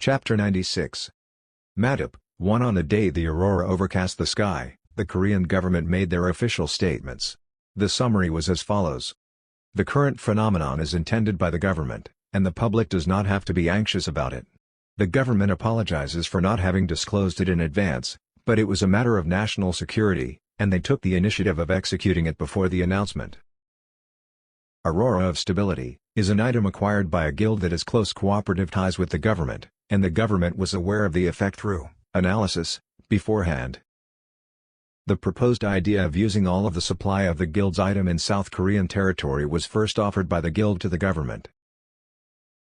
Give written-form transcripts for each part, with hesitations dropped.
Chapter 96. Madap, 1. On the day the aurora overcast the sky, the Korean government made their official statements. The summary was as follows. The current phenomenon is intended by the government, and the public does not have to be anxious about it. The government apologizes for not having disclosed it in advance, but it was a matter of national security, and they took the initiative of executing it before the announcement. Aurora of Stability is an item acquired by a guild that has close cooperative ties with the government, and the government was aware of the effect through analysis beforehand. The proposed idea of using all of the supply of the guild's item in South Korean territory was first offered by the guild to the government.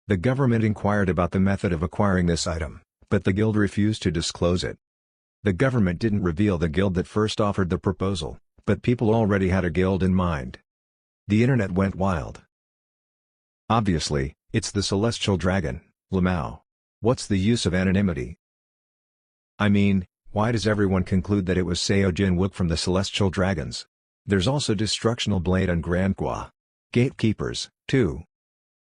The government inquired about the method of acquiring this item, but the guild refused to disclose it. The government didn't reveal the guild that first offered the proposal, but people already had a guild in mind. The internet went wild. Obviously, it's the celestial dragon, Lamau. What's the use of anonymity? I mean, why does everyone conclude that it was Seo Jin-wook from the Celestial Dragons? There's also Destructional Blade and Grand Kwa. Gatekeepers, too.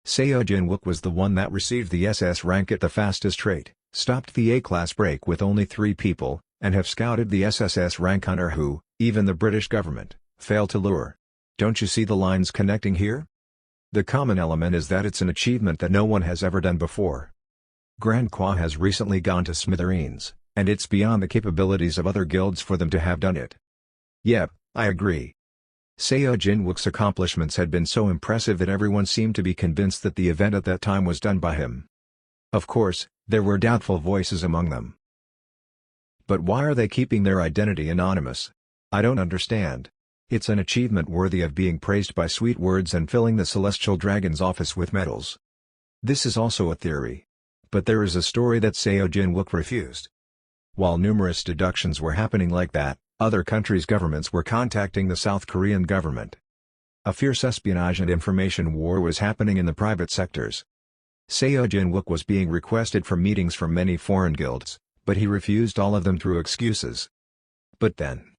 Seo Jin-wook was the one that received the SS rank at the fastest rate, stopped the A-class break with only 3 people, and have scouted the SSS rank hunter who, even the British government, failed to lure. Don't you see the lines connecting here? The common element is that it's an achievement that no one has ever done before. Grand Kwa has recently gone to smithereens, and it's beyond the capabilities of other guilds for them to have done it. Yep, I agree. Seo Jin-wook's accomplishments had been so impressive that everyone seemed to be convinced that the event at that time was done by him. Of course, there were doubtful voices among them. But why are they keeping their identity anonymous? I don't understand. It's an achievement worthy of being praised by sweet words and filling the Celestial Dragon's office with medals. This is also a theory. But there is a story that Seo Jin-wook refused. While numerous deductions were happening like that, other countries' governments were contacting the South Korean government. A fierce espionage and information war was happening in the private sectors. Seo Jin-wook was being requested for meetings from many foreign guilds, but he refused all of them through excuses. But then,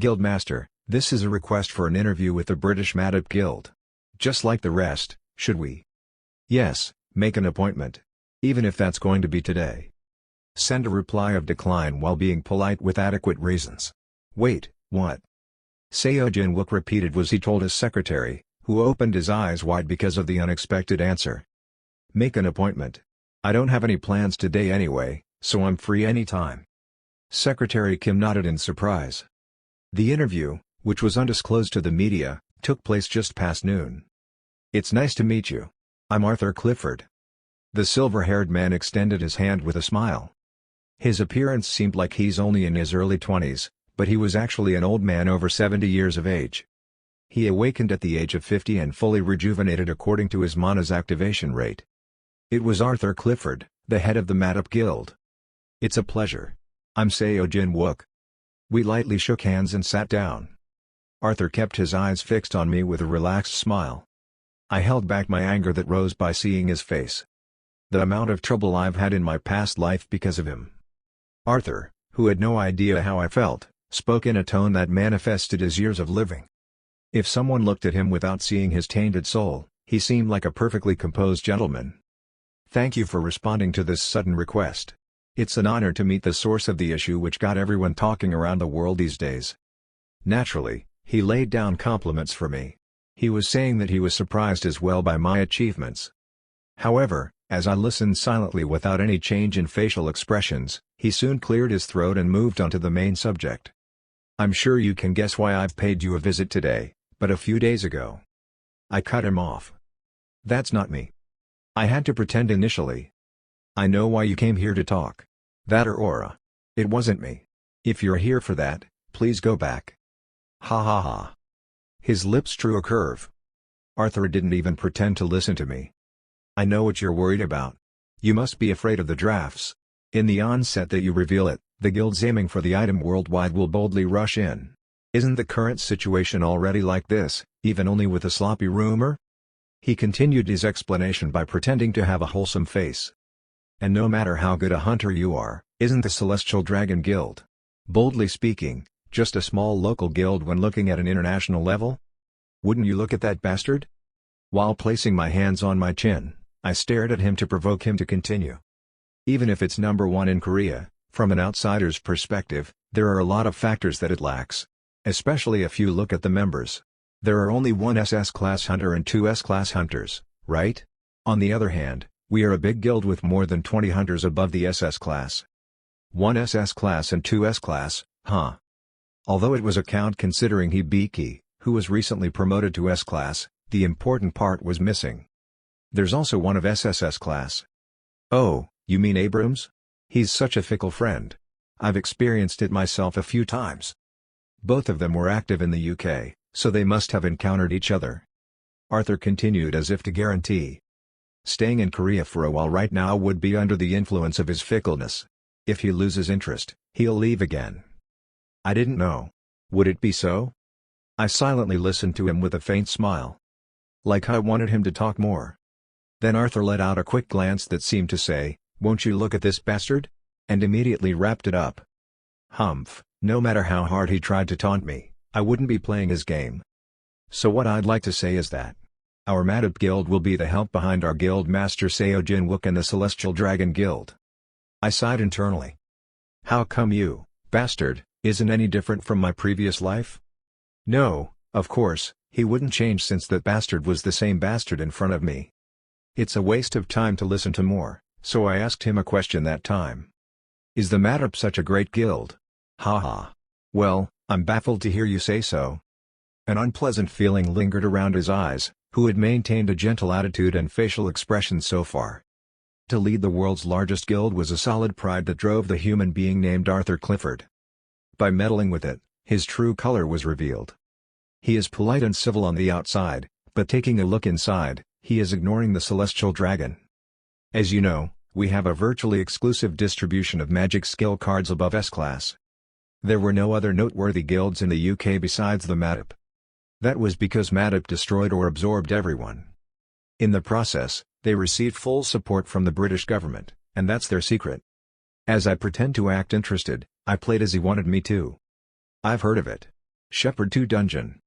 Guildmaster, this is a request for an interview with the British Madap Guild. Just like the rest, should we? Yes, make an appointment. Even if that's going to be today. Send a reply of decline while being polite with adequate reasons. Wait, what? Seo Jin-wook repeated what he told his secretary, who opened his eyes wide because of the unexpected answer. Make an appointment. I don't have any plans today anyway, so I'm free anytime. Secretary Kim nodded in surprise. The interview, which was undisclosed to the media, took place just past noon. It's nice to meet you. I'm Arthur Clifford. The silver-haired man extended his hand with a smile. His appearance seemed like he's only in his early 20s, but he was actually an old man over 70 years of age. He awakened at the age of 50 and fully rejuvenated according to his mana's activation rate. It was Arthur Clifford, the head of the Madap Guild. It's a pleasure. I'm Seo Jin-wook. We lightly shook hands and sat down. Arthur kept his eyes fixed on me with a relaxed smile. I held back my anger that rose by seeing his face. The amount of trouble I've had in my past life because of him. Arthur, who had no idea how I felt, spoke in a tone that manifested his years of living. If someone looked at him without seeing his tainted soul, he seemed like a perfectly composed gentleman. Thank you for responding to this sudden request. It's an honor to meet the source of the issue which got everyone talking around the world these days. Naturally, he laid down compliments for me. He was saying that he was surprised as well by my achievements. However, as I listened silently without any change in facial expressions, he soon cleared his throat and moved on to the main subject. I'm sure you can guess why I've paid you a visit today, but a few days ago. I cut him off. That's not me. I had to pretend initially. I know why you came here to talk. That Aurora. It wasn't me. If you're here for that, please go back. Ha ha ha. His lips drew a curve. Arthur didn't even pretend to listen to me. I know what you're worried about. You must be afraid of the drafts. In the onset that you reveal it, the guilds aiming for the item worldwide will boldly rush in. Isn't the current situation already like this, even only with a sloppy rumor? He continued his explanation by pretending to have a wholesome face. And no matter how good a hunter you are, isn't the Celestial Dragon Guild, boldly speaking, just a small local guild when looking at an international level? Wouldn't you look at that bastard? While placing my hands on my chin, I stared at him to provoke him to continue. Even if it's number one in Korea, from an outsider's perspective, there are a lot of factors that it lacks. Especially if you look at the members. There are only one SS-class hunter and two S-class hunters, right? On the other hand, we are a big guild with more than 20 hunters above the SS class. One SS class and two S-class, huh? Although it was a count considering Hibiki, who was recently promoted to S-class, the important part was missing. There's also one of SSS class. Oh, you mean Abrams? He's such a fickle friend. I've experienced it myself a few times. Both of them were active in the UK, so they must have encountered each other. Arthur continued as if to guarantee. Staying in Korea for a while right now would be under the influence of his fickleness. If he loses interest, he'll leave again. I didn't know. Would it be so? I silently listened to him with a faint smile. Like I wanted him to talk more. Then Arthur let out a quick glance that seemed to say, "Won't you look at this bastard?" and immediately wrapped it up. Humph, no matter how hard he tried to taunt me, I wouldn't be playing his game. So what I'd like to say is that our Madop Guild will be the help behind our Guild Master Seo Jin-wook and the Celestial Dragon Guild. I sighed internally. How come you, bastard, isn't any different from my previous life? No, of course, he wouldn't change since that bastard was the same bastard in front of me. It's a waste of time to listen to more, so I asked him a question that time. Is the Madop such a great guild? Haha. Well, I'm baffled to hear you say so. An unpleasant feeling lingered around his eyes, who had maintained a gentle attitude and facial expression so far. To lead the world's largest guild was a solid pride that drove the human being named Arthur Clifford. By meddling with it, his true color was revealed. He is polite and civil on the outside, but taking a look inside, he is ignoring the Celestial Dragon. As you know, we have a virtually exclusive distribution of magic skill cards above S-class. There were no other noteworthy guilds in the UK besides the Madop. That was because Madop destroyed or absorbed everyone. In the process, they received full support from the British government, and that's their secret. As I pretend to act interested, I played as he wanted me to. I've heard of it. Shepherd 2 Dungeon.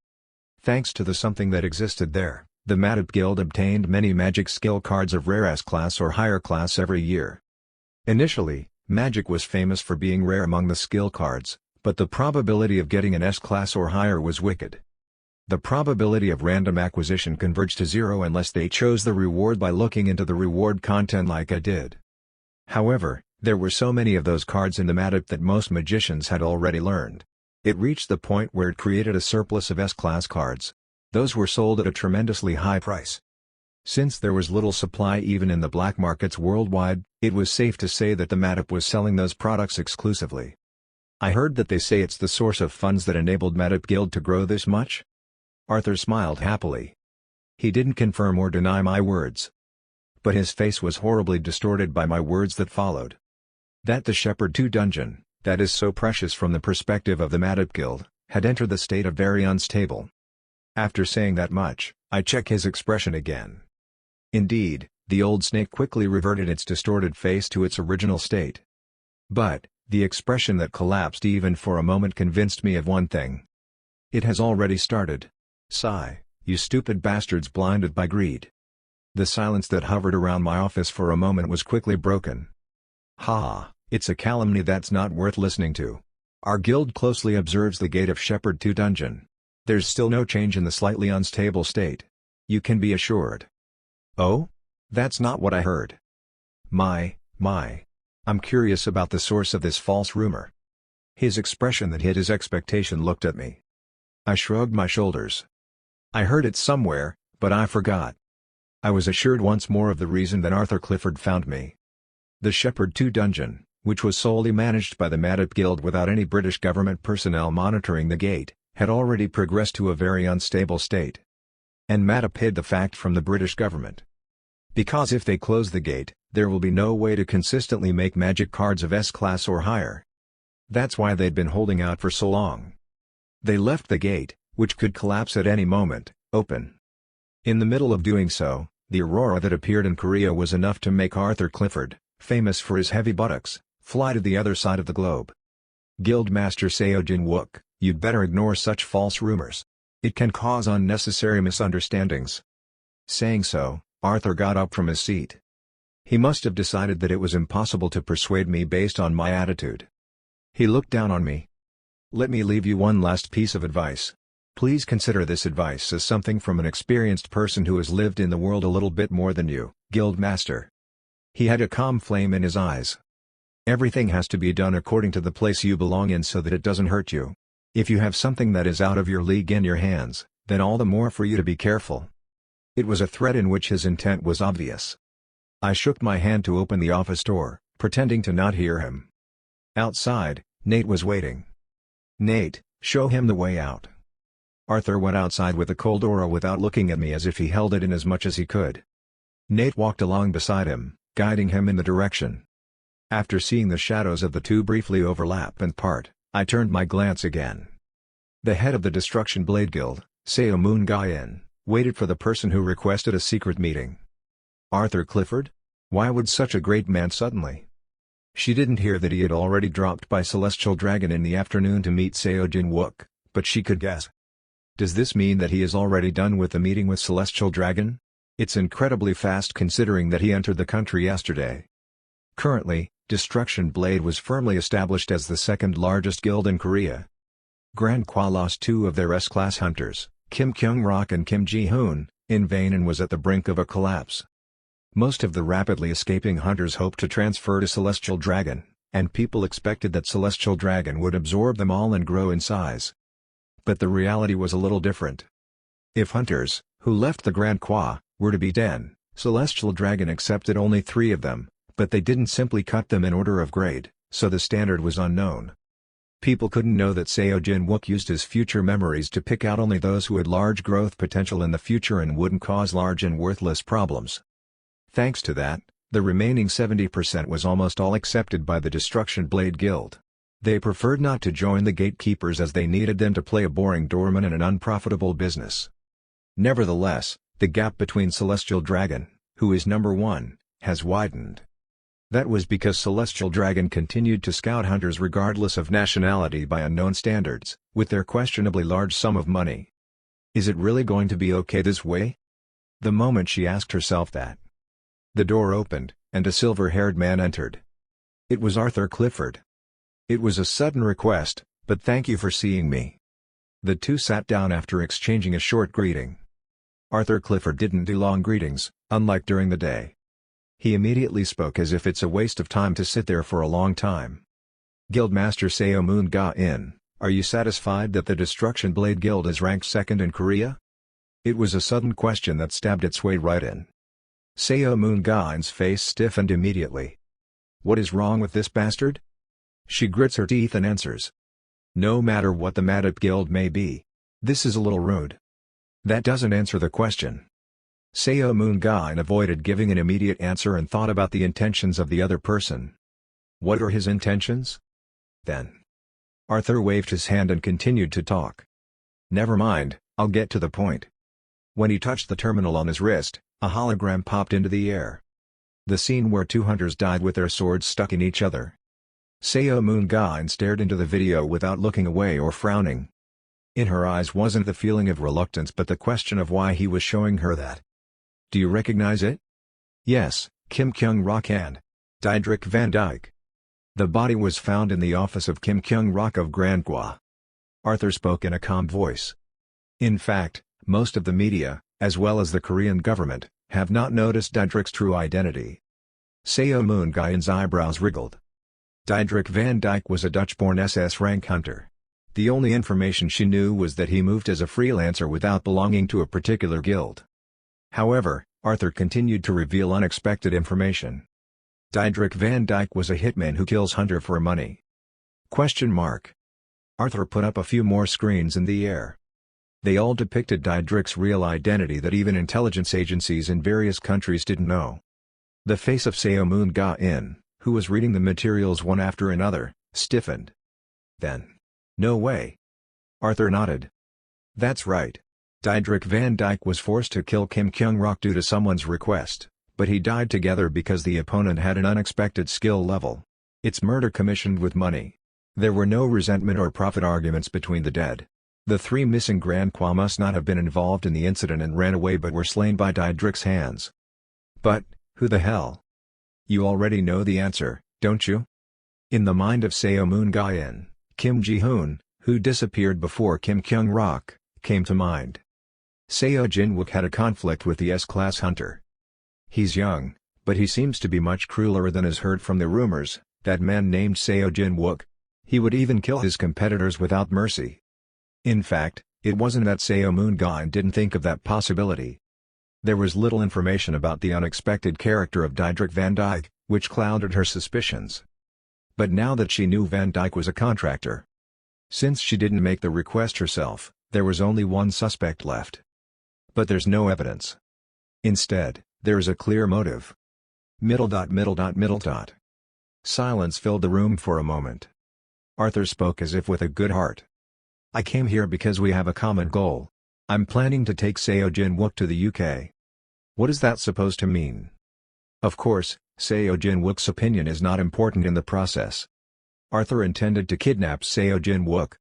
Thanks to the something that existed there, the Madop Guild obtained many magic skill cards of rare S-class or higher class every year. Initially, magic was famous for being rare among the skill cards, but the probability of getting an S-class or higher was wicked. The probability of random acquisition converged to zero unless they chose the reward by looking into the reward content like I did. However, there were so many of those cards in the Madop that most magicians had already learned. It reached the point where it created a surplus of S-class cards. Those were sold at a tremendously high price. Since there was little supply even in the black markets worldwide, it was safe to say that the Madop was selling those products exclusively. I heard that they say it's the source of funds that enabled Madop Guild to grow this much? Arthur smiled happily. He didn't confirm or deny my words. But his face was horribly distorted by my words that followed. That the Shepherd 2 Dungeon, that is so precious from the perspective of the Madop Guild, had entered the state of very unstable. After saying that much, I check his expression again. Indeed, the old snake quickly reverted its distorted face to its original state. But, the expression that collapsed even for a moment convinced me of one thing. It has already started. Sigh, you stupid bastards blinded by greed. The silence that hovered around my office for a moment was quickly broken. Ha, it's a calumny that's not worth listening to. Our guild closely observes the gate of Shepherd 2 Dungeon. There's still no change in the slightly unstable state. You can be assured. Oh? That's not what I heard. My. I'm curious about the source of this false rumor. His expression that hid his expectation looked at me. I shrugged my shoulders. I heard it somewhere, but I forgot. I was assured once more of the reason that Arthur Clifford found me. The Shepherd 2 Dungeon, which was solely managed by the Madop Guild without any British government personnel monitoring the gate, had already progressed to a very unstable state. And Madop hid the fact from the British government. Because if they close the gate, there will be no way to consistently make magic cards of S-class or higher. That's why they'd been holding out for so long. They left the gate, which could collapse at any moment, open. In the middle of doing so, the Aurora that appeared in Korea was enough to make Arthur Clifford, famous for his heavy buttocks, fly to the other side of the globe. Guildmaster Seo Jin-wook, you'd better ignore such false rumors. It can cause unnecessary misunderstandings. Saying so, Arthur got up from his seat. He must have decided that it was impossible to persuade me based on my attitude. He looked down on me. "Let me leave you one last piece of advice. Please consider this advice as something from an experienced person who has lived in the world a little bit more than you, Guildmaster." He had a calm flame in his eyes. "Everything has to be done according to the place you belong in so that it doesn't hurt you. If you have something that is out of your league in your hands, then all the more for you to be careful." It was a threat in which his intent was obvious. I shook my hand to open the office door, pretending to not hear him. Outside, Nate was waiting. "Nate, show him the way out." Arthur went outside with the cold aura without looking at me, as if he held it in as much as he could. Nate walked along beside him, guiding him in the direction. After seeing the shadows of the two briefly overlap and part, I turned my glance again. The head of the Destruction Blade Guild, Seo Moon Ga-in, waited for the person who requested a secret meeting. Arthur Clifford? Why would such a great man suddenly? She didn't hear that he had already dropped by Celestial Dragon in the afternoon to meet Seo Jin-wook, but she could guess. Does this mean that he is already done with the meeting with Celestial Dragon? It's incredibly fast considering that he entered the country yesterday. Currently, Destruction Blade was firmly established as the second largest guild in Korea. Grand Kwa lost two of their S-class hunters, Kim Kyung-rok and Kim Ji-hoon, in vain and was at the brink of a collapse. Most of the rapidly escaping hunters hoped to transfer to Celestial Dragon, and people expected that Celestial Dragon would absorb them all and grow in size. But the reality was a little different. If hunters, who left the Grand Kwa, were to be 10, Celestial Dragon accepted only 3 of them, but they didn't simply cut them in order of grade, so the standard was unknown. People couldn't know that Seo Jin-wook used his future memories to pick out only those who had large growth potential in the future and wouldn't cause large and worthless problems. Thanks to that, the remaining 70% was almost all accepted by the Destruction Blade Guild. They preferred not to join the gatekeepers as they needed them to play a boring doorman in an unprofitable business. Nevertheless, the gap between Celestial Dragon, who is number 1, has widened. That was because Celestial Dragon continued to scout hunters regardless of nationality by unknown standards, with their questionably large sum of money. Is it really going to be okay this way? The moment she asked herself that, the door opened, and a silver-haired man entered. It was Arthur Clifford. It was a sudden request, but thank you for seeing me. The two sat down after exchanging a short greeting. Arthur Clifford didn't do long greetings, unlike during the day. He immediately spoke as if it's a waste of time to sit there for a long time. "Guildmaster Seo Moon Ga-in, are you satisfied that the Destruction Blade Guild is ranked second in Korea?" It was a sudden question that stabbed its way right in. Seo Moon Ga-in's face stiffened immediately. "What is wrong with this bastard?" She grits her teeth and answers. "No matter what the Madop Guild may be. This is a little rude." That doesn't answer the question. Seo Moon Ga-in avoided giving an immediate answer and thought about the intentions of the other person. What are his intentions? Then. Arthur waved his hand and continued to talk. "Never mind, I'll get to the point." When he touched the terminal on his wrist, a hologram popped into the air. The scene where 2 hunters died with their swords stuck in each other. Seo Moon Ga-in stared into the video without looking away or frowning. In her eyes wasn't the feeling of reluctance but the question of why he was showing her that. "Do you recognize it?" "Yes, Kim Kyung-rok and Diedrich van Dyke." The body was found in the office of Kim Kyung-rok of Grand Kwa. Arthur spoke in a calm voice. In fact, most of the media, as well as the Korean government, have not noticed Diedrich's true identity. Seo Moon Ga-in's eyebrows wriggled. Diedrich van Dyke was a Dutch-born SS rank hunter. The only information she knew was that he moved as a freelancer without belonging to a particular guild. However, Arthur continued to reveal unexpected information. Diedrich van Dyke was a hitman who kills hunter for money. Arthur put up a few more screens in the air. They all depicted Diedrich's real identity that even intelligence agencies in various countries didn't know. The face of Seo Moon Ga-in, who was reading the materials one after another, stiffened. Then. "No way." Arthur nodded. "That's right. Diedrich van Dyke was forced to kill Kim Kyung-rok due to someone's request, but he died together because the opponent had an unexpected skill level. It's murder commissioned with money. There were no resentment or profit arguments between the dead. The 3 missing Grand Kwa must not have been involved in the incident and ran away but were slain by Diedrich's hands. But, who the hell? You already know the answer, don't you? In the mind of Seo Moon-gain, Kim Ji-hoon, who disappeared before Kim Kyung-rok, came to mind. Seo Jin-wook had a conflict with the S-class hunter. He's young, but he seems to be much crueler than is heard from the rumors. That man named Seo Jin-wook. He would even kill his competitors without mercy. In fact, it wasn't that Seo Moon-gain didn't think of that possibility. There was little information about the unexpected character of Diedrich Van Dyke, which clouded her suspicions. But now that she knew Van Dyke was a contractor, since she didn't make the request herself, there was only one suspect left. But there's no evidence. Instead, there is a clear motive. ... Silence filled the room for a moment. Arthur spoke as if with a good heart. I came here because we have a common goal. I'm planning to take Seo Jin-wook to the UK. What is that supposed to mean? Of course, Seo Jin-wook's opinion is not important in the process. Arthur intended to kidnap Seo Jin-wook.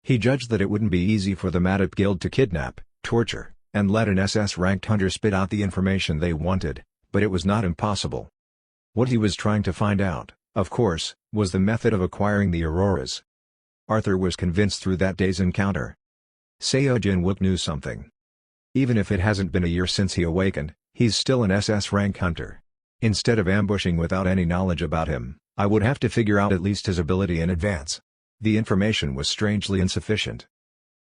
He judged that it wouldn't be easy for the Madop Guild to kidnap, torture, and let an SS-ranked hunter spit out the information they wanted, but it was not impossible. What he was trying to find out, of course, was the method of acquiring the Auroras. Arthur was convinced through that day's encounter. Seo Jin-wook knew something. Even if it hasn't been a year since he awakened, he's still an SS rank hunter. Instead of ambushing without any knowledge about him, I would have to figure out at least his ability in advance. The information was strangely insufficient.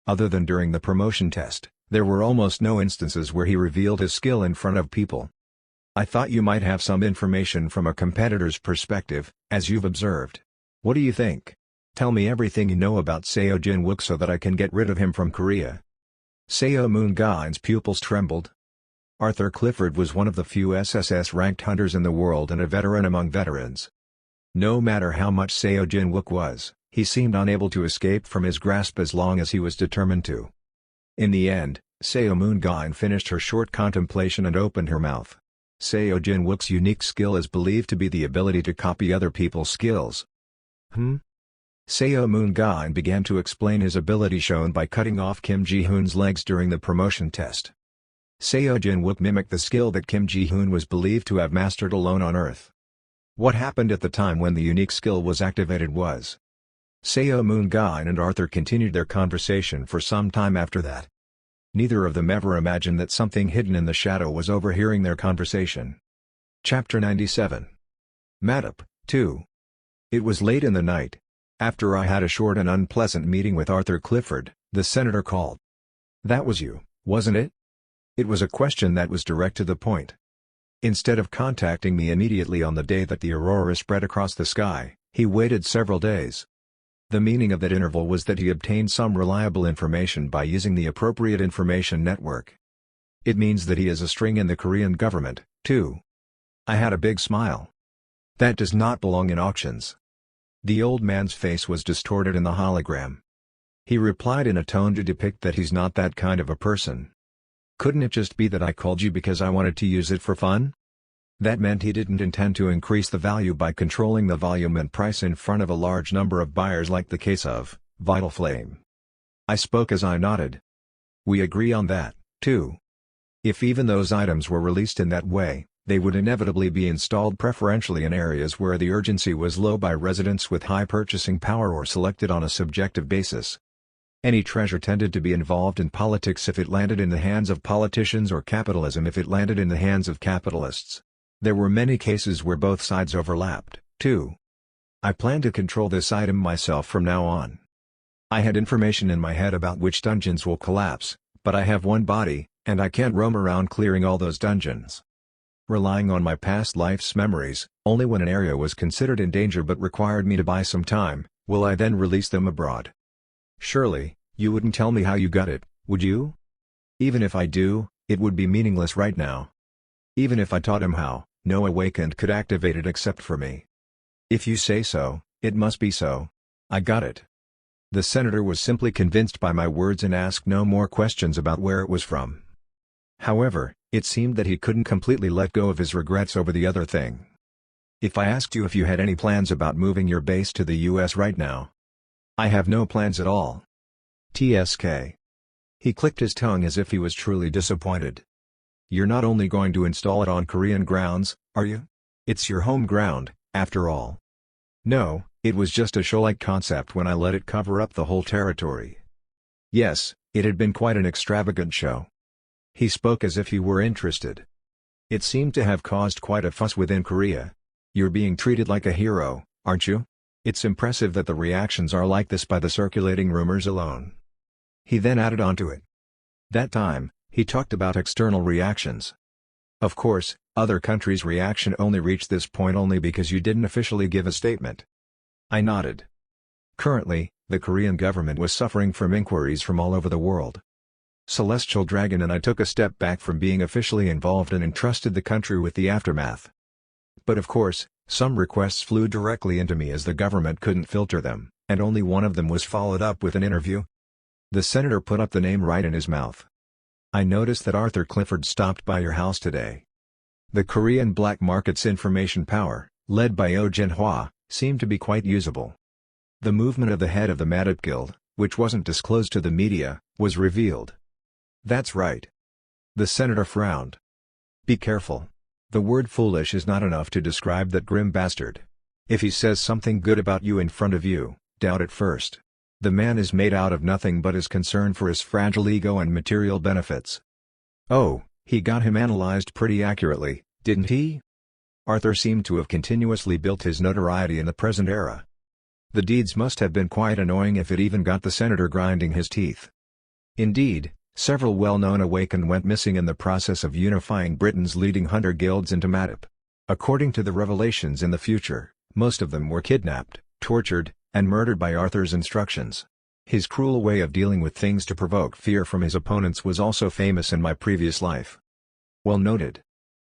Other than during the promotion test, there were almost no instances where he revealed his skill in front of people. I thought you might have some information from a competitor's perspective, as you've observed. What do you think? Tell me everything you know about Seo Jin-wook so that I can get rid of him from Korea. Seo Moon-gain's pupils trembled. Arthur Clifford was one of the few SSS-ranked hunters in the world and a veteran among veterans. No matter how much Seo Jin-wook was, he seemed unable to escape from his grasp as long as he was determined to. In the end, Seo Moon-gain finished her short contemplation and opened her mouth. Seo Jin-wook's unique skill is believed to be the ability to copy other people's skills. Seo Moon-gain began to explain his ability shown by cutting off Kim Ji-hoon's legs during the promotion test. Seo Jin-wook mimicked the skill that Kim Ji-hoon was believed to have mastered alone on Earth. What happened at the time when the unique skill was activated was... Seo Moon-gain and Arthur continued their conversation for some time after that. Neither of them ever imagined that something hidden in the shadow was overhearing their conversation. Chapter 97. Madop, 2. It was late in the night. After I had a short and unpleasant meeting with Arthur Clifford, the senator called. That was you, wasn't it? It was a question that was direct to the point. Instead of contacting me immediately on the day that the aurora spread across the sky, he waited several days. The meaning of that interval was that he obtained some reliable information by using the appropriate information network. It means that he is a string in the Korean government, too. I had a big smile. That does not belong in auctions. The old man's face was distorted in the hologram. He replied in a tone to depict that he's not that kind of a person. Couldn't it just be that I called you because I wanted to use it for fun? That meant he didn't intend to increase the value by controlling the volume and price in front of a large number of buyers like the case of Vital Flame. I spoke as I nodded. We agree on that, too. If even those items were released in that way, they would inevitably be installed preferentially in areas where the urgency was low by residents with high purchasing power or selected on a subjective basis. Any treasure tended to be involved in politics if it landed in the hands of politicians or capitalism if it landed in the hands of capitalists. There were many cases where both sides overlapped, too. I plan to control this item myself from now on. I had information in my head about which dungeons will collapse, but I have one body, and I can't roam around clearing all those dungeons. Relying on my past life's memories, only when an area was considered in danger but required me to buy some time, will I then release them abroad. Surely, you wouldn't tell me how you got it, would you? Even if I do, it would be meaningless right now. Even if I taught him how, no awakened could activate it except for me. If you say so, it must be so. I got it. The senator was simply convinced by my words and asked no more questions about where it was from. However, it seemed that he couldn't completely let go of his regrets over the other thing. If I asked you if you had any plans about moving your base to the US right now? I have no plans at all. TSK. He clicked his tongue as if he was truly disappointed. You're not only going to install it on Korean grounds, are you? It's your home ground, after all. No, it was just a show-like concept when I let it cover up the whole territory. Yes, it had been quite an extravagant show. He spoke as if he were interested. It seemed to have caused quite a fuss within Korea. You're being treated like a hero, aren't you? It's impressive that the reactions are like this by the circulating rumors alone. He then added onto it. That time, he talked about external reactions. Of course, other countries' reaction only reached this point only because you didn't officially give a statement. I nodded. Currently, the Korean government was suffering from inquiries from all over the world. Celestial Dragon and I took a step back from being officially involved and entrusted the country with the aftermath. But of course, some requests flew directly into me as the government couldn't filter them, and only one of them was followed up with an interview. The senator put up the name right in his mouth. I noticed that Arthur Clifford stopped by your house today. The Korean black market's information power, led by Oh Jin-hwa, seemed to be quite usable. The movement of the head of the Madop Guild, which wasn't disclosed to the media, was revealed. That's right. The senator frowned. Be careful. The word foolish is not enough to describe that grim bastard. If he says something good about you in front of you, doubt it first. The man is made out of nothing but his concern for his fragile ego and material benefits. Oh, he got him analyzed pretty accurately, didn't he? Arthur seemed to have continuously built his notoriety in the present era. The deeds must have been quite annoying if it even got the senator grinding his teeth. Indeed, several well-known awakened went missing in the process of unifying Britain's leading hunter guilds into Madop. According to the revelations in the future, most of them were kidnapped, tortured, and murdered by Arthur's instructions. His cruel way of dealing with things to provoke fear from his opponents was also famous in my previous life. Well noted.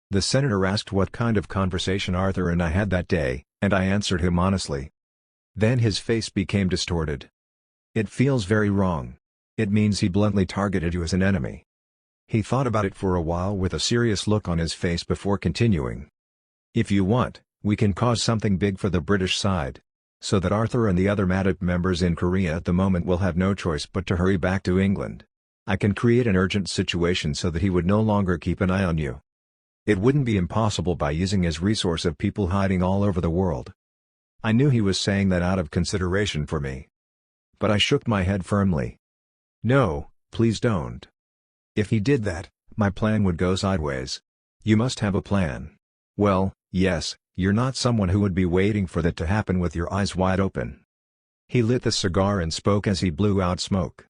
The senator asked what kind of conversation Arthur and I had that day, and I answered him honestly. Then his face became distorted. It feels very wrong. It means he bluntly targeted you as an enemy. He thought about it for a while with a serious look on his face before continuing. If you want, we can cause something big for the British side. So that Arthur and the other Madop members in Korea at the moment will have no choice but to hurry back to England. I can create an urgent situation so that he would no longer keep an eye on you. It wouldn't be impossible by using his resource of people hiding all over the world. I knew he was saying that out of consideration for me. But I shook my head firmly. No, please don't. If he did that, my plan would go sideways. You must have a plan. Well, yes. You're not someone who would be waiting for that to happen with your eyes wide open. He lit the cigar and spoke as he blew out smoke.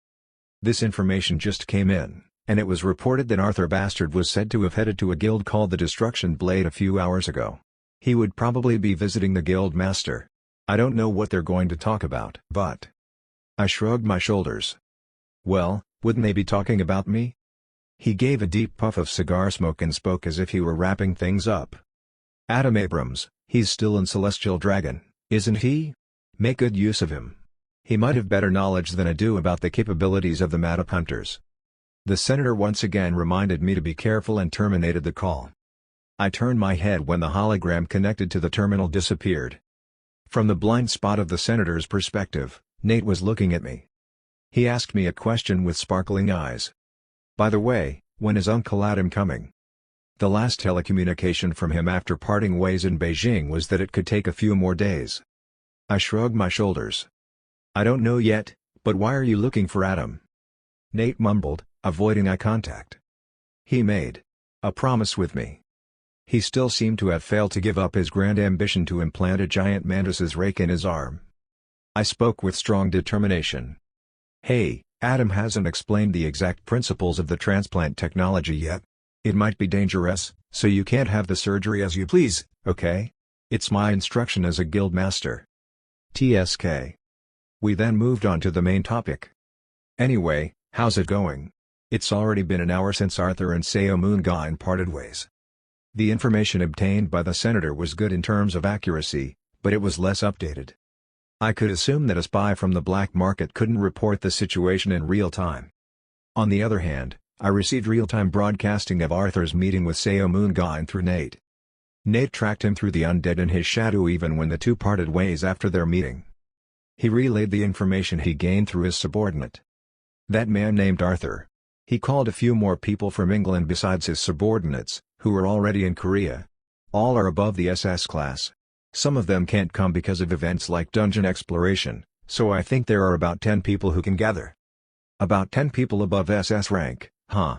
This information just came in, and it was reported that Arthur Bastard was said to have headed to a guild called the Destruction Blade a few hours ago. He would probably be visiting the guild master. I don't know what they're going to talk about, but... I shrugged my shoulders. Well, wouldn't they be talking about me? He gave a deep puff of cigar smoke and spoke as if he were wrapping things up. Adam Abrams, he's still in Celestial Dragon, isn't he? Make good use of him. He might have better knowledge than I do about the capabilities of the Madop hunters. The senator once again reminded me to be careful and terminated the call. I turned my head when the hologram connected to the terminal disappeared. From the blind spot of the senator's perspective, Nate was looking at me. He asked me a question with sparkling eyes. By the way, when is Uncle Adam coming? The last telecommunication from him after parting ways in Beijing was that it could take a few more days. I shrugged my shoulders. I don't know yet, but why are you looking for Adam? Nate mumbled, avoiding eye contact. He made a promise with me. He still seemed to have failed to give up his grand ambition to implant a giant mantis's rake in his arm. I spoke with strong determination. Hey, Adam hasn't explained the exact principles of the transplant technology yet. It might be dangerous, so you can't have the surgery as you please, okay? It's my instruction as a guild master. TSK. We then moved on to the main topic. Anyway, how's it going? It's already been an hour since Arthur and Seo Moon-gain parted ways. The information obtained by the senator was good in terms of accuracy, but it was less updated. I could assume that a spy from the black market couldn't report the situation in real time. On the other hand, I received real-time broadcasting of Arthur's meeting with Seo Moon-gain through Nate. Nate tracked him through the undead in his shadow even when the two parted ways after their meeting. He relayed the information he gained through his subordinate. That man named Arthur. He called a few more people from England besides his subordinates, who were already in Korea. All are above the SS class. Some of them can't come because of events like dungeon exploration, so I think there are about 10 people who can gather. About 10 people above SS rank, huh?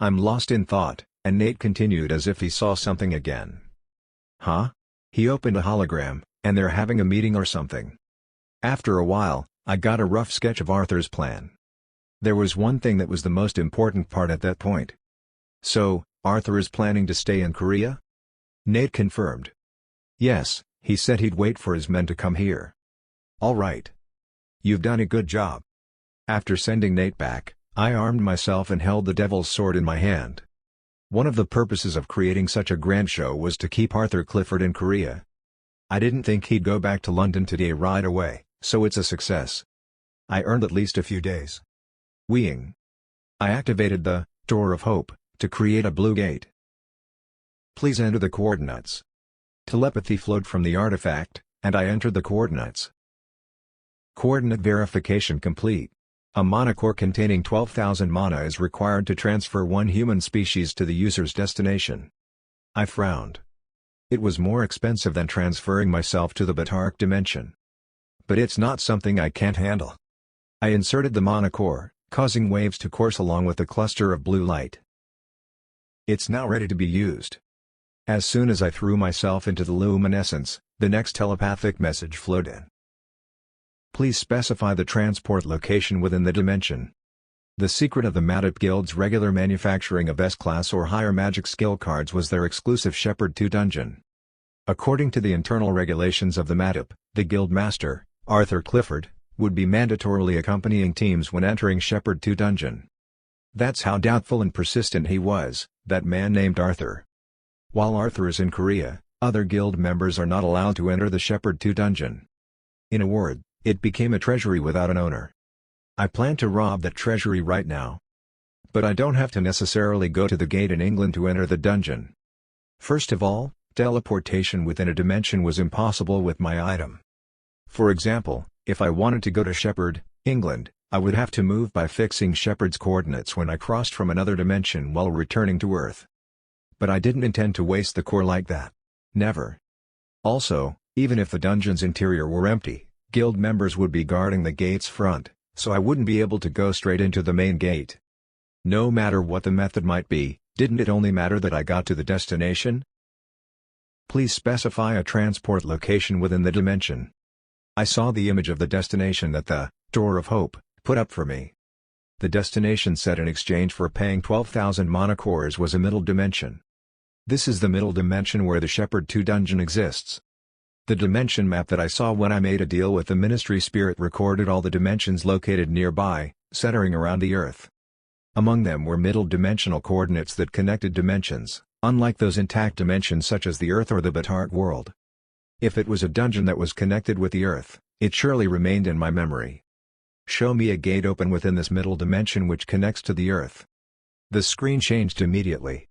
I'm lost in thought, and Nate continued as if he saw something again. Huh? He opened a hologram, and they're having a meeting or something. After a while, I got a rough sketch of Arthur's plan. There was one thing that was the most important part at that point. So, Arthur is planning to stay in Korea? Nate confirmed. Yes, he said he'd wait for his men to come here. All right. You've done a good job. After sending Nate back, I armed myself and held the Devil's Sword in my hand. One of the purposes of creating such a grand show was to keep Arthur Clifford in Korea. I didn't think he'd go back to London today right away, so it's a success. I earned at least a few days. Weeing. I activated the Door of Hope to create a blue gate. Please enter the coordinates. Telepathy flowed from the artifact, and I entered the coordinates. Coordinate verification complete. A mana core containing 12,000 mana is required to transfer one human species to the user's destination. I frowned. It was more expensive than transferring myself to the Batark dimension. But it's not something I can't handle. I inserted the mana core, causing waves to course along with a cluster of blue light. It's now ready to be used. As soon as I threw myself into the luminescence, the next telepathic message flowed in. Please specify the transport location within the dimension. The secret of the Madip Guild's regular manufacturing of S-class or higher magic skill cards was their exclusive Shepherd 2 dungeon. According to the internal regulations of the Madip, the guild master, Arthur Clifford, would be mandatorily accompanying teams when entering Shepherd 2 dungeon. That's how doubtful and persistent he was, that man named Arthur. While Arthur is in Korea, other guild members are not allowed to enter the Shepherd 2 dungeon. In a word, it became a treasury without an owner. I plan to rob that treasury right now. But I don't have to necessarily go to the gate in England to enter the dungeon. First of all, teleportation within a dimension was impossible with my item. For example, if I wanted to go to Shepherd, England, I would have to move by fixing Shepherd's coordinates when I crossed from another dimension while returning to Earth. But I didn't intend to waste the core like that. Never. Also, even if the dungeon's interior were empty, guild members would be guarding the gate's front, so I wouldn't be able to go straight into the main gate. No matter what the method might be, didn't it only matter that I got to the destination? Please specify a transport location within the dimension. I saw the image of the destination that the Door of Hope put up for me. The destination set in exchange for paying 12,000 mana cores was a middle dimension. This is the middle dimension where the Shepherd 2 dungeon exists. The dimension map that I saw when I made a deal with the Ministry Spirit recorded all the dimensions located nearby, centering around the Earth. Among them were middle-dimensional coordinates that connected dimensions, unlike those intact dimensions such as the Earth or the Batark world. If it was a dungeon that was connected with the Earth, it surely remained in my memory. Show me a gate open within this middle dimension which connects to the Earth. The screen changed immediately.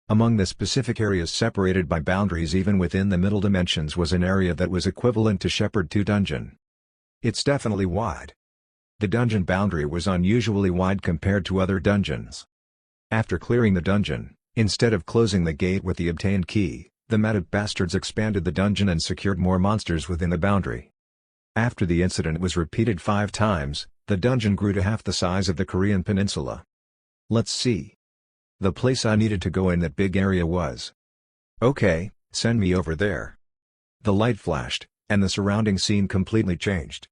Among the specific areas separated by boundaries even within the middle dimensions was an area that was equivalent to Shepherd 2 dungeon. It's definitely wide. The dungeon boundary was unusually wide compared to other dungeons. After clearing the dungeon, instead of closing the gate with the obtained key, the mad bastards expanded the dungeon and secured more monsters within the boundary. After the incident was repeated 5 times, the dungeon grew to half the size of the Korean peninsula. Let's see. The place I needed to go in that big area was. Okay, send me over there. The light flashed, and the surrounding scene completely changed.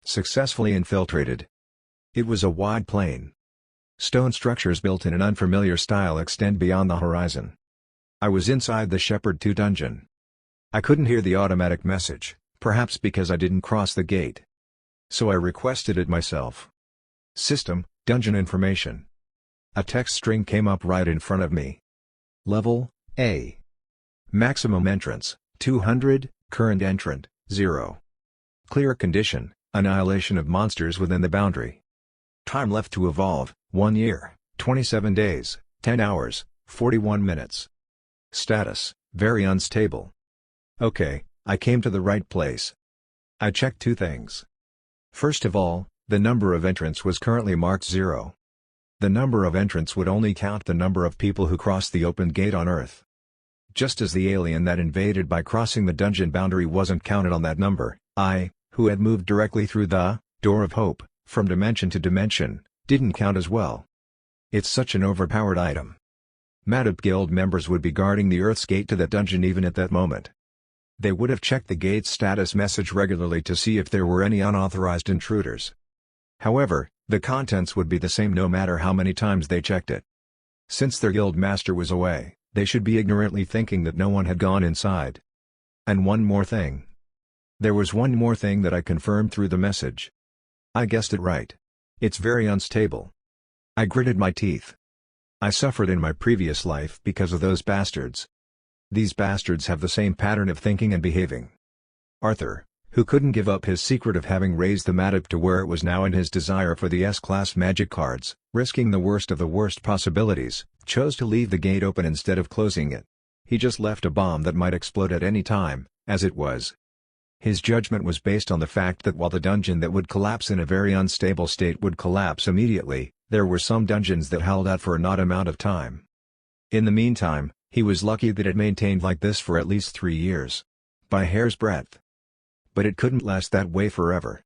Successfully infiltrated. It was a wide plain. Stone structures built in an unfamiliar style extend beyond the horizon. I was inside the Shepherd 2 dungeon. I couldn't hear the automatic message, perhaps because I didn't cross the gate. So I requested it myself. System, dungeon information. A text string came up right in front of me. Level, A. Maximum entrance, 200, current entrant, 0. Clear condition, annihilation of monsters within the boundary. Time left to evolve, 1 year, 27 days, 10 hours, 41 minutes. Status, very unstable. Okay, I came to the right place. I checked 2 things. First of all, the number of entrants was currently marked 0. The number of entrants would only count the number of people who crossed the open gate on Earth. Just as the alien that invaded by crossing the dungeon boundary wasn't counted on that number, I, who had moved directly through the door of hope, from dimension to dimension, didn't count as well. It's such an overpowered item. Madop Guild members would be guarding the Earth's gate to that dungeon even at that moment. They would have checked the gate's status message regularly to see if there were any unauthorized intruders. However, the contents would be the same no matter how many times they checked it. Since their guild master was away, they should be ignorantly thinking that no one had gone inside. And one more thing. There was one more thing that I confirmed through the message. I guessed it right. It's very unstable. I gritted my teeth. I suffered in my previous life because of those bastards. These bastards have the same pattern of thinking and behaving. Arthur, who couldn't give up his secret of having raised the Madop to where it was now and his desire for the S-class magic cards, risking the worst of the worst possibilities, chose to leave the gate open instead of closing it. He just left a bomb that might explode at any time, as it was. His judgment was based on the fact that while the dungeon that would collapse in a very unstable state would collapse immediately, there were some dungeons that held out for an odd amount of time. In the meantime, he was lucky that it maintained like this for at least 3 years. By hair's breadth. But it couldn't last that way forever.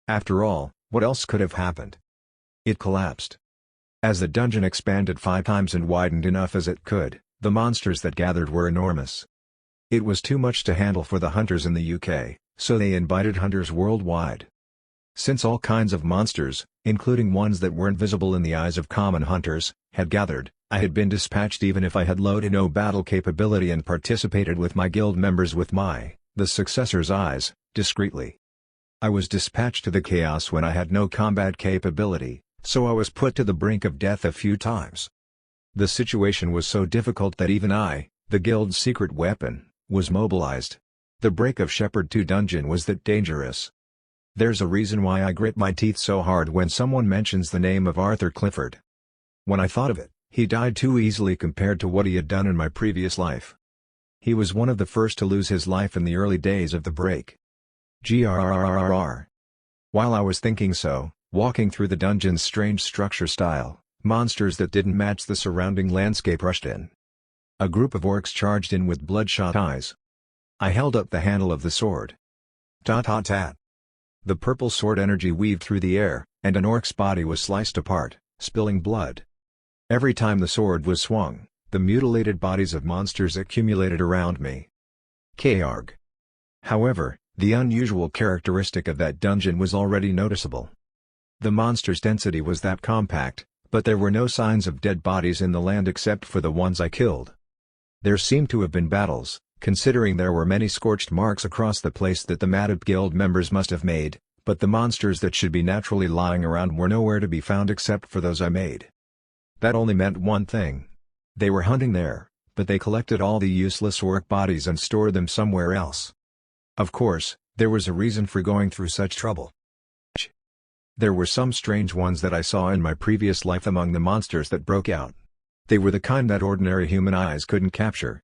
After all, what else could have happened? It collapsed. As the dungeon expanded 5 times and widened enough as it could, the monsters that gathered were enormous. It was too much to handle for the hunters in the UK, so they invited hunters worldwide. Since all kinds of monsters, including ones that weren't visible in the eyes of common hunters, had gathered, I had been dispatched even if I had low to no battle capability and participated with my guild members with the successor's eyes, discreetly. I was dispatched to the chaos when I had no combat capability, so I was put to the brink of death a few times. The situation was so difficult that even I, the guild's secret weapon, was mobilized. The Break of Shepherd 2 dungeon was that dangerous. There's a reason why I grit my teeth so hard when someone mentions the name of Arthur Clifford. When I thought of it, he died too easily compared to what he had done in my previous life. He was one of the first to lose his life in the early days of the break. Grrrr. While I was thinking so, walking through the dungeon's strange structure style, monsters that didn't match the surrounding landscape rushed in. A group of orcs charged in with bloodshot eyes. I held up the handle of the sword. Tat. The purple sword energy weaved through the air, and an orc's body was sliced apart, spilling blood. Every time the sword was swung, the mutilated bodies of monsters accumulated around me. Karg. However, the unusual characteristic of that dungeon was already noticeable. The monster's density was that compact, but there were no signs of dead bodies in the land except for the ones I killed. There seemed to have been battles, considering there were many scorched marks across the place that the Madop Guild members must have made, but the monsters that should be naturally lying around were nowhere to be found except for those I made. That only meant one thing. They were hunting there, but they collected all the useless orc bodies and stored them somewhere else. Of course, there was a reason for going through such trouble. There were some strange ones that I saw in my previous life among the monsters that broke out. They were the kind that ordinary human eyes couldn't capture.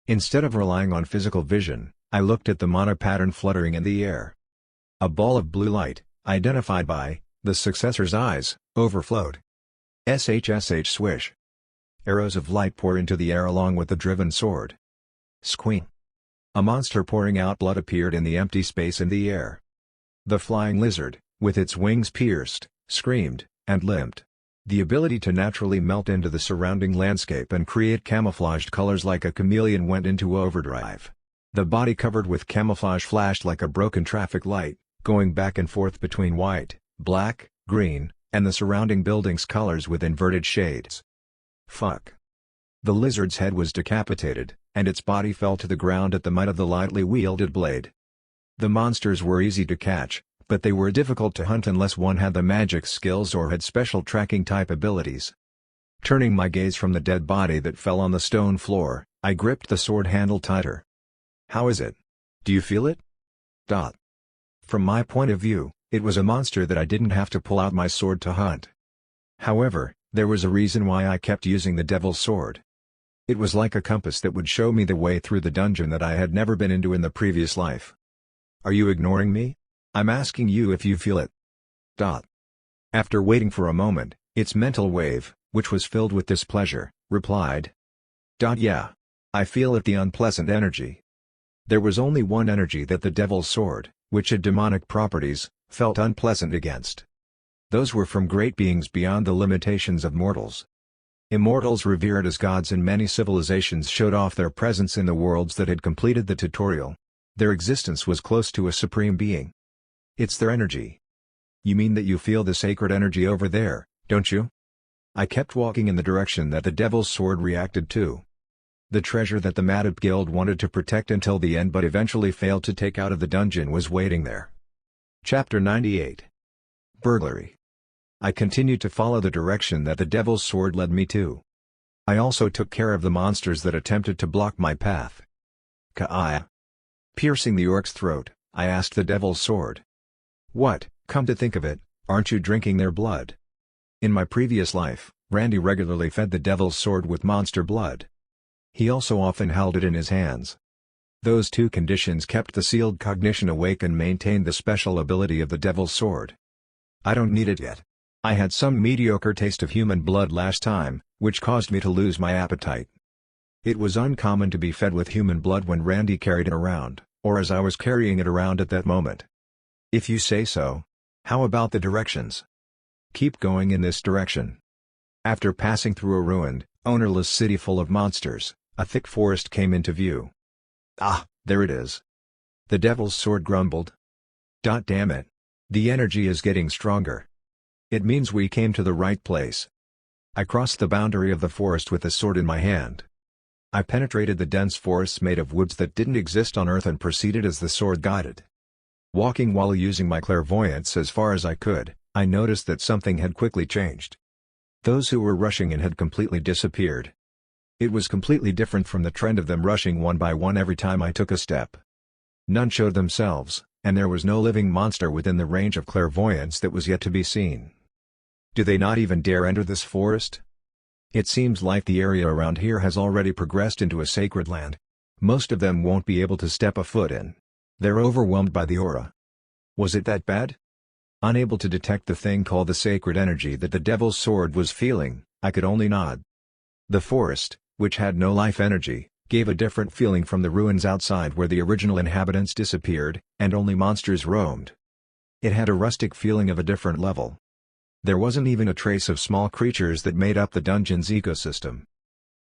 Instead of relying on physical vision, I looked at the monopattern fluttering in the air. A ball of blue light, identified by the successor's eyes, overflowed. Shsh swish. Arrows of light pour into the air along with the driven sword. Squeak. A monster pouring out blood appeared in the empty space in the air. The flying lizard, with its wings pierced, screamed, and limped. The ability to naturally melt into the surrounding landscape and create camouflaged colors like a chameleon went into overdrive. The body covered with camouflage flashed like a broken traffic light, going back and forth between white, black, green, and the surrounding building's colors with inverted shades. Fuck. The lizard's head was decapitated, and its body fell to the ground at the might of the lightly wielded blade. The monsters were easy to catch, but they were difficult to hunt unless one had the magic skills or had special tracking type abilities. Turning my gaze from the dead body that fell on the stone floor, I gripped the sword handle tighter. How is it? Do you feel it? From my point of view, it was a monster that I didn't have to pull out my sword to hunt. However, there was a reason why I kept using the devil's sword. It was like a compass that would show me the way through the dungeon that I had never been into in the previous life. Are you ignoring me? I'm asking you if you feel it. After waiting for a moment, its mental wave, which was filled with displeasure, replied. Yeah. I feel it, the unpleasant energy. There was only one energy that the devil's sword, which had demonic properties, felt unpleasant against. Those were from great beings beyond the limitations of mortals. Immortals revered as gods, and many civilizations showed off their presence in the worlds that had completed the tutorial. Their existence was close to a supreme being. It's their energy. You mean that you feel the sacred energy over there, don't you? I kept walking in the direction that the devil's sword reacted to. The treasure that the Madap Guild wanted to protect until the end but eventually failed to take out of the dungeon was waiting there. Chapter 98. Burglary. I continued to follow the direction that the devil's sword led me to. I also took care of the monsters that attempted to block my path. Ka'aya. Piercing the orc's throat, I asked the devil's sword. What, come to think of it, aren't you drinking their blood? In my previous life, Randy regularly fed the devil's sword with monster blood. He also often held it in his hands. Those two conditions kept the sealed cognition awake and maintained the special ability of the devil's sword. I don't need it yet. I had some mediocre taste of human blood last time, which caused me to lose my appetite. It was uncommon to be fed with human blood when Randy carried it around, or as I was carrying it around at that moment. If you say so. How about the directions? Keep going in this direction. After passing through a ruined, ownerless city full of monsters, a thick forest came into view. Ah, there it is. The devil's sword grumbled. Damn it. The energy is getting stronger. It means we came to the right place. I crossed the boundary of the forest with the sword in my hand. I penetrated the dense forests made of woods that didn't exist on Earth and proceeded as the sword guided. Walking while using my clairvoyance as far as I could, I noticed that something had quickly changed. Those who were rushing in had completely disappeared. It was completely different from the trend of them rushing one by one every time I took a step. None showed themselves, and there was no living monster within the range of clairvoyance that was yet to be seen. Do they not even dare enter this forest? It seems like the area around here has already progressed into a sacred land. Most of them won't be able to step a foot in. They're overwhelmed by the aura. Was it that bad? Unable to detect the thing called the sacred energy that the devil's sword was feeling, I could only nod. The forest, which had no life energy, gave a different feeling from the ruins outside where the original inhabitants disappeared, and only monsters roamed. It had a rustic feeling of a different level. There wasn't even a trace of small creatures that made up the dungeon's ecosystem.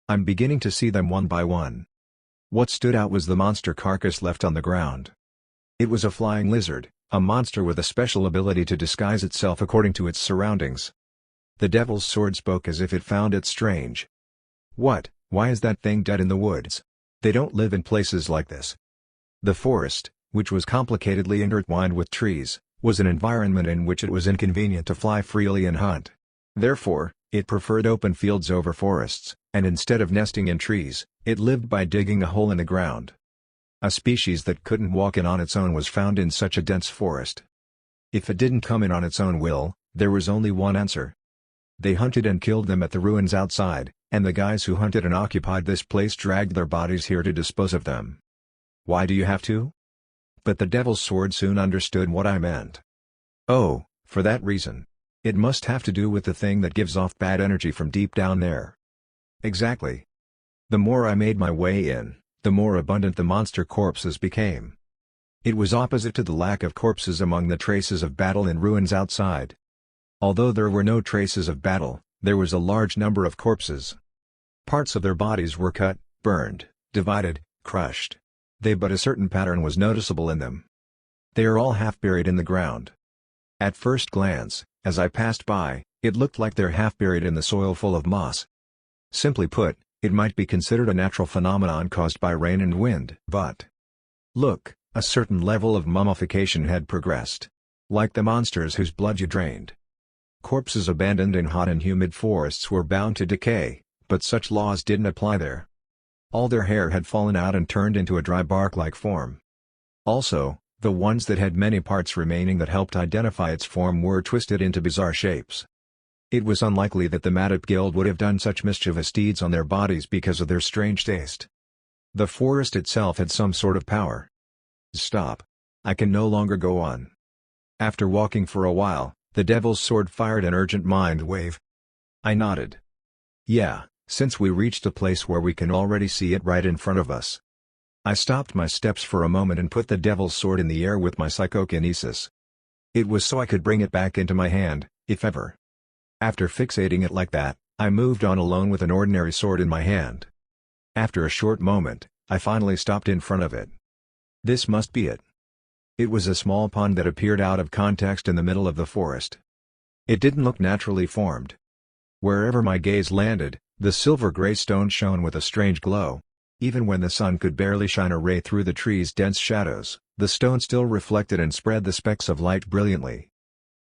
I'm beginning to see them one by one. What stood out was the monster carcass left on the ground. It was a flying lizard, a monster with a special ability to disguise itself according to its surroundings. The devil's sword spoke as if it found it strange. What? Why is that thing dead in the woods? They don't live in places like this. The forest, which was complicatedly intertwined with trees, was an environment in which it was inconvenient to fly freely and hunt. Therefore, it preferred open fields over forests, and instead of nesting in trees, it lived by digging a hole in the ground. A species that couldn't walk in on its own was found in such a dense forest. If it didn't come in on its own will, there was only one answer. They hunted and killed them at the ruins outside, and the guys who hunted and occupied this place dragged their bodies here to dispose of them. Why do you have to? But the devil's sword soon understood what I meant. Oh, for that reason. It must have to do with the thing that gives off bad energy from deep down there. Exactly. The more I made my way in, the more abundant the monster corpses became. It was opposite to the lack of corpses among the traces of battle in ruins outside. Although there were no traces of battle, there was a large number of corpses. Parts of their bodies were cut, burned, divided, crushed. But a certain pattern was noticeable in them. They are all half buried in the ground. At first glance, as I passed by, it looked like they're half buried in the soil full of moss. Simply put, it might be considered a natural phenomenon caused by rain and wind. But look, a certain level of mummification had progressed. Like the monsters whose blood you drained. Corpses abandoned in hot and humid forests were bound to decay, but such laws didn't apply there. All their hair had fallen out and turned into a dry bark-like form. Also, the ones that had many parts remaining that helped identify its form were twisted into bizarre shapes. It was unlikely that the Madap Guild would have done such mischievous deeds on their bodies because of their strange taste. The forest itself had some sort of power. Stop. I can no longer go on. After walking for a while, the devil's sword fired an urgent mind wave. I nodded. Yeah, since we reached a place where we can already see it right in front of us. I stopped my steps for a moment and put the devil's sword in the air with my psychokinesis. It was so I could bring it back into my hand, if ever. After fixating it like that, I moved on alone with an ordinary sword in my hand. After a short moment, I finally stopped in front of it. This must be it. It was a small pond that appeared out of context in the middle of the forest. It didn't look naturally formed. Wherever my gaze landed, the silver-gray stone shone with a strange glow. Even when the sun could barely shine a ray through the trees' dense shadows, the stone still reflected and spread the specks of light brilliantly.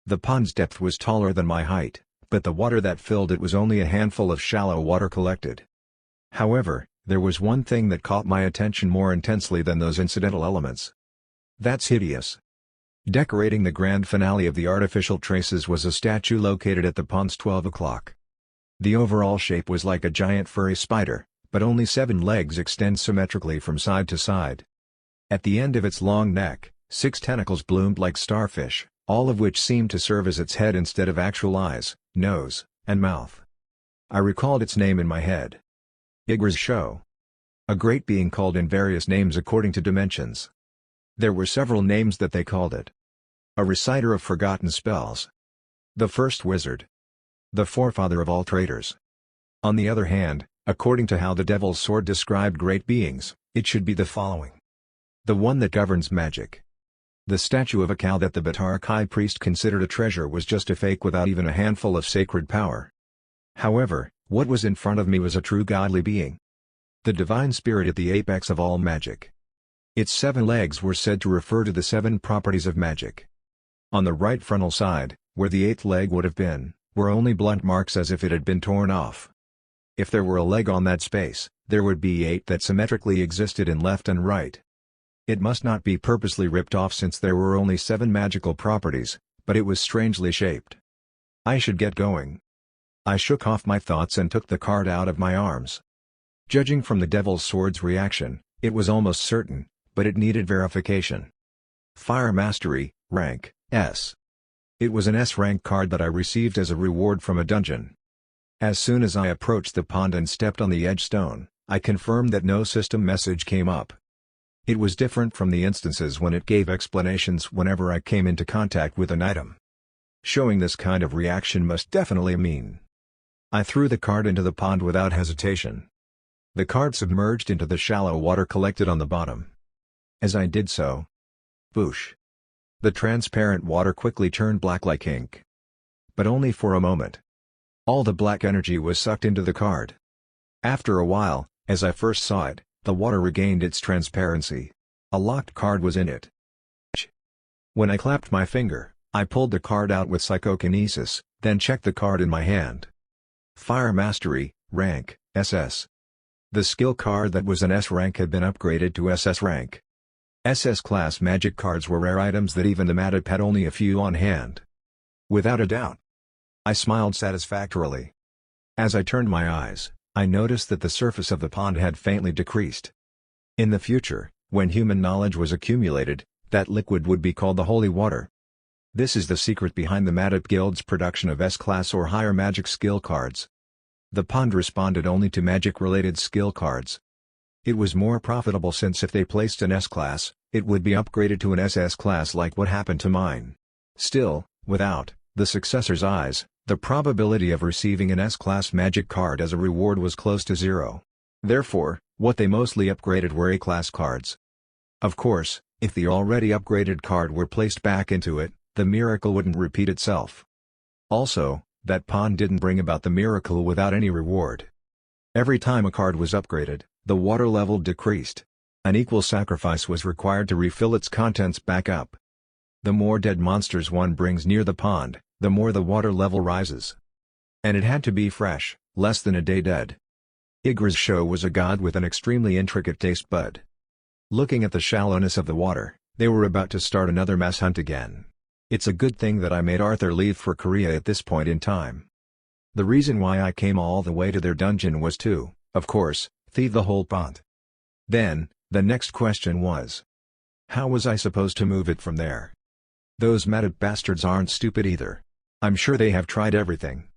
The pond's depth was taller than my height, but the water that filled it was only a handful of shallow water collected. However, there was one thing that caught my attention more intensely than those incidental elements. That's hideous. Decorating the grand finale of the artificial traces was a statue located at the pond's 12 o'clock. The overall shape was like a giant furry spider, but only 7 legs extend symmetrically from side to side. At the end of its long neck, 6 tentacles bloomed like starfish, all of which seemed to serve as its head instead of actual eyes, nose, and mouth. I recalled its name in my head. Yggdra's show. A great being called in various names according to dimensions. There were several names that they called it. A reciter of forgotten spells. The first wizard. The forefather of all traitors. On the other hand, according to how the devil's sword described great beings, it should be the following. The one that governs magic. The statue of a cow that the Batark high priest considered a treasure was just a fake without even a handful of sacred power. However, what was in front of me was a true godly being. The divine spirit at the apex of all magic. Its 7 legs were said to refer to the 7 properties of magic. On the right frontal side, where the 8th leg would have been, were only blunt marks as if it had been torn off. If there were a leg on that space, there would be 8 that symmetrically existed in left and right. It must not be purposely ripped off since there were only 7 magical properties, but it was strangely shaped. I should get going. I shook off my thoughts and took the card out of my arms. Judging from the devil's sword's reaction, it was almost certain, but it needed verification. Fire Mastery, rank, S. It was an S-rank card that I received as a reward from a dungeon. As soon as I approached the pond and stepped on the edge stone, I confirmed that no system message came up. It was different from the instances when it gave explanations whenever I came into contact with an item. Showing this kind of reaction must definitely mean. I threw the card into the pond without hesitation. The card submerged into the shallow water collected on the bottom. As I did so, boosh! The transparent water quickly turned black like ink. But only for a moment. All the black energy was sucked into the card. After a while, as I first saw it, the water regained its transparency. A locked card was in it. When I clapped my finger, I pulled the card out with psychokinesis, then checked the card in my hand. Fire Mastery, rank, SS. The skill card that was an S rank had been upgraded to SS rank. SS class magic cards were rare items that even the Madip had only a few on hand. Without a doubt. I smiled satisfactorily. As I turned my eyes, I noticed that the surface of the pond had faintly decreased. In the future, when human knowledge was accumulated, that liquid would be called the holy water. This is the secret behind the Madip Guild's production of S-class or higher magic skill cards. The pond responded only to magic-related skill cards. It was more profitable since if they placed an S-class, it would be upgraded to an SS class like what happened to mine. Still, without the successor's eyes, the probability of receiving an S-class magic card as a reward was close to 0. Therefore, what they mostly upgraded were A-class cards. Of course, if the already upgraded card were placed back into it, the miracle wouldn't repeat itself. Also, that pond didn't bring about the miracle without any reward. Every time a card was upgraded, the water level decreased. An equal sacrifice was required to refill its contents back up. The more dead monsters one brings near the pond, the more the water level rises. And it had to be fresh, less than a day dead. Yggdra's show was a god with an extremely intricate taste bud. Looking at the shallowness of the water, they were about to start another mass hunt again. It's a good thing that I made Arthur leave for Korea at this point in time. The reason why I came all the way to their dungeon was to, of course, thieve the whole pond. Then, the next question was, how was I supposed to move it from there? Those Madip bastards aren't stupid either. I'm sure they have tried everything.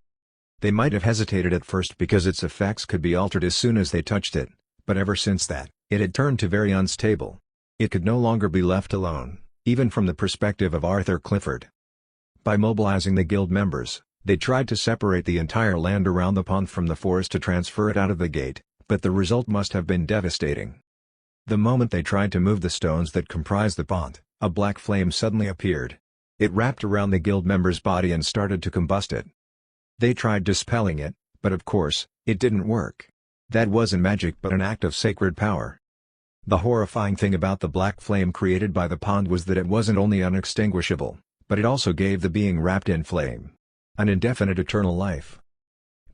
They might have hesitated at first because its effects could be altered as soon as they touched it, but ever since that, it had turned to very unstable. It could no longer be left alone, even from the perspective of Arthur Clifford. By mobilizing the guild members, they tried to separate the entire land around the pond from the forest to transfer it out of the gate, but the result must have been devastating. The moment they tried to move the stones that comprised the pond, a black flame suddenly appeared. It wrapped around the guild member's body and started to combust it. They tried dispelling it, but of course, it didn't work. That wasn't magic but an act of sacred power. The horrifying thing about the black flame created by the pond was that it wasn't only unextinguishable, but it also gave the being wrapped in flame an indefinite eternal life.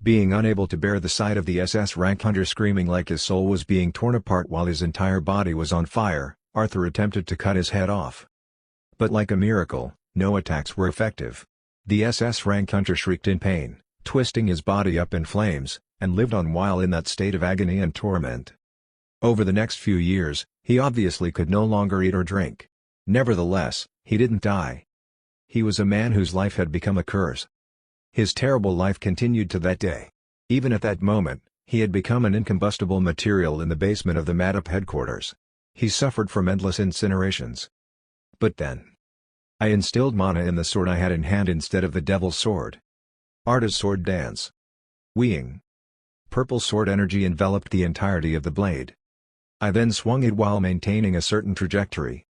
Being unable to bear the sight of the SS rank hunter screaming like his soul was being torn apart while his entire body was on fire, Arthur attempted to cut his head off. But like a miracle, no attacks were effective. The SS rank hunter shrieked in pain, twisting his body up in flames, and lived on while in that state of agony and torment. Over the next few years, he obviously could no longer eat or drink. Nevertheless, he didn't die. He was a man whose life had become a curse. His terrible life continued to that day. Even at that moment, he had become an incombustible material in the basement of the MADUP headquarters. He suffered from endless incinerations. But then, I instilled mana in the sword I had in hand instead of the devil's sword. Arta's sword dance. Weeing. Purple sword energy enveloped the entirety of the blade. I then swung it while maintaining a certain trajectory.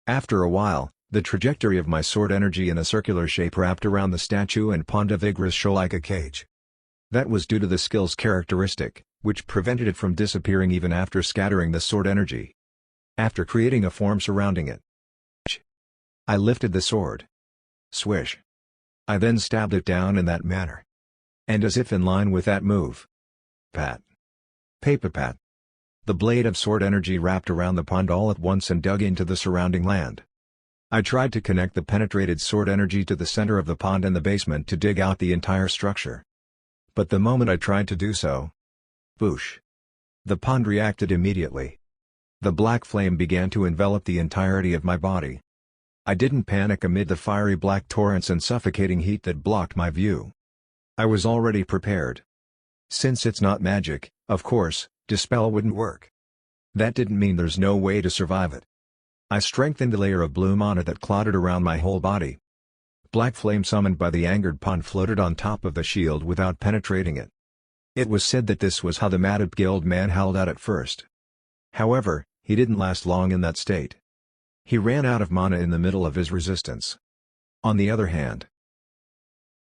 After a while, the trajectory of my sword energy in a circular shape wrapped around the statue and pond of Igris show like a cage. That was due to the skill's characteristic, which prevented it from disappearing even after scattering the sword energy. After creating a form surrounding it, I lifted the sword. Swish. I then stabbed it down in that manner. And as if in line with that move. Pat. Paper-pat. The blade of sword energy wrapped around the pond all at once and dug into the surrounding land. I tried to connect the penetrated sword energy to the center of the pond and the basement to dig out the entire structure. But the moment I tried to do so, boosh! The pond reacted immediately. The black flame began to envelop the entirety of my body. I didn't panic amid the fiery black torrents and suffocating heat that blocked my view. I was already prepared. Since it's not magic, of course, dispel wouldn't work. That didn't mean there's no way to survive it. I strengthened the layer of blue mana that clotted around my whole body. Black flame summoned by the angered pond floated on top of the shield without penetrating it. It was said that this was how the MADUP guild man held out at first. However, he didn't last long in that state. He ran out of mana in the middle of his resistance. On the other hand,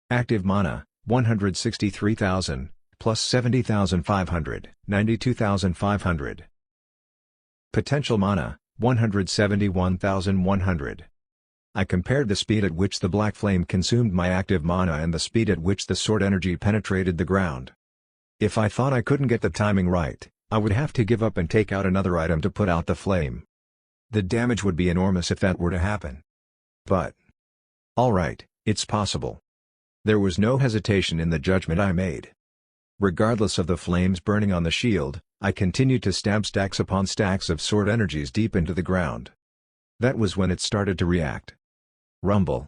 active mana, 163,000, plus 70,500, 92,500. Potential mana, 171,100. I compared the speed at which the black flame consumed my active mana and the speed at which the sword energy penetrated the ground. If I thought I couldn't get the timing right, I would have to give up and take out another item to put out the flame. The damage would be enormous if that were to happen. But alright, it's possible. There was no hesitation in the judgment I made. Regardless of the flames burning on the shield, I continued to stab stacks upon stacks of sword energies deep into the ground. That was when it started to react. Rumble.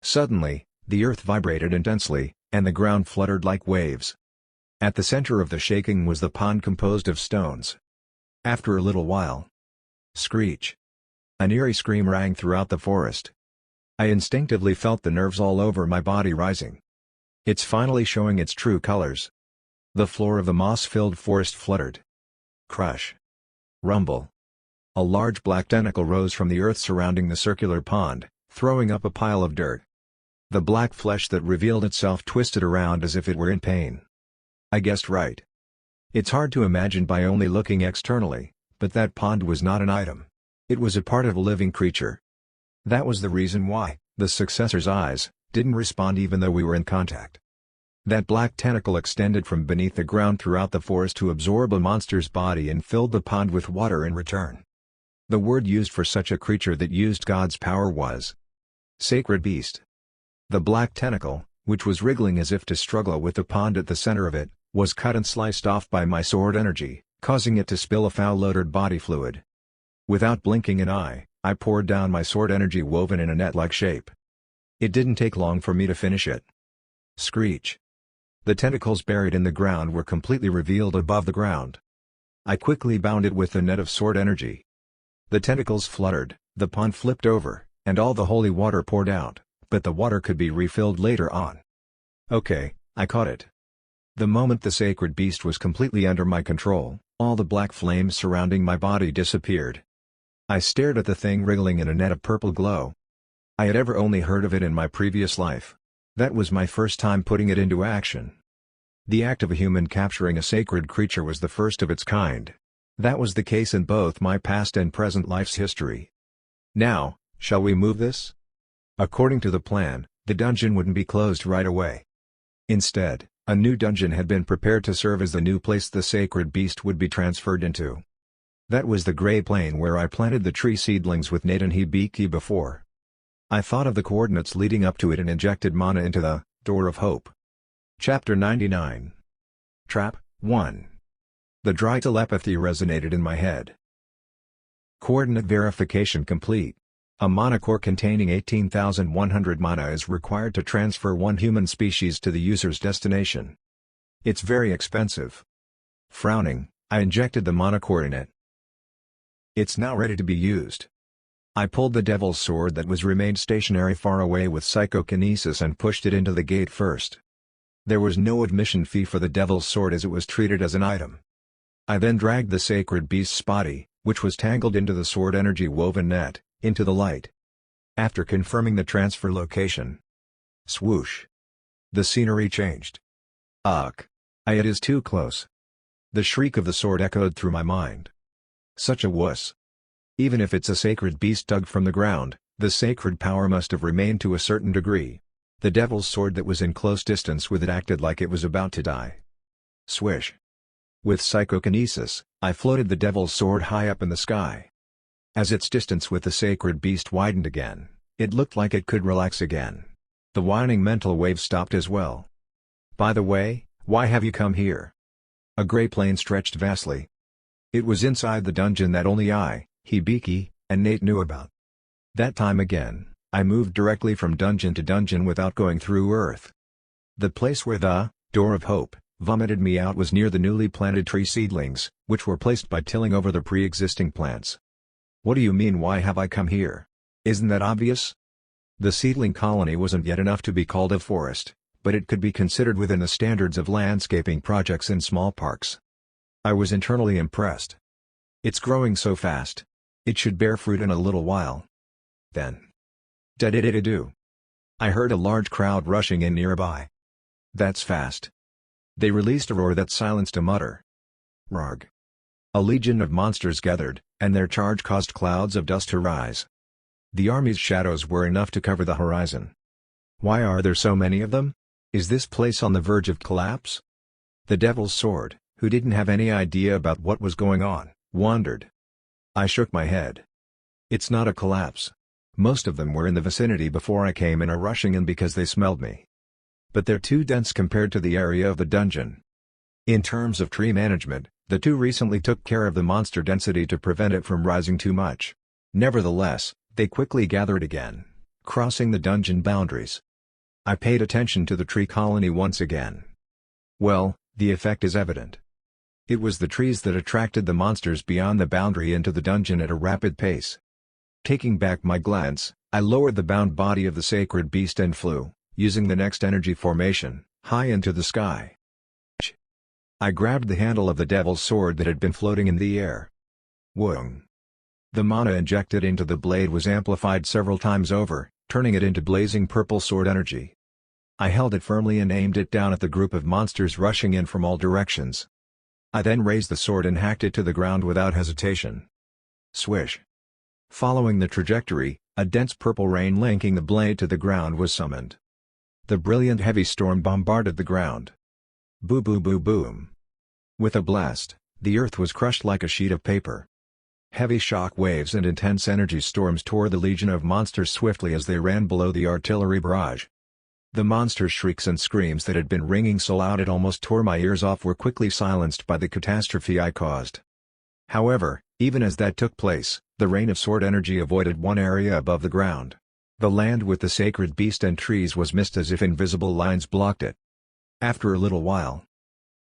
Suddenly, the earth vibrated intensely, and the ground fluttered like waves. At the center of the shaking was the pond composed of stones. After a little while, screech. An eerie scream rang throughout the forest. I instinctively felt the nerves all over my body rising. It's finally showing its true colors. The floor of the moss-filled forest fluttered. Crush. Rumble. A large black tentacle rose from the earth surrounding the circular pond, throwing up a pile of dirt. The black flesh that revealed itself twisted around as if it were in pain. I guessed right. It's hard to imagine by only looking externally, but that pond was not an item. It was a part of a living creature. That was the reason why the successor's eyes didn't respond even though we were in contact. That black tentacle extended from beneath the ground throughout the forest to absorb a monster's body and filled the pond with water in return. The word used for such a creature that used God's power was sacred beast. The black tentacle, which was wriggling as if to struggle with the pond at the center of it, was cut and sliced off by my sword energy, causing it to spill a foul-odoured body fluid. Without blinking an eye, I poured down my sword energy woven in a net-like shape. It didn't take long for me to finish it. Screech. The tentacles buried in the ground were completely revealed above the ground. I quickly bound it with the net of sword energy. The tentacles fluttered, the pond flipped over, and all the holy water poured out, but the water could be refilled later on. Okay, I caught it. The moment the sacred beast was completely under my control, all the black flames surrounding my body disappeared. I stared at the thing wriggling in a net of purple glow. I had ever only heard of it in my previous life. That was my first time putting it into action. The act of a human capturing a sacred creature was the first of its kind. That was the case in both my past and present life's history. Now, shall we move this? According to the plan, the dungeon wouldn't be closed right away. Instead, a new dungeon had been prepared to serve as the new place the sacred beast would be transferred into. That was the gray plain where I planted the tree seedlings with Nate and Hibiki before. I thought of the coordinates leading up to it and injected mana into the Door of Hope. Chapter 99. Trap 1. The dry telepathy resonated in my head. Coordinate verification complete. A mana core containing 18,100 mana is required to transfer one human species to the user's destination. It's very expensive. Frowning, I injected the mana core in it. It's now ready to be used. I pulled the devil's sword that was remained stationary far away with psychokinesis and pushed it into the gate first. There was no admission fee for the devil's sword as it was treated as an item. I then dragged the sacred beast's body, which was tangled into the sword energy woven net, into the light. After confirming the transfer location. Swoosh. The scenery changed. Ugh. It is too close. The shriek of the sword echoed through my mind. Such a wuss. Even if it's a sacred beast dug from the ground, the sacred power must have remained to a certain degree. The devil's sword that was in close distance with it acted like it was about to die. Swish. With psychokinesis, I floated the devil's sword high up in the sky. As its distance with the sacred beast widened again, it looked like it could relax again. The whining mental wave stopped as well. By the way, why have you come here? A gray plane stretched vastly. It was inside the dungeon that only I, Hibiki, and Nate knew about. That time again, I moved directly from dungeon to dungeon without going through Earth. The place where the Door of Hope vomited me out was near the newly planted tree seedlings, which were placed by tilling over the pre-existing plants. What do you mean, why have I come here? Isn't that obvious? The seedling colony wasn't yet enough to be called a forest, but it could be considered within the standards of landscaping projects in small parks. I was internally impressed. It's growing so fast. It should bear fruit in a little while. Then. Da-da-da-da-do. I heard a large crowd rushing in nearby. That's fast. They released a roar that silenced a mutter. Rarg. A legion of monsters gathered, and their charge caused clouds of dust to rise. The army's shadows were enough to cover the horizon. Why are there so many of them? Is this place on the verge of collapse? The devil's sword, who didn't have any idea about what was going on, wondered. I shook my head. It's not a collapse. Most of them were in the vicinity before I came and are rushing in because they smelled me. But they're too dense compared to the area of the dungeon. In terms of tree management, the two recently took care of the monster density to prevent it from rising too much. Nevertheless, they quickly gathered again, crossing the dungeon boundaries. I paid attention to the tree colony once again. Well, the effect is evident. It was the trees that attracted the monsters beyond the boundary into the dungeon at a rapid pace. Taking back my glance, I lowered the bound body of the sacred beast and flew, using the next energy formation, high into the sky. I grabbed the handle of the devil's sword that had been floating in the air. Whoong. The mana injected into the blade was amplified several times over, turning it into blazing purple sword energy. I held it firmly and aimed it down at the group of monsters rushing in from all directions. I then raised the sword and hacked it to the ground without hesitation. Swish. Following the trajectory, a dense purple rain linking the blade to the ground was summoned. The brilliant heavy storm bombarded the ground. Boo boo boo boom. With a blast, the earth was crushed like a sheet of paper. Heavy shock waves and intense energy storms tore the legion of monsters swiftly as they ran below the artillery barrage. The monsters' shrieks and screams that had been ringing so loud it almost tore my ears off were quickly silenced by the catastrophe I caused. However, even as that took place, the rain of sword energy avoided one area above the ground. The land with the sacred beast and trees was missed as if invisible lines blocked it. After a little while,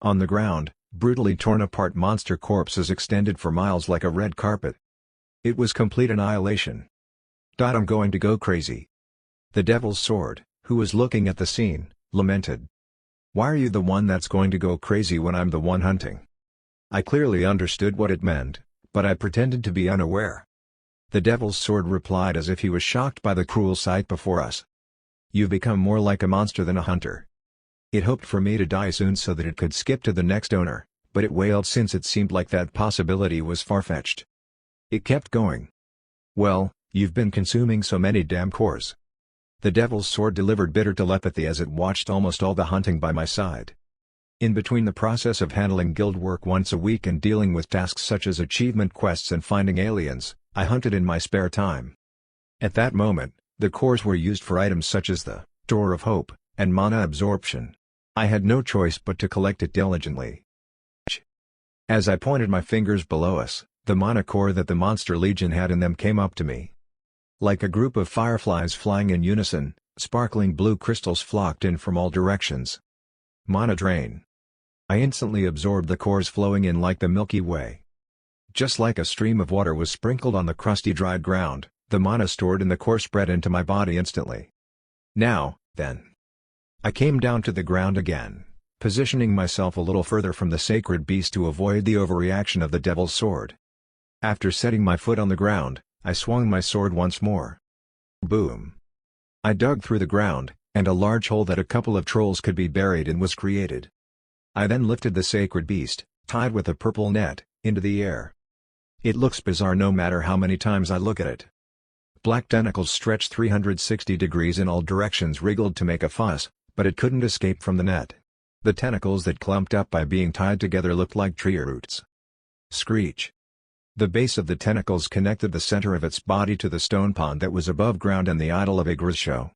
on the ground, brutally torn apart monster corpses extended for miles like a red carpet. It was complete annihilation. I'm going to go crazy. The Devil's Sword, who was looking at the scene, lamented. Why are you the one that's going to go crazy when I'm the one hunting? I clearly understood what it meant, but I pretended to be unaware. The Devil's Sword replied as if he was shocked by the cruel sight before us. You've become more like a monster than a hunter. It hoped for me to die soon so that it could skip to the next owner, but it wailed since it seemed like that possibility was far-fetched. It kept going. Well, you've been consuming so many damn cores. The Devil's Sword delivered bitter telepathy as it watched almost all the hunting by my side. In between the process of handling guild work once a week and dealing with tasks such as achievement quests and finding aliens, I hunted in my spare time. At that moment, the cores were used for items such as the Door of Hope and mana absorption. I had no choice but to collect it diligently. As I pointed my fingers below us, the mana core that the Monster Legion had in them came up to me. Like a group of fireflies flying in unison, sparkling blue crystals flocked in from all directions. Mana drain. I instantly absorbed the cores flowing in like the Milky Way. Just like a stream of water was sprinkled on the crusty dried ground, the mana stored in the core spread into my body instantly. Now, then. I came down to the ground again, positioning myself a little further from the sacred beast to avoid the overreaction of the Devil's Sword. After setting my foot on the ground, I swung my sword once more. Boom! I dug through the ground, and a large hole that a couple of trolls could be buried in was created. I then lifted the sacred beast, tied with a purple net, into the air. It looks bizarre no matter how many times I look at it. Black tentacles stretched 360 degrees in all directions wriggled to make a fuss, but it couldn't escape from the net. The tentacles that clumped up by being tied together looked like tree roots. Screech. The base of the tentacles connected the center of its body to the stone pond that was above ground and the idol of Yggdrasil.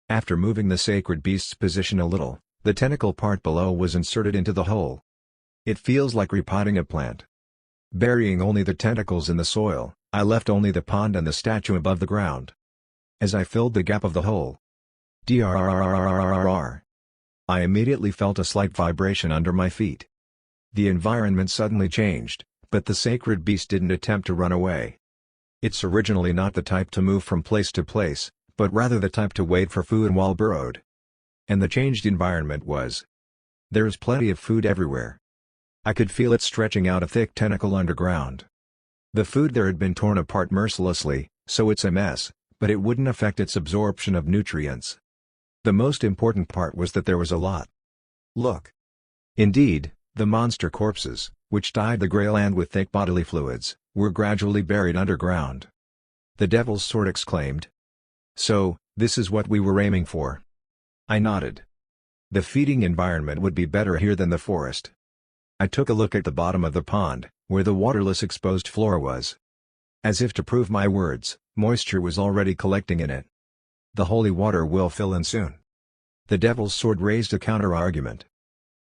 After moving the sacred beast's position a little, the tentacle part below was inserted into the hole. It feels like repotting a plant. Burying only the tentacles in the soil, I left only the pond and the statue above the ground. As I filled the gap of the hole, I immediately felt a slight vibration under my feet. The environment suddenly changed, but the sacred beast didn't attempt to run away. It's originally not the type to move from place to place, but rather the type to wait for food while burrowed. And the changed environment was. There's plenty of food everywhere. I could feel it stretching out a thick tentacle underground. The food there had been torn apart mercilessly, so it's a mess, but it wouldn't affect its absorption of nutrients. The most important part was that there was a lot. Look. Indeed, the monster corpses, which dyed the grey land with thick bodily fluids, were gradually buried underground. The Devil's Sword exclaimed. So, this is what we were aiming for. I nodded. The feeding environment would be better here than the forest. I took a look at the bottom of the pond, where the waterless exposed floor was. As if to prove my words, moisture was already collecting in it. The holy water will fill in soon. The Devil's Sword raised a counter-argument.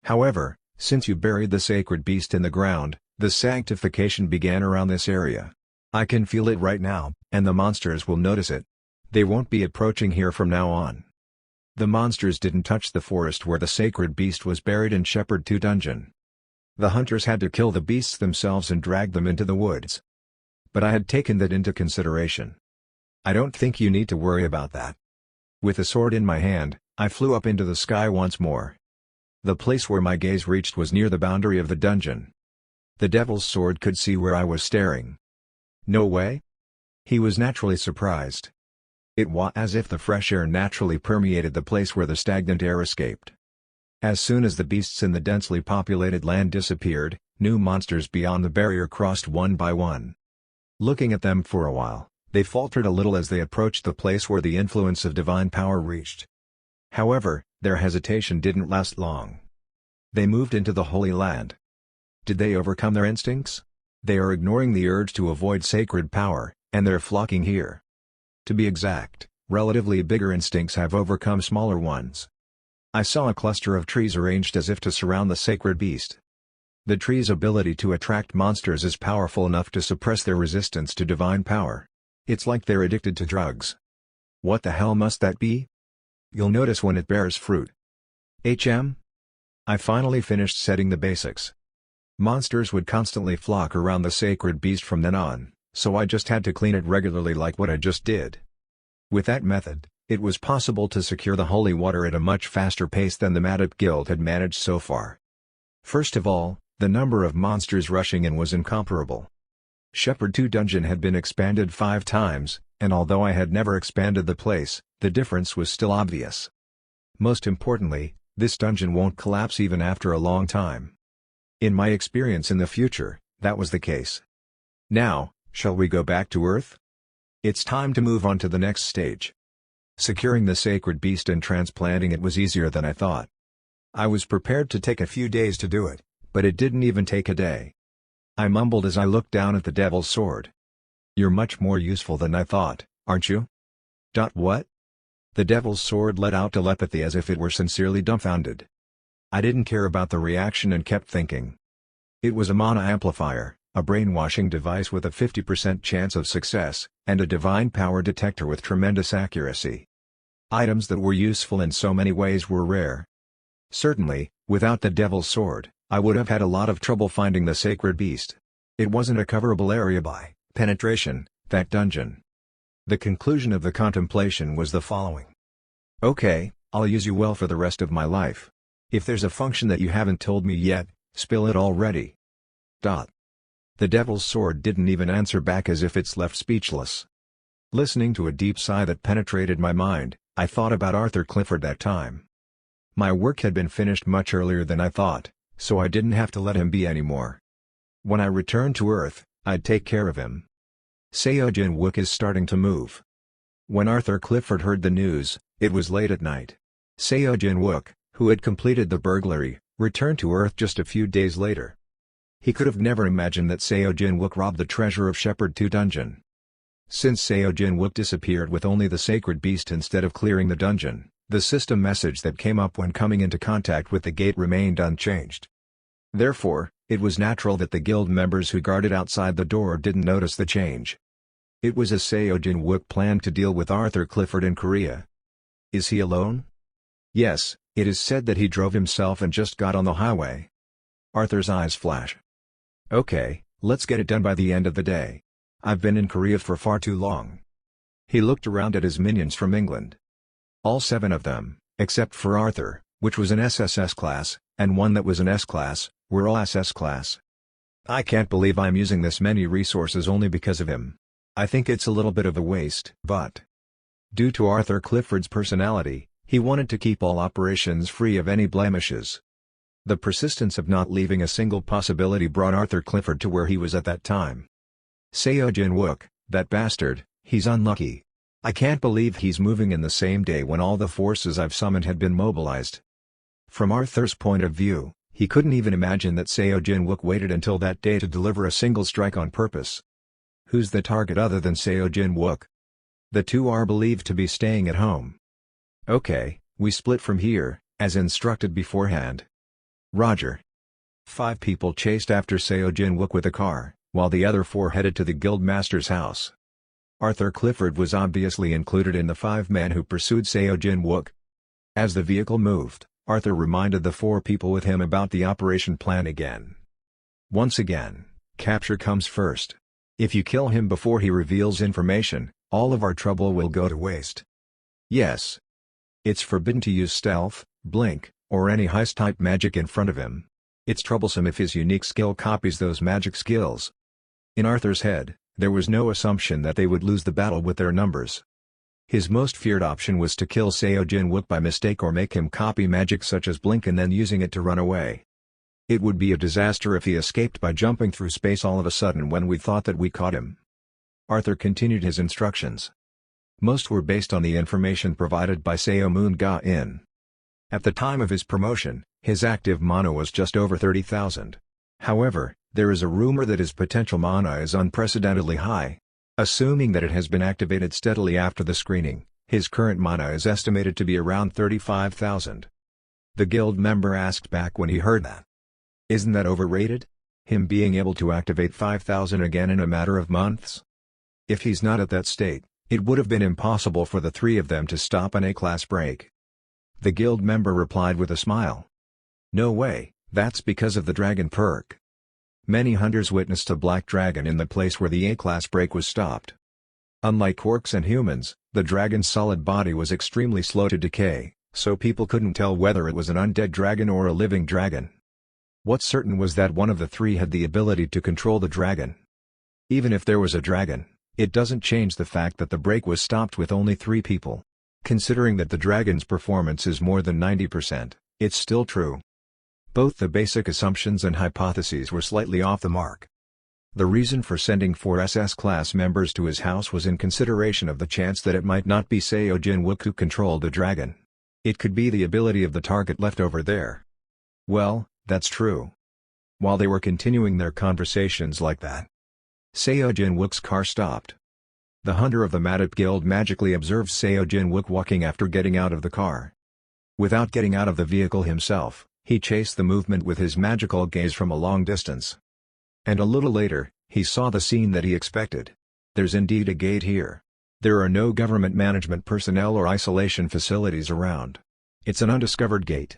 However, since you buried the sacred beast in the ground, the sanctification began around this area. I can feel it right now, and the monsters will notice it. They won't be approaching here from now on. The monsters didn't touch the forest where the sacred beast was buried in Shepherd 2 dungeon. The hunters had to kill the beasts themselves and drag them into the woods. But I had taken that into consideration. I don't think you need to worry about that. With the sword in my hand, I flew up into the sky once more. The place where my gaze reached was near the boundary of the dungeon. The Devil's Sword could see where I was staring. No way? He was naturally surprised. It was as if the fresh air naturally permeated the place where the stagnant air escaped. As soon as the beasts in the densely populated land disappeared, new monsters beyond the barrier crossed one by one. Looking at them for a while, they faltered a little as they approached the place where the influence of divine power reached. However, their hesitation didn't last long. They moved into the Holy Land. Did they overcome their instincts? They are ignoring the urge to avoid sacred power, and they're flocking here. To be exact, relatively bigger instincts have overcome smaller ones. I saw a cluster of trees arranged as if to surround the sacred beast. The tree's ability to attract monsters is powerful enough to suppress their resistance to divine power. It's like they're addicted to drugs. What the hell must that be? You'll notice when it bears fruit. I finally finished setting the basics. Monsters would constantly flock around the sacred beast from then on, so I just had to clean it regularly like what I just did. With that method, it was possible to secure the holy water at a much faster pace than the Madop Guild had managed so far. First of all, the number of monsters rushing in was incomparable. Shepherd 2 Dungeon had been expanded 5 times, and although I had never expanded the place, the difference was still obvious. Most importantly, this dungeon won't collapse even after a long time. In my experience in the future, that was the case. Now, shall we go back to Earth? It's time to move on to the next stage. Securing the sacred beast and transplanting it was easier than I thought. I was prepared to take a few days to do it, but it didn't even take a day. I mumbled as I looked down at the devil's sword. "You're much more useful than I thought, aren't you?" What? The devil's sword let out telepathy as if it were sincerely dumbfounded. I didn't care about the reaction and kept thinking. It was a mana amplifier, a brainwashing device with a 50% chance of success, and a divine power detector with tremendous accuracy. Items that were useful in so many ways were rare. Certainly, without the devil's sword, I would have had a lot of trouble finding the sacred beast. It wasn't a coverable area by penetration, that dungeon. The conclusion of the contemplation was the following. Okay, I'll use you well for the rest of my life. If there's a function that you haven't told me yet, spill it already. The devil's sword didn't even answer back as if it's left speechless. Listening to a deep sigh that penetrated my mind, I thought about Arthur Clifford that time. My work had been finished much earlier than I thought, so I didn't have to let him be anymore. When I returned to Earth, I'd take care of him. Seojin Wook is starting to move. When Arthur Clifford heard the news, it was late at night. Seojin Wook, who had completed the burglary, returned to Earth just a few days later. He could have never imagined that Seojin Wook robbed the treasure of Shepherd 2 Dungeon. Since Seojin Wook disappeared with only the sacred beast instead of clearing the dungeon, the system message that came up when coming into contact with the gate remained unchanged. Therefore, it was natural that the guild members who guarded outside the door didn't notice the change. It was as Seojin Wook planned to deal with Arthur Clifford in Korea. Is he alone? Yes, it is said that he drove himself and just got on the highway. Arthur's eyes flash. Okay, let's get it done by the end of the day. I've been in Korea for far too long. He looked around at his minions from England. All 7 of them, except for Arthur, which was an SSS class, and one that was an S class, were all SS class. I can't believe I'm using this many resources only because of him. I think it's a little bit of a waste, but due to Arthur Clifford's personality, he wanted to keep all operations free of any blemishes. The persistence of not leaving a single possibility brought Arthur Clifford to where he was at that time. Seojin Wook, that bastard, he's unlucky. I can't believe he's moving in the same day when all the forces I've summoned had been mobilized. From Arthur's point of view, he couldn't even imagine that Seojin Wook waited until that day to deliver a single strike on purpose. Who's the target other than Seojin Wook? The 2 are believed to be staying at home. Okay, we split from here, as instructed beforehand. Roger. 5 people chased after Seojin Wook with a car, while the other 4 headed to the guildmaster's house. Arthur Clifford was obviously included in the 5 men who pursued Seojin Wook. As the vehicle moved, Arthur reminded the 4 people with him about the operation plan again. Once again, capture comes first. If you kill him before he reveals information, all of our trouble will go to waste. Yes. It's forbidden to use stealth, blink, or any heist-type magic in front of him. It's troublesome if his unique skill copies those magic skills. In Arthur's head, there was no assumption that they would lose the battle with their numbers. His most feared option was to kill Seojin Wook by mistake or make him copy magic such as blink and then using it to run away. It would be a disaster if he escaped by jumping through space all of a sudden when we thought that we caught him. Arthur continued his instructions. Most were based on the information provided by Seo Moon Ga-in. At the time of his promotion, his active mana was just over 30,000. However, there is a rumor that his potential mana is unprecedentedly high. Assuming that it has been activated steadily after the screening, his current mana is estimated to be around 35,000. The guild member asked back when he heard that. Isn't that overrated? Him being able to activate 5,000 again in a matter of months? If he's not at that state, it would have been impossible for the 3 of them to stop an A-class break. The guild member replied with a smile. No way, that's because of the dragon perk. Many hunters witnessed a black dragon in the place where the A-class break was stopped. Unlike orcs and humans, the dragon's solid body was extremely slow to decay, so people couldn't tell whether it was an undead dragon or a living dragon. What's certain was that one of the three had the ability to control the dragon. Even if there was a dragon, it doesn't change the fact that the break was stopped with only 3 people. Considering that the dragon's performance is more than 90%, it's still true. Both the basic assumptions and hypotheses were slightly off the mark. The reason for sending 4 SS-class members to his house was in consideration of the chance that it might not be Seo Jin-wook who controlled the dragon. It could be the ability of the target left over there. Well, that's true. While they were continuing their conversations like that, Seo Jin-wook's car stopped. The hunter of the Madip Guild magically observed Seo Jin-wook walking after getting out of the car. Without getting out of the vehicle himself, he chased the movement with his magical gaze from a long distance. And a little later, he saw the scene that he expected. There's indeed a gate here. There are no government management personnel or isolation facilities around. It's an undiscovered gate.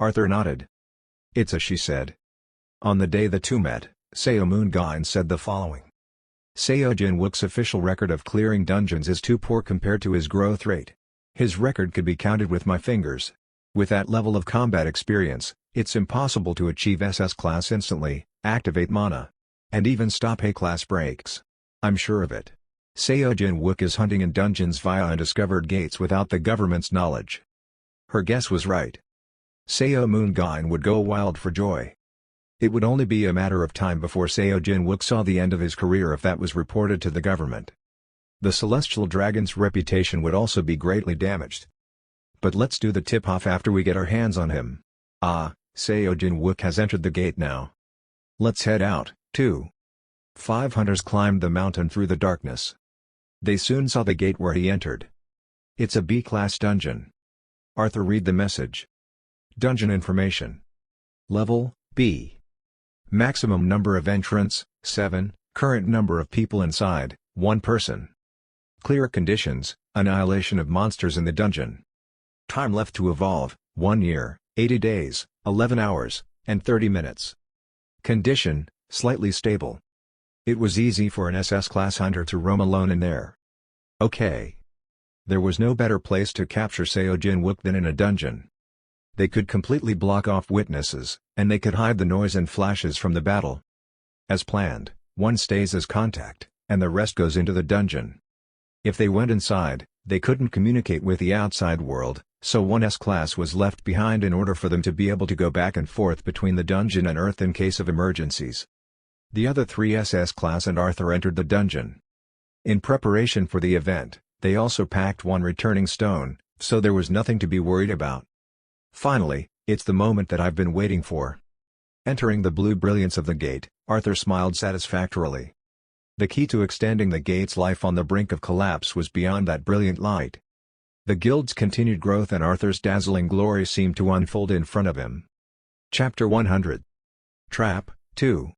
Arthur nodded. It's a she said. On the day the two met, Seo Moon-gain said the following. Seo Jin-wook's official record of clearing dungeons is too poor compared to his growth rate. His record could be counted with my fingers. With that level of combat experience, it's impossible to achieve SS class instantly, activate mana, and even stop A-class breaks. I'm sure of it. Seo Jin-wook is hunting in dungeons via undiscovered gates without the government's knowledge. Her guess was right. Seo Moon-gain would go wild for joy. It would only be a matter of time before Seo Jin-wook saw the end of his career if that was reported to the government. The celestial dragon's reputation would also be greatly damaged. But let's do the tip-off after we get our hands on him. Ah, Seo Jin-wook has entered the gate now. Let's head out, too. 5 hunters climbed the mountain through the darkness. They soon saw the gate where he entered. It's a B-class dungeon. Arthur read the message. Dungeon information. Level, B. Maximum number of entrants, 7, current number of people inside, 1 person. Clear conditions, annihilation of monsters in the dungeon. Time left to evolve, 1 year, 80 days, 11 hours, and 30 minutes. Condition, slightly stable. It was easy for an SS-class hunter to roam alone in there. Okay. There was no better place to capture Seo Jin-wook than in a dungeon. They could completely block off witnesses, and they could hide the noise and flashes from the battle. As planned, one stays as contact, and the rest goes into the dungeon. If they went inside, they couldn't communicate with the outside world, so one S-class was left behind in order for them to be able to go back and forth between the dungeon and Earth in case of emergencies. The other 3 SS-class and Arthur entered the dungeon. In preparation for the event, they also packed 1 returning stone, so there was nothing to be worried about. Finally, it's the moment that I've been waiting for. Entering the blue brilliance of the gate, Arthur smiled satisfactorily. The key to extending the gate's life on the brink of collapse was beyond that brilliant light. The guild's continued growth and Arthur's dazzling glory seemed to unfold in front of him. Chapter 100. Trap, 2.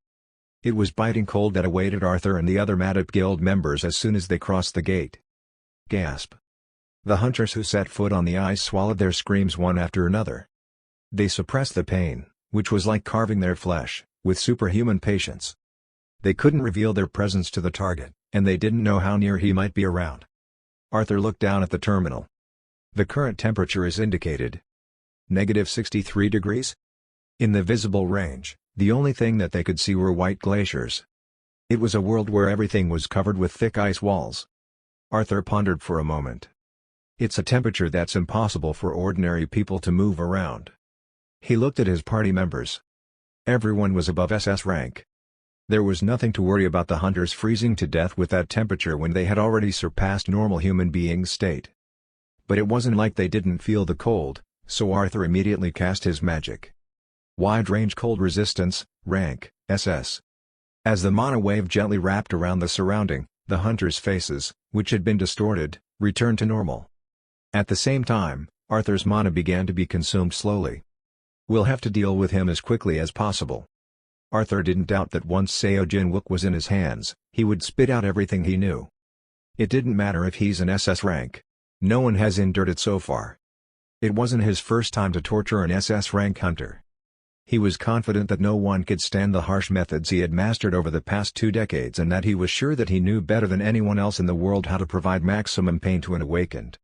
It was biting cold that awaited Arthur and the other Madip Guild members as soon as they crossed the gate. Gasp. The hunters who set foot on the ice swallowed their screams one after another. They suppressed the pain, which was like carving their flesh, with superhuman patience. They couldn't reveal their presence to the target, and they didn't know how near he might be around. Arthur looked down at the terminal. The current temperature is indicated. -63 degrees? In the visible range, the only thing that they could see were white glaciers. It was a world where everything was covered with thick ice walls. Arthur pondered for a moment. It's a temperature that's impossible for ordinary people to move around. He looked at his party members. Everyone was above SS rank. There was nothing to worry about the hunters freezing to death with that temperature when they had already surpassed normal human beings' state. But it wasn't like they didn't feel the cold, so Arthur immediately cast his magic. Wide-range cold resistance, rank, SS. As the mana wave gently wrapped around the surrounding, the hunters' faces, which had been distorted, returned to normal. At the same time, Arthur's mana began to be consumed slowly. We'll have to deal with him as quickly as possible. Arthur didn't doubt that once Seo Jin-wook was in his hands, he would spit out everything he knew. It didn't matter if he's an SS rank. No one has endured it so far. It wasn't his first time to torture an SS rank hunter. He was confident that no one could stand the harsh methods he had mastered over the past 2 decades, and that he was sure that he knew better than anyone else in the world how to provide maximum pain to an awakened.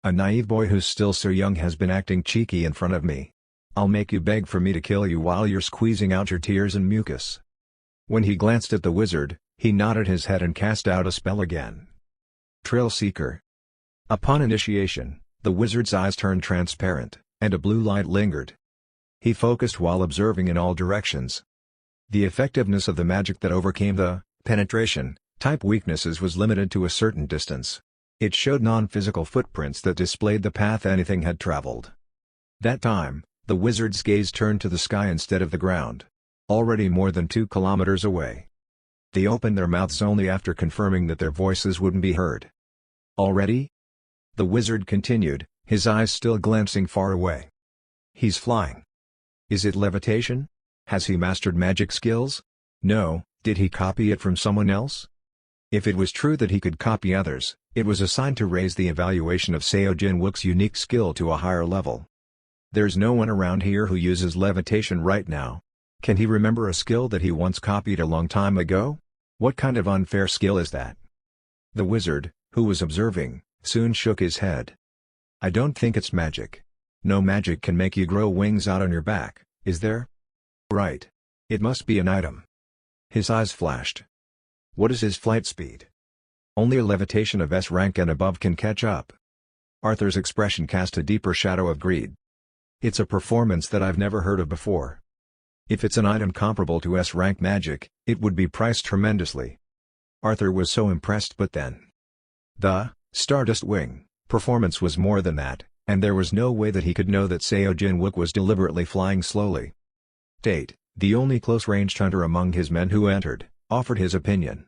A naive boy who's still so young has been acting cheeky in front of me. I'll make you beg for me to kill you while you're squeezing out your tears and mucus. When he glanced at the wizard, he nodded his head and cast out a spell again. Thrill Seeker. Upon initiation, the wizard's eyes turned transparent, and a blue light lingered. He focused while observing in all directions. The effectiveness of the magic that overcame the penetration type weaknesses was limited to a certain distance. It showed non-physical footprints that displayed the path anything had traveled. That time, the wizard's gaze turned to the sky instead of the ground. Already more than 2 kilometers away. They opened their mouths only after confirming that their voices wouldn't be heard. Already? The wizard continued, his eyes still glancing far away. He's flying. Is it levitation? Has he mastered magic skills? No, did he copy it from someone else? If it was true that he could copy others, it was a sign to raise the evaluation of Seo Jin-wook's unique skill to a higher level. There's no one around here who uses levitation right now. Can he remember a skill that he once copied a long time ago? What kind of unfair skill is that? The wizard, who was observing, soon shook his head. I don't think it's magic. No magic can make you grow wings out on your back, is there? Right. It must be an item. His eyes flashed. What is his flight speed? Only a levitation of S rank and above can catch up. Arthur's expression cast a deeper shadow of greed. It's a performance that I've never heard of before. If it's an item comparable to S-rank magic, it would be priced tremendously. Arthur was so impressed, but then. The Stardust Wing performance was more than that, and there was no way that he could know that Seo Jin-wook was deliberately flying slowly. Tate, the only close-ranged hunter among his men who entered, offered his opinion.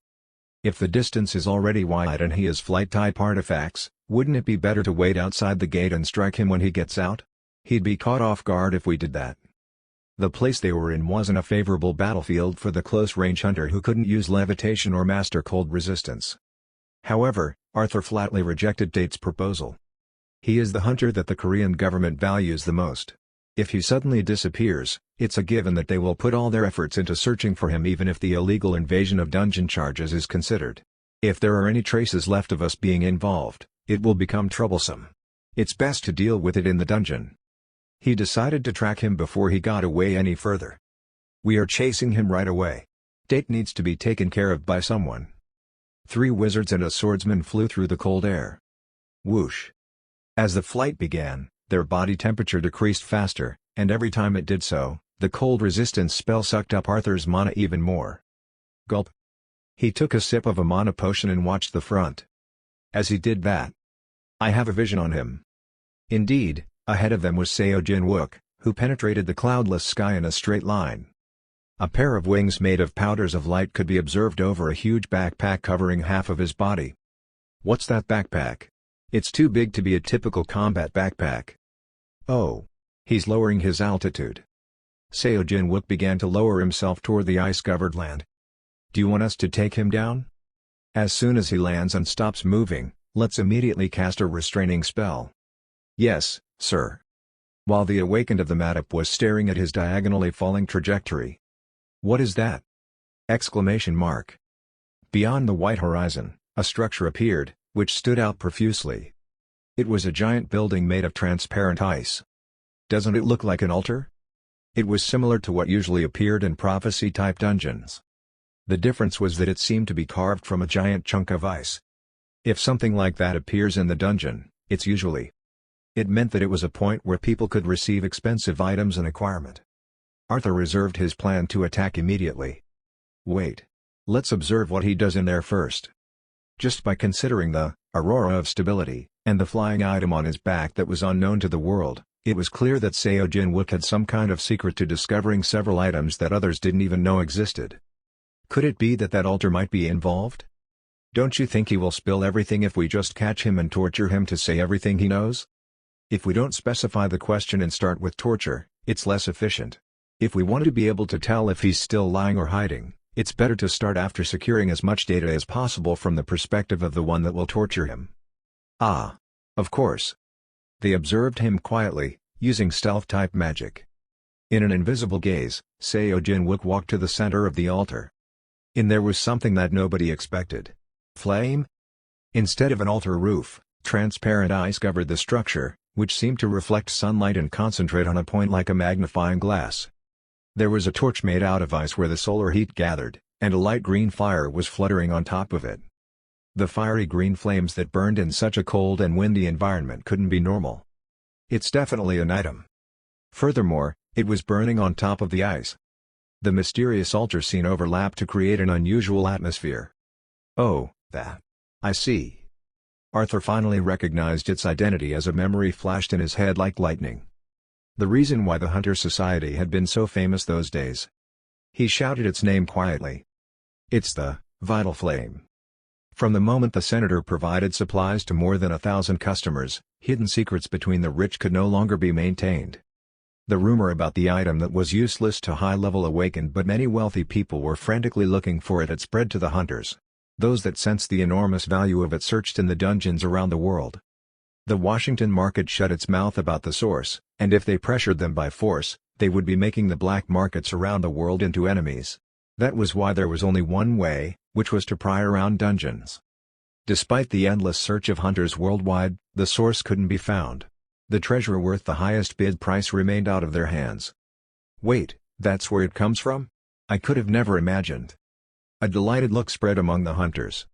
If the distance is already wide and he has flight-type artifacts, wouldn't it be better to wait outside the gate and strike him when he gets out? He'd be caught off guard if we did that. The place they were in wasn't a favorable battlefield for the close-range hunter who couldn't use levitation or master cold resistance. However, Arthur flatly rejected Tate's proposal. He is the hunter that the Korean government values the most. If he suddenly disappears, it's a given that they will put all their efforts into searching for him, even if the illegal invasion of dungeon charges is considered. If there are any traces left of us being involved, it will become troublesome. It's best to deal with it in the dungeon. He decided to track him before he got away any further. We are chasing him right away. Tate needs to be taken care of by someone. 3 wizards and a swordsman flew through the cold air. Whoosh. As the flight began, their body temperature decreased faster, and every time it did so, the cold resistance spell sucked up Arthur's mana even more. Gulp. He took a sip of a mana potion and watched the front. As he did that, I have a vision on him. Indeed, ahead of them was Seo Jin-wook, who penetrated the cloudless sky in a straight line. A pair of wings made of powders of light could be observed over a huge backpack covering half of his body. What's that backpack? It's too big to be a typical combat backpack. Oh. He's lowering his altitude. Seo Jin-wook began to lower himself toward the ice-covered land. Do you want us to take him down? As soon as he lands and stops moving, let's immediately cast a restraining spell. Yes, sir. While the awakened of the Madap was staring at his diagonally falling trajectory. What is that? Exclamation mark. Beyond the white horizon, a structure appeared, which stood out profusely. It was a giant building made of transparent ice. Doesn't it look like an altar? It was similar to what usually appeared in prophecy-type dungeons. The difference was that it seemed to be carved from a giant chunk of ice. If something like that appears in the dungeon, it's usually. It meant that it was a point where people could receive expensive items and acquirement. Arthur reserved his plan to attack immediately. Wait. Let's observe what he does in there first. Just by considering the Aurora of Stability, and the flying item on his back that was unknown to the world, it was clear that Seo Jin-wook had some kind of secret to discovering several items that others didn't even know existed. Could it be that that altar might be involved? Don't you think he will spill everything if we just catch him and torture him to say everything he knows? If we don't specify the question and start with torture, it's less efficient. If we want to be able to tell if he's still lying or hiding, it's better to start after securing as much data as possible from the perspective of the one that will torture him. Ah. Of course. They observed him quietly, using stealth-type magic. In an invisible gaze, Seo Jin-wook walked to the center of the altar. In there was something that nobody expected. Flame? Instead of an altar roof, transparent ice covered the structure, which seemed to reflect sunlight and concentrate on a point like a magnifying glass. There was a torch made out of ice where the solar heat gathered, and a light green fire was fluttering on top of it. The fiery green flames that burned in such a cold and windy environment couldn't be normal. It's definitely an item. Furthermore, it was burning on top of the ice. The mysterious altar scene overlapped to create an unusual atmosphere. Oh, that. I see. Arthur finally recognized its identity as a memory flashed in his head like lightning. The reason why the Hunter Society had been so famous those days. He shouted its name quietly. It's the Vital Flame. From the moment the senator provided supplies to more than 1,000 customers, hidden secrets between the rich could no longer be maintained. The rumor about the item that was useless to high level awakened, but many wealthy people were frantically looking for it had spread to the hunters. Those that sensed the enormous value of it searched in the dungeons around the world. The Washington market shut its mouth about the source, and if they pressured them by force, they would be making the black markets around the world into enemies. That was why there was only one way, which was to pry around dungeons. Despite the endless search of hunters worldwide, the source couldn't be found. The treasure worth the highest bid price remained out of their hands. Wait, that's where it comes from? I could have never imagined. A delighted look spread among the hunters.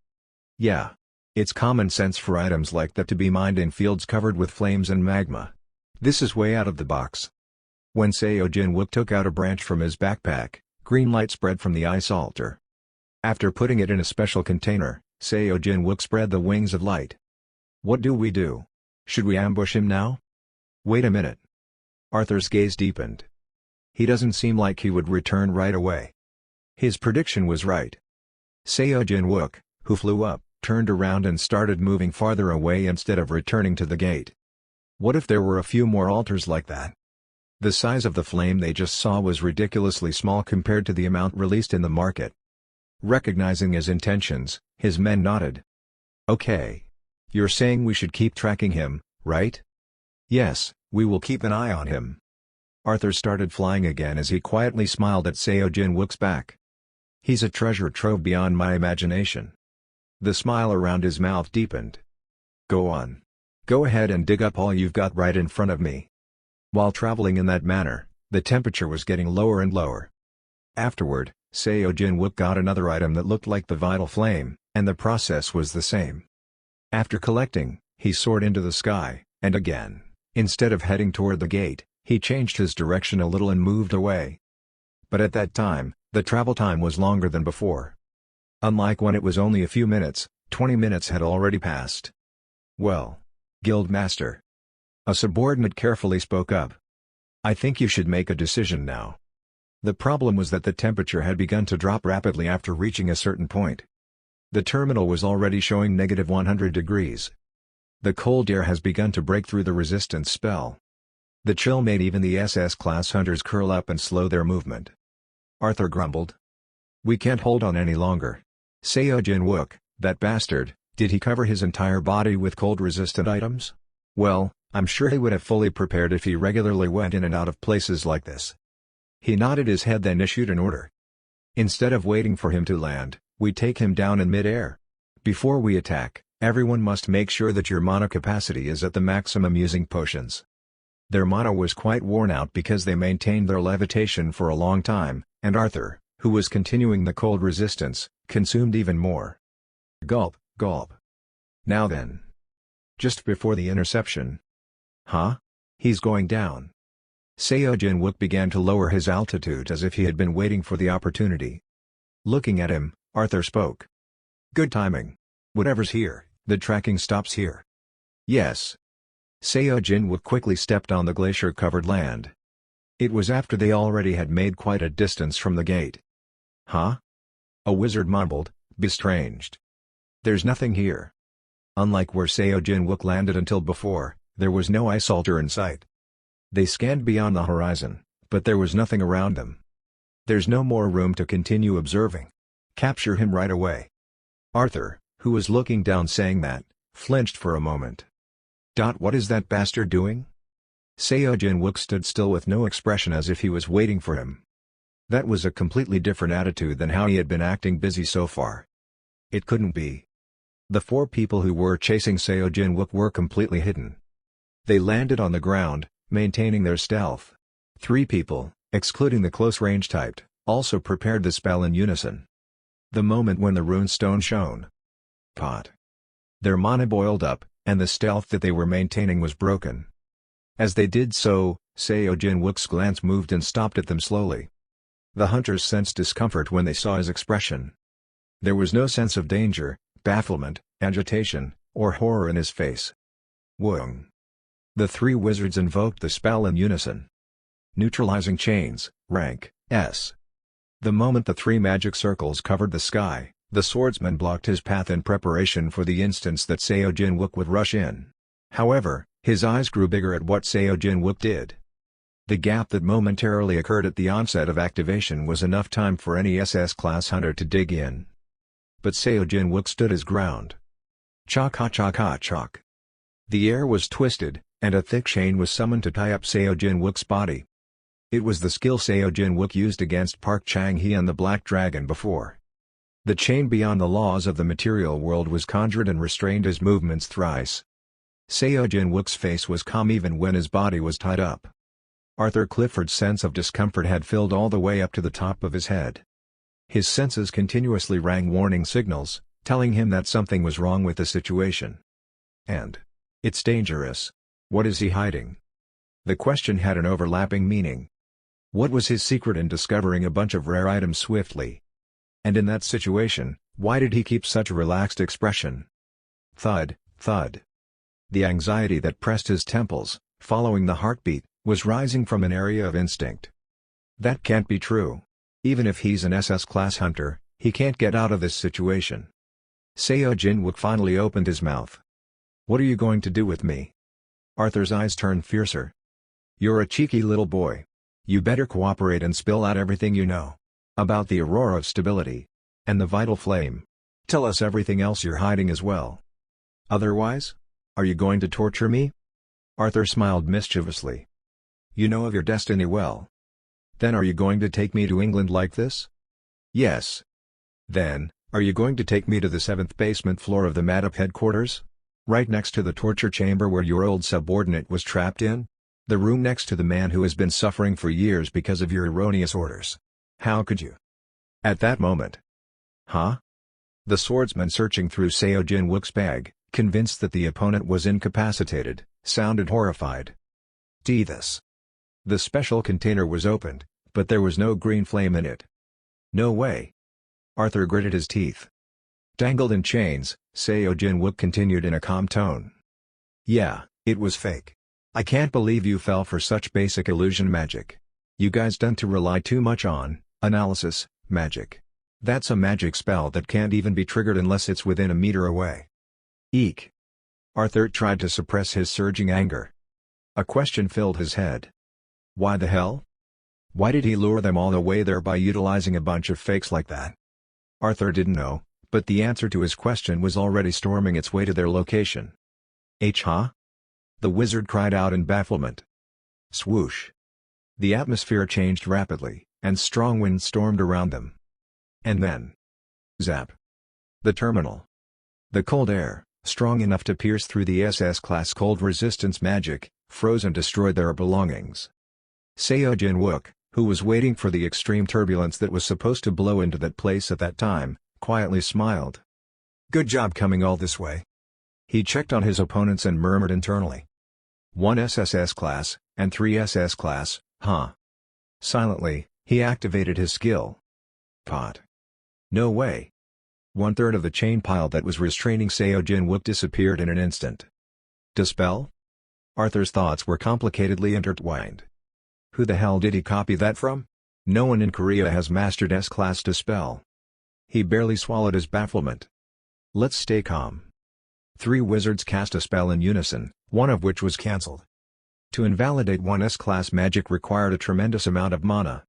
Yeah. It's common sense for items like that to be mined in fields covered with flames and magma. This is way out of the box. When Seo Jin-wook took out a branch from his backpack, green light spread from the ice altar. After putting it in a special container, Seo Jin-wook spread the wings of light. What do we do? Should we ambush him now? Wait a minute. Arthur's gaze deepened. He doesn't seem like he would return right away. His prediction was right. Seo Jin-wook, who flew up, turned around and started moving farther away instead of returning to the gate. What if there were a few more altars like that? The size of the flame they just saw was ridiculously small compared to the amount released in the market. Recognizing his intentions, his men nodded. Okay. You're saying we should keep tracking him, right? Yes, we will keep an eye on him. Arthur started flying again as he quietly smiled at Seo Jin-wook's back. He's a treasure trove beyond my imagination. The smile around his mouth deepened. Go on. Go ahead and dig up all you've got right in front of me. While traveling in that manner, the temperature was getting lower and lower. Afterward, Seo Jin-wook got another item that looked like the vital flame, and the process was the same. After collecting, he soared into the sky, and again, instead of heading toward the gate, he changed his direction a little and moved away. But at that time, the travel time was longer than before. Unlike when it was only a few minutes, 20 minutes had already passed. Well, Guildmaster. A subordinate carefully spoke up. I think you should make a decision now. The problem was that the temperature had begun to drop rapidly after reaching a certain point. The terminal was already showing -100 degrees. The cold air has begun to break through the resistance spell. The chill made even the SS-class hunters curl up and slow their movement. Arthur grumbled. We can't hold on any longer. Seo Jin-wook, that bastard, did he cover his entire body with cold-resistant items? Well, I'm sure he would have fully prepared if he regularly went in and out of places like this. He nodded his head then issued an order. Instead of waiting for him to land, we take him down in mid-air. Before we attack, everyone must make sure that your mana capacity is at the maximum using potions. Their mana was quite worn out because they maintained their levitation for a long time, and Arthur, who was continuing the cold resistance, consumed even more. Gulp, gulp. Now then. Just before the interception. Huh? He's going down. Seo Jin-wook began to lower his altitude as if he had been waiting for the opportunity. Looking at him, Arthur spoke. Good timing. Whatever's here, the tracking stops here. Yes. Seo Jin-wook quickly stepped on the glacier-covered land. It was after they already had made quite a distance from the gate. Huh? A wizard mumbled, bestranged. There's nothing here. Unlike where Seo Jin-wook landed until before, there was no ice altar in sight. They scanned beyond the horizon, but there was nothing around them. There's no more room to continue observing. Capture him right away. Arthur, who was looking down saying that, flinched for a moment. What is that bastard doing? Seo Jin-wook stood still with no expression as if he was waiting for him. That was a completely different attitude than how he had been acting busy so far. It couldn't be. The four people who were chasing Seo Jin-wook were completely hidden. They landed on the ground, maintaining their stealth. 3 people, excluding the close-range typed, also prepared the spell in unison. The moment when the rune stone shone. Pot. Their mana boiled up, and the stealth that they were maintaining was broken. As they did so, Seo Jin-wook's glance moved and stopped at them slowly. The hunters sensed discomfort when they saw his expression. There was no sense of danger, bafflement, agitation, or horror in his face. Woong. The 3 wizards invoked the spell in unison. Neutralizing chains, rank S. The moment the 3 magic circles covered the sky, the swordsman blocked his path in preparation for the instance that Seo Jin-wook would rush in. However, his eyes grew bigger at what Seo Jin-wook did. The gap that momentarily occurred at the onset of activation was enough time for any SS-class hunter to dig in. But Seo Jin-wook stood his ground. Chok. The air was twisted, and a thick chain was summoned to tie up Seo Jin-wook's body. It was the skill Seo Jin-wook used against Park Chang-hee and the Black Dragon before. The chain beyond the laws of the material world was conjured and restrained his movements thrice. Seo Jin-wook's face was calm even when his body was tied up. Arthur Clifford's sense of discomfort had filled all the way up to the top of his head. His senses continuously rang warning signals, telling him that something was wrong with the situation. And it's dangerous. What is he hiding? The question had an overlapping meaning. What was his secret in discovering a bunch of rare items swiftly? And in that situation, why did he keep such a relaxed expression? Thud, thud. The anxiety that pressed his temples, following the heartbeat, was rising from an area of instinct. That can't be true. Even if he's an SS-class hunter, he can't get out of this situation. Seo Jin-wook finally opened his mouth. What are you going to do with me? Arthur's eyes turned fiercer. You're a cheeky little boy. You better cooperate and spill out everything you know. About the Aurora of Stability. And the Vital Flame. Tell us everything else you're hiding as well. Otherwise? Are you going to torture me? Arthur smiled mischievously. You know of your destiny well. Then are you going to take me to England like this? Yes. Then, are you going to take me to the 7th basement floor of the MADAP headquarters? Right next to the torture chamber where your old subordinate was trapped in? The room next to the man who has been suffering for years because of your erroneous orders. How could you? At that moment. Huh? The swordsman, searching through Seo Jin-wook's bag, convinced that the opponent was incapacitated, sounded horrified. This. The special container was opened, but there was no green flame in it. No way. Arthur gritted his teeth. Tangled in chains, Seo Jin-wook continued in a calm tone. Yeah, it was fake. I can't believe you fell for such basic illusion magic. You guys tend to rely too much on analysis magic. That's a magic spell that can't even be triggered unless it's within a meter away. Eek. Arthur tried to suppress his surging anger. A question filled his head. Why the hell? Why did he lure them all away there by utilizing a bunch of fakes like that? Arthur didn't know, but the answer to his question was already storming its way to their location. Huh? The wizard cried out in bafflement. Swoosh. The atmosphere changed rapidly, and strong winds stormed around them. And then. Zap. The terminal. The cold air, strong enough to pierce through the SS-class cold resistance magic, froze and destroyed their belongings. Seo Jin-wook, who was waiting for the extreme turbulence that was supposed to blow into that place at that time, quietly smiled. Good job coming all this way. He checked on his opponents and murmured internally. 1 SSS class, and 3 SS class, huh? Silently, he activated his skill. Pot. No way. 1/3 of the chain pile that was restraining Seo Jin-wook disappeared in an instant. Dispel? Arthur's thoughts were complicatedly intertwined. Who the hell did he copy that from? No one in Korea has mastered S-class Dispel. He barely swallowed his bafflement. Let's stay calm. 3 wizards cast a spell in unison, one of which was cancelled. To invalidate one S-class magic required a tremendous amount of mana.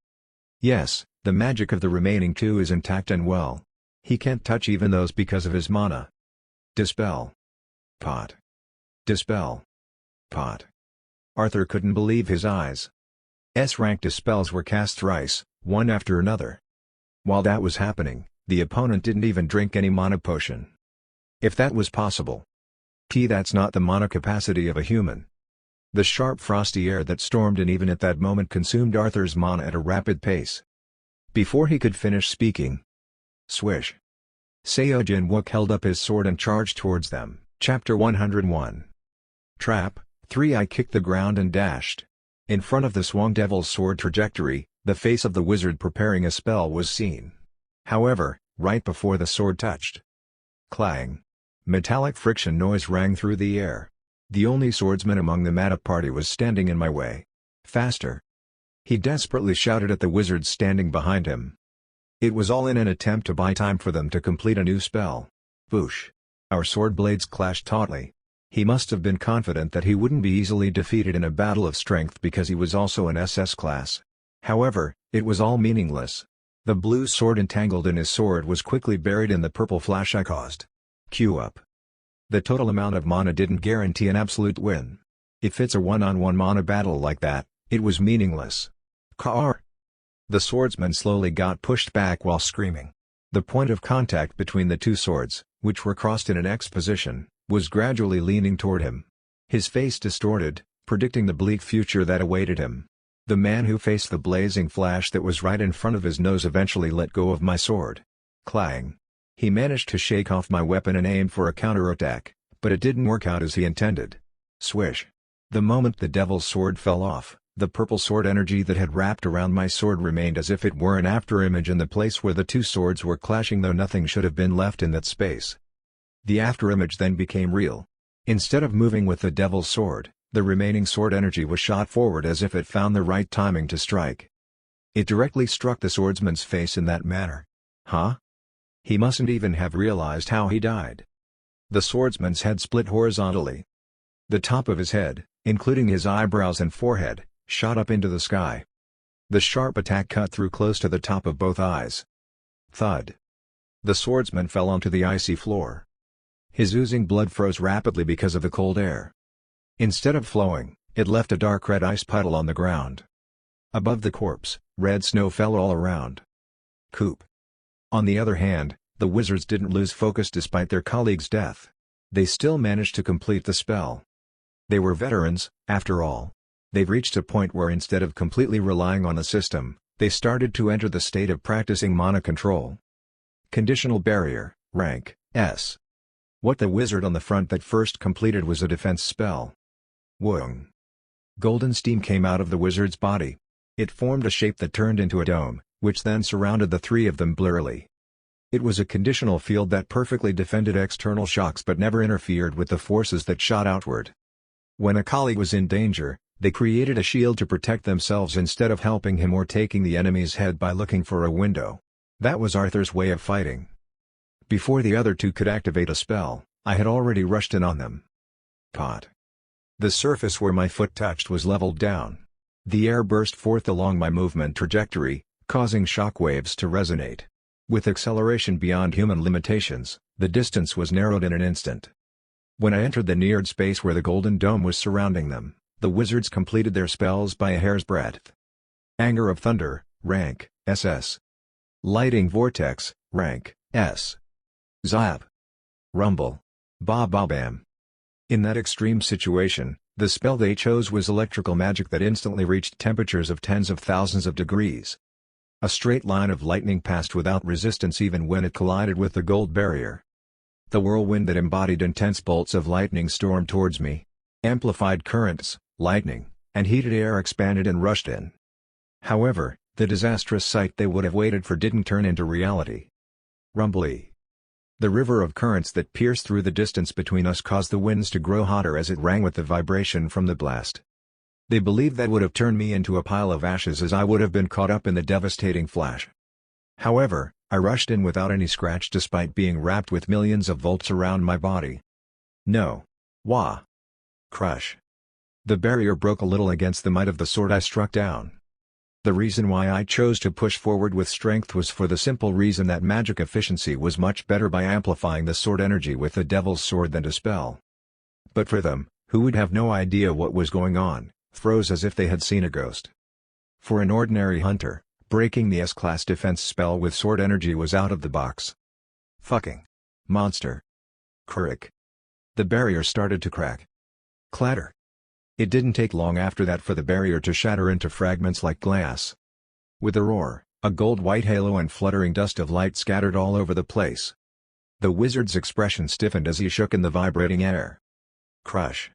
Yes, the magic of the remaining 2 is intact and well. He can't touch even those because of his mana. Dispel. Pot. Dispel. Pot. Arthur couldn't believe his eyes. S-rank dispels were cast thrice, one after another. While that was happening, the opponent didn't even drink any mana potion. If that was possible. That's not the mana capacity of a human. The sharp frosty air that stormed in even at that moment consumed Arthur's mana at a rapid pace. Before he could finish speaking. Swish. Seo Jin-wook held up his sword and charged towards them. Chapter 101. Trap. 3. I kicked the ground and dashed. In front of the swung devil's sword trajectory, the face of the wizard preparing a spell was seen. However, right before the sword touched. Clang. Metallic friction noise rang through the air. The only swordsman among the Madap party was standing in my way. Faster. He desperately shouted at the wizards standing behind him. It was all in an attempt to buy time for them to complete a new spell. Boosh. Our sword blades clashed tautly. He must have been confident that he wouldn't be easily defeated in a battle of strength because he was also an SS class. However, it was all meaningless. The blue sword entangled in his sword was quickly buried in the purple flash I caused. Queue up. The total amount of mana didn't guarantee an absolute win. If it's a one-on-one mana battle like that, it was meaningless. Car. The swordsman slowly got pushed back while screaming. The point of contact between the two swords, which were crossed in an X position, was gradually leaning toward him. His face distorted, predicting the bleak future that awaited him. The man who faced the blazing flash that was right in front of his nose eventually let go of my sword. Clang. He managed to shake off my weapon and aimed for a counterattack, but it didn't work out as he intended. Swish. The moment the devil's sword fell off, the purple sword energy that had wrapped around my sword remained as if it were an afterimage in the place where the two swords were clashing, though nothing should have been left in that space. The afterimage then became real. Instead of moving with the devil's sword, the remaining sword energy was shot forward as if it found the right timing to strike. It directly struck the swordsman's face in that manner. Huh? He mustn't even have realized how he died. The swordsman's head split horizontally. The top of his head, including his eyebrows and forehead, shot up into the sky. The sharp attack cut through close to the top of both eyes. Thud. The swordsman fell onto the icy floor. His oozing blood froze rapidly because of the cold air. Instead of flowing, it left a dark red ice puddle on the ground. Above the corpse, red snow fell all around. Coop. On the other hand, the wizards didn't lose focus despite their colleague's death. They still managed to complete the spell. They were veterans, after all. They've reached a point where instead of completely relying on the system, they started to enter the state of practicing mana control. Conditional barrier, rank S. What the wizard on the front that first completed was a defense spell. Woong. Golden steam came out of the wizard's body. It formed a shape that turned into a dome, which then surrounded the three of them blurrily. It was a conditional field that perfectly defended external shocks but never interfered with the forces that shot outward. When a colleague was in danger, they created a shield to protect themselves instead of helping him or taking the enemy's head by looking for a window. That was Arthur's way of fighting. Before the other two could activate a spell, I had already rushed in on them. Pot. The surface where my foot touched was leveled down. The air burst forth along my movement trajectory, causing shockwaves to resonate. With acceleration beyond human limitations, the distance was narrowed in an instant. When I entered the neared space where the golden dome was surrounding them, the wizards completed their spells by a hair's breadth. Anger of Thunder, rank SS. Lighting Vortex, rank S. Zap. Rumble. Ba-ba-bam. In that extreme situation, the spell they chose was electrical magic that instantly reached temperatures of tens of thousands of degrees. A straight line of lightning passed without resistance even when it collided with the gold barrier. The whirlwind that embodied intense bolts of lightning stormed towards me. Amplified currents, lightning, and heated air expanded and rushed in. However, the disastrous sight they would have waited for didn't turn into reality. Rumbly. The river of currents that pierced through the distance between us caused the winds to grow hotter as it rang with the vibration from the blast. They believed that would have turned me into a pile of ashes as I would have been caught up in the devastating flash. However, I rushed in without any scratch despite being wrapped with millions of volts around my body. No. Wah. Crush. The barrier broke a little against the might of the sword I struck down. The reason why I chose to push forward with strength was for the simple reason that magic efficiency was much better by amplifying the sword energy with the devil's sword than to spell. But for them, who would have no idea what was going on, froze as if they had seen a ghost. For an ordinary hunter, breaking the S-class defense spell with sword energy was out of the box. Fucking monster. Crick. The barrier started to crack. Clatter. It didn't take long after that for the barrier to shatter into fragments like glass. With a roar, a gold-white halo and fluttering dust of light scattered all over the place. The wizard's expression stiffened as he shook in the vibrating air. Crush.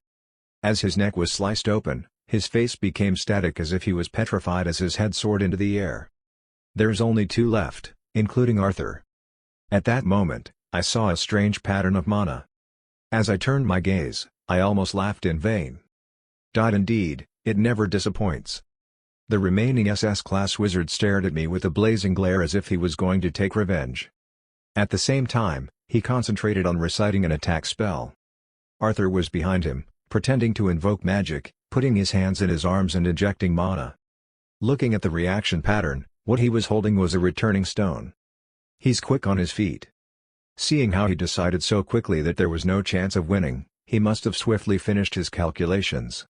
As his neck was sliced open, his face became static as if he was petrified as his head soared into the air. There's only two left, including Arthur. At that moment, I saw a strange pattern of mana. As I turned my gaze, I almost laughed in vain. Indeed, it never disappoints. The remaining SS-class wizard stared at me with a blazing glare as if he was going to take revenge. At the same time, he concentrated on reciting an attack spell. Arthur was behind him, pretending to invoke magic, putting his hands in his arms and injecting mana. Looking at the reaction pattern, what he was holding was a returning stone. He's quick on his feet. Seeing how he decided so quickly that there was no chance of winning, he must have swiftly finished his calculations.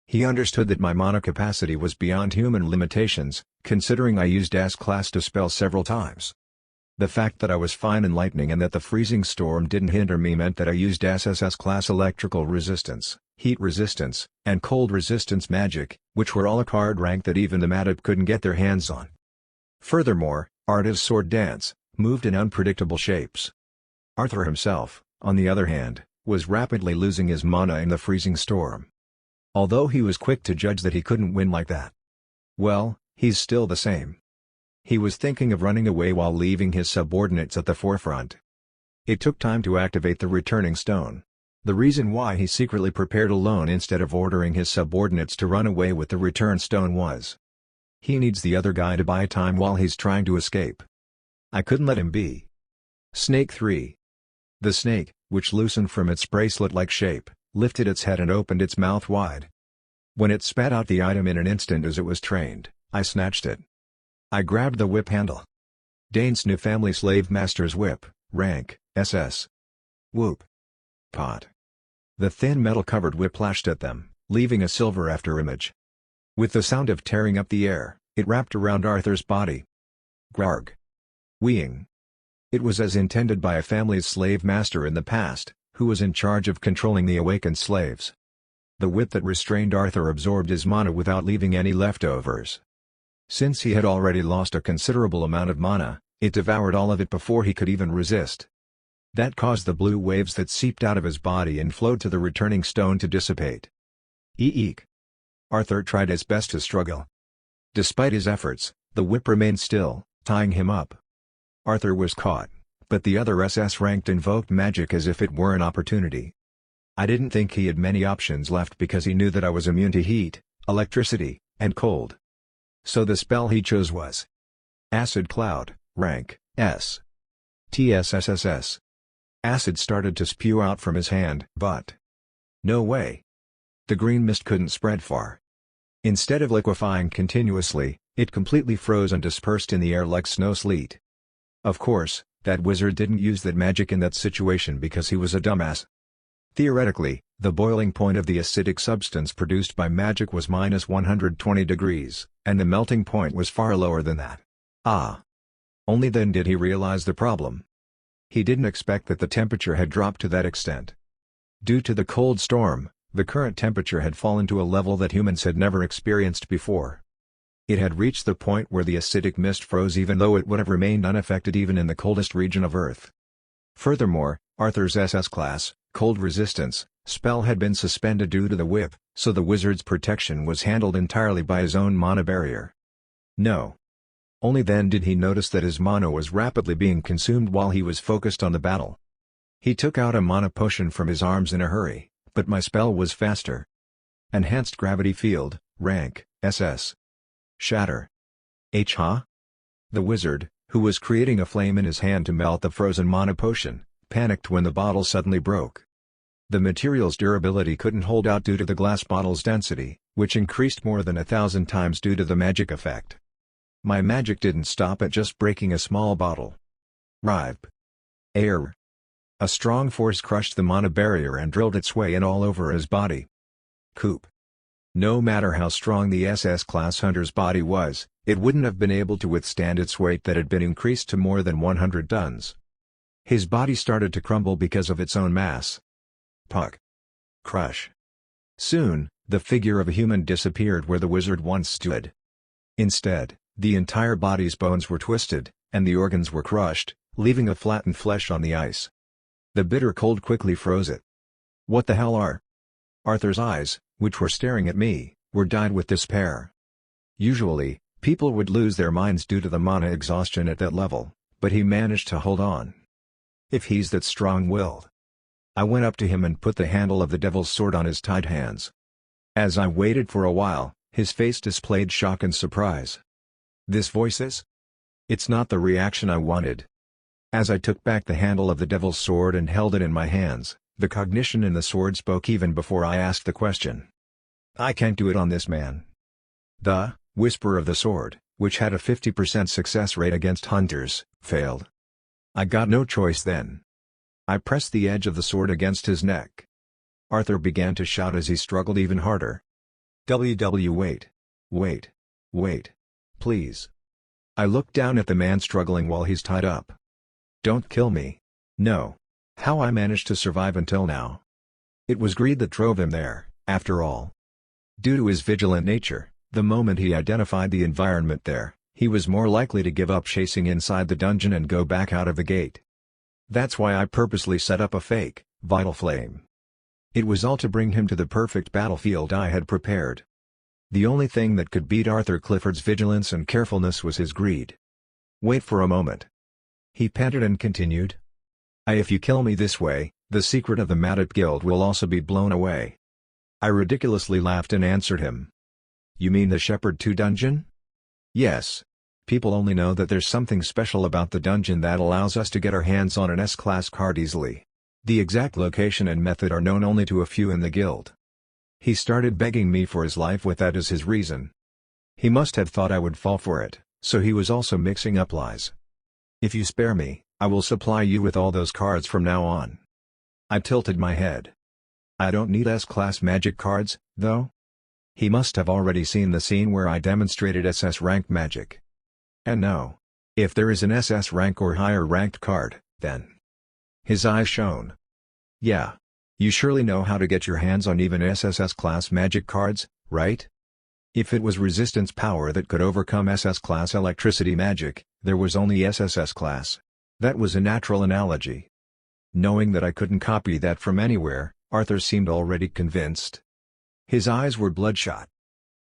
He understood that my mana capacity was beyond human limitations, considering I used S-class to spell several times. The fact that I was fine in lightning and that the freezing storm didn't hinder me meant that I used SS-class electrical resistance, heat resistance, and cold resistance magic, which were all a card rank that even the Madop couldn't get their hands on. Furthermore, Arta's sword dance moved in unpredictable shapes. Arthur himself, on the other hand, was rapidly losing his mana in the freezing storm. Although he was quick to judge that he couldn't win like that. Well, he's still the same. He was thinking of running away while leaving his subordinates at the forefront. It took time to activate the returning stone. The reason why he secretly prepared alone instead of ordering his subordinates to run away with the return stone was he needs the other guy to buy time while he's trying to escape. I couldn't let him be. Snake 3. The snake, which loosened from its bracelet-like shape, lifted its head and opened its mouth wide. When it spat out the item in an instant as it was trained, I snatched it. I grabbed the whip handle. Dane's new family slave master's whip, rank, SS. Whoop. Pot. The thin metal-covered whip lashed at them, leaving a silver afterimage. With the sound of tearing up the air, it wrapped around Arthur's body. Grarg. Weeing. It was as intended by a family's slave master in the past, who was in charge of controlling the awakened slaves. The whip that restrained Arthur absorbed his mana without leaving any leftovers. Since he had already lost a considerable amount of mana, it devoured all of it before he could even resist. That caused the blue waves that seeped out of his body and flowed to the returning stone to dissipate. Eek. Arthur tried his best to struggle. Despite his efforts, the whip remained still, tying him up. Arthur was caught, but the other SS-ranked invoked magic as if it were an opportunity. I didn't think he had many options left because he knew that I was immune to heat, electricity, and cold. So the spell he chose was Acid Cloud, rank, S. TSSSS. Acid started to spew out from his hand, but no way. The green mist couldn't spread far. Instead of liquefying continuously, it completely froze and dispersed in the air like snow sleet. Of course, that wizard didn't use that magic in that situation because he was a dumbass. Theoretically, the boiling point of the acidic substance produced by magic was -120 degrees, and the melting point was far lower than that. Only then did he realize the problem. He didn't expect that the temperature had dropped to that extent. Due to the cold storm, the current temperature had fallen to a level that humans had never experienced before. It had reached the point where the acidic mist froze even though it would have remained unaffected even in the coldest region of Earth. Furthermore, Arthur's SS-class, Cold Resistance, spell had been suspended due to the whip, so the wizard's protection was handled entirely by his own mana barrier. No. Only then did he notice that his mana was rapidly being consumed while he was focused on the battle. He took out a mana potion from his arms in a hurry, but my spell was faster. Enhanced Gravity Field, rank, SS. Shatter. The wizard, who was creating a flame in his hand to melt the frozen mana potion, panicked when the bottle suddenly broke. The material's durability couldn't hold out due to the glass bottle's density, which increased more than 1,000 times due to the magic effect. My magic didn't stop at just breaking a small bottle. Ripe. Air. A strong force crushed the mana barrier and drilled its way in all over his body. Coop. No matter how strong the SS-class hunter's body was, it wouldn't have been able to withstand its weight that had been increased to more than 100 tons. His body started to crumble because of its own mass. Puck. Crush. Soon, the figure of a human disappeared where the wizard once stood. Instead, the entire body's bones were twisted, and the organs were crushed, leaving a flattened flesh on the ice. The bitter cold quickly froze it. What the hell are? Arthur's eyes, which were staring at me, were dyed with despair. Usually, people would lose their minds due to the mana exhaustion at that level, but he managed to hold on. If he's that strong-willed. I went up to him and put the handle of the devil's sword on his tied hands. As I waited for a while, his face displayed shock and surprise. This voice is? It's not the reaction I wanted. As I took back the handle of the devil's sword and held it in my hands, the cognition in the sword spoke even before I asked the question. I can't do it on this man. The whisper of the sword, which had a 50% success rate against hunters, failed. I got no choice then. I pressed the edge of the sword against his neck. Arthur began to shout as he struggled even harder. Wait. Wait. Please. I looked down at the man struggling while he's tied up. Don't kill me. No. How I managed to survive until now. It was greed that drove him there, after all. Due to his vigilant nature, the moment he identified the environment there, he was more likely to give up chasing inside the dungeon and go back out of the gate. That's why I purposely set up a fake, vital flame. It was all to bring him to the perfect battlefield I had prepared. The only thing that could beat Arthur Clifford's vigilance and carefulness was his greed. Wait for a moment. He panted and continued. If you kill me this way, the secret of the Madap Guild will also be blown away. I ridiculously laughed and answered him. You mean the Shepherd 2 dungeon? Yes. People only know that there's something special about the dungeon that allows us to get our hands on an S-class card easily. The exact location and method are known only to a few in the guild. He started begging me for his life with that as his reason. He must have thought I would fall for it, so he was also mixing up lies. If you spare me, I will supply you with all those cards from now on. I tilted my head. I don't need S-class magic cards, though? He must have already seen the scene where I demonstrated SS rank magic. And no. If there is an SS rank or higher ranked card, then... His eyes shone. Yeah. You surely know how to get your hands on even SSS class magic cards, right? If it was resistance power that could overcome SS class electricity magic, there was only SSS class. That was a natural analogy. Knowing that I couldn't copy that from anywhere, Arthur seemed already convinced. His eyes were bloodshot.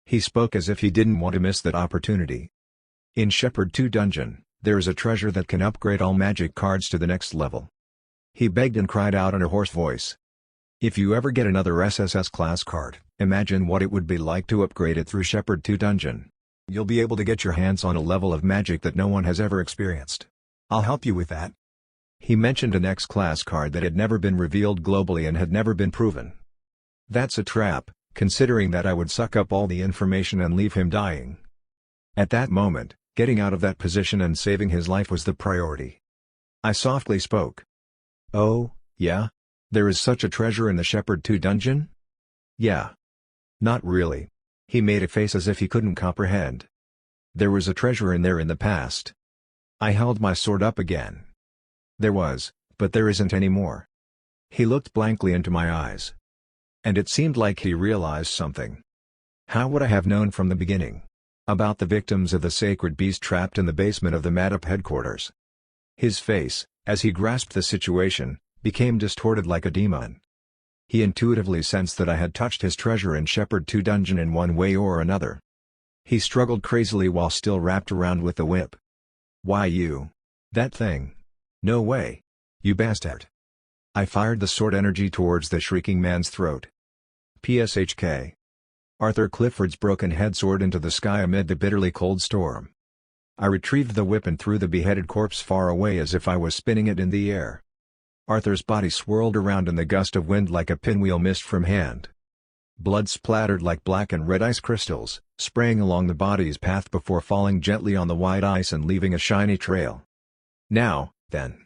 He spoke as if he didn't want to miss that opportunity. In Shepherd 2 dungeon, there is a treasure that can upgrade all magic cards to the next level. He begged and cried out in a hoarse voice. If you ever get another SSS class card, imagine what it would be like to upgrade it through Shepherd 2 dungeon. You'll be able to get your hands on a level of magic that no one has ever experienced. I'll help you with that. He mentioned an X-class card that had never been revealed globally and had never been proven. That's a trap, considering that I would suck up all the information and leave him dying. At that moment, getting out of that position and saving his life was the priority. I softly spoke. Oh, yeah? There is such a treasure in the Shepherd 2 dungeon? Yeah. Not really. He made a face as if he couldn't comprehend. There was a treasure in there in the past. I held my sword up again. There was, but there isn't anymore. He looked blankly into my eyes. And it seemed like he realized something. How would I have known from the beginning? About the victims of the sacred beast trapped in the basement of the Madap headquarters. His face, as he grasped the situation, became distorted like a demon. He intuitively sensed that I had touched his treasure in Shepherd 2 dungeon in one way or another. He struggled crazily while still wrapped around with the whip. Why you? That thing. No way. You bastard. I fired the sword energy towards the shrieking man's throat. PSHK. Arthur Clifford's broken head soared into the sky amid the bitterly cold storm. I retrieved the whip and threw the beheaded corpse far away as if I was spinning it in the air. Arthur's body swirled around in the gust of wind like a pinwheel missed from hand. Blood splattered like black and red ice crystals, spraying along the body's path before falling gently on the white ice and leaving a shiny trail. Now, then.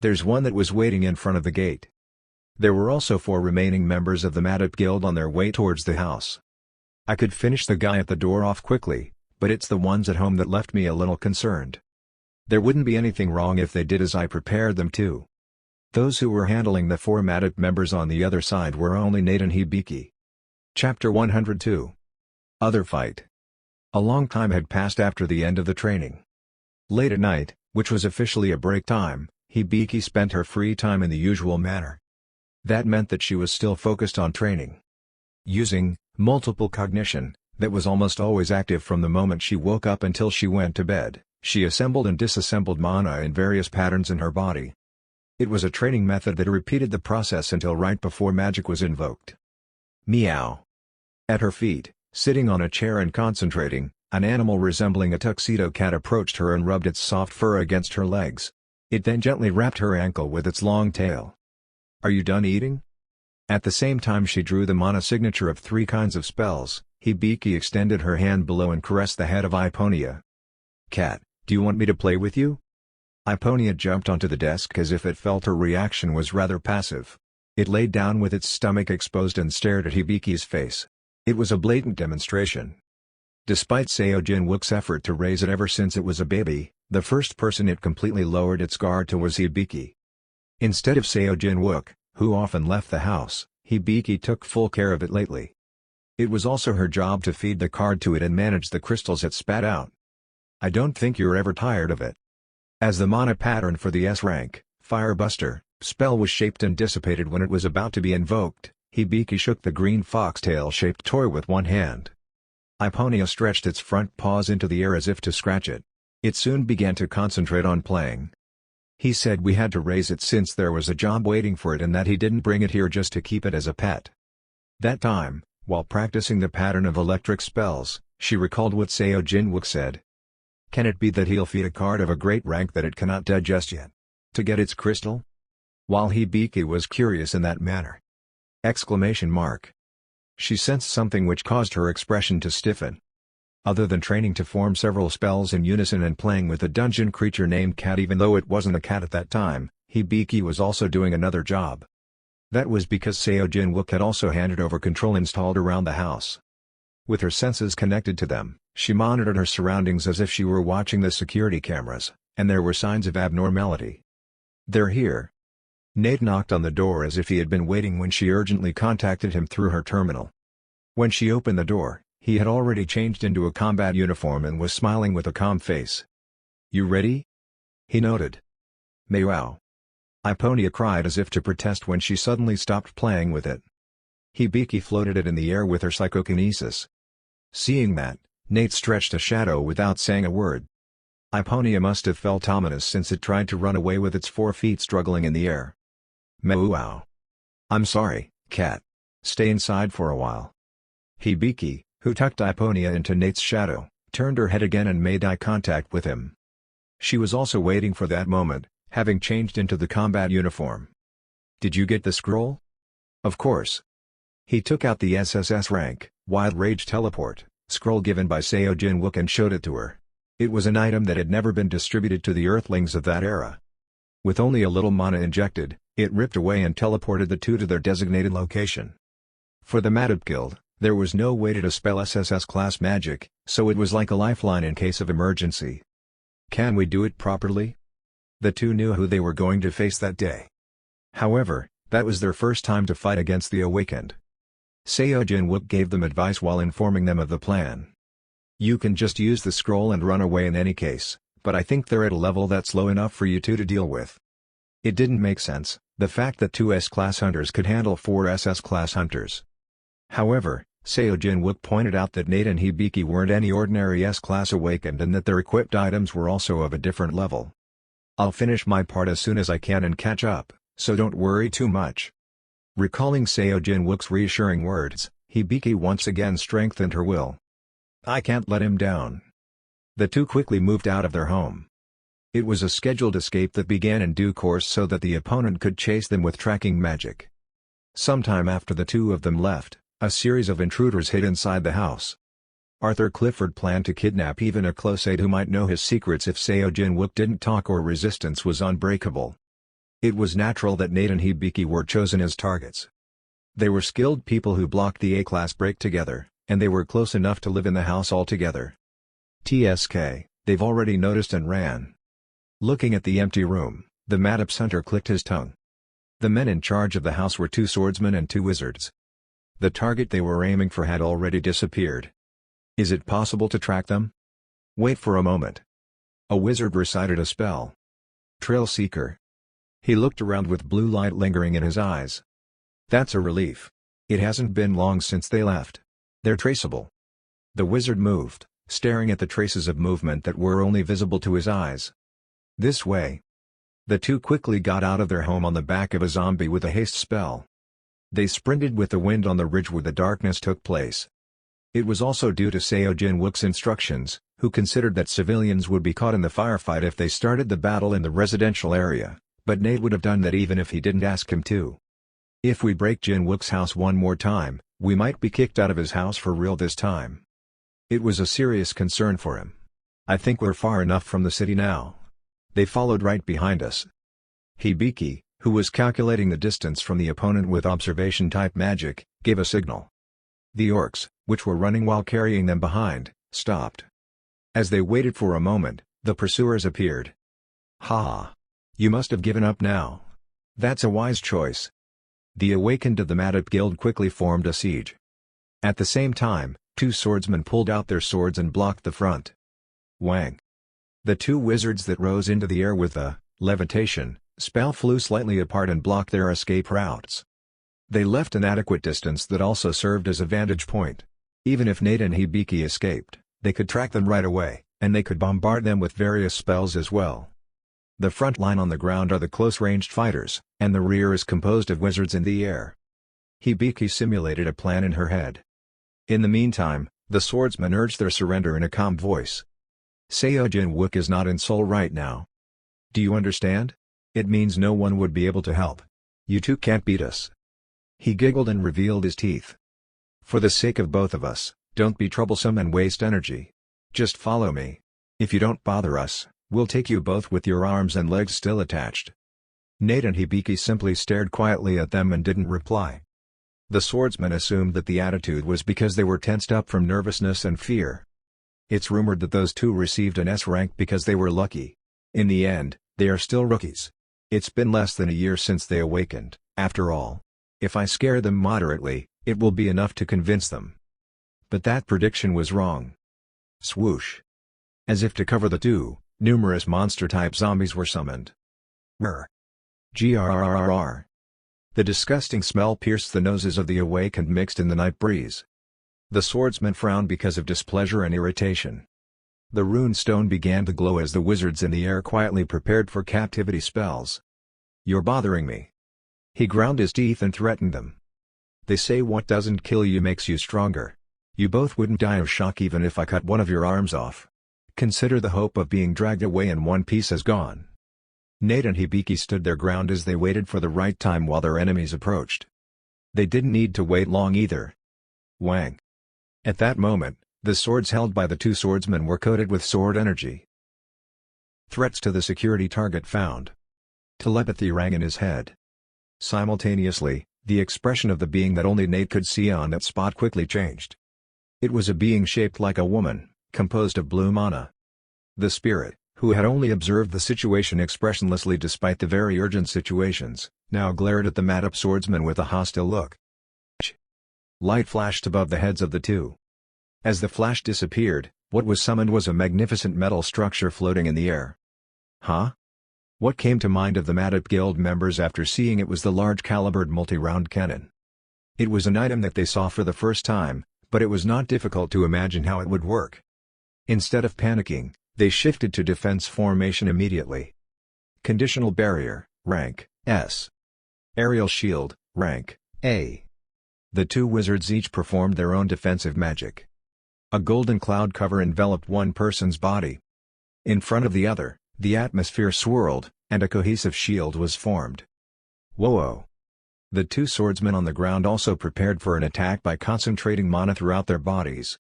There's one that was waiting in front of the gate. There were also 4 remaining members of the Madap Guild on their way towards the house. I could finish the guy at the door off quickly, but it's the ones at home that left me a little concerned. There wouldn't be anything wrong if they did as I prepared them to. Those who were handling the 4 MADIP members on the other side were only Nate and Hibiki. Chapter 102. Other Fight. A long time had passed after the end of the training. Late at night, which was officially a break time, Hibiki spent her free time in the usual manner. That meant that she was still focused on training. Using multiple cognition, that was almost always active from the moment she woke up until she went to bed, she assembled and disassembled mana in various patterns in her body. It was a training method that repeated the process until right before magic was invoked. Meow. At her feet, sitting on a chair and concentrating, an animal resembling a tuxedo cat approached her and rubbed its soft fur against her legs. It then gently wrapped her ankle with its long tail. Are you done eating? At the same time she drew the mana signature of 3 kinds of spells. Hibiki extended her hand below and caressed the head of Iponia. Cat, do you want me to play with you? Iponia jumped onto the desk as if it felt her reaction was rather passive. It laid down with its stomach exposed and stared at Hibiki's face. It was a blatant demonstration. Despite Seojin Wook's effort to raise it ever since it was a baby, the first person it completely lowered its guard to was Hibiki. Instead of Seojin Wook, who often left the house, Hibiki took full care of it lately. It was also her job to feed the card to it and manage the crystals it spat out. I don't think you're ever tired of it. As the mana pattern for the S-rank, Firebuster, spell was shaped and dissipated when it was about to be invoked, Hibiki shook the green foxtail-shaped toy with one hand. Iponia stretched its front paws into the air as if to scratch it. It soon began to concentrate on playing. He said we had to raise it since there was a job waiting for it and that he didn't bring it here just to keep it as a pet. That time, while practicing the pattern of electric spells, she recalled what Seojin Wook said. Can it be that he'll feed a card of a great rank that it cannot digest yet? To get its crystal? While Hibiki was curious in that manner. Exclamation mark. She sensed something which caused her expression to stiffen. Other than training to form several spells in unison and playing with a dungeon creature named Cat, even though it wasn't a cat at that time, Hibiki was also doing another job. That was because Seojin Wook had also handed over control installed around the house. With her senses connected to them, she monitored her surroundings as if she were watching the security cameras, and there were signs of abnormality. They're here. Nate knocked on the door as if he had been waiting when she urgently contacted him through her terminal. When she opened the door, he had already changed into a combat uniform and was smiling with a calm face. You ready? He noted. Meow. Iponia cried as if to protest when she suddenly stopped playing with it. Hibiki floated it in the air with her psychokinesis. Seeing that, Nate stretched a shadow without saying a word. Iponia must have felt ominous since it tried to run away with its 4 feet struggling in the air. Meow. I'm sorry, cat. Stay inside for a while. Hibiki, who tucked Iponia into Nate's shadow, turned her head again and made eye contact with him. She was also waiting for that moment, having changed into the combat uniform. Did you get the scroll? Of course. He took out the SSS rank, Wild Rage Teleport, scroll given by Seojin Wook and showed it to her. It was an item that had never been distributed to the Earthlings of that era. With only a little mana injected, it ripped away and teleported the 2 to their designated location. For the Madip Guild, there was no way to dispel SSS class magic, so it was like a lifeline in case of emergency. Can we do it properly? The 2 knew who they were going to face that day. However, that was their first time to fight against the Awakened. Seojin Wook gave them advice while informing them of the plan. You can just use the scroll and run away in any case, but I think they're at a level that's low enough for you 2 to deal with. It didn't make sense, the fact that 2 S-class hunters could handle 4 SS-class hunters. However, Seojin Wook pointed out that Nate and Hibiki weren't any ordinary S-class Awakened and that their equipped items were also of a different level. I'll finish my part as soon as I can and catch up, so don't worry too much. Recalling Seojin Wook's reassuring words, Hibiki once again strengthened her will. I can't let him down. The 2 quickly moved out of their home. It was a scheduled escape that began in due course so that the opponent could chase them with tracking magic. Sometime after the 2 of them left, a series of intruders hid inside the house. Arthur Clifford planned to kidnap even a close aide who might know his secrets if Seojin Wook didn't talk or resistance was unbreakable. It was natural that Nate and Hibiki were chosen as targets. They were skilled people who blocked the A-class break together, and they were close enough to live in the house altogether. TSK, they've already noticed and ran. Looking at the empty room, the Madop's hunter clicked his tongue. The men in charge of the house were 2 swordsmen and 2 wizards. The target they were aiming for had already disappeared. Is it possible to track them? Wait for a moment. A wizard recited a spell. Trail Seeker. He looked around with blue light lingering in his eyes. That's a relief. It hasn't been long since they left. They're traceable. The wizard moved, staring at the traces of movement that were only visible to his eyes. This way. The 2 quickly got out of their home on the back of a zombie with a haste spell. They sprinted with the wind on the ridge where the darkness took place. It was also due to Seo Jin-wook's instructions, who considered that civilians would be caught in the firefight if they started the battle in the residential area, but Nate would have done that even if he didn't ask him to. If we break Jin-wook's house one more time, we might be kicked out of his house for real this time. It was a serious concern for him. I think we're far enough from the city now. They followed right behind us. Hibiki, who was calculating the distance from the opponent with observation-type magic, gave a signal. The orcs, which were running while carrying them behind, stopped. As they waited for a moment, the pursuers appeared. Ha! You must have given up now. That's a wise choice. The awakened of the Madop Guild quickly formed a siege. At the same time, 2 swordsmen pulled out their swords and blocked the front. Wang! The 2 wizards that rose into the air with the levitation spell flew slightly apart and blocked their escape routes. They left an adequate distance that also served as a vantage point. Even if Nate and Hibiki escaped, they could track them right away, and they could bombard them with various spells as well. The front line on the ground are the close-ranged fighters, and the rear is composed of wizards in the air. Hibiki simulated a plan in her head. In the meantime, the swordsmen urged their surrender in a calm voice. Seo Jin-wook is not in Seoul right now. Do you understand? It means no one would be able to help. You 2 can't beat us. He giggled and revealed his teeth. For the sake of both of us, don't be troublesome and waste energy. Just follow me. If you don't bother us, we'll take you both with your arms and legs still attached. Nate and Hibiki simply stared quietly at them and didn't reply. The swordsmen assumed that the attitude was because they were tensed up from nervousness and fear. It's rumored that those 2 received an S rank because they were lucky. In the end, they are still rookies. It's been less than a year since they awakened, after all. If I scare them moderately, it will be enough to convince them. But that prediction was wrong. Swoosh. As if to cover the 2, numerous monster-type zombies were summoned. Grr. Grrrr. The disgusting smell pierced the noses of the awake and mixed in the night breeze. The swordsmen frowned because of displeasure and irritation. The rune stone began to glow as the wizards in the air quietly prepared for captivity spells. You're bothering me. He ground his teeth and threatened them. They say what doesn't kill you makes you stronger. You both wouldn't die of shock even if I cut one of your arms off. Consider the hope of being dragged away in one piece as gone. Nate and Hibiki stood their ground as they waited for the right time while their enemies approached. They didn't need to wait long either. Wang. At that moment, the swords held by the 2 swordsmen were coated with sword energy. Threats to the security target found. Telepathy rang in his head. Simultaneously, the expression of the being that only Nate could see on that spot quickly changed. It was a being shaped like a woman, composed of blue mana. The spirit, who had only observed the situation expressionlessly despite the very urgent situations, now glared at the Madop swordsman with a hostile look. Light flashed above the heads of the 2. As the flash disappeared, what was summoned was a magnificent metal structure floating in the air. Huh? What came to mind of the Madop Guild members after seeing it was the large-calibered multi-round cannon. It was an item that they saw for the first time, but it was not difficult to imagine how it would work. Instead of panicking, they shifted to defense formation immediately. Conditional barrier, rank S. Aerial shield, rank A. The 2 wizards each performed their own defensive magic. A golden cloud cover enveloped one person's body. In front of the other, the atmosphere swirled, and a cohesive shield was formed. Whoa! The 2 swordsmen on the ground also prepared for an attack by concentrating mana throughout their bodies.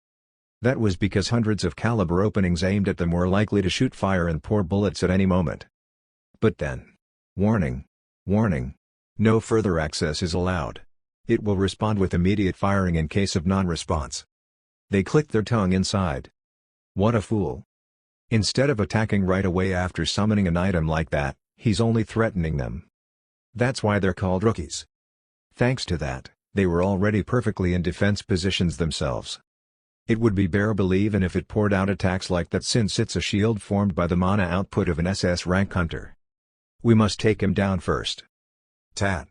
That was because hundreds of caliber openings aimed at them were likely to shoot fire and pour bullets at any moment. But then... Warning! Warning! No further access is allowed. It will respond with immediate firing in case of non-response. They clicked their tongue inside. What a fool. Instead of attacking right away after summoning an item like that, he's only threatening them. That's why they're called rookies. Thanks to that, they were already perfectly in defense positions themselves. It would be bearable even if it poured out attacks like that, since it's a shield formed by the mana output of an SS rank hunter. We must take him down first. Tat.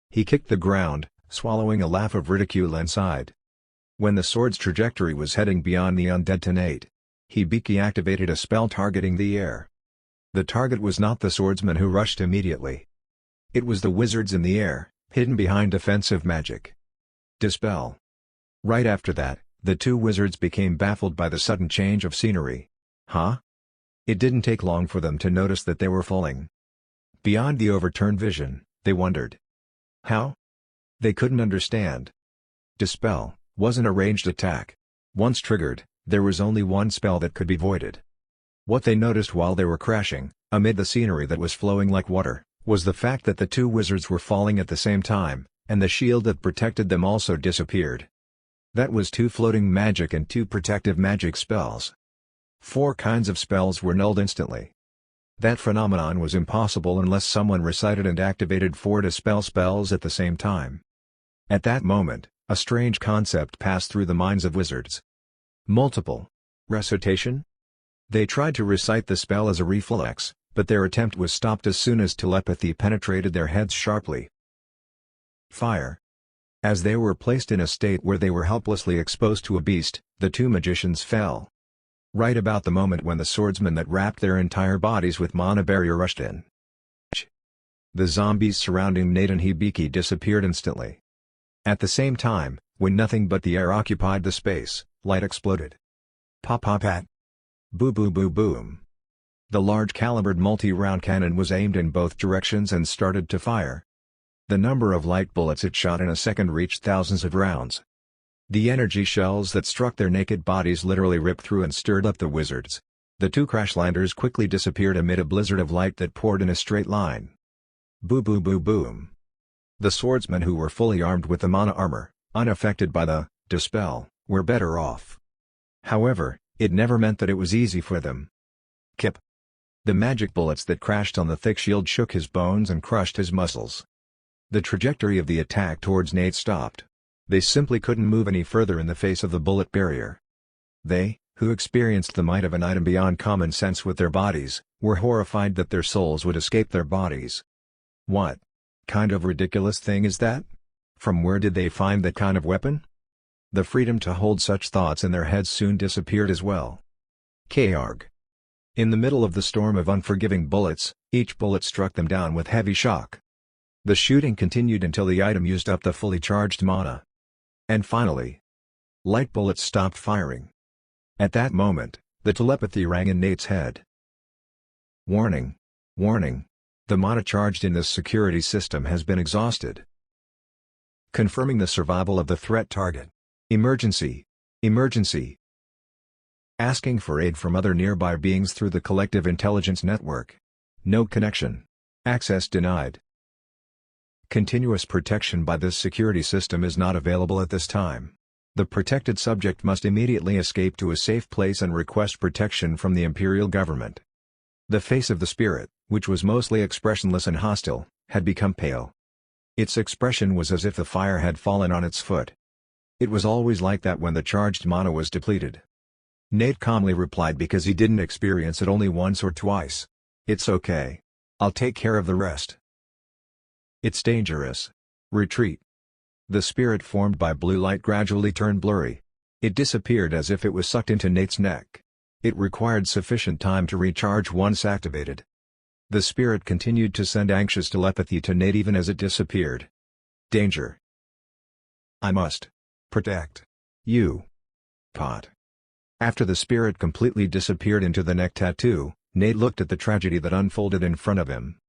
He kicked the ground, swallowing a laugh of ridicule inside. When the sword's trajectory was heading beyond the undead to Nate, Hibiki activated a spell targeting the air. The target was not the swordsman who rushed immediately. It was the wizards in the air, hidden behind defensive magic. Dispel. Right after that, the two wizards became baffled by the sudden change of scenery. Huh? It didn't take long for them to notice that they were falling. Beyond the overturned vision, they wondered. How? They couldn't understand. Dispel wasn't a ranged attack. Once triggered, there was only one spell that could be voided. What they noticed while they were crashing, amid the scenery that was flowing like water, was the fact that the two wizards were falling at the same time, and the shield that protected them also disappeared. That was 2 floating magic and 2 protective magic spells. 4 kinds of spells were nulled instantly. That phenomenon was impossible unless someone recited and activated 4 dispel spells at the same time. At that moment, a strange concept passed through the minds of wizards. Multiple recitation? They tried to recite the spell as a reflex, but their attempt was stopped as soon as telepathy penetrated their heads sharply. Fire. As they were placed in a state where they were helplessly exposed to a beast, the two magicians fell. Right about the moment when the swordsmen that wrapped their entire bodies with mana barrier rushed in. The zombies surrounding Nate and Hibiki disappeared instantly. At the same time, when nothing but the air occupied the space, light exploded. Pop-pop-pat. Boo-boo-boo-boom. The large-calibered multi-round cannon was aimed in both directions and started to fire. The number of light bullets it shot in a second reached thousands of rounds. The energy shells that struck their naked bodies literally ripped through and stirred up the wizards. The two crashlanders quickly disappeared amid a blizzard of light that poured in a straight line. Boo-boo-boo-boom. The swordsmen who were fully armed with the mana armor, unaffected by the dispel, were better off. However, it never meant that it was easy for them. Kip. The magic bullets that crashed on the thick shield shook his bones and crushed his muscles. The trajectory of the attack towards Nate stopped. They simply couldn't move any further in the face of the bullet barrier. They, who experienced the might of an item beyond common sense with their bodies, were horrified that their souls would escape their bodies. What kind of ridiculous thing is that? From where did they find that kind of weapon? The freedom to hold such thoughts in their heads soon disappeared as well. Karg. In the middle of the storm of unforgiving bullets, each bullet struck them down with heavy shock. The shooting continued until the item used up the fully charged mana. And finally, light bullets stopped firing. At that moment, the telepathy rang in Nate's head. Warning! Warning! The mana charged in this security system has been exhausted. Confirming the survival of the threat target. Emergency! Emergency! Asking for aid from other nearby beings through the collective intelligence network. No connection. Access denied. Continuous protection by this security system is not available at this time. The protected subject must immediately escape to a safe place and request protection from the imperial government. The face of the spirit, which was mostly expressionless and hostile, had become pale. Its expression was as if the fire had fallen on its foot. It was always like that when the charged mana was depleted. Nate calmly replied because he didn't experience it only once or twice. It's okay. I'll take care of the rest. It's dangerous. Retreat. The spirit formed by blue light gradually turned blurry. It disappeared as if it was sucked into Nate's neck. It required sufficient time to recharge once activated. The spirit continued to send anxious telepathy to Nate even as it disappeared. Danger. I must protect you. Pot. After the spirit completely disappeared into the neck tattoo, Nate looked at the tragedy that unfolded in front of him.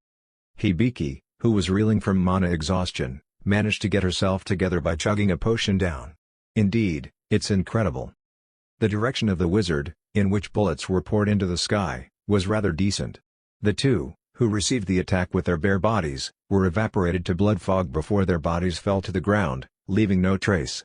Hibiki, who was reeling from mana exhaustion, managed to get herself together by chugging a potion down. Indeed, it's incredible. The direction of the wizard, in which bullets were poured into the sky, was rather decent. The two, who received the attack with their bare bodies, were evaporated to blood fog before their bodies fell to the ground, leaving no trace.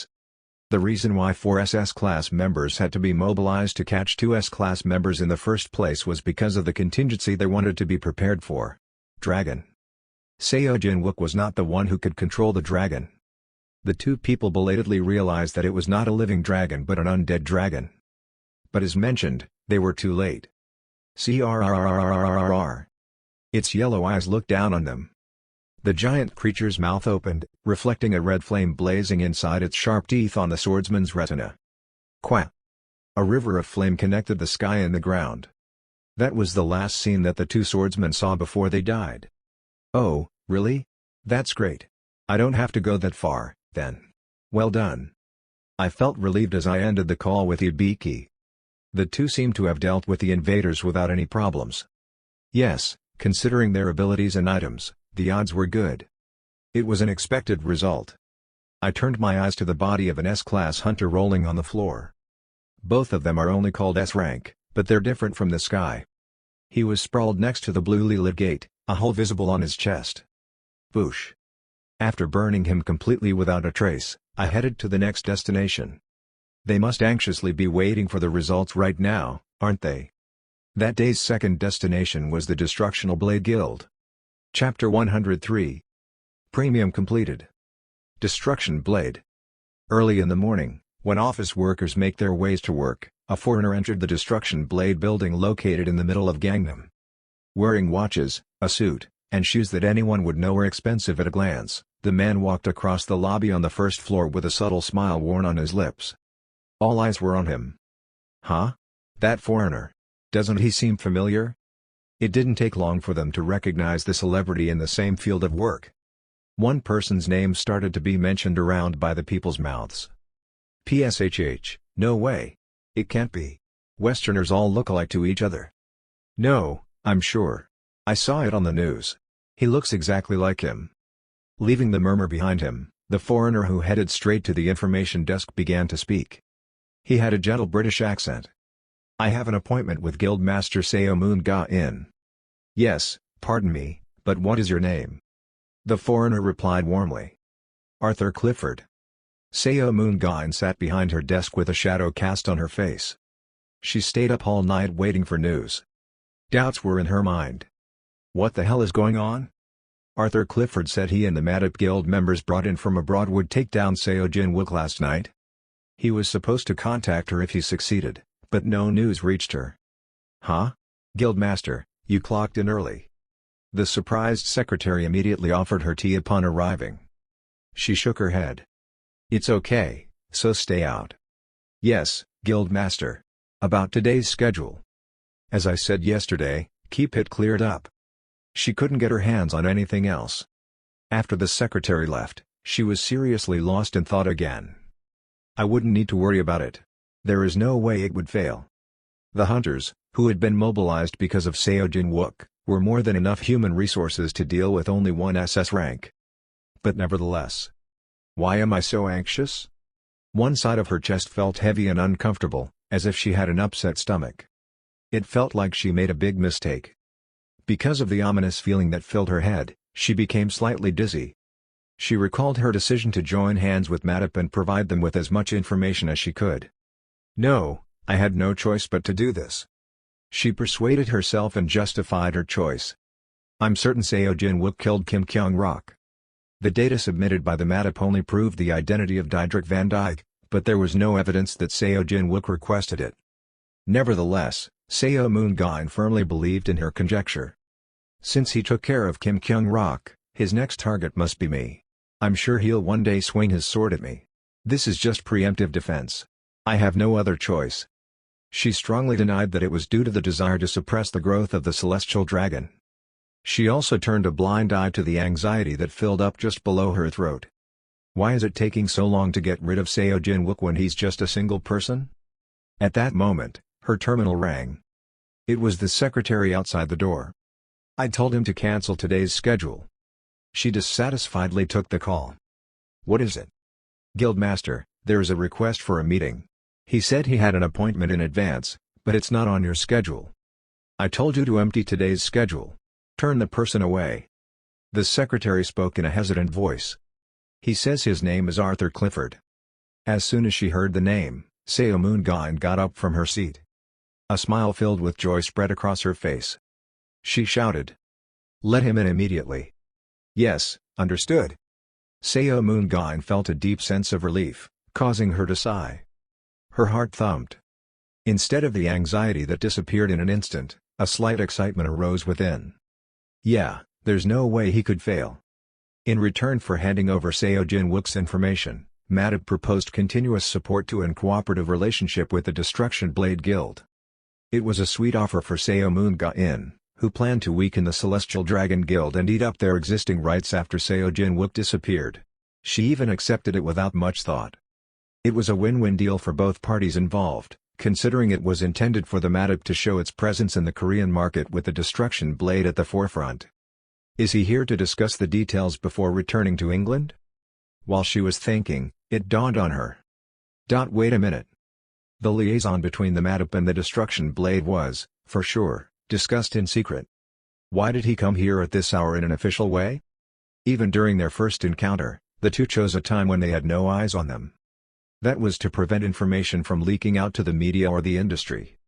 days. The reason why 4 SS-class members had to be mobilized to catch 2 S-class members in the first place was because of the contingency they wanted to be prepared for. Dragon. Seo Jin-wook was not the one who could control the dragon. The two people belatedly realized that it was not a living dragon but an undead dragon. But as mentioned, they were too late. CRRRRRRR. Its yellow eyes looked down on them. The giant creature's mouth opened, reflecting a red flame blazing inside its sharp teeth on the swordsman's retina. Quack! A river of flame connected the sky and the ground. That was the last scene that the two swordsmen saw before they died. Oh, really? That's great. I don't have to go that far, then. Well done. I felt relieved as I ended the call with Ibiki. The two seemed to have dealt with the invaders without any problems. Yes, considering their abilities and items, the odds were good. It was an expected result. I turned my eyes to the body of an S-class hunter rolling on the floor. Both of them are only called S-rank, but they're different from the sky. He was sprawled next to the bluely lit gate, a hole visible on his chest. Boosh. After burning him completely without a trace, I headed to the next destination. They must anxiously be waiting for the results right now, aren't they? That day's second destination was the Destructional Blade Guild. Chapter 103. Premium completed. Destruction Blade. Early in the morning, when office workers make their ways to work, a foreigner entered the Destruction Blade building located in the middle of Gangnam. Wearing watches, a suit, and shoes that anyone would know were expensive at a glance, the man walked across the lobby on the first floor with a subtle smile worn on his lips. All eyes were on him. Huh? That foreigner. Doesn't he seem familiar? It didn't take long for them to recognize the celebrity in the same field of work. One person's name started to be mentioned around by the people's mouths. PSHH, no way. It can't be. Westerners all look alike to each other. No, I'm sure. I saw it on the news. He looks exactly like him. Leaving the murmur behind him, the foreigner who headed straight to the information desk began to speak. He had a gentle British accent. I have an appointment with Guildmaster Seo Moon-ga-in. Yes, pardon me, but what is your name? The foreigner replied warmly. Arthur Clifford. Seo Moon-ga-in sat behind her desk with a shadow cast on her face. She stayed up all night waiting for news. Doubts were in her mind. What the hell is going on? Arthur Clifford said he and the Madap Guild members brought in from abroad would take down Seo Jin-wook last night. He was supposed to contact her if he succeeded, but no news reached her. Huh? Guildmaster, you clocked in early. The surprised secretary immediately offered her tea upon arriving. She shook her head. It's okay, so stay out. Yes, Guildmaster. About today's schedule. As I said yesterday, keep it cleared up. She couldn't get her hands on anything else. After the secretary left, she was seriously lost in thought again. I wouldn't need to worry about it. There is no way it would fail. The hunters, who had been mobilized because of Seo Jin-wook, were more than enough human resources to deal with only one SS rank. But nevertheless. Why am I so anxious? One side of her chest felt heavy and uncomfortable, as if she had an upset stomach. It felt like she made a big mistake. Because of the ominous feeling that filled her head, she became slightly dizzy. She recalled her decision to join hands with Madap and provide them with as much information as she could. No, I had no choice but to do this. She persuaded herself and justified her choice. I'm certain Seo Jin-wook killed Kim Kyung-rok. The data submitted by the MADAP only proved the identity of Diedrich van Dyke, but there was no evidence that Seo Jin-wook requested it. Nevertheless, Seo Moon-gain firmly believed in her conjecture. Since he took care of Kim Kyung-rok, his next target must be me. I'm sure he'll one day swing his sword at me. This is just preemptive defense. I have no other choice. She strongly denied that it was due to the desire to suppress the growth of the celestial dragon. She also turned a blind eye to the anxiety that filled up just below her throat. Why is it taking so long to get rid of Seo Jin-wook when he's just a single person? At that moment, her terminal rang. It was the secretary outside the door. I told him to cancel today's schedule. She dissatisfiedly took the call. What is it? Guildmaster, there is a request for a meeting. He said he had an appointment in advance, but it's not on your schedule. I told you to empty today's schedule. Turn the person away. The secretary spoke in a hesitant voice. He says his name is Arthur Clifford. As soon as she heard the name, Seo Moon-gain got up from her seat. A smile filled with joy spread across her face. She shouted. Let him in immediately. Yes, understood. Seo Moon-gain felt a deep sense of relief, causing her to sigh. Her heart thumped. Instead of the anxiety that disappeared in an instant, a slight excitement arose within. Yeah, there's no way he could fail. In return for handing over Seo Jin-wook's information, MADAP proposed continuous support to and cooperative relationship with the Destruction Blade Guild. It was a sweet offer for Seo Moon-gain, who planned to weaken the Celestial Dragon Guild and eat up their existing rights after Seo Jin-wook disappeared. She even accepted it without much thought. It was a win-win deal for both parties involved, considering it was intended for the MADAP to show its presence in the Korean market with the Destruction Blade at the forefront. Is he here to discuss the details before returning to England? While she was thinking, it dawned on her. Wait a minute. The liaison between the MADAP and the Destruction Blade was, for sure, discussed in secret. Why did he come here at this hour in an official way? Even during their first encounter, the two chose a time when they had no eyes on them. That was to prevent information from leaking out to the media or the industry.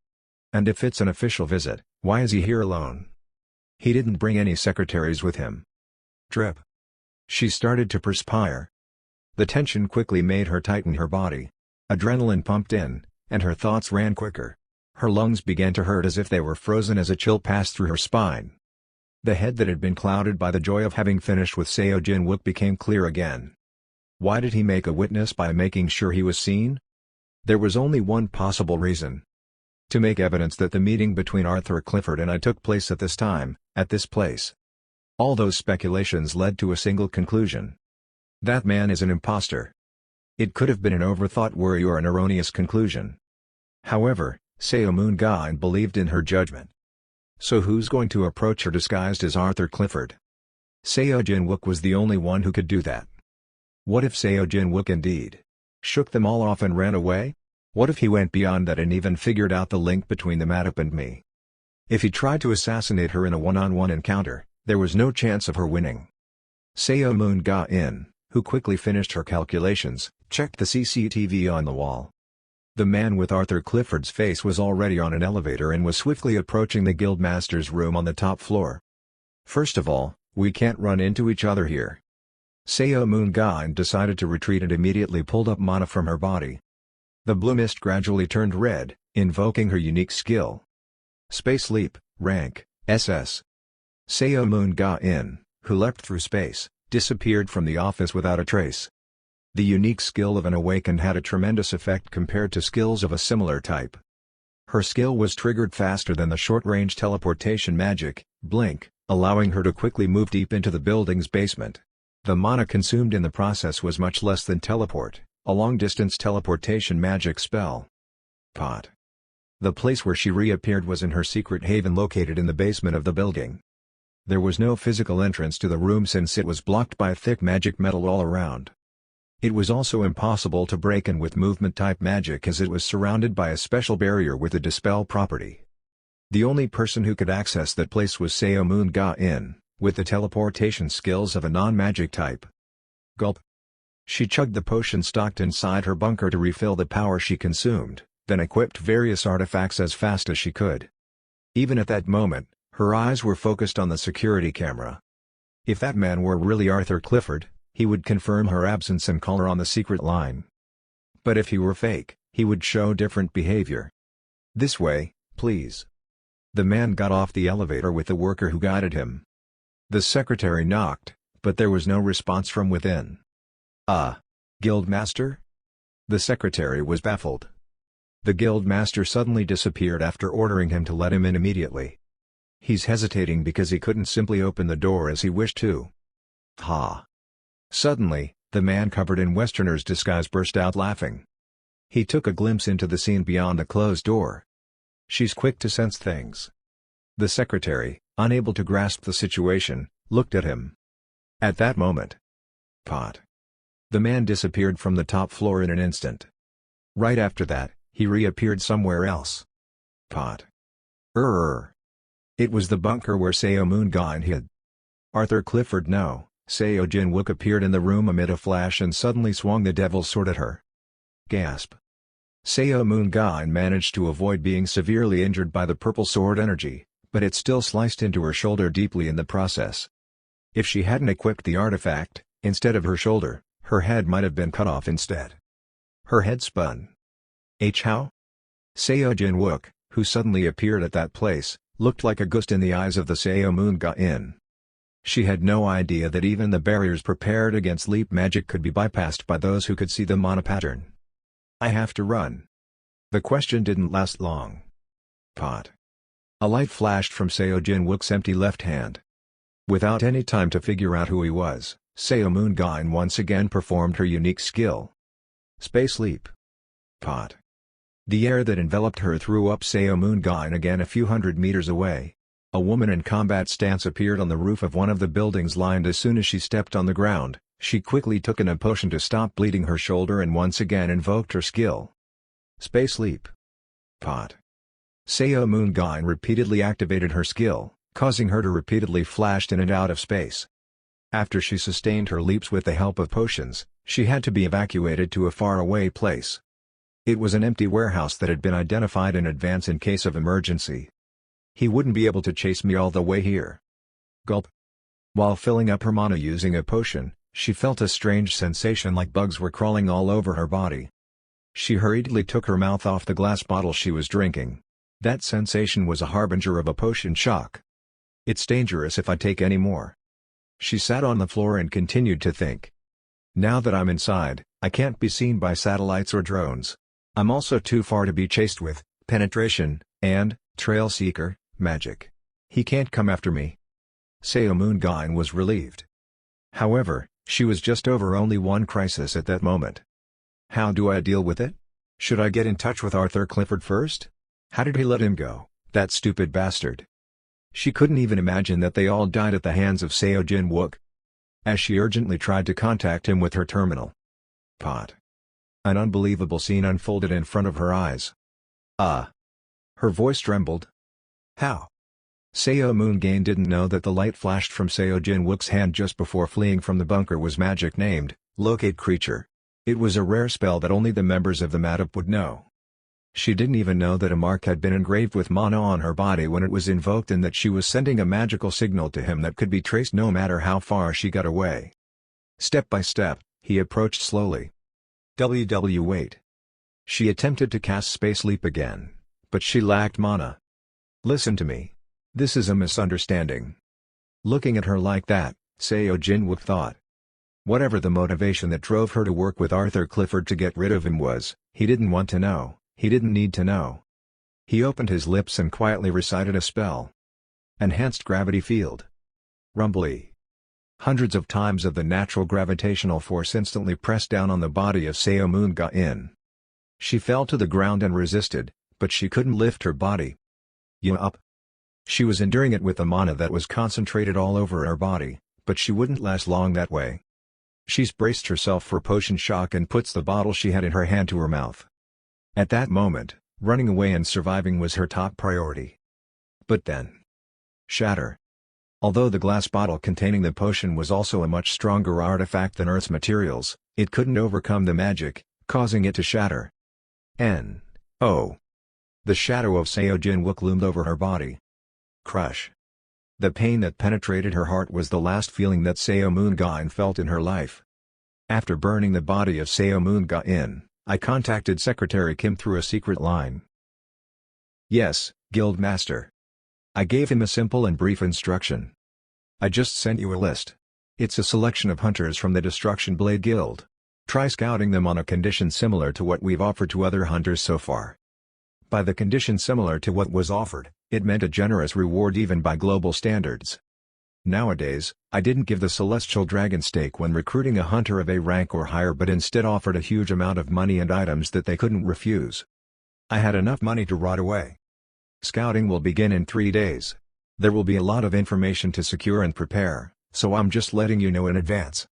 And if it's an official visit, why is he here alone? He didn't bring any secretaries with him. Drip. She started to perspire. The tension quickly made her tighten her body. Adrenaline pumped in, and her thoughts ran quicker. Her lungs began to hurt as if they were frozen as a chill passed through her spine. The head that had been clouded by the joy of having finished with Seo Jin-wook became clear again. Why did he make a witness by making sure he was seen? There was only one possible reason. To make evidence that the meeting between Arthur Clifford and I took place at this time, at this place. All those speculations led to a single conclusion. That man is an imposter. It could have been an overthought worry or an erroneous conclusion. However, Seo Moon-gain believed in her judgment. So who's going to approach her disguised as Arthur Clifford? Seo Jin-wook was the only one who could do that. What if Seo Jin-wook indeed shook them all off and ran away? What if he went beyond that and even figured out the link between the MADAP and me? If he tried to assassinate her in a one-on-one encounter, there was no chance of her winning. Seo Moon-gain, who quickly finished her calculations, checked the CCTV on the wall. The man with Arthur Clifford's face was already on an elevator and was swiftly approaching the Guildmaster's room on the top floor. First of all, we can't run into each other here. Seo Moon-gain decided to retreat and immediately pulled up mana from her body. The blue mist gradually turned red, invoking her unique skill. Space Leap, rank, SS. Seo Moon-gain, who leapt through space, disappeared from the office without a trace. The unique skill of an awakened had a tremendous effect compared to skills of a similar type. Her skill was triggered faster than the short-range teleportation magic, Blink, allowing her to quickly move deep into the building's basement. The mana consumed in the process was much less than teleport, a long-distance teleportation magic spell. Pot. The place where she reappeared was in her secret haven located in the basement of the building. There was no physical entrance to the room since it was blocked by thick magic metal all around. It was also impossible to break in with movement-type magic as it was surrounded by a special barrier with a dispel property. The only person who could access that place was Seo Moon-gain, with the teleportation skills of a non-magic type. Gulp. She chugged the potion stocked inside her bunker to refill the power she consumed, then equipped various artifacts as fast as she could. Even at that moment, her eyes were focused on the security camera. If that man were really Arthur Clifford, he would confirm her absence and call her on the secret line. But if he were fake, he would show different behavior. "This way, please." The man got off the elevator with the worker who guided him. The secretary knocked, but there was no response from within. Guildmaster?" The secretary was baffled. The guildmaster suddenly disappeared after ordering him to let him in immediately. "He's hesitating because he couldn't simply open the door as he wished to." Ha! Suddenly, the man covered in Westerner's disguise burst out laughing. He took a glimpse into the scene beyond the closed door. "She's quick to sense things." The secretary, unable to grasp the situation, looked at him. At that moment, pot. The man disappeared from the top floor in an instant. Right after that, he reappeared somewhere else. Pot. It was the bunker where Seo Moon-gain hid. "Arthur Clifford, no." Seo Jin-wook appeared in the room amid a flash and suddenly swung the devil's sword at her. Gasp. Seo Moon-gain managed to avoid being severely injured by the purple sword energy, but it still sliced into her shoulder deeply in the process. If she hadn't equipped the artifact, instead of her shoulder, her head might have been cut off instead. Her head spun. How? Seo Jin-wook, who suddenly appeared at that place, looked like a ghost in the eyes of the Seo Moon-gain. She had no idea that even the barriers prepared against leap magic could be bypassed by those who could see the mana pattern. "I have to run." The question didn't last long. Pot. A light flashed from Seo Jin-wook's empty left hand. Without any time to figure out who he was, Seo Moon-gain once again performed her unique skill. Space leap. Pot. The air that enveloped her threw up Seo Moon-gain again a few hundred meters away. A woman in combat stance appeared on the roof of one of the buildings lined. As soon as she stepped on the ground, she quickly took a potion to stop bleeding her shoulder and once again invoked her skill. Space leap. Pot. Seo Moon-gain repeatedly activated her skill, causing her to repeatedly flash in and out of space. After she sustained her leaps with the help of potions, she had to be evacuated to a faraway place. It was an empty warehouse that had been identified in advance in case of emergency. "He wouldn't be able to chase me all the way here." Gulp. While filling up her mana using a potion, she felt a strange sensation like bugs were crawling all over her body. She hurriedly took her mouth off the glass bottle she was drinking. That sensation was a harbinger of a potion shock. "It's dangerous if I take any more." She sat on the floor and continued to think. "Now that I'm inside, I can't be seen by satellites or drones. I'm also too far to be chased with penetration and trail seeker magic. He can't come after me." Seo Moon-gain was relieved. However, she was just over only one crisis at that moment. How do I deal with it? Should I get in touch with Arthur Clifford first? How did he let him go, that stupid bastard? She couldn't even imagine that they all died at the hands of Seo Jin-wook. As she urgently tried to contact him with her terminal. Pot. An unbelievable scene unfolded in front of her eyes. Her voice trembled. "How?" Seo Moon-gain didn't know that the light flashed from Seo Jin-wook's hand just before fleeing from the bunker was magic named, Locate Creature. It was a rare spell that only the members of the MADAP would know. She didn't even know that a mark had been engraved with mana on her body when it was invoked and that she was sending a magical signal to him that could be traced no matter how far she got away. Step by step, he approached slowly. Wait. She attempted to cast Space Leap again, but she lacked mana. "Listen to me. This is a misunderstanding." Looking at her like that, Seo Jin-wook thought. Whatever the motivation that drove her to work with Arthur Clifford to get rid of him was, he didn't want to know, he didn't need to know. He opened his lips and quietly recited a spell. Enhanced Gravity Field. Rumbly. Hundreds of times of the natural gravitational force instantly pressed down on the body of Seo Moon-gain. She fell to the ground and resisted, but she couldn't lift her body. Up. She was enduring it with the mana that was concentrated all over her body, but she wouldn't last long that way. She's braced herself for potion shock and puts the bottle she had in her hand to her mouth. At that moment, running away and surviving was her top priority. But then. Shatter. Although the glass bottle containing the potion was also a much stronger artifact than Earth's materials, it couldn't overcome the magic, causing it to shatter. The shadow of Seo Jin-wook loomed over her body. Crush. The pain that penetrated her heart was the last feeling that Seo Moon-gain felt in her life. After burning the body of Seo Moon-gain, I contacted Secretary Kim through a secret line. "Yes, Guildmaster." I gave him a simple and brief instruction. "I just sent you a list. It's a selection of hunters from the Destruction Blade Guild. Try scouting them on a condition similar to what we've offered to other hunters so far." By the condition similar to what was offered, it meant a generous reward even by global standards. Nowadays, I didn't give the Celestial Dragon stake when recruiting a hunter of A rank or higher but instead offered a huge amount of money and items that they couldn't refuse. I had enough money to rot away. Scouting will begin in 3 days. There will be a lot of information to secure and prepare, so I'm just letting you know in advance.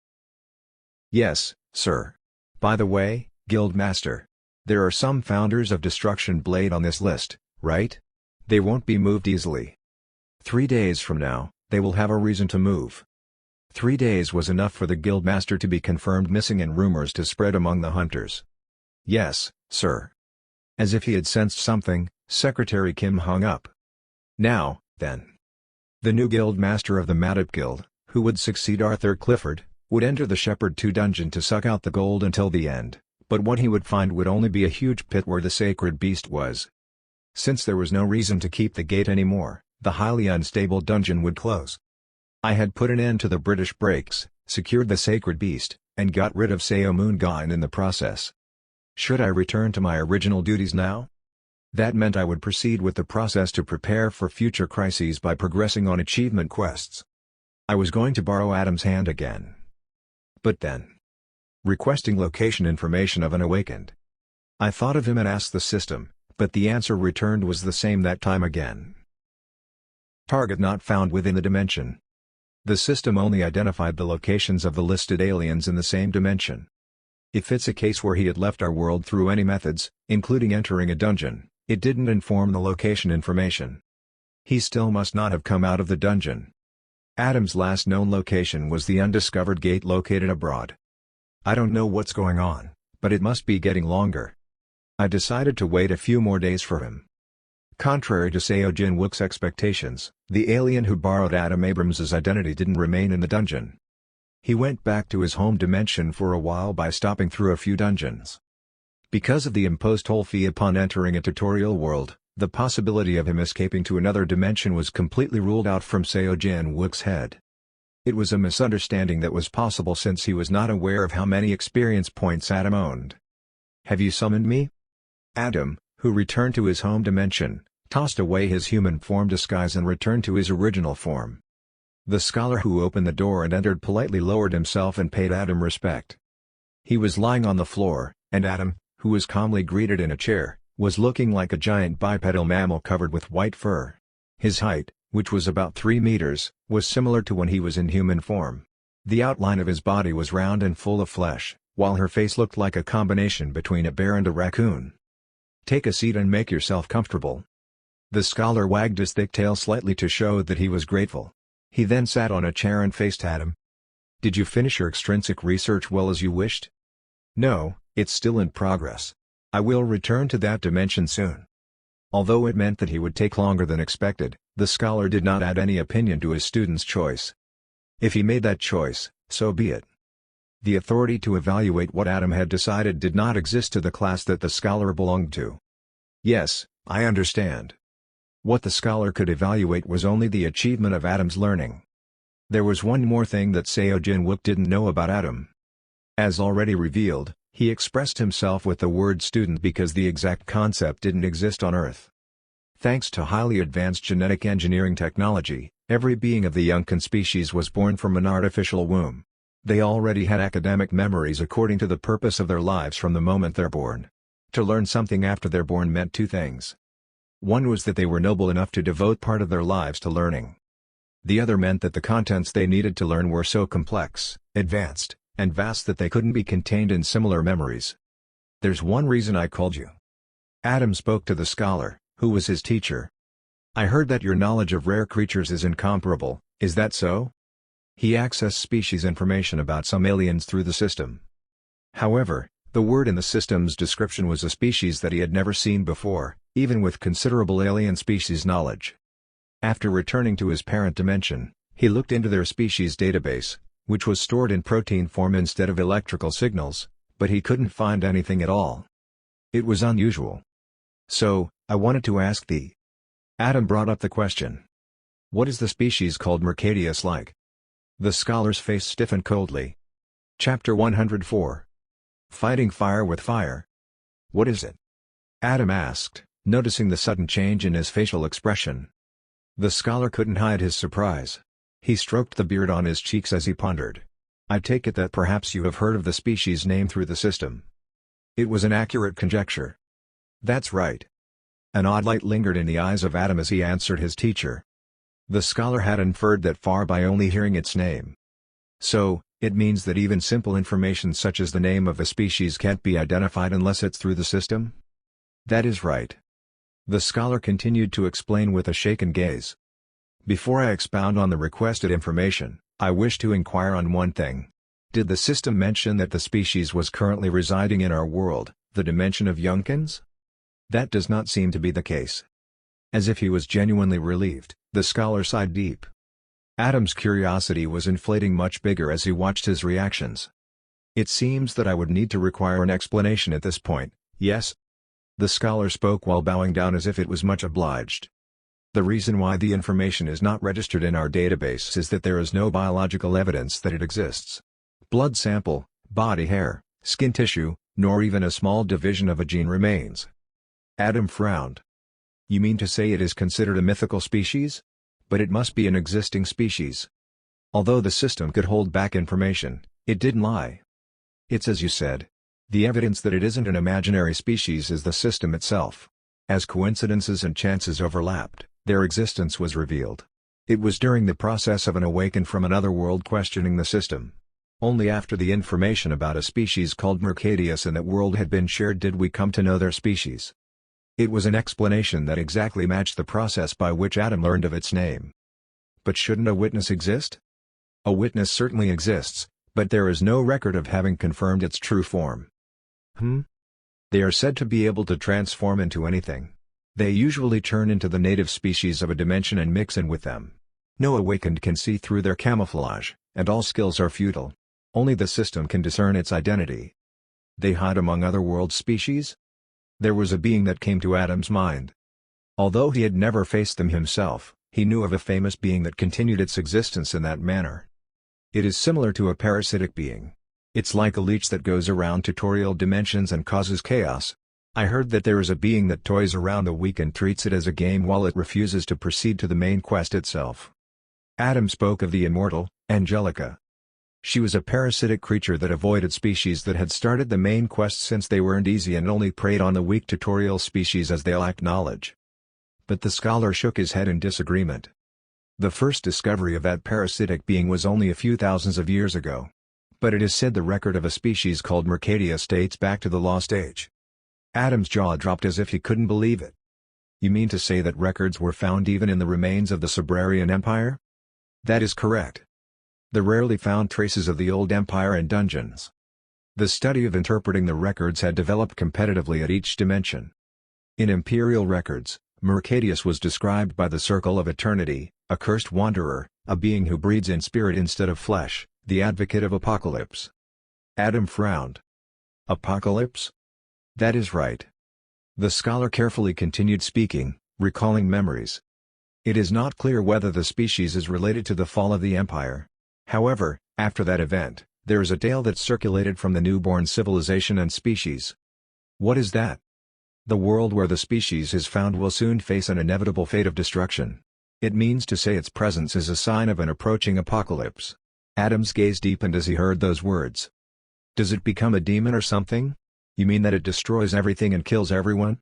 "Yes, sir. By the way, Guildmaster, there are some founders of Destruction Blade on this list, right? They won't be moved easily. 3 days from now, they will have a reason to move." 3 days was enough for the Guildmaster to be confirmed missing and rumors to spread among the hunters. "Yes, sir." As if he had sensed something, Secretary Kim hung up. Now, then. The new Guildmaster of the Madop Guild, who would succeed Arthur Clifford, would enter the Shepherd 2 dungeon to suck out the gold until the end, but what he would find would only be a huge pit where the sacred beast was. Since there was no reason to keep the gate anymore, the highly unstable dungeon would close. I had put an end to the British breaks, secured the sacred beast, and got rid of Seo Moon-gain in the process. Should I return to my original duties now? That meant I would proceed with the process to prepare for future crises by progressing on achievement quests. I was going to borrow Adam's hand again. But then, requesting location information of an awakened. I thought of him and asked the system, but the answer returned was the same that time again. Target not found within the dimension. The system only identified the locations of the listed aliens in the same dimension. If it's a case where he had left our world through any methods, including entering a dungeon, it didn't inform the location information. He still must not have come out of the dungeon. Adam's last known location was the undiscovered gate located abroad. I don't know what's going on, but it must be getting longer. I decided to wait a few more days for him. Contrary to Seo Jin-wook's expectations, the alien who borrowed Adam Abrams's identity didn't remain in the dungeon. He went back to his home dimension for a while by stopping through a few dungeons. Because of the imposed toll fee upon entering a tutorial world, the possibility of him escaping to another dimension was completely ruled out from Seo Jin-wook's head. It was a misunderstanding that was possible since he was not aware of how many experience points Adam owned. "Have you summoned me?" Adam, who returned to his home dimension, tossed away his human form disguise and returned to his original form. The scholar who opened the door and entered politely lowered himself and paid Adam respect. He was lying on the floor, and Adam, who was calmly greeted in a chair, was looking like a giant bipedal mammal covered with white fur. His height, which was about 3 meters, was similar to when he was in human form. The outline of his body was round and full of flesh, while her face looked like a combination between a bear and a raccoon. "Take a seat and make yourself comfortable." The scholar wagged his thick tail slightly to show that he was grateful. He then sat on a chair and faced Adam. "Did you finish your extrinsic research well as you wished?" "No, it's still in progress. I will return to that dimension soon." Although it meant that he would take longer than expected, the scholar did not add any opinion to his student's choice. If he made that choice, so be it. The authority to evaluate what Adam had decided did not exist to the class that the scholar belonged to. "Yes, I understand." What the scholar could evaluate was only the achievement of Adam's learning. There was one more thing that Seo Jin-wook didn't know about Adam. As already revealed, he expressed himself with the word student because the exact concept didn't exist on Earth. Thanks to highly advanced genetic engineering technology, every being of the Yunkin species was born from an artificial womb. They already had academic memories according to the purpose of their lives from the moment they're born. To learn something after they're born meant two things. One was that they were noble enough to devote part of their lives to learning. The other meant that the contents they needed to learn were so complex, advanced, and vast that they couldn't be contained in similar memories. "There's one reason I called you." Adam spoke to the scholar, who was his teacher. "I heard that your knowledge of rare creatures is incomparable, is that so?" He accessed species information about some aliens through the system. However, the word in the system's description was a species that he had never seen before, even with considerable alien species knowledge. After returning to his parent dimension, he looked into their species database, which was stored in protein form instead of electrical signals, but he couldn't find anything at all. It was unusual. So, I wanted to ask thee. Adam brought up the question. What is the species called Mercadius like? The scholar's face stiffened coldly. Chapter 104. Fighting fire with fire. What is it? Adam asked, noticing the sudden change in his facial expression. The scholar couldn't hide his surprise. He stroked the beard on his cheeks as he pondered. I take it that perhaps you have heard of the species name through the system. It was an accurate conjecture. That's right. An odd light lingered in the eyes of Adam as he answered his teacher. The scholar had inferred that far by only hearing its name. So, it means that even simple information such as the name of a species can't be identified unless it's through the system? That is right. The scholar continued to explain with a shaken gaze. Before I expound on the requested information, I wish to inquire on one thing. Did the system mention that the species was currently residing in our world, the dimension of Youngkins? That does not seem to be the case. As if he was genuinely relieved, the scholar sighed deep. Adam's curiosity was inflating much bigger as he watched his reactions. It seems that I would need to require an explanation at this point, yes? The scholar spoke while bowing down as if it was much obliged. The reason why the information is not registered in our database is that there is no biological evidence that it exists. Blood sample, body hair, skin tissue, nor even a small division of a gene remains. Adam frowned. You mean to say it is considered a mythical species? But it must be an existing species. Although the system could hold back information, it didn't lie. It's as you said. The evidence that it isn't an imaginary species is the system itself. As coincidences and chances overlapped, their existence was revealed. It was during the process of an awakened from another world questioning the system. Only after the information about a species called Mercadius in that world had been shared did we come to know their species. It was an explanation that exactly matched the process by which Adam learned of its name. But shouldn't a witness exist? A witness certainly exists, but there is no record of having confirmed its true form. They are said to be able to transform into anything. They usually turn into the native species of a dimension and mix in with them. No awakened can see through their camouflage, and all skills are futile. Only the system can discern its identity. They hide among other world species? There was a being that came to Adam's mind. Although he had never faced them himself, he knew of a famous being that continued its existence in that manner. It is similar to a parasitic being. It's like a leech that goes around tutorial dimensions and causes chaos. I heard that there is a being that toys around the weak and treats it as a game while it refuses to proceed to the main quest itself. Adam spoke of the immortal, Angelica. She was a parasitic creature that avoided species that had started the main quest since they weren't easy and only preyed on the weak tutorial species as they lacked knowledge. But the scholar shook his head in disagreement. The first discovery of that parasitic being was only a few thousands of years ago. But it is said the record of a species called Mercadius dates back to the Lost Age. Adam's jaw dropped as if he couldn't believe it. You mean to say that records were found even in the remains of the Sabrarian Empire? That is correct. The rarely found traces of the old empire in dungeons. The study of interpreting the records had developed competitively at each dimension. In Imperial records, Mercadius was described by the Circle of Eternity, a cursed wanderer, a being who breeds in spirit instead of flesh, the advocate of apocalypse. Adam frowned. Apocalypse? That is right. The scholar carefully continued speaking, recalling memories. It is not clear whether the species is related to the fall of the empire. However, after that event, there is a tale that circulated from the newborn civilization and species. What is that? The world where the species is found will soon face an inevitable fate of destruction. It means to say its presence is a sign of an approaching apocalypse. Adam's gaze deepened as he heard those words. Does it become a demon or something? You mean that it destroys everything and kills everyone?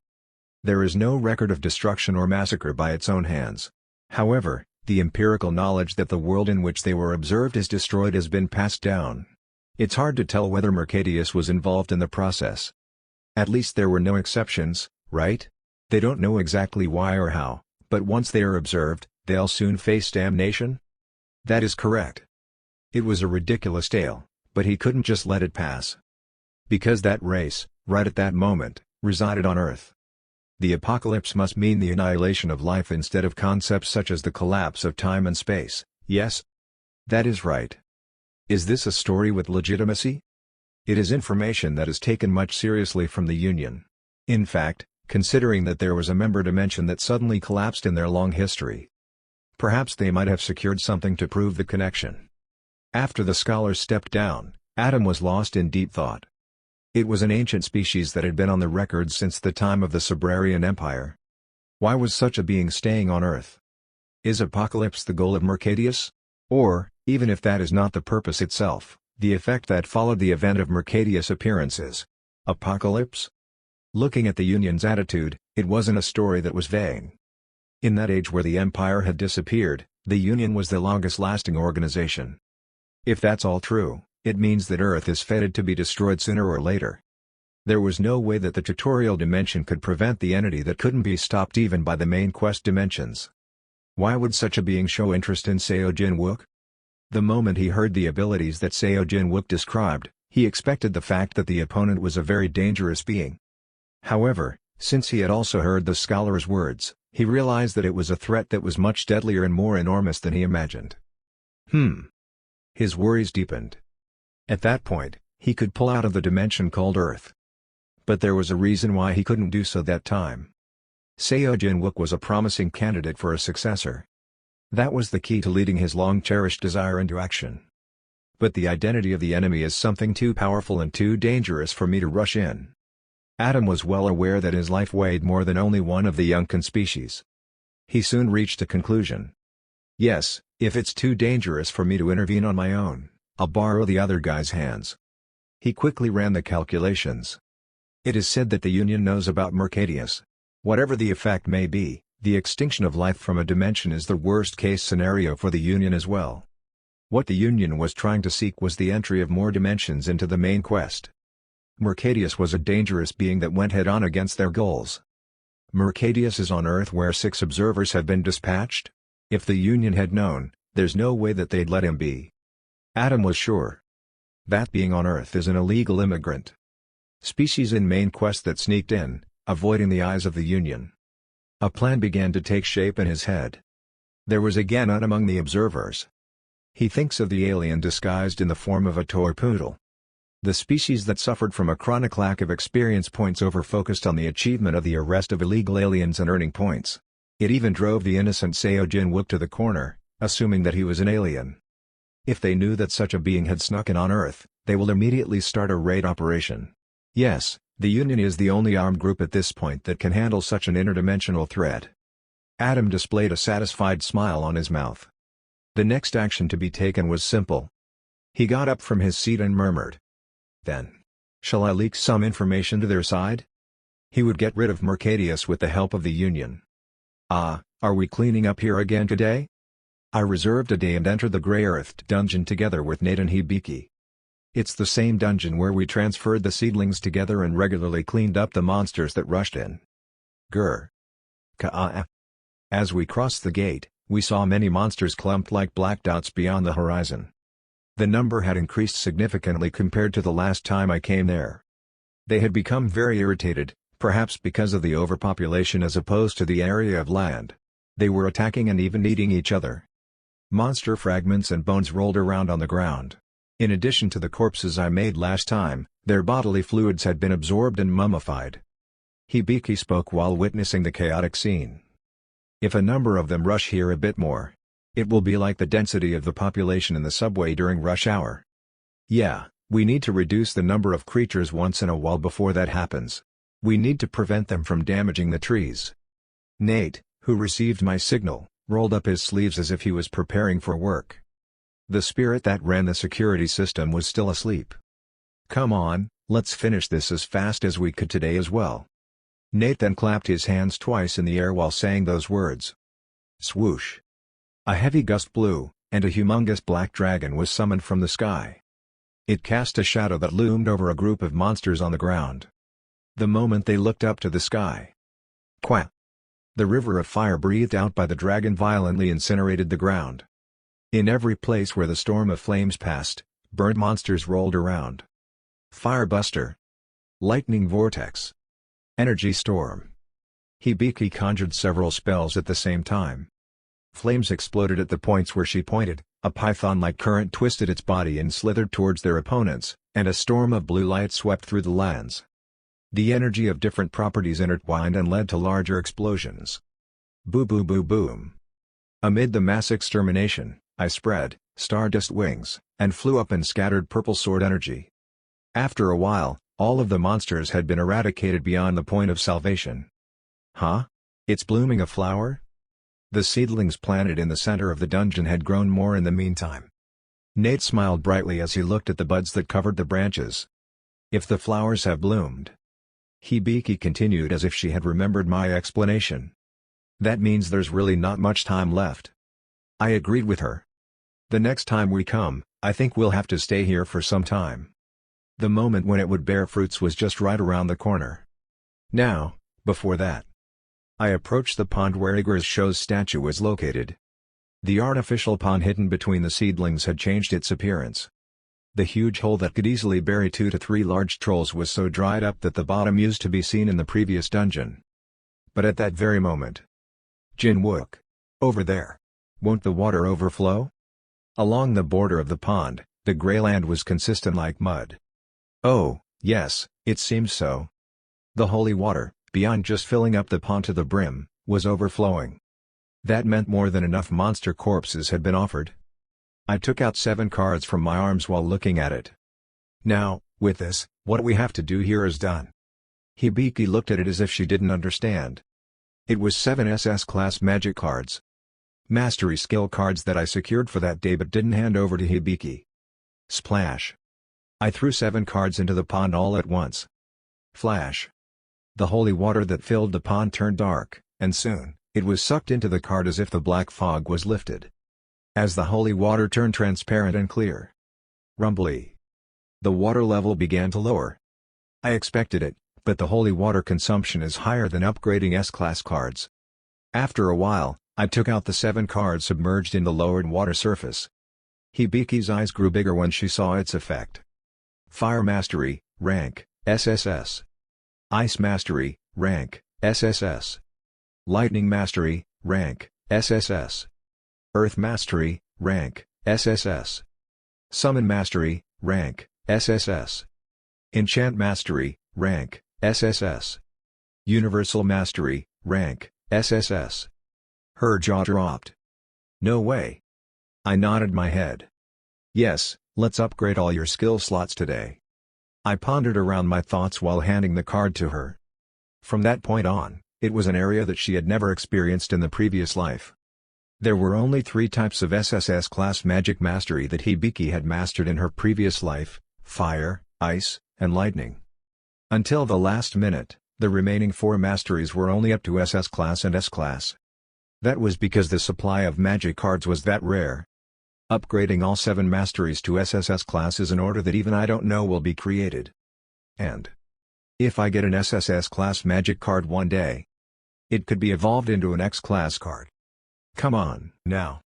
There is no record of destruction or massacre by its own hands. However, the empirical knowledge that the world in which they were observed is destroyed has been passed down. It's hard to tell whether Mercadius was involved in the process. At least there were no exceptions, right? They don't know exactly why or how, but once they are observed, they'll soon face damnation? That is correct. It was a ridiculous tale, but he couldn't just let it pass. Because that race, right at that moment, resided on Earth. The apocalypse must mean the annihilation of life instead of concepts such as the collapse of time and space, yes? That is right. Is this a story with legitimacy? It is information that is taken much seriously from the Union. In fact, considering that there was a member dimension that suddenly collapsed in their long history. Perhaps they might have secured something to prove the connection. After the scholars stepped down, Adam was lost in deep thought. It was an ancient species that had been on the record since the time of the Subrarian Empire. Why was such a being staying on Earth? Is apocalypse the goal of Mercadius? Or, even if that is not the purpose itself, the effect that followed the event of Mercadius' appearance is apocalypse? Looking at the Union's attitude, it wasn't a story that was vague. In that age where the Empire had disappeared, the Union was the longest-lasting organization. If that's all true, it means that Earth is fated to be destroyed sooner or later. There was no way that the tutorial dimension could prevent the entity that couldn't be stopped even by the main quest dimensions. Why would such a being show interest in Seo Jin-wook? The moment he heard the abilities that Seo Jin-wook described, he expected the fact that the opponent was a very dangerous being. However, since he had also heard the scholar's words, he realized that it was a threat that was much deadlier and more enormous than he imagined. His worries deepened. At that point, he could pull out of the dimension called Earth. But there was a reason why he couldn't do so that time. Seo Jin-wook was a promising candidate for a successor. That was the key to leading his long-cherished desire into action. But the identity of the enemy is something too powerful and too dangerous for me to rush in. Adam was well aware that his life weighed more than only one of the Yunkin species. He soon reached a conclusion. Yes, if it's too dangerous for me to intervene on my own, I'll borrow the other guy's hands. He quickly ran the calculations. It is said that the Union knows about Mercadius. Whatever the effect may be, the extinction of life from a dimension is the worst-case scenario for the Union as well. What the Union was trying to seek was the entry of more dimensions into the main quest. Mercadius was a dangerous being that went head-on against their goals. Mercadius is on Earth where 6 observers have been dispatched? If the Union had known, there's no way that they'd let him be. Adam was sure. That being on Earth is an illegal immigrant. Species in main quest that sneaked in, avoiding the eyes of the Union. A plan began to take shape in his head. There was again Ut among the observers. He thinks of the alien disguised in the form of a toy poodle. The species that suffered from a chronic lack of experience points over-focused on the achievement of the arrest of illegal aliens and earning points. It even drove the innocent Seo Jin-wook to the corner, assuming that he was an alien. If they knew that such a being had snuck in on Earth, they will immediately start a raid operation. Yes, the Union is the only armed group at this point that can handle such an interdimensional threat. Adam displayed a satisfied smile on his mouth. The next action to be taken was simple. He got up from his seat and murmured. Then, shall I leak some information to their side? He would get rid of Mercadius with the help of the Union. Are we cleaning up here again today? I reserved a day and entered the Grey-Earthed dungeon together with Nate and Hibiki. It's the same dungeon where we transferred the seedlings together and regularly cleaned up the monsters that rushed in. Grr. Ka. As we crossed the gate, we saw many monsters clumped like black dots beyond the horizon. The number had increased significantly compared to the last time I came there. They had become very irritated, perhaps because of the overpopulation as opposed to the area of land. They were attacking and even eating each other. Monster fragments and bones rolled around on the ground. In addition to the corpses I made last time, their bodily fluids had been absorbed and mummified. Hibiki spoke while witnessing the chaotic scene. If a number of them rush here a bit more, it will be like the density of the population in the subway during rush hour. Yeah, we need to reduce the number of creatures once in a while before that happens. We need to prevent them from damaging the trees. Nate, who received my signal, rolled up his sleeves as if he was preparing for work. The spirit that ran the security system was still asleep. Come on, let's finish this as fast as we could today as well. Nate then clapped his hands twice in the air while saying those words. Swoosh. A heavy gust blew, and a humongous black dragon was summoned from the sky. It cast a shadow that loomed over a group of monsters on the ground. The moment they looked up to the sky. Quack! The river of fire breathed out by the dragon violently incinerated the ground. In every place where the storm of flames passed, burnt monsters rolled around. Firebuster. Lightning vortex. Energy storm. Hibiki conjured several spells at the same time. Flames exploded at the points where she pointed, a python-like current twisted its body and slithered towards their opponents, and a storm of blue light swept through the lands. The energy of different properties intertwined and led to larger explosions. Boo boo boo boom. Amid the mass extermination, I spread stardust wings, and flew up and scattered purple sword energy. After a while, all of the monsters had been eradicated beyond the point of salvation. Huh? It's blooming a flower? The seedlings planted in the center of the dungeon had grown more in the meantime. Nate smiled brightly as he looked at the buds that covered the branches. If the flowers have bloomed. Hibiki continued as if she had remembered my explanation. That means there's really not much time left. I agreed with her. The next time we come, I think we'll have to stay here for some time. The moment when it would bear fruits was just right around the corner. Now, before that, I approached the pond where Igor's show's statue was located. The artificial pond hidden between the seedlings had changed its appearance. The huge hole that could easily bury 2 to 3 large trolls was so dried up that the bottom used to be seen in the previous dungeon. But at that very moment, Jinwook. Over there. Won't the water overflow? Along the border of the pond, the gray land was consistent like mud. Oh, yes, it seems so. The holy water, beyond just filling up the pond to the brim, was overflowing. That meant more than enough monster corpses had been offered. I took out 7 cards from my arms while looking at it. Now, with this, what we have to do here is done. Hibiki looked at it as if she didn't understand. It was 7 SS-class magic cards. Mastery skill cards that I secured for that day but didn't hand over to Hibiki. Splash. I threw 7 cards into the pond all at once. Flash. The holy water that filled the pond turned dark, and soon, it was sucked into the card as if the black fog was lifted. As the holy water turned transparent and clear. Rumbly. The water level began to lower. I expected it, but the holy water consumption is higher than upgrading S-class cards. After a while, I took out the 7 cards submerged in the lowered water surface. Hibiki's eyes grew bigger when she saw its effect. Fire Mastery, rank, SSS. Ice Mastery, rank, SSS. Lightning Mastery, rank, SSS. Earth Mastery, rank, SSS. Summon Mastery, rank, SSS. Enchant Mastery, rank, SSS. Universal Mastery, rank, SSS. Her jaw dropped. No way. I nodded my head. Yes, let's upgrade all your skill slots today. I pondered around my thoughts while handing the card to her. From that point on, it was an area that she had never experienced in the previous life. There were only 3 types of SSS-class magic mastery that Hibiki had mastered in her previous life: fire, ice, and lightning. Until the last minute, the remaining 4 masteries were only up to SS-class and S-class. That was because the supply of magic cards was that rare. Upgrading all 7 masteries to SSS class is an order that even I don't know will be created. And if I get an SSS class magic card one day, it could be evolved into an X class card. Come on, now.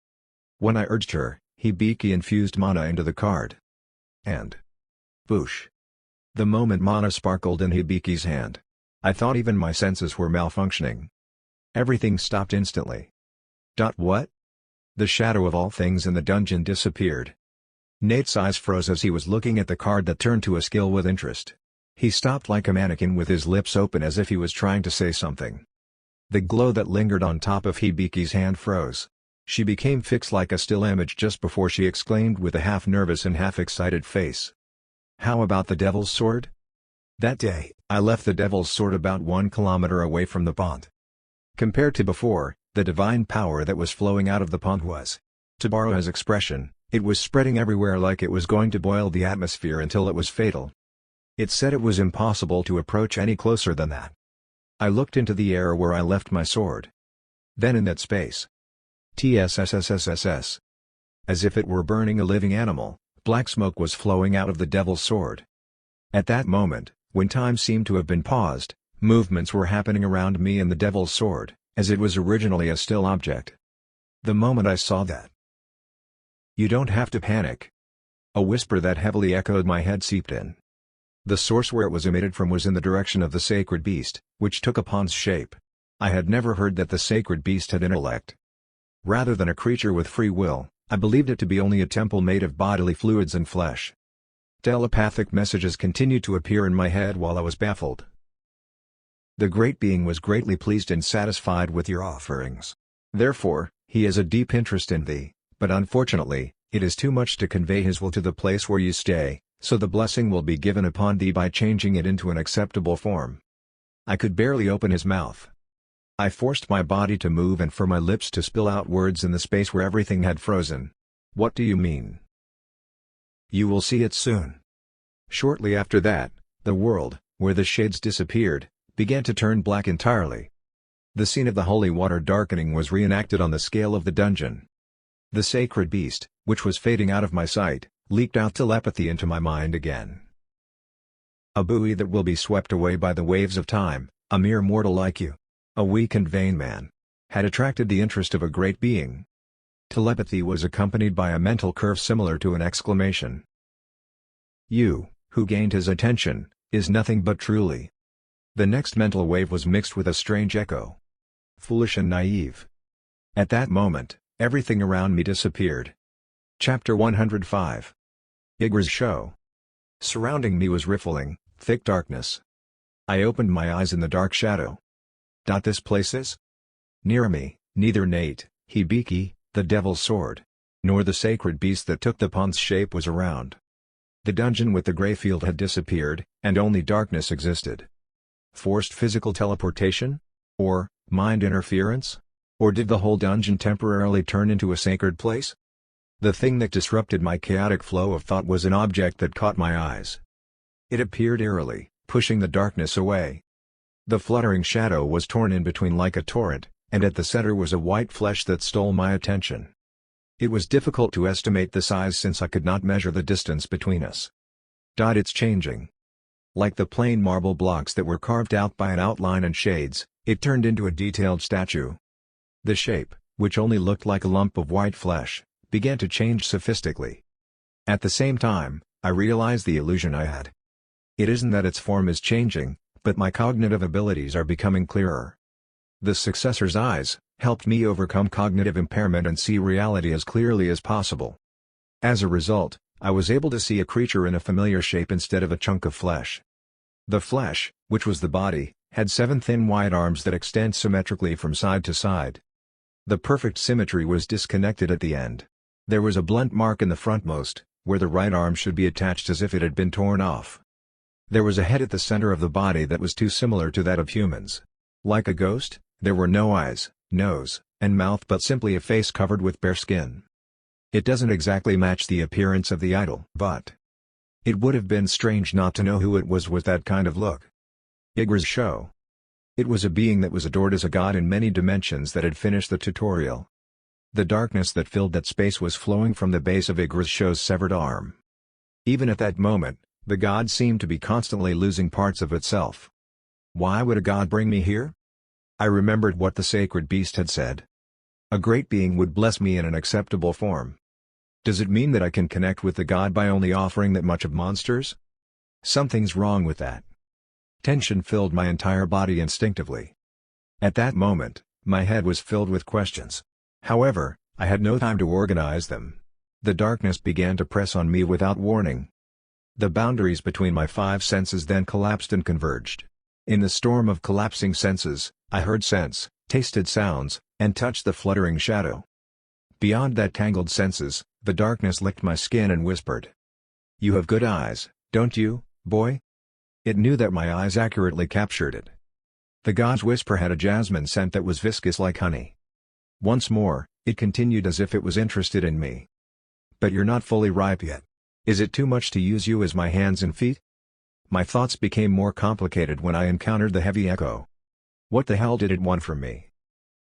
When I urged her, Hibiki infused mana into the card. And boosh. The moment mana sparkled in Hibiki's hand, I thought even my senses were malfunctioning. Everything stopped instantly. What? The shadow of all things in the dungeon disappeared. Nate's eyes froze as he was looking at the card that turned to a skill with interest. He stopped like a mannequin with his lips open as if he was trying to say something. The glow that lingered on top of Hibiki's hand froze. She became fixed like a still image just before she exclaimed with a half-nervous and half-excited face. How about the Devil's Sword? That day, I left the Devil's Sword about 1 kilometer away from the pond. Compared to before, the divine power that was flowing out of the pond was, to borrow his expression, it was spreading everywhere like it was going to boil the atmosphere until it was fatal. It said it was impossible to approach any closer than that. I looked into the air where I left my sword. Then in that space, TSSSSSS. As if it were burning a living animal, black smoke was flowing out of the Devil's Sword. At that moment, when time seemed to have been paused, movements were happening around me and the Devil's Sword, as it was originally a still object. The moment I saw that. You don't have to panic. A whisper that heavily echoed my head seeped in. The source where it was emitted from was in the direction of the sacred beast, which took a pond's shape. I had never heard that the sacred beast had intellect. Rather than a creature with free will, I believed it to be only a temple made of bodily fluids and flesh. Telepathic messages continued to appear in my head while I was baffled. The Great Being was greatly pleased and satisfied with your offerings. Therefore, he has a deep interest in thee, but unfortunately, it is too much to convey his will to the place where you stay, so the blessing will be given upon thee by changing it into an acceptable form. I could barely open his mouth. I forced my body to move and for my lips to spill out words in the space where everything had frozen. What do you mean? You will see it soon. Shortly after that, the world, where the shades disappeared, began to turn black entirely. The scene of the holy water darkening was reenacted on the scale of the dungeon. The sacred beast, which was fading out of my sight, leaked out telepathy into my mind again. A buoy that will be swept away by the waves of time, a mere mortal like you, a weak and vain man, had attracted the interest of a great being. Telepathy was accompanied by a mental curve similar to an exclamation. You, who gained his attention, is nothing but truly. The next mental wave was mixed with a strange echo. Foolish and naive. At that moment, everything around me disappeared. Chapter 105. Igra's Show. Surrounding me was riffling, thick darkness. I opened my eyes in the dark shadow. This place is? Near me, neither Nate, Hibiki, the devil's sword, nor the sacred beast that took the pond's shape was around. The dungeon with the grey field had disappeared, and only darkness existed. Forced physical teleportation? Or, mind interference? Or did the whole dungeon temporarily turn into a sacred place? The thing that disrupted my chaotic flow of thought was an object that caught my eyes. It appeared eerily, pushing the darkness away. The fluttering shadow was torn in between like a torrent, and at the center was a white flesh that stole my attention. It was difficult to estimate the size since I could not measure the distance between us. It's changing. Like the plain marble blocks that were carved out by an outline and shades, it turned into a detailed statue. The shape, which only looked like a lump of white flesh, began to change sophistically. At the same time, I realized the illusion I had. It isn't that its form is changing, but my cognitive abilities are becoming clearer. The successor's eyes helped me overcome cognitive impairment and see reality as clearly as possible. As a result, I was able to see a creature in a familiar shape instead of a chunk of flesh. The flesh, which was the body, had 7 thin white arms that extend symmetrically from side to side. The perfect symmetry was disconnected at the end. There was a blunt mark in the frontmost, where the right arm should be attached as if it had been torn off. There was a head at the center of the body that was too similar to that of humans. Like a ghost, there were no eyes, nose, and mouth but simply a face covered with bare skin. It doesn't exactly match the appearance of the idol, but it would have been strange not to know who it was with that kind of look. Igra's Show. It was a being that was adored as a god in many dimensions that had finished the tutorial. The darkness that filled that space was flowing from the base of Igra's Show's severed arm. Even at that moment, the god seemed to be constantly losing parts of itself. Why would a god bring me here? I remembered what the sacred beast had said. A great being would bless me in an acceptable form. Does it mean that I can connect with the god by only offering that much of monsters? Something's wrong with that. Tension filled my entire body instinctively. At that moment, my head was filled with questions. However, I had no time to organize them. The darkness began to press on me without warning. The boundaries between my 5 senses then collapsed and converged. In the storm of collapsing senses, I heard sense, tasted sounds, and touched the fluttering shadow. Beyond that tangled senses, the darkness licked my skin and whispered. You have good eyes, don't you, boy? It knew that my eyes accurately captured it. The god's whisper had a jasmine scent that was viscous like honey. Once more, it continued as if it was interested in me. But you're not fully ripe yet. Is it too much to use you as my hands and feet? My thoughts became more complicated when I encountered the heavy echo. What the hell did it want from me?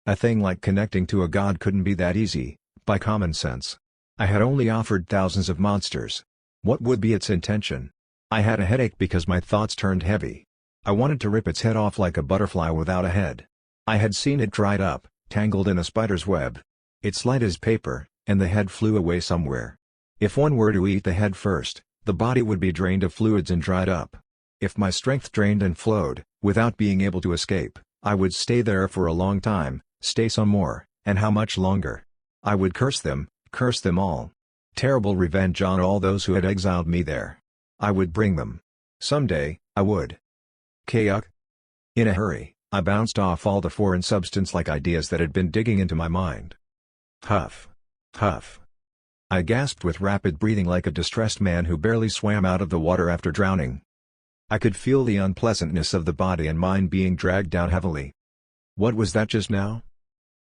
A thing like connecting to a god couldn't be that easy, by common sense. I had only offered thousands of monsters. What would be its intention? I had a headache because my thoughts turned heavy. I wanted to rip its head off like a butterfly without a head. I had seen it dried up, tangled in a spider's web. It's light as paper, and the head flew away somewhere. If one were to eat the head first, the body would be drained of fluids and dried up. If my strength drained and flowed, without being able to escape, I would stay there for a long time, stay some more, and how much longer? I would curse them all. Terrible revenge on all those who had exiled me there. I would bring them. Someday, I would. Kayuk. In a hurry, I bounced off all the foreign substance-like ideas that had been digging into my mind. Huff. Huff. I gasped with rapid breathing like a distressed man who barely swam out of the water after drowning. I could feel the unpleasantness of the body and mind being dragged down heavily. What was that just now?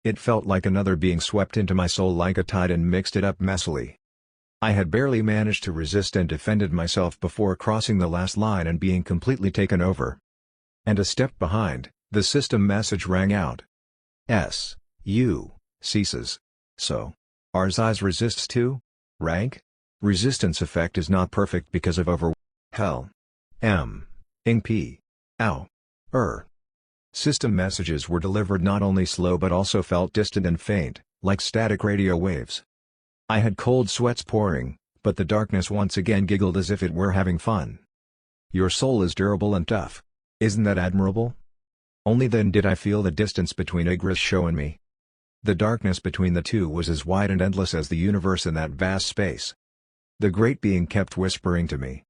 It felt like another being swept into my soul like a tide and mixed it up messily. I had barely managed to resist and defended myself before crossing the last line and being completely taken over. And a step behind, the system message rang out. ceases. So. Ars eyes resists too? Rank? Resistance effect is not perfect because of hell. Ing p. Ow. System messages were delivered not only slow but also felt distant and faint, like static radio waves. I had cold sweats pouring, but the darkness once again giggled as if it were having fun. Your soul is durable and tough. Isn't that admirable? Only then did I feel the distance between Igris Show and me. The darkness between the two was as wide and endless as the universe in that vast space. The great being kept whispering to me.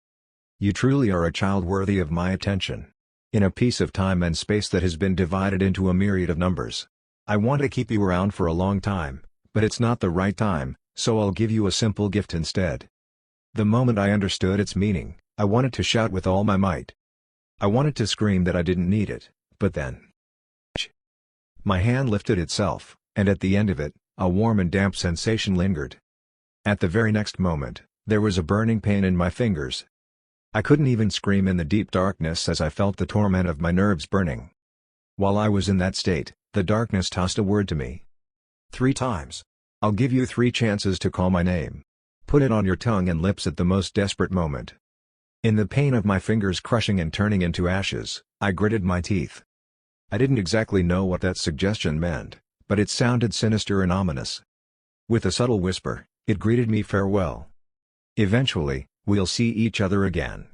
You truly are a child worthy of my attention. In a piece of time and space that has been divided into a myriad of numbers. I want to keep you around for a long time, but it's not the right time, so I'll give you a simple gift instead. The moment I understood its meaning, I wanted to shout with all my might. I wanted to scream that I didn't need it, but then. My hand lifted itself, and at the end of it, a warm and damp sensation lingered. At the very next moment, there was a burning pain in my fingers. I couldn't even scream in the deep darkness as I felt the torment of my nerves burning. While I was in that state, the darkness tossed a word to me. 3 times. I'll give you 3 chances to call my name. Put it on your tongue and lips at the most desperate moment. In the pain of my fingers crushing and turning into ashes, I gritted my teeth. I didn't exactly know what that suggestion meant, but it sounded sinister and ominous. With a subtle whisper, it greeted me farewell. Eventually, we'll see each other again.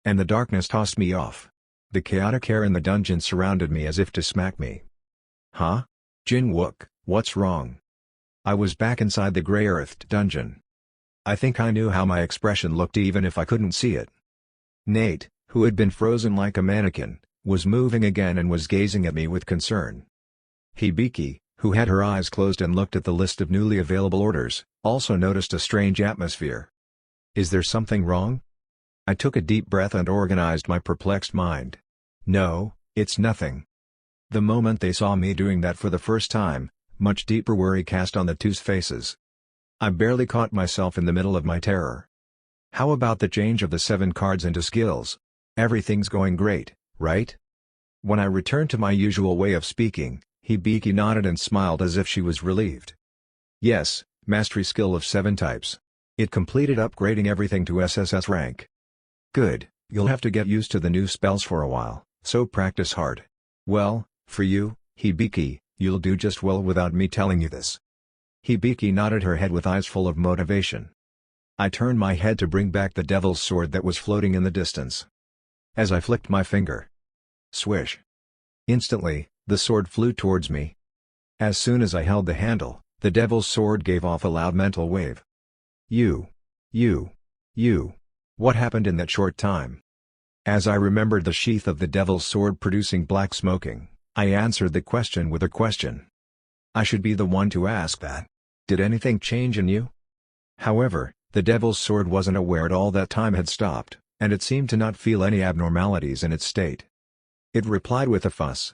And the darkness tossed me off. The chaotic air in the dungeon surrounded me as if to smack me. Huh? Jin Wook, what's wrong? I was back inside the gray-earthed dungeon. I think I knew how my expression looked even if I couldn't see it. Nate, who had been frozen like a mannequin, was moving again and was gazing at me with concern. Hibiki, who had her eyes closed and looked at the list of newly available orders, also noticed a strange atmosphere. Is there something wrong? I took a deep breath and organized my perplexed mind. No, it's nothing. The moment they saw me doing that for the first time, much deeper worry cast on the two's faces. I barely caught myself in the middle of my terror. How about the change of the 7 cards into skills? Everything's going great, right? When I returned to my usual way of speaking, Hibiki nodded and smiled as if she was relieved. Yes, mastery skill of 7 types. It completed upgrading everything to SSS rank. Good, you'll have to get used to the new spells for a while, so practice hard. Well, for you, Hibiki, you'll do just well without me telling you this. Hibiki nodded her head with eyes full of motivation. I turned my head to bring back the devil's sword that was floating in the distance. As I flicked my finger. Swish. Instantly, the sword flew towards me. As soon as I held the handle, the devil's sword gave off a loud mental wave. You. What happened in that short time? As I remembered the sheath of the devil's sword producing black smoking, I answered the question with a question. I should be the one to ask that. Did anything change in you? However, the devil's sword wasn't aware at all that time had stopped, and it seemed to not feel any abnormalities in its state. It replied with a fuss.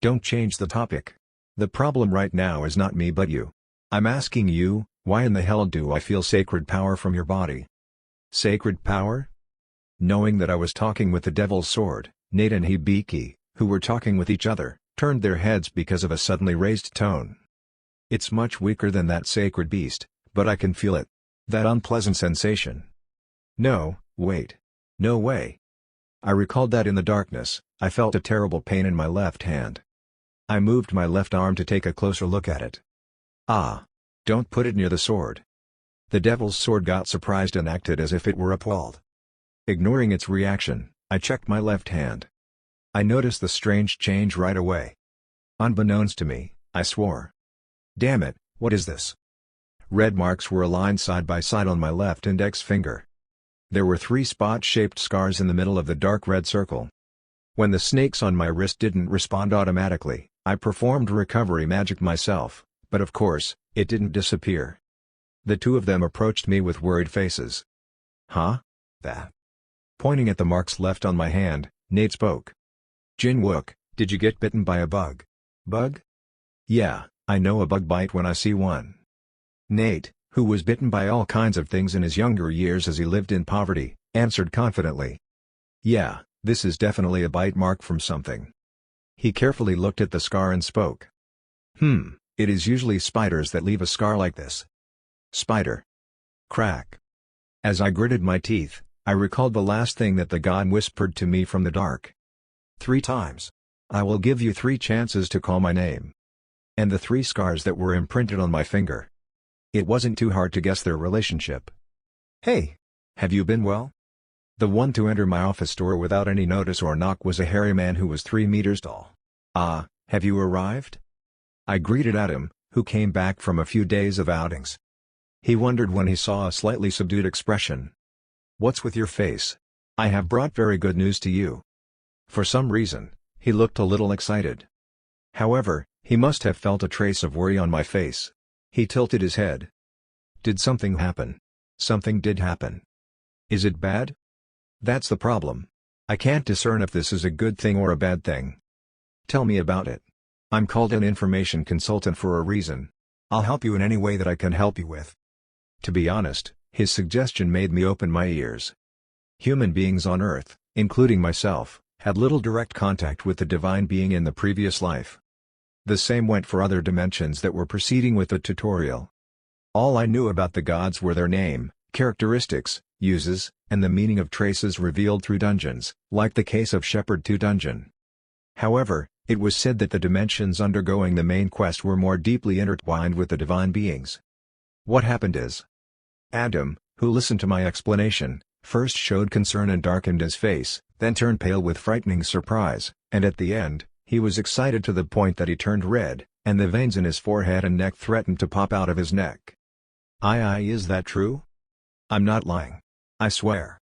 Don't change the topic. The problem right now is not me but you. I'm asking you, why in the hell do I feel sacred power from your body? Sacred power? Knowing that I was talking with the devil's sword, Nate and Hibiki, who were talking with each other, turned their heads because of a suddenly raised tone. It's much weaker than that sacred beast, but I can feel it. That unpleasant sensation. No, wait. No way. I recalled that in the darkness, I felt a terrible pain in my left hand. I moved my left arm to take a closer look at it. Ah. Don't put it near the sword. The devil's sword got surprised and acted as if it were appalled. Ignoring its reaction, I checked my left hand. I noticed the strange change right away. Unbeknownst to me, I swore. Damn it, what is this? Red marks were aligned side by side on my left index finger. There were 3 spot-shaped scars in the middle of the dark red circle. When the snakes on my wrist didn't respond automatically, I performed recovery magic myself, but of course, it didn't disappear. The 2 of them approached me with worried faces. Huh? That? Pointing at the marks left on my hand, Nate spoke. Jin-wook, did you get bitten by a bug? Bug? Yeah, I know a bug bite when I see one. Nate, who was bitten by all kinds of things in his younger years as he lived in poverty, answered confidently. Yeah, this is definitely a bite mark from something. He carefully looked at the scar and spoke. It is usually spiders that leave a scar like this. Spider. Crack. As I gritted my teeth, I recalled the last thing that the god whispered to me from the dark. 3 times. I will give you 3 chances to call my name. And the 3 scars that were imprinted on my finger. It wasn't too hard to guess their relationship. Hey! Have you been well? The one to enter my office door without any notice or knock was a hairy man who was 3 meters tall. Ah, have you arrived? I greeted Adam, who came back from a few days of outings. He wondered when he saw a slightly subdued expression. What's with your face? I have brought very good news to you. For some reason, he looked a little excited. However, he must have felt a trace of worry on my face. He tilted his head. Did something happen? Something did happen. Is it bad? That's the problem. I can't discern if this is a good thing or a bad thing. Tell me about it. I'm called an information consultant for a reason. I'll help you in any way that I can help you with. To be honest, his suggestion made me open my ears. Human beings on Earth, including myself, had little direct contact with the divine being in the previous life. The same went for other dimensions that were proceeding with the tutorial. All I knew about the gods were their name, characteristics, uses, and the meaning of traces revealed through dungeons, like the case of Shepherd 2 dungeon. However, it was said that the dimensions undergoing the main quest were more deeply intertwined with the divine beings. What happened is, Adam, who listened to my explanation, first showed concern and darkened his face, then turned pale with frightening surprise, and at the end, he was excited to the point that he turned red, and the veins in his forehead and neck threatened to pop out of his neck. Is that true? I'm not lying. I swear.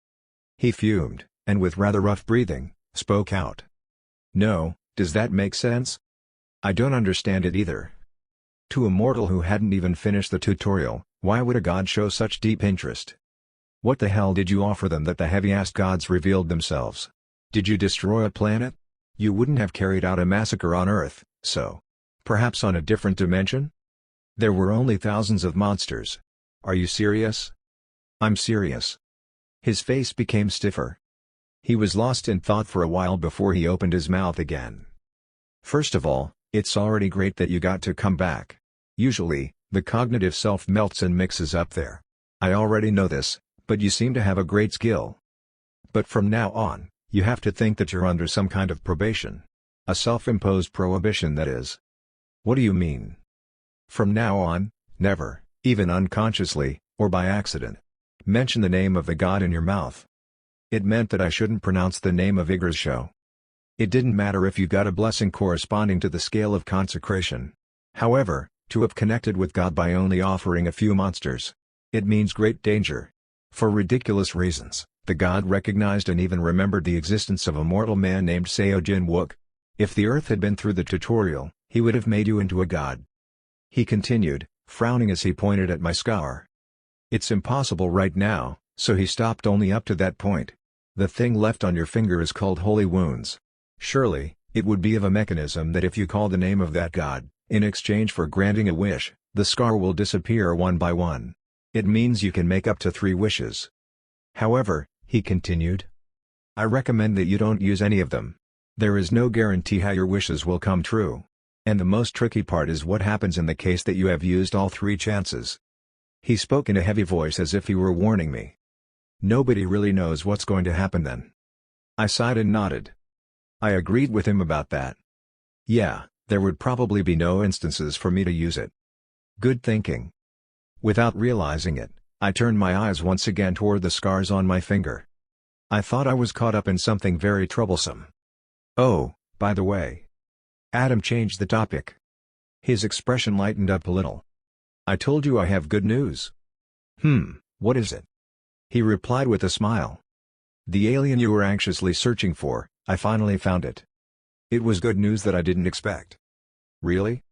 He fumed, and with rather rough breathing, spoke out. No, does that make sense? I don't understand it either. To a mortal who hadn't even finished the tutorial, why would a god show such deep interest? What the hell did you offer them that the heavy-ass gods revealed themselves? Did you destroy a planet? You wouldn't have carried out a massacre on Earth, so. Perhaps on a different dimension? There were only thousands of monsters. Are you serious? I'm serious. His face became stiffer. He was lost in thought for a while before he opened his mouth again. First of all, it's already great that you got to come back. Usually, the cognitive self melts and mixes up there. I already know this, but you seem to have a great skill. But from now on, you have to think that you're under some kind of probation. A self-imposed prohibition, that is. What do you mean? From now on, never, even unconsciously, or by accident, mention the name of the god in your mouth. It meant that I shouldn't pronounce the name of Yggdrasil. It didn't matter if you got a blessing corresponding to the scale of consecration. However, to have connected with God by only offering a few monsters. It means great danger. For ridiculous reasons, the god recognized and even remembered the existence of a mortal man named Seo Jin-wook. If the earth had been through the tutorial, he would have made you into a god. He continued, frowning as he pointed at my scar. It's impossible right now, so he stopped only up to that point. The thing left on your finger is called holy wounds. Surely, it would be of a mechanism that if you call the name of that god, in exchange for granting a wish, the scar will disappear one by one. It means you can make up to 3 wishes. However, he continued, I recommend that you don't use any of them. There is no guarantee how your wishes will come true. And the most tricky part is what happens in the case that you have used all 3 chances. He spoke in a heavy voice as if he were warning me. Nobody really knows what's going to happen then. I sighed and nodded. I agreed with him about that. Yeah, there would probably be no instances for me to use it. Good thinking. Without realizing it, I turned my eyes once again toward the scars on my finger. I thought I was caught up in something very troublesome. Oh, by the way. Adam changed the topic. His expression lightened up a little. I told you I have good news. What is it? He replied with a smile. The alien you were anxiously searching for, I finally found it. It was good news that I didn't expect. Really?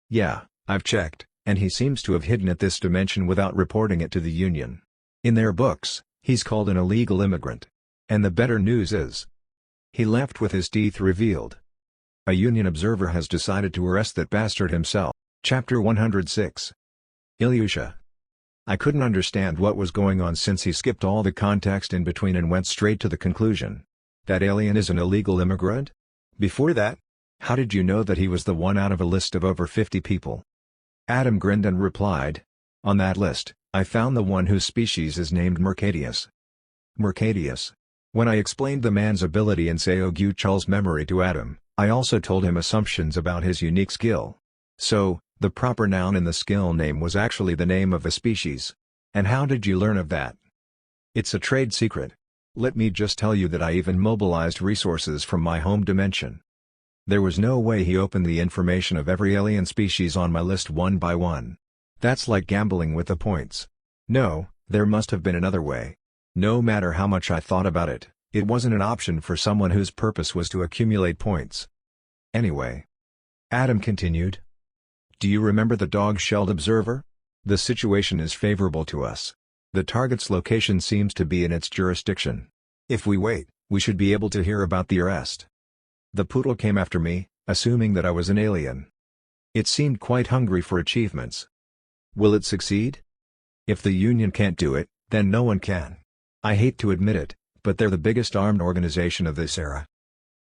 Yeah, I've checked, and he seems to have hidden at this dimension without reporting it to the Union. In their books, he's called an illegal immigrant. And the better news is, he left with his teeth revealed. A Union observer has decided to arrest that bastard himself. Chapter 106. Ilyusha. I couldn't understand what was going on since he skipped all the context in between and went straight to the conclusion. That alien is an illegal immigrant? Before that? How did you know that he was the one out of a list of over 50 people? Adam grinned and replied, on that list, I found the one whose species is named Mercadius. Mercadius. When I explained the man's ability and Seogyuchal's memory to Adam, I also told him assumptions about his unique skill. So, the proper noun in the skill name was actually the name of a species. And how did you learn of that? It's a trade secret. Let me just tell you that I even mobilized resources from my home dimension. There was no way he opened the information of every alien species on my list one by one. That's like gambling with the points. No, there must have been another way. No matter how much I thought about it, it wasn't an option for someone whose purpose was to accumulate points. Anyway. Adam continued. Do you remember the dog-shelled observer? The situation is favorable to us. The target's location seems to be in its jurisdiction. If we wait, we should be able to hear about the arrest. The poodle came after me, assuming that I was an alien. It seemed quite hungry for achievements. Will it succeed? If the Union can't do it, then no one can. I hate to admit it, but they're the biggest armed organization of this era.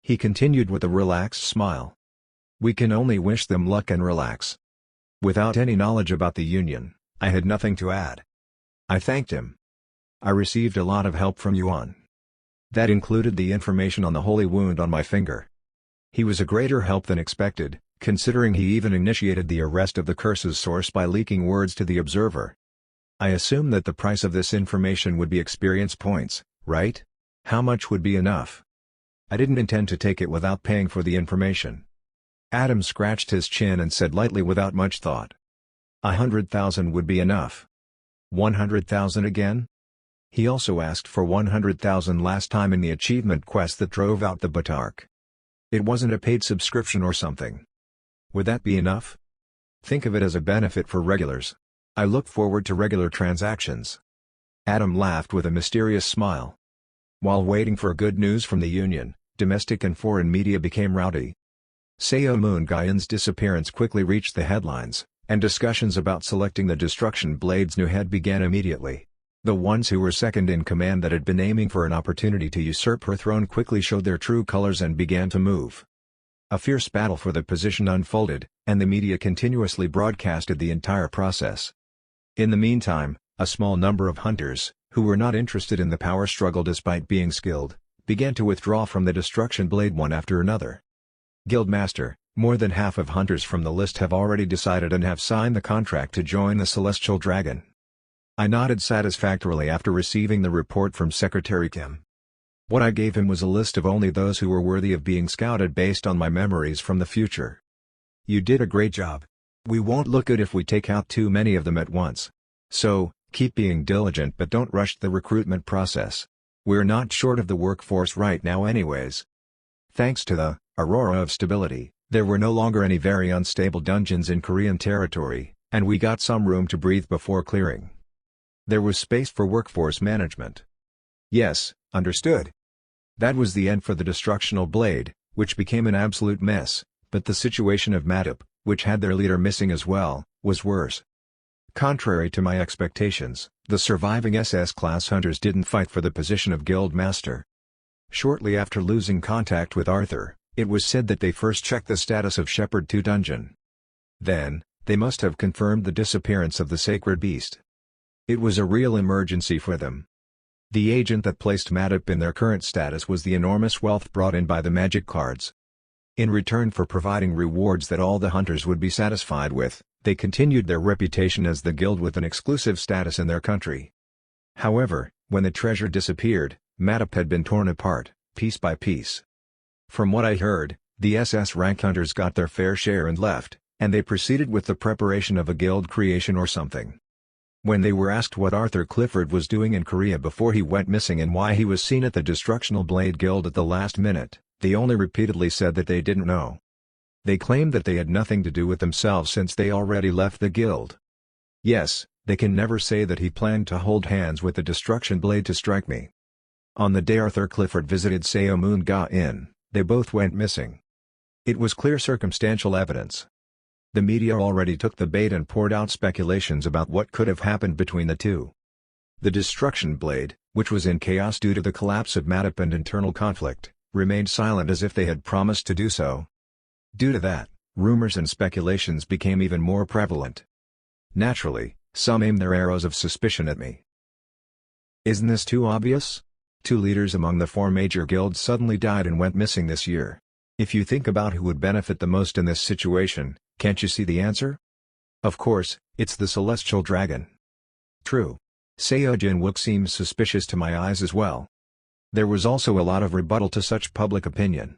He continued with a relaxed smile. We can only wish them luck and relax. Without any knowledge about the Union, I had nothing to add. I thanked him. I received a lot of help from Yuan. That included the information on the holy wound on my finger. He was a greater help than expected, considering he even initiated the arrest of the curse's source by leaking words to the observer. I assume that the price of this information would be experience points, right? How much would be enough? I didn't intend to take it without paying for the information. Adam scratched his chin and said lightly without much thought. 100,000 would be enough. 100,000 again? He also asked for 100,000 last time in the achievement quest that drove out the Batark. It wasn't a paid subscription or something. Would that be enough? Think of it as a benefit for regulars. I look forward to regular transactions. Adam laughed with a mysterious smile. While waiting for good news from the Union, domestic and foreign media became rowdy. Seo Moon-Gyan's disappearance quickly reached the headlines, and discussions about selecting the Destruction Blade's new head began immediately. The ones who were second in command that had been aiming for an opportunity to usurp her throne quickly showed their true colors and began to move. A fierce battle for the position unfolded, and the media continuously broadcasted the entire process. In the meantime, a small number of hunters, who were not interested in the power struggle despite being skilled, began to withdraw from the Destruction Blade one after another. Guildmaster, more than half of hunters from the list have already decided and have signed the contract to join the Celestial Dragon. I nodded satisfactorily after receiving the report from Secretary Kim. What I gave him was a list of only those who were worthy of being scouted based on my memories from the future. You did a great job. We won't look good if we take out too many of them at once. So, keep being diligent but don't rush the recruitment process. We're not short of the workforce right now anyways. Thanks to the Aurora of Stability, there were no longer any very unstable dungeons in Korean territory, and we got some room to breathe before clearing. There was space for workforce management. Yes, understood. That was the end for the Destructional Blade, which became an absolute mess, but the situation of Matip, which had their leader missing as well, was worse. Contrary to my expectations, the surviving SS-class hunters didn't fight for the position of Guild Master. Shortly after losing contact with Arthur, it was said that they first checked the status of Shepherd 2 dungeon. Then, they must have confirmed the disappearance of the sacred beast. It was a real emergency for them. The agent that placed Matip in their current status was the enormous wealth brought in by the magic cards. In return for providing rewards that all the hunters would be satisfied with, they continued their reputation as the guild with an exclusive status in their country. However, when the treasure disappeared, Matip had been torn apart, piece by piece. From what I heard, the SS rank hunters got their fair share and left, and they proceeded with the preparation of a guild creation or something. When they were asked what Arthur Clifford was doing in Korea before he went missing and why he was seen at the Destructional Blade Guild at the last minute, they only repeatedly said that they didn't know. They claimed that they had nothing to do with themselves since they already left the guild. Yes, they can never say that he planned to hold hands with the Destruction Blade to strike me. On the day Arthur Clifford visited Seo Moon Ga Inn, they both went missing. It was clear circumstantial evidence. The media already took the bait and poured out speculations about what could have happened between the two. The Destruction Blade, which was in chaos due to the collapse of Madop and internal conflict, remained silent as if they had promised to do so. Due to that, rumors and speculations became even more prevalent. Naturally, some aimed their arrows of suspicion at me. Isn't this too obvious? 2 leaders among the 4 major guilds suddenly died and went missing this year. If you think about who would benefit the most in this situation, can't you see the answer? Of course, it's the Celestial Dragon. True. Seo Jin-wook seems suspicious to my eyes as well. There was also a lot of rebuttal to such public opinion.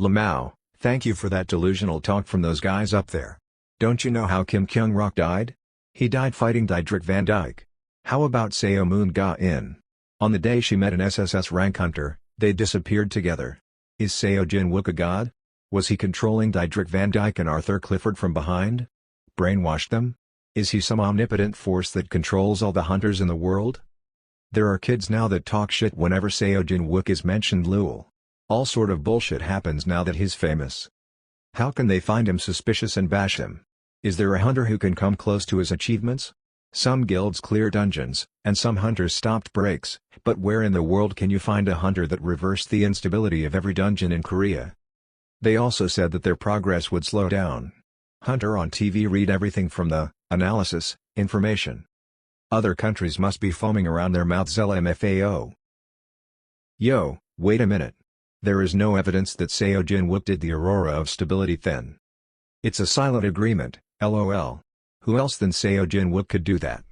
Lamau, thank you for that delusional talk from those guys up there. Don't you know how Kim Kyung-rok died? He died fighting Diedrich Van Dyke. How about Seo Moon Ga In? On the day she met an SSS rank hunter, they disappeared together. Is Seo Jin-wook a god? Was he controlling Diedrich Van Dyke and Arthur Clifford from behind? Brainwashed them? Is he some omnipotent force that controls all the hunters in the world? There are kids now that talk shit whenever Seo Jin-wook is mentioned. Lul. All sort of bullshit happens now that he's famous. How can they find him suspicious and bash him? Is there a hunter who can come close to his achievements? Some guilds clear dungeons, and some hunters stopped breaks, but where in the world can you find a hunter that reversed the instability of every dungeon in Korea? They also said that their progress would slow down. Hunter on TV read everything from the analysis, information. Other countries must be foaming around their mouths LMFAO. Yo, wait a minute. There is no evidence that Seo Jin-wook did the Aurora of Stability thing. It's a silent agreement, LOL. Who else than Seo Jin-wook could do that?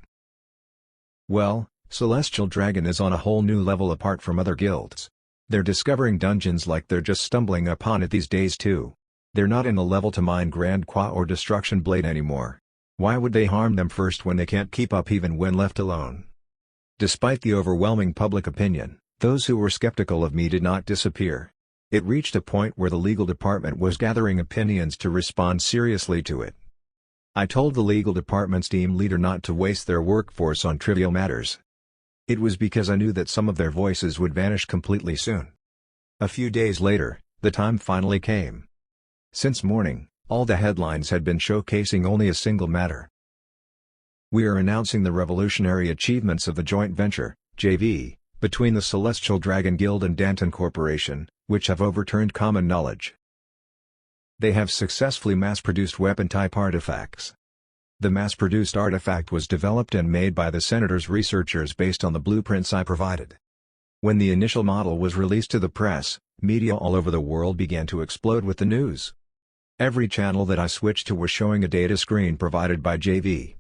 Well, Celestial Dragon is on a whole new level apart from other guilds. They're discovering dungeons like they're just stumbling upon it these days too. They're not in a level to mine Grand Qua or Destruction Blade anymore. Why would they harm them first when they can't keep up even when left alone? Despite the overwhelming public opinion, those who were skeptical of me did not disappear. It reached a point where the legal department was gathering opinions to respond seriously to it. I told the legal department's team leader not to waste their workforce on trivial matters. It was because I knew that some of their voices would vanish completely soon. A few days later, the time finally came. Since morning, all the headlines had been showcasing only a single matter. We are announcing the revolutionary achievements of the joint venture, JV, between the Celestial Dragon Guild and Danton Corporation, which have overturned common knowledge. They have successfully mass-produced weapon-type artifacts. The mass-produced artifact was developed and made by the Senator's researchers based on the blueprints I provided. When the initial model was released to the press, media all over the world began to explode with the news. Every channel that I switched to was showing a data screen provided by JV.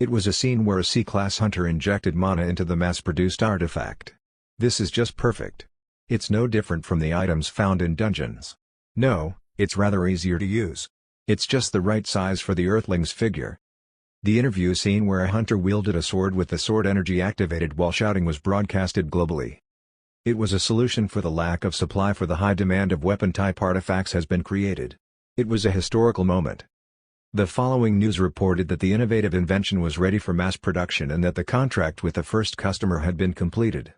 It was a scene where a C-class hunter injected mana into the mass-produced artifact. This is just perfect. It's no different from the items found in dungeons. No, it's rather easier to use. It's just the right size for the Earthling's figure. The interview scene where a hunter wielded a sword with the sword energy activated while shouting was broadcasted globally. It was a solution for the lack of supply for the high demand of weapon-type artifacts has been created. It was a historical moment. The following news reported that the innovative invention was ready for mass production and that the contract with the first customer had been completed.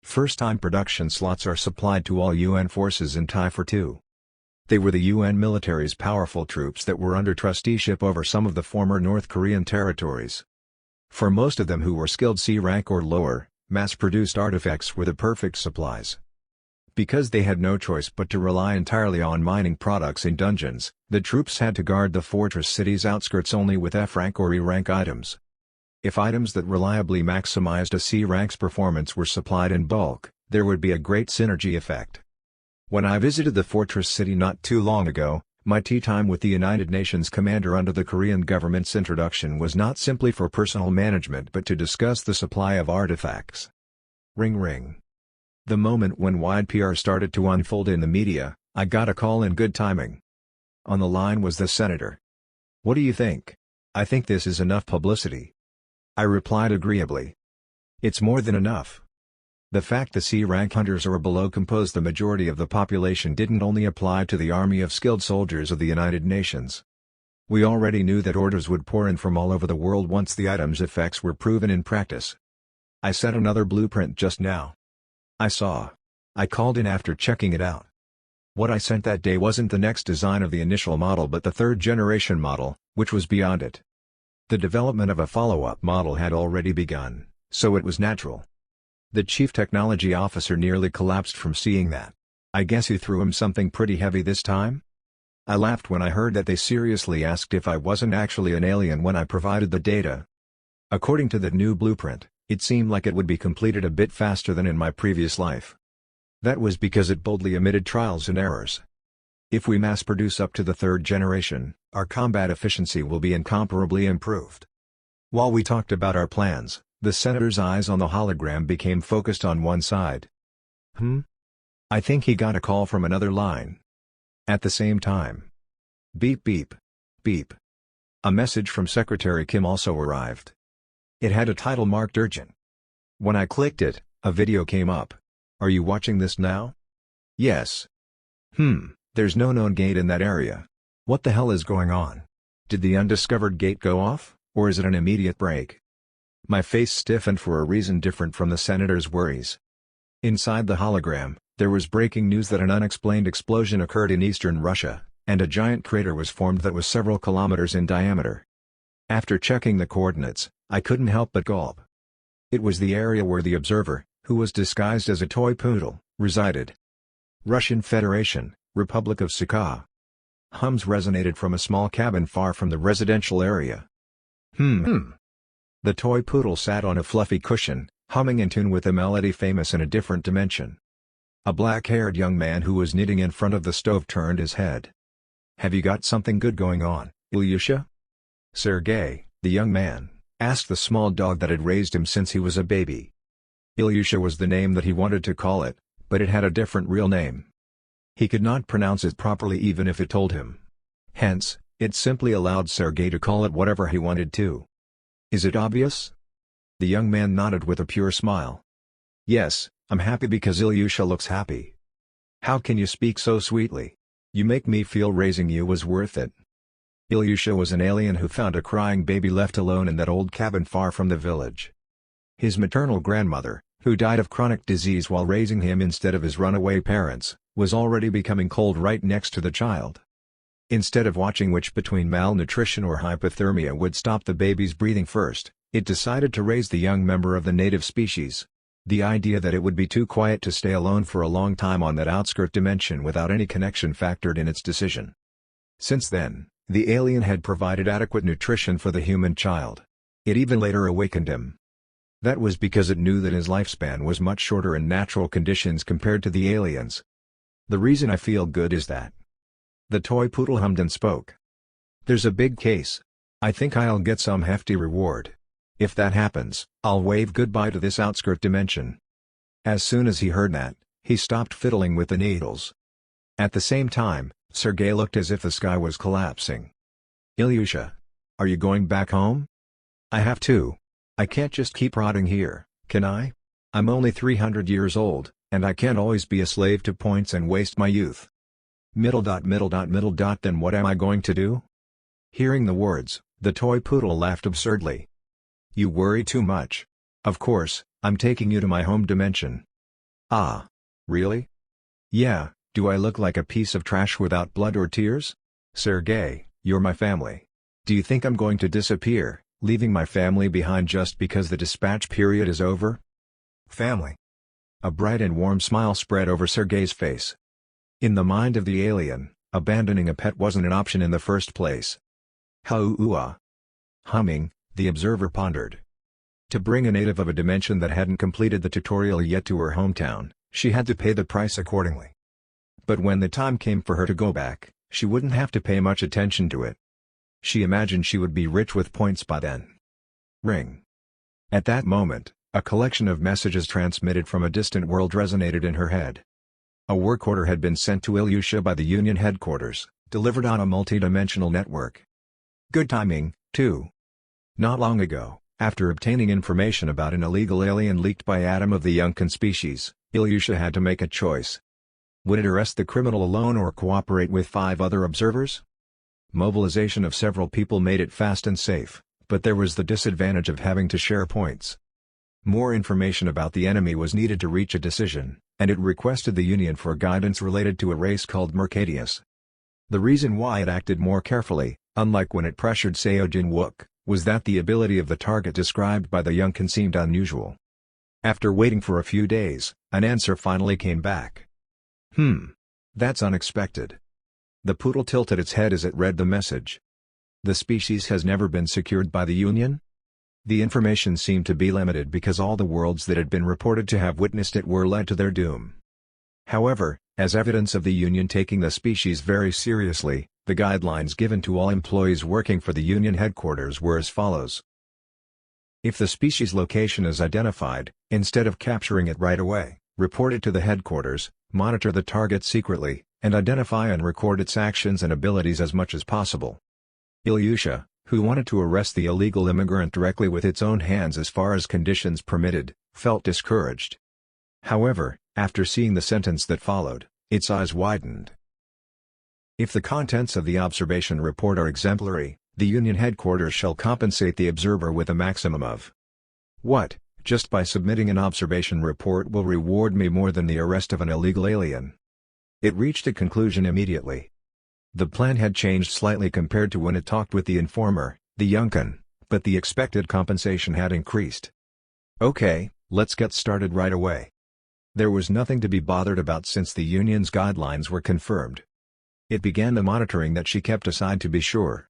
First-time production slots are supplied to all UN forces in TIE 2. They were the UN military's powerful troops that were under trusteeship over some of the former North Korean territories. For most of them who were skilled C rank or lower, mass-produced artifacts were the perfect supplies. Because they had no choice but to rely entirely on mining products in dungeons, the troops had to guard the fortress city's outskirts only with F rank or E rank items. If items that reliably maximized a C rank's performance were supplied in bulk, there would be a great synergy effect. When I visited the fortress city not too long ago, my tea time with the United Nations commander under the Korean government's introduction was not simply for personal management but to discuss the supply of artifacts. Ring ring. The moment when wide PR started to unfold in the media, I got a call in good timing. On the line was the senator. "What do you think? I think this is enough publicity." I replied agreeably. "It's more than enough." The fact the C-rank hunters or below compose the majority of the population didn't only apply to the army of skilled soldiers of the United Nations. We already knew that orders would pour in from all over the world once the item's effects were proven in practice. I set another blueprint just now. I called in after checking it out. What I sent that day wasn't the next design of the initial model but the third-generation model, which was beyond it. The development of a follow-up model had already begun, so it was natural. The chief technology officer nearly collapsed from seeing that. "I guess you threw him something pretty heavy this time?" I laughed when I heard that they seriously asked if I wasn't actually an alien when I provided the data. According to the new blueprint, it seemed like it would be completed a bit faster than in my previous life. That was because it boldly omitted trials and errors. If we mass-produce up to the third generation, our combat efficiency will be incomparably improved. While we talked about our plans, the senator's eyes on the hologram became focused on one side. I think he got a call from another line. At the same time. Beep beep. Beep. A message from Secretary Kim also arrived. It had a title marked urgent. When I clicked it, a video came up. "Are you watching this now?" "Yes." There's no known gate in that area. What the hell is going on? Did the undiscovered gate go off, or is it an immediate break? My face stiffened for a reason different from the senator's worries. Inside the hologram, there was breaking news that an unexplained explosion occurred in eastern Russia, and a giant crater was formed that was several kilometers in diameter. After checking the coordinates, I couldn't help but gulp. It was the area where the observer, who was disguised as a toy poodle, resided. Russian Federation, Republic of Sakha. Hums resonated from a small cabin far from the residential area. The toy poodle sat on a fluffy cushion, humming in tune with a melody famous in a different dimension. A black-haired young man who was knitting in front of the stove turned his head. "Have you got something good going on, Ilyusha?" "Sergei, the young man," asked the small dog that had raised him since he was a baby. Ilyusha was the name that he wanted to call it, but it had a different real name. He could not pronounce it properly even if it told him. Hence, it simply allowed Sergei to call it whatever he wanted to. "Is it obvious?" The young man nodded with a pure smile. "Yes, I'm happy because Ilyusha looks happy." "How can you speak so sweetly? You make me feel raising you was worth it." Ilyusha was an alien who found a crying baby left alone in that old cabin far from the village. His maternal grandmother, who died of chronic disease while raising him instead of his runaway parents, was already becoming cold right next to the child. Instead of watching which between malnutrition or hypothermia would stop the baby's breathing first, it decided to raise the young member of the native species. The idea that it would be too quiet to stay alone for a long time on that outskirt dimension without any connection factored in its decision. Since then, the alien had provided adequate nutrition for the human child. It even later awakened him. That was because it knew that his lifespan was much shorter in natural conditions compared to the aliens. "The reason I feel good is that..." The toy poodle hummed and spoke. "There's a big case. I think I'll get some hefty reward. If that happens, I'll wave goodbye to this outskirt dimension." As soon as he heard that, he stopped fiddling with the needles. At the same time, Sergei looked as if the sky was collapsing. "Ilyusha, are you going back home?" "I have to. I can't just keep rotting here, can I? I'm only 300 years old, and I can't always be a slave to points and waste my youth. ... Then what am I going to do?" Hearing the words, the toy poodle laughed absurdly. "You worry too much. Of course, I'm taking you to my home dimension." "Ah. Really?" "Yeah, do I look like a piece of trash without blood or tears? Sergei, you're my family. Do you think I'm going to disappear, leaving my family behind just because the dispatch period is over?" "Family?" A bright and warm smile spread over Sergei's face. In the mind of the alien, abandoning a pet wasn't an option in the first place. "Hauua." Humming, the observer pondered. To bring a native of a dimension that hadn't completed the tutorial yet to her hometown, she had to pay the price accordingly. But when the time came for her to go back, she wouldn't have to pay much attention to it. She imagined she would be rich with points by then. Ring. At that moment, A collection of messages transmitted from a distant world resonated in her head. A work order had been sent to Ilyusha by the Union headquarters, delivered on a multi-dimensional network. Good timing, too. Not long ago, after obtaining information about an illegal alien leaked by Adam of the Yunkan species, Ilyusha had to make a choice. Would it arrest the criminal alone or cooperate with 5 other observers? Mobilization of several people made it fast and safe, but there was the disadvantage of having to share points. More information about the enemy was needed to reach a decision, and it requested the Union for guidance related to a race called Mercadius. The reason why it acted more carefully, unlike when it pressured Seojin Wook, was that the ability of the target described by the Yunkan seemed unusual. After waiting for a few days, an answer finally came back. That's unexpected. The poodle tilted its head as it read the message. The species has never been secured by the Union? The information seemed to be limited because all the worlds that had been reported to have witnessed it were led to their doom. However, as evidence of the Union taking the species very seriously, the guidelines given to all employees working for the Union headquarters were as follows. If the species location is identified, instead of capturing it right away, report it to the headquarters, monitor the target secretly, and identify and record its actions and abilities as much as possible. Ilyusha, who wanted to arrest the illegal immigrant directly with its own hands as far as conditions permitted, felt discouraged. However, after seeing the sentence that followed, its eyes widened. If the contents of the observation report are exemplary, the Union headquarters shall compensate the observer with a maximum of what, just by submitting an observation report will reward me more than the arrest of an illegal alien. It reached a conclusion immediately. The plan had changed slightly compared to when it talked with the informer, the Yunkan, but the expected compensation had increased. Okay, let's get started right away. There was nothing to be bothered about since the Union's guidelines were confirmed. It began the monitoring that she kept aside to be sure.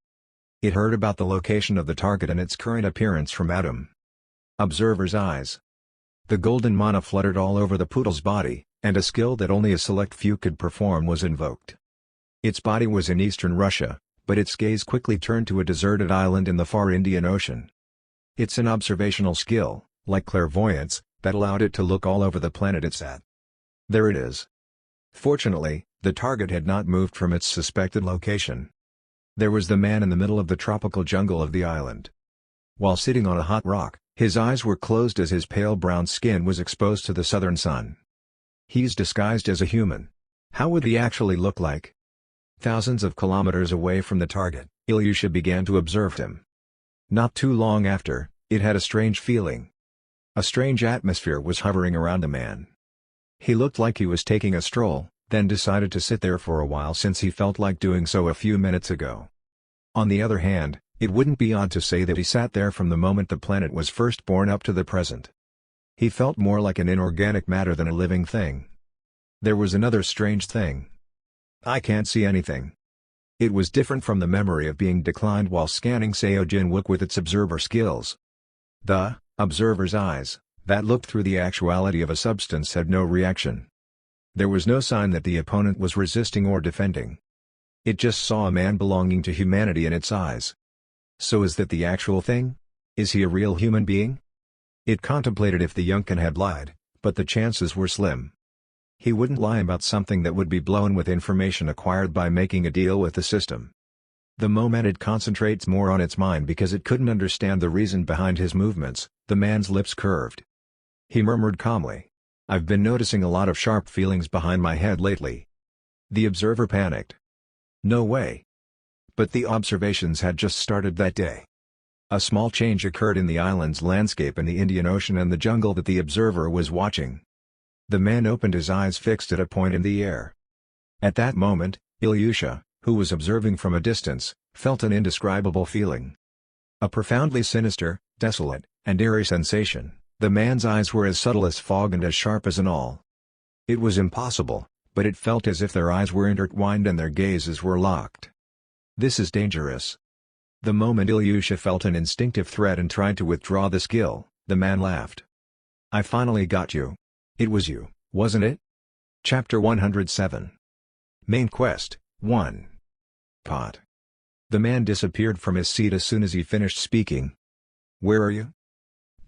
It heard about the location of the target and its current appearance from Adam. Observer's eyes. The golden mana fluttered all over the poodle's body, and a skill that only a select few could perform was invoked. Its body was in eastern Russia, but its gaze quickly turned to a deserted island in the far Indian Ocean. It's an observational skill, like clairvoyance, that allowed it to look all over the planet it's at. There it is. Fortunately, the target had not moved from its suspected location. There was the man in the middle of the tropical jungle of the island. While sitting on a hot rock, his eyes were closed as his pale brown skin was exposed to the southern sun. He's disguised as a human. How would he actually look like? Thousands of kilometers away from the target, Ilyusha began to observe him. Not too long after, it had a strange feeling. A strange atmosphere was hovering around the man. He looked like he was taking a stroll, then decided to sit there for a while since he felt like doing so a few minutes ago. On the other hand, it wouldn't be odd to say that he sat there from the moment the planet was first born up to the present. He felt more like an inorganic matter than a living thing. There was another strange thing. I can't see anything. It was different from the memory of being declined while scanning Seojin Wook with its observer skills. The observer's eyes, that looked through the actuality of a substance, had no reaction. There was no sign that the opponent was resisting or defending. It just saw a man belonging to humanity in its eyes. So is that the actual thing? Is he a real human being? It contemplated if the Yunkan had lied, but the chances were slim. He wouldn't lie about something that would be blown with information acquired by making a deal with the system. The moment it concentrates more on its mind because it couldn't understand the reason behind his movements, the man's lips curved. He murmured calmly, "I've been noticing a lot of sharp feelings behind my head lately." The observer panicked. No way. But the observations had just started that day. A small change occurred in the island's landscape in the Indian Ocean and the jungle that the observer was watching. The man opened his eyes fixed at a point in the air. At that moment, Ilyusha, who was observing from a distance, felt an indescribable feeling. A profoundly sinister, desolate, and eerie sensation. The man's eyes were as subtle as fog and as sharp as an awl. It was impossible, but it felt as if their eyes were intertwined and their gazes were locked. This is dangerous. The moment Ilyusha felt an instinctive threat and tried to withdraw the skill, the man laughed. "I finally got you. It was you, wasn't it?" Chapter 107. Main Quest, 1. Pot. The man disappeared from his seat as soon as he finished speaking. "Where are you?"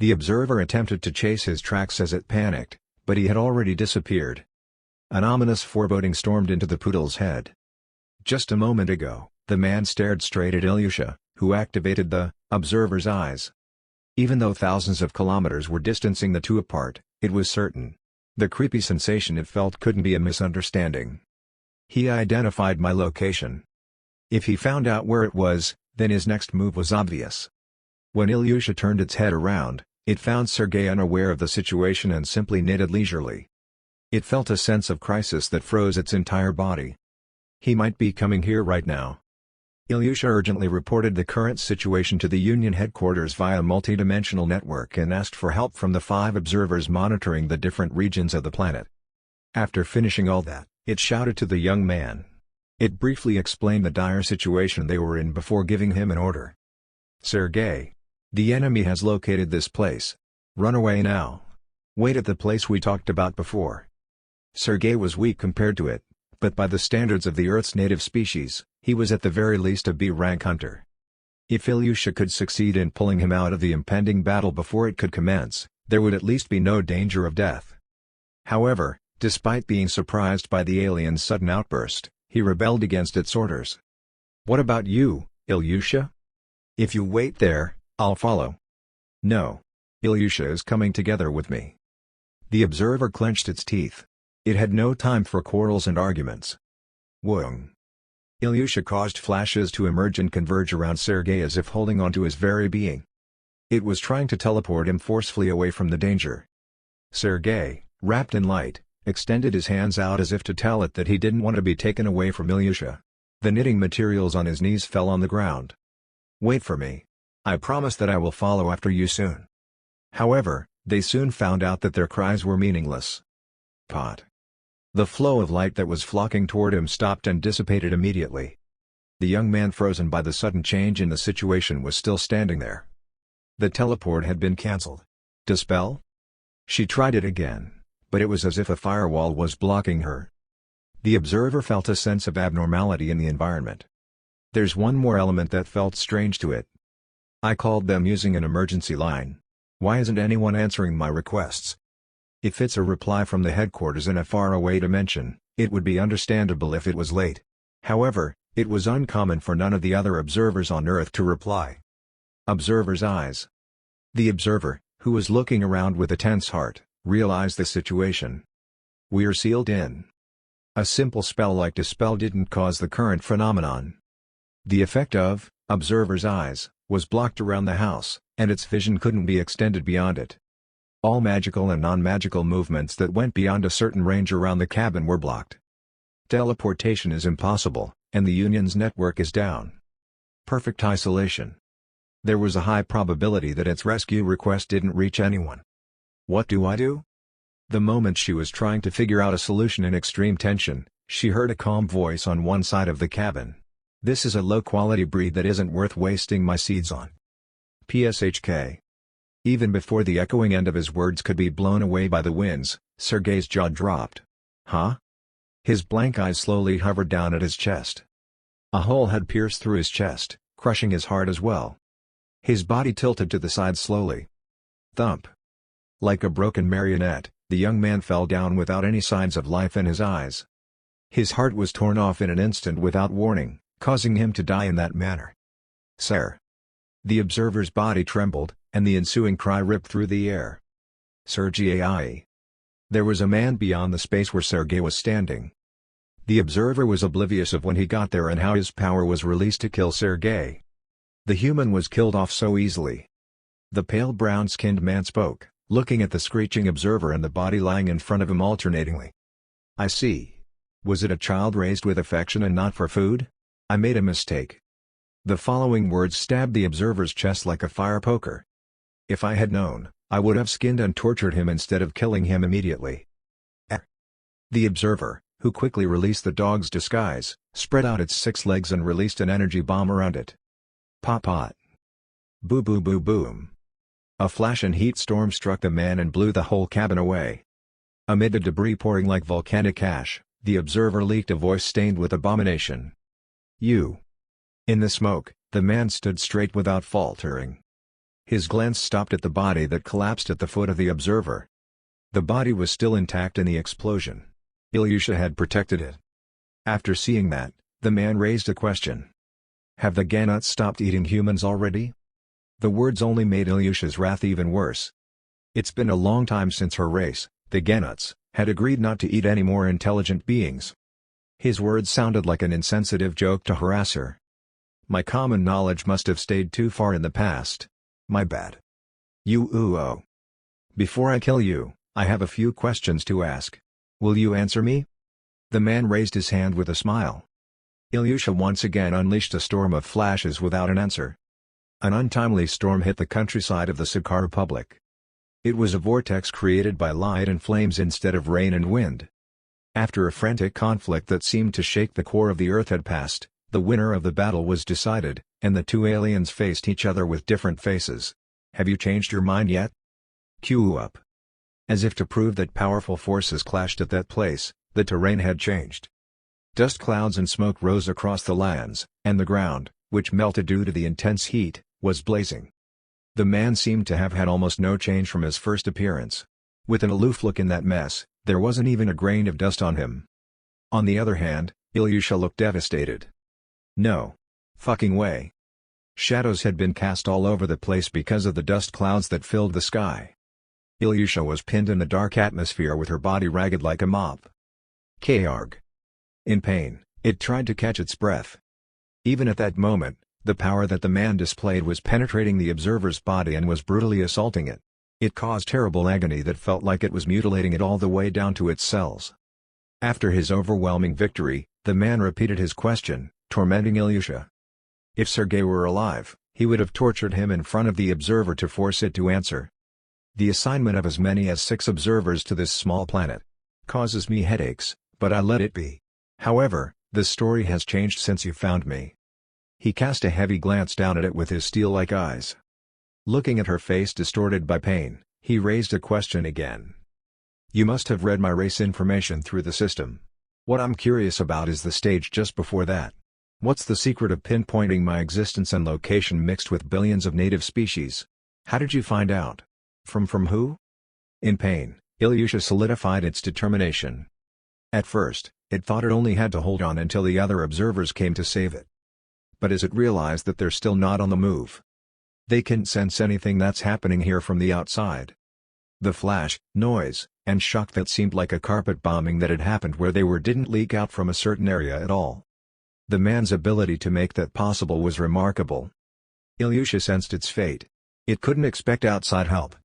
The observer attempted to chase his tracks as it panicked, but he had already disappeared. An ominous foreboding stormed into the poodle's head. Just a moment ago, the man stared straight at Ilyusha, who activated the observer's eyes. Even though thousands of kilometers were distancing the two apart, it was certain. The creepy sensation it felt couldn't be a misunderstanding. He identified my location. If he found out where it was, then his next move was obvious. When Ilyusha turned its head around, it found Sergei unaware of the situation and simply knitted leisurely. It felt a sense of crisis that froze its entire body. He might be coming here right now. Ilyusha urgently reported the current situation to the Union headquarters via multidimensional network and asked for help from the 5 observers monitoring the different regions of the planet. After finishing all that, it shouted to the young man. It briefly explained the dire situation they were in before giving him an order. "Sergei. The enemy has located this place. Run away now. Wait at the place we talked about before." Sergei was weak compared to it, but by the standards of the Earth's native species, he was at the very least a B-rank hunter. If Ilyusha could succeed in pulling him out of the impending battle before it could commence, there would at least be no danger of death. However, despite being surprised by the alien's sudden outburst, he rebelled against its orders. "What about you, Ilyusha? If you wait there, I'll follow." "No. Ilyusha is coming together with me." The observer clenched its teeth. It had no time for quarrels and arguments. Whoong. Ilyusha caused flashes to emerge and converge around Sergei as if holding on to his very being. It was trying to teleport him forcefully away from the danger. Sergei, wrapped in light, extended his hands out as if to tell it that he didn't want to be taken away from Ilyusha. The knitting materials on his knees fell on the ground. "Wait for me. I promise that I will follow after you soon." However, they soon found out that their cries were meaningless. Pot. The flow of light that was flocking toward him stopped and dissipated immediately. The young man, frozen by the sudden change in the situation, was still standing there. The teleport had been cancelled. Dispel? She tried it again, but it was as if a firewall was blocking her. The observer felt a sense of abnormality in the environment. There's one more element that felt strange to it. I called them using an emergency line. Why isn't anyone answering my requests? If it's a reply from the headquarters in a faraway dimension, it would be understandable if it was late. However, it was uncommon for none of the other observers on Earth to reply. Observer's eyes. The observer, who was looking around with a tense heart, realized the situation. "We're sealed in." A simple spell like Dispel didn't cause the current phenomenon. The effect of observer's eyes was blocked around the house, and its vision couldn't be extended beyond it. All magical and non-magical movements that went beyond a certain range around the cabin were blocked. Teleportation is impossible, and the Union's network is down. Perfect isolation. There was a high probability that its rescue request didn't reach anyone. What do I do? The moment she was trying to figure out a solution in extreme tension, she heard a calm voice on one side of the cabin. "This is a low-quality breed that isn't worth wasting my seeds on. PSHK." Even before the echoing end of his words could be blown away by the winds, Sergei's jaw dropped. "Huh?" His blank eyes slowly hovered down at his chest. A hole had pierced through his chest, crushing his heart as well. His body tilted to the side slowly. Thump. Like a broken marionette, the young man fell down without any signs of life in his eyes. His heart was torn off in an instant without warning, causing him to die in that manner. "Sir." The observer's body trembled, and the ensuing cry ripped through the air. "Sergei." There was a man beyond the space where Sergei was standing. The observer was oblivious of when he got there and how his power was released to kill Sergei. The human was killed off so easily. The pale brown-skinned man spoke, looking at the screeching observer and the body lying in front of him alternatingly. "I see. Was it a child raised with affection and not for food? I made a mistake." The following words stabbed the observer's chest like a fire poker. "If I had known, I would have skinned and tortured him instead of killing him immediately." The observer, who quickly released the dog's disguise, spread out its 6 legs and released an energy bomb around it. Pop-pot. Boo-boo-boo-boom. A flash and heat storm struck the man and blew the whole cabin away. Amid the debris pouring like volcanic ash, the observer leaked a voice stained with abomination. "You." In the smoke, the man stood straight without faltering. His glance stopped at the body that collapsed at the foot of the observer. The body was still intact in the explosion. Ilyusha had protected it. After seeing that, the man raised a question. Have the Ganuts stopped eating humans already? The words only made Ilyusha's wrath even worse. It's been a long time since her race, the Ganuts, had agreed not to eat any more intelligent beings. His words sounded like an insensitive joke to harass her. My common knowledge must have stayed too far in the past. My bad. You. Before I kill you, I have a few questions to ask. Will you answer me? The man raised his hand with a smile. Ilyusha once again unleashed a storm of flashes without an answer. An untimely storm hit the countryside of the Sakar Republic. It was a vortex created by light and flames instead of rain and wind. After a frantic conflict that seemed to shake the core of the earth had passed, the winner of the battle was decided, and the two aliens faced each other with different faces. Have you changed your mind yet? Cue up. As if to prove that powerful forces clashed at that place, the terrain had changed. Dust clouds and smoke rose across the lands, and the ground, which melted due to the intense heat, was blazing. The man seemed to have had almost no change from his first appearance. With an aloof look in that mess, there wasn't even a grain of dust on him. On the other hand, Ilyusha looked devastated. No fucking way. Shadows had been cast all over the place because of the dust clouds that filled the sky. Ilyusha was pinned in the dark atmosphere with her body ragged like a mop. Karg. In pain, it tried to catch its breath. Even at that moment, the power that the man displayed was penetrating the observer's body and was brutally assaulting it. It caused terrible agony that felt like it was mutilating it all the way down to its cells. After his overwhelming victory, the man repeated his question, tormenting Ilyusha. If Sergei were alive, he would have tortured him in front of the observer to force it to answer. The assignment of as many as 6 observers to this small planet causes me headaches, but I let it be. However, the story has changed since you found me. He cast a heavy glance down at it with his steel-like eyes. Looking at her face distorted by pain, he raised a question again. You must have read my race information through the system. What I'm curious about is the stage just before that. What's the secret of pinpointing my existence and location mixed with billions of native species? How did you find out? From who? In pain, Ilyusha solidified its determination. At first, it thought it only had to hold on until the other observers came to save it. But as it realized that they're still not on the move, they can't sense anything that's happening here from the outside. The flash, noise, and shock that seemed like a carpet bombing that had happened where they were didn't leak out from a certain area at all. The man's ability to make that possible was remarkable. Ilyusha sensed its fate. It couldn't expect outside help.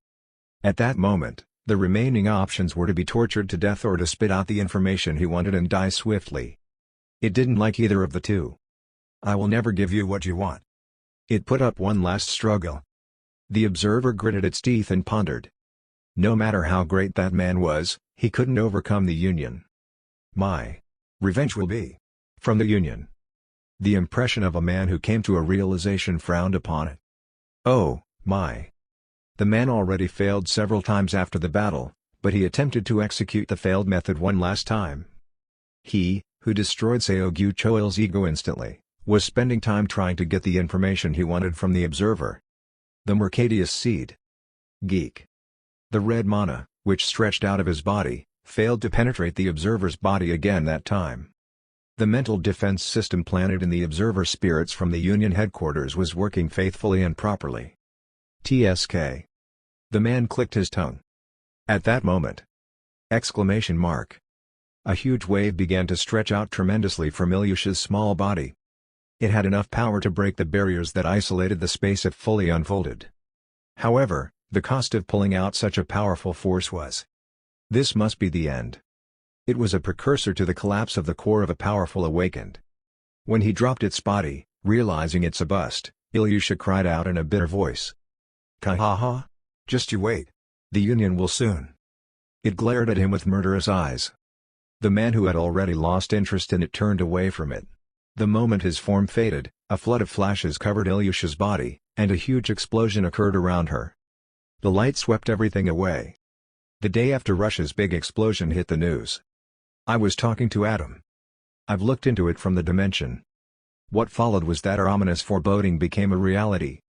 At that moment, the remaining options were to be tortured to death or to spit out the information he wanted and die swiftly. It didn't like either of the two. I will never give you what you want. It put up one last struggle. The observer gritted its teeth and pondered. No matter how great that man was, he couldn't overcome the Union. My revenge will be from the Union. The impression of a man who came to a realization frowned upon it. Oh, my. The man already failed several times after the battle, but he attempted to execute the failed method one last time. He, who destroyed Seogyu Choil's ego instantly, was spending time trying to get the information he wanted from the observer. The Mercadius seed. Geek. The red mana, which stretched out of his body, failed to penetrate the observer's body again that time. The mental defense system planted in the observer's spirits from the Union headquarters was working faithfully and properly. TSK. The man clicked his tongue. At that moment. Exclamation mark. A huge wave began to stretch out tremendously from Ilyusha's small body. It had enough power to break the barriers that isolated the space if fully unfolded. However, the cost of pulling out such a powerful force was. This must be the end. It was a precursor to the collapse of the core of a powerful awakened. When he dropped its body, realizing it's a bust, Ilyusha cried out in a bitter voice. Kahaha! Just you wait. The Union will soon. It glared at him with murderous eyes. The man who had already lost interest in it turned away from it. The moment his form faded, a flood of flashes covered Ilyusha's body, and a huge explosion occurred around her. The light swept everything away. The day after Russia's big explosion hit the news. I was talking to Adam. I've looked into it from the dimension. What followed was that our ominous foreboding became a reality.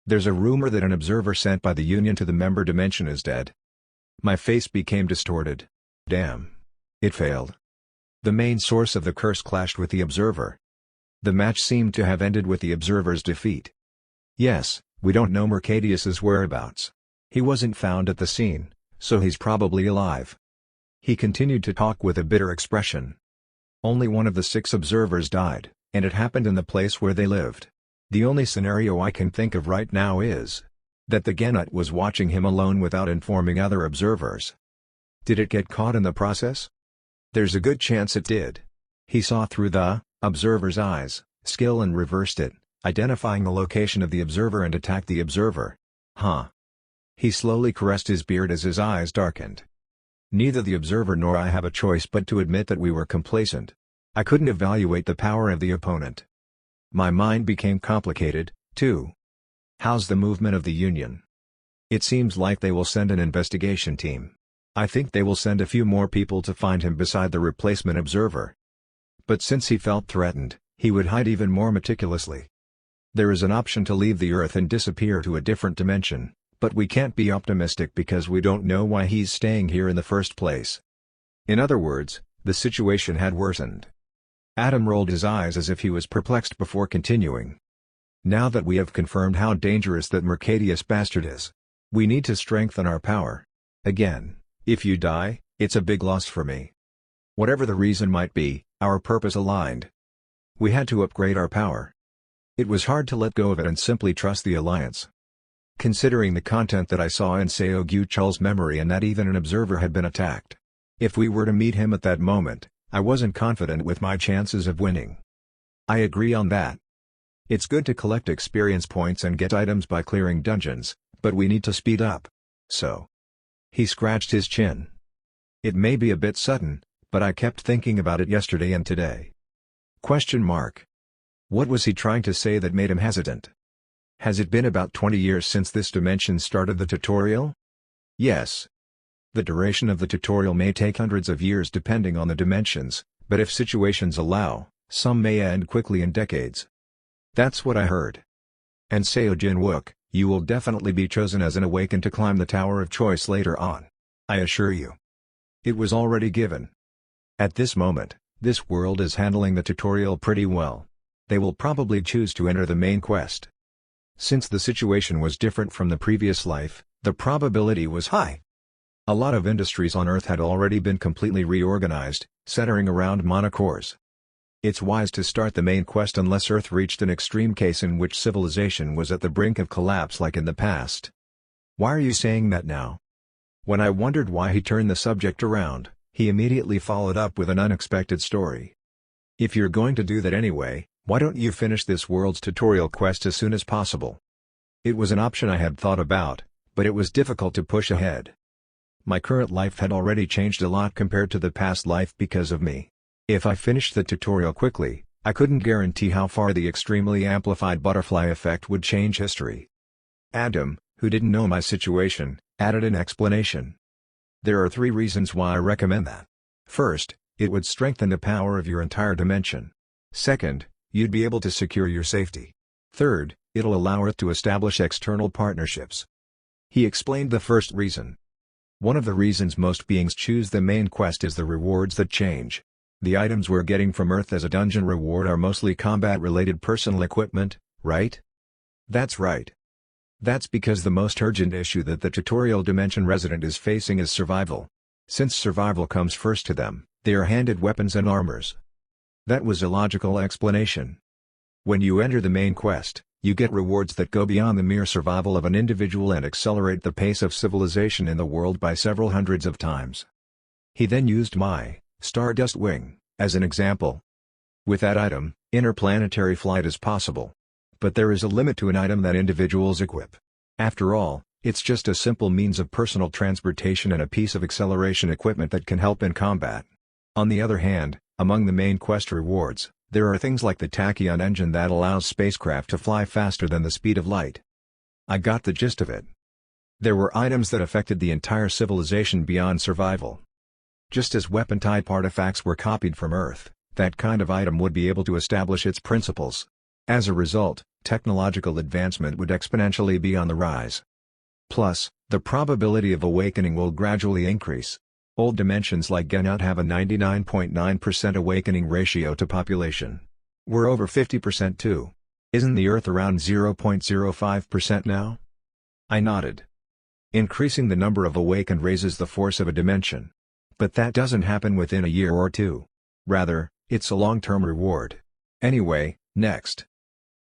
There's a rumor that an observer sent by the Union to the member dimension is dead. My face became distorted. Damn. It failed. The main source of the curse clashed with the observer. The match seemed to have ended with the observer's defeat. Yes, we don't know Mercadius's whereabouts. He wasn't found at the scene, so he's probably alive. He continued to talk with a bitter expression. Only one of the 6 observers died, and it happened in the place where they lived. The only scenario I can think of right now is that the Genut was watching him alone without informing other observers. Did it get caught in the process? There's a good chance it did. He saw through the observer's eyes, skill and reversed it, identifying the location of the observer and attacked the observer. Huh. He slowly caressed his beard as his eyes darkened. Neither the observer nor I have a choice but to admit that we were complacent. I couldn't evaluate the power of the opponent. My mind became complicated, too. How's the movement of the Union? It seems like they will send an investigation team. I think they will send a few more people to find him beside the replacement observer. But since he felt threatened, he would hide even more meticulously. There is an option to leave the Earth and disappear to a different dimension, but we can't be optimistic because we don't know why he's staying here in the first place. In other words, the situation had worsened. Adam rolled his eyes as if he was perplexed before continuing. Now that we have confirmed how dangerous that Mercadius bastard is, we need to strengthen our power. Again, if you die, it's a big loss for me. Whatever the reason might be, our purpose aligned. We had to upgrade our power. It was hard to let go of it and simply trust the alliance. Considering the content that I saw in Seo Gyuchul's memory and that even an observer had been attacked. If we were to meet him at that moment, I wasn't confident with my chances of winning. I agree on that. It's good to collect experience points and get items by clearing dungeons, but we need to speed up. So. He scratched his chin. It may be a bit sudden, but I kept thinking about it yesterday and today. Question mark. What was he trying to say that made him hesitant? Has it been about 20 years since this dimension started the tutorial? Yes. The duration of the tutorial may take hundreds of years depending on the dimensions, but if situations allow, some may end quickly in decades. That's what I heard. And Seo Jinwook, you will definitely be chosen as an awakened to climb the Tower of Choice later on. I assure you. It was already given. At this moment, this world is handling the tutorial pretty well. They will probably choose to enter the main quest. Since the situation was different from the previous life, the probability was high. A lot of industries on Earth had already been completely reorganized, centering around monocores. It's wise to start the main quest unless Earth reached an extreme case in which civilization was at the brink of collapse like in the past. Why are you saying that now? When I wondered why he turned the subject around, he immediately followed up with an unexpected story. If you're going to do that anyway, why don't you finish this world's tutorial quest as soon as possible? It was an option I had thought about, but it was difficult to push ahead. My current life had already changed a lot compared to the past life because of me. If I finished the tutorial quickly, I couldn't guarantee how far the extremely amplified butterfly effect would change history. Adam, who didn't know my situation, added an explanation. There are 3 reasons why I recommend that. First, it would strengthen the power of your entire dimension. Second, you'd be able to secure your safety. Third, it'll allow Earth to establish external partnerships. He explained the first reason. One of the reasons most beings choose the main quest is the rewards that change. The items we're getting from Earth as a dungeon reward are mostly combat-related personal equipment, right? That's right. That's because the most urgent issue that the tutorial dimension resident is facing is survival. Since survival comes first to them, they are handed weapons and armors. That was a logical explanation. When you enter the main quest, you get rewards that go beyond the mere survival of an individual and accelerate the pace of civilization in the world by several hundreds of times. He then used my Stardust Wing as an example. With that item, interplanetary flight is possible. But there is a limit to an item that individuals equip. After all, it's just a simple means of personal transportation and a piece of acceleration equipment that can help in combat. On the other hand, among the main quest rewards, there are things like the Tachyon engine that allows spacecraft to fly faster than the speed of light. I got the gist of it. There were items that affected the entire civilization beyond survival. Just as weapon-type artifacts were copied from Earth, that kind of item would be able to establish its principles. As a result, technological advancement would exponentially be on the rise. Plus, the probability of awakening will gradually increase. Old dimensions like Genut have a 99.9% awakening ratio to population. We're over 50% too. Isn't the Earth around 0.05% now? I nodded. Increasing the number of awakened raises the force of a dimension. But that doesn't happen within a year or two. Rather, it's a long-term reward. Anyway, next.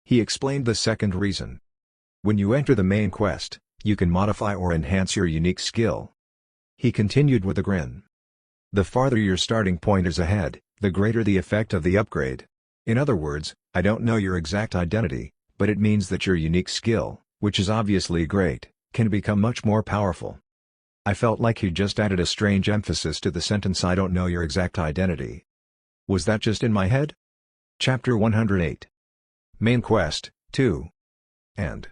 He explained the second reason. When you enter the main quest, you can modify or enhance your unique skill. He continued with a grin. The farther your starting point is ahead, the greater the effect of the upgrade. In other words, I don't know your exact identity, but it means that your unique skill, which is obviously great, can become much more powerful. I felt like he just added a strange emphasis to the sentence "I don't know your exact identity." Was that just in my head? Chapter 108. Main Quest, 2. And.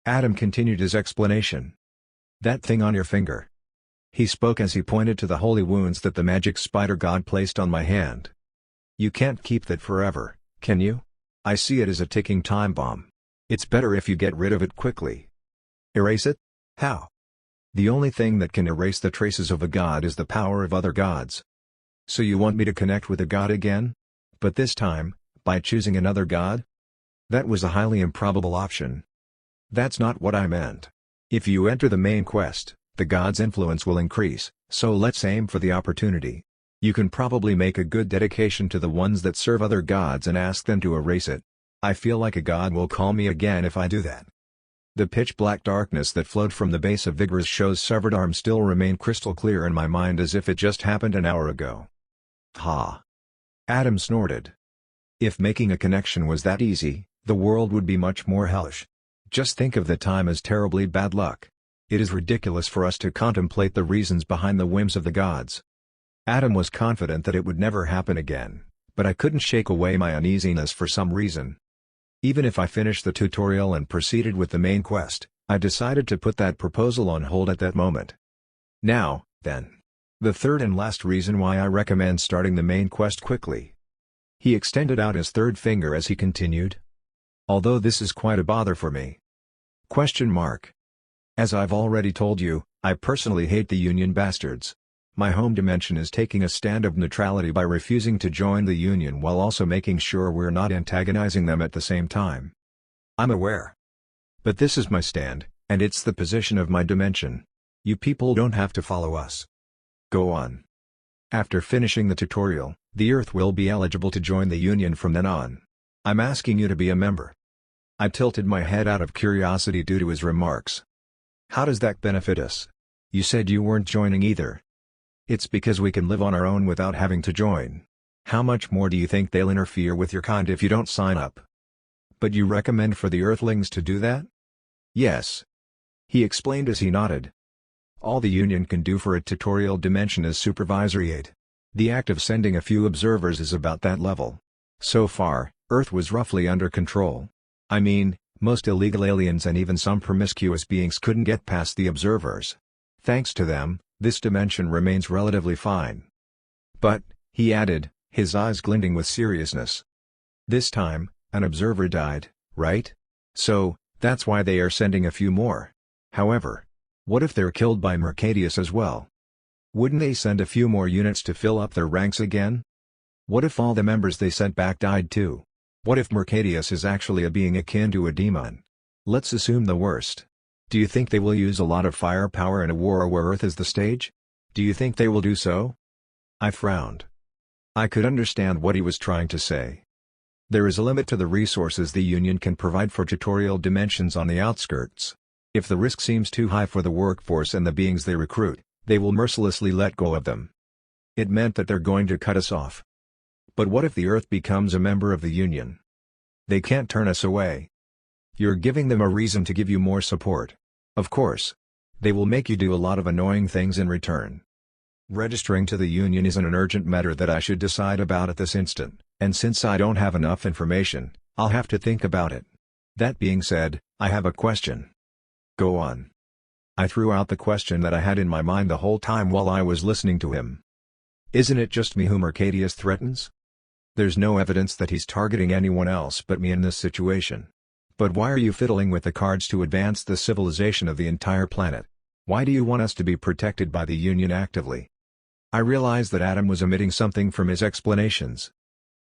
Adam continued his explanation. That thing on your finger. He spoke as he pointed to the holy wounds that the magic spider god placed on my hand. You can't keep that forever, can you? I see it as a ticking time bomb. It's better if you get rid of it quickly. Erase it? How? The only thing that can erase the traces of a god is the power of other gods. So you want me to connect with a god again? But this time, by choosing another god? That was a highly improbable option. That's not what I meant. If you enter the main quest, the god's influence will increase, so let's aim for the opportunity. You can probably make a good dedication to the ones that serve other gods and ask them to erase it. I feel like a god will call me again if I do that. The pitch-black darkness that flowed from the base of Vigor's show's severed arm still remained crystal clear in my mind as if it just happened an hour ago. Ha! Adam snorted. If making a connection was that easy, the world would be much more hellish. Just think of the time as terribly bad luck. It is ridiculous for us to contemplate the reasons behind the whims of the gods. Adam was confident that it would never happen again, but I couldn't shake away my uneasiness for some reason. Even if I finished the tutorial and proceeded with the main quest, I decided to put that proposal on hold at that moment. Now, then. The third and last reason why I recommend starting the main quest quickly. He extended out his third finger as he continued. Although this is quite a bother for me. Question mark. As I've already told you, I personally hate the Union bastards. My home dimension is taking a stand of neutrality by refusing to join the Union while also making sure we're not antagonizing them at the same time. I'm aware. But this is my stand, and it's the position of my dimension. You people don't have to follow us. Go on. After finishing the tutorial, the Earth will be eligible to join the Union from then on. I'm asking you to be a member. I tilted my head out of curiosity due to his remarks. How does that benefit us? You said you weren't joining either. It's because we can live on our own without having to join. How much more do you think they'll interfere with your kind if you don't sign up? But you recommend for the Earthlings to do that? Yes. He explained as he nodded. All the Union can do for a tutorial dimension is supervisory aid. The act of sending a few observers is about that level. So far, Earth was roughly under control. I mean, most illegal aliens and even some promiscuous beings couldn't get past the observers. Thanks to them, this dimension remains relatively fine. But, he added, his eyes glinting with seriousness. This time, an observer died, right? So, that's why they are sending a few more. However, what if they're killed by Mercadius as well? Wouldn't they send a few more units to fill up their ranks again? What if all the members they sent back died too? What if Mercadius is actually a being akin to a demon? Let's assume the worst. Do you think they will use a lot of firepower in a war where Earth is the stage? Do you think they will do so? I frowned. I could understand what he was trying to say. There is a limit to the resources the Union can provide for tutorial dimensions on the outskirts. If the risk seems too high for the workforce and the beings they recruit, they will mercilessly let go of them. It meant that they're going to cut us off. But what if the Earth becomes a member of the Union? They can't turn us away. You're giving them a reason to give you more support. Of course. They will make you do a lot of annoying things in return. Registering to the Union isn't an urgent matter that I should decide about at this instant, and since I don't have enough information, I'll have to think about it. That being said, I have a question. Go on. I threw out the question that I had in my mind the whole time while I was listening to him. Isn't it just me whom Mercadius threatens? There's no evidence that he's targeting anyone else but me in this situation. But why are you fiddling with the cards to advance the civilization of the entire planet? Why do you want us to be protected by the Union actively? I realized that Adam was omitting something from his explanations.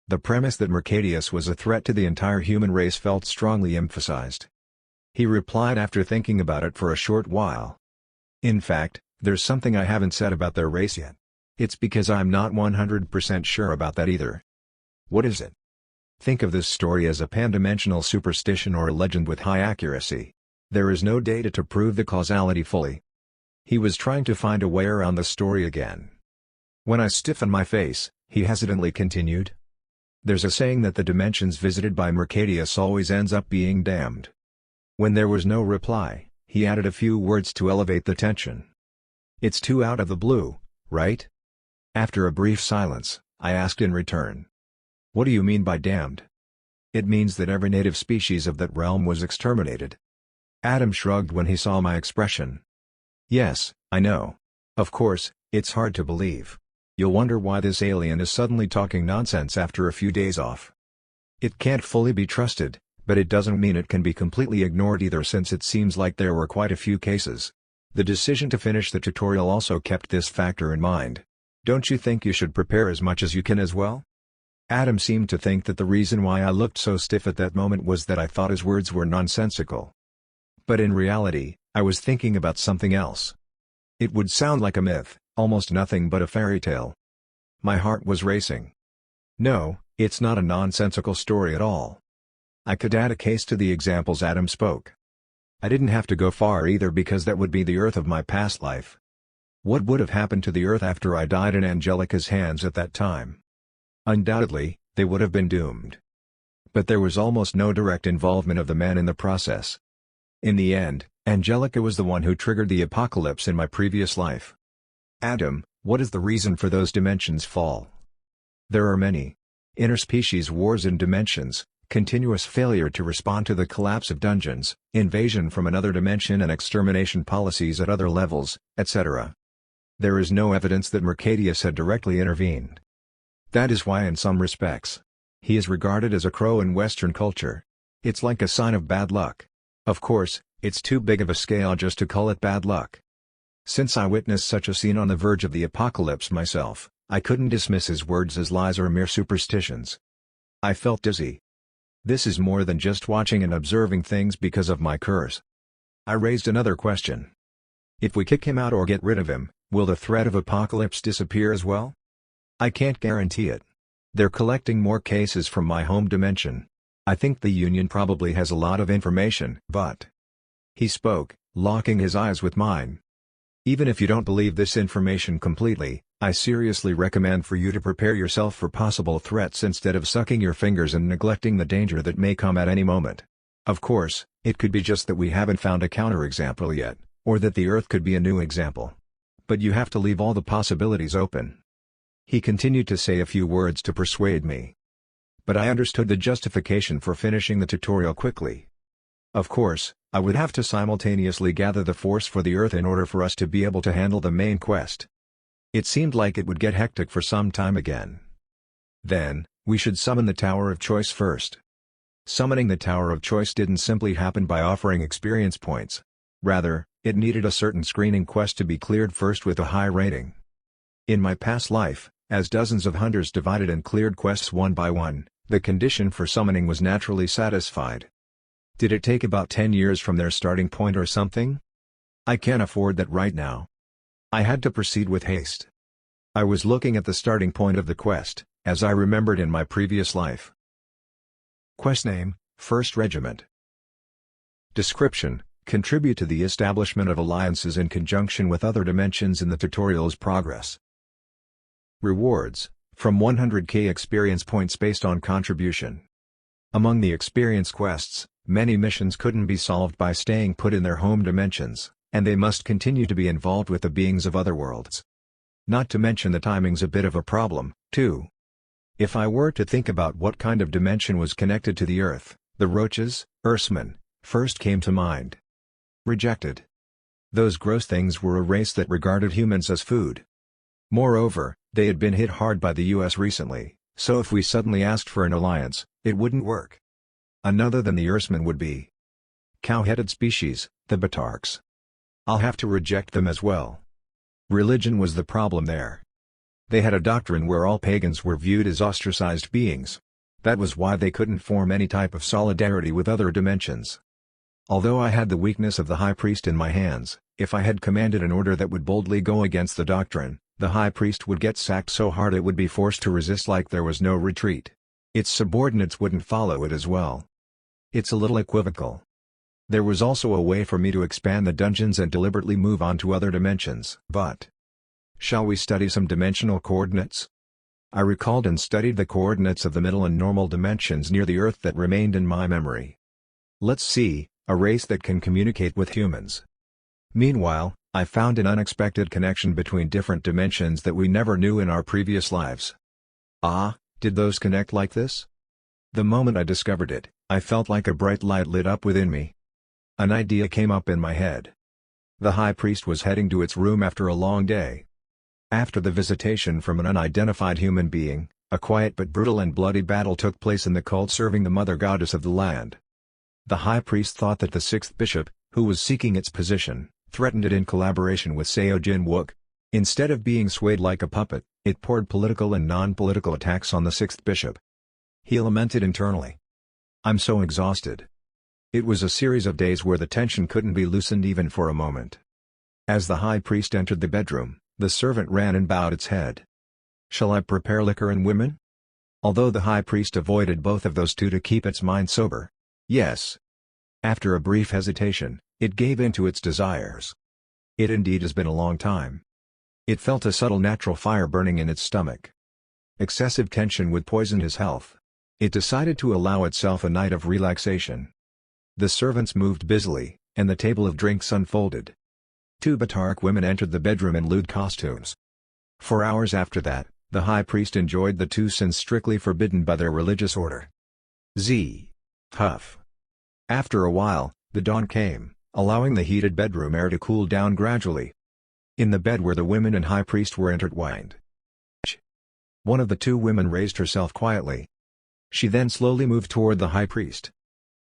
The premise that Mercadius was a threat to the entire human race felt strongly emphasized. He replied after thinking about it for a short while. In fact, there's something I haven't said about their race yet. It's because I'm not 100% sure about that either. What is it? Think of this story as a pan-dimensional superstition or a legend with high accuracy. There is no data to prove the causality fully. He was trying to find a way around the story again. When I stiffened my face, he hesitantly continued. There's a saying that the dimensions visited by Mercadius always ends up being damned. When there was no reply, he added a few words to elevate the tension. It's too out of the blue, right? After a brief silence, I asked in return. What do you mean by damned? It means that every native species of that realm was exterminated. Adam shrugged when he saw my expression. Yes, I know. Of course, it's hard to believe. You'll wonder why this alien is suddenly talking nonsense after a few days off. It can't fully be trusted, but it doesn't mean it can be completely ignored either, since it seems like there were quite a few cases. The decision to finish the tutorial also kept this factor in mind. Don't you think you should prepare as much as you can as well? Adam seemed to think that the reason why I looked so stiff at that moment was that I thought his words were nonsensical. But in reality, I was thinking about something else. It would sound like a myth, almost nothing but a fairy tale. My heart was racing. No, it's not a nonsensical story at all. I could add a case to the examples Adam spoke. I didn't have to go far either, because that would be the Earth of my past life. What would have happened to the Earth after I died in Angelica's hands at that time? Undoubtedly, they would have been doomed. But there was almost no direct involvement of the man in the process. In the end, Angelica was the one who triggered the apocalypse in my previous life. Adam, what is the reason for those dimensions fall? There are many. Interspecies wars in dimensions, continuous failure to respond to the collapse of dungeons, invasion from another dimension and extermination policies at other levels, etc. There is no evidence that Mercadius had directly intervened. That is why in some respects, he is regarded as a crow in Western culture. It's like a sign of bad luck. Of course, it's too big of a scale just to call it bad luck. Since I witnessed such a scene on the verge of the apocalypse myself, I couldn't dismiss his words as lies or mere superstitions. I felt dizzy. This is more than just watching and observing things because of my curse. I raised another question. If we kick him out or get rid of him, will the threat of apocalypse disappear as well? I can't guarantee it. They're collecting more cases from my home dimension. I think the Union probably has a lot of information, but... He spoke, locking his eyes with mine. Even if you don't believe this information completely, I seriously recommend for you to prepare yourself for possible threats instead of sucking your fingers and neglecting the danger that may come at any moment. Of course, it could be just that we haven't found a counterexample yet, or that the Earth could be a new example. But you have to leave all the possibilities open. He continued to say a few words to persuade me. But I understood the justification for finishing the tutorial quickly. Of course, I would have to simultaneously gather the force for the Earth in order for us to be able to handle the main quest. It seemed like it would get hectic for some time again. Then, we should summon the Tower of Choice first. Summoning the Tower of Choice didn't simply happen by offering experience points. Rather, it needed a certain screening quest to be cleared first with a high rating. In my past life, as dozens of hunters divided and cleared quests one by one, the condition for summoning was naturally satisfied. Did it take about 10 years from their starting point or something? I can't afford that right now. I had to proceed with haste. I was looking at the starting point of the quest, as I remembered in my previous life. Quest name, 1st Regiment. Description: contribute to the establishment of alliances in conjunction with other dimensions in the tutorial's progress. Rewards: from 100k experience points based on contribution. Among the experience quests, many missions couldn't be solved by staying put in their home dimensions, and they must continue to be involved with the beings of other worlds. Not to mention the timing's a bit of a problem, too. If I were to think about what kind of dimension was connected to the Earth, the roaches, Earthsmen, first came to mind. Rejected. Those gross things were a race that regarded humans as food. Moreover, they had been hit hard by the US recently, so if we suddenly asked for an alliance, it wouldn't work. Another than the Ursman would be cow-headed species, the Batarks. I'll have to reject them as well. Religion was the problem there. They had a doctrine where all pagans were viewed as ostracized beings. That was why they couldn't form any type of solidarity with other dimensions. Although I had the weakness of the High Priest in my hands, if I had commanded an order that would boldly go against the doctrine, the High Priest would get sacked so hard it would be forced to resist like there was no retreat. Its subordinates wouldn't follow it as well. It's a little equivocal. There was also a way for me to expand the dungeons and deliberately move on to other dimensions. But shall we study some dimensional coordinates? I recalled and studied the coordinates of the middle and normal dimensions near the Earth that remained in my memory. Let's see, a race that can communicate with humans. Meanwhile, I found an unexpected connection between different dimensions that we never knew in our previous lives. Ah, did those connect like this? The moment I discovered it, I felt like a bright light lit up within me. An idea came up in my head. The High Priest was heading to its room after a long day. After the visitation from an unidentified human being, a quiet but brutal and bloody battle took place in the cult serving the Mother Goddess of the land. The High Priest thought that the sixth bishop, who was seeking its position, threatened it in collaboration with Seo Jin Wook. Instead of being swayed like a puppet, it poured political and non-political attacks on the sixth bishop. He lamented internally. "I'm so exhausted." It was a series of days where the tension couldn't be loosened even for a moment. As the High Priest entered the bedroom, the servant ran and bowed its head. "Shall I prepare liquor and women?" Although the High Priest avoided both of those two to keep its mind sober. Yes. After a brief hesitation, it gave in to its desires. It indeed has been a long time. It felt a subtle natural fire burning in its stomach. Excessive tension would poison his health. It decided to allow itself a night of relaxation. The servants moved busily, and the table of drinks unfolded. Two Batark women entered the bedroom in lewd costumes. For hours after that, the High Priest enjoyed the two sins strictly forbidden by their religious order. Huff. After a while, the dawn came, allowing the heated bedroom air to cool down gradually. In the bed where the women and High Priest were intertwined. One of the two women raised herself quietly. She then slowly moved toward the High Priest.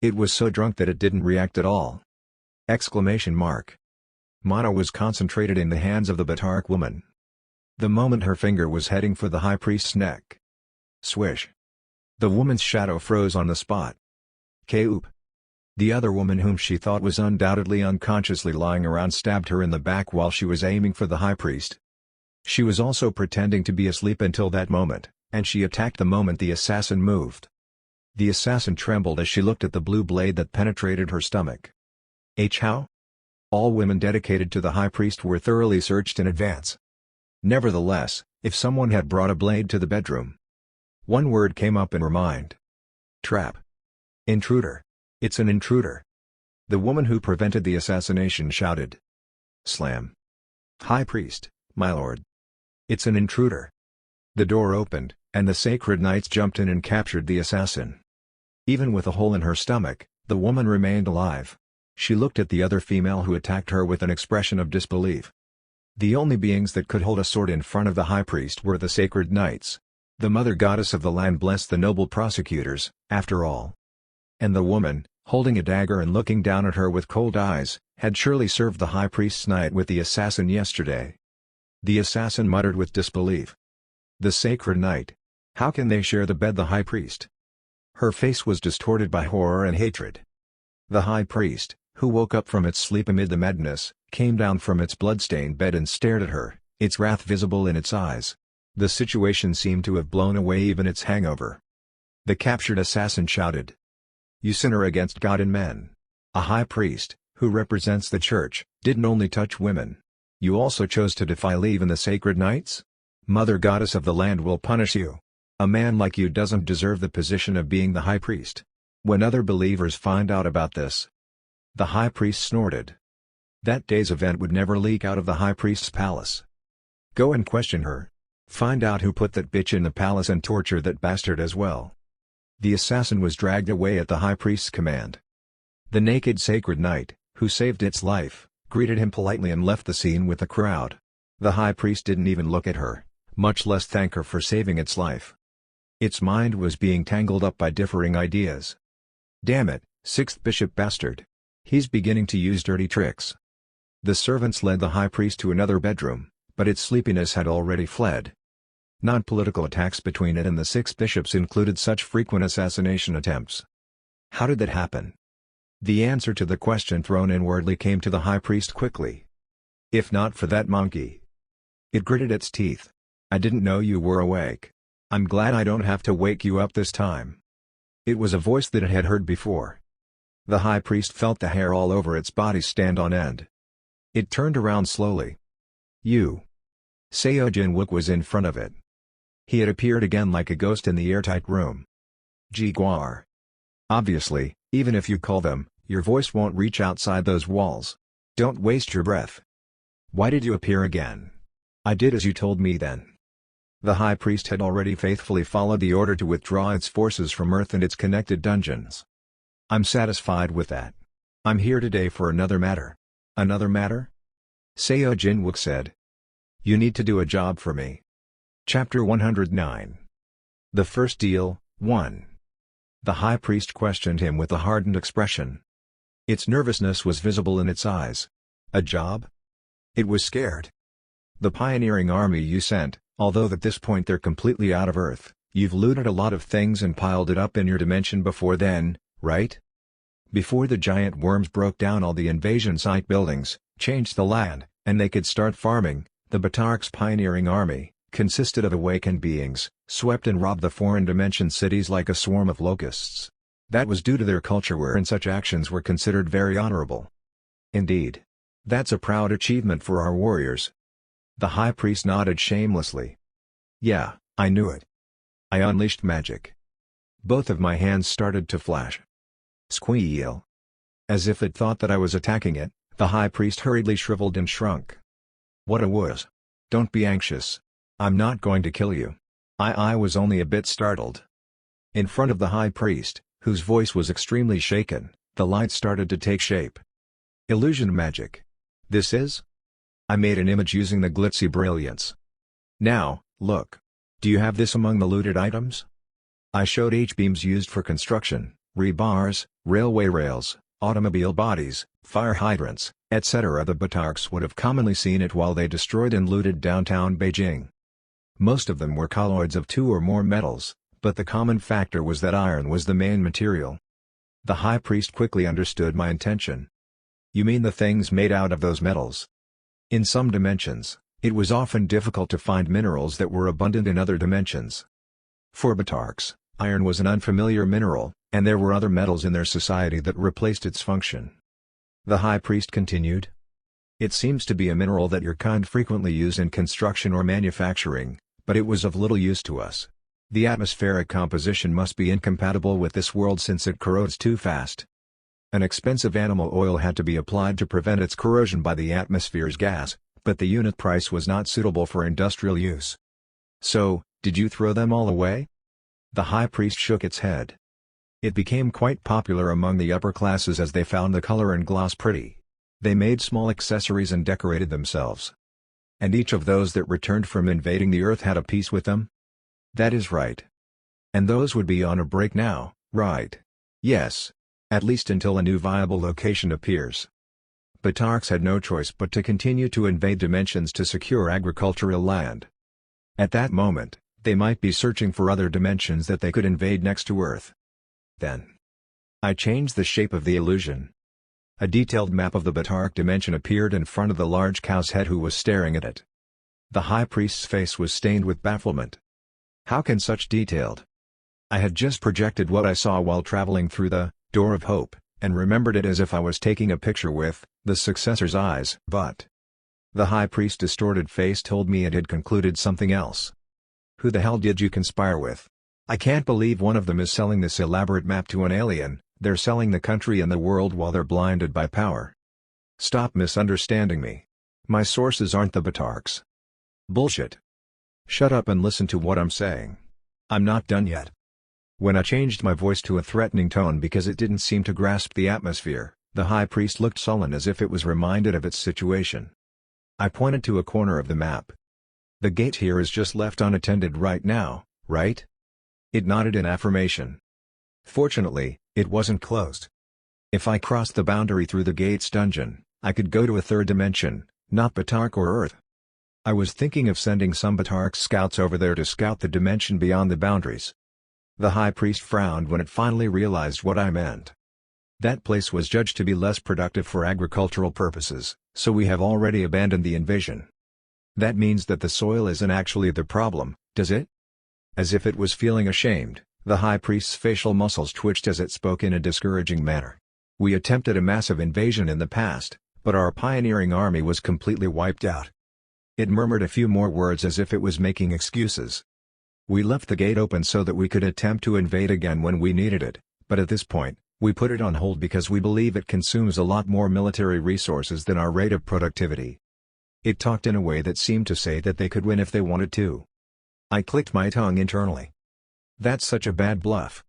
It was so drunk that it didn't react at all. Mana was concentrated in the hands of the Batark woman. The moment her finger was heading for the High Priest's neck. Swish. The woman's shadow froze on the spot. Koop. The other woman, whom she thought was undoubtedly unconsciously lying around, stabbed her in the back while she was aiming for the High Priest. She was also pretending to be asleep until that moment, and she attacked the moment the assassin moved. The assassin trembled as she looked at the blue blade that penetrated her stomach. How? All women dedicated to the High Priest were thoroughly searched in advance. Nevertheless, if someone had brought a blade to the bedroom. One word came up in her mind. Trap. Intruder. It's an intruder. The woman who prevented the assassination shouted. Slam. High Priest, my lord. It's an intruder. The door opened, and the sacred knights jumped in and captured the assassin. Even with a hole in her stomach, the woman remained alive. She looked at the other female who attacked her with an expression of disbelief. The only beings that could hold a sword in front of the High Priest were the sacred knights. The Mother Goddess of the land blessed the noble prosecutors, after all. And the woman, holding a dagger and looking down at her with cold eyes, had surely served the High Priest's night with the assassin yesterday. The assassin muttered with disbelief. The sacred knight. How can they share the bed? The High Priest? Her face was distorted by horror and hatred. The High Priest, who woke up from its sleep amid the madness, came down from its blood-stained bed and stared at her, its wrath visible in its eyes. The situation seemed to have blown away even its hangover. The captured assassin shouted. You sinner against God and men. A High Priest, who represents the Church, didn't only touch women. You also chose to defile even the sacred knights? Mother Goddess of the land will punish you. A man like you doesn't deserve the position of being the High Priest. When other believers find out about this. The High Priest snorted. That day's event would never leak out of the High Priest's palace. Go and question her. Find out who put that bitch in the palace and torture that bastard as well. The assassin was dragged away at the High Priest's command. The naked sacred knight, who saved its life, greeted him politely and left the scene with the crowd. The High Priest didn't even look at her, much less thank her for saving its life. Its mind was being tangled up by differing ideas. Damn it, sixth bishop bastard. He's beginning to use dirty tricks. The servants led the high priest to another bedroom, but its sleepiness had already fled. Non-political attacks between it and the six bishops included such frequent assassination attempts. How did that happen? The answer to the question thrown inwardly came to the high priest quickly. If not for that monkey. It gritted its teeth. I didn't know you were awake. I'm glad I don't have to wake you up this time. It was a voice that it had heard before. The high priest felt the hair all over its body stand on end. It turned around slowly. You. Seo Jinwook was in front of it. He had appeared again like a ghost in the airtight room. Jiguar. Obviously, even if you call them, your voice won't reach outside those walls. Don't waste your breath. Why did you appear again? I did as you told me then. The high priest had already faithfully followed the order to withdraw its forces from Earth and its connected dungeons. I'm satisfied with that. I'm here today for another matter. Another matter? Seo Jinwook said. You need to do a job for me. Chapter 109. The First Deal, 1. The high priest questioned him with a hardened expression. Its nervousness was visible in its eyes. A job? It was scared. The pioneering army you sent, although at this point they're completely out of Earth, you've looted a lot of things and piled it up in your dimension before then, right? Before the giant worms broke down all the invasion site buildings, changed the land, and they could start farming, the Batark's pioneering army, consisted of awakened beings, swept and robbed the foreign dimension cities like a swarm of locusts. That was due to their culture wherein such actions were considered very honorable. Indeed. That's a proud achievement for our warriors. The high priest nodded shamelessly. Yeah, I knew it. I unleashed magic. Both of my hands started to flash. Squeal. As if it thought that I was attacking it, the high priest hurriedly shriveled and shrunk. What a wuss. Don't be anxious. I'm not going to kill you. I was only a bit startled. In front of the high priest, whose voice was extremely shaken, the light started to take shape. Illusion magic. This is? I made an image using the glitzy brilliance. Now, look. Do you have this among the looted items? I showed H-beams used for construction, rebars, railway rails, automobile bodies, fire hydrants, etc. The Batarks would have commonly seen it while they destroyed and looted downtown Beijing. Most of them were colloids of two or more metals, but the common factor was that iron was the main material. The high priest quickly understood my intention. You mean the things made out of those metals? In some dimensions, it was often difficult to find minerals that were abundant in other dimensions. For Batarks, iron was an unfamiliar mineral, and there were other metals in their society that replaced its function. The high priest continued. It seems to be a mineral that your kind frequently use in construction or manufacturing, but it was of little use to us. The atmospheric composition must be incompatible with this world since it corrodes too fast. An expensive animal oil had to be applied to prevent its corrosion by the atmosphere's gas, but the unit price was not suitable for industrial use. So, did you throw them all away? The high priest shook its head. It became quite popular among the upper classes as they found the color and gloss pretty. They made small accessories and decorated themselves. And each of those that returned from invading the Earth had a piece with them? That is right. And those would be on a break now, right? Yes. At least until a new viable location appears. Batarks had no choice but to continue to invade dimensions to secure agricultural land. At that moment, they might be searching for other dimensions that they could invade next to Earth. Then, I changed the shape of the illusion. A detailed map of the Batark dimension appeared in front of the large cow's head who was staring at it. The high priest's face was stained with bafflement. How can such detailed? I had just projected what I saw while traveling through the Door of Hope, and remembered it as if I was taking a picture with the successor's eyes. But the high priest's distorted face told me it had concluded something else. Who the hell did you conspire with? I can't believe one of them is selling this elaborate map to an alien. They're selling the country and the world while they're blinded by power. Stop misunderstanding me. My sources aren't the Batarks. Bullshit. Shut up and listen to what I'm saying. I'm not done yet. When I changed my voice to a threatening tone because it didn't seem to grasp the atmosphere, the high priest looked sullen as if it was reminded of its situation. I pointed to a corner of the map. The gate here is just left unattended right now, right? It nodded in affirmation. Fortunately, It wasn't closed. If I crossed the boundary through the gate's dungeon, I could go to a third dimension, not Batark or Earth. I was thinking of sending some Batark scouts over there to scout the dimension beyond the boundaries. The high priest frowned when it finally realized what I meant. That place was judged to be less productive for agricultural purposes, so we have already abandoned the invasion. That means that the soil isn't actually the problem, does it? As if it was feeling ashamed, the high priest's facial muscles twitched as it spoke in a discouraging manner. We attempted a massive invasion in the past, but our pioneering army was completely wiped out. It murmured a few more words as if it was making excuses. We left the gate open so that we could attempt to invade again when we needed it, but at this point, we put it on hold because we believe it consumes a lot more military resources than our rate of productivity. It talked in a way that seemed to say that they could win if they wanted to. I clicked my tongue internally. That's such a bad bluff.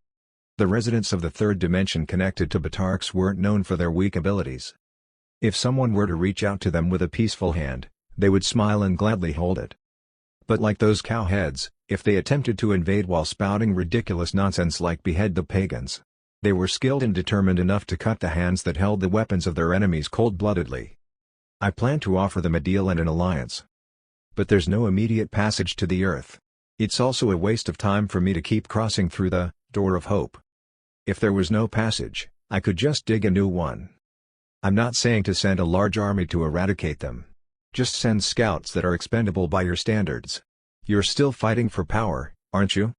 The residents of the third dimension connected to Batarks weren't known for their weak abilities. If someone were to reach out to them with a peaceful hand, they would smile and gladly hold it. But like those cowheads, if they attempted to invade while spouting ridiculous nonsense like behead the pagans, they were skilled and determined enough to cut the hands that held the weapons of their enemies cold-bloodedly. I plan to offer them a deal and an alliance. But there's no immediate passage to the Earth. It's also a waste of time for me to keep crossing through the Door of Hope. If there was no passage, I could just dig a new one. I'm not saying to send a large army to eradicate them. Just send scouts that are expendable by your standards. You're still fighting for power, aren't you?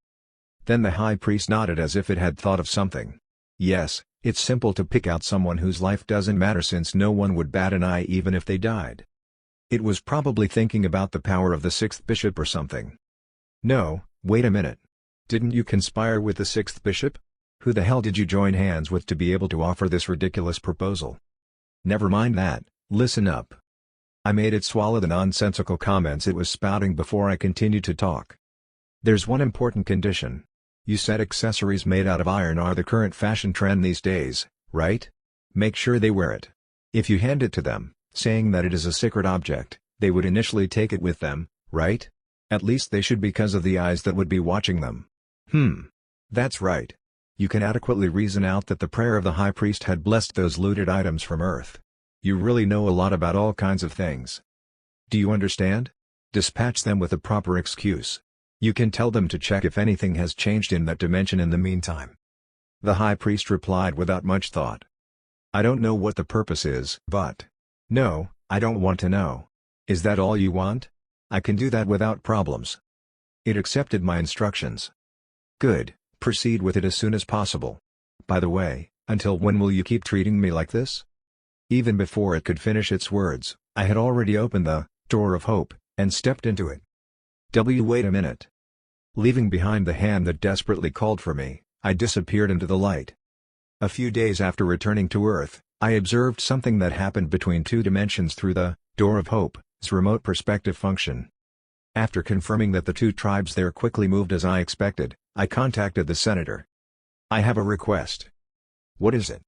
Then the high priest nodded as if it had thought of something. Yes, it's simple to pick out someone whose life doesn't matter since no one would bat an eye even if they died. It was probably thinking about the power of the sixth bishop or something. No, wait a minute. Didn't you conspire with the sixth bishop? Who the hell did you join hands with to be able to offer this ridiculous proposal? Never mind that, listen up. I made it swallow the nonsensical comments it was spouting before I continued to talk. There's one important condition. You said accessories made out of iron are the current fashion trend these days, right? Make sure they wear it. If you hand it to them, saying that it is a sacred object, they would initially take it with them, right? At least they should because of the eyes that would be watching them. That's right. You can adequately reason out that the prayer of the high priest had blessed those looted items from Earth. You really know a lot about all kinds of things. Do you understand? Dispatch them with a proper excuse. You can tell them to check if anything has changed in that dimension in the meantime. The high priest replied without much thought. I don't know what the purpose is, but... No, I don't want to know. Is that all you want? I can do that without problems. It accepted my instructions. Good, proceed with it as soon as possible. By the way, until when will you keep treating me like this? Even before it could finish its words, I had already opened the Door of Hope, and stepped into it. Wait a minute. Leaving behind the hand that desperately called for me, I disappeared into the light. A few days after returning to Earth, I observed something that happened between two dimensions through the Door of Hope's remote perspective function. After confirming that the two tribes there quickly moved as I expected, I contacted the senator. I have a request. What is it?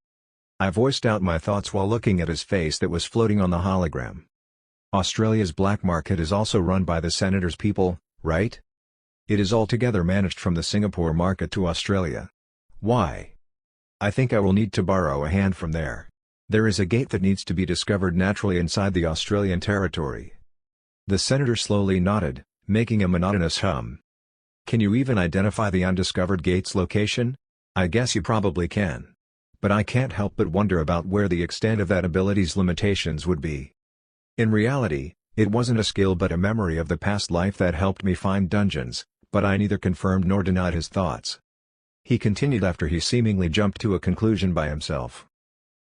I voiced out my thoughts while looking at his face that was floating on the hologram. Australia's black market is also run by the senator's people, right? It is altogether managed from the Singapore market to Australia. Why? I think I will need to borrow a hand from there. There is a gate that needs to be discovered naturally inside the Australian territory. The senator slowly nodded, making a monotonous hum. Can you even identify the undiscovered gate's location? I guess you probably can. But I can't help but wonder about where the extent of that ability's limitations would be. In reality, it wasn't a skill but a memory of the past life that helped me find dungeons, but I neither confirmed nor denied his thoughts. He continued after he seemingly jumped to a conclusion by himself.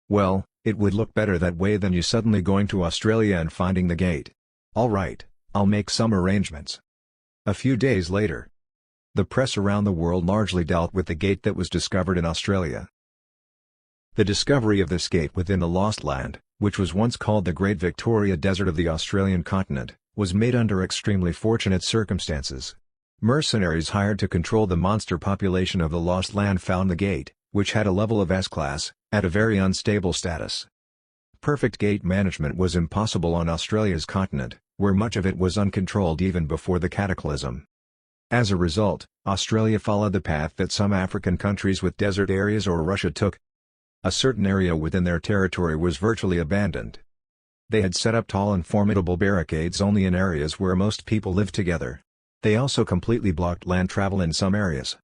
Well, it would look better that way than you suddenly going to Australia and finding the gate. All right, I'll make some arrangements. A few days later. The press around the world largely dealt with the gate that was discovered in Australia. The discovery of this gate within the Lost Land, which was once called the Great Victoria Desert of the Australian continent, was made under extremely fortunate circumstances. Mercenaries hired to control the monster population of the Lost Land found the gate, which had a level of S-class, at a very unstable status. Perfect gate management was impossible on Australia's continent, where much of it was uncontrolled even before the cataclysm. As a result, Australia followed the path that some African countries with desert areas or Russia took. A certain area within their territory was virtually abandoned. They had set up tall and formidable barricades only in areas where most people lived together. They also completely blocked land travel in some areas.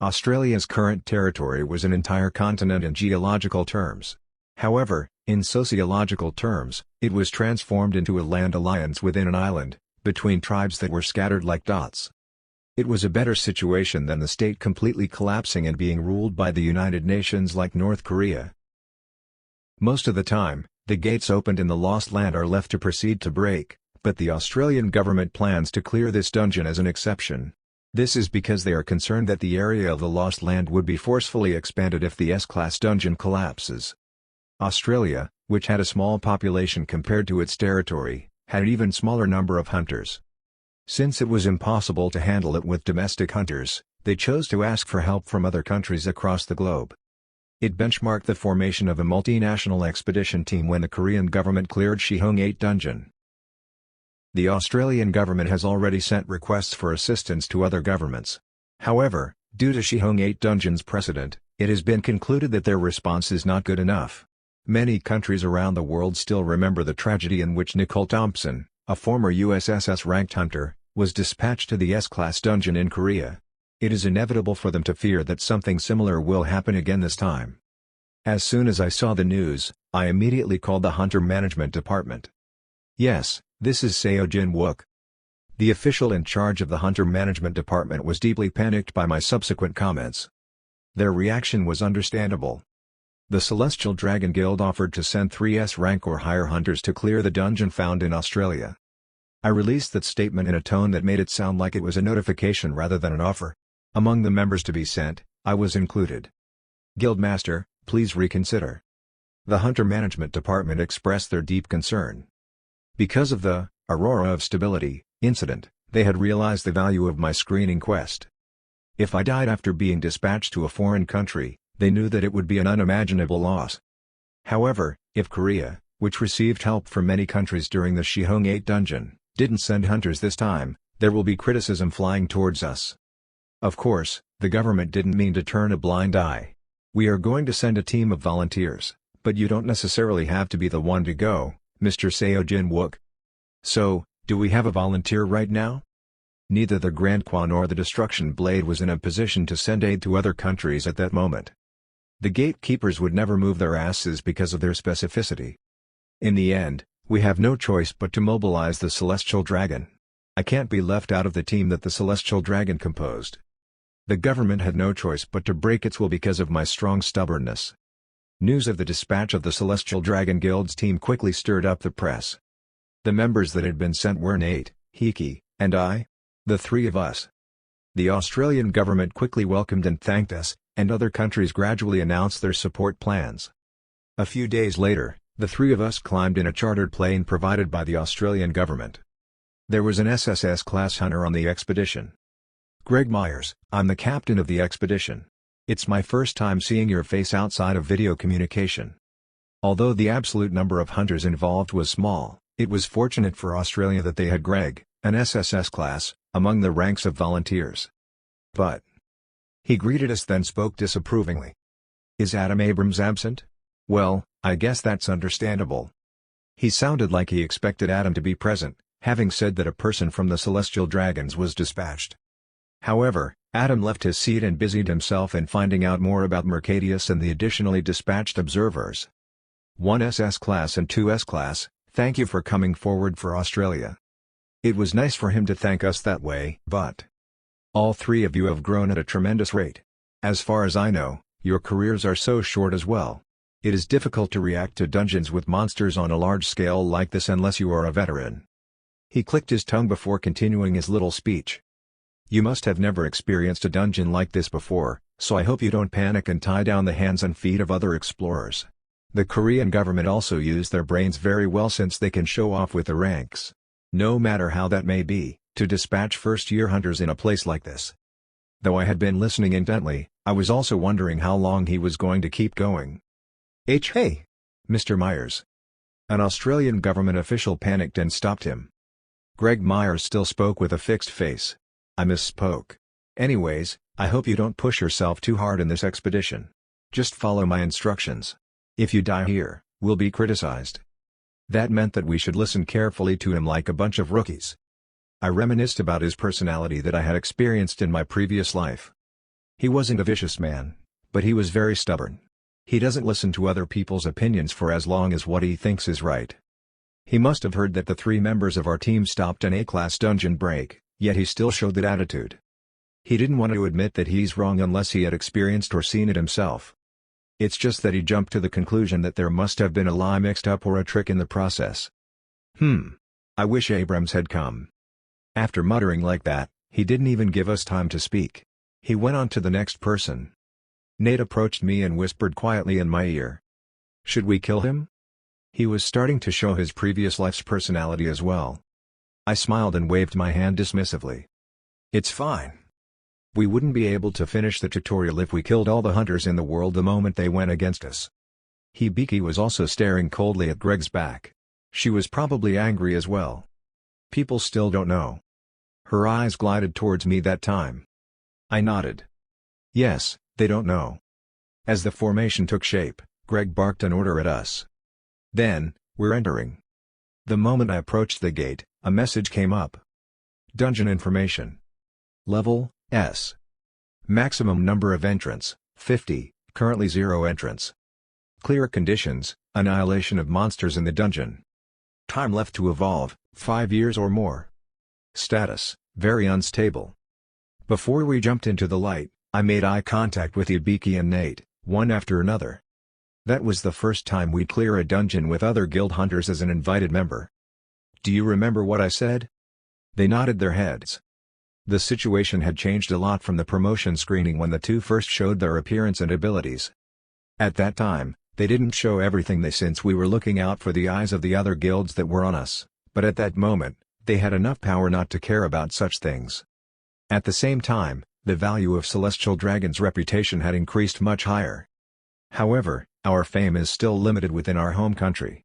Australia's current territory was an entire continent in geological terms. However, in sociological terms, it was transformed into a land alliance within an island, between tribes that were scattered like dots. It was a better situation than the state completely collapsing and being ruled by the United Nations like North Korea. Most of the time, the gates opened in the lost land are left to proceed to break, but the Australian government plans to clear this dungeon as an exception. This is because they are concerned that the area of the lost land would be forcefully expanded if the S-class dungeon collapses. Australia, which had a small population compared to its territory, had an even smaller number of hunters. Since it was impossible to handle it with domestic hunters, they chose to ask for help from other countries across the globe. It benchmarked the formation of a multinational expedition team when the Korean government cleared Shihong 8 dungeon. The Australian government has already sent requests for assistance to other governments. However, due to Shihong 8 dungeon's precedent, it has been concluded that their response is not good enough. Many countries around the world still remember the tragedy in which Nicole Thompson, a former USSS-ranked hunter, was dispatched to the S-class dungeon in Korea. It is inevitable for them to fear that something similar will happen again this time. As soon as I saw the news, I immediately called the Hunter Management Department. Yes, this is Seo Jin-wook. The official in charge of the Hunter Management Department was deeply panicked by my subsequent comments. Their reaction was understandable. The Celestial Dragon Guild offered to send 3S rank or higher hunters to clear the dungeon found in Australia. I released that statement in a tone that made it sound like it was a notification rather than an offer. Among the members to be sent, I was included. Guildmaster, please reconsider. The Hunter Management Department expressed their deep concern. Because of the Aurora of Stability incident, they had realized the value of my screening quest. If I died after being dispatched to a foreign country, they knew that it would be an unimaginable loss. However, if Korea, which received help from many countries during the Shihong 8 dungeon, didn't send hunters this time, there will be criticism flying towards us. Of course, the government didn't mean to turn a blind eye. We are going to send a team of volunteers, but you don't necessarily have to be the one to go, Mr. Seo Jin-wook. So, do we have a volunteer right now? Neither the Grand Kwa nor the Destruction Blade was in a position to send aid to other countries at that moment. The gatekeepers would never move their asses because of their specificity. In the end, we have no choice but to mobilize the Celestial Dragon. I can't be left out of the team that the Celestial Dragon composed. The government had no choice but to break its will because of my strong stubbornness. News of the dispatch of the Celestial Dragon Guild's team quickly stirred up the press. The members that had been sent were Nate, Hiki, and I. The three of us. The Australian government quickly welcomed and thanked us, and other countries gradually announced their support plans. A few days later, the three of us climbed in a chartered plane provided by the Australian government. There was an SSS-class hunter on the expedition. Greg Myers, I'm the captain of the expedition. It's my first time seeing your face outside of video communication. Although the absolute number of hunters involved was small, it was fortunate for Australia that they had Greg, an SSS class, among the ranks of volunteers. But he greeted us then spoke disapprovingly. Is Adam Abrams absent? Well, I guess that's understandable. He sounded like he expected Adam to be present, having said that a person from the Celestial Dragons was dispatched. However, Adam left his seat and busied himself in finding out more about Mercadius and the additionally dispatched observers. 1 SS class and 2 S class, thank you for coming forward for Australia. It was nice for him to thank us that way, but all three of you have grown at a tremendous rate. As far as I know, your careers are so short as well. It is difficult to react to dungeons with monsters on a large scale like this unless you are a veteran. He clicked his tongue before continuing his little speech. You must have never experienced a dungeon like this before, so I hope you don't panic and tie down the hands and feet of other explorers. The Korean government also use their brains very well since they can show off with the ranks. No matter how that may be, to dispatch first-year hunters in a place like this. Though I had been listening intently, I was also wondering how long he was going to keep going. Hey, Mr. Myers. An Australian government official panicked and stopped him. Greg Myers still spoke with a fixed face. I misspoke. Anyways, I hope you don't push yourself too hard in this expedition. Just follow my instructions. If you die here, we'll be criticized." That meant that we should listen carefully to him like a bunch of rookies. I reminisced about his personality that I had experienced in my previous life. He wasn't a vicious man, but he was very stubborn. He doesn't listen to other people's opinions for as long as what he thinks is right. He must have heard that the 3 members of our team stopped an A-class dungeon break, yet he still showed that attitude. He didn't want to admit that he's wrong unless he had experienced or seen it himself. It's just that he jumped to the conclusion that there must have been a lie mixed up or a trick in the process. I wish Abrams had come. After muttering like that, he didn't even give us time to speak. He went on to the next person. Nate approached me and whispered quietly in my ear. "Should we kill him?" He was starting to show his previous life's personality as well. I smiled and waved my hand dismissively. "It's fine. We wouldn't be able to finish the tutorial if we killed all the hunters in the world the moment they went against us." Hibiki was also staring coldly at Greg's back. She was probably angry as well. "People still don't know." Her eyes glided towards me that time. I nodded. "Yes, they don't know." As the formation took shape, Greg barked an order at us. "Then, we're entering." The moment I approached the gate, a message came up. "Dungeon information. Level, S. Maximum number of entrants, 50, currently 0 entrants. Clear conditions, annihilation of monsters in the dungeon. Time left to evolve, 5 years or more. Status, very unstable." Before we jumped into the light, I made eye contact with Hibiki and Nate, one after another. That was the first time we'd clear a dungeon with other guild hunters as an invited member. "Do you remember what I said?" They nodded their heads. The situation had changed a lot from the promotion screening when the 2 first showed their appearance and abilities. At that time, they didn't show everything since we were looking out for the eyes of the other guilds that were on us, but at that moment, they had enough power not to care about such things. At the same time, the value of Celestial Dragon's reputation had increased much higher. However, our fame is still limited within our home country.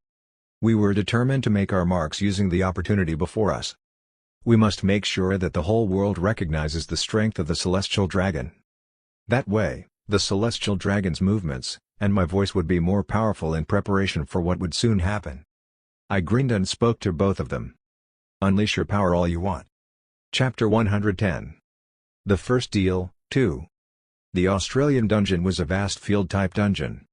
We were determined to make our marks using the opportunity before us. We must make sure that the whole world recognizes the strength of the Celestial Dragon. That way, the Celestial Dragon's movements, and my voice would be more powerful in preparation for what would soon happen. I grinned and spoke to both of them. "Unleash your power all you want." Chapter 110. The First Deal, 2. The Australian dungeon was a vast field-type dungeon.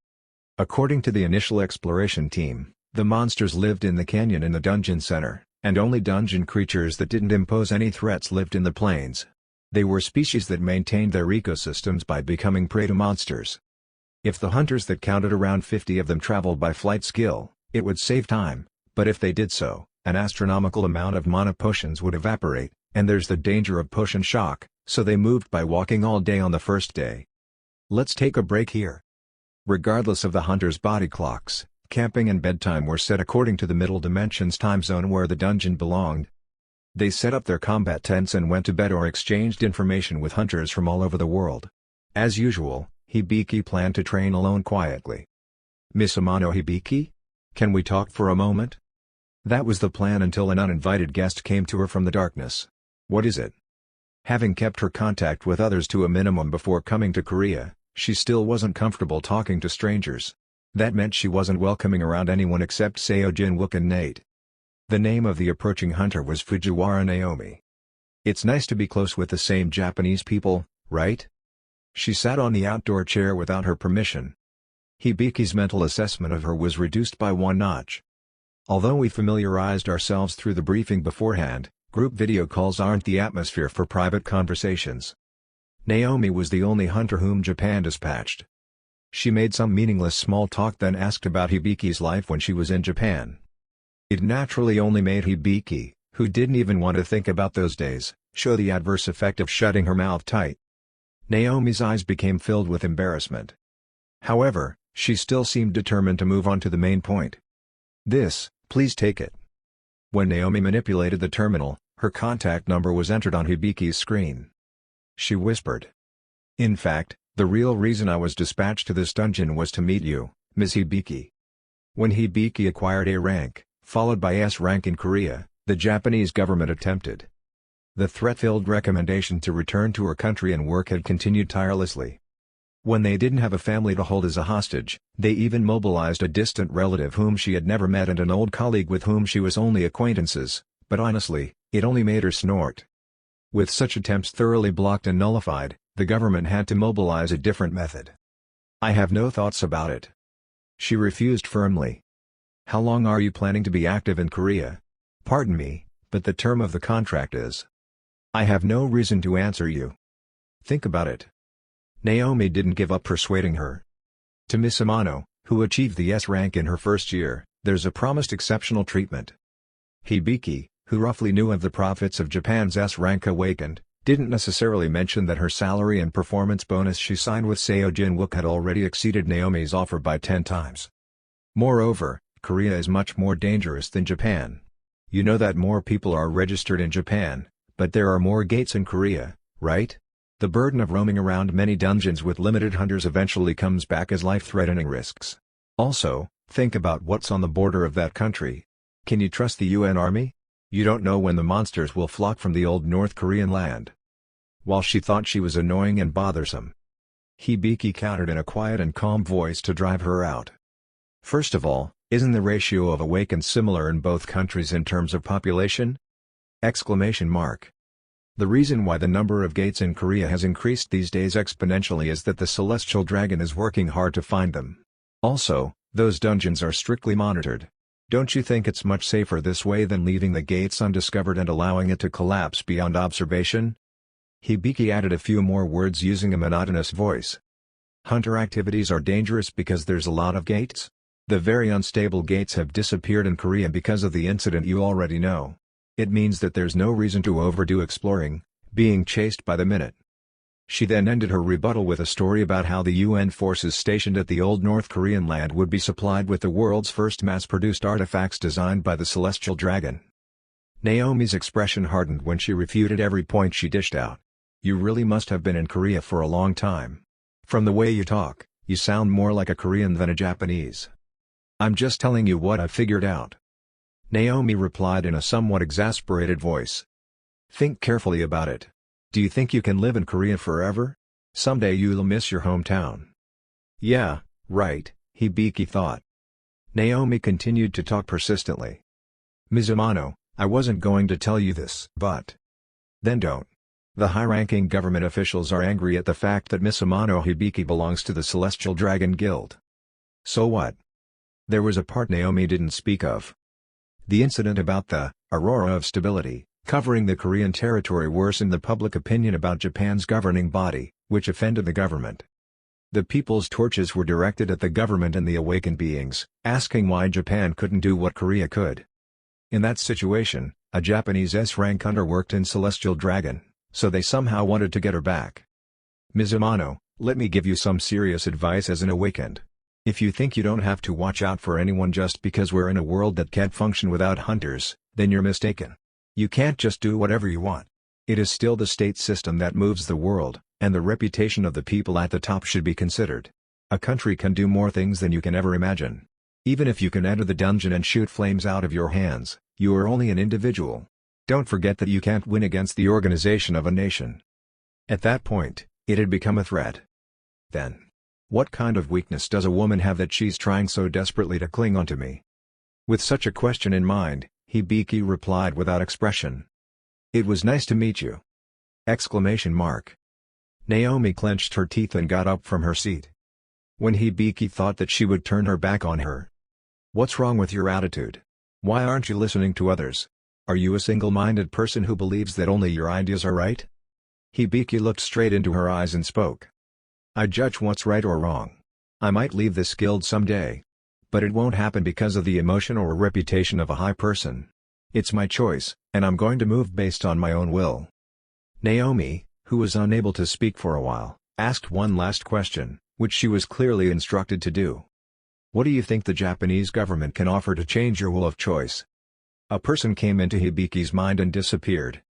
According to the initial exploration team, the monsters lived in the canyon in the dungeon center, and only dungeon creatures that didn't impose any threats lived in the plains. They were species that maintained their ecosystems by becoming prey to monsters. If the hunters that counted around 50 of them traveled by flight skill, it would save time, but if they did so, an astronomical amount of mana potions would evaporate, and there's the danger of potion shock, so they moved by walking all day on the first day. Let's take a break here. Regardless of the hunters' body clocks, camping and bedtime were set according to the Middle Dimensions time zone where the dungeon belonged. They set up their combat tents and went to bed or exchanged information with hunters from all over the world. As usual, Hibiki planned to train alone quietly. "Miss Amano Hibiki? Can we talk for a moment?" That was the plan until an uninvited guest came to her from the darkness. "What is it?" Having kept her contact with others to a minimum before coming to Korea, she still wasn't comfortable talking to strangers. That meant she wasn't welcoming around anyone except Seo Jinwook and Nate. The name of the approaching hunter was Fujiwara Naomi. "It's nice to be close with the same Japanese people, right?" She sat on the outdoor chair without her permission. Hibiki's mental assessment of her was reduced by 1 notch. Although we familiarized ourselves through the briefing beforehand, group video calls aren't the atmosphere for private conversations. Naomi was the only hunter whom Japan dispatched. She made some meaningless small talk then asked about Hibiki's life when she was in Japan. It naturally only made Hibiki, who didn't even want to think about those days, show the adverse effect of shutting her mouth tight. Naomi's eyes became filled with embarrassment. However, she still seemed determined to move on to the main point. "This, please take it." When Naomi manipulated the terminal, her contact number was entered on Hibiki's screen. She whispered. "In fact, the real reason I was dispatched to this dungeon was to meet you, Ms. Hibiki." When Hibiki acquired A rank, followed by S rank in Korea, the Japanese government attempted The threat-filled recommendation to return to her country and work had continued tirelessly. When they didn't have a family to hold as a hostage, they even mobilized a distant relative whom she had never met and an old colleague with whom she was only acquaintances, but honestly, it only made her snort. With such attempts thoroughly blocked and nullified, the government had to mobilize a different method. "I have no thoughts about it." She refused firmly. "How long are you planning to be active in Korea?" "Pardon me, but the term of the contract is." "I have no reason to answer you." "Think about it." Naomi didn't give up persuading her. To Miss Amano, who achieved the S rank in her first year, there's a promised exceptional treatment. Hibiki, who roughly knew of the profits of Japan's S rank, awakened, didn't necessarily mention that her salary and performance bonus she signed with Seo Jin-wook had already exceeded Naomi's offer by 10 times. Moreover, Korea is much more dangerous than Japan. You know that more people are registered in Japan, but there are more gates in Korea, right? The burden of roaming around many dungeons with limited hunters eventually comes back as life-threatening risks. Also, think about what's on the border of that country. Can you trust the UN army? You don't know when the monsters will flock from the old North Korean land. While she thought she was annoying and bothersome, Hibiki countered in a quiet and calm voice to drive her out. "First of all, isn't the ratio of awakened similar in both countries in terms of population?" Exclamation mark. The reason why the number of gates in Korea has increased these days exponentially is that the celestial dragon is working hard to find them. Also, those dungeons are strictly monitored. Don't you think it's much safer this way than leaving the gates undiscovered and allowing it to collapse beyond observation? Hibiki added a few more words using a monotonous voice. Hunter activities are dangerous because there's a lot of gates? The very unstable gates have disappeared in Korea because of the incident you already know. It means that there's no reason to overdo exploring, being chased by the minute. She then ended her rebuttal with a story about how the UN forces stationed at the old North Korean land would be supplied with the world's first mass-produced artifacts designed by the Celestial Dragon. Naomi's expression hardened when she refuted every point she dished out. "You really must have been in Korea for a long time. From the way you talk, you sound more like a Korean than a Japanese." "I'm just telling you what I've figured out," Naomi replied in a somewhat exasperated voice. "Think carefully about it. Do you think you can live in Korea forever? Someday you'll miss your hometown." "Yeah, right," Hibiki thought. Naomi continued to talk persistently. "Ms. Amano, I wasn't going to tell you this, but..." "Then don't." "The high-ranking government officials are angry at the fact that Miss Amano Hibiki belongs to the Celestial Dragon Guild." "So what?" There was a part Naomi didn't speak of. The incident about the Aurora of Stability, covering the Korean territory, worsened the public opinion about Japan's governing body, which offended the government. The people's torches were directed at the government and the awakened beings, asking why Japan couldn't do what Korea could. In that situation, a Japanese S-rank hunter worked in Celestial Dragon, so they somehow wanted to get her back. "Ms. Amano, let me give you some serious advice as an awakened. If you think you don't have to watch out for anyone just because we're in a world that can't function without hunters, then you're mistaken. You can't just do whatever you want. It is still the state system that moves the world, and the reputation of the people at the top should be considered. A country can do more things than you can ever imagine. Even if you can enter the dungeon and shoot flames out of your hands, you are only an individual. Don't forget that you can't win against the organization of a nation." At that point, it had become a threat. Then, what kind of weakness does a woman have that she's trying so desperately to cling onto me? With such a question in mind, Hibiki replied without expression. "It was nice to meet you." Exclamation mark. Naomi clenched her teeth and got up from her seat. When Hibiki thought that she would turn her back on her. "What's wrong with your attitude? Why aren't you listening to others? Are you a single-minded person who believes that only your ideas are right?" Hibiki looked straight into her eyes and spoke. "I judge what's right or wrong. I might leave this guild someday. But it won't happen because of the emotion or reputation of a high person. It's my choice, and I'm going to move based on my own will." Naomi, who was unable to speak for a while, asked one last question, which she was clearly instructed to do. "What do you think the Japanese government can offer to change your will of choice?" A person came into Hibiki's mind and disappeared.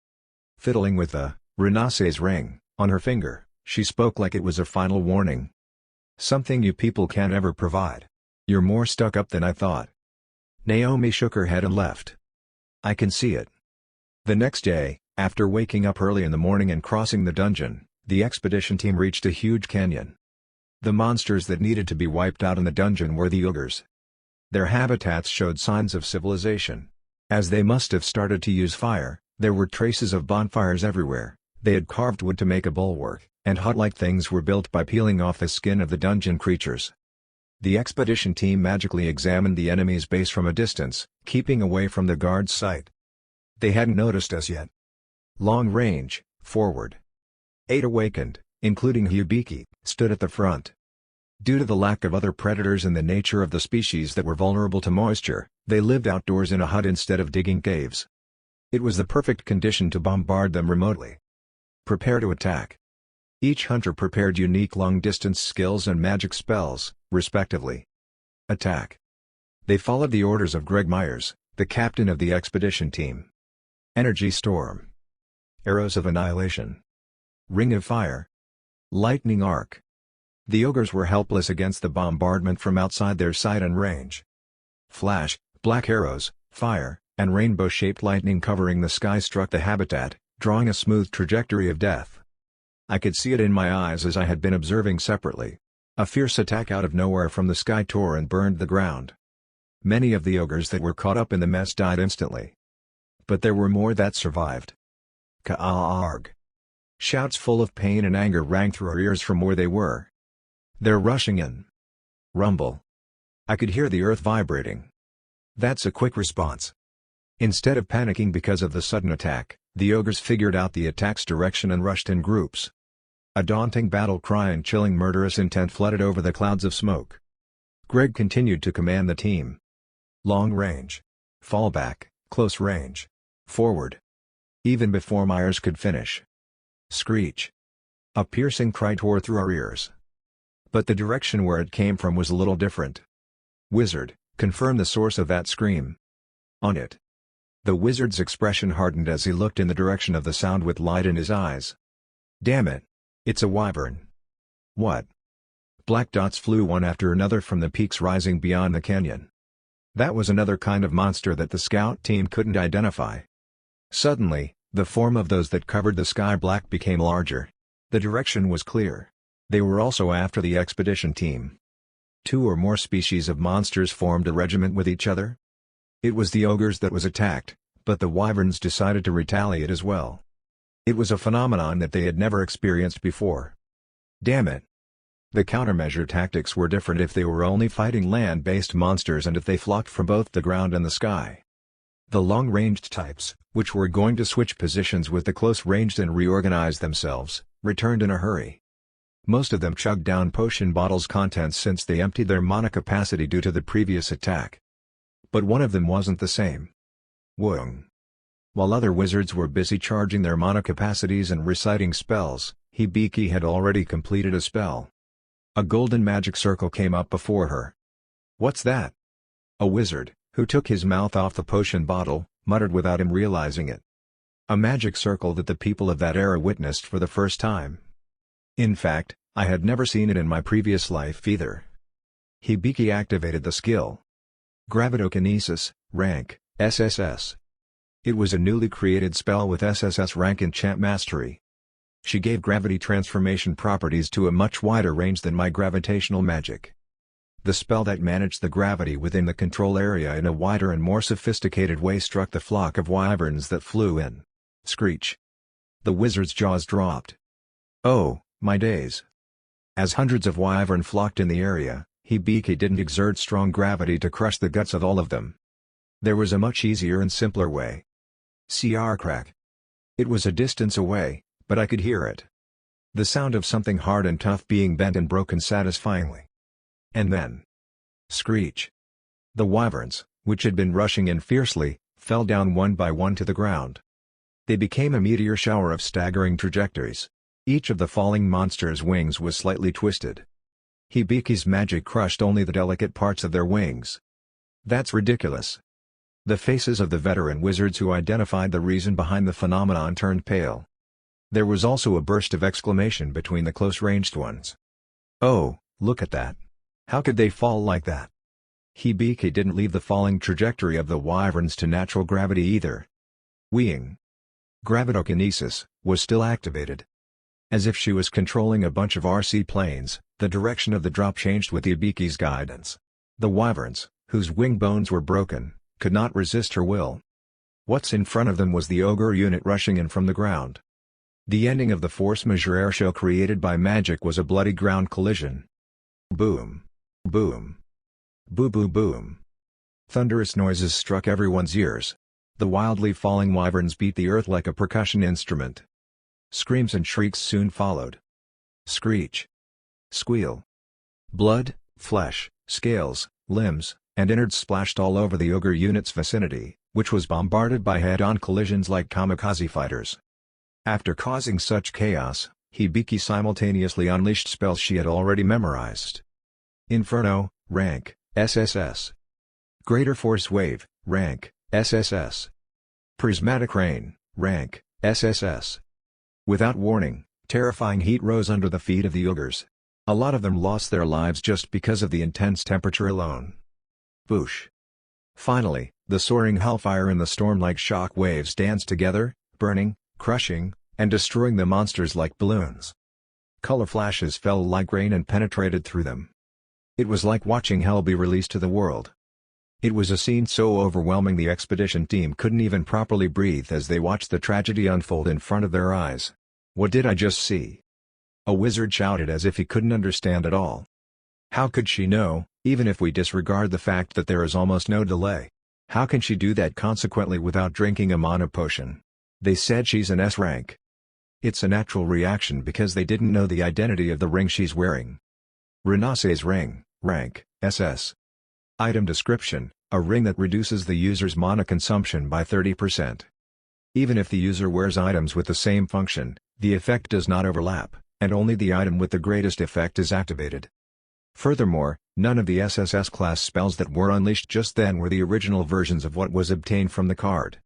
Fiddling with the Renaissance ring on her finger, she spoke like it was a final warning. "Something you people can't ever provide. You're more stuck up than I thought." Naomi shook her head and left. "I can see it." The next day, After waking up early in the morning and crossing the dungeon, the expedition team reached a huge canyon. The monsters that needed to be wiped out in the dungeon were the ogres. Their habitats showed signs of civilization. As they must have started to use fire, there were traces of bonfires everywhere. They had carved wood to make a bulwark, and hut-like things were built by peeling off the skin of the dungeon creatures. The expedition team magically examined the enemy's base from a distance, keeping away from the guard's sight. They hadn't noticed us yet. Long range, forward. 8 awakened, including Hibiki, stood at the front. Due to the lack of other predators and the nature of the species that were vulnerable to moisture, they lived outdoors in a hut instead of digging caves. It was the perfect condition to bombard them remotely. Prepare to attack. Each hunter prepared unique long-distance skills and magic spells, respectively. Attack. They followed the orders of Greg Myers, the captain of the expedition team. Energy Storm. Arrows of Annihilation. Ring of Fire. Lightning Arc. The ogres were helpless against the bombardment from outside their sight and range. Flash, black arrows, fire, and rainbow-shaped lightning covering the sky struck the habitat, drawing a smooth trajectory of death. I could see it in my eyes as I had been observing separately. A fierce attack out of nowhere from the sky tore and burned the ground. Many of the ogres that were caught up in the mess died instantly. But there were more that survived. Ka-arg. Shouts full of pain and anger rang through our ears from where they were. They're rushing in. Rumble. I could hear the earth vibrating. That's a quick response. Instead of panicking because of the sudden attack, the ogres figured out the attack's direction and rushed in groups. A daunting battle cry and chilling murderous intent flooded over the clouds of smoke. Greg continued to command the team. Long range. Fall back, close range. Forward. Even before Myers could finish. Screech. A piercing cry tore through our ears. But the direction where it came from was a little different. Wizard, confirm the source of that scream. On it. The wizard's expression hardened as he looked in the direction of the sound with light in his eyes. Damn it. It's a wyvern. What? Black dots flew one after another from the peaks rising beyond the canyon. That was another kind of monster that the scout team couldn't identify. Suddenly, the form of those that covered the sky black became larger. The direction was clear. They were also after the expedition team. 2 or more species of monsters formed a regiment with each other. It was the ogres that was attacked, but the wyverns decided to retaliate as well. It was a phenomenon that they had never experienced before. Damn it. The countermeasure tactics were different if they were only fighting land-based monsters and if they flocked from both the ground and the sky. The long-ranged types, which were going to switch positions with the close-ranged and reorganize themselves, returned in a hurry. Most of them chugged down potion bottles' contents since they emptied their mana capacity due to the previous attack. But one of them wasn't the same. Woong. While other wizards were busy charging their mana capacities and reciting spells, Hibiki had already completed a spell. A golden magic circle came up before her. What's that? A wizard, who took his mouth off the potion bottle, muttered without him realizing it. A magic circle that the people of that era witnessed for the first time. In fact, I had never seen it in my previous life either. Hibiki activated the skill. Gravitokinesis, rank, SSS. It was a newly created spell with SSS rank enchant mastery. She gave gravity transformation properties to a much wider range than my gravitational magic. The spell that managed the gravity within the control area in a wider and more sophisticated way struck the flock of wyverns that flew in. Screech. The wizard's jaws dropped. Oh, my days. As hundreds of wyvern flocked in the area, Hibiki didn't exert strong gravity to crush the guts of all of them. There was a much easier and simpler way. CR crack. It was a distance away, but I could hear it. The sound of something hard and tough being bent and broken satisfyingly. And then. Screech. The wyverns, which had been rushing in fiercely, fell down one by one to the ground. They became a meteor shower of staggering trajectories. Each of the falling monsters' wings was slightly twisted. Hibiki's magic crushed only the delicate parts of their wings. That's ridiculous. The faces of the veteran wizards who identified the reason behind the phenomenon turned pale. There was also a burst of exclamation between the close-ranged ones. Oh, look at that. How could they fall like that? Hibiki didn't leave the falling trajectory of the wyverns to natural gravity either. Weeing. Gravitokinesis was still activated. As if she was controlling a bunch of RC planes, the direction of the drop changed with the Ibiki's guidance. The wyverns, whose wing bones were broken, could not resist her will. What's in front of them was the ogre unit rushing in from the ground. The ending of the force majeure show created by magic was a bloody ground collision. Boom. Boom. Boom. Thunderous noises struck everyone's ears. The wildly falling wyverns beat the earth like a percussion instrument. Screams and shrieks soon followed. Screech. Squeal. Blood, flesh, scales, limbs, and innards splashed all over the ogre unit's vicinity, which was bombarded by head-on collisions like kamikaze fighters. After causing such chaos, Hibiki simultaneously unleashed spells she had already memorized. Inferno, rank, SSS. Greater Force Wave, rank, SSS. Prismatic Rain, rank, SSS. Without warning, terrifying heat rose under the feet of the ogres. A lot of them lost their lives just because of the intense temperature alone. Boosh. Finally, the soaring hellfire and the storm-like shock waves danced together, burning, crushing, and destroying the monsters like balloons. Color flashes fell like rain and penetrated through them. It was like watching hell be released to the world. It was a scene so overwhelming the expedition team couldn't even properly breathe as they watched the tragedy unfold in front of their eyes. What did I just see? A wizard shouted as if he couldn't understand at all. How could she know, even if we disregard the fact that there is almost no delay? How can she do that consequently without drinking a mana potion? They said she's an S rank. It's a natural reaction because they didn't know the identity of the ring she's wearing. Renaisse's ring, rank, SS. Item description, a ring that reduces the user's mana consumption by 30%. Even if the user wears items with the same function, the effect does not overlap, and only the item with the greatest effect is activated. Furthermore, none of the SSS class spells that were unleashed just then were the original versions of what was obtained from the card.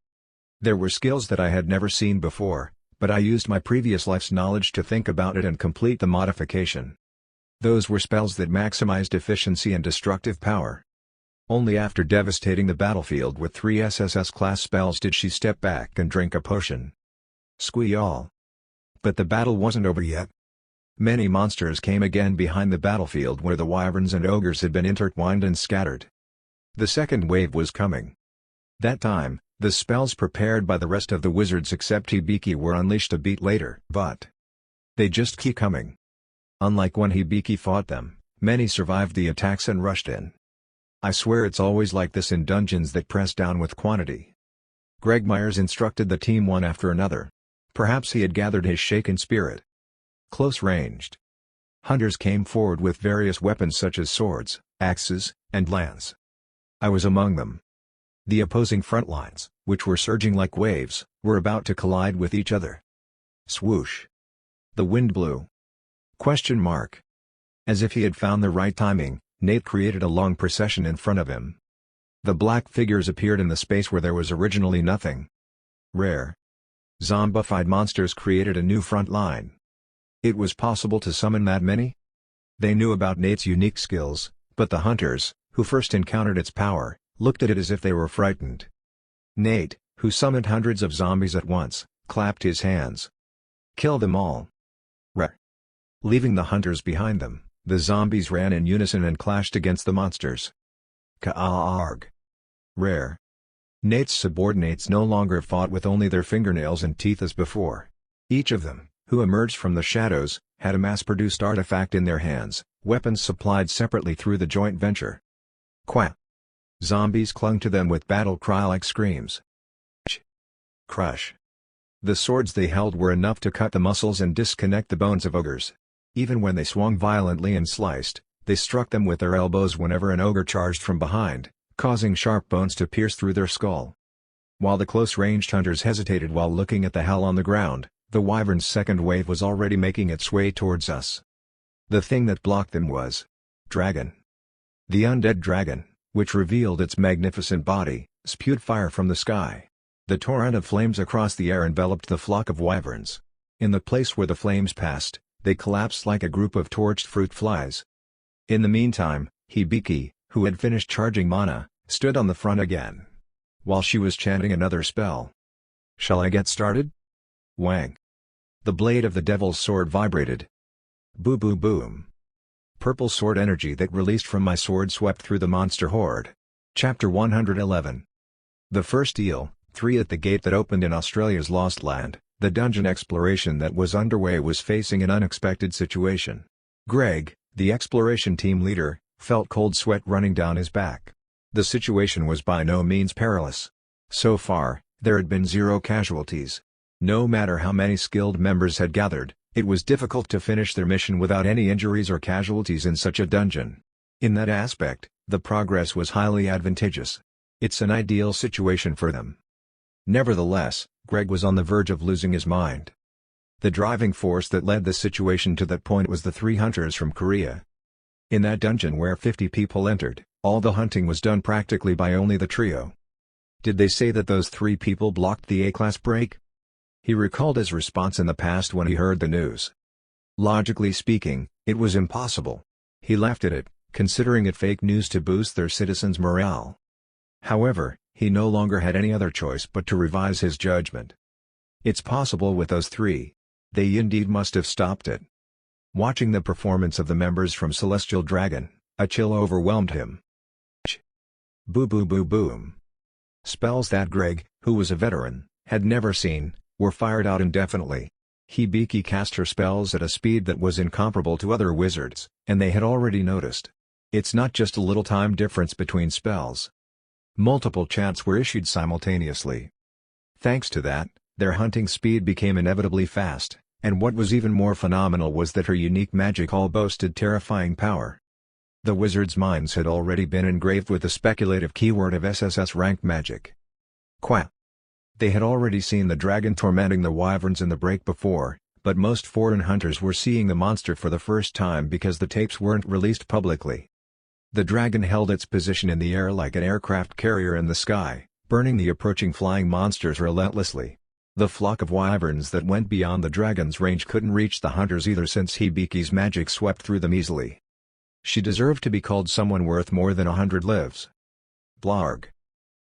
There were skills that I had never seen before, but I used my previous life's knowledge to think about it and complete the modification. Those were spells that maximized efficiency and destructive power. Only after devastating the battlefield with 3 SSS class spells did she step back and drink a potion. Squeal. But the battle wasn't over yet. Many monsters came again behind the battlefield where the wyverns and ogres had been intertwined and scattered. The second wave was coming. That time, the spells prepared by the rest of the wizards except Hibiki were unleashed a beat later. But they just keep coming. Unlike when Hibiki fought them, many survived the attacks and rushed in. I swear it's always like this in dungeons that press down with quantity. Greg Myers instructed the team one after another. Perhaps he had gathered his shaken spirit. Close-ranged hunters came forward with various weapons such as swords, axes, and lance. I was among them. The opposing front lines, which were surging like waves, were about to collide with each other. Swoosh. The wind blew. Question mark. As if he had found the right timing, Nate created a long procession in front of him. The black figures appeared in the space where there was originally nothing. Rare. Zombified monsters created a new front line. It was possible to summon that many? They knew about Nate's unique skills, but the hunters, who first encountered its power, looked at it as if they were frightened. Nate, who summoned hundreds of zombies at once, clapped his hands. Kill them all. Rare. Leaving the hunters behind them, the zombies ran in unison and clashed against the monsters. Ka-arg. Rare. Nate's subordinates no longer fought with only their fingernails and teeth as before. Each of them, who emerged from the shadows, had a mass-produced artifact in their hands, weapons supplied separately through the joint venture. Quack. Zombies clung to them with battle cry-like screams. Crush. The swords they held were enough to cut the muscles and disconnect the bones of ogres. Even when they swung violently and sliced, they struck them with their elbows whenever an ogre charged from behind, causing sharp bones to pierce through their skull. While the close-ranged hunters hesitated while looking at the hell on the ground, the wyvern's second wave was already making its way towards us. The thing that blocked them was Dragon. The undead dragon, which revealed its magnificent body, spewed fire from the sky. The torrent of flames across the air enveloped the flock of wyverns. In the place where the flames passed, they collapsed like a group of torched fruit flies. In the meantime, Hibiki, who had finished charging mana, stood on the front again. While she was chanting another spell. Shall I get started? Wang. The blade of the devil's sword vibrated. Boo boo boom. Purple sword energy that released from my sword swept through the monster horde. Chapter 111. The first eel, 3 at the gate that opened in Australia's Lost Land. The dungeon exploration that was underway was facing an unexpected situation. Greg, the exploration team leader, felt cold sweat running down his back. The situation was by no means perilous. So far, there had been 0 casualties. No matter how many skilled members had gathered, it was difficult to finish their mission without any injuries or casualties in such a dungeon. In that aspect, the progress was highly advantageous. It's an ideal situation for them. Nevertheless, Greg was on the verge of losing his mind. The driving force that led the situation to that point was the 3 hunters from Korea. In that dungeon where 50 people entered, all the hunting was done practically by only the trio. Did they say that those 3 people blocked the A-class break? He recalled his response in the past when he heard the news. Logically speaking, it was impossible. He laughed at it, considering it fake news to boost their citizens' morale. However, he no longer had any other choice but to revise his judgment. It's possible with those 3. They indeed must have stopped it. Watching the performance of the members from Celestial Dragon, a chill overwhelmed him. Boo boo boo boom. Spells that Greg, who was a veteran, had never seen, were fired out indefinitely. Hibiki cast her spells at a speed that was incomparable to other wizards, and they had already noticed. It's not just a little time difference between spells. Multiple chants were issued simultaneously. Thanks to that, their hunting speed became inevitably fast, and what was even more phenomenal was that her unique magic all boasted terrifying power. The wizards' minds had already been engraved with the speculative keyword of SSS rank magic. Qua. They had already seen the dragon tormenting the wyverns in the break before, but most foreign hunters were seeing the monster for the first time because the tapes weren't released publicly. The dragon held its position in the air like an aircraft carrier in the sky, burning the approaching flying monsters relentlessly. The flock of wyverns that went beyond the dragon's range couldn't reach the hunters either since Hibiki's magic swept through them easily. She deserved to be called someone worth more than 100 lives. Blarg.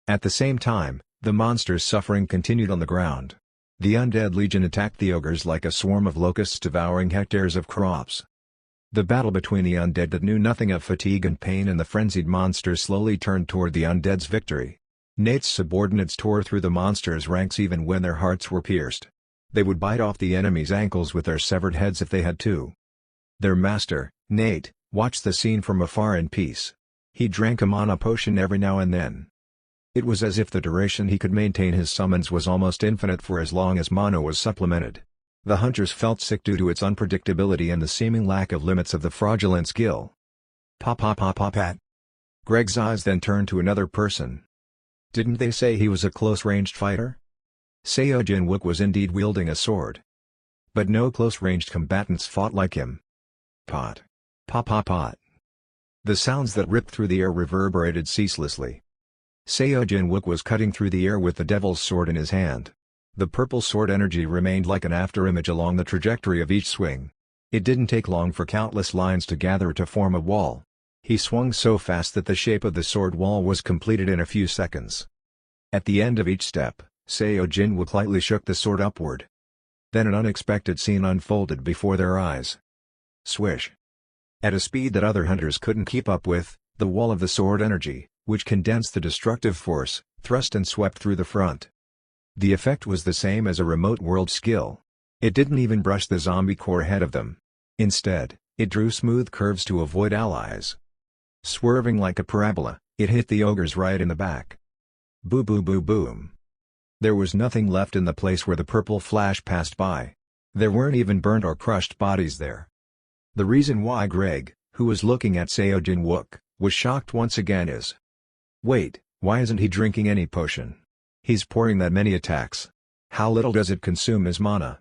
At the same time, the monster's suffering continued on the ground. The undead legion attacked the ogres like a swarm of locusts devouring hectares of crops. The battle between the undead that knew nothing of fatigue and pain and the frenzied monsters slowly turned toward the undead's victory. Nate's subordinates tore through the monsters' ranks even when their hearts were pierced. They would bite off the enemy's ankles with their severed heads if they had to. Their master, Nate, watched the scene from afar in peace. He drank a mana potion every now and then. It was as if the duration he could maintain his summons was almost infinite for as long as mana was supplemented. The hunters felt sick due to its unpredictability and the seeming lack of limits of the fraudulent skill. Pop pop pop pop pat. Greg's eyes then turned to another person. Didn't they say he was a close-ranged fighter? Seo Jinwook was indeed wielding a sword. But no close-ranged combatants fought like him. Pot. Pop pop pot. The sounds that ripped through the air reverberated ceaselessly. Seo Jinwook was cutting through the air with the devil's sword in his hand. The purple sword energy remained like an afterimage along the trajectory of each swing. It didn't take long for countless lines to gather to form a wall. He swung so fast that the shape of the sword wall was completed in a few seconds. At the end of each step, Seo Jinwook lightly shook the sword upward. Then an unexpected scene unfolded before their eyes. Swish. At a speed that other hunters couldn't keep up with, the wall of the sword energy, which condensed the destructive force, thrust and swept through the front. The effect was the same as a remote world skill. It didn't even brush the zombie core ahead of them. Instead, it drew smooth curves to avoid allies. Swerving like a parabola, it hit the ogres right in the back. Boo boo boo boom. There was nothing left in the place where the purple flash passed by. There weren't even burnt or crushed bodies there. The reason why Greg, who was looking at Seo Jinwook, was shocked once again is, wait, why isn't he drinking any potion? He's pouring that many attacks. How little does it consume his mana?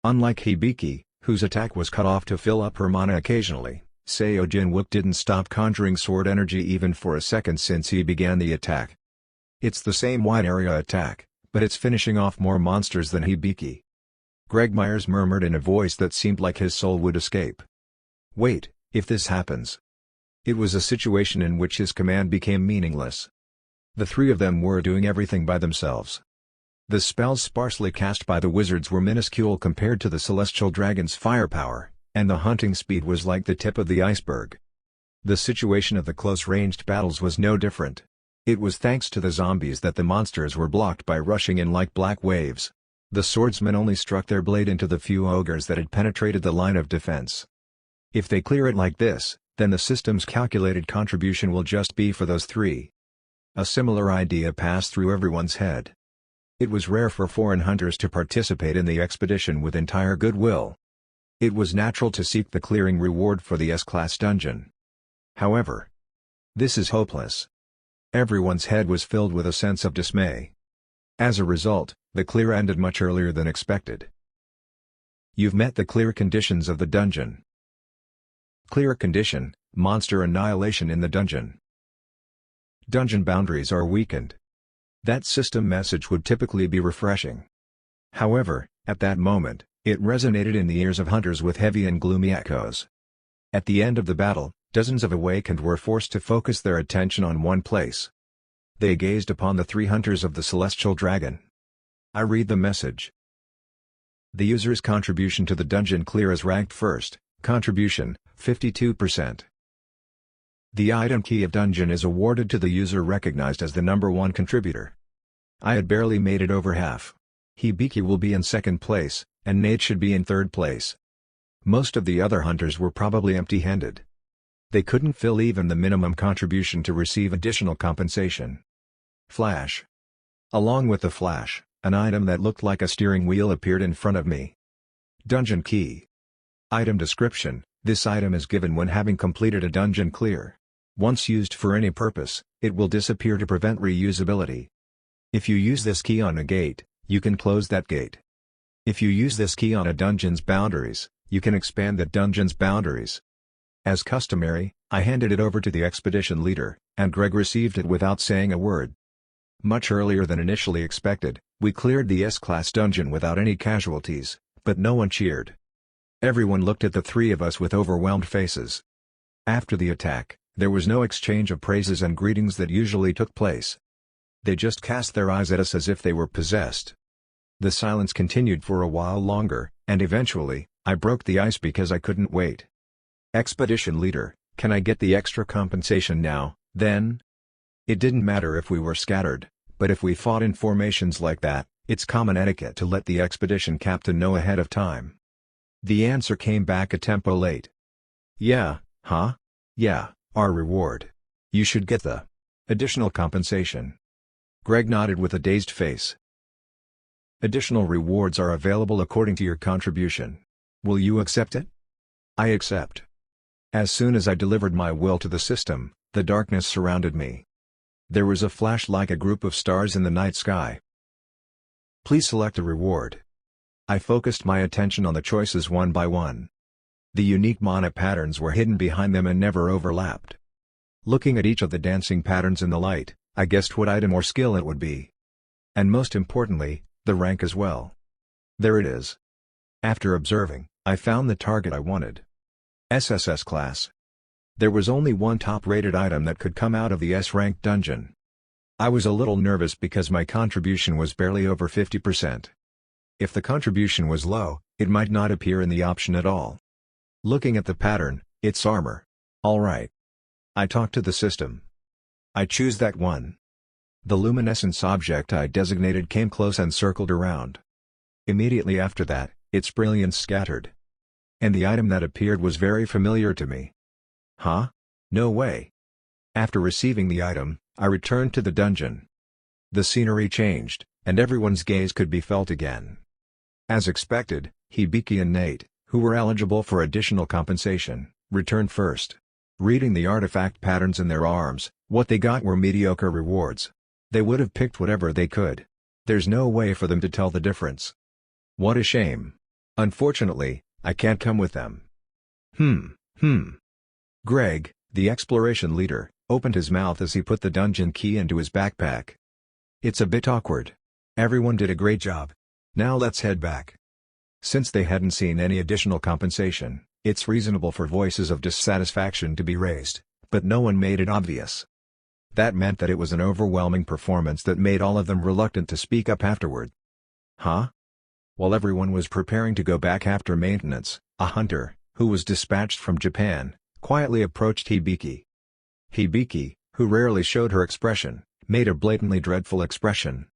Unlike Hibiki, whose attack was cut off to fill up her mana occasionally, Seo Jinwook didn't stop conjuring sword energy even for a second since he began the attack. It's the same wide area attack, but it's finishing off more monsters than Hibiki. Greg Myers murmured in a voice that seemed like his soul would escape. Wait, if this happens. It was a situation in which his command became meaningless. The 3 of them were doing everything by themselves. The spells sparsely cast by the wizards were minuscule compared to the celestial dragon's firepower, and the hunting speed was like the tip of the iceberg. The situation of the close-ranged battles was no different. It was thanks to the zombies that the monsters were blocked by rushing in like black waves. The swordsmen only struck their blade into the few ogres that had penetrated the line of defense. If they clear it like this, then the system's calculated contribution will just be for those three. A similar idea passed through everyone's head. It was rare for foreign hunters to participate in the expedition with entire goodwill. It was natural to seek the clearing reward for the S-class dungeon. However, this is hopeless. Everyone's head was filled with a sense of dismay. As a result, the clear ended much earlier than expected. You've met the clear conditions of the dungeon. Clear condition: monster annihilation in the dungeon. Dungeon boundaries are weakened. That system message would typically be refreshing. However, at that moment, it resonated in the ears of hunters with heavy and gloomy echoes. At the end of the battle, dozens of awakened were forced to focus their attention on one place. They gazed upon the three hunters of the celestial dragon. I read the message. The user's contribution to the dungeon clear is ranked first, contribution, 52%. The item key of dungeon is awarded to the user recognized as the #1 contributor. I had barely made it over half. Hibiki will be in second place, and Nate should be in third place. Most of the other hunters were probably empty-handed. They couldn't fill even the minimum contribution to receive additional compensation. Flash. Along with the flash, an item that looked like a steering wheel appeared in front of me. Dungeon key. Item description: this item is given when having completed a dungeon clear. Once used for any purpose, it will disappear to prevent reusability. If you use this key on a gate, you can close that gate. If you use this key on a dungeon's boundaries, you can expand that dungeon's boundaries. As customary, I handed it over to the expedition leader, and Greg received it without saying a word. Much earlier than initially expected, we cleared the S-class dungeon without any casualties, but no one cheered. Everyone looked at the three of us with overwhelmed faces. After the attack, there was no exchange of praises and greetings that usually took place. They just cast their eyes at us as if they were possessed. The silence continued for a while longer, and eventually, I broke the ice because I couldn't wait. Expedition leader, can I get the extra compensation now, then? It didn't matter if we were scattered, but if we fought in formations like that, it's common etiquette to let the expedition captain know ahead of time. The answer came back a tempo late. Yeah, huh? Yeah, our reward. You should get the additional compensation. Greg nodded with a dazed face. Additional rewards are available according to your contribution. Will you accept it? I accept. As soon as I delivered my will to the system, the darkness surrounded me. There was a flash like a group of stars in the night sky. Please select a reward. I focused my attention on the choices one by one. The unique mana patterns were hidden behind them and never overlapped. Looking at each of the dancing patterns in the light, I guessed what item or skill it would be. And most importantly, the rank as well. There it is. After observing, I found the target I wanted. SSS class. There was only one top-rated item that could come out of the S-ranked dungeon. I was a little nervous because my contribution was barely over 50%. If the contribution was low, it might not appear in the option at all. Looking at the pattern, it's armor. Alright. I talked to the system. I choose that one. The luminescence object I designated came close and circled around. Immediately after that, its brilliance scattered. And the item that appeared was very familiar to me. Huh? No way. After receiving the item, I returned to the dungeon. The scenery changed, and everyone's gaze could be felt again. As expected, Hibiki and Nate, who were eligible for additional compensation, returned first. Reading the artifact patterns in their arms, what they got were mediocre rewards. They would have picked whatever they could. There's no way for them to tell the difference. What a shame. Unfortunately, I can't come with them. Greg, the exploration leader, opened his mouth as he put the dungeon key into his backpack. It's a bit awkward. Everyone did a great job. Now let's head back. Since they hadn't seen any additional compensation, it's reasonable for voices of dissatisfaction to be raised, but no one made it obvious. That meant that it was an overwhelming performance that made all of them reluctant to speak up afterward. Huh? While everyone was preparing to go back after maintenance, a hunter, who was dispatched from Japan, quietly approached Hibiki. Hibiki, who rarely showed her expression, made a blatantly dreadful expression.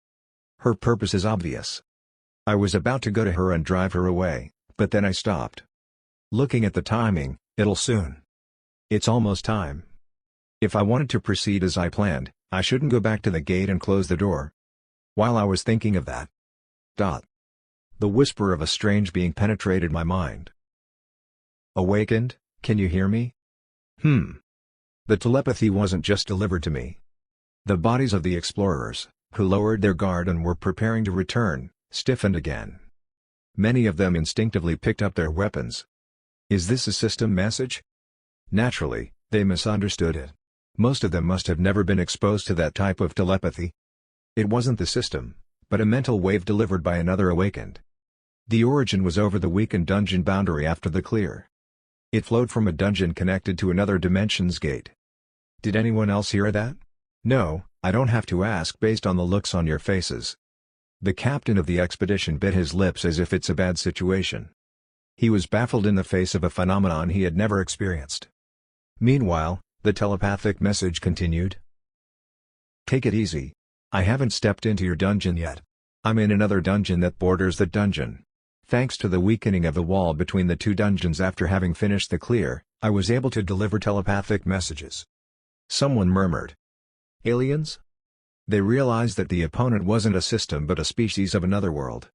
Her purpose is obvious. I was about to go to her and drive her away, but then I stopped. Looking at the timing, it'll soon. It's almost time. If I wanted to proceed as I planned, I shouldn't go back to the gate and close the door. While I was thinking of that, the whisper of a strange being penetrated my mind. Awakened, can you hear me? The telepathy wasn't just delivered to me. The bodies of the explorers, who lowered their guard and were preparing to return, stiffened again. Many of them instinctively picked up their weapons. Is this a system message? Naturally, they misunderstood it. Most of them must have never been exposed to that type of telepathy. It wasn't the system, but a mental wave delivered by another awakened. The origin was over the weakened dungeon boundary after the clear. It flowed from a dungeon connected to another dimension's gate. Did anyone else hear that? No, I don't have to ask based on the looks on your faces. The captain of the expedition bit his lips as if it's a bad situation. He was baffled in the face of a phenomenon he had never experienced. Meanwhile, the telepathic message continued. Take it easy. I haven't stepped into your dungeon yet. I'm in another dungeon that borders the dungeon. Thanks to the weakening of the wall between the two dungeons after having finished the clear, I was able to deliver telepathic messages. Someone murmured. Aliens? They realized that the opponent wasn't a system but a species of another world.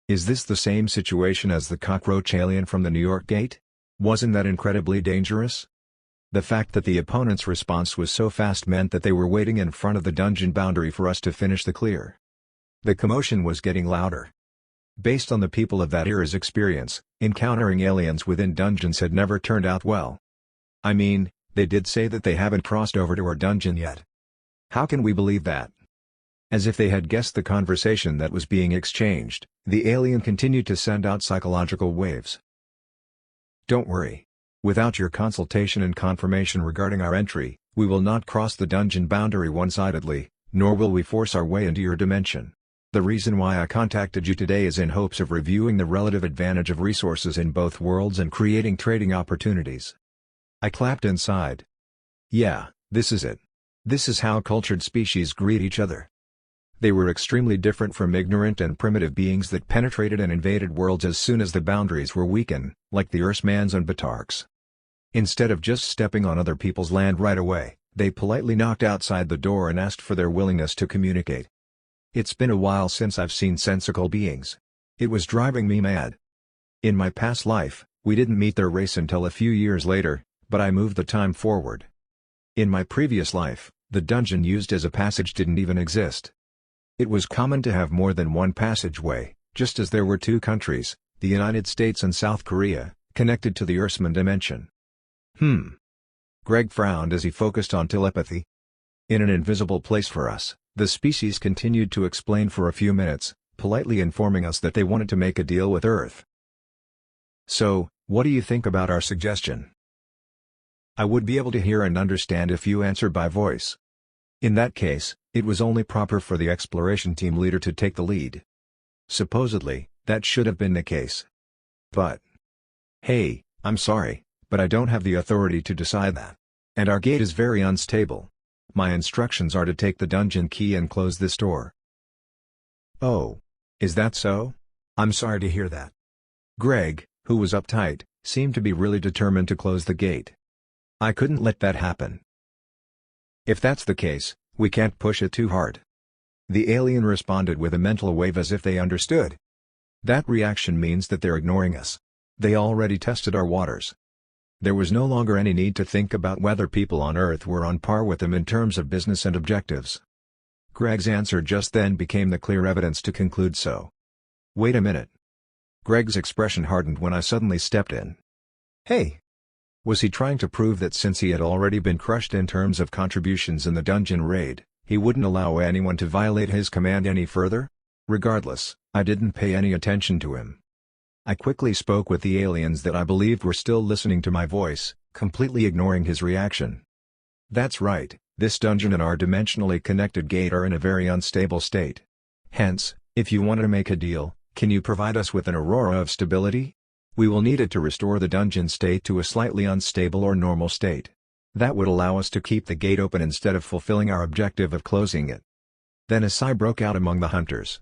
Is this the same situation as the cockroach alien from the New York gate? Wasn't that incredibly dangerous? The fact that the opponent's response was so fast meant that they were waiting in front of the dungeon boundary for us to finish the clear. The commotion was getting louder. Based on the people of that era's experience, encountering aliens within dungeons had never turned out well. I mean, they did say that they haven't crossed over to our dungeon yet. How can we believe that? As if they had guessed the conversation that was being exchanged, the alien continued to send out psychological waves. Don't worry. Without your consultation and confirmation regarding our entry, we will not cross the dungeon boundary one-sidedly, nor will we force our way into your dimension. The reason why I contacted you today is in hopes of reviewing the relative advantage of resources in both worlds and creating trading opportunities. I clapped inside. Yeah, this is it. This is how cultured species greet each other. They were extremely different from ignorant and primitive beings that penetrated and invaded worlds as soon as the boundaries were weakened, like the Ursmans and Batarks. Instead of just stepping on other people's land right away, they politely knocked outside the door and asked for their willingness to communicate. It's been a while since I've seen sensical beings. It was driving me mad. In my past life, we didn't meet their race until a few years later, but I moved the time forward. In my previous life, the dungeon used as a passage didn't even exist. It was common to have more than one passageway, just as there were two countries, the United States and South Korea, connected to the Ursman dimension. Greg frowned as he focused on telepathy. In an invisible place for us, the species continued to explain for a few minutes, politely informing us that they wanted to make a deal with Earth. So, what do you think about our suggestion? I would be able to hear and understand if you answered by voice. In that case, it was only proper for the exploration team leader to take the lead. Supposedly, that should have been the case. But, hey, I'm sorry, but I don't have the authority to decide that. And our gate is very unstable. My instructions are to take the dungeon key and close this door. Oh. Is that so? I'm sorry to hear that. Greg, who was uptight, seemed to be really determined to close the gate. I couldn't let that happen. If that's the case, we can't push it too hard. The alien responded with a mental wave as if they understood. That reaction means that they're ignoring us. They already tested our waters. There was no longer any need to think about whether people on Earth were on par with them in terms of business and objectives. Greg's answer just then became the clear evidence to conclude so. Wait a minute. Greg's expression hardened when I suddenly stepped in. Hey! Was he trying to prove that since he had already been crushed in terms of contributions in the dungeon raid, he wouldn't allow anyone to violate his command any further? Regardless, I didn't pay any attention to him. I quickly spoke with the aliens that I believed were still listening to my voice, completely ignoring his reaction. That's right, This dungeon and our dimensionally connected gate are in a very unstable state. Hence, if you want to make a deal, can you provide us with an Aurora of Stability? We will need it to restore the dungeon state to a slightly unstable or normal state. That would allow us to keep the gate open instead of fulfilling our objective of closing it. Then a sigh broke out among the hunters.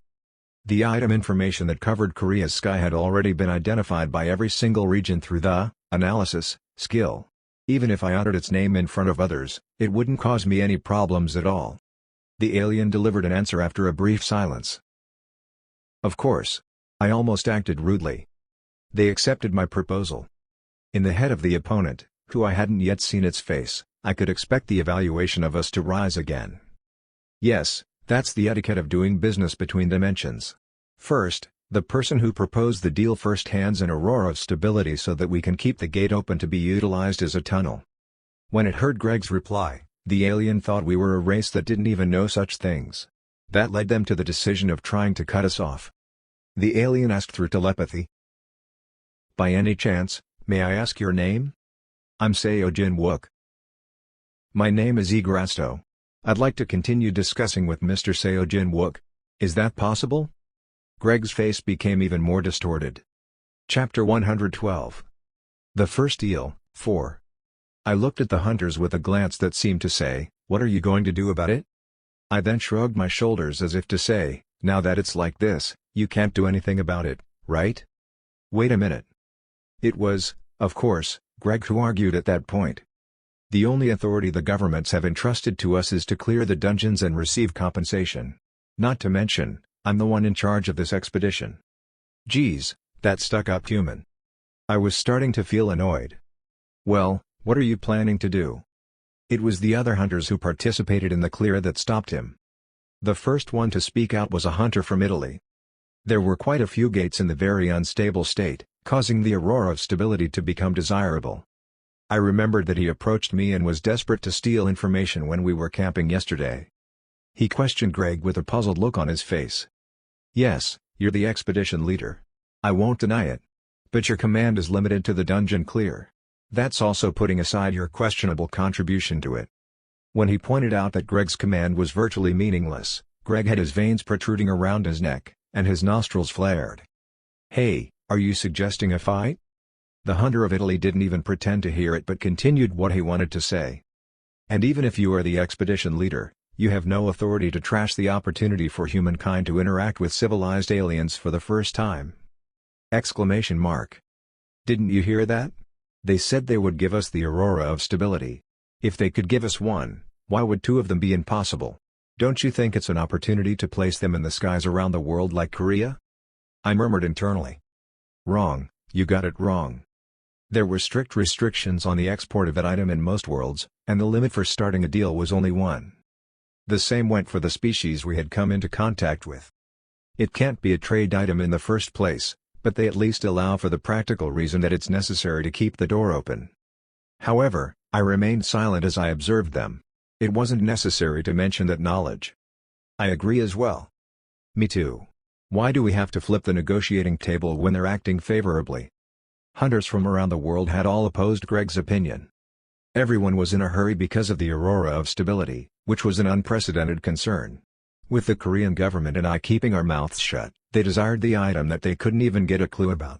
The item information that covered Korea's sky had already been identified by every single region through the analysis skill. Even if I uttered its name in front of others, it wouldn't cause me any problems at all. The alien delivered an answer after a brief silence. Of course. I almost acted rudely. They accepted my proposal. In the head of the opponent, who I hadn't yet seen its face, I could expect the evaluation of us to rise again. Yes, that's the etiquette of doing business between dimensions. First, the person who proposed the deal first hands an Aurora of Stability so that we can keep the gate open to be utilized as a tunnel. When it heard Greg's reply, the alien thought we were a race that didn't even know such things. That led them to the decision of trying to cut us off. The alien asked through telepathy. By any chance, may I ask your name? I'm Seo Jin Wook. My name is Igrasto. I'd like to continue discussing with Mr. Seo Jin Wook. Is that possible? Greg's face became even more distorted. Chapter 112. The First Deal, 4. I looked at the hunters with a glance that seemed to say, "What are you going to do about it?" I then shrugged my shoulders as if to say, "Now that it's like this, you can't do anything about it, right?" Wait a minute. It was, of course, Greg who argued at that point. The only authority the governments have entrusted to us is to clear the dungeons and receive compensation. Not to mention, I'm the one in charge of this expedition. Geez, that stuck-up human. I was starting to feel annoyed. Well, what are you planning to do? It was the other hunters who participated in the clear that stopped him. The first one to speak out was a hunter from Italy. There were quite a few gates in the very unstable state, causing the Aurora of Stability to become desirable. I remembered that he approached me and was desperate to steal information when we were camping yesterday. He questioned Greg with a puzzled look on his face. Yes, you're the expedition leader. I won't deny it. But your command is limited to the dungeon clear. That's also putting aside your questionable contribution to it. When he pointed out that Greg's command was virtually meaningless, Greg had his veins protruding around his neck, and his nostrils flared. Hey, are you suggesting a fight? The hunter of Italy didn't even pretend to hear it but continued what he wanted to say. And even if you are the expedition leader, you have no authority to trash the opportunity for humankind to interact with civilized aliens for the first time. Exclamation mark. Didn't you hear that? They said they would give us the Aurora of Stability. If they could give us one, why would two of them be impossible? Don't you think it's an opportunity to place them in the skies around the world like Korea? I murmured internally. Wrong, you got it wrong. There were strict restrictions on the export of that item in most worlds, and the limit for starting a deal was only one. The same went for the species we had come into contact with. It can't be a trade item in the first place, but they at least allow for the practical reason that it's necessary to keep the door open. However, I remained silent as I observed them. It wasn't necessary to mention that knowledge. I agree as well. Me too. Why do we have to flip the negotiating table when they're acting favorably? Hunters from around the world had all opposed Greg's opinion. Everyone was in a hurry because of the Aurora of Stability, which was an unprecedented concern. With the Korean government and I keeping our mouths shut, they desired the item that they couldn't even get a clue about.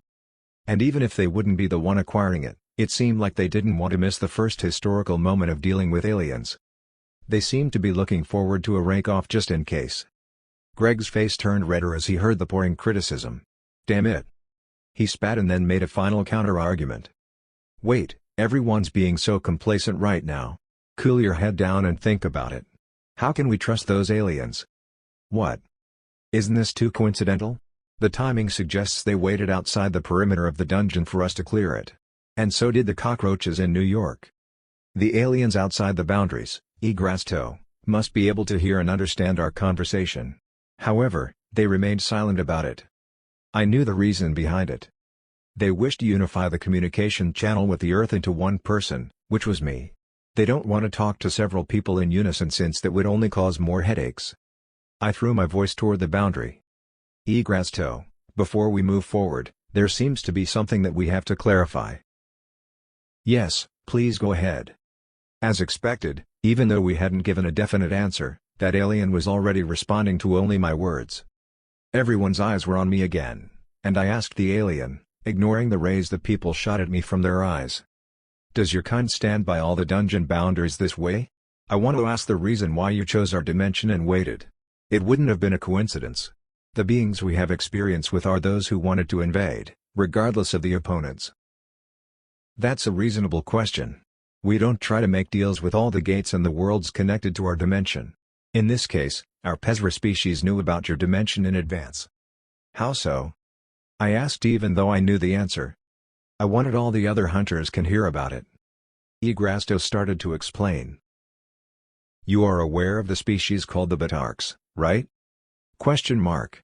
And even if they wouldn't be the one acquiring it, it seemed like they didn't want to miss the first historical moment of dealing with aliens. They seemed to be looking forward to a rake-off just in case. Greg's face turned redder as he heard the pouring criticism. Damn it. He spat and then made a final counter-argument. Wait, everyone's being so complacent right now. Cool your head down and think about it. How can we trust those aliens? What? Isn't this too coincidental? The timing suggests they waited outside the perimeter of the dungeon for us to clear it. And so did the cockroaches in New York. The aliens outside the boundaries, Igrasto, must be able to hear and understand our conversation. However, they remained silent about it. I knew the reason behind it. They wished to unify the communication channel with the Earth into one person, which was me. They don't want to talk to several people in unison since that would only cause more headaches. I threw my voice toward the boundary. Igrasto, before we move forward, there seems to be something that we have to clarify. Yes, please go ahead. As expected, Even though we hadn't given a definite answer, that alien was already responding to only my words. Everyone's eyes were on me again, and I asked the alien, ignoring the rays the people shot at me from their eyes. "Does your kind stand by all the dungeon boundaries this way? I want to ask the reason why you chose our dimension and waited. It wouldn't have been a coincidence. The beings we have experience with are those who wanted to invade, regardless of the opponents." That's a reasonable question. We don't try to make deals with all the gates and the worlds connected to our dimension. In this case, our Pezra species knew about your dimension in advance. How so? I asked even though I knew the answer. I wanted all the other hunters can hear about it. Yggdrasil started to explain. "You are aware of the species called the Batarks, right?" Question mark.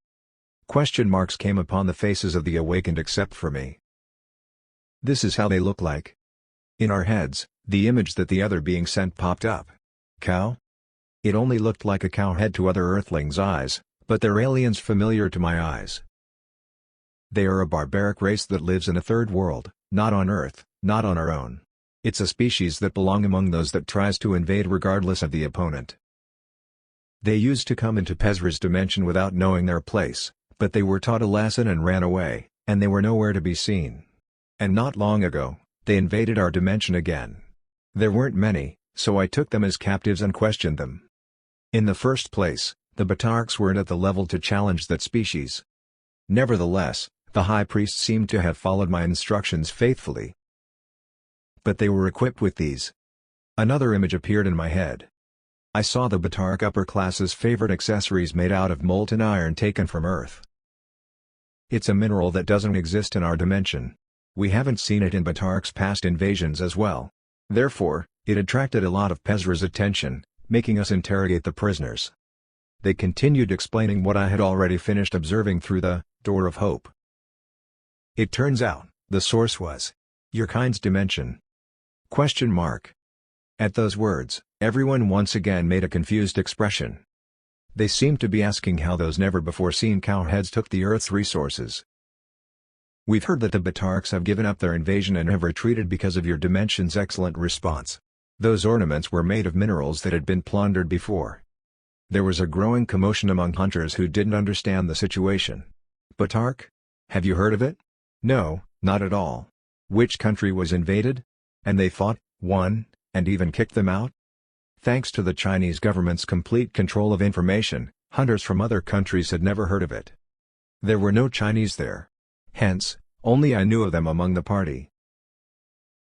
Question marks came upon the faces of the awakened except for me. "This is how they look like." In our heads, the image that the other being sent popped up. Cow? It only looked like a cow head to other Earthlings' eyes, but they're aliens familiar to my eyes. They are a barbaric race that lives in a third world, not on Earth, not on our own. It's a species that belong among those that tries to invade regardless of the opponent. They used to come into Pezra's dimension without knowing their place, but they were taught a lesson and ran away, and they were nowhere to be seen. And not long ago, they invaded our dimension again. There weren't many, so I took them as captives and questioned them. In the first place, the Batarks weren't at the level to challenge that species. Nevertheless, the High Priest seemed to have followed my instructions faithfully. But they were equipped with these. Another image appeared in my head. I saw the Batark upper class's favorite accessories made out of molten iron taken from Earth. It's a mineral that doesn't exist in our dimension. We haven't seen it in Batark's past invasions as well. Therefore, it attracted a lot of Pezra's attention, making us interrogate the prisoners. They continued explaining what I had already finished observing through the Door of Hope. It turns out, the source was your kind's dimension. Question mark. At those words, everyone once again made a confused expression. They seemed to be asking how those never-before-seen cowheads took the Earth's resources. "We've heard that the Batarks have given up their invasion and have retreated because of your dimension's excellent response. Those ornaments were made of minerals that had been plundered before." There was a growing commotion among hunters who didn't understand the situation. "Batark? Have you heard of it?" "No, not at all. Which country was invaded? And they fought, won, and even kicked them out?" Thanks to the Chinese government's complete control of information, hunters from other countries had never heard of it. There were no Chinese there. Hence, only I knew of them among the party.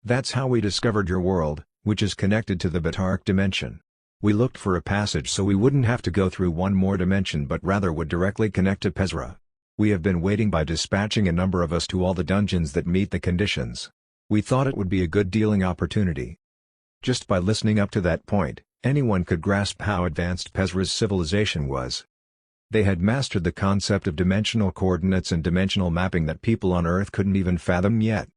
"That's how we discovered your world, which is connected to the Batark dimension. We looked for a passage so we wouldn't have to go through one more dimension but rather would directly connect to Pezra. We have been waiting by dispatching a number of us to all the dungeons that meet the conditions. We thought it would be a good dealing opportunity." Just by listening up to that point, anyone could grasp how advanced Pezra's civilization was. They had mastered the concept of dimensional coordinates and dimensional mapping that people on Earth couldn't even fathom yet.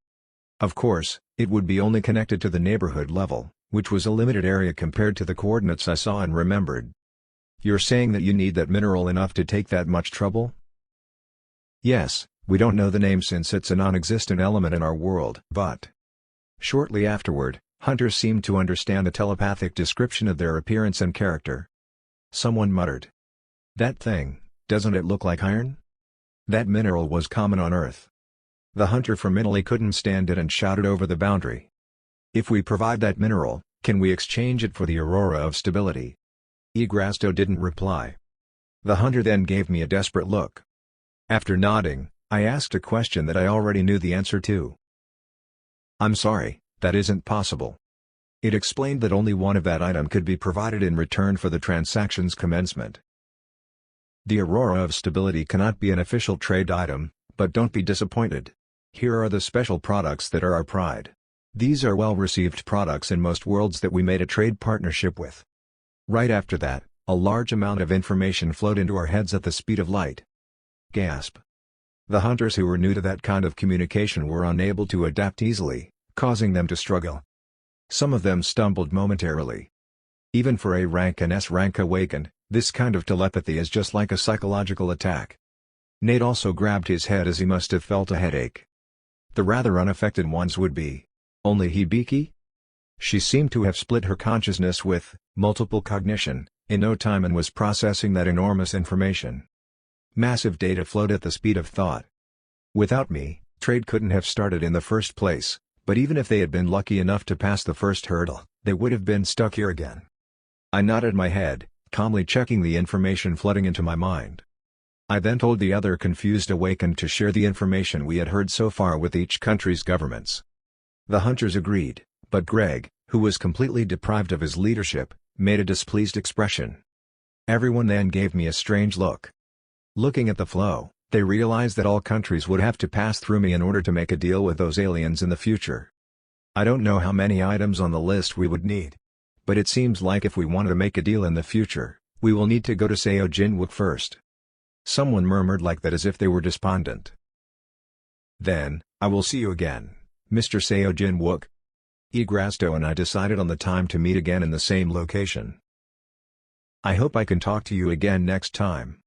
Of course, it would be only connected to the neighborhood level, which was a limited area compared to the coordinates I saw and remembered. "You're saying that you need that mineral enough to take that much trouble?" "Yes, we don't know the name since it's a non-existent element in our world, but..." Shortly afterward, hunters seemed to understand a telepathic description of their appearance and character. Someone muttered, "That thing, doesn't it look like iron?" That mineral was common on Earth. The hunter from Italy couldn't stand it and shouted over the boundary. "If we provide that mineral, can we exchange it for the Aurora of Stability?" Yggdrasil didn't reply. The hunter then gave me a desperate look. After nodding, I asked a question that I already knew the answer to. "I'm sorry, that isn't possible." It explained that only one of that item could be provided in return for the transaction's commencement. The Aurora of Stability cannot be an official trade item, but don't be disappointed. Here are the special products that are our pride. These are well-received products in most worlds that we made a trade partnership with. Right after that, a large amount of information flowed into our heads at the speed of light. Gasp. The hunters who were new to that kind of communication were unable to adapt easily, causing them to struggle. Some of them stumbled momentarily. Even for A rank and S rank awakened, this kind of telepathy is just like a psychological attack. Nate also grabbed his head as he must have felt a headache. The rather unaffected ones would be. Only Hibiki? She seemed to have split her consciousness with multiple cognition in no time and was processing that enormous information. Massive data flowed at the speed of thought. Without me, trade couldn't have started in the first place, but even if they had been lucky enough to pass the first hurdle, they would have been stuck here again. I nodded my head, calmly checking the information flooding into my mind. I then told the other confused awakened to share the information we had heard so far with each country's governments. The hunters agreed, but Greg, who was completely deprived of his leadership, made a displeased expression. Everyone then gave me a strange look. Looking at the flow, they realized that all countries would have to pass through me in order to make a deal with those aliens in the future. I don't know how many items on the list we would need. But it seems like if we wanted to make a deal in the future, we will need to go to Seo Jinwook first. Someone murmured like that as if they were despondent. Then, I will see you again, Mr. Seo Jinwook. Egrasto and I decided on the time to meet again in the same location. I hope I can talk to you again next time.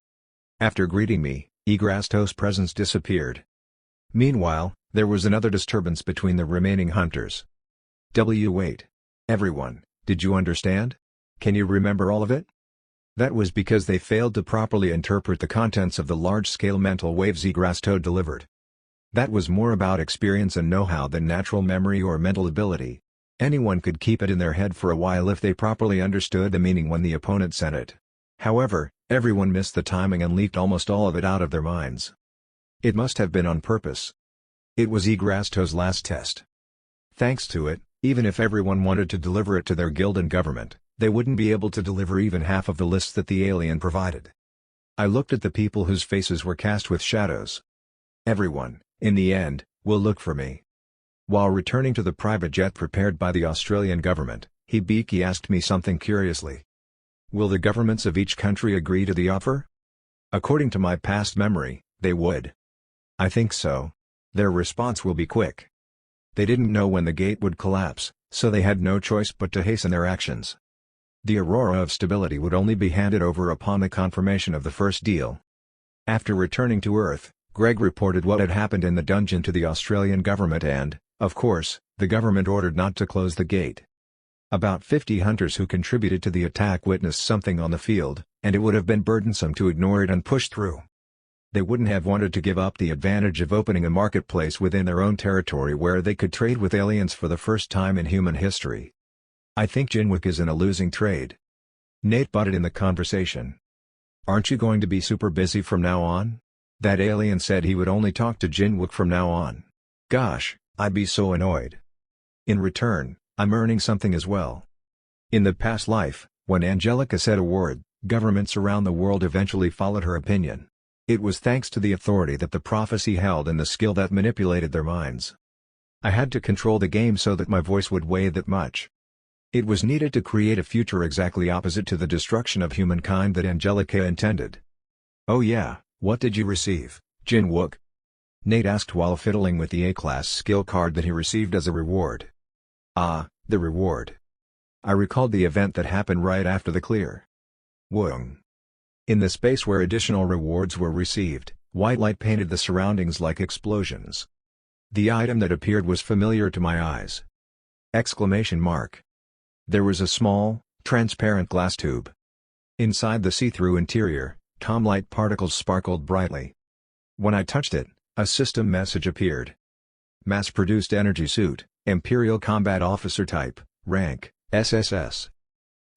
After greeting me, Egrasto's presence disappeared. Meanwhile, there was another disturbance between the remaining hunters. Wait. Everyone, did you understand? Can you remember all of it? That was because they failed to properly interpret the contents of the large-scale mental waves Egrasto delivered. That was more about experience and know-how than natural memory or mental ability. Anyone could keep it in their head for a while if they properly understood the meaning when the opponent said it. However, everyone missed the timing and leaked almost all of it out of their minds. It must have been on purpose. It was Egrasto's last test. Thanks to it, even if everyone wanted to deliver it to their guild and government, they wouldn't be able to deliver even half of the lists that the alien provided. I looked at the people whose faces were cast with shadows. Everyone, in the end, will look for me. While returning to the private jet prepared by the Australian government, Hibiki asked me something curiously. Will the governments of each country agree to the offer? According to my past memory, they would. I think so. Their response will be quick. They didn't know when the gate would collapse, so they had no choice but to hasten their actions. The Aurora of Stability would only be handed over upon the confirmation of the first deal. After returning to Earth, Greg reported what had happened in the dungeon to the Australian government and, of course, the government ordered not to close the gate. About 50 hunters who contributed to the attack witnessed something on the field, and it would have been burdensome to ignore it and push through. They wouldn't have wanted to give up the advantage of opening a marketplace within their own territory where they could trade with aliens for the first time in human history. I think Jinwook is in a losing trade. Nate butted in the conversation. Aren't you going to be super busy from now on? That alien said he would only talk to Jinwook from now on. Gosh, I'd be so annoyed. In return, I'm earning something as well. In the past life, when Angelica said a word, governments around the world eventually followed her opinion. It was thanks to the authority that the prophecy held and the skill that manipulated their minds. I had to control the game so that my voice would weigh that much. It was needed to create a future exactly opposite to the destruction of humankind that Angelica intended. Oh yeah, what did you receive, Jinwook? Nate asked while fiddling with the A-class skill card that he received as a reward. Ah, the reward. I recalled the event that happened right after the clear. Woong. In the space where additional rewards were received, white light painted the surroundings like explosions. The item that appeared was familiar to my eyes. Exclamation mark. There was a small, transparent glass tube. Inside the see-through interior, calm light particles sparkled brightly. When I touched it, a system message appeared. Mass-produced energy suit, Imperial Combat Officer type, rank, SSS.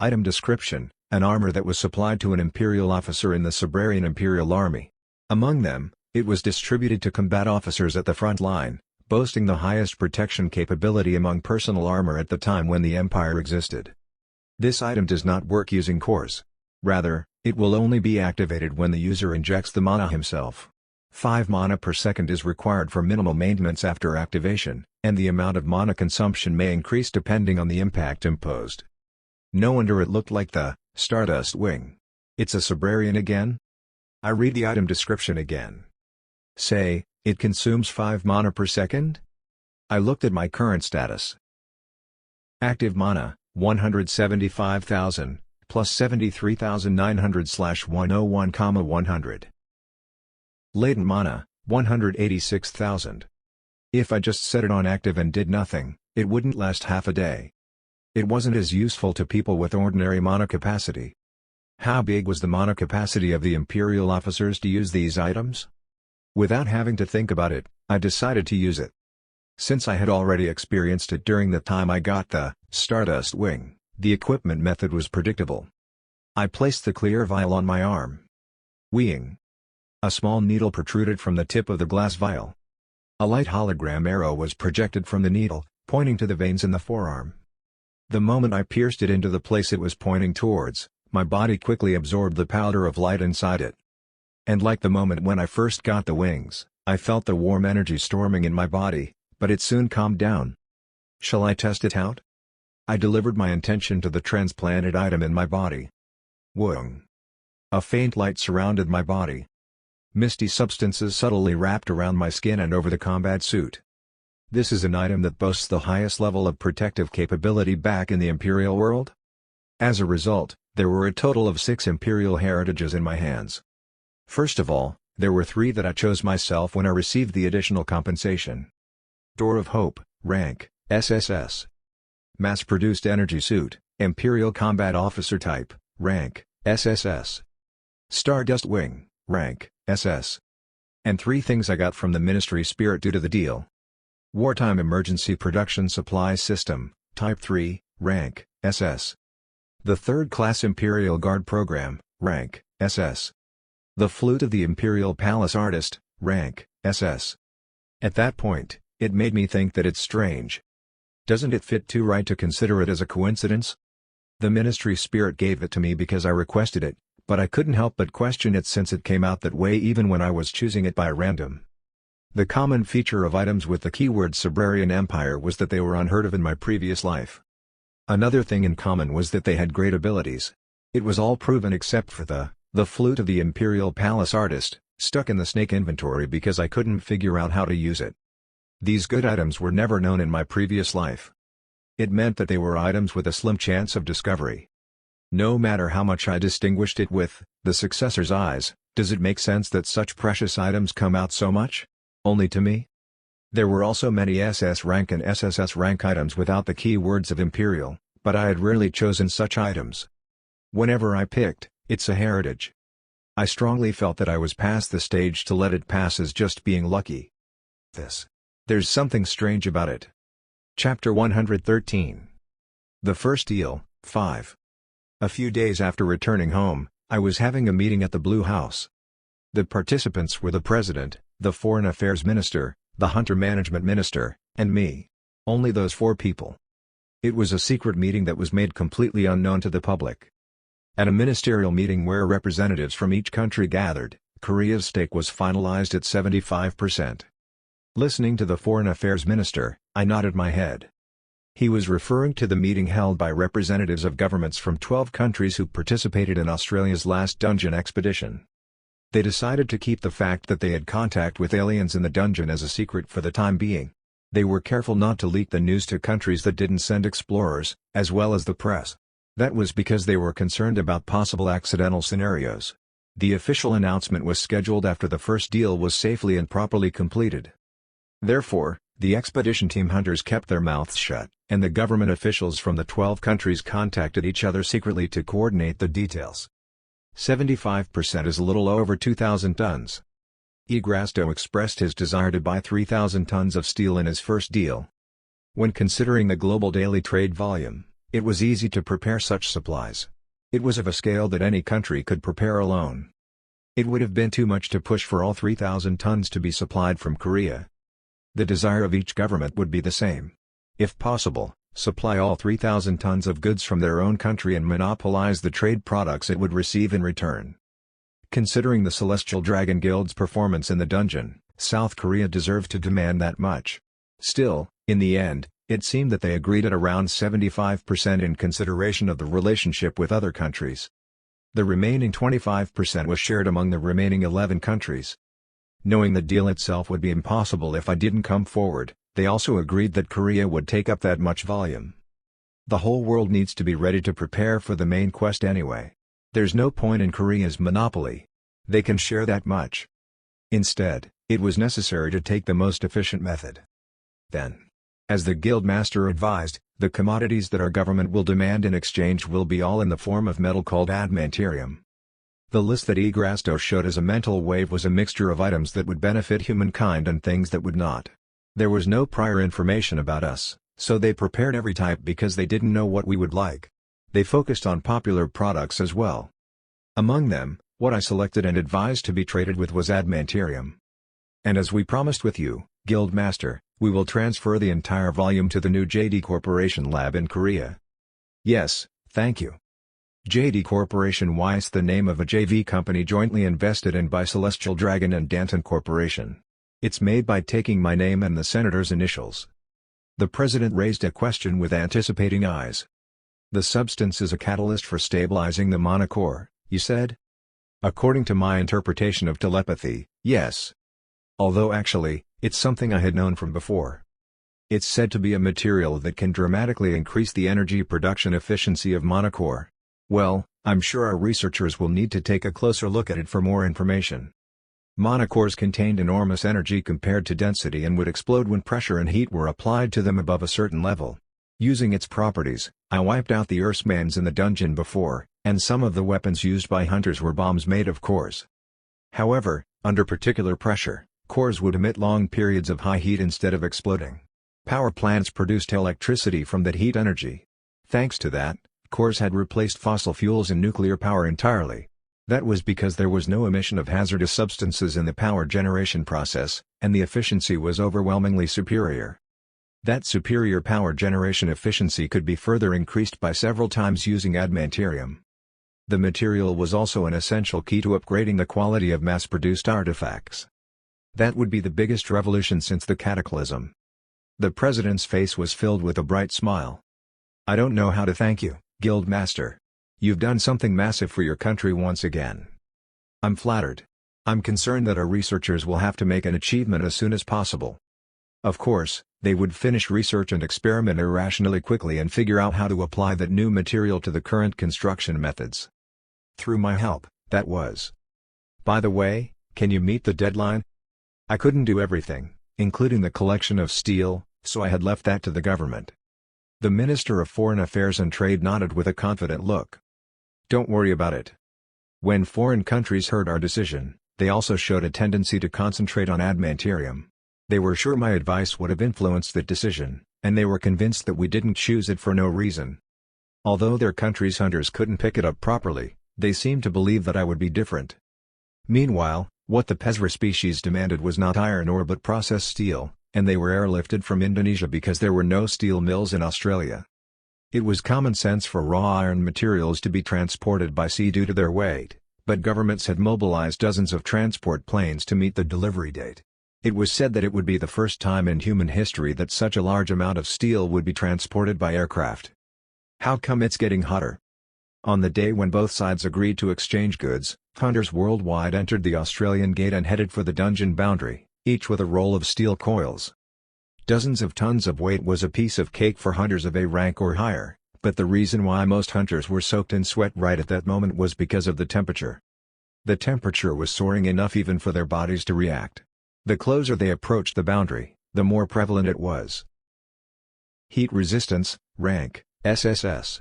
Item description, an armor that was supplied to an Imperial officer in the Sabrarian Imperial Army. Among them, it was distributed to combat officers at the front line, boasting the highest protection capability among personal armor at the time when the Empire existed. This item does not work using cores. Rather, it will only be activated when the user injects the mana himself. 5 mana per second is required for minimal maintenance after activation, and the amount of mana consumption may increase depending on the impact imposed. No wonder it looked like the Stardust Wing. It's a Sabrarian again? I read the item description again. Say, it consumes 5 mana per second? I looked at my current status. Active mana, 175,000, plus 73,900/101,100. Latent mana, 186,000. If I just set it on active and did nothing, it wouldn't last half a day. It wasn't as useful to people with ordinary monocapacity. How big was the monocapacity of the Imperial officers to use these items? Without having to think about it, I decided to use it. Since I had already experienced it during the time I got the Stardust Wing, the equipment method was predictable. I placed the clear vial on my arm. Weeing. A small needle protruded from the tip of the glass vial. A light hologram arrow was projected from the needle, pointing to the veins in the forearm. The moment I pierced it into the place it was pointing towards, my body quickly absorbed the powder of light inside it. And like the moment when I first got the wings, I felt the warm energy storming in my body, but it soon calmed down. Shall I test it out? I delivered my intention to the transplanted item in my body. Whoong. A faint light surrounded my body. Misty substances subtly wrapped around my skin and over the combat suit. This is an item that boasts the highest level of protective capability back in the Imperial world. As a result, there were a total of 6 Imperial heritages in my hands. First of all, there were 3 that I chose myself when I received the additional compensation. Door of Hope, rank, SSS. Mass-produced energy suit, Imperial Combat Officer type, rank, SSS. Stardust Wing, rank, SS. And 3 things I got from the Ministry Spirit due to the deal. Wartime Emergency Production Supply System, Type 3, rank, SS. The 3rd Class Imperial Guard Program, rank, SS. The Flute of the Imperial Palace Artist, rank, SS. At that point, it made me think that it's strange. Doesn't it fit too right to consider it as a coincidence? The Ministry Spirit gave it to me because I requested it, but I couldn't help but question it since it came out that way even when I was choosing it by random. The common feature of items with the keyword Sabrarian Empire was that they were unheard of in my previous life. Another thing in common was that they had great abilities. It was all proven except for the Flute of the Imperial Palace Artist, stuck in the snake inventory because I couldn't figure out how to use it. These good items were never known in my previous life. It meant that they were items with a slim chance of discovery. No matter how much I distinguished it with the successor's eyes, does it make sense that such precious items come out so much? Only to me? There were also many SS rank and SSS rank items without the keywords of Imperial, but I had rarely chosen such items. Whenever I picked, it's a heritage. I strongly felt that I was past the stage to let it pass as just being lucky. There's something strange about it. Chapter 113. The First Deal, 5. A few days after returning home, I was having a meeting at the Blue House. The participants were the President, the Foreign Affairs Minister, the Hunter Management Minister, and me. Only those 4 people. It was a secret meeting that was made completely unknown to the public. At a ministerial meeting where representatives from each country gathered, Korea's stake was finalized at 75%. Listening to the Foreign Affairs Minister, I nodded my head. He was referring to the meeting held by representatives of governments from 12 countries who participated in Australia's last dungeon expedition. They decided to keep the fact that they had contact with aliens in the dungeon as a secret for the time being. They were careful not to leak the news to countries that didn't send explorers, as well as the press. That was because they were concerned about possible accidental scenarios. The official announcement was scheduled after the first deal was safely and properly completed. Therefore, the expedition team hunters kept their mouths shut, and the government officials from the 12 countries contacted each other secretly to coordinate the details. 75% is a little over 2,000 tons. Igrasto expressed his desire to buy 3,000 tons of steel in his first deal. When considering the global daily trade volume, it was easy to prepare such supplies. It was of a scale that any country could prepare alone. It would have been too much to push for all 3,000 tons to be supplied from Korea. The desire of each government would be the same. If possible, supply all 3,000 tons of goods from their own country and monopolize the trade products it would receive in return. Considering the Celestial Dragon Guild's performance in the dungeon, South Korea deserved to demand that much. Still, in the end, it seemed that they agreed at around 75% in consideration of the relationship with other countries. The remaining 25% was shared among the remaining 11 countries. Knowing the deal itself would be impossible if I didn't come forward, they also agreed that Korea would take up that much volume. The whole world needs to be ready to prepare for the main quest anyway. There's no point in Korea's monopoly. They can share that much. Instead, it was necessary to take the most efficient method. Then, As the guildmaster advised, the commodities that our government will demand in exchange will be all in the form of metal called adamantium. The list that Igrasto showed as a mental wave was a mixture of items that would benefit humankind and things that would not. There was no prior information about us, so they prepared every type because they didn't know what we would like. They focused on popular products as well. Among them, what I selected and advised to be traded with was adamantium. And as we promised with you, Guildmaster, we will transfer the entire volume to the new JD Corporation lab in Korea. Yes, thank you. JD Corporation is the name of a JV company jointly invested in by Celestial Dragon and Danton Corporation. It's made by taking my name and the senator's initials. The president raised a question with anticipating eyes. The substance is a catalyst for stabilizing the monocore, you said? According to my interpretation of telepathy, yes. Although actually, it's something I had known from before. It's said to be a material that can dramatically increase the energy production efficiency of monocore. Well, I'm sure our researchers will need to take a closer look at it for more information. Monocores contained enormous energy compared to density and would explode when pressure and heat were applied to them above a certain level. Using its properties, I wiped out the Earthmans in the dungeon before, and some of the weapons used by hunters were bombs made of cores. However, under particular pressure, cores would emit long periods of high heat instead of exploding. Power plants produced electricity from that heat energy. Thanks to that, cores had replaced fossil fuels and nuclear power entirely. That was because there was no emission of hazardous substances in the power generation process, and the efficiency was overwhelmingly superior. That superior power generation efficiency could be further increased by several times using adamantium. The material was also an essential key to upgrading the quality of mass-produced artifacts. That would be the biggest revolution since the cataclysm. The president's face was filled with a bright smile. I don't know how to thank you, Guildmaster. You've done something massive for your country once again. I'm flattered. I'm concerned that our researchers will have to make an achievement as soon as possible. Of course, they would finish research and experiment irrationally quickly and figure out how to apply that new material to the current construction methods. Through my help, that was. By the way, can you meet the deadline? I couldn't do everything, including the collection of steel, so I had left that to the government. The Minister of Foreign Affairs and Trade nodded with a confident look. Don't worry about it. When foreign countries heard our decision, they also showed a tendency to concentrate on adamantium. They were sure my advice would have influenced that decision, and they were convinced that we didn't choose it for no reason. Although their country's hunters couldn't pick it up properly, they seemed to believe that I would be different. Meanwhile, what the Pezra species demanded was not iron ore but processed steel, and they were airlifted from Indonesia because there were no steel mills in Australia. It was common sense for raw iron materials to be transported by sea due to their weight, but governments had mobilized dozens of transport planes to meet the delivery date. It was said that it would be the first time in human history that such a large amount of steel would be transported by aircraft. How come it's getting hotter? On the day when both sides agreed to exchange goods, hunters worldwide entered the Australian gate and headed for the dungeon boundary, each with a roll of steel coils. Dozens of tons of weight was a piece of cake for hunters of A rank or higher, but the reason why most hunters were soaked in sweat right at that moment was because of the temperature. The temperature was soaring enough even for their bodies to react. The closer they approached the boundary, the more prevalent it was. Heat resistance, rank, SSS.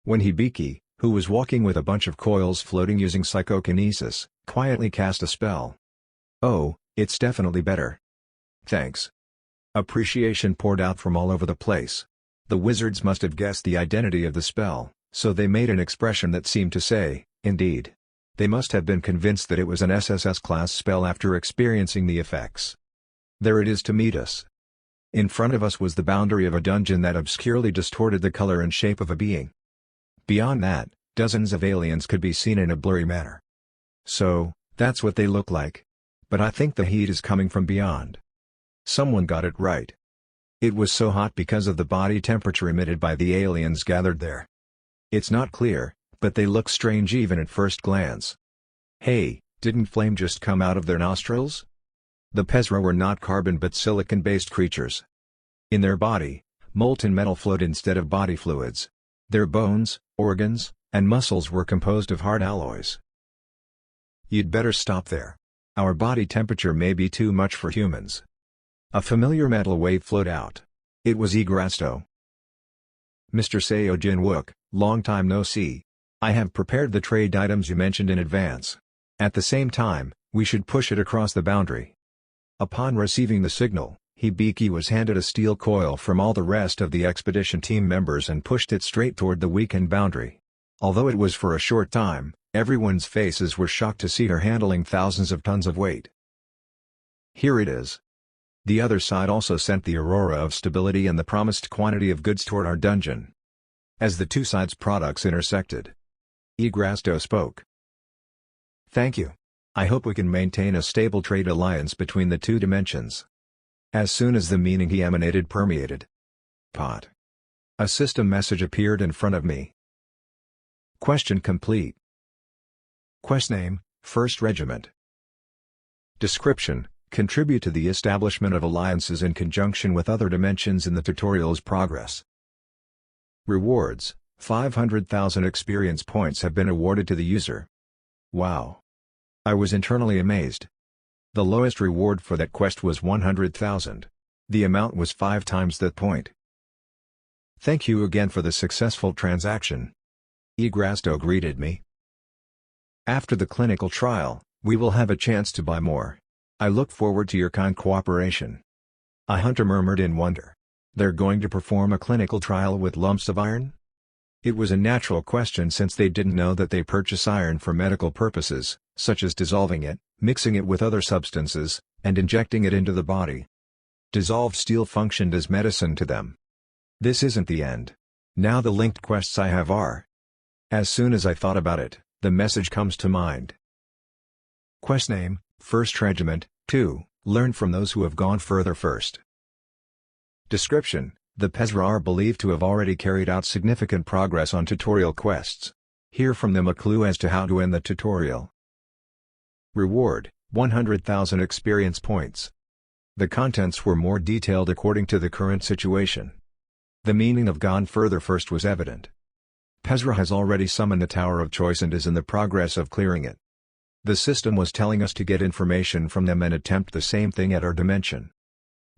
When Hibiki, who was walking with a bunch of coils floating using psychokinesis, quietly cast a spell. Oh, it's definitely better. Thanks. Appreciation poured out from all over the place. The wizards must have guessed the identity of the spell, so they made an expression that seemed to say, indeed. They must have been convinced that it was an SSS-class spell after experiencing the effects. There it is to meet us. In front of us was the boundary of a dungeon that obscurely distorted the color and shape of a being. Beyond that, dozens of aliens could be seen in a blurry manner. So, that's what they look like. But I think the heat is coming from beyond. Someone got it right. It was so hot because of the body temperature emitted by the aliens gathered there. It's not clear, but they look strange even at first glance. Hey, didn't flame just come out of their nostrils? The Pezra were not carbon but silicon-based creatures. In their body, molten metal flowed instead of body fluids. Their bones, organs, and muscles were composed of hard alloys. You'd better stop there. Our body temperature may be too much for humans. A familiar metal wave flowed out. It was Igrasto. Mr. Seo Jin-wook, long time no see. I have prepared the trade items you mentioned in advance. At the same time, we should push it across the boundary. Upon receiving the signal, Hibiki was handed a steel coil from all the rest of the expedition team members and pushed it straight toward the weakened boundary. Although it was for a short time, everyone's faces were shocked to see her handling thousands of tons of weight. Here it is. The other side also sent the Aurora of Stability and the promised quantity of goods toward our dungeon. As the two sides' products intersected, Igrasto spoke. Thank you. I hope we can maintain a stable trade alliance between the two dimensions. As soon as the meaning he emanated permeated. Pot. A system message appeared in front of me. Question complete. Quest name, 1st Regiment. Description: contribute to the establishment of alliances in conjunction with other dimensions in the tutorial's progress. Rewards: 500,000 experience points have been awarded to the user. Wow! I was internally amazed. The lowest reward for that quest was 100,000. The amount was 5 times that point. Thank you again for the successful transaction. Igrasto greeted me. After the clinical trial, we will have a chance to buy more. I look forward to your kind cooperation. A hunter murmured in wonder. They're going to perform a clinical trial with lumps of iron? It was a natural question since they didn't know that they purchase iron for medical purposes, such as dissolving it, mixing it with other substances, and injecting it into the body. Dissolved steel functioned as medicine to them. This isn't the end. Now the linked quests I have are. As soon as I thought about it, the message comes to mind. Quest name, 1st Regiment, 2, learn from those who have gone further first. Description: the Pezra are believed to have already carried out significant progress on tutorial quests. Hear from them a clue as to how to end the tutorial. Reward: 100,000 experience points. The contents were more detailed according to the current situation. The meaning of gone further first was evident. Pezra has already summoned the Tower of Choice and is in the progress of clearing it. The system was telling us to get information from them and attempt the same thing at our dimension.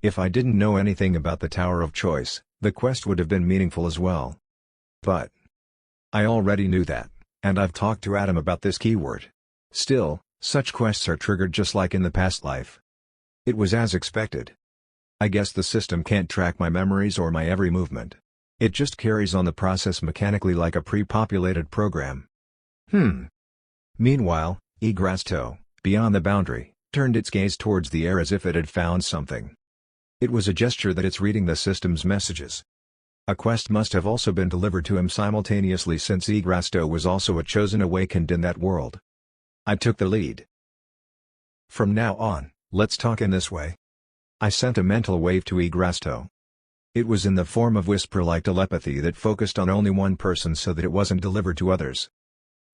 If I didn't know anything about the Tower of Choice, the quest would have been meaningful as well. But I already knew that, and I've talked to Adam about this keyword. Still, such quests are triggered just like in the past life. It was as expected. I guess the system can't track my memories or my every movement. It just carries on the process mechanically like a pre-populated program. Meanwhile, Igrasto, beyond the boundary, turned its gaze towards the air as if it had found something. It was a gesture that it's reading the system's messages. A quest must have also been delivered to him simultaneously since Igrasto was also a chosen awakened in that world. I took the lead. From now on, let's talk in this way. I sent a mental wave to Igrasto. It was in the form of whisper-like telepathy that focused on only one person so that it wasn't delivered to others.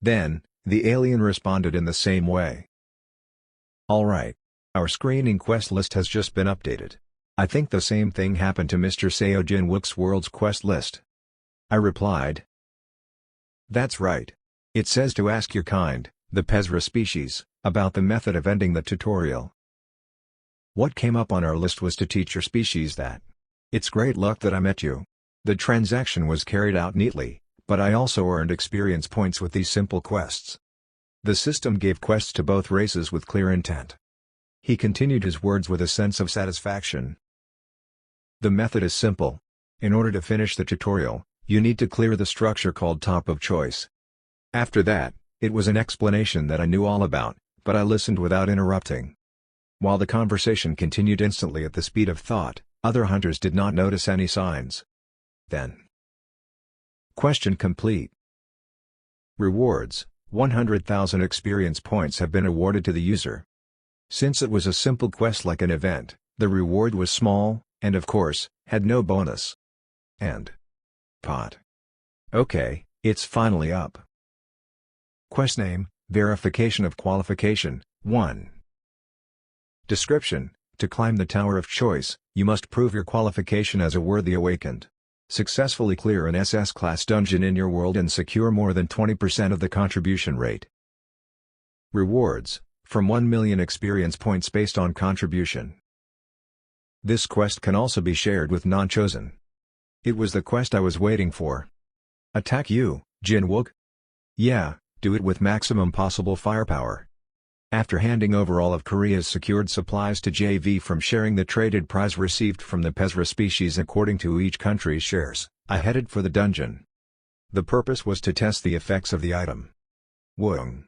Then, the alien responded in the same way. Alright. Our screening quest list has just been updated. I think the same thing happened to Mr. Seo Jin-wook's world's quest list. I replied. That's right. It says to ask your kind, the Pezra species, about the method of ending the tutorial. What came up on our list was to teach your species that. It's great luck that I met you. The transaction was carried out neatly, but I also earned experience points with these simple quests. The system gave quests to both races with clear intent. He continued his words with a sense of satisfaction. The method is simple. In order to finish the tutorial, you need to clear the structure called Top of Choice. After that, it was an explanation that I knew all about, but I listened without interrupting. While the conversation continued instantly at the speed of thought, other hunters did not notice any signs. Then. Question complete. Rewards: 100,000 experience points have been awarded to the user. Since it was a simple quest like an event, the reward was small, and of course, had no bonus. And. Pot. Okay, it's finally up. Quest name, Verification of Qualification, 1. Description: to climb the Tower of Choice, you must prove your qualification as a worthy awakened. Successfully clear an SS-class dungeon in your world and secure more than 20% of the contribution rate. Rewards: from 1 million experience points based on contribution. This quest can also be shared with non-chosen. It was the quest I was waiting for. Attack you, Jinwook? Yeah, do it with maximum possible firepower. After handing over all of Korea's secured supplies to JV from sharing the traded prize received from the Pezra species according to each country's shares, I headed for the dungeon. The purpose was to test the effects of the item. Woong.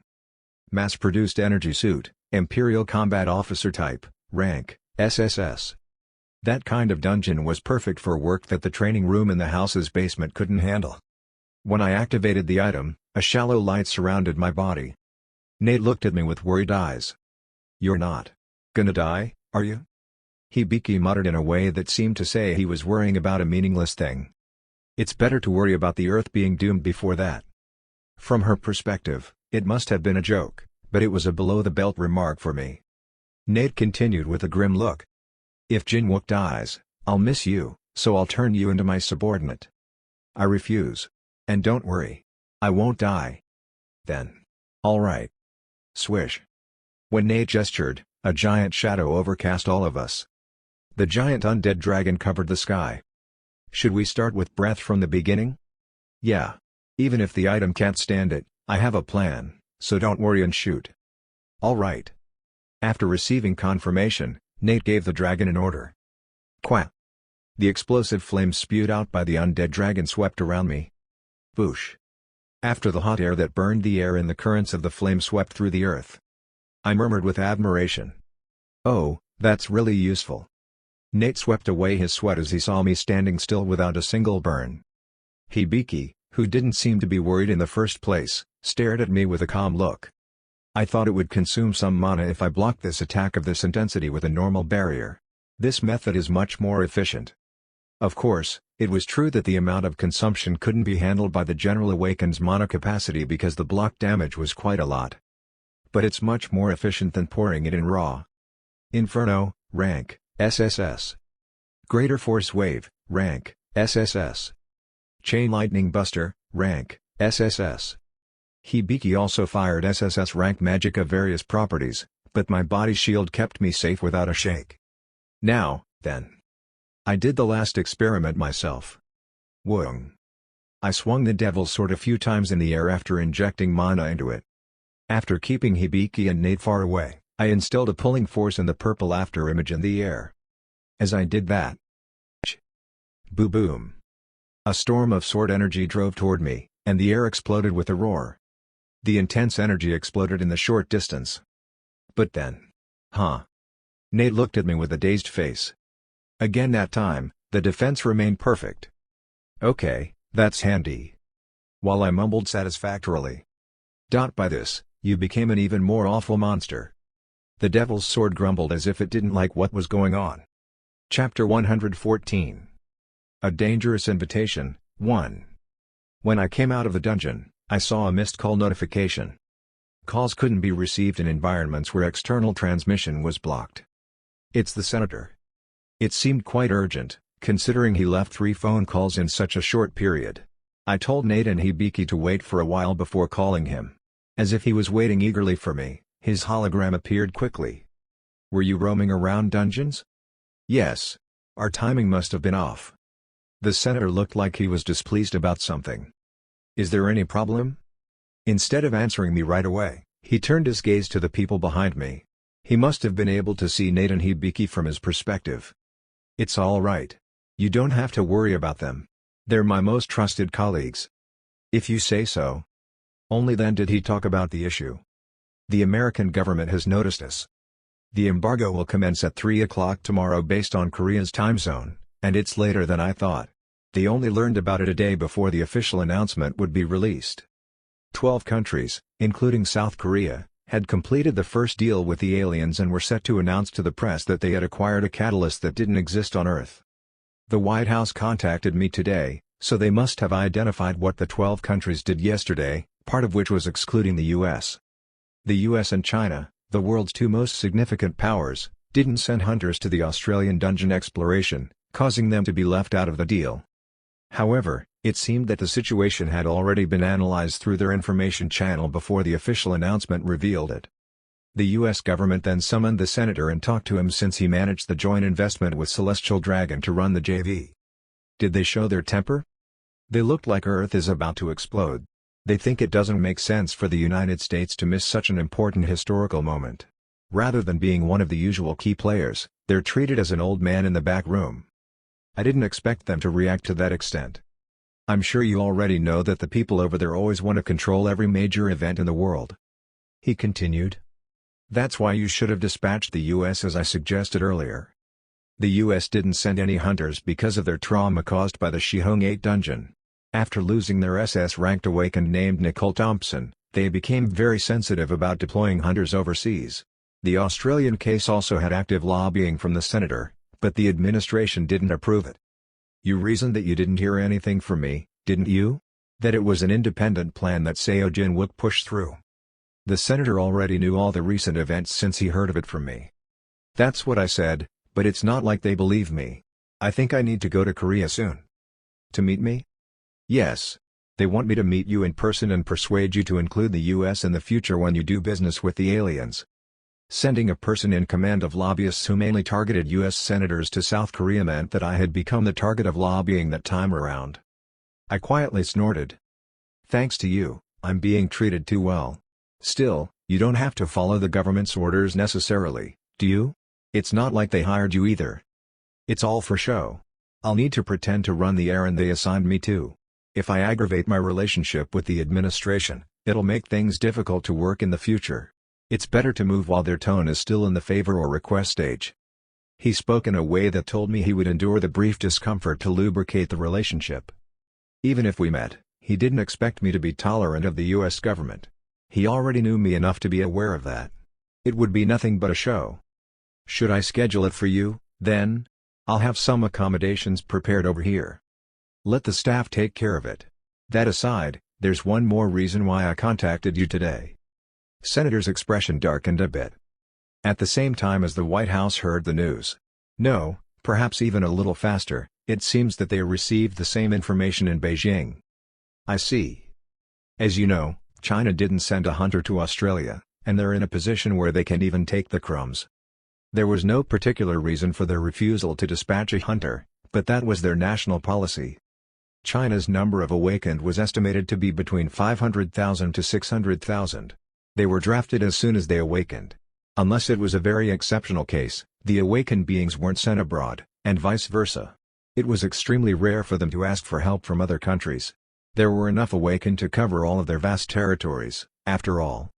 Mass-produced energy suit, Imperial Combat Officer type, rank, SSS. That kind of dungeon was perfect for work that the training room in the house's basement couldn't handle. When I activated the item, a shallow light surrounded my body. Nate looked at me with worried eyes. "You're not gonna die, are you?" Hibiki muttered in a way that seemed to say he was worrying about a meaningless thing. It's better to worry about the Earth being doomed before that. From her perspective, it must have been a joke, but it was a below-the-belt remark for me. Nate continued with a grim look. "If Jinwook dies, I'll miss you, so I'll turn you into my subordinate." "I refuse. And don't worry. I won't die." "Then. All right." Swish. When Nate gestured, a giant shadow overcast all of us. The giant undead dragon covered the sky. "Should we start with breath from the beginning?" "Yeah. Even if the item can't stand it, I have a plan, so don't worry and shoot." "All right." After receiving confirmation, Nate gave the dragon an order. Quack. The explosive flames spewed out by the undead dragon swept around me. Boosh. After the hot air that burned the air in the currents of the flame swept through the earth. I murmured with admiration. "Oh, that's really useful." Nate swept away his sweat as he saw me standing still without a single burn. Hibiki, who didn't seem to be worried in the first place, stared at me with a calm look. I thought it would consume some mana if I blocked this attack of this intensity with a normal barrier. This method is much more efficient. Of course, it was true that the amount of consumption couldn't be handled by the General Awaken's mana capacity because the block damage was quite a lot. But it's much more efficient than pouring it in raw. Inferno, rank, SSS. Greater Force Wave, rank, SSS. Chain Lightning Buster, rank, SSS. Hibiki also fired SSS rank magic of various properties, but my body shield kept me safe without a shake. Now, then. I did the last experiment myself. Woong. I swung the devil's sword a few times in the air after injecting mana into it. After keeping Hibiki and Nate far away, I instilled a pulling force in the purple afterimage in the air. As I did that, boo-boom. A storm of sword energy drove toward me, and the air exploded with a roar. The intense energy exploded in the short distance. But then. Nate looked at me with a dazed face. Again that time, the defense remained perfect. "Okay, that's handy." While I mumbled satisfactorily. By this, you became an even more awful monster." The devil's sword grumbled as if it didn't like what was going on. Chapter 114. A Dangerous Invitation, 1. When I came out of the dungeon, I saw a missed call notification. Calls couldn't be received in environments where external transmission was blocked. It's the senator. It seemed quite urgent, considering he left 3 phone calls in such a short period. I told Nate and Hibiki to wait for a while before calling him. As if he was waiting eagerly for me, his hologram appeared quickly. "Were you roaming around dungeons?" "Yes. Our timing must have been off." The senator looked like he was displeased about something. "Is there any problem?" Instead of answering me right away, he turned his gaze to the people behind me. He must have been able to see Nate and Hibiki from his perspective. "It's all right. You don't have to worry about them. They're my most trusted colleagues." "If you say so." Only then did he talk about the issue. "The American government has noticed us. The embargo will commence at 3 o'clock tomorrow based on Korea's time zone, and it's later than I thought. They only learned about it a day before the official announcement would be released." 12 countries, including South Korea, had completed the first deal with the aliens and were set to announce to the press that they had acquired a catalyst that didn't exist on Earth. The White House contacted me today, so they must have identified what the 12 countries did yesterday, part of which was excluding the U.S. The U.S. and China, the world's 2 most significant powers, didn't send hunters to the Australian dungeon exploration, causing them to be left out of the deal. However, it seemed that the situation had already been analyzed through their information channel before the official announcement revealed it. The U.S. government then summoned the senator and talked to him since he managed the joint investment with Celestial Dragon to run the JV. Did they show their temper? They looked like Earth is about to explode. They think it doesn't make sense for the United States to miss such an important historical moment. Rather than being one of the usual key players, they're treated as an old man in the back room. I didn't expect them to react to that extent. I'm sure you already know that the people over there always want to control every major event in the world. He continued. That's why you should have dispatched the U.S. as I suggested earlier. The U.S. didn't send any hunters because of their trauma caused by the Shihong 8 dungeon. After losing their SS-ranked awakened named Nicole Thompson, they became very sensitive about deploying hunters overseas. The Australian case also had active lobbying from the senator, but the administration didn't approve it. You reasoned that you didn't hear anything from me, didn't you? That it was an independent plan that Seo Jin-wook pushed through. The senator already knew all the recent events since he heard of it from me. That's what I said, but it's not like they believe me. I think I need to go to Korea soon. To meet me? Yes. They want me to meet you in person and persuade you to include the U.S. in the future when you do business with the aliens. Sending a person in command of lobbyists who mainly targeted U.S. senators to South Korea meant that I had become the target of lobbying that time around. I quietly snorted. Thanks to you, I'm being treated too well. Still, you don't have to follow the government's orders necessarily, do you? It's not like they hired you either. It's all for show. I'll need to pretend to run the errand they assigned me to. If I aggravate my relationship with the administration, it'll make things difficult to work in the future. It's better to move while their tone is still in the favor or request stage. He spoke in a way that told me he would endure the brief discomfort to lubricate the relationship. Even if we met, he didn't expect me to be tolerant of the U.S. government. He already knew me enough to be aware of that. It would be nothing but a show. Should I schedule it for you, then? I'll have some accommodations prepared over here. Let the staff take care of it. That aside, there's one more reason why I contacted you today. Senator's expression darkened a bit. At the same time as the White House heard the news. No, perhaps even a little faster, it seems that they received the same information in Beijing. I see. As you know, China didn't send a hunter to Australia, and they're in a position where they can't even take the crumbs. There was no particular reason for their refusal to dispatch a hunter, but that was their national policy. China's number of awakened was estimated to be between 500,000 to 600,000. They were drafted as soon as they awakened. Unless it was a very exceptional case, the awakened beings weren't sent abroad, and vice versa. It was extremely rare for them to ask for help from other countries. There were enough awakened to cover all of their vast territories, after all.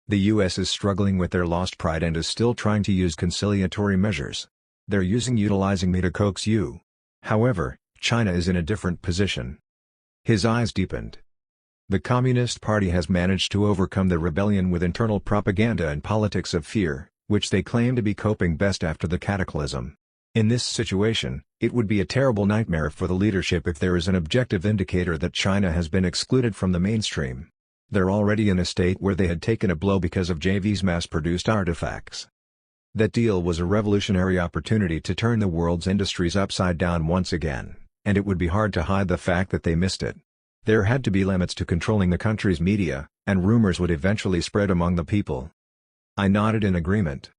The U.S. is struggling with their lost pride and is still trying to use conciliatory measures. They're utilizing me to coax you. However, China is in a different position. His eyes deepened. The Communist Party has managed to overcome the rebellion with internal propaganda and politics of fear, which they claim to be coping best after the cataclysm. In this situation, it would be a terrible nightmare for the leadership if there is an objective indicator that China has been excluded from the mainstream. They're already in a state where they had taken a blow because of JV's mass-produced artifacts. That deal was a revolutionary opportunity to turn the world's industries upside down once again, and it would be hard to hide the fact that they missed it. There had to be limits to controlling the country's media, and rumors would eventually spread among the people. I nodded in agreement.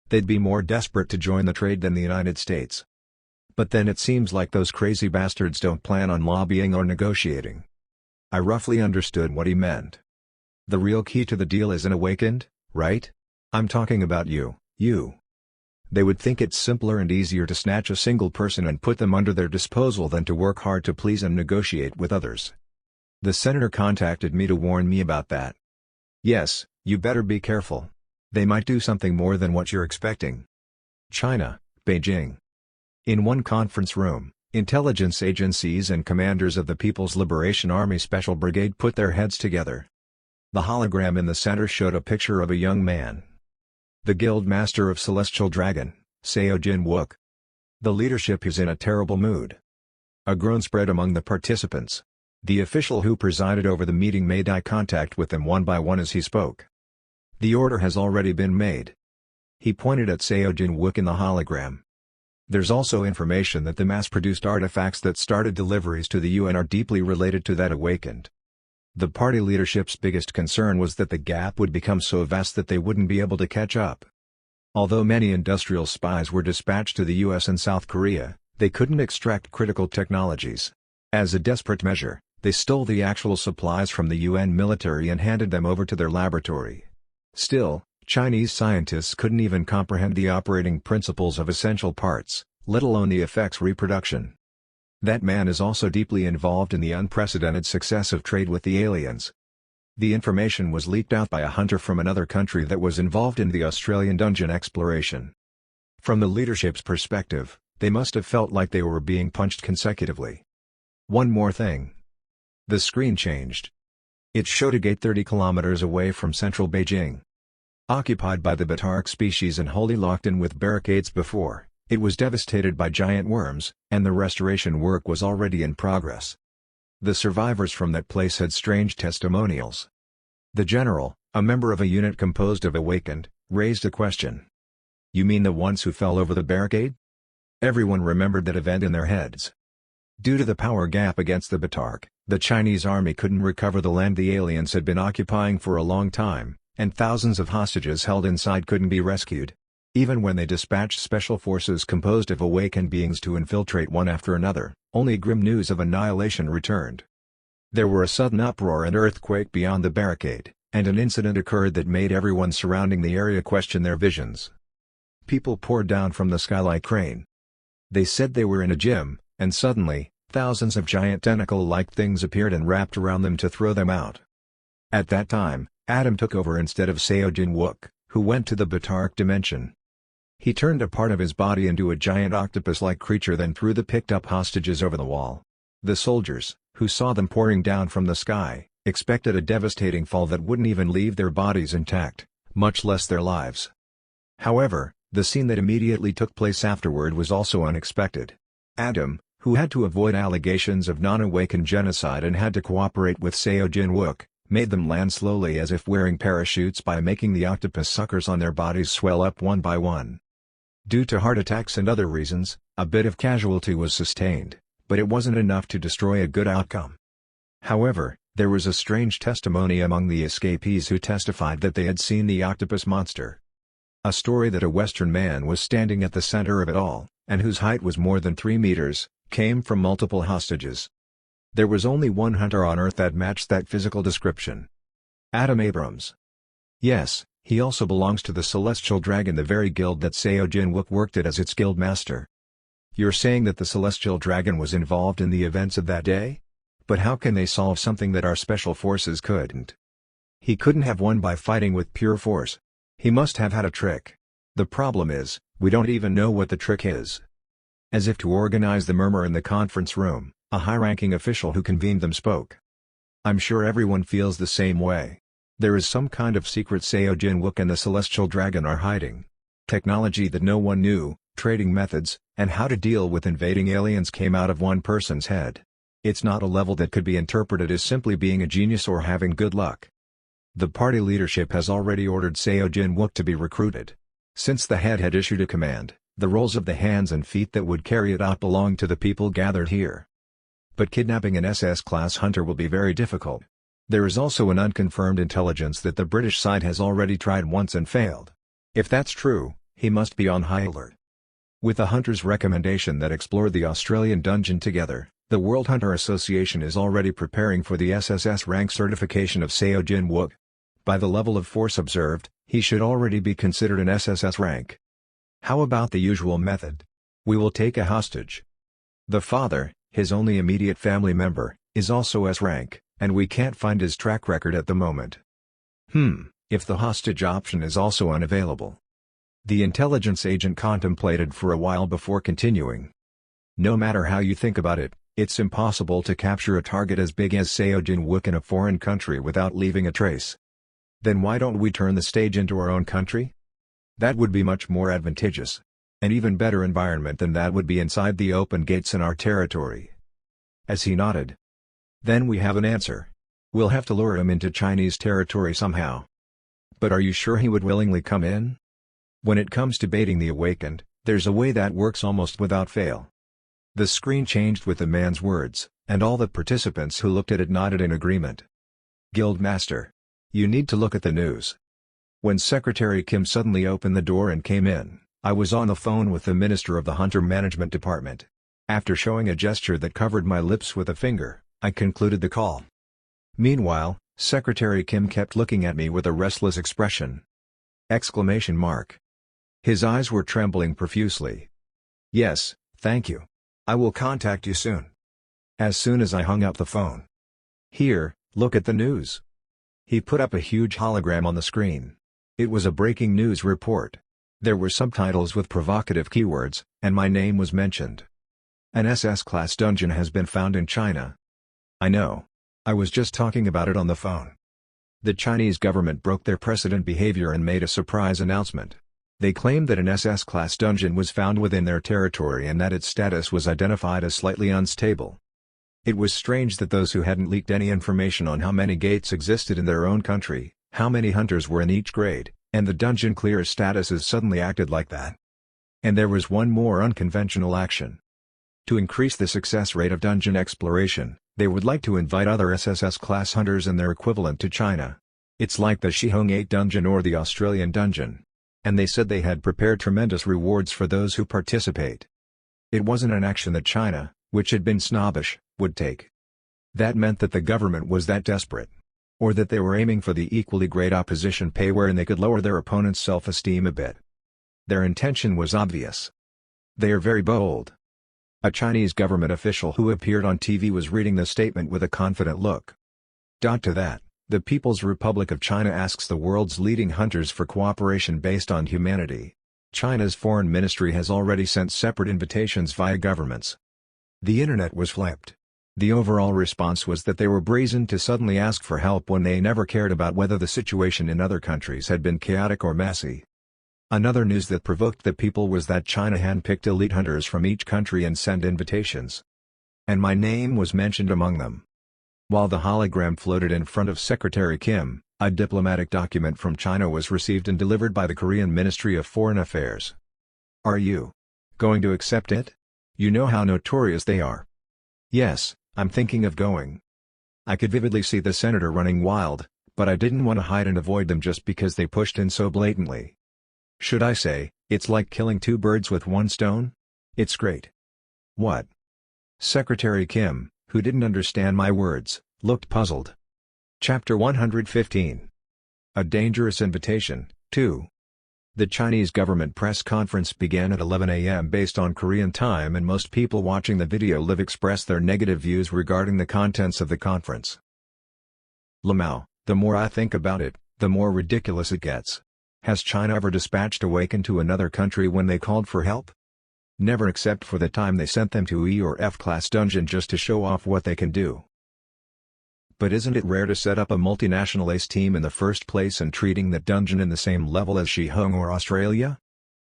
They'd be more desperate to join the trade than the United States. But then it seems like those crazy bastards don't plan on lobbying or negotiating. I roughly understood what he meant. The real key to the deal is an awakened, right? I'm talking about you. They would think it's simpler and easier to snatch a single person and put them under their disposal than to work hard to please and negotiate with others. The senator contacted me to warn me about that. Yes, you better be careful. They might do something more than what you're expecting. China, Beijing. In one conference room, intelligence agencies and commanders of the People's Liberation Army Special Brigade put their heads together. The hologram in the center showed a picture of a young man. The Guild Master of Celestial Dragon, Seo Jin-wook. The leadership is in a terrible mood. A groan spread among the participants. The official who presided over the meeting made eye contact with them one by one as he spoke. The order has already been made. He pointed at Seo Jin-wook in the hologram. There's also information that the mass-produced artifacts that started deliveries to the UN are deeply related to that awakened. The party leadership's biggest concern was that the gap would become so vast that they wouldn't be able to catch up. Although many industrial spies were dispatched to the US and South Korea, they couldn't extract critical technologies. As a desperate measure, they stole the actual supplies from the UN military and handed them over to their laboratory. Still, Chinese scientists couldn't even comprehend the operating principles of essential parts, let alone the effects reproduction. That man is also deeply involved in the unprecedented success of trade with the aliens. The information was leaked out by a hunter from another country that was involved in the Australian dungeon exploration. From the leadership's perspective, they must have felt like they were being punched consecutively. One more thing. The screen changed. It showed a gate 30 kilometers away from central Beijing. Occupied by the Batark species and wholly locked in with barricades before, it was devastated by giant worms, and the restoration work was already in progress. The survivors from that place had strange testimonials. The general, a member of a unit composed of awakened, raised a question. "You mean the ones who fell over the barricade?" Everyone remembered that event in their heads. Due to the power gap against the Batark, the Chinese army couldn't recover the land the aliens had been occupying for a long time, and thousands of hostages held inside couldn't be rescued. Even when they dispatched special forces composed of awakened beings to infiltrate one after another, only grim news of annihilation returned. There were a sudden uproar and earthquake beyond the barricade, and an incident occurred that made everyone surrounding the area question their visions. People poured down from the sky like rain. They said they were in a gym, and suddenly, thousands of giant tentacle-like things appeared and wrapped around them to throw them out. At that time, Adam took over instead of Seo Jin-wook, who went to the Batark dimension. He turned a part of his body into a giant octopus-like creature, then threw the picked-up hostages over the wall. The soldiers, who saw them pouring down from the sky, expected a devastating fall that wouldn't even leave their bodies intact, much less their lives. However, the scene that immediately took place afterward was also unexpected. Adam, who had to avoid allegations of non-awakened genocide and had to cooperate with Seo Jin-wook, made them land slowly as if wearing parachutes by making the octopus suckers on their bodies swell up one by one. Due to heart attacks and other reasons, a bit of casualty was sustained, but it wasn't enough to destroy a good outcome. However, there was a strange testimony among the escapees who testified that they had seen the octopus monster. A story that a Western man was standing at the center of it all, and whose height was more than 3 meters, came from multiple hostages. There was only one hunter on Earth that matched that physical description. Adam Abrams. Yes, he also belongs to the Celestial Dragon, the very guild that Seo Jin-wook worked at as its guild master. You're saying that the Celestial Dragon was involved in the events of that day? But how can they solve something that our special forces couldn't? He couldn't have won by fighting with pure force. He must have had a trick. The problem is, we don't even know what the trick is. As if to organize the murmur in the conference room, a high-ranking official who convened them spoke. I'm sure everyone feels the same way. There is some kind of secret Seo Jin-wook and the Celestial Dragon are hiding. Technology that no one knew, trading methods, and how to deal with invading aliens came out of one person's head. It's not a level that could be interpreted as simply being a genius or having good luck. The party leadership has already ordered Seo Jin-wook to be recruited. Since the head had issued a command, the roles of the hands and feet that would carry it out belonged to the people gathered here. But kidnapping an SS-class hunter will be very difficult. There is also an unconfirmed intelligence that the British side has already tried once and failed. If that's true, he must be on high alert. With the hunter's recommendation that explore the Australian dungeon together, the World Hunter Association is already preparing for the SSS rank certification of Seo Jin-wook. By the level of force observed, he should already be considered an SSS rank. How about the usual method? We will take a hostage. The father, his only immediate family member, is also S rank, and we can't find his track record at the moment. If the hostage option is also unavailable. The intelligence agent contemplated for a while before continuing. No matter how you think about it, it's impossible to capture a target as big as Seo Jin-wook in a foreign country without leaving a trace. Then why don't we turn the stage into our own country? That would be much more advantageous. An even better environment than that would be inside the open gates in our territory. As he nodded. Then we have an answer. We'll have to lure him into Chinese territory somehow. But are you sure he would willingly come in? When it comes to baiting the awakened, there's a way that works almost without fail. The screen changed with the man's words, and all the participants who looked at it nodded in agreement. Guildmaster. You need to look at the news. When Secretary Kim suddenly opened the door and came in, I was on the phone with the Minister of the Hunter Management Department. After showing a gesture that covered my lips with a finger, I concluded the call. Meanwhile, Secretary Kim kept looking at me with a restless expression. Exclamation mark. His eyes were trembling profusely. Yes, thank you. I will contact you soon. As soon as I hung up the phone. Here, look at the news. He put up a huge hologram on the screen. It was a breaking news report. There were subtitles with provocative keywords, and my name was mentioned. An SS-class dungeon has been found in China. I know. I was just talking about it on the phone. The Chinese government broke their precedent behavior and made a surprise announcement. They claimed that an SS-class dungeon was found within their territory and that its status was identified as slightly unstable. It was strange that those who hadn't leaked any information on how many gates existed in their own country, how many hunters were in each grade, and the dungeon clear statuses suddenly acted like that. And there was one more unconventional action. To increase the success rate of dungeon exploration, they would like to invite other SSS-class hunters and their equivalent to China. It's like the Shihong 8 dungeon or the Australian dungeon. And they said they had prepared tremendous rewards for those who participate. It wasn't an action that China, which had been snobbish, would take. That meant that the government was that desperate. Or that they were aiming for the equally great opposition pay wherein they could lower their opponent's self-esteem a bit. Their intention was obvious. They are very bold. A Chinese government official who appeared on TV was reading the statement with a confident look. To that, the People's Republic of China asks the world's leading hunters for cooperation based on humanity. China's foreign ministry has already sent separate invitations via governments. The internet was flipped. The overall response was that they were brazen to suddenly ask for help when they never cared about whether the situation in other countries had been chaotic or messy. Another news that provoked the people was that China handpicked elite hunters from each country and sent invitations. And my name was mentioned among them. While the hologram floated in front of Secretary Kim, a diplomatic document from China was received and delivered by the Korean Ministry of Foreign Affairs. Are you going to accept it? You know how notorious they are. Yes, I'm thinking of going. I could vividly see the senator running wild, but I didn't want to hide and avoid them just because they pushed in so blatantly. Should I say, it's like killing two birds with one stone? It's great. What? Secretary Kim, who didn't understand my words, looked puzzled. Chapter 115. A Dangerous Invitation, 2. The Chinese government press conference began at 11 a.m. based on Korean time, and most people watching the video live expressed their negative views regarding the contents of the conference. Lamau, the more I think about it, the more ridiculous it gets. Has China ever dispatched a Waken to another country when they called for help? Never, except for the time they sent them to E or F-class dungeon just to show off what they can do. But isn't it rare to set up a multinational ace team in the first place and treating that dungeon in the same level as Shihong or Australia?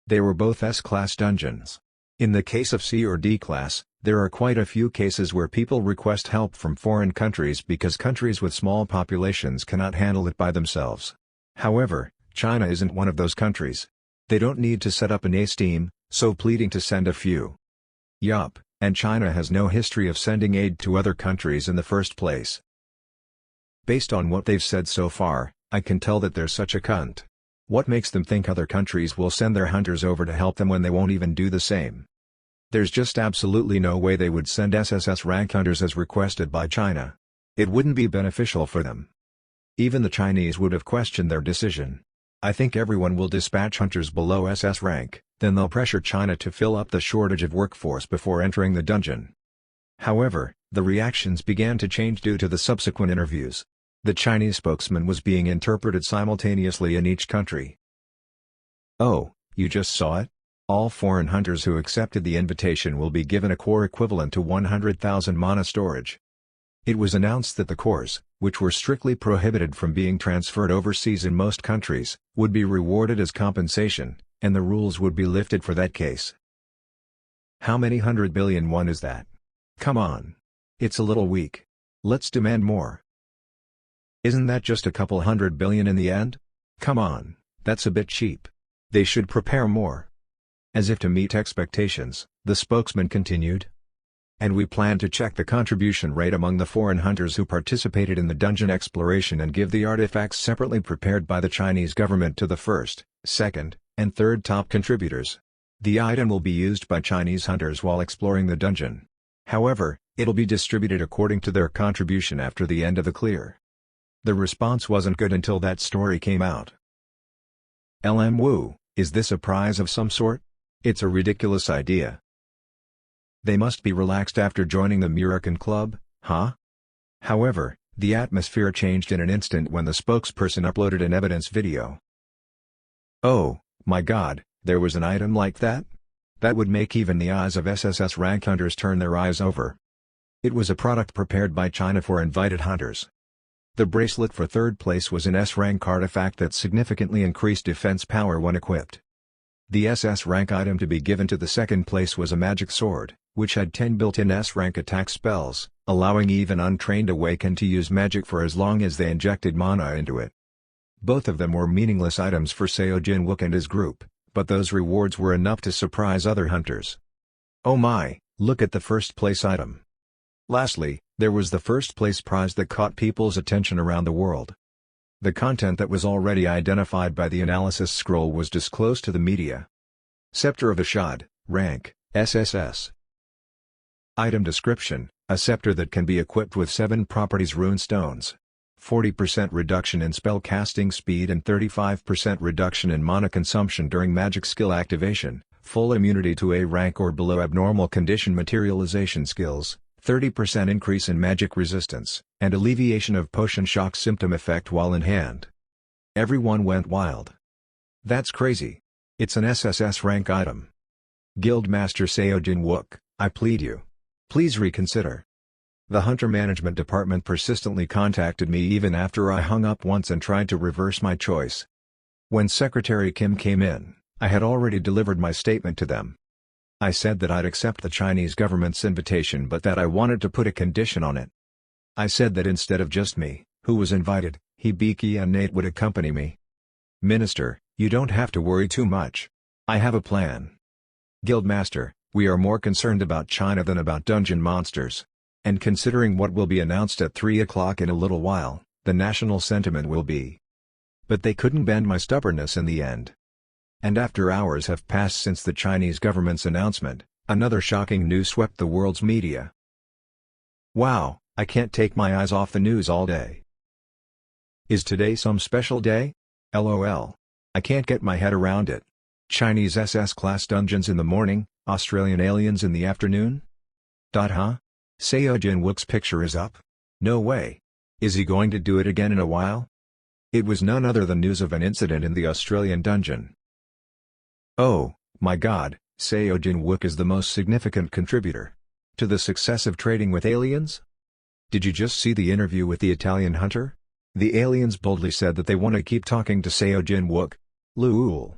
They were both S-class dungeons. In the case of C or D-class, there are quite a few cases where people request help from foreign countries because countries with small populations cannot handle it by themselves. However, China isn't one of those countries. They don't need to set up an ace team, so pleading to send a few. Yup, and China has no history of sending aid to other countries in the first place. Based on what they've said so far, I can tell that they're such a cunt. What makes them think other countries will send their hunters over to help them when they won't even do the same? There's just absolutely no way they would send SSS rank hunters as requested by China. It wouldn't be beneficial for them. Even the Chinese would have questioned their decision. I think everyone will dispatch hunters below SS rank, then they'll pressure China to fill up the shortage of workforce before entering the dungeon. However, the reactions began to change due to the subsequent interviews. The Chinese spokesman was being interpreted simultaneously in each country. Oh, you just saw it? All foreign hunters who accepted the invitation will be given a core equivalent to 100,000 mana storage. It was announced that the cores, which were strictly prohibited from being transferred overseas in most countries, would be rewarded as compensation, and the rules would be lifted for that case. How many 100 billion won is that? Come on. It's a little weak. Let's demand more. Isn't that just a couple 100 billion in the end? Come on, that's a bit cheap. They should prepare more. As if to meet expectations, the spokesman continued. And we plan to check the contribution rate among the foreign hunters who participated in the dungeon exploration and give the artifacts separately prepared by the Chinese government to the first, second, and third top contributors. The item will be used by Chinese hunters while exploring the dungeon. However, it'll be distributed according to their contribution after the end of the clear. The response wasn't good until that story came out. Woo, is this a prize of some sort? It's a ridiculous idea. They must be relaxed after joining the Murakan Club, huh? However, the atmosphere changed in an instant when the spokesperson uploaded an evidence video. Oh, my God, there was an item like that? That would make even the eyes of SSS rank hunters turn their eyes over. It was a product prepared by China for invited hunters. The bracelet for third place was an S-rank artifact that significantly increased defense power when equipped. The SS rank item to be given to the second place was a magic sword, which had 10 built-in S-rank attack spells, allowing even untrained Awakened to use magic for as long as they injected mana into it. Both of them were meaningless items for Seo Jin-wook and his group, but those rewards were enough to surprise other hunters. Oh my, look at the first place item. Lastly, there was the first place prize that caught people's attention around the world. The content that was already identified by the analysis scroll was disclosed to the media. Scepter of Ashad, rank, SSS. Item description, a scepter that can be equipped with 7 properties rune stones. 40% reduction in spell casting speed and 35% reduction in mana consumption during magic skill activation, full immunity to A rank or below abnormal condition materialization skills, 30% increase in magic resistance, and alleviation of potion shock symptom effect while in hand. Everyone went wild. That's crazy. It's an SSS rank item. Guildmaster Seo Jin-wook, I plead you. Please reconsider. The Hunter Management Department persistently contacted me even after I hung up once and tried to reverse my choice. When Secretary Kim came in, I had already delivered my statement to them. I said that I'd accept the Chinese government's invitation but that I wanted to put a condition on it. I said that instead of just me, who was invited, Hibiki and Nate would accompany me. Minister, you don't have to worry too much. I have a plan. Guildmaster, we are more concerned about China than about dungeon monsters. And considering what will be announced at 3 o'clock in a little while, the national sentiment will be. But they couldn't bend my stubbornness in the end. And after hours have passed since the Chinese government's announcement, another shocking news swept the world's media. Wow, I can't take my eyes off the news all day. Is today some special day? LOL. I can't get my head around it. Chinese SS-class dungeons in the morning, Australian aliens in the afternoon? Huh? Seo Jin-wook's picture is up? No way. Is he going to do it again in a while? It was none other than news of an incident in the Australian dungeon. Oh, my God, Seo Jin-wook is the most significant contributor to the success of trading with aliens? Did you just see the interview with the Italian hunter? The aliens boldly said that they want to keep talking to Seo Jin-wook. Lol.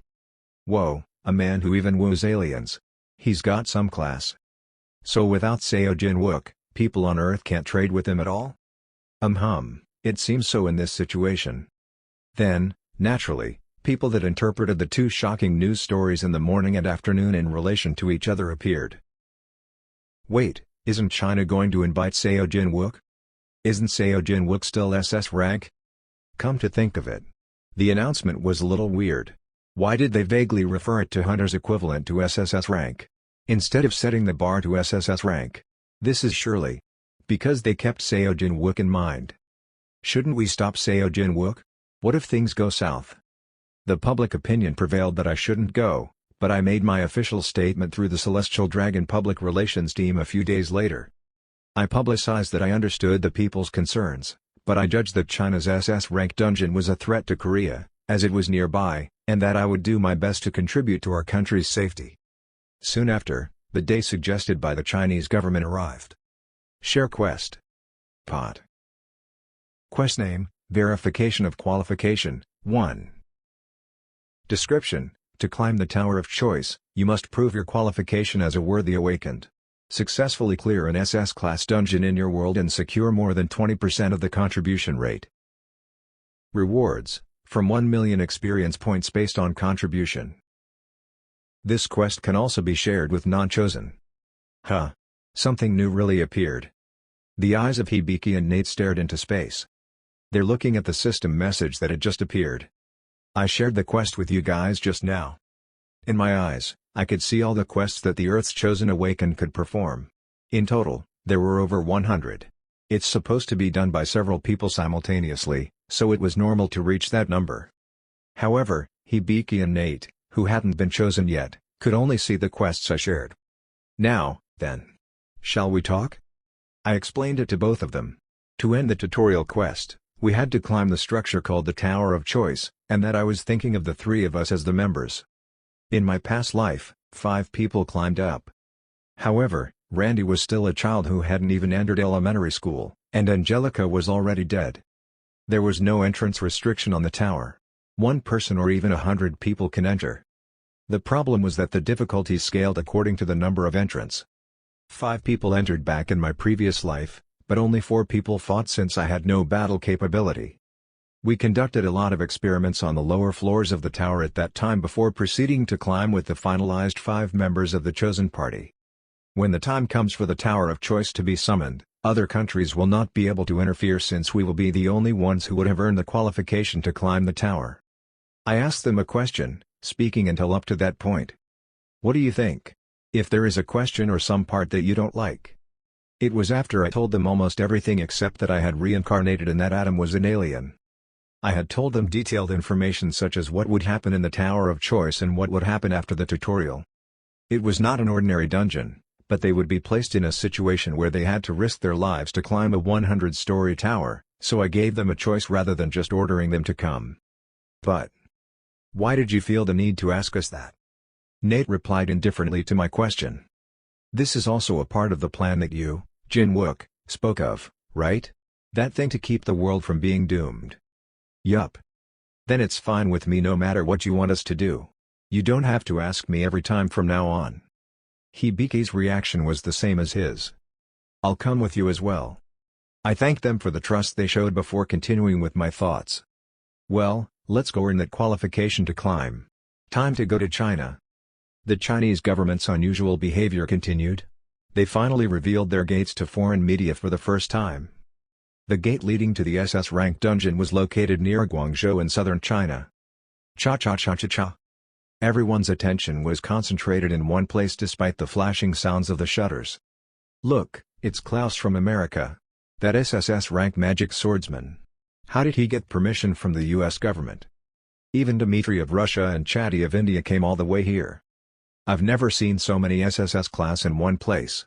Whoa, a man who even woos aliens. He's got some class. So without Seo Jin-wook, people on Earth can't trade with him at all? It seems so in this situation. Then, naturally, people that interpreted the two shocking news stories in the morning and afternoon in relation to each other appeared. Wait, isn't China going to invite Seo Jin-wook? Isn't Seo Jin-wook still SS rank? Come to think of it, the announcement was a little weird. Why did they vaguely refer it to Hunter's equivalent to SSS rank, instead of setting the bar to SSS rank? This is surely because they kept Seo Jin-wook in mind. Shouldn't we stop Seo Jin-wook? What if things go south? The public opinion prevailed that I shouldn't go, but I made my official statement through the Celestial Dragon public relations team a few days later. I publicized that I understood the people's concerns, but I judged that China's SS rank dungeon was a threat to Korea, as it was nearby, and that I would do my best to contribute to our country's safety. Soon after, the day suggested by the Chinese government arrived. Share quest. Pot. Quest name, verification of qualification, 1. Description: to climb the Tower of Choice, you must prove your qualification as a worthy awakened. Successfully clear an SS-class dungeon in your world and secure more than 20% of the contribution rate. Rewards: from 1 million experience points based on contribution. This quest can also be shared with non-chosen. Something new really appeared. The eyes of Hibiki and Nate stared into space. They're looking at the system message that had just appeared. I shared the quest with you guys just now. In my eyes, I could see all the quests that the Earth's Chosen Awakened could perform. In total, there were over 100. It's supposed to be done by several people simultaneously, so it was normal to reach that number. However, Hibiki and Nate, who hadn't been chosen yet, could only see the quests I shared. Now, then. Shall we talk? I explained it to both of them. To end the tutorial quest, we had to climb the structure called the Tower of Choice, and that I was thinking of the three of us as the members. In my past life, 5 people climbed up. However, Randy was still a child who hadn't even entered elementary school, and Angelica was already dead. There was no entrance restriction on the tower. 1 person or even 100 people can enter. The problem was that the difficulty scaled according to the number of entrants. 5 people entered back in my previous life, but only 4 people fought since I had no battle capability. We conducted a lot of experiments on the lower floors of the tower at that time before proceeding to climb with the finalized 5 members of the chosen party. When the time comes for the Tower of Choice to be summoned, other countries will not be able to interfere since we will be the only ones who would have earned the qualification to climb the tower. I asked them a question, speaking until up to that point. What do you think? If there is a question or some part that you don't like. It was after I told them almost everything except that I had reincarnated and that Adam was an alien. I had told them detailed information such as what would happen in the Tower of Choice and what would happen after the tutorial. It was not an ordinary dungeon, but they would be placed in a situation where they had to risk their lives to climb a 100-story tower, so I gave them a choice rather than just ordering them to come. But why did you feel the need to ask us that? Nate replied indifferently to my question. This is also a part of the plan that you, Jin-wook, spoke of, right? That thing to keep the world from being doomed. Yup. Then it's fine with me no matter what you want us to do. You don't have to ask me every time from now on. Hibiki's reaction was the same as his. I'll come with you as well. I thanked them for the trust they showed before continuing with my thoughts. Well, let's go earn that qualification to climb. Time to go to China. The Chinese government's unusual behavior continued. They finally revealed their gates to foreign media for the first time. The gate leading to the SS rank dungeon was located near Guangzhou in southern China. Cha-cha-cha-cha-cha. Everyone's attention was concentrated in one place despite the flashing sounds of the shutters. Look, it's Klaus from America. That SSS rank magic swordsman. How did he get permission from the US government? Even Dmitry of Russia and Chatty of India came all the way here. I've never seen so many SSS class in one place.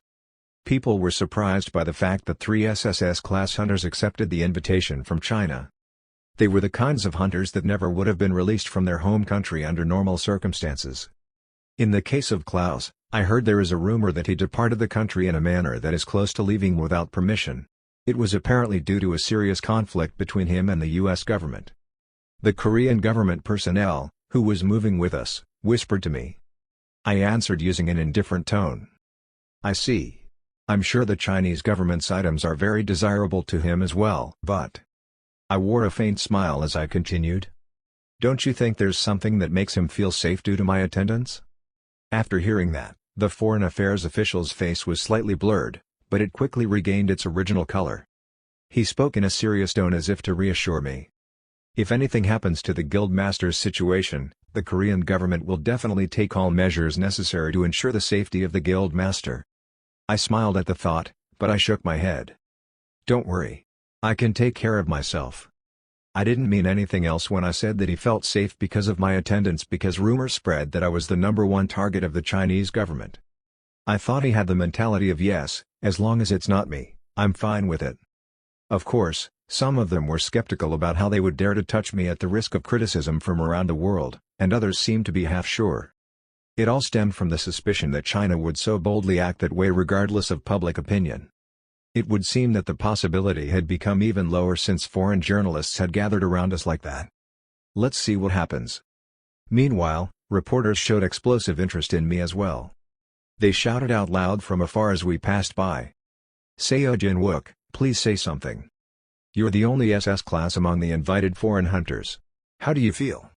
People were surprised by the fact that 3 SSS class hunters accepted the invitation from China. They were the kinds of hunters that never would have been released from their home country under normal circumstances. In the case of Klaus, I heard there is a rumor that he departed the country in a manner that is close to leaving without permission. It was apparently due to a serious conflict between him and the US government. The Korean government personnel, who was moving with us, whispered to me. I answered using an indifferent tone. I see. I'm sure the Chinese government's items are very desirable to him as well, but... I wore a faint smile as I continued. Don't you think there's something that makes him feel safe due to my attendance? After hearing that, the foreign affairs official's face was slightly blurred, but it quickly regained its original color. He spoke in a serious tone as if to reassure me. If anything happens to the Guildmaster's situation, the Korean government will definitely take all measures necessary to ensure the safety of the Guildmaster. I smiled at the thought, but I shook my head. Don't worry. I can take care of myself. I didn't mean anything else when I said that he felt safe because of my attendance because rumors spread that I was the #1 target of the Chinese government. I thought he had the mentality of yes, as long as it's not me, I'm fine with it. Of course, some of them were skeptical about how they would dare to touch me at the risk of criticism from around the world, and others seemed to be half sure. It all stemmed from the suspicion that China would so boldly act that way regardless of public opinion. It would seem that the possibility had become even lower since foreign journalists had gathered around us like that. Let's see what happens. Meanwhile, reporters showed explosive interest in me as well. They shouted out loud from afar as we passed by. Seo Jin-wook, please say something. You're the only SS class among the invited foreign hunters. How do you feel?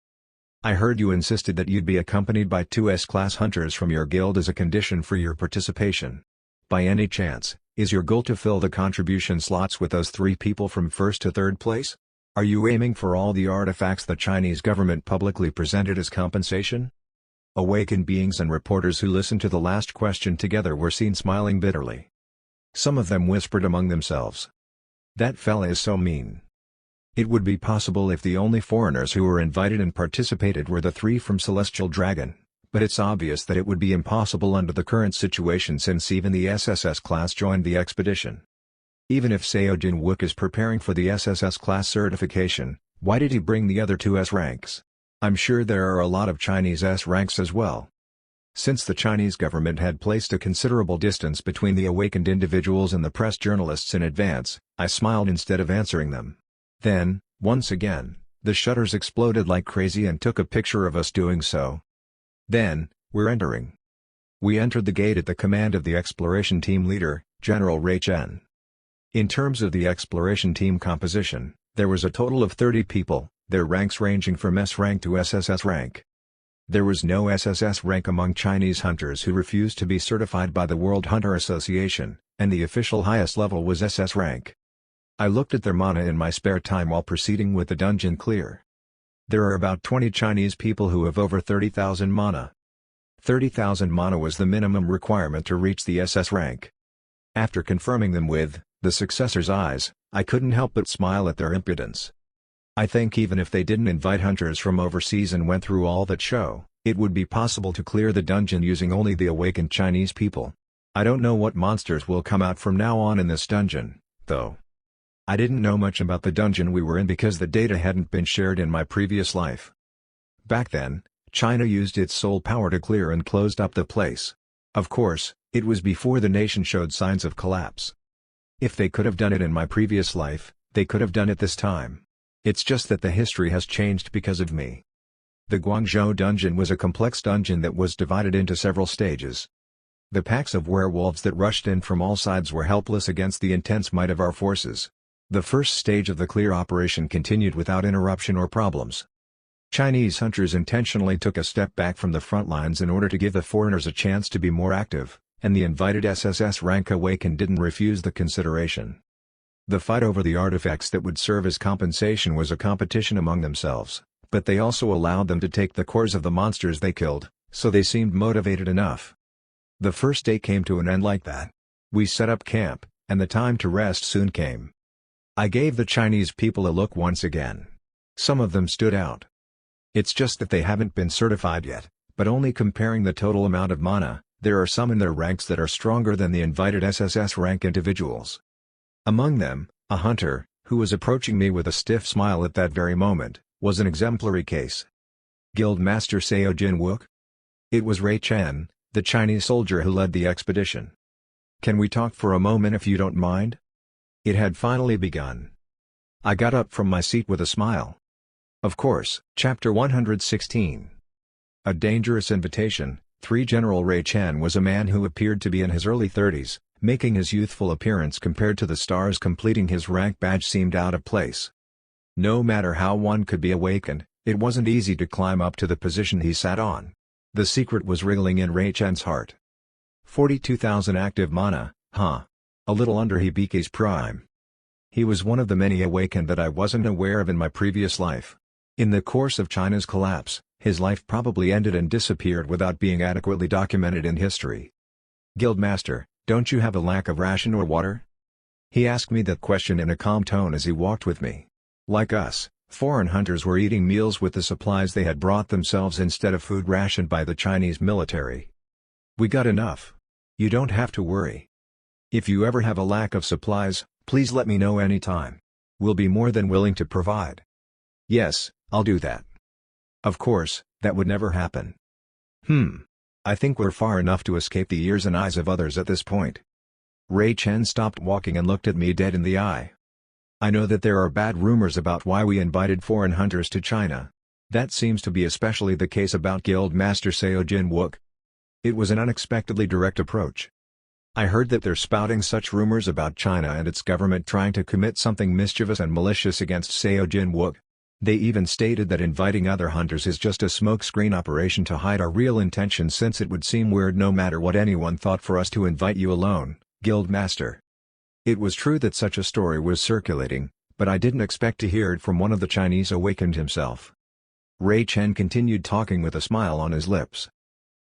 I heard you insisted that you'd be accompanied by 2 S-class hunters from your guild as a condition for your participation. By any chance, is your goal to fill the contribution slots with those 3 people from first to third place? Are you aiming for all the artifacts the Chinese government publicly presented as compensation? Awakened beings and reporters who listened to the last question together were seen smiling bitterly. Some of them whispered among themselves, "That fella is so mean." It would be possible if the only foreigners who were invited and participated were the 3 from Celestial Dragon, but it's obvious that it would be impossible under the current situation since even the SSS class joined the expedition. Even if Seo Jin-wook is preparing for the SSS class certification, why did he bring the other 2 S ranks? I'm sure there are a lot of Chinese S ranks as well. Since the Chinese government had placed a considerable distance between the awakened individuals and the press journalists in advance, I smiled instead of answering them. Then, once again, the shutters exploded like crazy and took a picture of us doing so. Then, we're entering. We entered the gate at the command of the exploration team leader, General Ray Chen. In terms of the exploration team composition, there was a total of 30 people, their ranks ranging from S rank to SSS rank. There was no SSS rank among Chinese hunters who refused to be certified by the World Hunter Association, and the official highest level was SS rank. I looked at their mana in my spare time while proceeding with the dungeon clear. There are about 20 Chinese people who have over 30,000 mana. 30,000 mana was the minimum requirement to reach the SS rank. After confirming them with the successor's eyes, I couldn't help but smile at their impudence. I think even if they didn't invite hunters from overseas and went through all that show, it would be possible to clear the dungeon using only the awakened Chinese people. I don't know what monsters will come out from now on in this dungeon, though. I didn't know much about the dungeon we were in because the data hadn't been shared in my previous life. Back then, China used its soul power to clear and closed up the place. Of course, it was before the nation showed signs of collapse. If they could have done it in my previous life, they could have done it this time. It's just that the history has changed because of me. The Guangzhou dungeon was a complex dungeon that was divided into several stages. The packs of werewolves that rushed in from all sides were helpless against the intense might of our forces. The first stage of the clear operation continued without interruption or problems. Chinese hunters intentionally took a step back from the front lines in order to give the foreigners a chance to be more active, and the invited SSS rank awakened didn't refuse the consideration. The fight over the artifacts that would serve as compensation was a competition among themselves, but they also allowed them to take the cores of the monsters they killed, so they seemed motivated enough. The first day came to an end like that. We set up camp, and the time to rest soon came. I gave the Chinese people a look once again. Some of them stood out. It's just that they haven't been certified yet, but only comparing the total amount of mana, there are some in their ranks that are stronger than the invited SSS rank individuals. Among them, a hunter, who was approaching me with a stiff smile at that very moment, was an exemplary case. Guild Master Seo Jin-wook? It was Ray Chen, the Chinese soldier who led the expedition. Can we talk for a moment if you don't mind? It had finally begun. I got up from my seat with a smile. Of course. Chapter 116. A Dangerous Invitation. 3 General Ray Chen was a man who appeared to be in his early 30s, making his youthful appearance compared to the stars completing his rank badge seemed out of place. No matter how one could be awakened, it wasn't easy to climb up to the position he sat on. The secret was wriggling in Ray Chen's heart. 42,000 active mana, huh? A little under Hibiki's prime. He was one of the many awakened that I wasn't aware of in my previous life. In the course of China's collapse, his life probably ended and disappeared without being adequately documented in history. Guildmaster, don't you have a lack of ration or water? He asked me that question in a calm tone as he walked with me. Like us, foreign hunters were eating meals with the supplies they had brought themselves instead of food rationed by the Chinese military. We got enough. You don't have to worry. If you ever have a lack of supplies, please let me know anytime. We'll be more than willing to provide. Yes, I'll do that. Of course, that would never happen. I think we're far enough to escape the ears and eyes of others at this point. Ray Chen stopped walking and looked at me dead in the eye. I know that there are bad rumors about why we invited foreign hunters to China. That seems to be especially the case about Guild Master Seo Jin-wook. It was an unexpectedly direct approach. I heard that they're spouting such rumors about China and its government trying to commit something mischievous and malicious against Seo Jin-wook. They even stated that inviting other hunters is just a smokescreen operation to hide our real intentions, since it would seem weird no matter what anyone thought for us to invite you alone, Guild Master. It was true that such a story was circulating, but I didn't expect to hear it from one of the Chinese awakened himself. Ray Chen continued talking with a smile on his lips.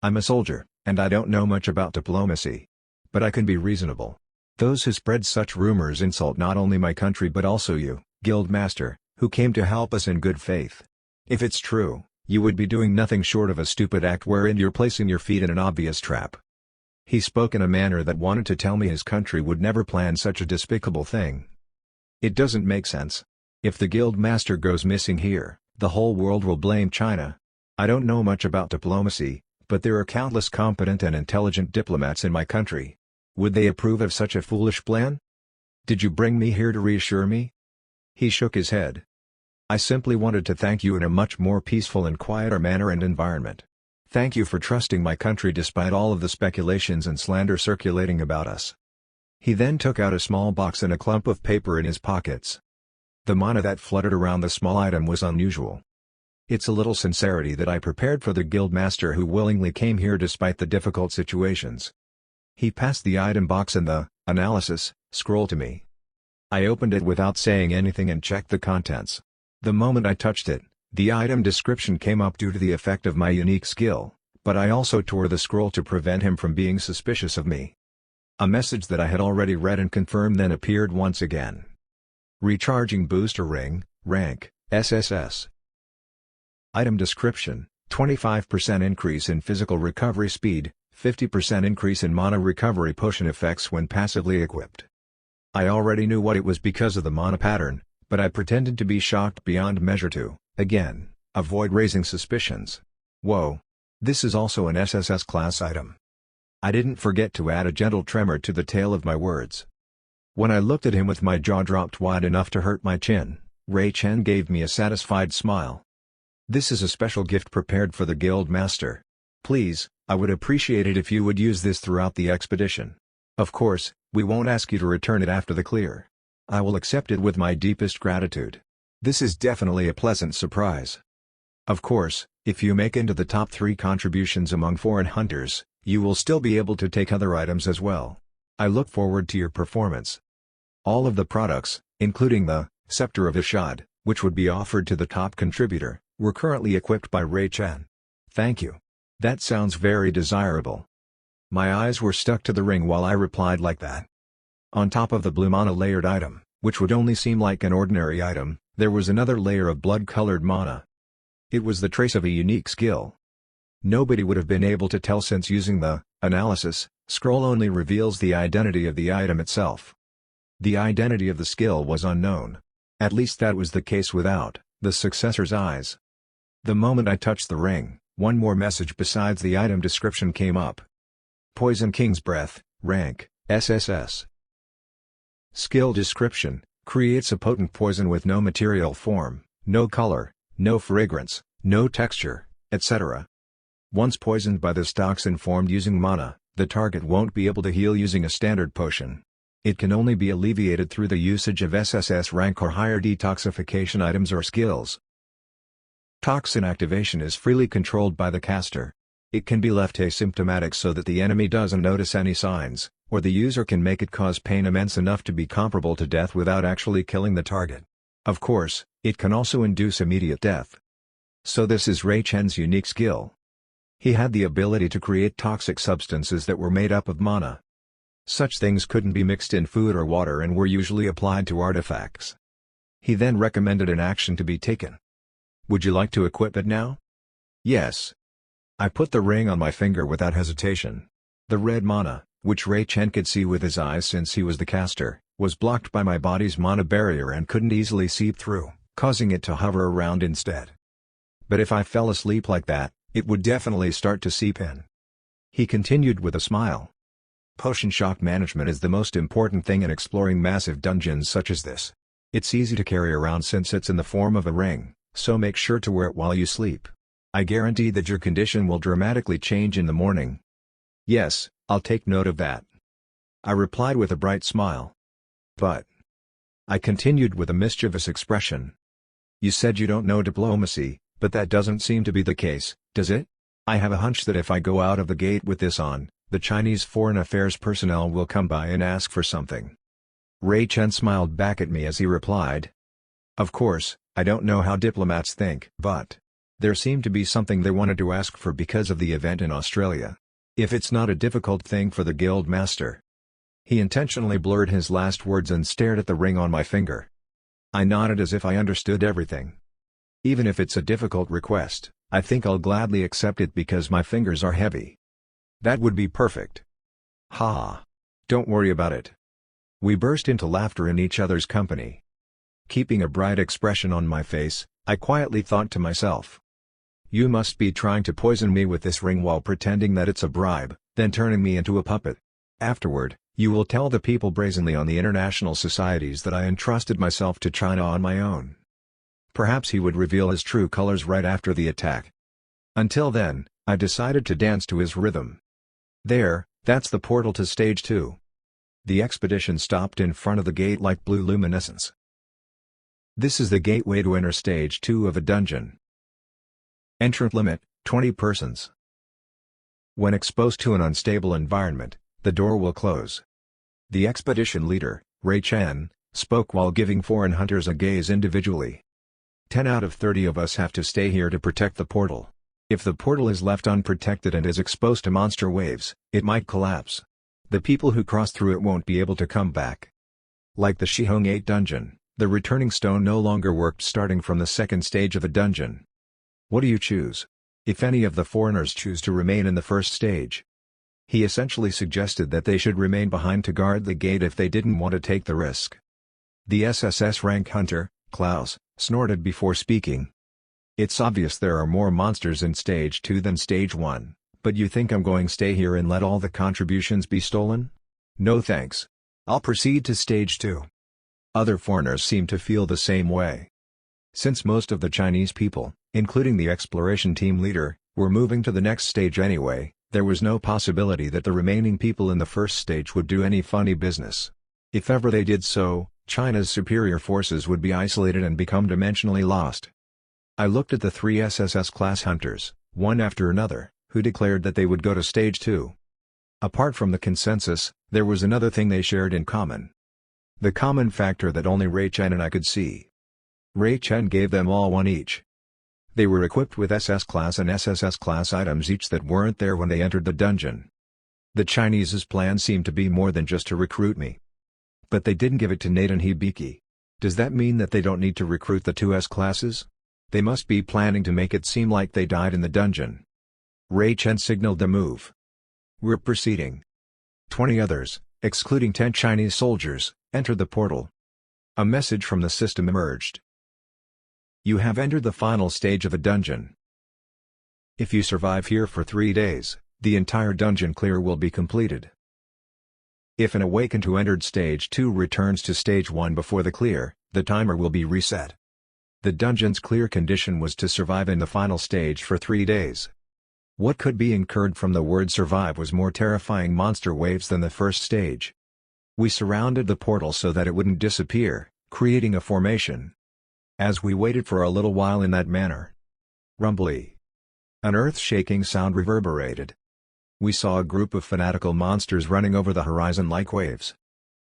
I'm a soldier, and I don't know much about diplomacy. But I can be reasonable. Those who spread such rumors insult not only my country but also you, Guild Master, who came to help us in good faith. If it's true, you would be doing nothing short of a stupid act wherein you're placing your feet in an obvious trap. He spoke in a manner that wanted to tell me his country would never plan such a despicable thing. It doesn't make sense. If the Guild Master goes missing here, the whole world will blame China. I don't know much about diplomacy, but there are countless competent and intelligent diplomats in my country. Would they approve of such a foolish plan? Did you bring me here to reassure me? He shook his head. I simply wanted to thank you in a much more peaceful and quieter manner and environment. Thank you for trusting my country despite all of the speculations and slander circulating about us. He then took out a small box and a clump of paper in his pockets. The mana that fluttered around the small item was unusual. It's a little sincerity that I prepared for the Guild Master who willingly came here despite the difficult situations. He passed the item box and the analysis scroll to me. I opened it without saying anything and checked the contents. The moment I touched it, the item description came up due to the effect of my unique skill, but I also tore the scroll to prevent him from being suspicious of me. A message that I had already read and confirmed then appeared once again. Recharging booster ring, rank, SSS. Item description, 25% increase in physical recovery speed, 50% increase in mana recovery potion effects when passively equipped. I already knew what it was because of the mana pattern, but I pretended to be shocked beyond measure to, again, avoid raising suspicions. Whoa! This is also an SSS class item. I didn't forget to add a gentle tremor to the tail of my words. When I looked at him with my jaw dropped wide enough to hurt my chin, Ray Chen gave me a satisfied smile. This is a special gift prepared for the Guild Master. Please, I would appreciate it if you would use this throughout the expedition. Of course, we won't ask you to return it after the clear. I will accept it with my deepest gratitude. This is definitely a pleasant surprise. Of course, if you make into the top 3 contributions among foreign hunters, you will still be able to take other items as well. I look forward to your performance. All of the products, including the Scepter of Ishad, which would be offered to the top contributor, were currently equipped by Ray Chen. Thank you. That sounds very desirable. My eyes were stuck to the ring while I replied like that. On top of the blue mana layered item, which would only seem like an ordinary item, there was another layer of blood-colored mana. It was the trace of a unique skill. Nobody would have been able to tell since using the analysis scroll only reveals the identity of the item itself. The identity of the skill was unknown. At least that was the case without the successor's eyes. The moment I touched the ring, one more message besides the item description came up. Poison King's Breath, rank, SSS. Skill description, creates a potent poison with no material form, no color, no fragrance, no texture, etc. Once poisoned by this toxin formed using mana, the target won't be able to heal using a standard potion. It can only be alleviated through the usage of SSS rank or higher detoxification items or skills. Toxin activation is freely controlled by the caster. It can be left asymptomatic so that the enemy doesn't notice any signs, or the user can make it cause pain immense enough to be comparable to death without actually killing the target. Of course, it can also induce immediate death. So this is Ray Chen's unique skill. He had the ability to create toxic substances that were made up of mana. Such things couldn't be mixed in food or water and were usually applied to artifacts. He then recommended an action to be taken. Would you like to equip it now? Yes. I put the ring on my finger without hesitation. The red mana, which Ray Chen could see with his eyes since he was the caster, was blocked by my body's mana barrier and couldn't easily seep through, causing it to hover around instead. But if I fell asleep like that, it would definitely start to seep in. He continued with a smile. Potion shock management is the most important thing in exploring massive dungeons such as this. It's easy to carry around since it's in the form of a ring, so make sure to wear it while you sleep. I guarantee that your condition will dramatically change in the morning. Yes, I'll take note of that. I replied with a bright smile. But... I continued with a mischievous expression. You said you don't know diplomacy, but that doesn't seem to be the case, does it? I have a hunch that if I go out of the gate with this on, The Chinese Foreign Affairs personnel will come by and ask for something. Ray Chen smiled back at me as he replied. Of course, I don't know how diplomats think, but there seemed to be something they wanted to ask for because of the event in Australia. If it's not a difficult thing for the guild master. He intentionally blurred his last words and stared at the ring on my finger. I nodded as if I understood everything. Even if it's a difficult request, I think I'll gladly accept it because my fingers are heavy. That would be perfect. Ha! Don't worry about it. We burst into laughter in each other's company. Keeping a bright expression on my face, I quietly thought to myself. You must be trying to poison me with this ring while pretending that it's a bribe, then turning me into a puppet. Afterward, you will tell the people brazenly on the international societies that I entrusted myself to China on my own. Perhaps he would reveal his true colors right after the attack. Until then, I decided to dance to his rhythm. There, that's the portal to Stage 2. The expedition stopped in front of the gate like blue luminescence. This is the gateway to enter Stage 2 of a dungeon. Entrant limit, 20 persons. When exposed to an unstable environment, the door will close. The expedition leader, Ray Chen, spoke while giving foreign hunters a gaze individually. 10 out of 30 of us have to stay here to protect the portal. If the portal is left unprotected and is exposed to monster waves, it might collapse. The people who cross through it won't be able to come back. Like the Shihong 8 dungeon, the returning stone no longer worked starting from the second stage of a dungeon. What do you choose? If any of the foreigners choose to remain in the first stage. He essentially suggested that they should remain behind to guard the gate if they didn't want to take the risk. The SSS rank hunter, Klaus, snorted before speaking. It's obvious there are more monsters in Stage 2 than Stage 1, but you think I'm going to stay here and let all the contributions be stolen? No thanks. I'll proceed to Stage 2. Other foreigners seem to feel the same way. Since most of the Chinese people, including the exploration team leader, were moving to the next stage anyway, there was no possibility that the remaining people in the first stage would do any funny business. If ever they did so, China's superior forces would be isolated and become dimensionally lost. I looked at the 3 SSS-class hunters, one after another, who declared that they would go to Stage 2. Apart from the consensus, there was another thing they shared in common. The common factor that only Ray Chen and I could see. Ray Chen gave them all one each. They were equipped with SS-class and SSS-class items each that weren't there when they entered the dungeon. The Chinese's plan seemed to be more than just to recruit me. But they didn't give it to Nate and Hibiki. Does that mean that they don't need to recruit the 2 S-classes? They must be planning to make it seem like they died in the dungeon. Ray Chen signaled the move. We're proceeding. 20 others, excluding 10 Chinese soldiers, entered the portal. A message from the system emerged. You have entered the final stage of a dungeon. If you survive here for 3 days, the entire dungeon clear will be completed. If an awakened who entered Stage 2 returns to Stage 1 before the clear, the timer will be reset. The dungeon's clear condition was to survive in the final stage for 3 days. What could be inferred from the word survive was more terrifying monster waves than the first stage. We surrounded the portal so that it wouldn't disappear, creating a formation. As we waited for a little while in that manner, rumbly, an earth-shaking sound reverberated. We saw a group of fanatical monsters running over the horizon like waves.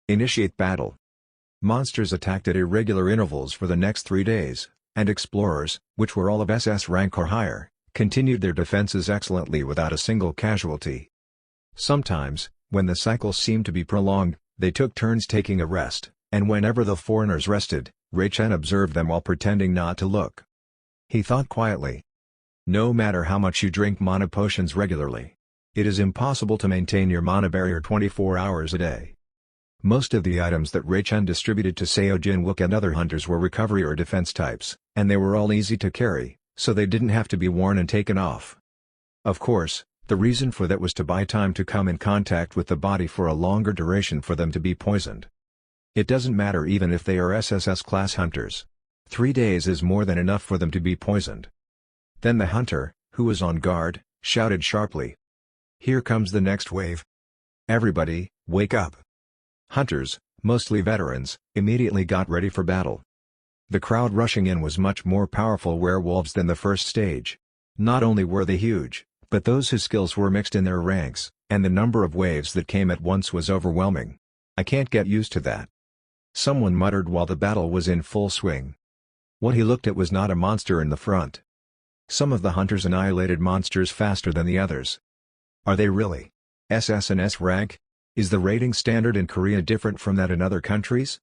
Initiate battle. Monsters attacked at irregular intervals for the next 3 days, and explorers, which were all of SS rank or higher, continued their defenses excellently without a single casualty. Sometimes, when the cycle seemed to be prolonged, they took turns taking a rest, and whenever the foreigners rested, Ray Chen observed them while pretending not to look. He thought quietly. No matter how much you drink mana potions regularly, it is impossible to maintain your mana barrier 24 hours a day. Most of the items that Ray Chen distributed to Seo Jinwook and other hunters were recovery or defense types, and they were all easy to carry, so they didn't have to be worn and taken off. Of course, the reason for that was to buy time to come in contact with the body for a longer duration for them to be poisoned. It doesn't matter even if they are SSS class hunters. 3 days is more than enough for them to be poisoned. Then the hunter, who was on guard, shouted sharply. Here comes the next wave. Everybody, wake up. Hunters, mostly veterans, immediately got ready for battle. The crowd rushing in was much more powerful werewolves than the first stage. Not only were they huge, but those whose skills were mixed in their ranks, And the number of waves that came at once was overwhelming. I can't get used to that. Someone muttered while the battle was in full swing. What he looked at was not a monster in the front. Some of the hunters annihilated monsters faster than the others. Are they really? SS and S rank? Is the rating standard in Korea different from that in other countries?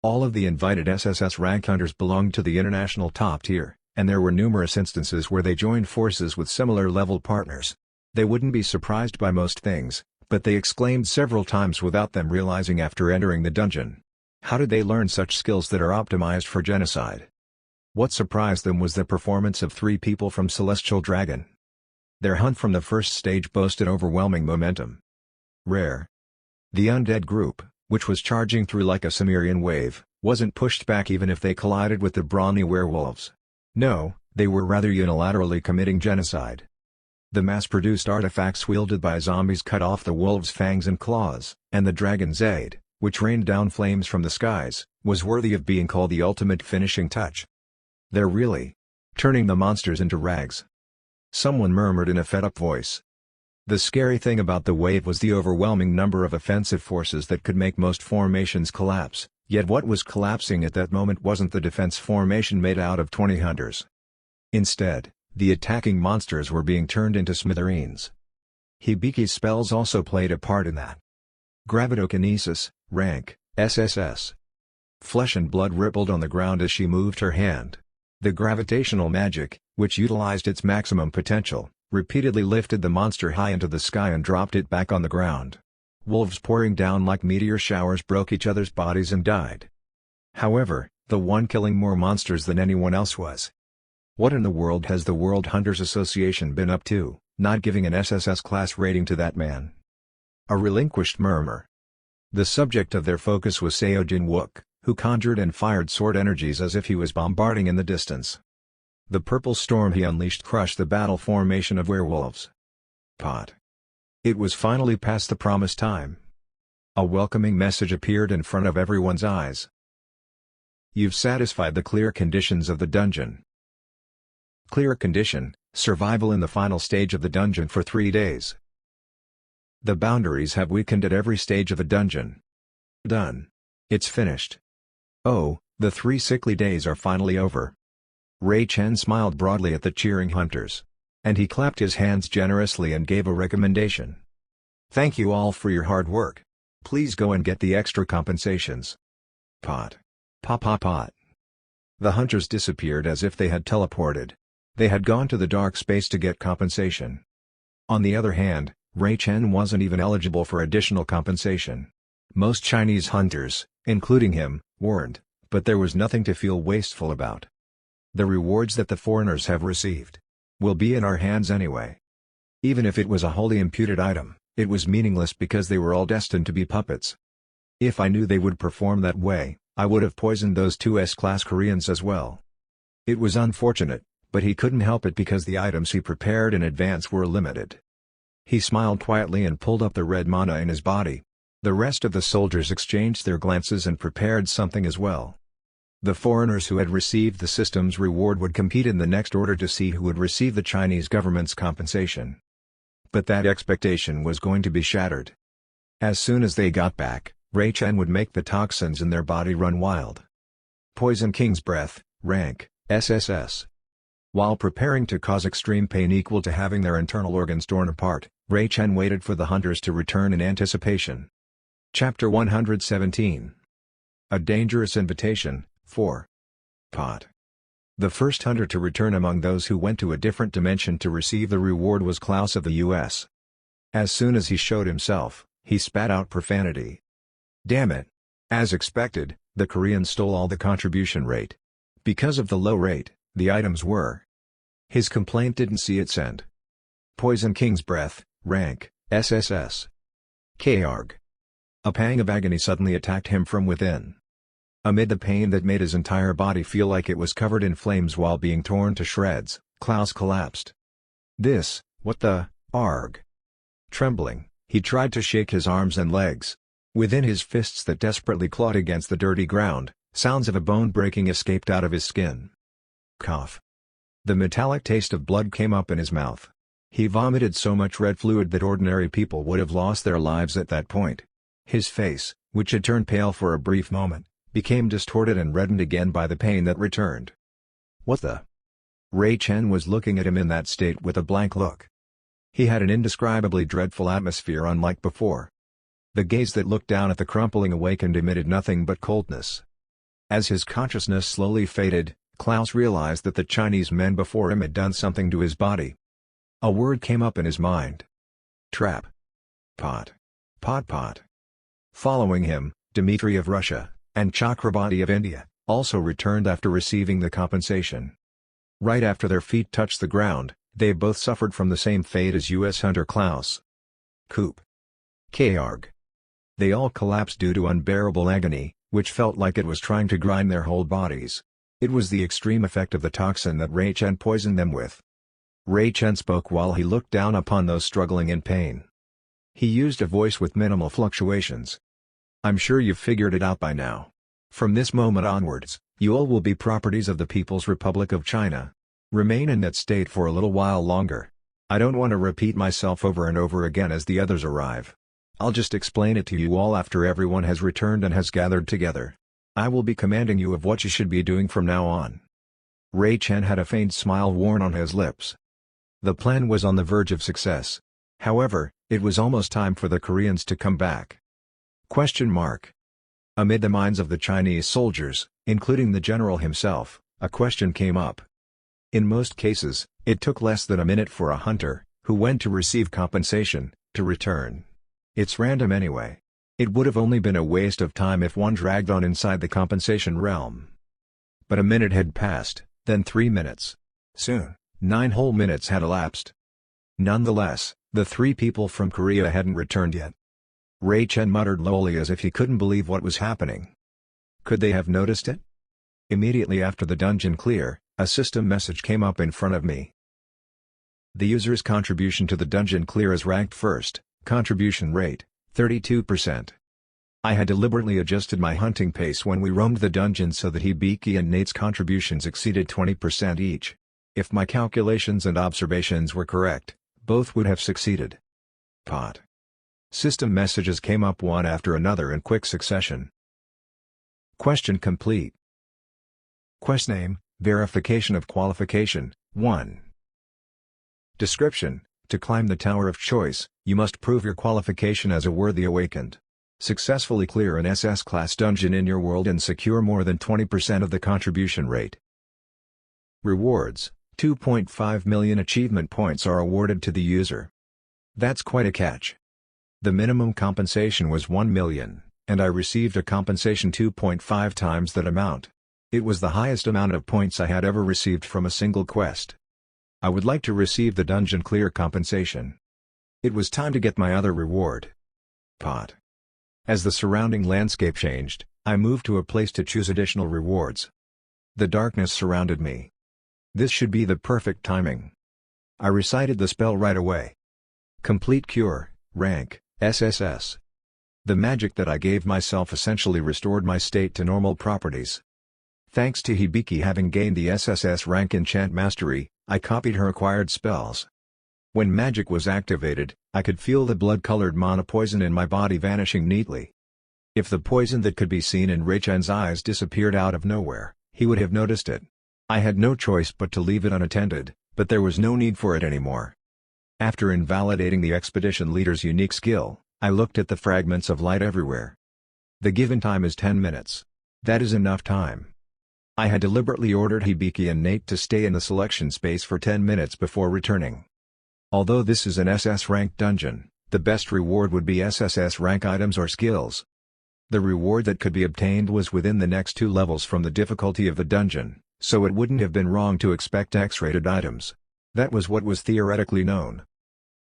All of the invited SSS rank hunters belonged to the international top tier, and there were numerous instances where they joined forces with similar level partners. They wouldn't be surprised by most things, but they exclaimed several times without them realizing after entering the dungeon. How did they learn such skills that are optimized for genocide? What surprised them was the performance of 3 people from Celestial Dragon. Their hunt from the first stage boasted overwhelming momentum. Rare. The undead group, which was charging through like a Cimmerian wave, wasn't pushed back even if they collided with the brawny werewolves. No, they were rather unilaterally committing genocide. The mass-produced artifacts wielded by zombies cut off the wolves' fangs and claws, and the dragon's aid, which rained down flames from the skies, was worthy of being called the ultimate finishing touch. They're really turning the monsters into rags. Someone murmured in a fed-up voice. The scary thing about the wave was the overwhelming number of offensive forces that could make most formations collapse, yet what was collapsing at that moment wasn't the defense formation made out of 20 hunters. Instead, the attacking monsters were being turned into smithereens. Hibiki's spells also played a part in that. Gravitokinesis, rank, SSS. Flesh and blood rippled on the ground as she moved her hand. The gravitational magic, which utilized its maximum potential, repeatedly lifted the monster high into the sky and dropped it back on the ground. Wolves pouring down like meteor showers broke each other's bodies and died. However, the one killing more monsters than anyone else was. What in the world has the World Hunters Association been up to, not giving an SSS class rating to that man? A relinquished murmur. The subject of their focus was Seo Jin-wook, who conjured and fired sword energies as if he was bombarding in the distance. The purple storm he unleashed crushed the battle formation of werewolves. Pot. It was finally past the promised time. A welcoming message appeared in front of everyone's eyes. You've satisfied the clear conditions of the dungeon. Clear condition, survival in the final stage of the dungeon for 3 days. The boundaries have weakened at every stage of the dungeon. Done. It's finished. Oh, the 3 sickly days are finally over. Ray Chen smiled broadly at the cheering hunters. And he clapped his hands generously and gave a recommendation. Thank you all for your hard work. Please go and get the extra compensations. Pot. Pot pot pot. The hunters disappeared as if they had teleported. They had gone to the dark space to get compensation. On the other hand, Ray Chen wasn't even eligible for additional compensation. Most Chinese hunters, including him, weren't, but there was nothing to feel wasteful about. The rewards that the foreigners have received will be in our hands anyway. Even if it was a wholly imputed item, it was meaningless because they were all destined to be puppets. If I knew they would perform that way, I would have poisoned those 2 S-class Koreans as well. It was unfortunate, but he couldn't help it because the items he prepared in advance were limited. He smiled quietly and pulled up the red mana in his body. The rest of the soldiers exchanged their glances and prepared something as well. The foreigners who had received the system's reward would compete in the next order to see who would receive the Chinese government's compensation. But that expectation was going to be shattered. As soon as they got back, Ray Chen would make the toxins in their body run wild. Poison King's Breath, rank, SSS. While preparing to cause extreme pain equal to having their internal organs torn apart, Ray Chen waited for the hunters to return in anticipation. Chapter 117. A Dangerous Invitation, 4. Pot. The first hunter to return among those who went to a different dimension to receive the reward was Klaus of the U.S. As soon as he showed himself, he spat out profanity. Damn it. As expected, the Korean stole all the contribution rate. Because of the low rate, the items were. His complaint didn't see its end. Poison King's Breath, rank, SSS. Karg. A pang of agony suddenly attacked him from within. Amid the pain that made his entire body feel like it was covered in flames while being torn to shreds, Klaus collapsed. What the, arg? Trembling, he tried to shake his arms and legs. Within his fists that desperately clawed against the dirty ground, sounds of a bone breaking escaped out of his skin. Cough. The metallic taste of blood came up in his mouth. He vomited so much red fluid that ordinary people would have lost their lives at that point. His face, which had turned pale for a brief moment, became distorted and reddened again by the pain that returned. What the? Ray Chen was looking at him in that state with a blank look. He had an indescribably dreadful atmosphere unlike before. The gaze that looked down at the crumpling awakened emitted nothing but coldness. As his consciousness slowly faded, Klaus realized that the Chinese men before him had done something to his body. A word came up in his mind. Trap. Pot. Pot. Following him, Dmitry of Russia, and Chakrabarti of India, also returned after receiving the compensation. Right after their feet touched the ground, they both suffered from the same fate as U.S. hunter Klaus. Coop. Karg. They all collapsed due to unbearable agony, which felt like it was trying to grind their whole bodies. It was the extreme effect of the toxin that Ray Chen poisoned them with. Ray Chen spoke while he looked down upon those struggling in pain. He used a voice with minimal fluctuations. I'm sure you've figured it out by now. From this moment onwards, you all will be properties of the People's Republic of China. Remain in that state for a little while longer. I don't want to repeat myself over and over again as the others arrive. I'll just explain it to you all after everyone has returned and has gathered together. I will be commanding you of what you should be doing from now on. Ray Chen had a faint smile worn on his lips. The plan was on the verge of success. However, it was almost time for the Koreans to come back. Amid the minds of the Chinese soldiers, including the general himself, a question came up. In most cases, it took less than a minute for a hunter, who went to receive compensation, to return. It's random anyway. It would have only been a waste of time if one dragged on inside the compensation realm. But a minute had passed, then 3 minutes. Soon, 9 whole minutes had elapsed. Nonetheless, the 3 people from Korea hadn't returned yet. Ray Chen muttered lowly as if he couldn't believe what was happening. Could they have noticed it? Immediately after the dungeon clear, a system message came up in front of me. The user's contribution to the dungeon clear is ranked first, contribution rate, 32%. I had deliberately adjusted my hunting pace when we roamed the dungeon so that Hibiki and Nate's contributions exceeded 20% each. If my calculations and observations were correct, both would have succeeded. Pot. System messages came up one after another in quick succession. Question complete. Quest name, verification of qualification, 1. Description: to climb the Tower of Choice, you must prove your qualification as a worthy awakened. Successfully clear an SS-class dungeon in your world and secure more than 20% of the contribution rate. Rewards: 2.5 million achievement points are awarded to the user. That's quite a catch. The minimum compensation was 1 million, and I received a compensation 2.5 times that amount. It was the highest amount of points I had ever received from a single quest. I would like to receive the dungeon clear compensation. It was time to get my other reward. Pot. As the surrounding landscape changed, I moved to a place to choose additional rewards. The darkness surrounded me. This should be the perfect timing. I recited the spell right away. Complete Cure, rank, SSS. The magic that I gave myself essentially restored my state to normal properties. Thanks to Hibiki having gained the SSS rank in Chant Mastery, I copied her acquired spells. When magic was activated, I could feel the blood-colored mana poison in my body vanishing neatly. If the poison that could be seen in Ray Chen's eyes disappeared out of nowhere, he would have noticed it. I had no choice but to leave it unattended, but there was no need for it anymore. After invalidating the expedition leader's unique skill, I looked at the fragments of light everywhere. The given time is 10 minutes. That is enough time. I had deliberately ordered Hibiki and Nate to stay in the selection space for 10 minutes before returning. Although this is an SS rank dungeon, the best reward would be SSS rank items or skills. The reward that could be obtained was within the next 2 levels from the difficulty of the dungeon, so it wouldn't have been wrong to expect X-rated items. That was what was theoretically known.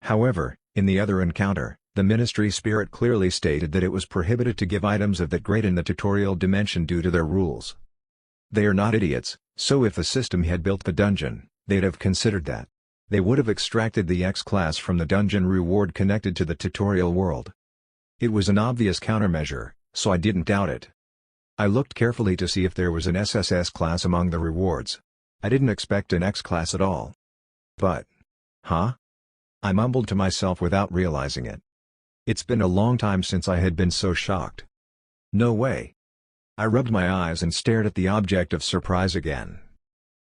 However, in the other encounter, the Ministry Spirit clearly stated that it was prohibited to give items of that grade in the tutorial dimension due to their rules. They are not idiots, so if the system had built the dungeon, they'd have considered that. They would have extracted the X-class from the dungeon reward connected to the tutorial world. It was an obvious countermeasure, so I didn't doubt it. I looked carefully to see if there was an SSS class among the rewards. I didn't expect an X-class at all. But... Huh? I mumbled to myself without realizing it. It's been a long time since I had been so shocked. No way. I rubbed my eyes and stared at the object of surprise again.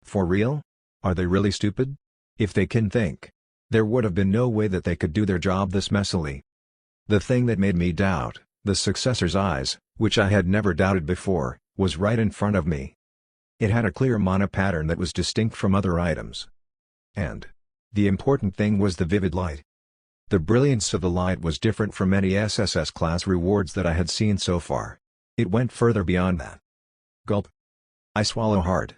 For real? Are they really stupid? If they can think, there would have been no way that they could do their job this messily. The thing that made me doubt, the successor's eyes, which I had never doubted before, was right in front of me. It had a clear mana pattern that was distinct from other items. And the important thing was the vivid light. The brilliance of the light was different from any SSS-class rewards that I had seen so far. It went further beyond that. Gulp. I swallow hard.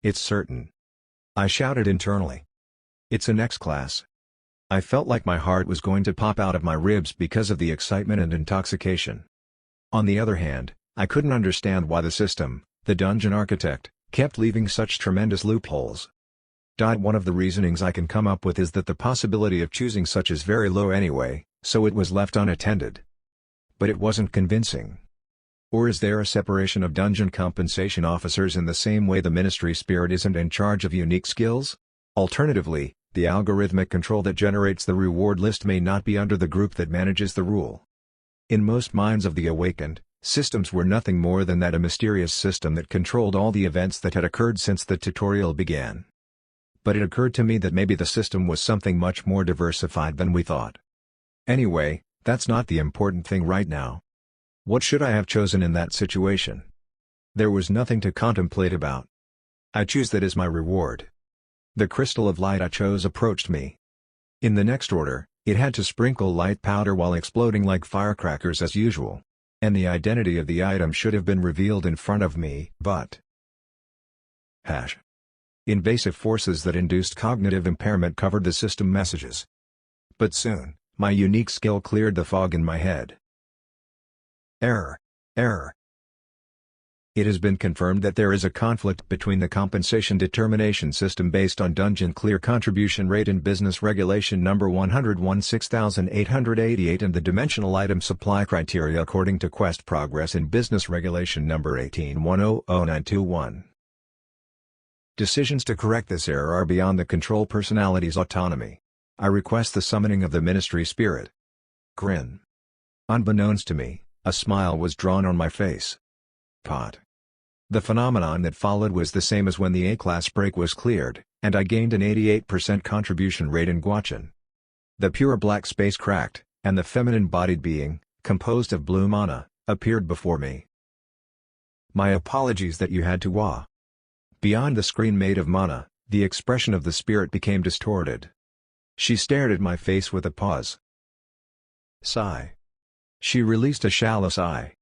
It's certain. I shouted internally. It's an X-class. I felt like my heart was going to pop out of my ribs because of the excitement and intoxication. On the other hand, I couldn't understand why the system, the dungeon architect, kept leaving such tremendous loopholes. One of the reasonings I can come up with is that the possibility of choosing such is very low anyway, so it was left unattended. But it wasn't convincing. Or is there a separation of dungeon compensation officers in the same way the ministry spirit isn't in charge of unique skills? Alternatively, the algorithmic control that generates the reward list may not be under the group that manages the rule. In most minds of the awakened, systems were nothing more than that, a mysterious system that controlled all the events that had occurred since the tutorial began. But it occurred to me that maybe the system was something much more diversified than we thought. Anyway, that's not the important thing right now. What should I have chosen in that situation? There was nothing to contemplate about. I choose that as my reward. The crystal of light I chose approached me. In the next order, it had to sprinkle light powder while exploding like firecrackers as usual. And the identity of the item should have been revealed in front of me, but... Invasive forces that induced cognitive impairment covered the system messages. But soon, my unique skill cleared the fog in my head. Error. Error. It has been confirmed that there is a conflict between the compensation determination system based on dungeon clear contribution rate in Business Regulation No. 101-6888 and the dimensional item supply criteria according to quest progress in Business Regulation No. 18-100921. Decisions to correct this error are beyond the control personality's autonomy. I request the summoning of the ministry spirit. Grin. Unbeknownst to me, a smile was drawn on my face. The phenomenon that followed was the same as when the A-class break was cleared, and I gained an 88% contribution rate in Guachin. The pure black space cracked, and the feminine-bodied being, composed of blue mana, appeared before me. My apologies that you had to Beyond the screen made of mana, the expression of the spirit became distorted. She stared at my face with a pause. Sigh. She released a shallow sigh.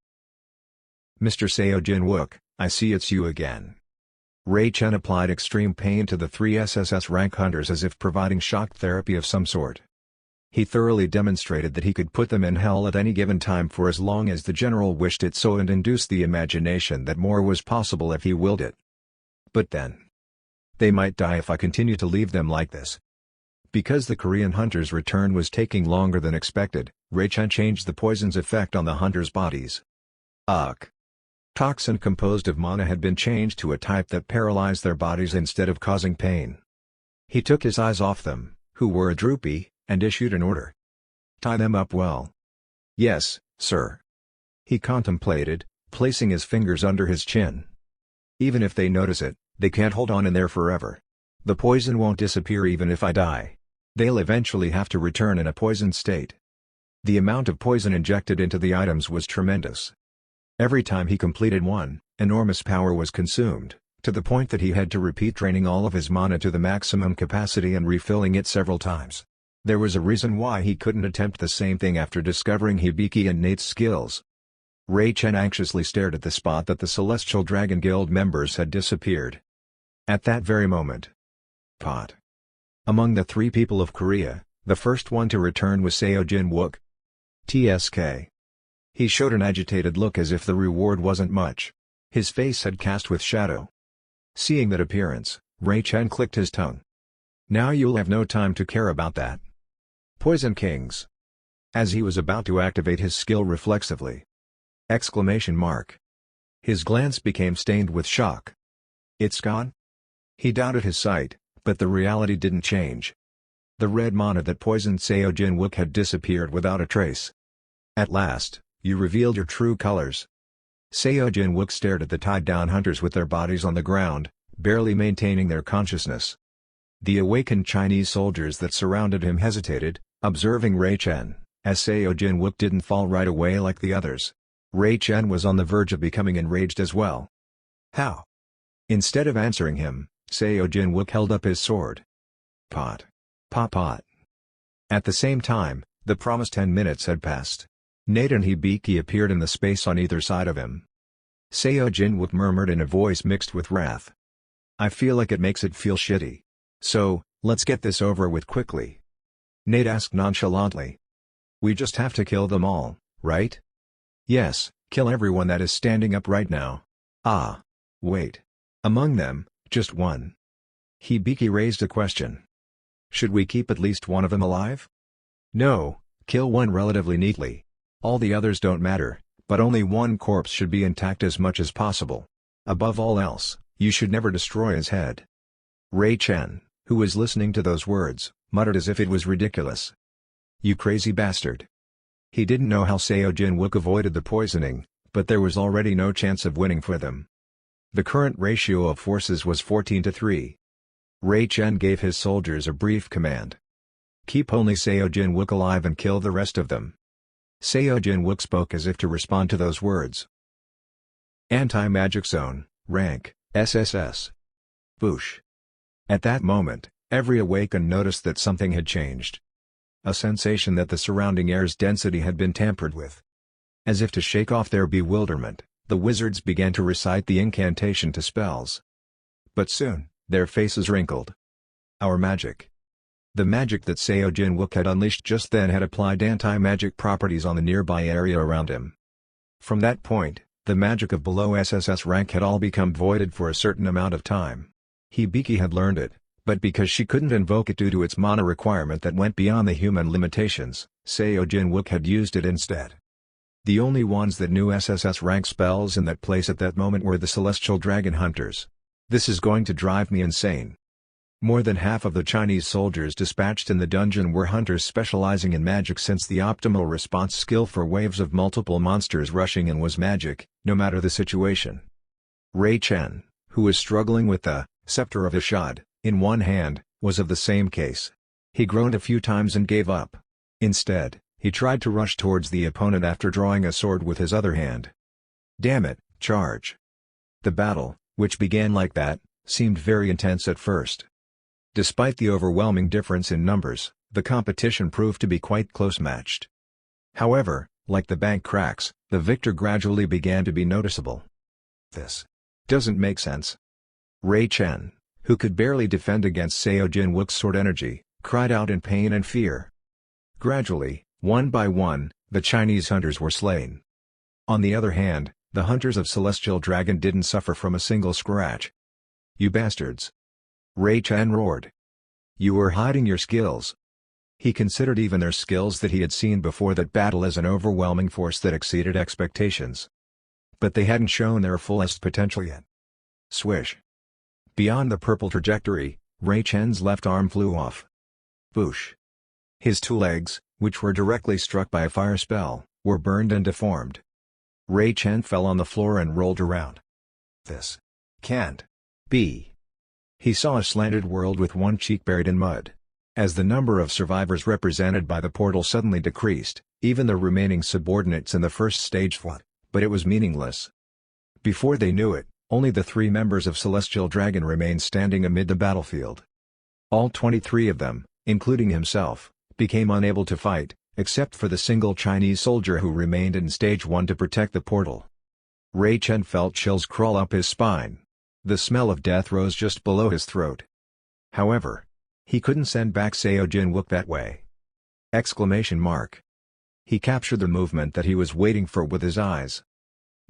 Mr. Seo Jin-wook, I see it's you again. Ray Chen applied extreme pain to the 3 SSS rank hunters as if providing shock therapy of some sort. He thoroughly demonstrated that he could put them in hell at any given time for as long as the general wished it so, and induced the imagination that more was possible if he willed it. But then, they might die if I continue to leave them like this. Because the Korean hunter's return was taking longer than expected, Ray Chen changed the poison's effect on the hunters' bodies. Toxin composed of mana had been changed to a type that paralyzed their bodies instead of causing pain. He took his eyes off them, who were droopy, and issued an order. Tie them up well. Yes, sir. He contemplated, placing his fingers under his chin. Even if they notice it, they can't hold on in there forever. The poison won't disappear even if I die. They'll eventually have to return in a poisoned state. The amount of poison injected into the items was tremendous. Every time he completed one, enormous power was consumed, to the point that he had to repeat draining all of his mana to the maximum capacity and refilling it several times. There was a reason why he couldn't attempt the same thing after discovering Hibiki and Nate's skills. Ray Chen anxiously stared at the spot that the Celestial Dragon Guild members had disappeared. At that very moment. Among the 3 people of Korea, the first one to return was Seo Jin-wook. TSK. He showed an agitated look as if the reward wasn't much. His face had cast with shadow. Seeing that appearance, Ray Chen clicked his tongue. Now you'll have no time to care about that. Poison Kings. As he was about to activate his skill reflexively. Exclamation mark. His glance became stained with shock. It's gone? He doubted his sight, but the reality didn't change. The red mana that poisoned Seo Jin-wook had disappeared without a trace. At last, you revealed your true colors. Seo Jin-wook stared at the tied-down hunters with their bodies on the ground, barely maintaining their consciousness. The awakened Chinese soldiers that surrounded him hesitated, observing Ray Chen, as Seo Jin-wook didn't fall right away like the others. Ray Chen was on the verge of becoming enraged as well. How? Instead of answering him, Seo Jin-wook held up his sword. Pot. Pot pot. At the same time, the promised 10 minutes had passed. Nate and Hibiki appeared in the space on either side of him. Seo Jin-wook murmured in a voice mixed with wrath. I feel like it makes it feel shitty. So, let's get this over with quickly. Nate asked nonchalantly. We just have to kill them all, right? Yes, kill everyone that is standing up right now. Ah. Wait. Among them, just one. Hibiki raised a question. Should we keep at least one of them alive? No, kill one relatively neatly. All the others don't matter, but only one corpse should be intact as much as possible. Above all else, you should never destroy his head. Ray Chen, who was listening to those words, muttered as if it was ridiculous. You crazy bastard. He didn't know how Seo Jin-wook avoided the poisoning, but there was already no chance of winning for them. The current ratio of forces was 14-3. Ray Chen gave his soldiers a brief command. Keep only Seo Jin-wook alive and kill the rest of them. Seo Jin-wook spoke as if to respond to those words. Anti-magic zone, rank, SSS. Boosh. At that moment, every awakened noticed that something had changed. A sensation that the surrounding air's density had been tampered with. As if to shake off their bewilderment, the wizards began to recite the incantation to spells. But soon, their faces wrinkled. Our magic. The magic that Seo Jin-wook had unleashed just then had applied anti-magic properties on the nearby area around him. From that point, the magic of below SSS rank had all become voided for a certain amount of time. Hibiki had learned it, but because she couldn't invoke it due to its mana requirement that went beyond the human limitations, Seo Jin-wook had used it instead. The only ones that knew SSS rank spells in that place at that moment were the Celestial Dragon Hunters. This is going to drive me insane. More than half of the Chinese soldiers dispatched in the dungeon were hunters specializing in magic, since the optimal response skill for waves of multiple monsters rushing in was magic, no matter the situation. Ray Chen, who was struggling with the Scepter of Ishad in one hand, was of the same case. He groaned a few times and gave up. Instead, he tried to rush towards the opponent after drawing a sword with his other hand. Damn it, charge! The battle, which began like that, seemed very intense at first. Despite the overwhelming difference in numbers, the competition proved to be quite close-matched. However, like the bank cracks, the victor gradually began to be noticeable. This doesn't make sense. Ray Chen, who could barely defend against Seo Jin-wook's sword energy, cried out in pain and fear. Gradually, one by one, the Chinese hunters were slain. On the other hand, the hunters of Celestial Dragon didn't suffer from a single scratch. You bastards! Ray Chen roared. You were hiding your skills. He considered even their skills that he had seen before that battle as an overwhelming force that exceeded expectations. But they hadn't shown their fullest potential yet. Swish. Beyond the purple trajectory, Ray Chen's left arm flew off. Boosh. His two legs, which were directly struck by a fire spell, were burned and deformed. Ray Chen fell on the floor and rolled around. This can't be. He saw a slanted world with one cheek buried in mud. As the number of survivors represented by the portal suddenly decreased, even the remaining subordinates in the first stage fled, but it was meaningless. Before they knew it, only the 3 members of Celestial Dragon remained standing amid the battlefield. All 23 of them, including himself, became unable to fight, except for the single Chinese soldier who remained in Stage 1 to protect the portal. Ray Chen felt chills crawl up his spine. The smell of death rose just below his throat. However, he couldn't send back Seo Jin-wook that way. Exclamation mark. He captured the movement that he was waiting for with his eyes.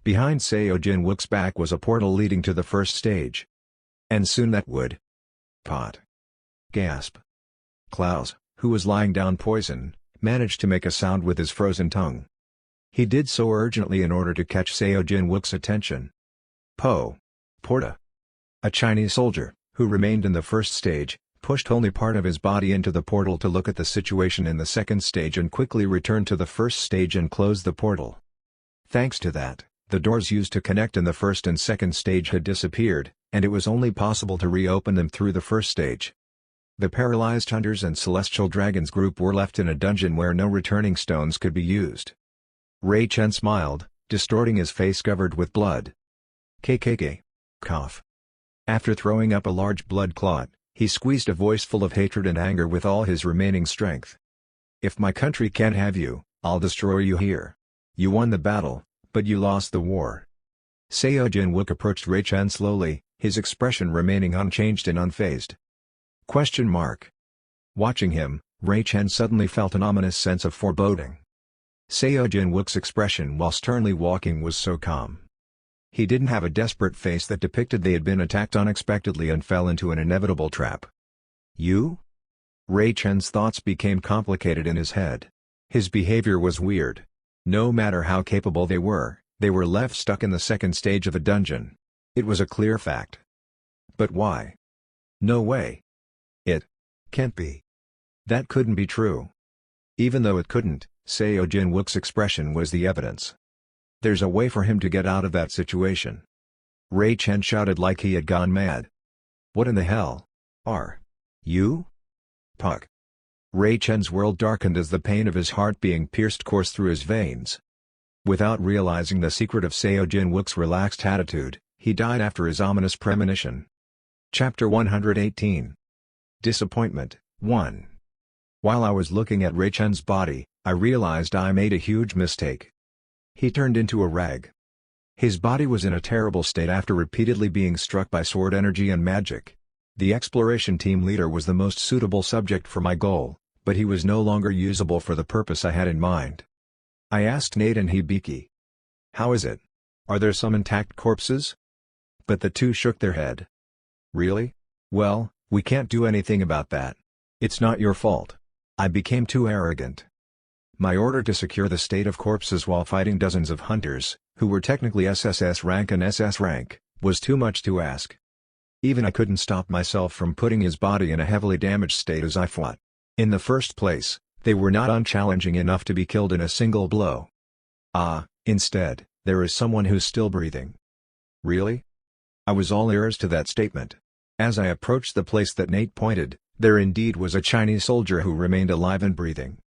Behind Seo Jin-wook's back was a portal leading to the first stage. And soon that would. Pot. Gasp. Klaus, who was lying down poison, managed to make a sound with his frozen tongue. He did so urgently in order to catch Seo Jin-wook's attention. Po. Porta. A Chinese soldier, who remained in the first stage, pushed only part of his body into the portal to look at the situation in the second stage and quickly returned to the first stage and closed the portal. Thanks to that, the doors used to connect in the first and second stage had disappeared, and it was only possible to reopen them through the first stage. The paralyzed hunters and celestial dragons group were left in a dungeon where no returning stones could be used. Ray Chen smiled, distorting his face covered with blood. KKK. Cough. After throwing up a large blood clot, he squeezed a voice full of hatred and anger with all his remaining strength. If my country can't have you, I'll destroy you here. You won the battle, but you lost the war. Seo Jinwook approached Ray Chen slowly, his expression remaining unchanged and unfazed. Question mark. Watching him, Ray Chen suddenly felt an ominous sense of foreboding. Seo Jinwook's expression while sternly walking was so calm. He didn't have a desperate face that depicted they had been attacked unexpectedly and fell into an inevitable trap. You? Ray Chen's thoughts became complicated in his head. His behavior was weird. No matter how capable they were left stuck in the second stage of a dungeon. It was a clear fact. But why? No way. It can't be. That couldn't be true. Even though it couldn't, Seo Jinwook's expression was the evidence. There's a way for him to get out of that situation. Ray Chen shouted like he had gone mad. What in the hell? Are you? Puck. Ray Chen's world darkened as the pain of his heart being pierced coursed through his veins. Without realizing the secret of Seo Jinwook's relaxed attitude, he died after his ominous premonition. Chapter 118. Disappointment, 1. While I was looking at Ray Chen's body, I realized I made a huge mistake. He turned into a rag. His body was in a terrible state after repeatedly being struck by sword energy and magic. The exploration team leader was the most suitable subject for my goal, but he was no longer usable for the purpose I had in mind. I asked Nate and Hibiki. How is it? Are there some intact corpses? But the two shook their head. Really? Well, we can't do anything about that. It's not your fault. I became too arrogant. My order to secure the state of corpses while fighting dozens of hunters, who were technically SSS rank and SS rank, was too much to ask. Even I couldn't stop myself from putting his body in a heavily damaged state as I fought. In the first place, they were not unchallenging enough to be killed in a single blow. Instead, there is someone who's still breathing. Really? I was all ears to that statement. As I approached the place that Nate pointed, there indeed was a Chinese soldier who remained alive and breathing.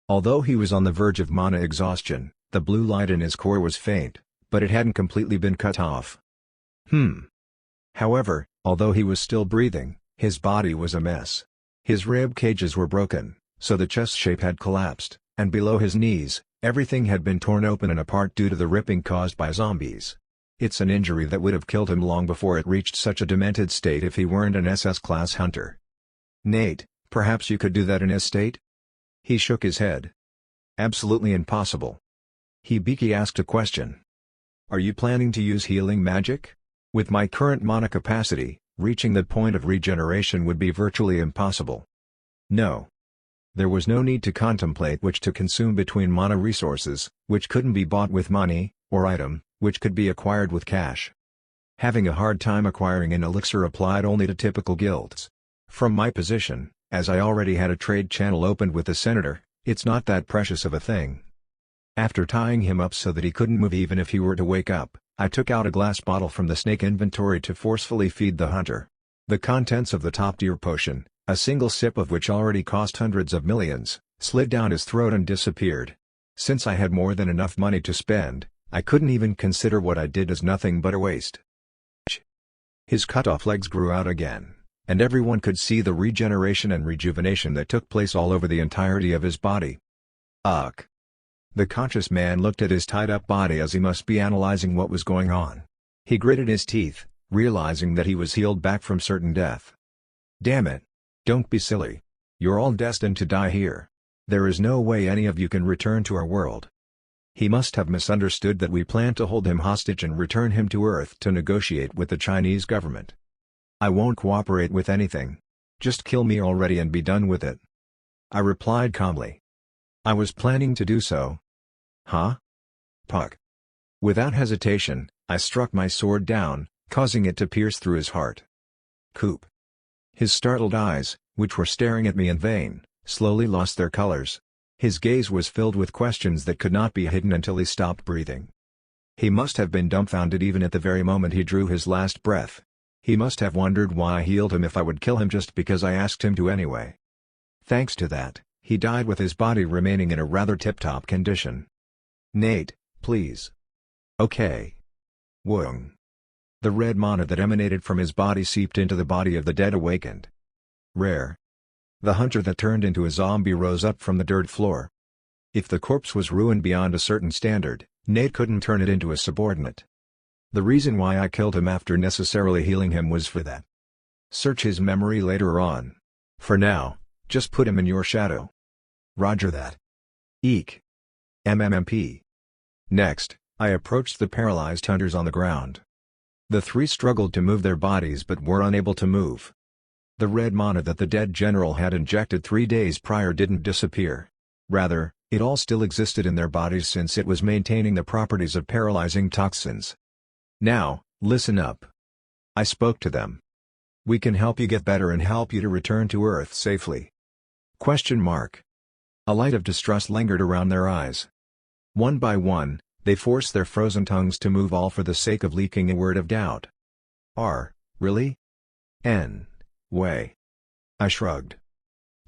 Although he was on the verge of mana exhaustion, the blue light in his core was faint, but it hadn't completely been cut off. However, although he was still breathing, his body was a mess. His rib cages were broken, so the chest shape had collapsed, and below his knees, everything had been torn open and apart due to the ripping caused by zombies. It's an injury that would have killed him long before it reached such a demented state if he weren't an SS-class hunter. Nate, perhaps you could do that in his state? He shook his head. Absolutely impossible. Hibiki asked a question. Are you planning to use healing magic? With my current mana capacity, reaching the point of regeneration would be virtually impossible. No. There was no need to contemplate which to consume between mana resources, which couldn't be bought with money, or item, which could be acquired with cash. Having a hard time acquiring an elixir applied only to typical guilds. From my position, as I already had a trade channel opened with the senator, it's not that precious of a thing. After tying him up so that he couldn't move even if he were to wake up, I took out a glass bottle from the snake inventory to forcefully feed the hunter. The contents of the top-tier potion, a single sip of which already cost hundreds of millions, slid down his throat and disappeared. Since I had more than enough money to spend, I couldn't even consider what I did as nothing but a waste. His cut-off legs grew out again, and everyone could see the regeneration and rejuvenation that took place all over the entirety of his body. Ugh. The conscious man looked at his tied-up body as he must be analyzing what was going on. He gritted his teeth, realizing that he was healed back from certain death. Damn it. Don't be silly. You're all destined to die here. There is no way any of you can return to our world. He must have misunderstood that we plan to hold him hostage and return him to Earth to negotiate with the Chinese government. I won't cooperate with anything. Just kill me already and be done with it. I replied calmly. I was planning to do so. Huh? Puck. Without hesitation, I struck my sword down, causing it to pierce through his heart. Coop. His startled eyes, which were staring at me in vain, slowly lost their colors. His gaze was filled with questions that could not be hidden until he stopped breathing. He must have been dumbfounded even at the very moment he drew his last breath. He must have wondered why I healed him if I would kill him just because I asked him to anyway. Thanks to that, he died with his body remaining in a rather tip-top condition. Nate, please. Okay. Woong. The red mana that emanated from his body seeped into the body of the dead awakened. Rare. The hunter that turned into a zombie rose up from the dirt floor. If the corpse was ruined beyond a certain standard, Nate couldn't turn it into a subordinate. The reason why I killed him after necessarily healing him was for that. Search his memory later on. For now, just put him in your shadow. Roger that. Eek. MMMP. Next, I approached the paralyzed hunters on the ground. The three struggled to move their bodies but were unable to move. The red mana that the dead general had injected 3 days prior didn't disappear. Rather, it all still existed in their bodies since it was maintaining the properties of paralyzing toxins. Now, listen up. I spoke to them. We can help you get better and help you to return to Earth safely. Question mark. A light of distrust lingered around their eyes. One by one, they forced their frozen tongues to move, all for the sake of leaking a word of doubt. Really? N. Way. I shrugged.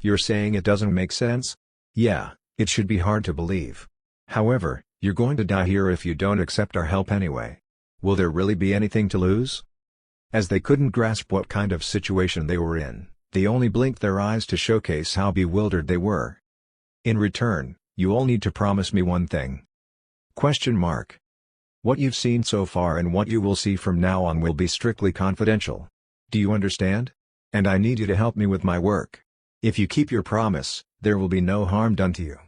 You're saying it doesn't make sense? Yeah, it should be hard to believe. However, you're going to die here if you don't accept our help anyway. Will there really be anything to lose? As they couldn't grasp what kind of situation they were in, they only blinked their eyes to showcase how bewildered they were. In return, you all need to promise me one thing. Question mark. What you've seen so far and what you will see from now on will be strictly confidential. Do you understand? And I need you to help me with my work. If you keep your promise, there will be no harm done to you.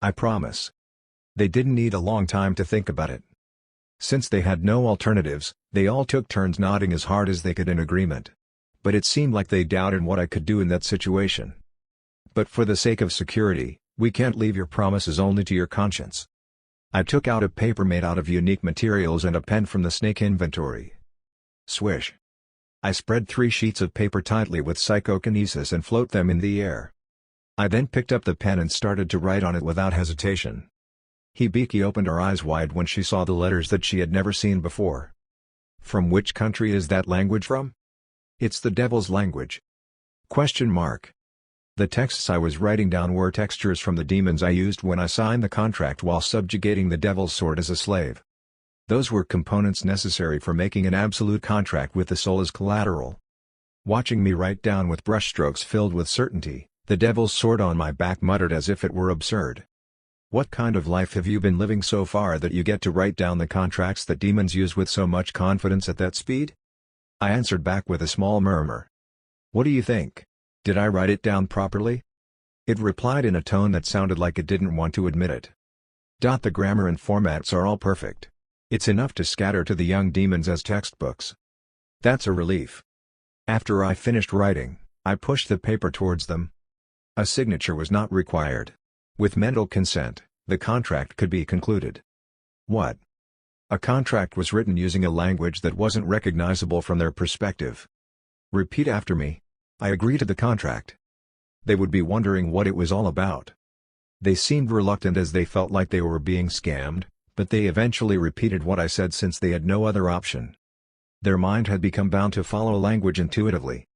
I promise. They didn't need a long time to think about it. Since they had no alternatives, they all took turns nodding as hard as they could in agreement. But it seemed like they doubted what I could do in that situation. But for the sake of security, we can't leave your promises only to your conscience. I took out a paper made out of unique materials and a pen from the snake inventory. Swish. I spread 3 sheets of paper tightly with psychokinesis and float them in the air. I then picked up the pen and started to write on it without hesitation. Hibiki opened her eyes wide when she saw the letters that she had never seen before. From which country is that language from? It's the devil's language. Question mark. The texts I was writing down were textures from the demons I used when I signed the contract while subjugating the devil's sword as a slave. Those were components necessary for making an absolute contract with the soul as collateral. Watching me write down with brushstrokes filled with certainty, the devil's sword on my back muttered as if it were absurd. What kind of life have you been living so far that you get to write down the contracts that demons use with so much confidence at that speed? I answered back with a small murmur. What do you think? Did I write it down properly? It replied in a tone that sounded like it didn't want to admit it. The grammar and formats are all perfect. It's enough to scatter to the young demons as textbooks. That's a relief. After I finished writing, I pushed the paper towards them. A signature was not required. With mental consent, the contract could be concluded. What? A contract was written using a language that wasn't recognizable from their perspective. Repeat after me. I agree to the contract. They would be wondering what it was all about. They seemed reluctant as they felt like they were being scammed, but they eventually repeated what I said since they had no other option. Their mind had become bound to follow language intuitively.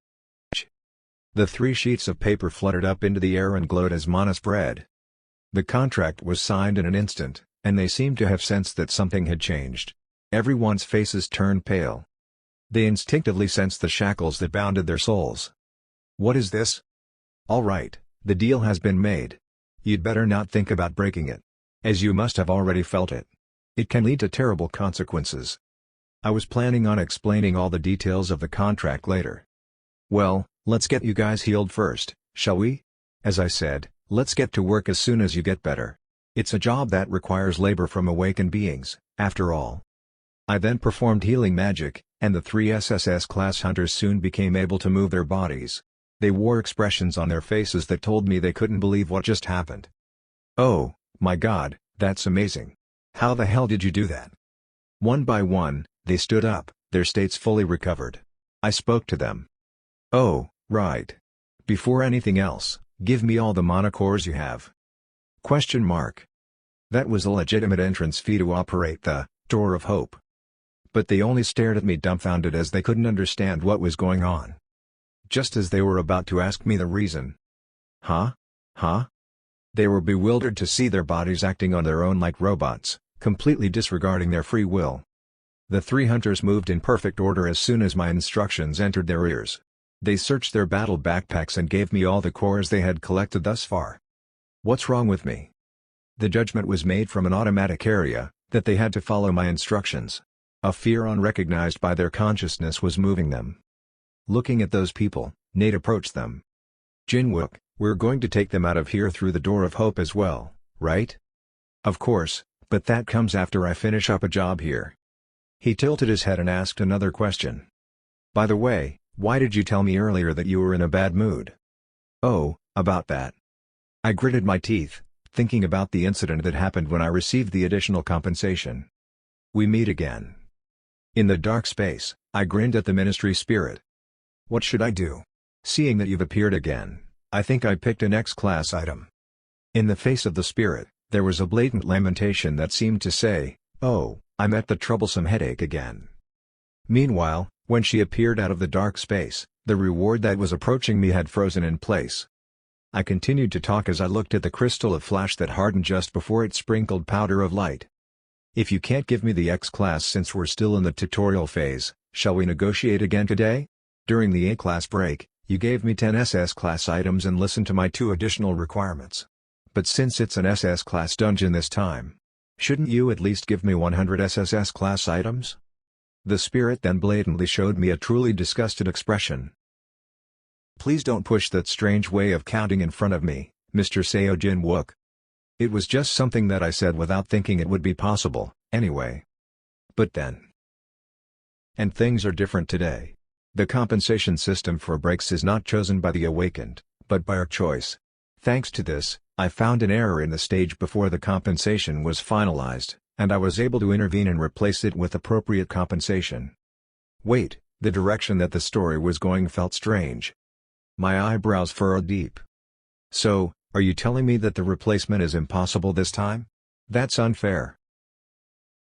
The 3 sheets of paper fluttered up into the air and glowed as mana spread. The contract was signed in an instant, and they seemed to have sensed that something had changed. Everyone's faces turned pale. They instinctively sensed the shackles that bounded their souls. What is this? All right, the deal has been made. You'd better not think about breaking it. As you must have already felt it. It can lead to terrible consequences. I was planning on explaining all the details of the contract later. Well, let's get you guys healed first, shall we? As I said, let's get to work as soon as you get better. It's a job that requires labor from awakened beings, after all. I then performed healing magic, and the 3 SSS class hunters soon became able to move their bodies. They wore expressions on their faces that told me they couldn't believe what just happened. Oh, my God, that's amazing. How the hell did you do that? One by one, they stood up, their states fully recovered. I spoke to them. Oh, Right. Before anything else, give me all the monocores you have. Question mark. That was a legitimate entrance fee to operate the Door of Hope. But they only stared at me dumbfounded as they couldn't understand what was going on. Just as they were about to ask me the reason. Huh? Huh? They were bewildered to see their bodies acting on their own like robots, completely disregarding their free will. The three hunters moved in perfect order as soon as my instructions entered their ears. They searched their battle backpacks and gave me all the cores they had collected thus far. What's wrong with me? The judgment was made from an automatic area, that they had to follow my instructions. A fear unrecognized by their consciousness was moving them. Looking at those people, Nate approached them. Jinwook, we're going to take them out of here through the Door of Hope as well, right? Of course, but that comes after I finish up a job here. He tilted his head and asked another question. By the way, why did you tell me earlier that you were in a bad mood? Oh, about that. I gritted my teeth, thinking about the incident that happened when I received the additional compensation. We meet again. In the dark space, I grinned at the ministry spirit. What should I do? Seeing that you've appeared again, I think I picked an X-class item. In the face of the spirit, there was a blatant lamentation that seemed to say, oh, I met the troublesome headache again. Meanwhile, when she appeared out of the dark space, the reward that was approaching me had frozen in place. I continued to talk as I looked at the crystal of flash that hardened just before it sprinkled powder of light. If you can't give me the X-class since we're still in the tutorial phase, shall we negotiate again today? During the A-class break, you gave me 10 SS-class items and listened to my 2 additional requirements. But since it's an SS-class dungeon this time, shouldn't you at least give me 100 SSS-class items? The spirit then blatantly showed me a truly disgusted expression. Please don't push that strange way of counting in front of me, Mr. Seo Jin-wook. It was just something that I said without thinking it would be possible, anyway. But then. And things are different today. The compensation system for breaks is not chosen by the awakened, but by our choice. Thanks to this, I found an error in the stage before the compensation was finalized, and I was able to intervene and replace it with appropriate compensation. Wait, the direction that the story was going felt strange. My eyebrows furrowed deep. So, are you telling me that the replacement is impossible this time? That's unfair.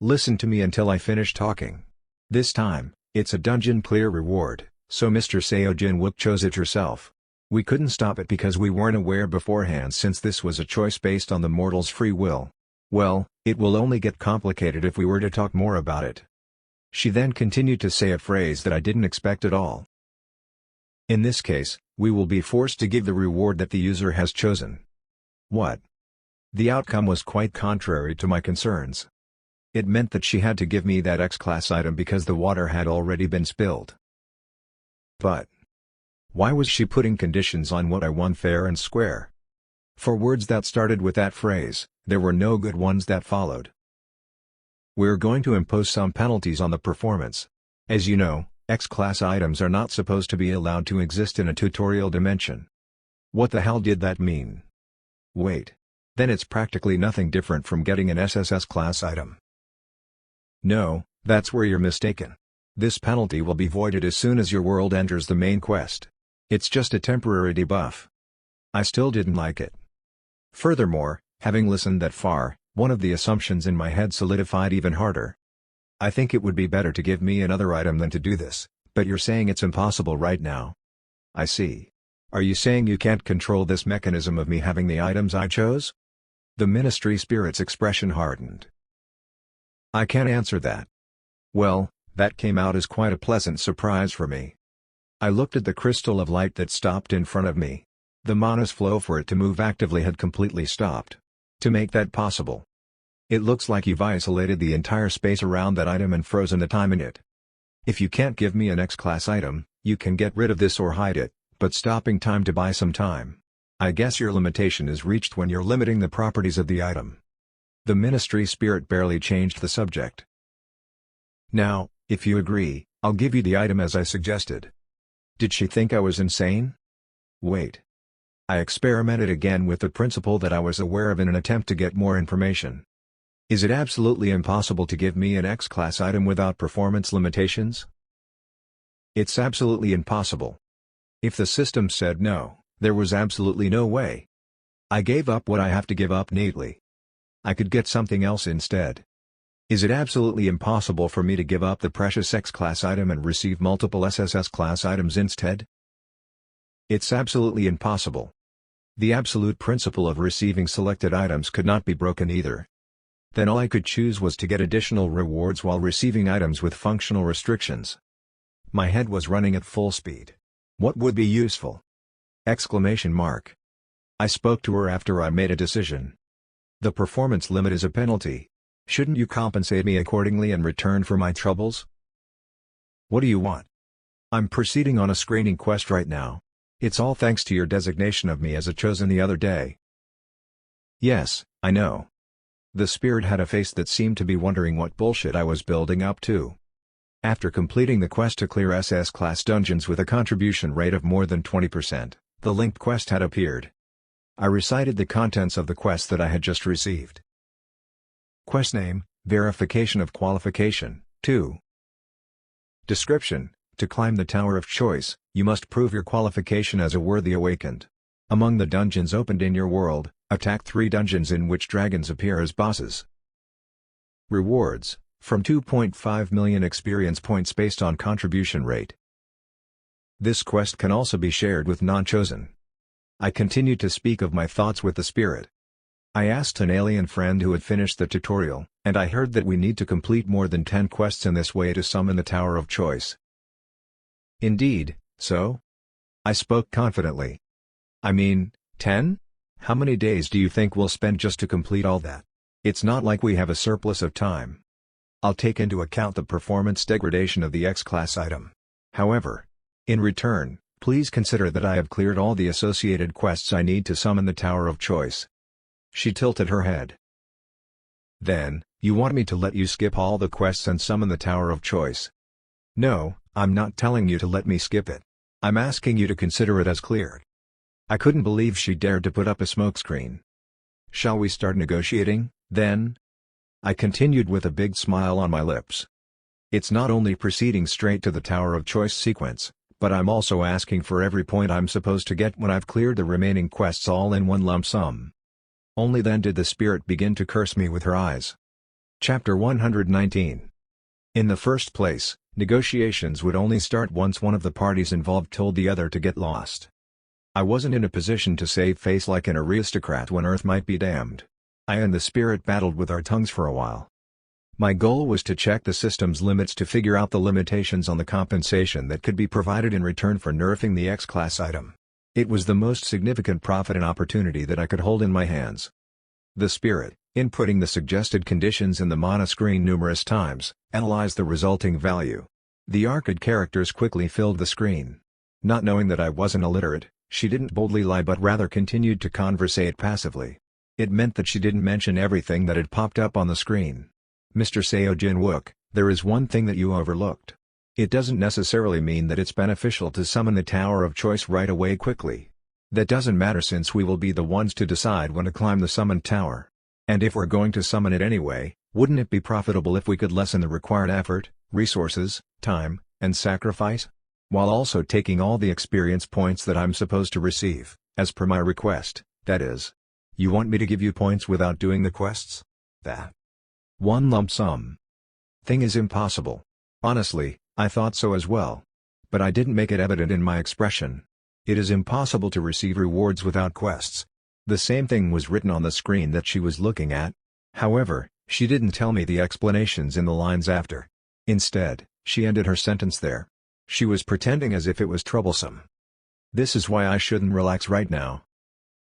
Listen to me until I finish talking. This time, it's a dungeon clear reward, so Mr. Seo Jin-wook chose it yourself. We couldn't stop it because we weren't aware beforehand since this was a choice based on the mortal's free will. Well, it will only get complicated if we were to talk more about it. She then continued to say a phrase that I didn't expect at all. In this case, we will be forced to give the reward that the user has chosen. What? The outcome was quite contrary to my concerns. It meant that she had to give me that X-class item because the water had already been spilled. But why was she putting conditions on what I won fair and square? For words that started with that phrase, there were no good ones that followed. We're going to impose some penalties on the performance. As you know, X-class items are not supposed to be allowed to exist in a tutorial dimension. What the hell did that mean? Wait. Then it's practically nothing different from getting an SSS class item. No, that's where you're mistaken. This penalty will be voided as soon as your world enters the main quest. It's just a temporary debuff. I still didn't like it. Furthermore, having listened that far, one of the assumptions in my head solidified even harder. I think it would be better to give me another item than to do this, but you're saying it's impossible right now. I see. Are you saying you can't control this mechanism of me having the items I chose? The ministry spirit's expression hardened. I can't answer that. Well, that came out as quite a pleasant surprise for me. I looked at the crystal of light that stopped in front of me. The mana's flow for it to move actively had completely stopped. To make that possible, it looks like you've isolated the entire space around that item and frozen the time in it. If you can't give me an X-class item, you can get rid of this or hide it, but stopping time to buy some time. I guess your limitation is reached when you're limiting the properties of the item. The ministry spirit barely changed the subject. Now, if you agree, I'll give you the item as I suggested. Did she think I was insane? Wait. I experimented again with the principle that I was aware of in an attempt to get more information. Is it absolutely impossible to give me an X-class item without performance limitations? It's absolutely impossible. If the system said no, there was absolutely no way. I gave up what I have to give up neatly. I could get something else instead. Is it absolutely impossible for me to give up the precious X-class item and receive multiple SSS-class items instead? It's absolutely impossible. The absolute principle of receiving selected items could not be broken either. Then all I could choose was to get additional rewards while receiving items with functional restrictions. My head was running at full speed. What would be useful? Exclamation mark. I spoke to her after I made a decision. The performance limit is a penalty. Shouldn't you compensate me accordingly in return for my troubles? What do you want? I'm proceeding on a screening quest right now. It's all thanks to your designation of me as a chosen the other day. Yes, I know. The spirit had a face that seemed to be wondering what bullshit I was building up to. After completing the quest to clear SS-class dungeons with a contribution rate of more than 20%, the linked quest had appeared. I recited the contents of the quest that I had just received. Quest name, Verification of Qualification, 2. Description: to climb the Tower of Choice, you must prove your qualification as a worthy awakened. Among the dungeons opened in your world, attack 3 dungeons in which dragons appear as bosses. Rewards: from 2.5 million experience points based on contribution rate. This quest can also be shared with non-chosen. I continued to speak of my thoughts with the spirit. I asked an alien friend who had finished the tutorial, and I heard that we need to complete more than 10 quests in this way to summon the Tower of Choice. Indeed, so? I spoke confidently. I mean, 10? How many days do you think we'll spend just to complete all that? It's not like we have a surplus of time. I'll take into account the performance degradation of the X-class item. However, in return, please consider that I have cleared all the associated quests I need to summon the Tower of Choice. She tilted her head. Then, you want me to let you skip all the quests and summon the Tower of Choice? No, I'm not telling you to let me skip it. I'm asking you to consider it as cleared. I couldn't believe she dared to put up a smokescreen. Shall we start negotiating, then? I continued with a big smile on my lips. It's not only proceeding straight to the Tower of Choice sequence, but I'm also asking for every point I'm supposed to get when I've cleared the remaining quests all in one lump sum. Only then did the spirit begin to curse me with her eyes. Chapter 119. In the first place, negotiations would only start once one of the parties involved told the other to get lost. I wasn't in a position to save face like an aristocrat when Earth might be damned. I and the spirit battled with our tongues for a while. My goal was to check the system's limits to figure out the limitations on the compensation that could be provided in return for nerfing the X-class item. It was the most significant profit and opportunity that I could hold in my hands. The spirit, inputting the suggested conditions in the mana screen numerous times, analyzed the resulting value. The arcade characters quickly filled the screen. Not knowing that I wasn't illiterate, she didn't boldly lie but rather continued to conversate passively. It meant that she didn't mention everything that had popped up on the screen. Mr. Seo Jin-wook, there is one thing that you overlooked. It doesn't necessarily mean that it's beneficial to summon the Tower of Choice right away quickly. That doesn't matter since we will be the ones to decide when to climb the summoned tower. And if we're going to summon it anyway, wouldn't it be profitable if we could lessen the required effort, resources, time, and sacrifice? While also taking all the experience points that I'm supposed to receive, as per my request, that is. You want me to give you points without doing the quests? That one lump sum thing is impossible. Honestly, I thought so as well. But I didn't make it evident in my expression. It is impossible to receive rewards without quests. The same thing was written on the screen that she was looking at. However, she didn't tell me the explanations in the lines after. Instead, she ended her sentence there. She was pretending as if it was troublesome. This is why I shouldn't relax right now.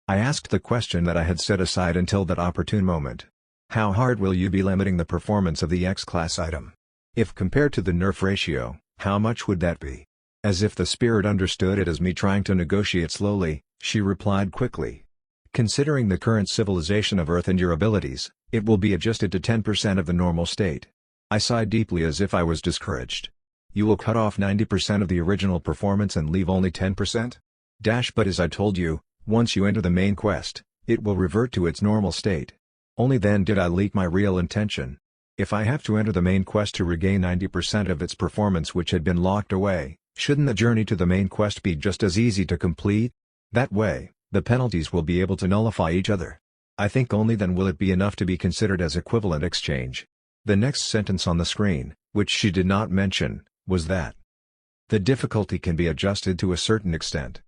I asked the question that I had set aside until that opportune moment. How hard will you be limiting the performance of the X-class item? If compared to the nerf ratio, how much would that be? As if the spirit understood it as me trying to negotiate slowly, she replied quickly. Considering the current civilization of Earth and your abilities, it will be adjusted to 10% of the normal state. I sighed deeply as if I was discouraged. You will cut off 90% of the original performance and leave only 10%? But as I told you, once you enter the main quest, it will revert to its normal state. Only then did I leak my real intention. If I have to enter the main quest to regain 90% of its performance which had been locked away, Shouldn't the journey to the main quest be just as easy to complete? That way, the penalties will be able to nullify each other. I think only then will it be enough to be considered as equivalent exchange. The next sentence on the screen, which she did not mention, was that the difficulty can be adjusted to a certain extent.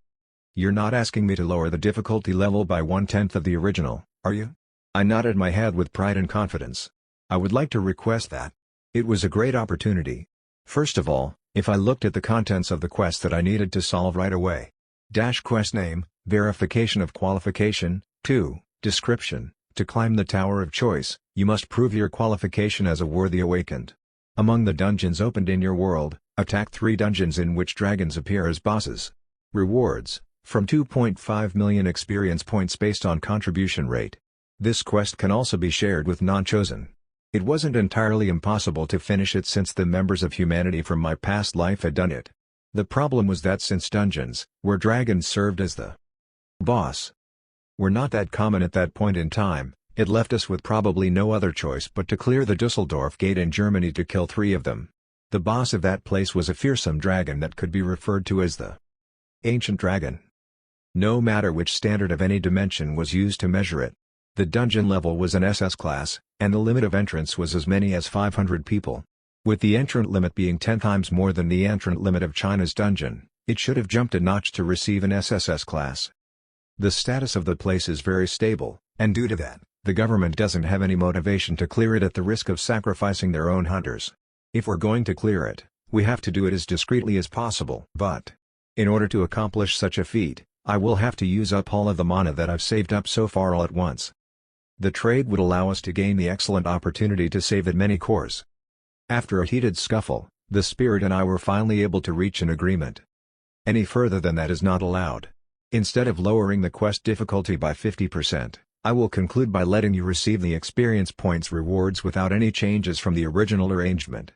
You're not asking me to lower the difficulty level by 1/10 of the original, are you? I nodded my head with pride and confidence. I would like to request that. It was a great opportunity. First of all, if I looked at the contents of the quest that I needed to solve right away. Quest name, verification of qualification, 2, description, to climb the Tower of Choice, you must prove your qualification as a worthy awakened. Among the dungeons opened in your world, attack 3 dungeons in which dragons appear as bosses. Rewards, from 2.5 million experience points based on contribution rate. This quest can also be shared with non-chosen. It wasn't entirely impossible to finish it since the members of humanity from my past life had done it. The problem was that since dungeons, where dragons served as the boss, were not that common at that point in time, it left us with probably no other choice but to clear the Dusseldorf Gate in Germany to kill 3 of them. The boss of that place was a fearsome dragon that could be referred to as the Ancient Dragon. No matter which standard of any dimension was used to measure it. The dungeon level was an SS class, and the limit of entrance was as many as 500 people. With the entrant limit being 10 times more than the entrant limit of China's dungeon, it should have jumped a notch to receive an SSS class. The status of the place is very stable, and due to that, the government doesn't have any motivation to clear it at the risk of sacrificing their own hunters. If we're going to clear it, we have to do it as discreetly as possible. But, in order to accomplish such a feat, I will have to use up all of the mana that I've saved up so far all at once. The trade would allow us to gain the excellent opportunity to save that many cores. After a heated scuffle, the spirit and I were finally able to reach an agreement. Any further than that is not allowed. Instead of lowering the quest difficulty by 50%, I will conclude by letting you receive the experience points rewards without any changes from the original arrangement.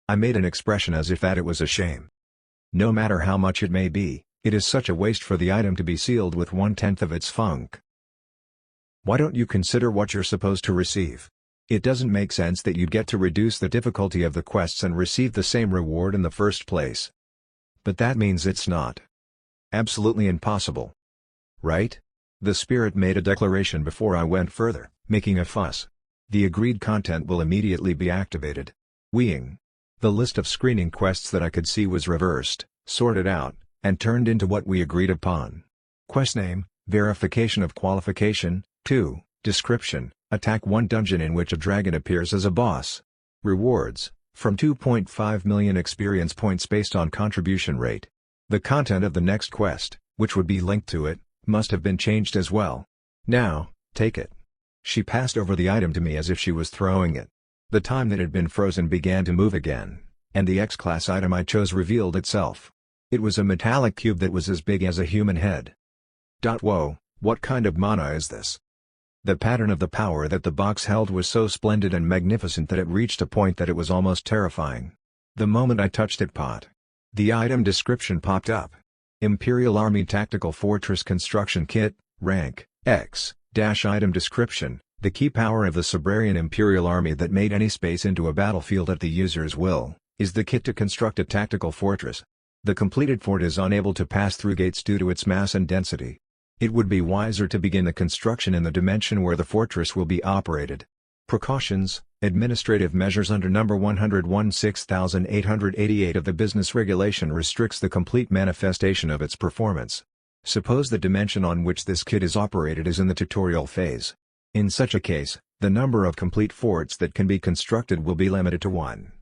I made an expression as if that it was a shame. No matter how much it may be, it is such a waste for the item to be sealed with 1/10 of its funk. Why don't you consider what you're supposed to receive? It doesn't make sense that you'd get to reduce the difficulty of the quests and receive the same reward in the first place. But that means it's not absolutely impossible. Right? The spirit made a declaration before I went further, making a fuss. The agreed content will immediately be activated. Weeing. The list of screening quests that I could see was reversed, sorted out, and turned into what we agreed upon. Quest name, verification of qualification, 2, description, attack 1 dungeon in which a dragon appears as a boss. Rewards, from 2.5 million experience points based on contribution rate. The content of the next quest, which would be linked to it, must have been changed as well. Now, take it. She passed over the item to me as if she was throwing it. The time that had been frozen began to move again, and the X-class item I chose revealed itself. It was a metallic cube that was as big as a human head. Whoa, what kind of mana is this? The pattern of the power that the box held was so splendid and magnificent that it reached a point that it was almost terrifying. The moment I touched it, the item description popped up. Imperial Army Tactical Fortress Construction Kit, rank, X, item description, the key power of the Sobrarian Imperial Army that made any space into a battlefield at the user's will, is the kit to construct a tactical fortress. The completed fort is unable to pass through gates due to its mass and density. It would be wiser to begin the construction in the dimension where the fortress will be operated. Precautions, administrative measures under number 101-6888 of the Business Regulation restricts the complete manifestation of its performance. Suppose the dimension on which this kit is operated is in the tutorial phase. In such a case, the number of complete forts that can be constructed will be limited to 1.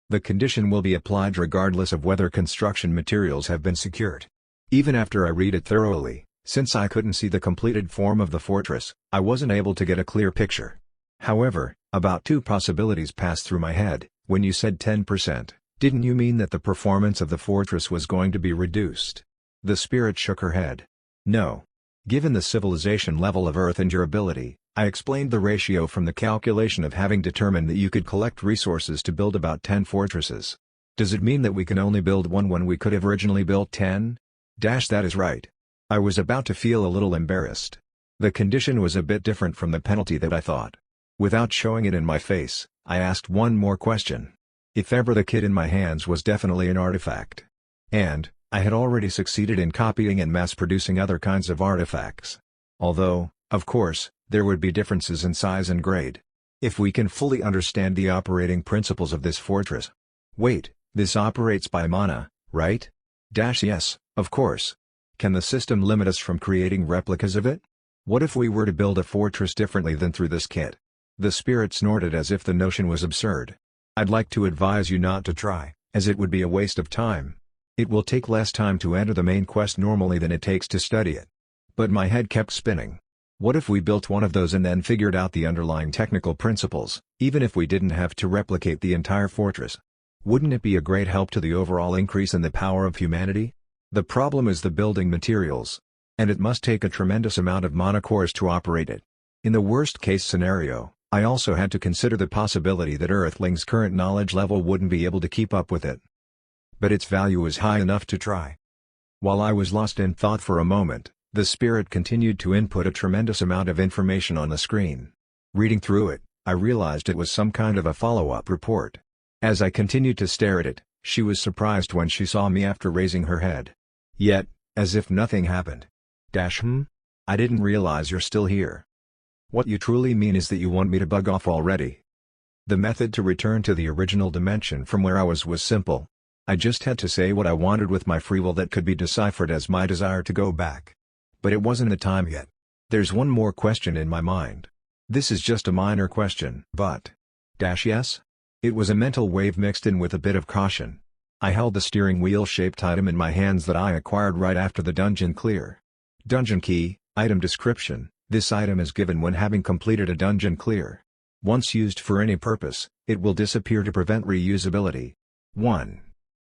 The condition will be applied regardless of whether construction materials have been secured. Even after I read it thoroughly, since I couldn't see the completed form of the fortress, I wasn't able to get a clear picture. However, about 2 possibilities passed through my head. When you said 10%, didn't you mean that the performance of the fortress was going to be reduced? The spirit shook her head. No. Given the civilization level of Earth and your ability, I explained the ratio from the calculation of having determined that you could collect resources to build about 10 fortresses. Does it mean that we can only build 1 when we could have originally built 10? That is right. I was about to feel a little embarrassed. The condition was a bit different from the penalty that I thought. Without showing it in my face, I asked one more question. If ever the kit in my hands was definitely an artifact, And, I had already succeeded in copying and mass-producing other kinds of artifacts. Although, of course, there would be differences in size and grade. If we can fully understand the operating principles of this fortress. Wait, this operates by mana, right? Yes, of course. Can the system limit us from creating replicas of it? What if we were to build a fortress differently than through this kit? The spirit snorted as if the notion was absurd. I'd like to advise you not to try, as it would be a waste of time. It will take less time to enter the main quest normally than it takes to study it. But my head kept spinning. What if we built one of those and then figured out the underlying technical principles, even if we didn't have to replicate the entire fortress? Wouldn't it be a great help to the overall increase in the power of humanity? The problem is the building materials. And it must take a tremendous amount of mana cores to operate it. In the worst-case scenario, I also had to consider the possibility that Earthling's current knowledge level wouldn't be able to keep up with it. But its value was high enough to try. While I was lost in thought for a moment, the spirit continued to input a tremendous amount of information on the screen. Reading through it, I realized it was some kind of a follow-up report. As I continued to stare at it, she was surprised when she saw me after raising her head. Yet, as if nothing happened. I didn't realize you're still here. What you truly mean is that you want me to bug off already. The method to return to the original dimension from where I was simple. I just had to say what I wanted with my free will that could be deciphered as my desire to go back. But it wasn't the time yet. There's one more question in my mind. This is just a minor question, but... Yes? It was a mental wave mixed in with a bit of caution. I held the steering wheel-shaped item in my hands that I acquired right after the dungeon clear. Dungeon key, item description. This item is given when having completed a dungeon clear. Once used for any purpose, it will disappear to prevent reusability. 1.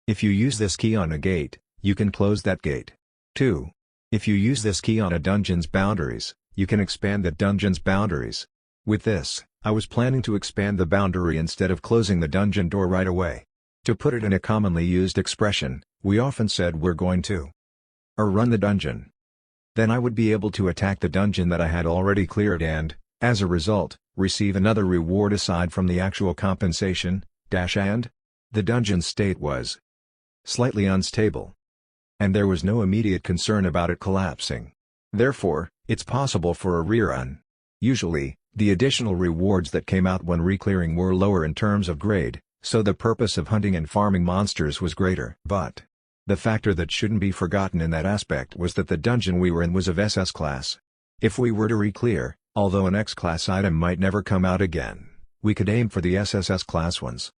If you use this key on a gate, you can close that gate. 2. If you use this key on a dungeon's boundaries, you can expand that dungeon's boundaries. With this, I was planning to expand the boundary instead of closing the dungeon door right away. To put it in a commonly used expression, we often said we're going to run the dungeon. Then I would be able to attack the dungeon that I had already cleared and, as a result, receive another reward aside from the actual compensation, and the dungeon's state was slightly unstable. And there was no immediate concern about it collapsing. Therefore, it's possible for a rerun. Usually, the additional rewards that came out when reclearing were lower in terms of grade, so the purpose of hunting and farming monsters was greater. But the factor that shouldn't be forgotten in that aspect was that the dungeon we were in was of SS class. If we were to reclear, although an X-class item might never come out again, we could aim for the SSS class ones.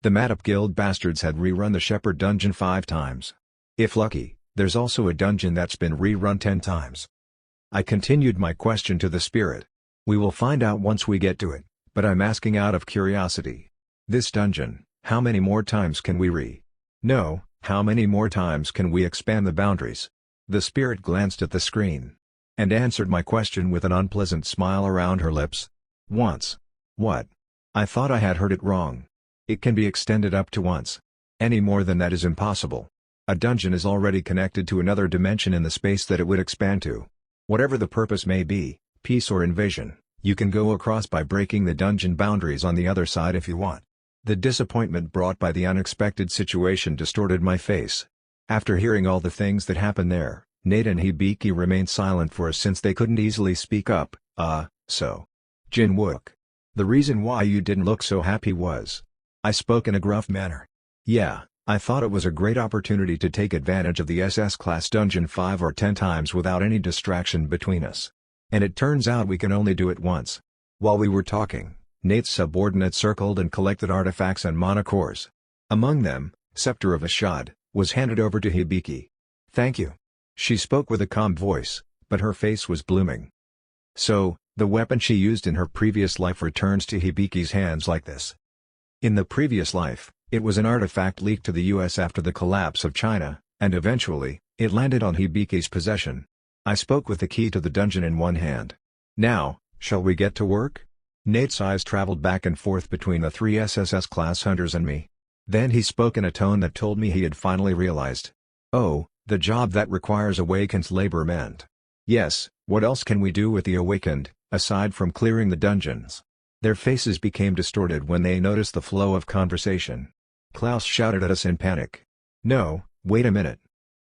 The Madop Guild bastards had rerun the Shepherd dungeon 5 times. If lucky, there's also a dungeon that's been rerun 10 times. I continued my question to the spirit. We will find out once we get to it, but I'm asking out of curiosity. This dungeon, how many more times can we No, how many more times can we expand the boundaries? The spirit glanced at the screen. And answered my question with an unpleasant smile around her lips. Once. What? I thought I had heard it wrong. It can be extended up to once. Any more than that is impossible. A dungeon is already connected to another dimension in the space that it would expand to. Whatever the purpose may be, peace or invasion, you can go across by breaking the dungeon boundaries on the other side if you want. The disappointment brought by the unexpected situation distorted my face. After hearing all the things that happened there, Nate and Hibiki remained silent for us since they couldn't easily speak up. So. Jinwook. The reason why you didn't look so happy was. I spoke in a gruff manner. Yeah, I thought it was a great opportunity to take advantage of the SS class dungeon 5 or 10 times without any distraction between us. And it turns out we can only do it once. While we were talking, Nate's subordinate circled and collected artifacts and mana cores. Among them, Scepter of Ashad, was handed over to Hibiki. Thank you. She spoke with a calm voice, but her face was blooming. So, the weapon she used in her previous life returns to Hibiki's hands like this. In the previous life, it was an artifact leaked to the US after the collapse of China, and eventually, it landed on Hibiki's possession. I spoke with the key to the dungeon in one hand. Now, shall we get to work? Nate's eyes traveled back and forth between the 3 SSS class hunters and me. Then he spoke in a tone that told me he had finally realized. Oh, the job that requires awakened labor meant. Yes, what else can we do with the awakened, aside from clearing the dungeons? Their faces became distorted when they noticed the flow of conversation. Klaus shouted at us in panic. No, Wait a minute.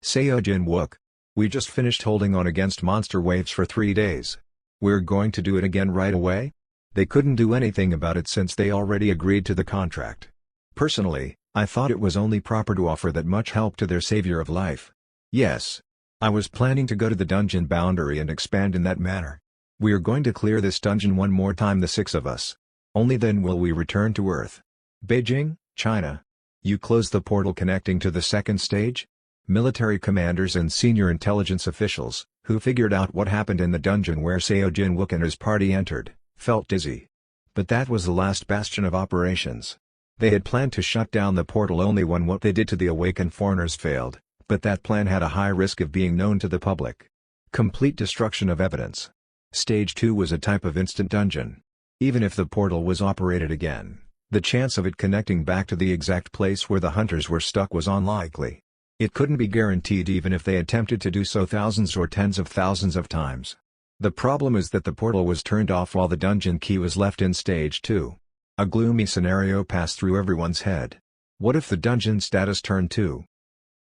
Seo Jin-wook. We just finished holding on against monster waves for 3 days. We're going to do it again right away? They couldn't do anything about it since they already agreed to the contract. Personally, I thought it was only proper to offer that much help to their savior of life. Yes. I was planning to go to the dungeon boundary and expand in that manner. We are going to clear this dungeon one more time, the 6 of us. Only then will we return to Earth. Beijing, China. You closed the portal connecting to the second stage? Military commanders and senior intelligence officials, who figured out what happened in the dungeon where Seo Jin-wook and his party entered, felt dizzy. But that was the last bastion of operations. They had planned to shut down the portal only when what they did to the awakened foreigners failed, but that plan had a high risk of being known to the public. Complete destruction of evidence. Stage 2 was a type of instant dungeon. Even if the portal was operated again, the chance of it connecting back to the exact place where the hunters were stuck was unlikely. It couldn't be guaranteed even if they attempted to do so thousands or tens of thousands of times. The problem is that the portal was turned off while the dungeon key was left in Stage 2. A gloomy scenario passed through everyone's head. What if the dungeon status turned to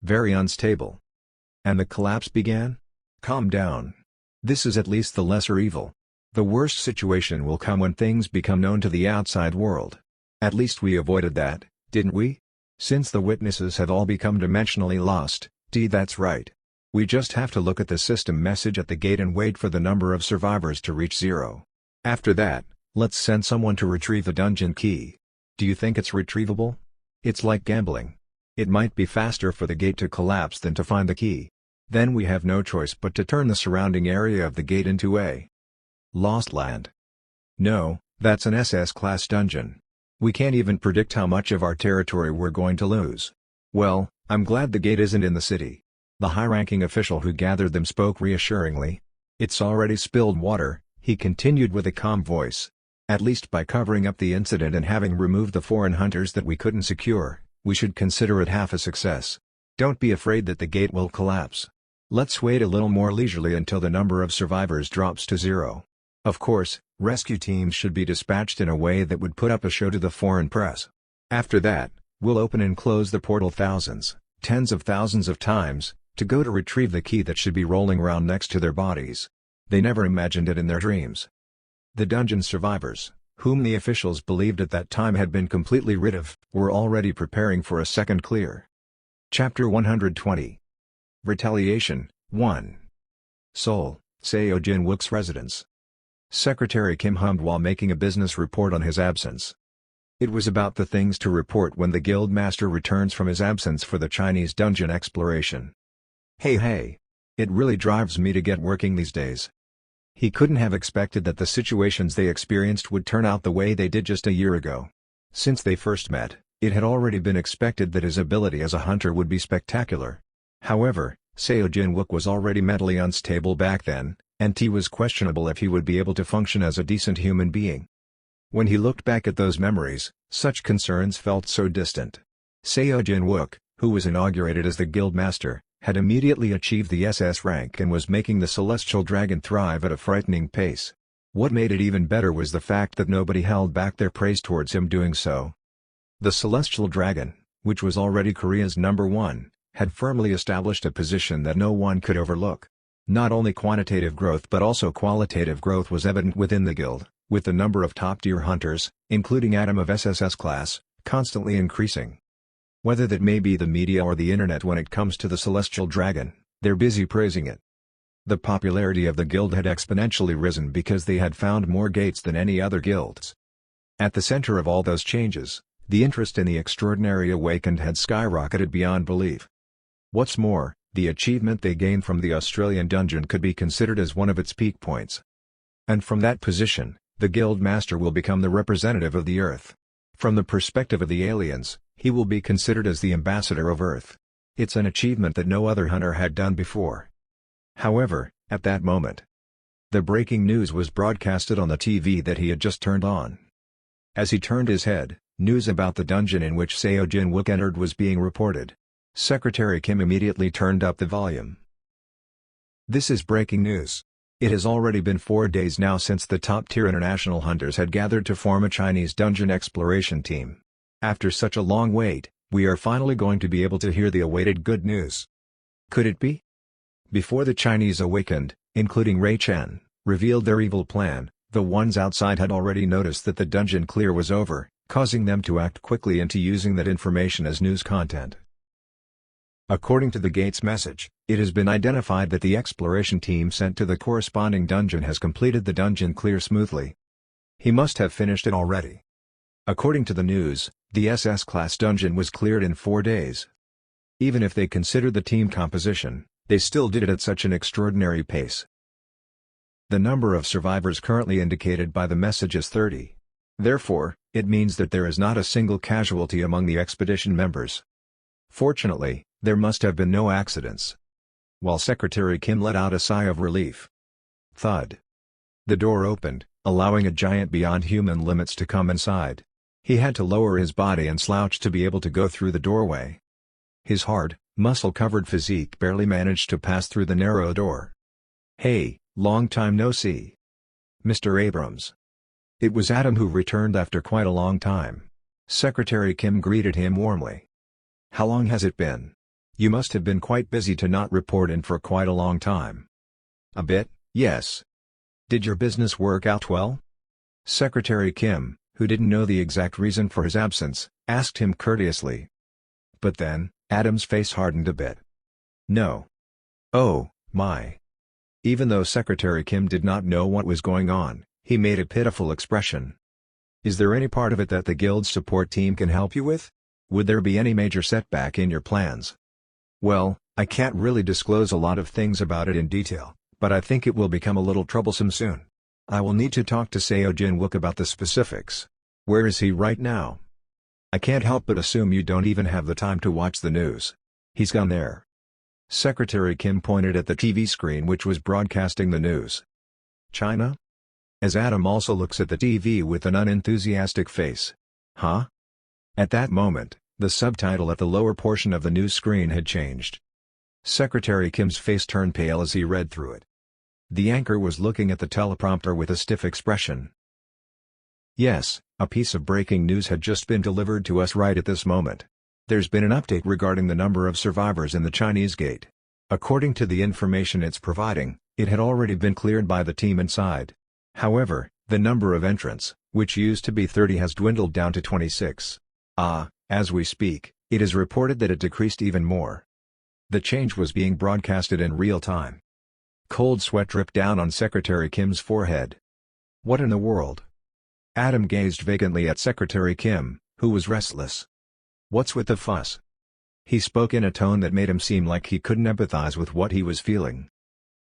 very unstable? And the collapse began? Calm down. This is at least the lesser evil. The worst situation will come when things become known to the outside world. At least we avoided that, didn't we? Since the witnesses have all become dimensionally lost, that's right. We just have to look at the system message at the gate and wait for the number of survivors to reach 0. After that, let's send someone to retrieve the dungeon key. Do you think it's retrievable? It's like gambling. It might be faster for the gate to collapse than to find the key. Then we have no choice but to turn the surrounding area of the gate into a lost land. No, that's an SS-class dungeon. We can't even predict how much of our territory we're going to lose. Well, I'm glad the gate isn't in the city. The high-ranking official who gathered them spoke reassuringly. It's already spilled water, he continued with a calm voice. At least by covering up the incident and having removed the foreign hunters that we couldn't secure, we should consider it half a success. Don't be afraid that the gate will collapse. Let's wait a little more leisurely until the number of survivors drops to 0. Of course, rescue teams should be dispatched in a way that would put up a show to the foreign press. After that, we'll open and close the portal thousands, tens of thousands of times, to go to retrieve the key that should be rolling around next to their bodies. They never imagined it in their dreams. The dungeon survivors, whom the officials believed at that time had been completely rid of, were already preparing for a second clear. Chapter 120. Retaliation, 1. Seoul, Seo Jin-wook's residence. Secretary Kim hummed while making a business report on his absence. It was about the things to report when the guild master returns from his absence for the Chinese dungeon exploration. Hey. It really drives me to get working these days. He couldn't have expected that the situations they experienced would turn out the way they did just a year ago. Since they first met, it had already been expected that his ability as a hunter would be spectacular. However, Seo Jin-wook was already mentally unstable back then, and it was questionable if he would be able to function as a decent human being. When he looked back at those memories, such concerns felt so distant. Seo Jin-wook, who was inaugurated as the guild master, had immediately achieved the SS rank and was making the Celestial Dragon thrive at a frightening pace. What made it even better was the fact that nobody held back their praise towards him doing so. The Celestial Dragon, which was already Korea's #1, had firmly established a position that no one could overlook. Not only quantitative growth but also qualitative growth was evident within the guild, with the number of top-tier hunters, including Adam of SSS class, constantly increasing. Whether that may be the media or the internet when it comes to the Celestial Dragon, they're busy praising it. The popularity of the guild had exponentially risen because they had found more gates than any other guilds. At the center of all those changes, the interest in the extraordinary awakened had skyrocketed beyond belief. What's more, the achievement they gained from the Australian dungeon could be considered as one of its peak points. And from that position, the guild master will become the representative of the Earth. From the perspective of the aliens, he will be considered as the ambassador of Earth. It's an achievement that no other hunter had done before. However, at that moment, the breaking news was broadcasted on the TV that he had just turned on. As he turned his head, news about the dungeon in which Seo Jin-wook entered was being reported. Secretary Kim immediately turned up the volume. This is breaking news. It has already been 4 days now since the top-tier international hunters had gathered to form a Chinese dungeon exploration team. After such a long wait, We are finally going to be able to hear the awaited good news. Could it be? Before the Chinese awakened, including Ray Chen, revealed their evil plan, the ones outside had already noticed that the dungeon clear was over, causing them to act quickly into using that information as news content. According to the gate's message, it has been identified that the exploration team sent to the corresponding dungeon has completed the dungeon clear smoothly. He must have finished it already. According to the news, the SS-class dungeon was cleared in 4 days. Even if they considered the team composition, they still did it at such an extraordinary pace. The number of survivors currently indicated by the message is 30. Therefore, it means that there is not a single casualty among the expedition members. Fortunately, there must have been no accidents. While Secretary Kim let out a sigh of relief. Thud. The door opened, allowing a giant beyond human limits to come inside. He had to lower his body and slouch to be able to go through the doorway. His hard, muscle-covered physique barely managed to pass through the narrow door. "Hey, long time no see. Mr. Abrams." It was Adam who returned after quite a long time. Secretary Kim greeted him warmly. "How long has it been? You must have been quite busy to not report in for quite a long time." "A bit, yes. Did your business work out well?" Secretary Kim, who didn't know the exact reason for his absence, asked him courteously. But then, Adam's face hardened a bit. "No." "Oh, my." Even though Secretary Kim did not know what was going on, he made a pitiful expression. "Is there any part of it that the Guild's support team can help you with? Would there be any major setback in your plans?" "Well, I can't really disclose a lot of things about it in detail, but I think it will become a little troublesome soon. I will need to talk to Seo Jin-wook about the specifics." "Where is he right now?" "I can't help but assume you don't even have the time to watch the news. He's gone there." Secretary Kim pointed at the TV screen which was broadcasting the news. "China?" As Adam also looks at the TV with an unenthusiastic face. "Huh?" At that moment, the subtitle at the lower portion of the news screen had changed. Secretary Kim's face turned pale as he read through it. The anchor was looking at the teleprompter with a stiff expression. "Yes, a piece of breaking news had just been delivered to us right at this moment. There's been an update regarding the number of survivors in the Chinese gate. According to the information it's providing, it had already been cleared by the team inside. However, the number of entrants, which used to be 30, has dwindled down to 26. As we speak, it is reported that it decreased even more." The change was being broadcasted in real time. Cold sweat dripped down on Secretary Kim's forehead. "What in the world?" Adam gazed vacantly at Secretary Kim, who was restless. "What's with the fuss?" He spoke in a tone that made him seem like he couldn't empathize with what he was feeling.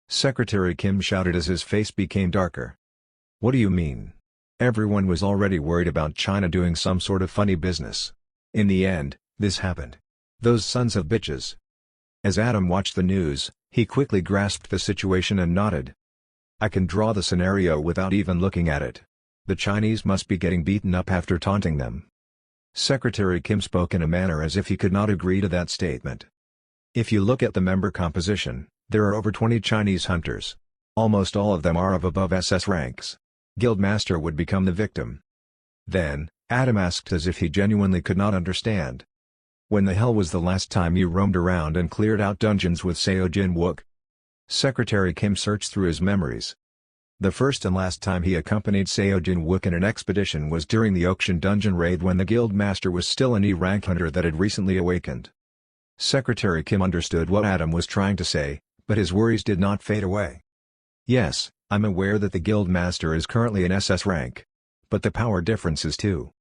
Secretary Kim shouted as his face became darker. "What do you mean? Everyone was already worried about China doing some sort of funny business. In the end, this happened. Those sons of bitches." As Adam watched the news, he quickly grasped the situation and nodded. "I can draw the scenario without even looking at it. The Chinese must be getting beaten up after taunting them." Secretary Kim spoke in a manner as if he could not agree to that statement. "If you look at the member composition, there are over 20 Chinese hunters. Almost all of them are of above SS ranks. Guildmaster would become the victim." Then, Adam asked as if he genuinely could not understand. "When the hell was the last time you roamed around and cleared out dungeons with Seo Jin-wook?" Secretary Kim searched through his memories. The first and last time he accompanied Seo Jin-wook in an expedition was during the Okshan dungeon raid when the Guildmaster was still an E-rank hunter that had recently awakened. Secretary Kim understood what Adam was trying to say, but his worries did not fade away. "Yes, I'm aware that the Guildmaster is currently an SS rank. But the power difference is too."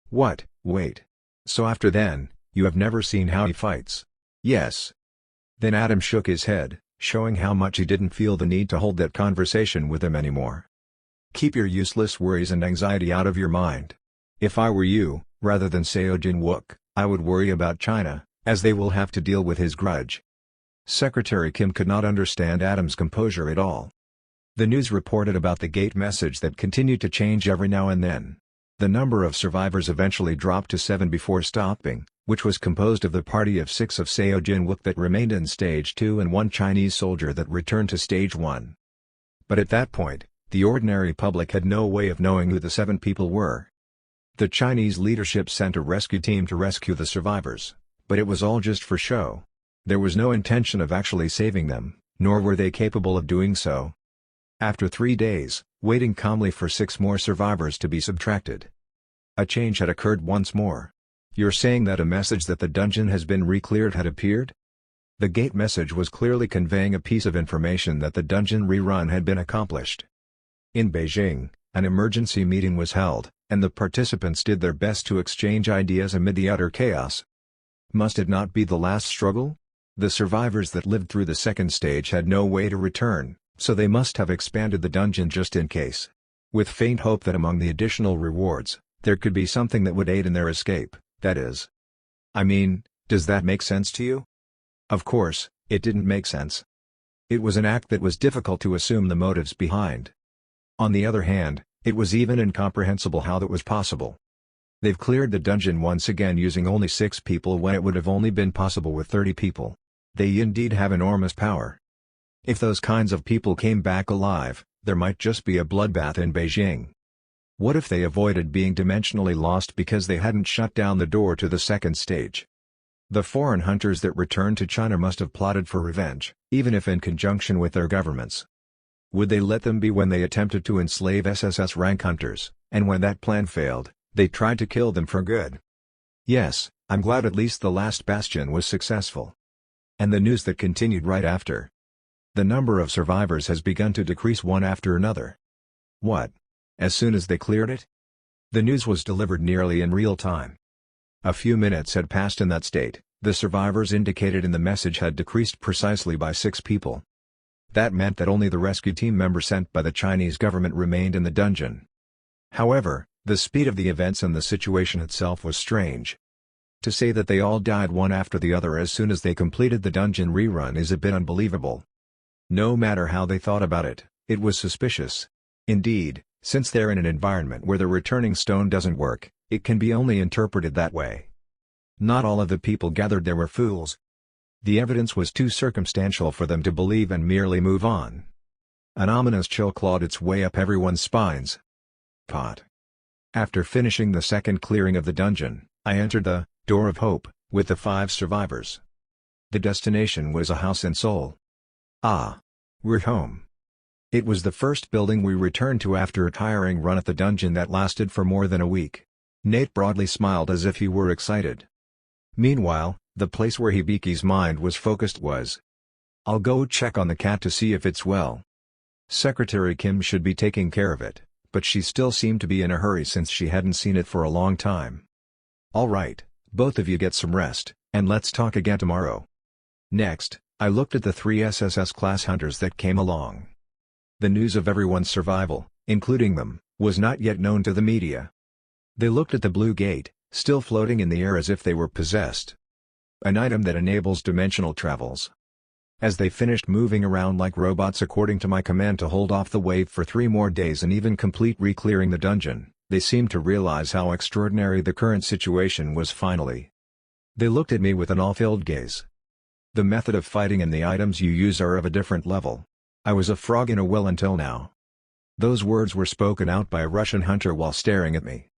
"What, wait. So after then, you have never seen how he fights?" "Yes." Then Adam shook his head, showing how much he didn't feel the need to hold that conversation with him anymore. "Keep your useless worries and anxiety out of your mind. If I were you, rather than Seo Jin-wook, I would worry about China, as they will have to deal with his grudge." Secretary Kim could not understand Adam's composure at all. The news reported about the gate message that continued to change every now and then. The number of survivors eventually dropped to 7 before stopping, which was composed of the party of 6 of Seo Jin-wook that remained in Stage 2 and 1 Chinese soldier that returned to Stage 1. But at that point, the ordinary public had no way of knowing who the 7 people were. The Chinese leadership sent a rescue team to rescue the survivors, but it was all just for show. There was no intention of actually saving them, nor were they capable of doing so. After 3 days, waiting calmly for 6 more survivors to be subtracted, a change had occurred once more. You're saying that a message that the dungeon has been re-cleared had appeared? The gate message was clearly conveying a piece of information that the dungeon rerun had been accomplished. In Beijing, an emergency meeting was held, and the participants did their best to exchange ideas amid the utter chaos. Must it not be the last struggle? The survivors that lived through the second stage had no way to return, so they must have expanded the dungeon just in case. With faint hope that among the additional rewards, there could be something that would aid in their escape, that is. I mean, does that make sense to you? Of course, it didn't make sense. It was an act that was difficult to assume the motives behind. On the other hand, it was even incomprehensible how that was possible. They've cleared the dungeon once again using only 6 people when it would have only been possible with 30 people. They indeed have enormous power. If those kinds of people came back alive, there might just be a bloodbath in Beijing. What if they avoided being dimensionally lost because they hadn't shut down the door to the second stage? The foreign hunters that returned to China must have plotted for revenge, even if in conjunction with their governments. Would they let them be when they attempted to enslave SSS rank hunters, and when that plan failed, they tried to kill them for good? Yes, I'm glad at least the last bastion was successful. And the news that continued right after. The number of survivors has begun to decrease one after another. What? As soon as they cleared it? The news was delivered nearly in real time. A few minutes had passed in that state, the survivors indicated in the message had decreased precisely by 6 people. That meant that only the rescue team members sent by the Chinese government remained in the dungeon. However, the speed of the events and the situation itself was strange. To say that they all died one after the other as soon as they completed the dungeon rerun is a bit unbelievable. No matter how they thought about it, it was suspicious. Indeed, since they're in an environment where the returning stone doesn't work, it can be only interpreted that way. Not all of the people gathered there were fools. The evidence was too circumstantial for them to believe and merely move on. An ominous chill clawed its way up everyone's spines. After finishing the second clearing of the dungeon, I entered the Door of Hope with the 5 survivors. The destination was a house in Seoul. Ah! We're home. It was the first building we returned to after a tiring run at the dungeon that lasted for more than a week. Nate broadly smiled as if he were excited. Meanwhile, the place where Hibiki's mind was focused was. I'll go check on the cat to see if it's well. Secretary Kim should be taking care of it, but she still seemed to be in a hurry since she hadn't seen it for a long time. All right, both of you get some rest, and let's talk again tomorrow. Next, I looked at the 3 SSS class hunters that came along. The news of everyone's survival, including them, was not yet known to the media. They looked at the blue gate, still floating in the air as if they were possessed. An item that enables dimensional travels. As they finished moving around like robots according to my command to hold off the wave for 3 more days and even complete re-clearing the dungeon, they seemed to realize how extraordinary the current situation was finally. They looked at me with an awe-filled gaze. The method of fighting and the items you use are of a different level. I was a frog in a well until now. Those words were spoken out by a Russian hunter while staring at me.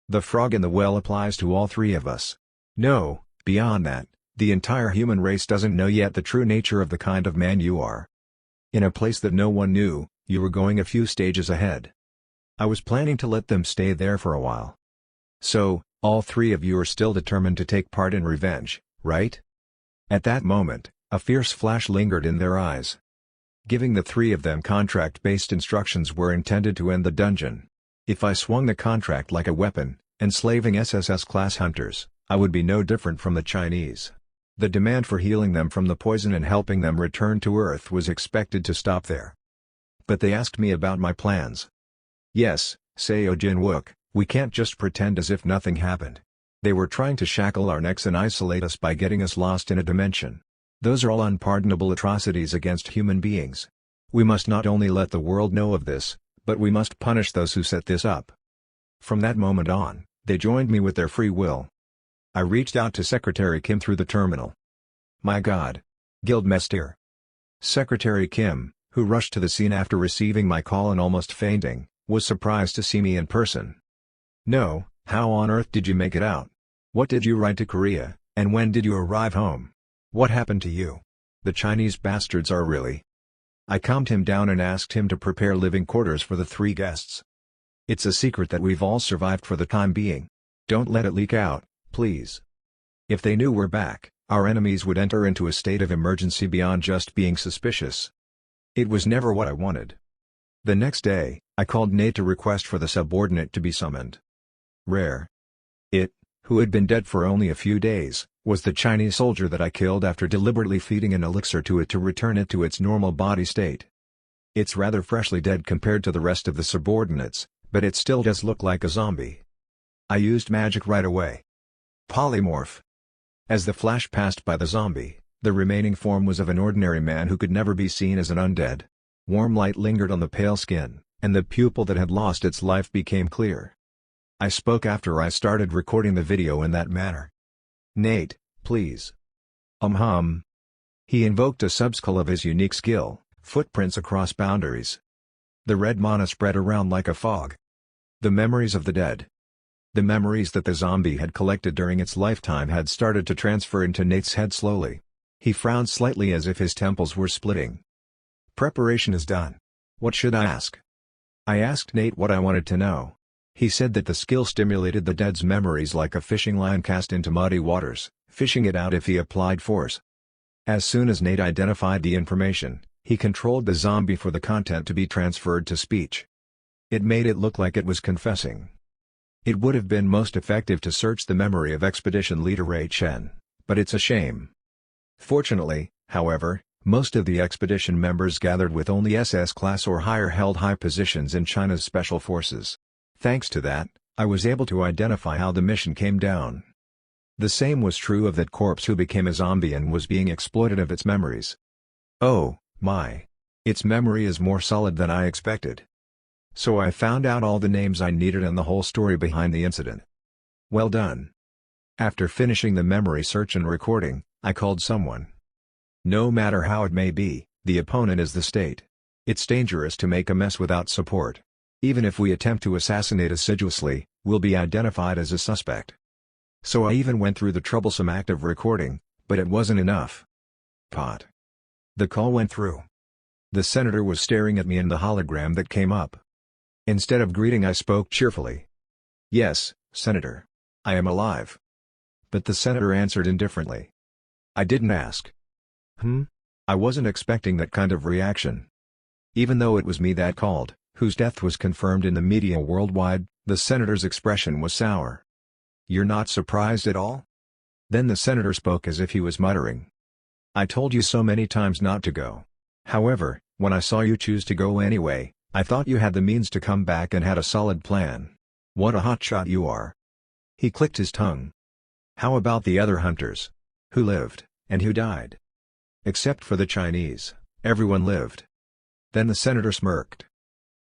The frog in the well applies to all 3 of us. No, beyond that, the entire human race doesn't know yet the true nature of the kind of man you are. In a place that no one knew, you were going a few stages ahead. I was planning to let them stay there for a while. So, all 3 of you are still determined to take part in revenge, right? At that moment, a fierce flash lingered in their eyes. Giving the 3 of them contract-based instructions were intended to end the dungeon. If I swung the contract like a weapon, enslaving SSS-class hunters, I would be no different from the Chinese. The demand for healing them from the poison and helping them return to Earth was expected to stop there. But they asked me about my plans. Yes, Seo Jin-wook, we can't just pretend as if nothing happened. They were trying to shackle our necks and isolate us by getting us lost in a dimension. Those are all unpardonable atrocities against human beings. We must not only let the world know of this, but we must punish those who set this up. From that moment on, they joined me with their free will. I reached out to Secretary Kim through the terminal. My God! Guildmaster! Secretary Kim, who rushed to the scene after receiving my call and almost fainting, was surprised to see me in person. No, How on earth did you make it out? What did you ride to Korea, and when did you arrive home? What happened to you? The Chinese bastards are really... I calmed him down and asked him to prepare living quarters for the 3 guests. It's a secret that we've all survived for the time being. Don't let it leak out, please. If they knew we're back, our enemies would enter into a state of emergency beyond just being suspicious. It was never what I wanted. The next day, I called Nate to request for the subordinate to be summoned. Rare. It, who had been dead for only a few days, was the Chinese soldier that I killed after deliberately feeding an elixir to it to return it to its normal body state. It's rather freshly dead compared to the rest of the subordinates, but it still does look like a zombie. I used magic right away. Polymorph. As the flash passed by the zombie, the remaining form was of an ordinary man who could never be seen as an undead. Warm light lingered on the pale skin, and the pupil that had lost its life became clear. I spoke after I started recording the video in that manner. Nate, please. He invoked a subskill of his unique skill, footprints across boundaries. The red mana spread around like a fog. The memories of the dead. The memories that the zombie had collected during its lifetime had started to transfer into Nate's head slowly. He frowned slightly as if his temples were splitting. Preparation is done. What should I ask? I asked Nate what I wanted to know. He said that the skill stimulated the dead's memories like a fishing line cast into muddy waters, fishing it out if he applied force. As soon as Nate identified the information, he controlled the zombie for the content to be transferred to speech. It made it look like it was confessing. It would have been most effective to search the memory of Expedition Leader Ray Chen, but it's a shame. Fortunately, however, most of the expedition members gathered with only SS class or higher held high positions in China's special forces. Thanks to that, I was able to identify how the mission came down. The same was true of that corpse who became a zombie and was being exploited of its memories. Oh, my. Its memory is more solid than I expected. So I found out all the names I needed and the whole story behind the incident. Well done. After finishing the memory search and recording, I called someone. No matter how it may be, the opponent is the state. It's dangerous to make a mess without support. Even if we attempt to assassinate assiduously, we'll be identified as a suspect. So I even went through the troublesome act of recording, but it wasn't enough. Pot. The call went through. The senator was staring at me in the hologram that came up. Instead of greeting, I spoke cheerfully. Yes, Senator. I am alive. But the senator answered indifferently. I didn't ask. I wasn't expecting that kind of reaction. Even though it was me that called, whose death was confirmed in the media worldwide, the senator's expression was sour. You're not surprised at all? Then the senator spoke as if he was muttering. I told you so many times not to go. However, when I saw you choose to go anyway, I thought you had the means to come back and had a solid plan. What a hotshot you are. He clicked his tongue. How about the other hunters? Who lived, and who died? Except for the Chinese, everyone lived. Then the senator smirked.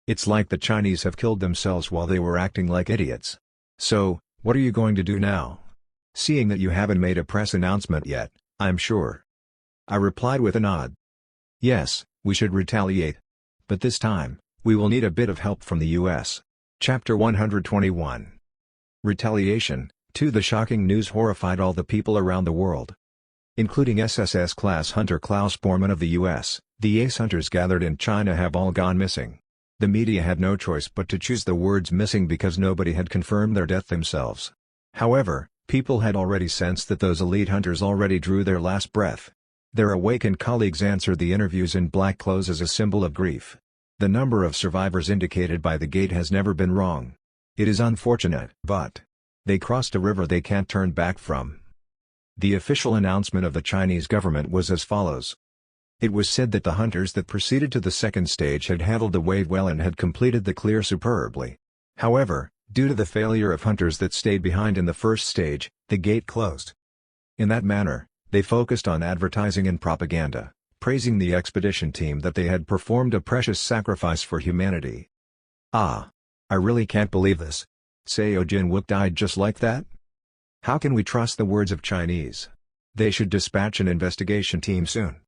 It's like the Chinese have killed themselves while they were acting like idiots. So, what are you going to do now? Seeing that you haven't made a press announcement yet, I'm sure. I replied with a nod. Yes, we should retaliate. But this time, we will need a bit of help from the U.S. Chapter 121. Retaliation. 2. The shocking news horrified all the people around the world. Including SSS class hunter Klaus Bormann of the U.S., the ace hunters gathered in China have all gone missing. The media had no choice but to choose the words missing because nobody had confirmed their death themselves. However, people had already sensed that those elite hunters already drew their last breath. Their awakened colleagues answered the interviews in black clothes as a symbol of grief. The number of survivors indicated by the gate has never been wrong. It is unfortunate, but they crossed a river they can't turn back from. The official announcement of the Chinese government was as follows. It was said that the hunters that proceeded to the second stage had handled the wave well and had completed the clear superbly. However, due to the failure of hunters that stayed behind in the first stage, the gate closed. In that manner, they focused on advertising and propaganda, praising the expedition team that they had performed a precious sacrifice for humanity. Ah! I really can't believe this. Seo Jinwook died just like that? How can we trust the words of Chinese? They should dispatch an investigation team soon.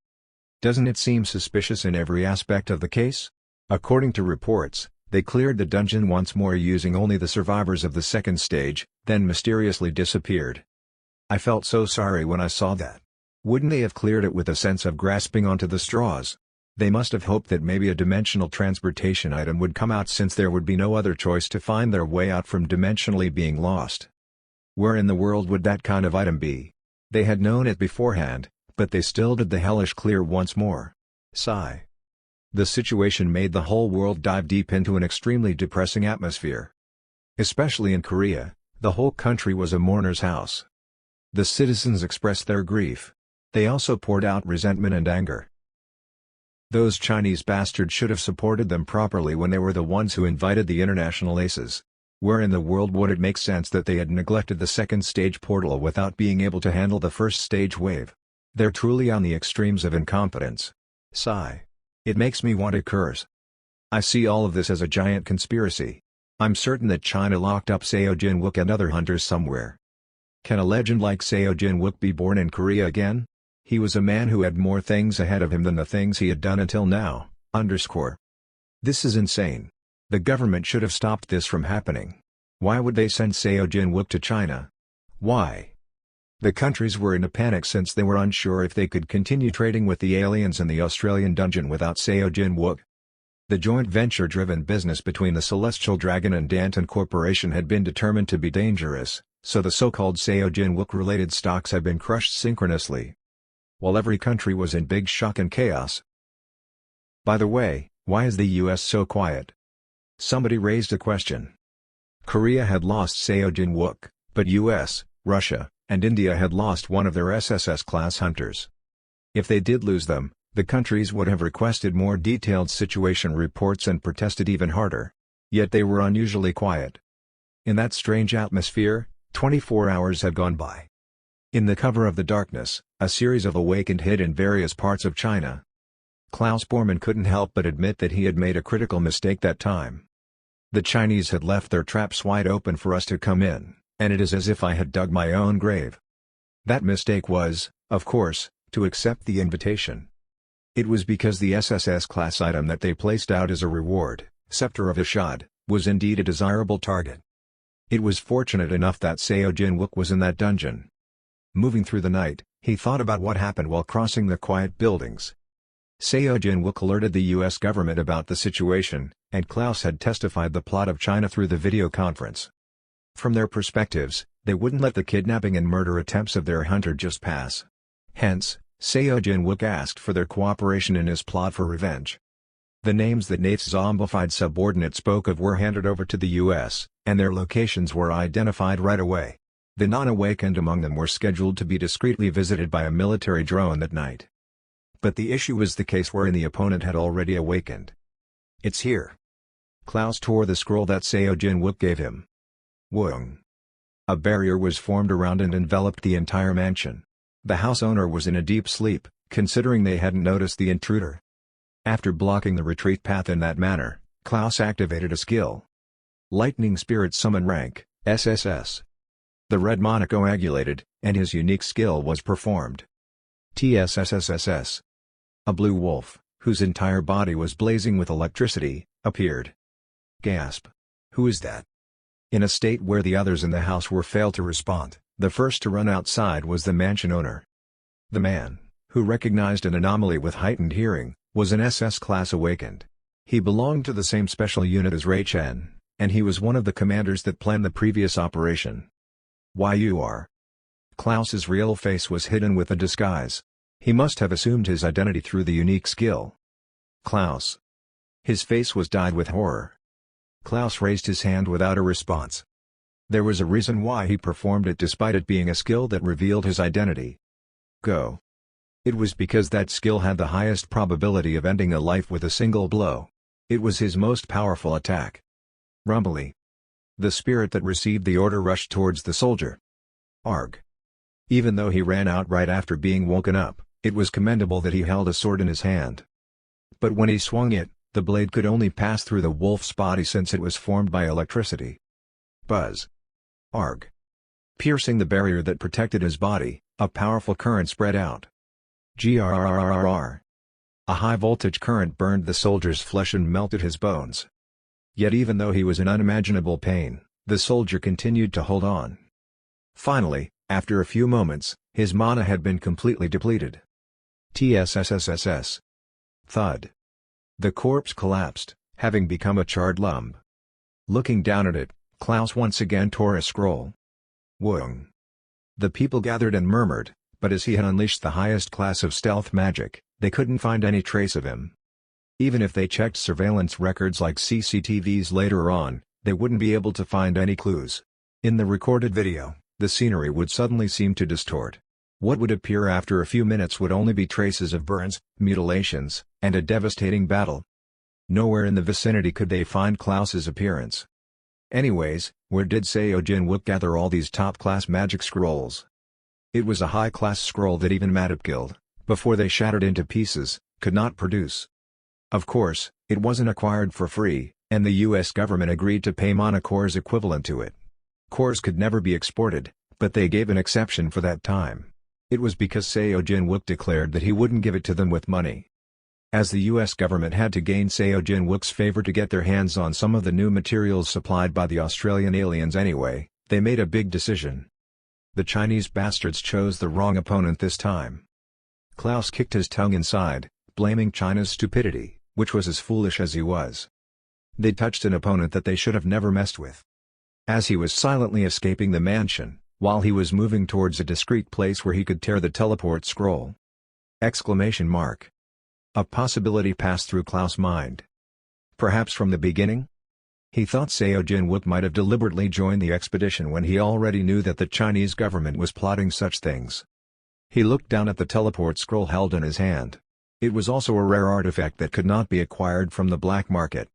Doesn't it seem suspicious in every aspect of the case? According to reports, They cleared the dungeon once more using only the survivors of the second stage, then mysteriously disappeared. I felt so sorry when I saw that. Wouldn't they have cleared it with a sense of grasping onto the straws? They must have hoped that maybe a dimensional transportation item would come out, since there would be no other choice to find their way out from dimensionally being lost. Where in the world would that kind of item be? They had known it beforehand, but they still did the hellish clear once more. Sigh. The situation made the whole world dive deep into an extremely depressing atmosphere. Especially in Korea, the whole country was a mourner's house. The citizens expressed their grief. They also poured out resentment and anger. Those Chinese bastards should have supported them properly when they were the ones who invited the international aces. Where in the world would it make sense that they had neglected the second stage portal without being able to handle the first stage wave? They're truly on the extremes of incompetence. Sigh. It makes me want to curse. I see all of this as a giant conspiracy. I'm certain that China locked up Seo Jin-wook and other hunters somewhere. Can a legend like Seo Jin-wook be born in Korea again? He was a man who had more things ahead of him than the things he had done until now. This is insane. The government should have stopped this from happening. Why would they send Seo Jin-wook to China? Why? The countries were in a panic since they were unsure if they could continue trading with the aliens in the Australian dungeon without Seo Jin-wook. The joint venture-driven business between the Celestial Dragon and Danton Corporation had been determined to be dangerous, so the so-called Seo Jin-wook-related stocks had been crushed synchronously. While every country was in big shock and chaos. By the way, why is the US so quiet? Somebody raised a question. Korea had lost Seo Jin-wook, but US, Russia, and India had lost one of their SSS-class hunters. If they did lose them, the countries would have requested more detailed situation reports and protested even harder. Yet they were unusually quiet. In that strange atmosphere, 24 hours had gone by. In the cover of the darkness, a series of awakened hid in various parts of China. Klaus Bormann couldn't help but admit that he had made a critical mistake that time. The Chinese had left their traps wide open for us to come in, and it is as if I had dug my own grave. That mistake was, of course, to accept the invitation. It was because the SSS class item that they placed out as a reward, Scepter of Ishad, was indeed a desirable target. It was fortunate enough that Seo Jin-wook was in that dungeon. Moving through the night, he thought about what happened while crossing the quiet buildings. Seo Jin-wook alerted the US government about the situation, and Klaus had testified the plot of China through the video conference. From their perspectives, they wouldn't let the kidnapping and murder attempts of their hunter just pass. Hence, Seo Jin-wook asked for their cooperation in his plot for revenge. The names that Nate's zombified subordinate spoke of were handed over to the US, and their locations were identified right away. The non-awakened among them were scheduled to be discreetly visited by a military drone that night. But the issue was the case wherein the opponent had already awakened. It's here. Klaus tore the scroll that Seo Jin-wook gave him. Woong. A barrier was formed around and enveloped the entire mansion. The house owner was in a deep sleep, considering they hadn't noticed the intruder. After blocking the retreat path in that manner, Klaus activated a skill. Lightning Spirit Summon rank, SSS. The red monarch coagulated, and his unique skill was performed. TSSSSS. A blue wolf, whose entire body was blazing with electricity, appeared. Gasp. Who is that? In a state where the others in the house were failed to respond, the first to run outside was the mansion owner. The man, who recognized an anomaly with heightened hearing, was an SS class awakened. He belonged to the same special unit as Ray Chen, and he was one of the commanders that planned the previous operation. Why you are? Klaus's real face was hidden with a disguise. He must have assumed his identity through the unique skill. Klaus. His face was dyed with horror. Klaus raised his hand without a response. There was a reason why he performed it despite it being a skill that revealed his identity. Go. It was because that skill had the highest probability of ending a life with a single blow. It was his most powerful attack. Rumbly. The spirit that received the order rushed towards the soldier. Arg. Even though he ran out right after being woken up, it was commendable that he held a sword in his hand. But when he swung it, the blade could only pass through the wolf's body since it was formed by electricity. Buzz. Arg. Piercing the barrier that protected his body, a powerful current spread out. Grrrrrrr. A high-voltage current burned the soldier's flesh and melted his bones. Yet even though he was in unimaginable pain, the soldier continued to hold on. Finally, after a few moments, his mana had been completely depleted. TSSSSS. Thud. The corpse collapsed, having become a charred lump. Looking down at it, Klaus once again tore a scroll. Whoong. The people gathered and murmured, but as he had unleashed the highest class of stealth magic, they couldn't find any trace of him. Even if they checked surveillance records like CCTVs later on, they wouldn't be able to find any clues. In the recorded video, the scenery would suddenly seem to distort. What would appear after a few minutes would only be traces of burns, mutilations, and a devastating battle. Nowhere in the vicinity could they find Klaus's appearance. Anyways, where did Seo Jin-wook gather all these top-class magic scrolls? It was a high-class scroll that even Madop Guild, before they shattered into pieces, could not produce. Of course, it wasn't acquired for free, and the US government agreed to pay mana cores equivalent to it. Cores could never be exported, but they gave an exception for that time. It was because Seo Jin-wook declared that he wouldn't give it to them with money. As the US government had to gain Seo Jin-wook's favor to get their hands on some of the new materials supplied by the Australian aliens anyway, they made a big decision. The Chinese bastards chose the wrong opponent this time. Klaus kicked his tongue inside, blaming China's stupidity, which was as foolish as he was. They touched an opponent that they should have never messed with. As he was silently escaping the mansion, while he was moving towards a discreet place where he could tear the teleport scroll. Exclamation mark. A possibility passed through Klaus' mind. Perhaps from the beginning? He thought Seo Jin-wook might have deliberately joined the expedition when he already knew that the Chinese government was plotting such things. He looked down at the teleport scroll held in his hand. It was also a rare artifact that could not be acquired from the black market.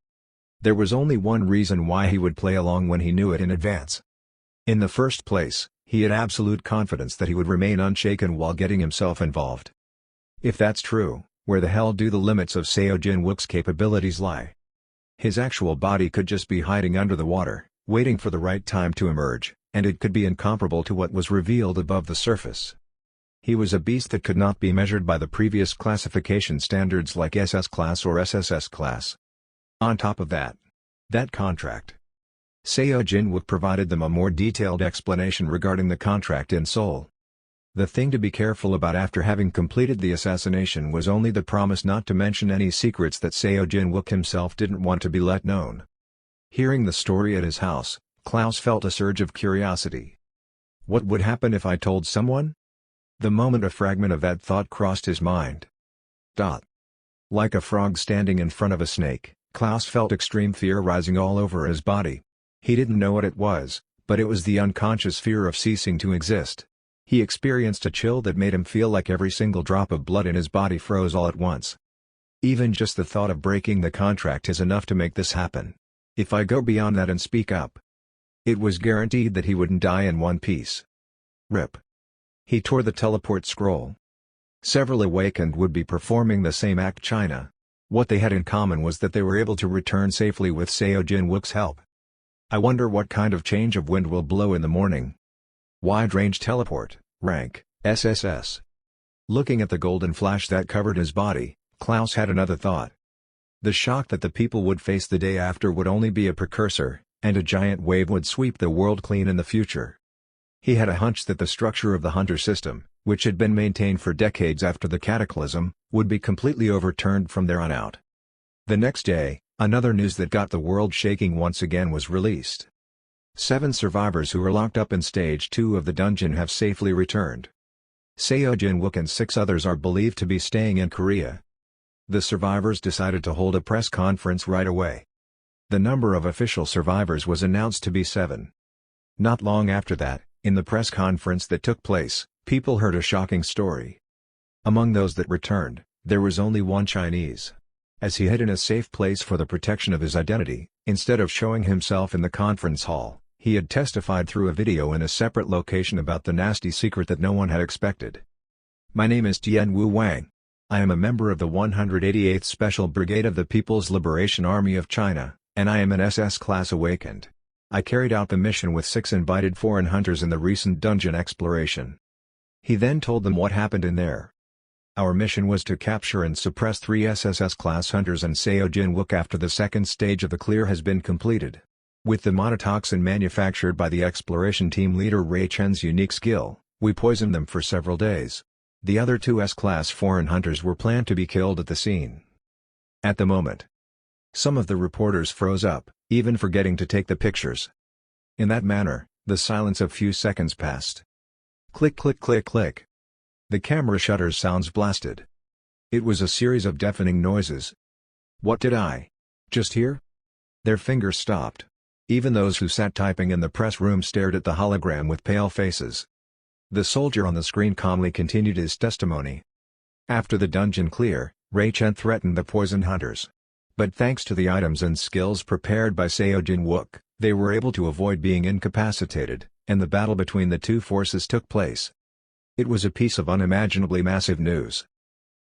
There was only one reason why he would play along when he knew it in advance. In the first place, he had absolute confidence that he would remain unshaken while getting himself involved. If that's true, where the hell do the limits of Seo Jin-wook's capabilities lie? His actual body could just be hiding under the water, waiting for the right time to emerge, and it could be incomparable to what was revealed above the surface. He was a beast that could not be measured by the previous classification standards like SS class or SSS class. On top of that contract. Seo Jin-wook provided them a more detailed explanation regarding the contract in Seoul. The thing to be careful about after having completed the assassination was only the promise not to mention any secrets that Seo Jin-wook himself didn't want to be let known. Hearing the story at his house, Klaus felt a surge of curiosity. What would happen if I told someone? The moment a fragment of that thought crossed his mind. Like a frog standing in front of a snake, Klaus felt extreme fear rising all over his body. He didn't know what it was, but it was the unconscious fear of ceasing to exist. He experienced a chill that made him feel like every single drop of blood in his body froze all at once. Even just the thought of breaking the contract is enough to make this happen. If I go beyond that and speak up, it was guaranteed that he wouldn't die in one piece. RIP. He tore the teleport scroll. Several awakened would be performing the same act China. What they had in common was that they were able to return safely with Seo Jin-wook's help. I wonder what kind of change of wind will blow in the morning. Wide-range teleport, rank, SSS. Looking at the golden flash that covered his body, Klaus had another thought. The shock that the people would face the day after would only be a precursor, and a giant wave would sweep the world clean in the future. He had a hunch that the structure of the Hunter system, which had been maintained for decades after the cataclysm, would be completely overturned from there on out. The next day, another news that got the world shaking once again was released. 7 survivors who were locked up in Stage 2 of the dungeon have safely returned. Seo Jin-wook and 6 others are believed to be staying in Korea. The survivors decided to hold a press conference right away. The number of official survivors was announced to be 7. Not long after that, in the press conference that took place, people heard a shocking story. Among those that returned, there was only one Chinese. As he hid in a safe place for the protection of his identity, instead of showing himself in the conference hall, he had testified through a video in a separate location about the nasty secret that no one had expected. My name is Tianwu Wang. I am a member of the 188th Special Brigade of the People's Liberation Army of China, and I am an SS class awakened. I carried out the mission with 6 invited foreign hunters in the recent dungeon exploration. He then told them what happened in there. Our mission was to capture and suppress 3 SSS-class hunters and Seojin-wook after the second stage of the clear has been completed. With the monotoxin manufactured by the exploration team leader Ray Chen's unique skill, we poisoned them for several days. The other 2 S-class foreign hunters were planned to be killed at the scene. At the moment, some of the reporters froze up, even forgetting to take the pictures. In that manner, the silence of few seconds passed. Click click click click. The camera shutter sounds blasted. It was a series of deafening noises. What did I just hear? Their fingers stopped. Even those who sat typing in the press room stared at the hologram with pale faces. The soldier on the screen calmly continued his testimony. After the dungeon clear, Ray Chen threatened the poisoned hunters. But thanks to the items and skills prepared by Seojin-wook, they were able to avoid being incapacitated, and the battle between the 2 forces took place. It was a piece of unimaginably massive news.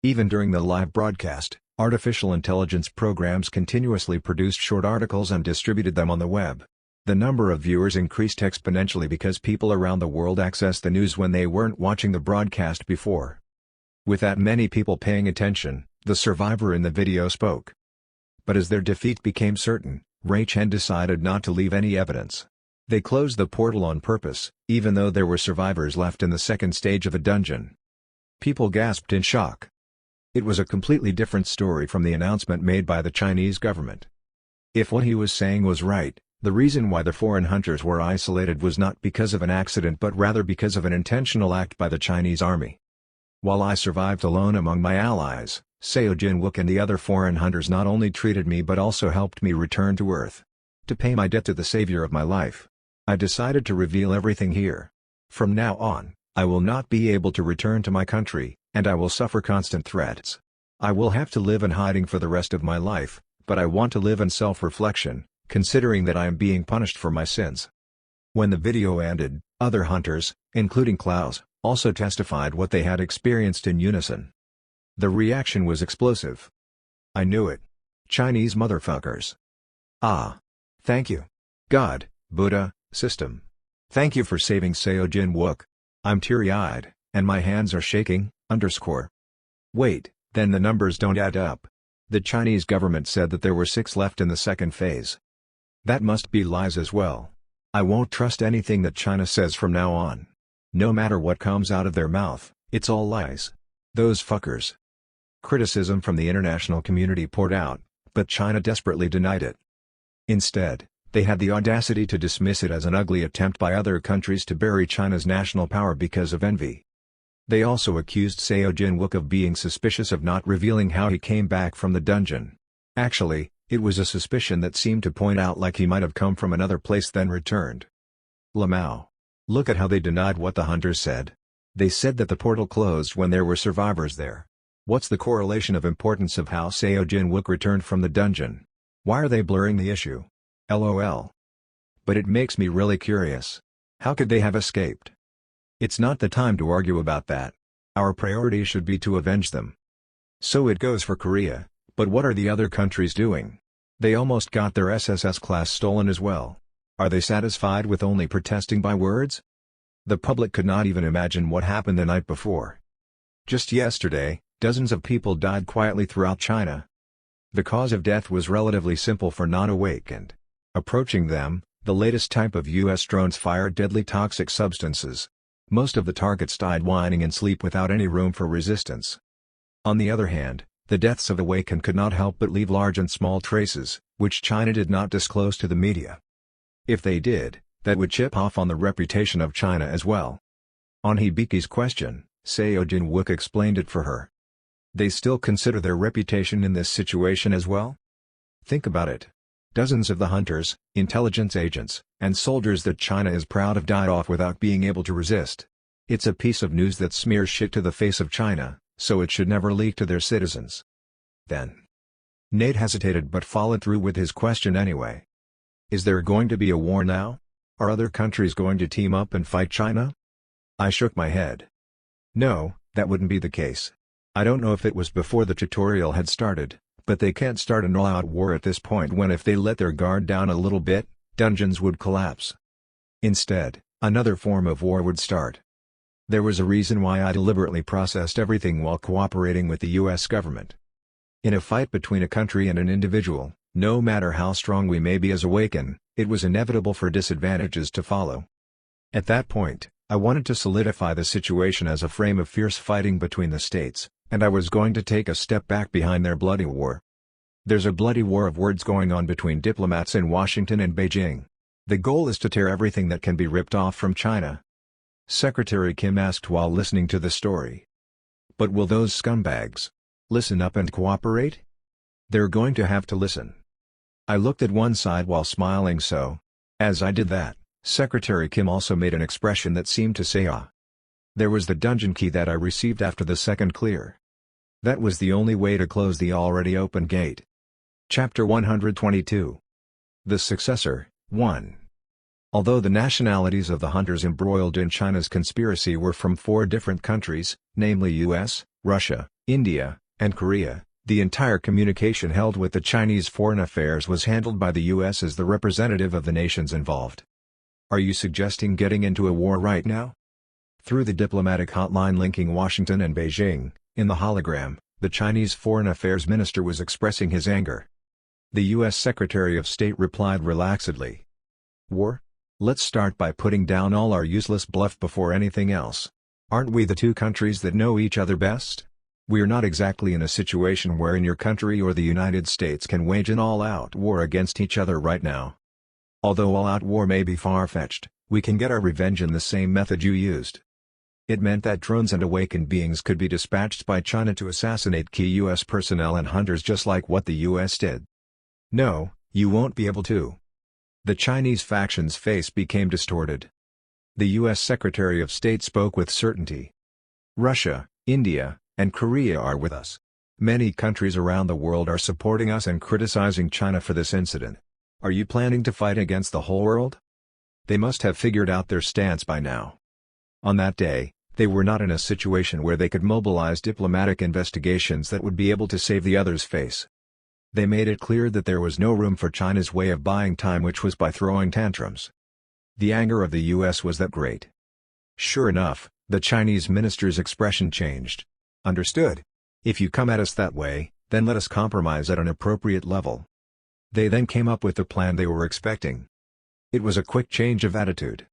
Even during the live broadcast, artificial intelligence programs continuously produced short articles and distributed them on the web. The number of viewers increased exponentially because people around the world accessed the news when they weren't watching the broadcast before. With that many people paying attention, the survivor in the video spoke. But as their defeat became certain, Ray Chen decided not to leave any evidence. They closed the portal on purpose, even though there were survivors left in the second stage of the dungeon. People gasped in shock. It was a completely different story from the announcement made by the Chinese government. If what he was saying was right, the reason why the foreign hunters were isolated was not because of an accident but rather because of an intentional act by the Chinese army. While I survived alone among my allies, Seojin-wook and the other foreign hunters not only treated me but also helped me return to Earth. To pay my debt to the savior of my life, I decided to reveal everything here. From now on, I will not be able to return to my country, and I will suffer constant threats. I will have to live in hiding for the rest of my life, but I want to live in self-reflection, considering that I am being punished for my sins. When the video ended, other hunters, including Klaus, also testified what they had experienced in unison. The reaction was explosive. I knew it. Chinese motherfuckers. Ah. Thank you. God, Buddha, system. Thank you for saving Seojin-wook. I'm teary-eyed, and my hands are shaking, _. Wait, then the numbers don't add up. The Chinese government said that there were 6 left in the second phase. That must be lies as well. I won't trust anything that China says from now on. No matter what comes out of their mouth, it's all lies. Those fuckers. Criticism from the international community poured out, but China desperately denied it. Instead, they had the audacity to dismiss it as an ugly attempt by other countries to bury China's national power because of envy. They also accused Seojin-wook of being suspicious of not revealing how he came back from the dungeon. Actually, it was a suspicion that seemed to point out like he might have come from another place then returned. Lamau. Look at how they denied what the hunters said. They said that the portal closed when there were survivors there. What's the correlation of importance of how Seojin-wook returned from the dungeon? Why are they blurring the issue? LOL. But it makes me really curious. How could they have escaped? It's not the time to argue about that. Our priority should be to avenge them. So it goes for Korea, but what are the other countries doing? They almost got their SSS class stolen as well. Are they satisfied with only protesting by words? The public could not even imagine what happened the night before. Just yesterday, dozens of people died quietly throughout China. The cause of death was relatively simple for non-awakened. Approaching them, the latest type of U.S. drones fired deadly toxic substances. Most of the targets died whining in sleep without any room for resistance. On the other hand, the deaths of awakened could not help but leave large and small traces, which China did not disclose to the media. If they did, that would chip off on the reputation of China as well. On Hibiki's question, Seojin-wook explained it for her. They still consider their reputation in this situation as well? Think about it. Dozens of the hunters, intelligence agents, and soldiers that China is proud of died off without being able to resist. It's a piece of news that smears shit to the face of China, so it should never leak to their citizens. Then. Nate hesitated but followed through with his question anyway. Is there going to be a war now? Are other countries going to team up and fight China? I shook my head. No, that wouldn't be the case. I don't know if it was before the tutorial had started, but they can't start an all-out war at this point when if they let their guard down a little bit, dungeons would collapse. Instead, another form of war would start. There was a reason why I deliberately processed everything while cooperating with the US government. In a fight between a country and an individual, no matter how strong we may be as awakened, it was inevitable for disadvantages to follow. At that point, I wanted to solidify the situation as a frame of fierce fighting between the states, and I was going to take a step back behind their bloody war. There's a bloody war of words going on between diplomats in Washington and Beijing. The goal is to tear everything that can be ripped off from China. Secretary Kim asked while listening to the story. But will those scumbags listen up and cooperate? They're going to have to listen. I looked at one side while smiling as I did that, Secretary Kim also made an expression that seemed to say ah. There was the dungeon key that I received after the second clear. That was the only way to close the already open gate. Chapter 122. The Successor, 1. Although the nationalities of the hunters embroiled in China's conspiracy were from 4 different countries, namely US, Russia, India, and Korea, the entire communication held with the Chinese Foreign Affairs was handled by the US as the representative of the nations involved. Are you suggesting getting into a war right now? Through the diplomatic hotline linking Washington and Beijing, in the hologram, the Chinese Foreign Affairs Minister was expressing his anger. The U.S. Secretary of State replied relaxedly. War? Let's start by putting down all our useless bluff before anything else. Aren't we the 2 countries that know each other best? We're not exactly in a situation wherein your country or the United States can wage an all-out war against each other right now. Although all-out war may be far-fetched, we can get our revenge in the same method you used. It meant that drones and awakened beings could be dispatched by China to assassinate key U.S. personnel and hunters just like what the U.S. did. No, you won't be able to. The Chinese faction's face became distorted. The U.S. Secretary of State spoke with certainty. Russia, India, and Korea are with us. Many countries around the world are supporting us and criticizing China for this incident. Are you planning to fight against the whole world? They must have figured out their stance by now. On that day, they were not in a situation where they could mobilize diplomatic investigations that would be able to save the other's face. They made it clear that there was no room for China's way of buying time, which was by throwing tantrums. The anger of the U.S. was that great. Sure enough, the Chinese minister's expression changed. Understood. If you come at us that way, then let us compromise at an appropriate level. They then came up with the plan they were expecting. It was a quick change of attitude.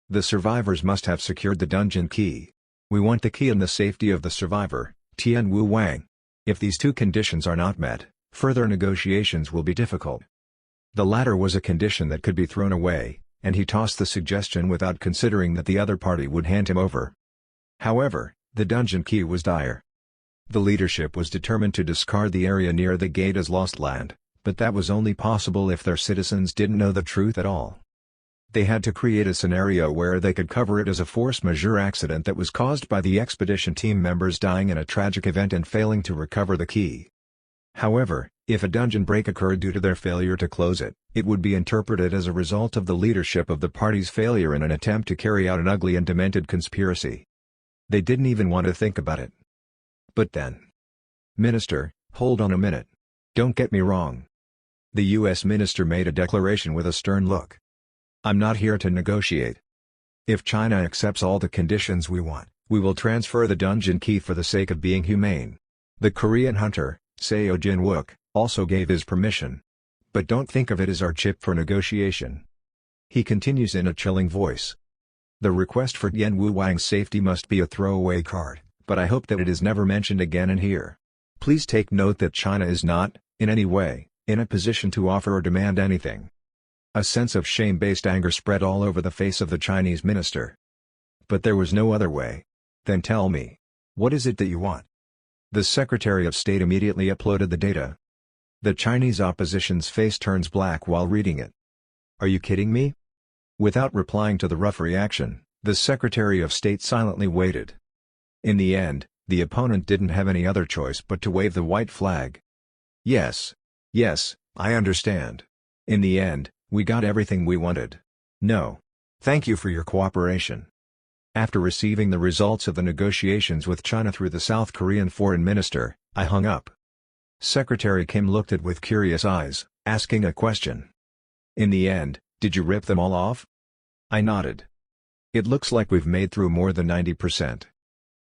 The survivors must have secured the dungeon key. We want the key and the safety of the survivor, Tianwu Wang. If these 2 conditions are not met, further negotiations will be difficult. The latter was a condition that could be thrown away, and he tossed the suggestion without considering that the other party would hand him over. However, the dungeon key was dire. The leadership was determined to discard the area near the gate as lost land, but that was only possible if their citizens didn't know the truth at all. They had to create a scenario where they could cover it as a force majeure accident that was caused by the expedition team members dying in a tragic event and failing to recover the key. However, if a dungeon break occurred due to their failure to close it, it would be interpreted as a result of the leadership of the party's failure in an attempt to carry out an ugly and demented conspiracy. They didn't even want to think about it. But then. Minister, hold on a minute. Don't get me wrong. The U.S. minister made a declaration with a stern look. I'm not here to negotiate. If China accepts all the conditions we want, we will transfer the dungeon key for the sake of being humane. The Korean hunter, Seo Jin-wook, also gave his permission. But don't think of it as our chip for negotiation. He continues in a chilling voice. The request for Tianwu Wang's safety must be a throwaway card, but I hope that it is never mentioned again in here. Please take note that China is not, in any way, in a position to offer or demand anything. A sense of shame-based anger spread all over the face of the Chinese minister. But there was no other way. Then tell me. What is it that you want? The Secretary of State immediately uploaded the data. The Chinese opposition's face turns black while reading it. Are you kidding me? Without replying to the rough reaction, the Secretary of State silently waited. In the end, the opponent didn't have any other choice but to wave the white flag. Yes, I understand. In the end, we got everything we wanted. No. Thank you for your cooperation. After receiving the results of the negotiations with China through the South Korean foreign minister, I hung up. Secretary Kim looked at with curious eyes, asking a question. In the end, did you rip them all off? I nodded. It looks like we've made through more than 90%.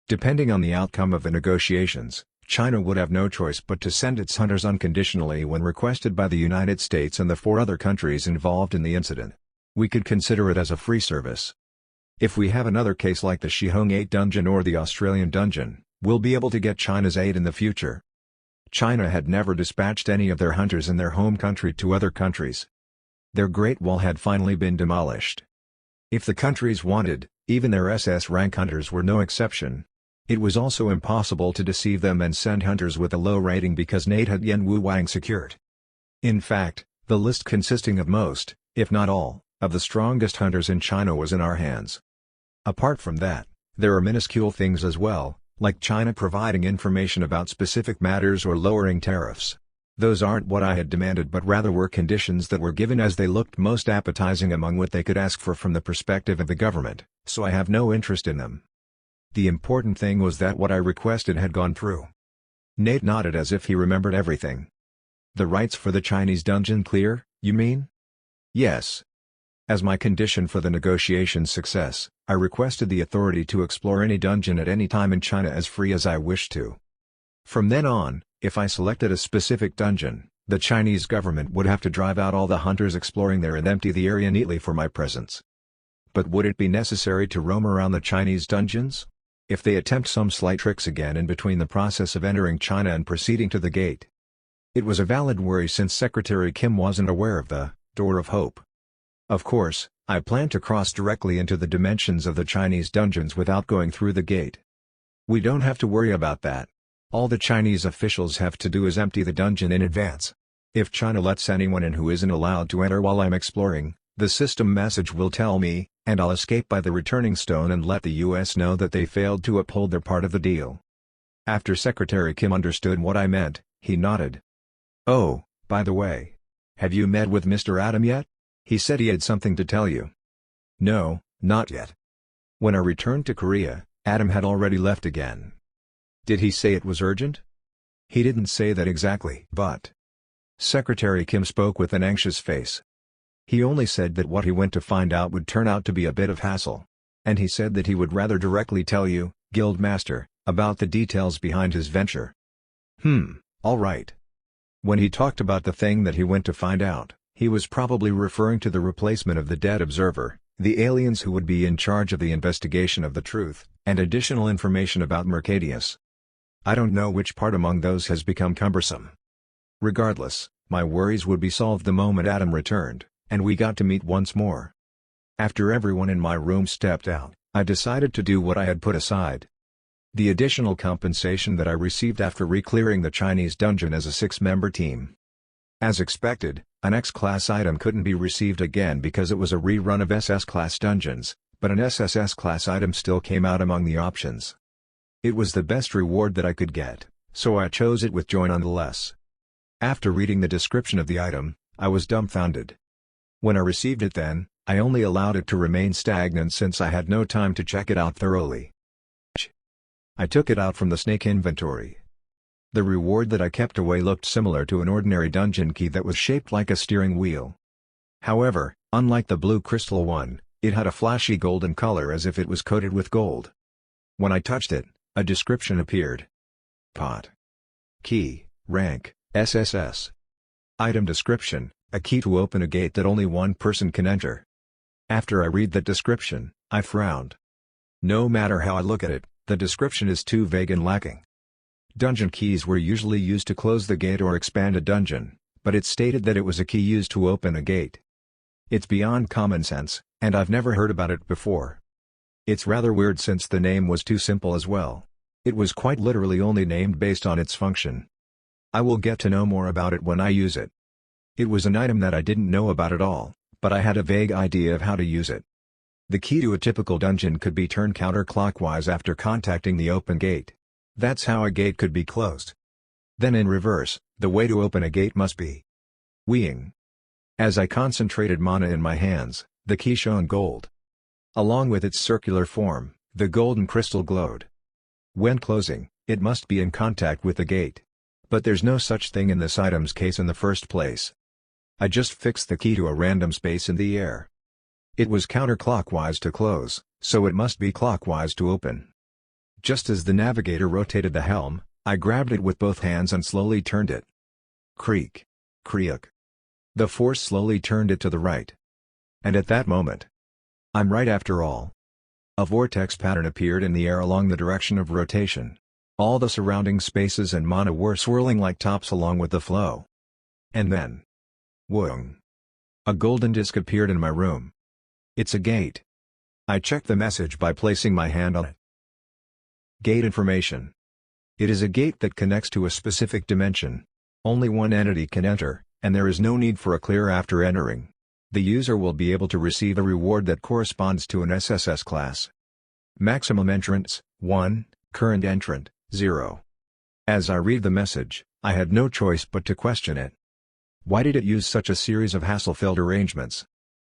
Depending on the outcome of the negotiations, China would have no choice but to send its hunters unconditionally when requested by the United States and the 4 other countries involved in the incident. We could consider it as a free service. If we have another case like the Shihong 8 dungeon or the Australian dungeon, we'll be able to get China's aid in the future. China had never dispatched any of their hunters in their home country to other countries. Their Great Wall had finally been demolished. If the countries wanted, even their SS rank hunters were no exception. It was also impossible to deceive them and send hunters with a low rating because Nate had Yen Wu Wang secured. In fact, the list consisting of most, if not all, of the strongest hunters in China was in our hands. Apart from that, there are minuscule things as well, like China providing information about specific matters or lowering tariffs. Those aren't what I had demanded but rather were conditions that were given as they looked most appetizing among what they could ask for from the perspective of the government, so I have no interest in them. The important thing was that what I requested had gone through. Nate nodded as if he remembered everything. The rights for the Chinese dungeon clear, you mean? Yes. As my condition for the negotiation's success, I requested the authority to explore any dungeon at any time in China as free as I wished to. From then on, if I selected a specific dungeon, the Chinese government would have to drive out all the hunters exploring there and empty the area neatly for my presence. But would it be necessary to roam around the Chinese dungeons? If they attempt some slight tricks again in between the process of entering China and proceeding to the gate? It was a valid worry since Secretary Kim wasn't aware of the Door of Hope. Of course, I planned to cross directly into the dimensions of the Chinese dungeons without going through the gate. We don't have to worry about that. All the Chinese officials have to do is empty the dungeon in advance. If China lets anyone in who isn't allowed to enter while I'm exploring, the system message will tell me, and I'll escape by the returning stone and let the US know that they failed to uphold their part of the deal. After Secretary Kim understood what I meant, he nodded. Oh, by the way. Have you met with Mr. Adam yet? He said he had something to tell you. No, not yet. When I returned to Korea, Adam had already left again. Did he say it was urgent? He didn't say that exactly, but... Secretary Kim spoke with an anxious face. He only said that what he went to find out would turn out to be a bit of hassle. And he said that he would rather directly tell you, Guildmaster, about the details behind his venture. All right. When he talked about the thing that he went to find out, he was probably referring to the replacement of the dead observer, the aliens who would be in charge of the investigation of the truth, and additional information about Mercadius. I don't know which part among those has become cumbersome. Regardless, my worries would be solved the moment Adam returned, and we got to meet once more. After everyone in my room stepped out, I decided to do what I had put aside. The additional compensation that I received after re-clearing the Chinese dungeon as a 6-member team. As expected, an X-class item couldn't be received again because it was a rerun of SS-class dungeons, but an SSS-class item still came out among the options. It was the best reward that I could get, so I chose it with joy nonetheless. After reading the description of the item, I was dumbfounded. When I received it then, I only allowed it to remain stagnant since I had no time to check it out thoroughly. I took it out from the snake inventory. The reward that I kept away looked similar to an ordinary dungeon key that was shaped like a steering wheel. However, unlike the blue crystal one, it had a flashy golden color as if it was coated with gold. When I touched it, a description appeared. Pot. Key, rank, SSS. Item description, a key to open a gate that only one person can enter. After I read that description, I frowned. No matter how I look at it, the description is too vague and lacking. Dungeon keys were usually used to close the gate or expand a dungeon, but it stated that it was a key used to open a gate. It's beyond common sense, and I've never heard about it before. It's rather weird since the name was too simple as well. It was quite literally only named based on its function. I will get to know more about it when I use it. It was an item that I didn't know about at all, but I had a vague idea of how to use it. The key to a typical dungeon could be turned counterclockwise after contacting the open gate. That's how a gate could be closed. Then in reverse, the way to open a gate must be weeing. As I concentrated mana in my hands, the key shone gold. Along with its circular form, the golden crystal glowed. When closing, it must be in contact with the gate. But there's no such thing in this item's case in the first place. I just fixed the key to a random space in the air. It was counterclockwise to close, so it must be clockwise to open. Just as the navigator rotated the helm, I grabbed it with both hands and slowly turned it. Creak. Creak. The force slowly turned it to the right. And at that moment, I'm right after all. A vortex pattern appeared in the air along the direction of rotation. All the surrounding spaces and mana were swirling like tops along with the flow. And then, whoong! A golden disc appeared in my room. It's a gate. I checked the message by placing my hand on it. Gate information. It is a gate that connects to a specific dimension. Only one entity can enter, and there is no need for a clear after entering. The user will be able to receive a reward that corresponds to an SSS class. Maximum entrants, 1, current entrant, 0. As I read the message, I had no choice but to question it. Why did it use such a series of hassle-filled arrangements?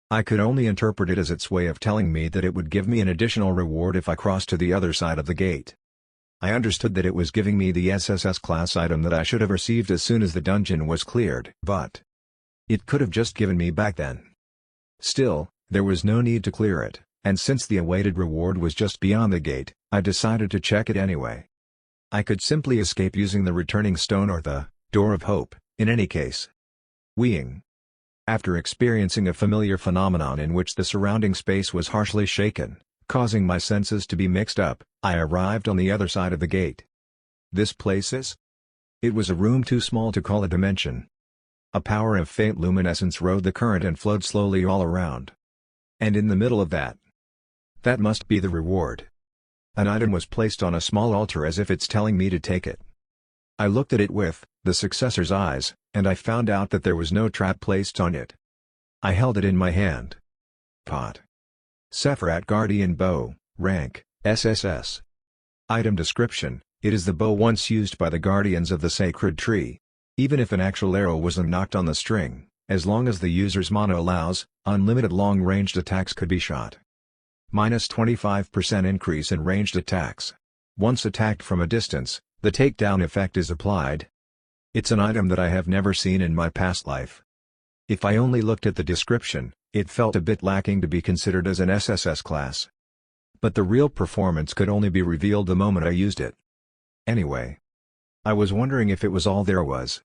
I could only interpret it as its way of telling me that it would give me an additional reward if I crossed to the other side of the gate. I understood that it was giving me the SSS class item that I should have received as soon as the dungeon was cleared, but it could have just given me back then. Still, there was no need to clear it, and since the awaited reward was just beyond the gate, I decided to check it anyway. I could simply escape using the returning stone or the Door of Hope, in any case. Weeing. After experiencing a familiar phenomenon in which the surrounding space was harshly shaken, causing my senses to be mixed up, I arrived on the other side of the gate. This place is? It was a room too small to call a dimension. A power of faint luminescence rode the current and flowed slowly all around. And in the middle of that must be the reward. An item was placed on a small altar as if it's telling me to take it. I looked at it with the successor's eyes, and I found out that there was no trap placed on it. I held it in my hand. Pot. Sephirat Guardian Bow, rank, SSS. Item description: it is the bow once used by the guardians of the sacred tree. Even if an actual arrow wasn't knocked on the string, as long as the user's mana allows, unlimited long-ranged attacks could be shot. Minus 25% increase in ranged attacks. Once attacked from a distance, the takedown effect is applied. It's an item that I have never seen in my past life. If I only looked at the description, it felt a bit lacking to be considered as an SSS class. But the real performance could only be revealed the moment I used it. Anyway, I was wondering if it was all there was.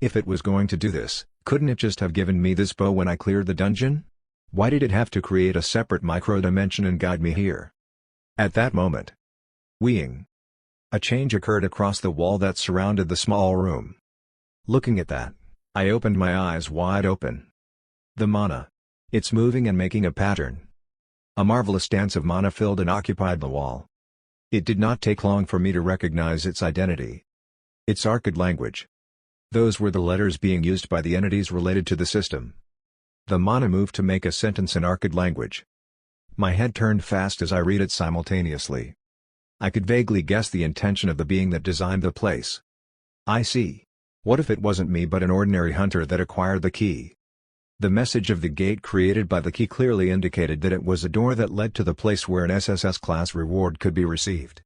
If it was going to do this, couldn't it just have given me this bow when I cleared the dungeon? Why did it have to create a separate micro-dimension and guide me here? At that moment, weeing, a change occurred across the wall that surrounded the small room. Looking at that, I opened my eyes wide open. The mana. It's moving and making a pattern. A marvelous dance of mana filled and occupied the wall. It did not take long for me to recognize its identity. Its Archid language. Those were the letters being used by the entities related to the system. The mana moved to make a sentence in Archid language. My head turned fast as I read it simultaneously. I could vaguely guess the intention of the being that designed the place. I see. What if it wasn't me but an ordinary hunter that acquired the key? The message of the gate created by the key clearly indicated that it was a door that led to the place where an SSS class reward could be received.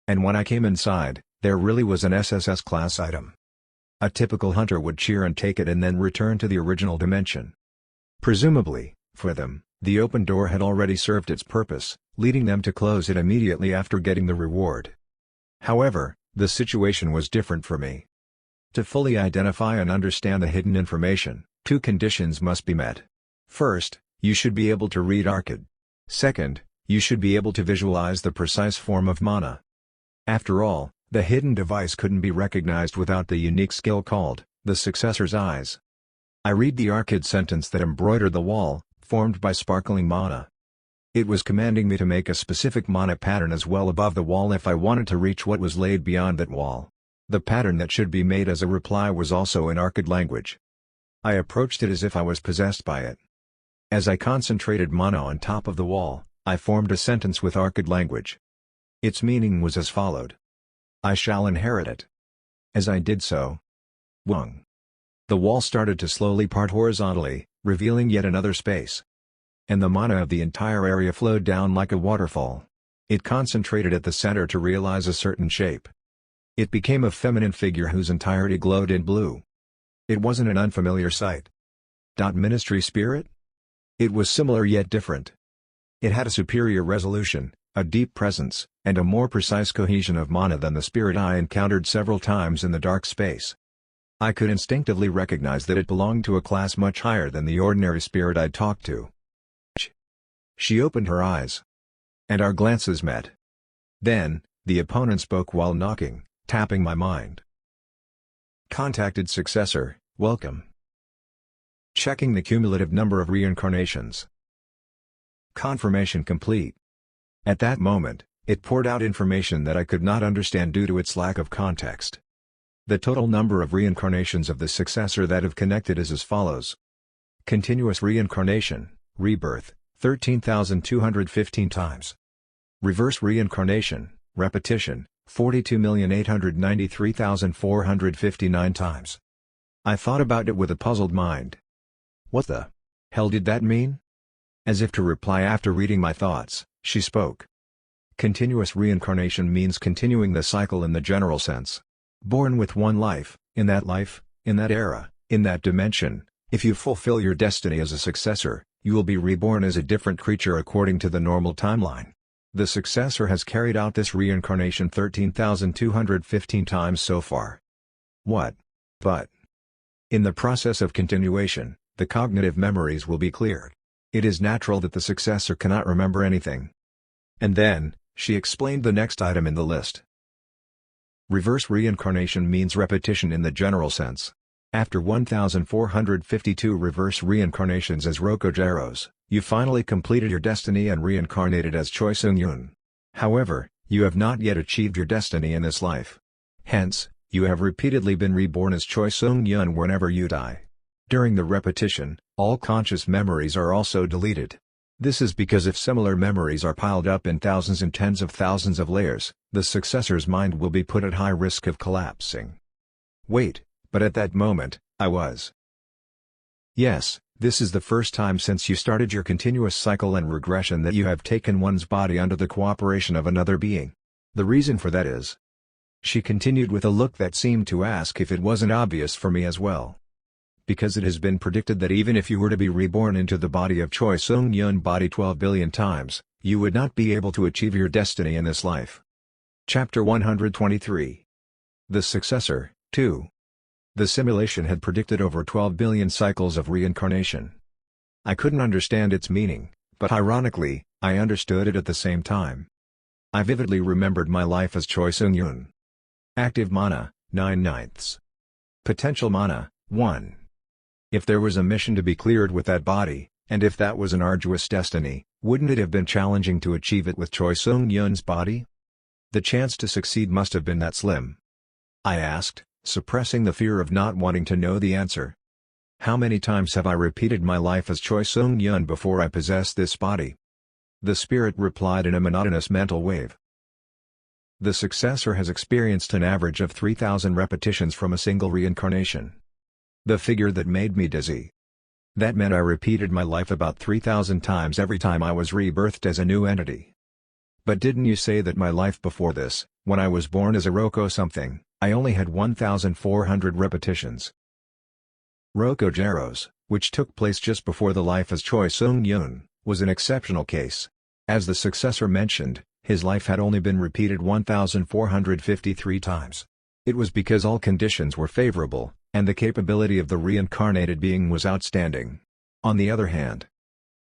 And when I came inside, there really was an SSS class item. A typical hunter would cheer and take it and then return to the original dimension. Presumably, for them, the open door had already served its purpose, leading them to close it immediately after getting the reward. However, the situation was different for me. To fully identify and understand the hidden information, two conditions must be met. First, you should be able to read Archid. Second, you should be able to visualize the precise form of mana. After all, the hidden device couldn't be recognized without the unique skill called the successor's eyes. I read the Archid sentence that embroidered the wall, formed by sparkling mana. It was commanding me to make a specific mana pattern as well above the wall if I wanted to reach what was laid beyond that wall. The pattern that should be made as a reply was also in Archid language. I approached it as if I was possessed by it. As I concentrated mana on top of the wall, I formed a sentence with Archid language. Its meaning was as followed. I shall inherit it. As I did so, whong! The wall started to slowly part horizontally, revealing yet another space. And the mana of the entire area flowed down like a waterfall. It concentrated at the center to realize a certain shape. It became a feminine figure whose entirety glowed in blue. It wasn't an unfamiliar sight. Ministry spirit? It was similar yet different. It had a superior resolution, a deep presence, and a more precise cohesion of mana than the spirit I encountered several times in the dark space. I could instinctively recognize that it belonged to a class much higher than the ordinary spirit I'd talked to. She opened her eyes. And our glances met. Then, the opponent spoke while knocking, tapping my mind. Contacted successor, welcome. Checking the cumulative number of reincarnations. Confirmation complete. At that moment, it poured out information that I could not understand due to its lack of context. The total number of reincarnations of the successor that have connected is as follows. Continuous reincarnation, rebirth, 13,215 times. Reverse reincarnation, repetition, 42,893,459 times. I thought about it with a puzzled mind. What the hell did that mean? As if to reply after reading my thoughts, she spoke. Continuous reincarnation means continuing the cycle in the general sense. Born with one life, in that era, in that dimension, if you fulfill your destiny as a successor, you will be reborn as a different creature according to the normal timeline. The successor has carried out this reincarnation 13,215 times so far. What? But in the process of continuation, the cognitive memories will be cleared. It is natural that the successor cannot remember anything. And then, she explained the next item in the list. Reverse reincarnation means repetition in the general sense. After 1,452 reverse reincarnations as Rokogeros, you finally completed your destiny and reincarnated as Choi Seung-yoon. However, you have not yet achieved your destiny in this life. Hence, you have repeatedly been reborn as Choi Seung-yoon whenever you die. During the repetition, all conscious memories are also deleted. This is because if similar memories are piled up in thousands and tens of thousands of layers, the successor's mind will be put at high risk of collapsing. Wait, but at that moment, I was. Yes, this is the first time since you started your continuous cycle and regression that you have taken one's body under the cooperation of another being. The reason for that is. She continued with a look that seemed to ask if it wasn't obvious for me as well. Because it has been predicted that even if you were to be reborn into the body of Choi Seung-yoon body 12 billion times, you would not be able to achieve your destiny in this life. Chapter 123. The Successor, 2. The simulation had predicted over 12 billion cycles of reincarnation. I couldn't understand its meaning, but ironically, I understood it at the same time. I vividly remembered my life as Choi Seung-yoon. Active mana, 9/9. Potential mana, 1. If there was a mission to be cleared with that body, and if that was an arduous destiny, wouldn't it have been challenging to achieve it with Choi Seung-yoon's body? The chance to succeed must have been that slim. I asked, suppressing the fear of not wanting to know the answer. How many times have I repeated my life as Choi Seung-yoon before I possessed this body? The spirit replied in a monotonous mental wave. The successor has experienced an average of 3,000 repetitions from a single reincarnation. The figure that made me dizzy. That meant I repeated my life about 3,000 times every time I was rebirthed as a new entity. But didn't you say that my life before this, when I was born as a Roko something, I only had 1,400 repetitions? Rokogeros, which took place just before the life as Choi Seung-yoon, was an exceptional case. As the successor mentioned, his life had only been repeated 1,453 times. It was because all conditions were favorable, and the capability of the reincarnated being was outstanding. On the other hand,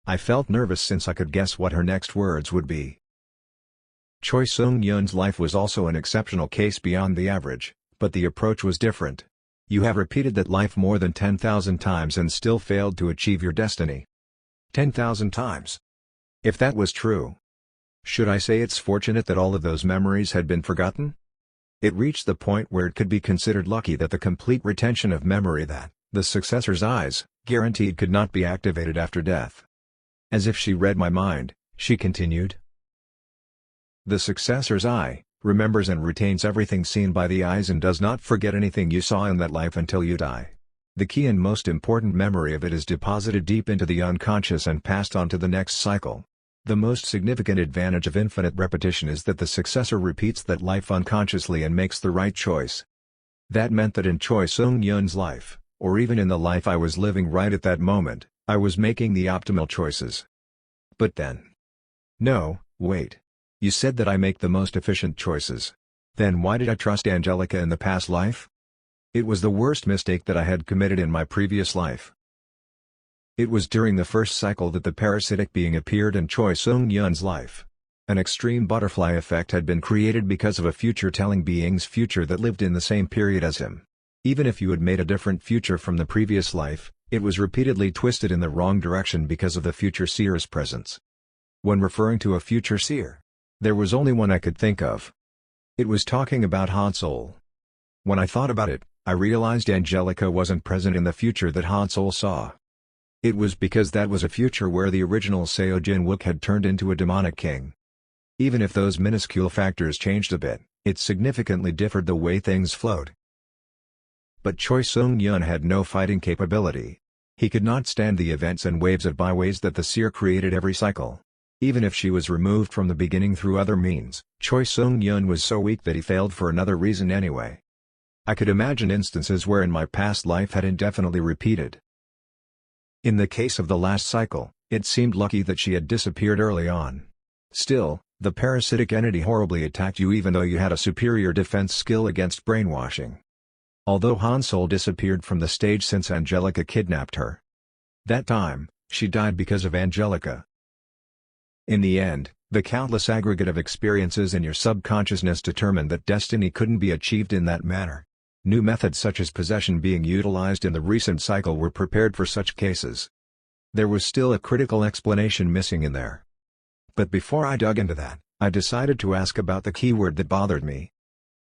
I felt nervous since I could guess what her next words would be. Choi Seung-yoon's life was also an exceptional case beyond the average, but the approach was different. You have repeated that life more than 10,000 times and still failed to achieve your destiny. 10,000 times. If that was true, should I say it's fortunate that all of those memories had been forgotten? It reached the point where it could be considered lucky that the complete retention of memory that, the successor's eyes, guaranteed could not be activated after death. As if she read my mind, she continued. The successor's eye remembers and retains everything seen by the eyes and does not forget anything you saw in that life until you die. The key and most important memory of it is deposited deep into the unconscious and passed on to the next cycle. The most significant advantage of infinite repetition is that the successor repeats that life unconsciously and makes the right choice. That meant that in Choi Seung-yoon's life, or even in the life I was living right at that moment, I was making the optimal choices. But then, No, wait. You said that I make the most efficient choices. Then why did I trust Angelica in the past life? It was the worst mistake that I had committed in my previous life. It was during the first cycle that the parasitic being appeared in Choi Sung-yeon's life. An extreme butterfly effect had been created because of a future-telling being's future that lived in the same period as him. Even if you had made a different future from the previous life, it was repeatedly twisted in the wrong direction because of the future seer's presence. When referring to a future seer, there was only one I could think of. It was talking about Hansol. When I thought about it, I realized Angelica wasn't present in the future that Hansol saw. It was because that was a future where the original Seo Jin-wook had turned into a demonic king. Even if those minuscule factors changed a bit, it significantly differed the way things flowed. But Choi Sung-yeon had no fighting capability. He could not stand the events and waves of byways that the seer created every cycle. Even if she was removed from the beginning through other means, Choi Sung-yeon was so weak that he failed for another reason anyway. I could imagine instances wherein my past life had indefinitely repeated. In the case of the last cycle, it seemed lucky that she had disappeared early on. Still, the parasitic entity horribly attacked you even though you had a superior defense skill against brainwashing. Although Hansol disappeared from the stage since Angelica kidnapped her. That time, she died because of Angelica. In the end, the countless aggregate of experiences in your subconsciousness determined that destiny couldn't be achieved in that manner. New methods such as possession being utilized in the recent cycle were prepared for such cases. There was still a critical explanation missing in there. But before I dug into that, I decided to ask about the keyword that bothered me.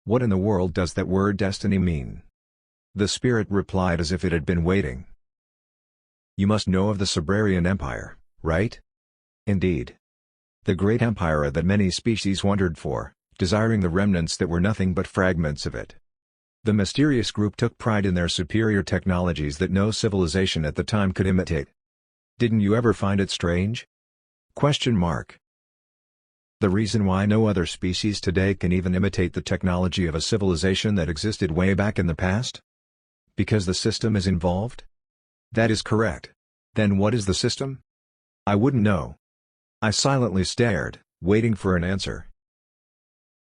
What in the world does that word destiny mean? The spirit replied as if it had been waiting. You must know of the Sabrarian Empire, right? Indeed. The great empire that many species wandered for, desiring the remnants that were nothing but fragments of it. The mysterious group took pride in their superior technologies that no civilization at the time could imitate. Didn't you ever find it strange? The reason why no other species today can even imitate the technology of a civilization that existed way back in the past? Because the system is involved? That is correct. Then what is the system? I wouldn't know. I silently stared, waiting for an answer.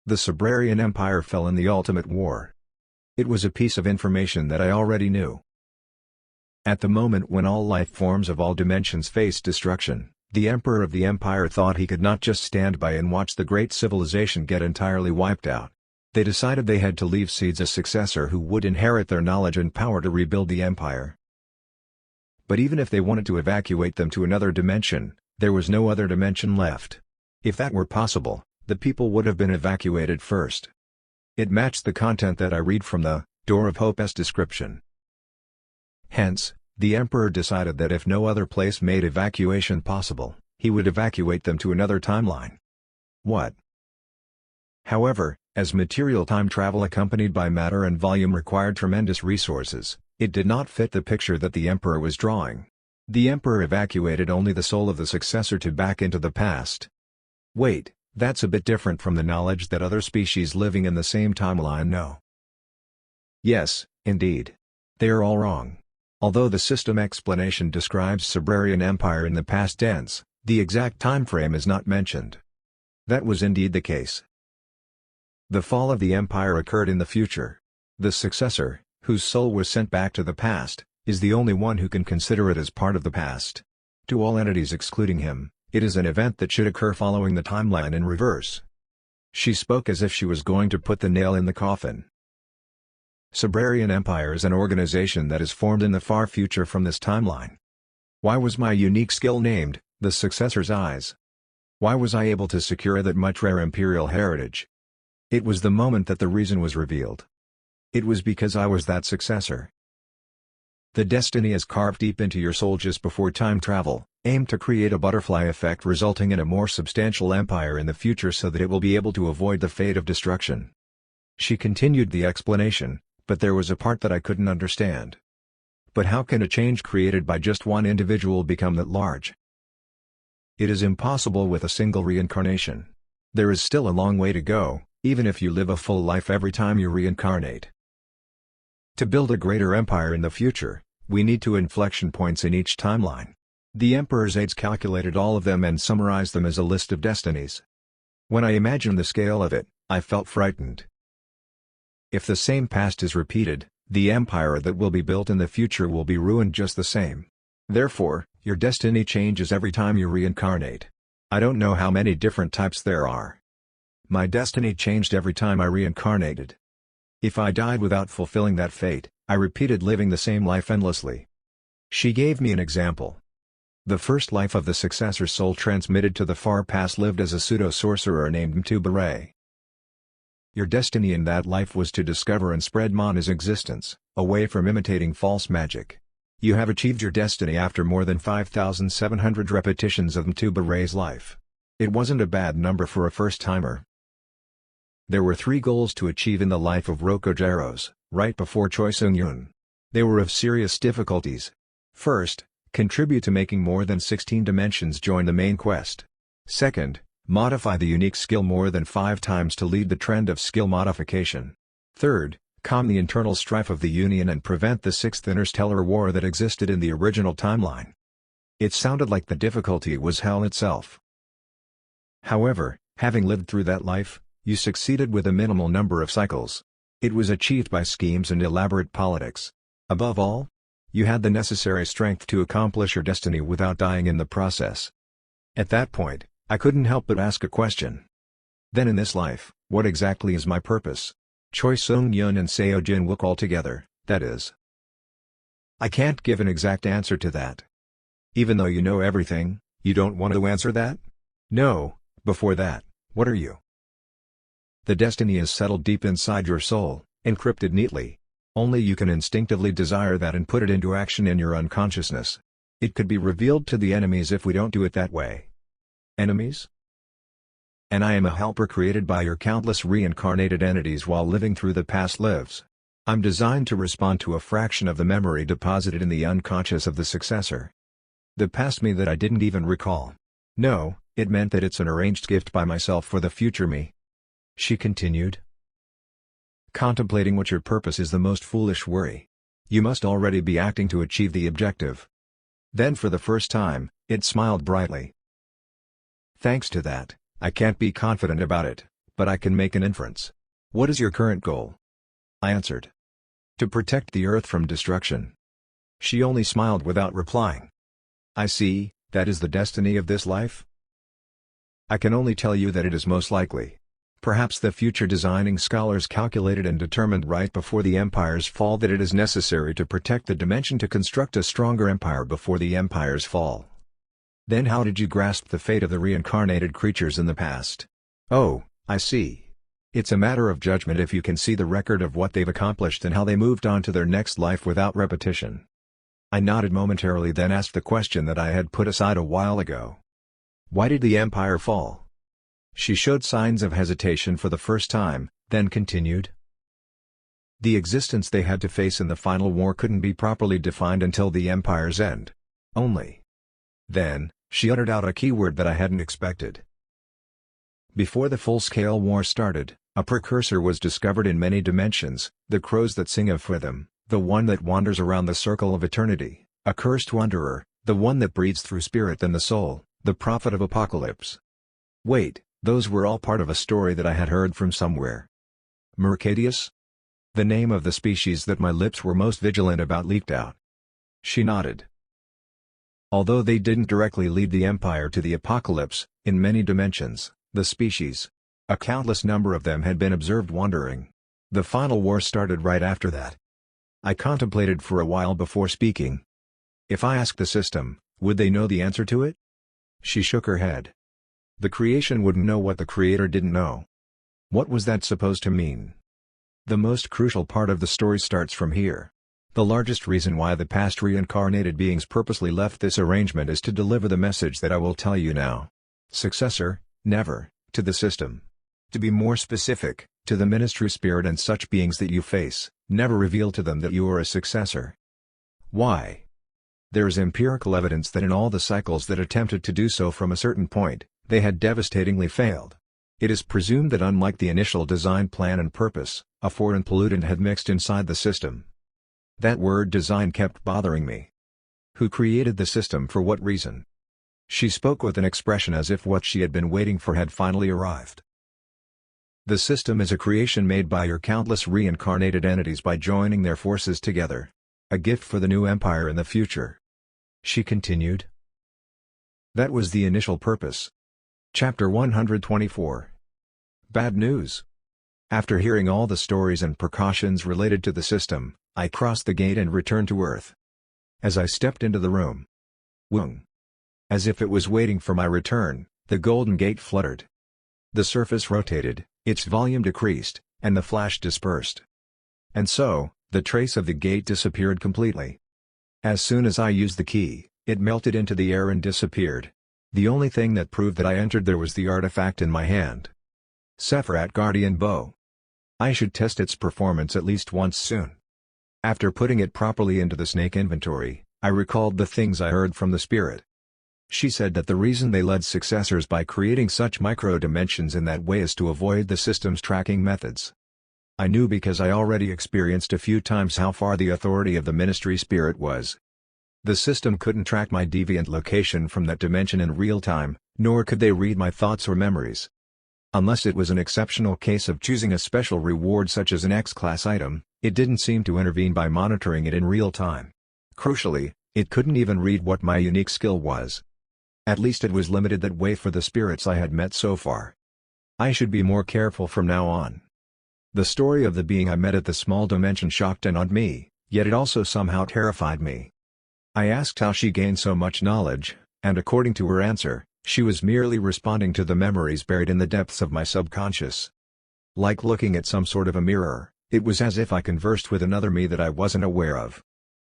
The Sabrarian Empire fell in the ultimate war. It was a piece of information that I already knew. At the moment when all life forms of all dimensions faced destruction, the Emperor of the Empire thought he could not just stand by and watch the great civilization get entirely wiped out. They decided they had to leave seeds a successor who would inherit their knowledge and power to rebuild the empire. But even if they wanted to evacuate them to another dimension, there was no other dimension left. If that were possible, the people would have been evacuated first. It matched the content that I read from the Door of Hope's description. Hence, the Emperor decided that if no other place made evacuation possible, he would evacuate them to another timeline. What? However, as material time travel accompanied by matter and volume required tremendous resources, it did not fit the picture that the Emperor was drawing. The Emperor evacuated only the soul of the successor to back into the past. Wait. That's a bit different from the knowledge that other species living in the same timeline know. Yes, indeed. They are all wrong. Although the system explanation describes Sabrarian Empire in the past tense, the exact time frame is not mentioned. That was indeed the case. The fall of the empire occurred in the future. The successor, whose soul was sent back to the past, is the only one who can consider it as part of the past. To all entities excluding him, it is an event that should occur following the timeline in reverse. She spoke as if she was going to put the nail in the coffin. Sabrarian Empire is an organization that is formed in the far future from this timeline. Why was my unique skill named, the Successor's Eyes? Why was I able to secure that much rare imperial heritage? It was the moment that the reason was revealed. It was because I was that successor. The destiny is carved deep into your soul just before time travel, aimed to create a butterfly effect resulting in a more substantial empire in the future so that it will be able to avoid the fate of destruction. She continued the explanation, but there was a part that I couldn't understand. But how can a change created by just one individual become that large? It is impossible with a single reincarnation. There is still a long way to go, even if you live a full life every time you reincarnate. To build a greater empire in the future, we need 2 inflection points in each timeline. The Emperor's aides calculated all of them and summarized them as a list of destinies. When I imagined the scale of it, I felt frightened. If the same past is repeated, the empire that will be built in the future will be ruined just the same. Therefore, your destiny changes every time you reincarnate. I don't know how many different types there are. My destiny changed every time I reincarnated. If I died without fulfilling that fate, I repeated living the same life endlessly. She gave me an example. The first life of the successor soul transmitted to the far past lived as a pseudo-sorcerer named Mtubaray. Your destiny in that life was to discover and spread Mana's existence, away from imitating false magic. You have achieved your destiny after more than 5,700 repetitions of Mtubaray's life. It wasn't a bad number for a first-timer. There were 3 goals to achieve in the life of Rokojaros, right before Choi Seung-yoon. They were of serious difficulties. First, contribute to making more than 16 dimensions join the main quest. Second, modify the unique skill more than 5 times to lead the trend of skill modification. Third, calm the internal strife of the Union and prevent the 6th interstellar war that existed in the original timeline. It sounded like the difficulty was hell itself. However, having lived through that life, you succeeded with a minimal number of cycles. It was achieved by schemes and elaborate politics. Above all, you had the necessary strength to accomplish your destiny without dying in the process. At that point, I couldn't help but ask a question. Then in this life, what exactly is my purpose? Choi Seung-yoon and Seo Jin-wook all together, that is. I can't give an exact answer to that. Even though you know everything, you don't want to answer that? No, before that, what are you? The destiny is settled deep inside your soul, encrypted neatly. Only you can instinctively desire that and put it into action in your unconsciousness. It could be revealed to the enemies if we don't do it that way. Enemies? And I am a helper created by your countless reincarnated entities while living through the past lives. I'm designed to respond to a fraction of the memory deposited in the unconscious of the successor. The past me that I didn't even recall. No, it meant that it's an arranged gift by myself for the future me. She continued. Contemplating what your purpose is the most foolish worry. You must already be acting to achieve the objective. Then for the first time, it smiled brightly. Thanks to that, I can't be confident about it, but I can make an inference. What is your current goal? I answered. To protect the earth from destruction. She only smiled without replying. I see, that is the destiny of this life? I can only tell you that it is most likely. Perhaps the future designing scholars calculated and determined right before the empire's fall that it is necessary to protect the dimension to construct a stronger empire before the empire's fall. Then how did you grasp the fate of the reincarnated creatures in the past? Oh, I see. It's a matter of judgment if you can see the record of what they've accomplished and how they moved on to their next life without repetition. I nodded momentarily, then asked the question that I had put aside a while ago. Why did the empire fall? She showed signs of hesitation for the first time, then continued. The existence they had to face in the final war couldn't be properly defined until the empire's end. Only. Then, she uttered out a keyword that I hadn't expected. Before the full-scale war started, a precursor was discovered in many dimensions, the crows that sing of Fwitham, the one that wanders around the circle of eternity, a cursed wanderer, the one that breathes through spirit and the soul, the prophet of apocalypse. Wait. Those were all part of a story that I had heard from somewhere. Mercadius? The name of the species that my lips were most vigilant about leaked out. She nodded. Although they didn't directly lead the empire to the apocalypse, in many dimensions, the species, a countless number of them had been observed wandering. The final war started right after that. I contemplated for a while before speaking. If I asked the system, would they know the answer to it? She shook her head. The creation wouldn't know what the creator didn't know. What was that supposed to mean? The most crucial part of the story starts from here. The largest reason why the past reincarnated beings purposely left this arrangement is to deliver the message that I will tell you now. Successor, never, to the system. To be more specific, to the ministry spirit and such beings that you face, never reveal to them that you are a successor. Why? There is empirical evidence that in all the cycles that attempted to do so from a certain point, they had devastatingly failed. It is presumed that unlike the initial design plan and purpose, a foreign pollutant had mixed inside the system. That word design kept bothering me. Who created the system, for what reason? She spoke with an expression as if what she had been waiting for had finally arrived. The system is a creation made by your countless reincarnated entities by joining their forces together. A gift for the new empire in the future. She continued. That was the initial purpose. Chapter 124. Bad news. After hearing all the stories and precautions related to the system, I crossed the gate and returned to Earth. As I stepped into the room, Wung. As if it was waiting for my return, the golden gate fluttered. The surface rotated, its volume decreased, and the flash dispersed. And so, the trace of the gate disappeared completely. As soon as I used the key, it melted into the air and disappeared. The only thing that proved that I entered there was the artifact in my hand. Sephirat Guardian Bow. I should test its performance at least once soon. After putting it properly into the snake inventory, I recalled the things I heard from the spirit. She said that the reason they led successors by creating such micro-dimensions in that way is to avoid the system's tracking methods. I knew because I already experienced a few times how far the authority of the ministry spirit was. The system couldn't track my deviant location from that dimension in real time, nor could they read my thoughts or memories. Unless it was an exceptional case of choosing a special reward such as an X-class item, it didn't seem to intervene by monitoring it in real time. Crucially, it couldn't even read what my unique skill was. At least it was limited that way for the spirits I had met so far. I should be more careful from now on. The story of the being I met at the small dimension shocked and awed me, yet it also somehow terrified me. I asked how she gained so much knowledge, and according to her answer, she was merely responding to the memories buried in the depths of my subconscious. Like looking at some sort of a mirror, it was as if I conversed with another me that I wasn't aware of.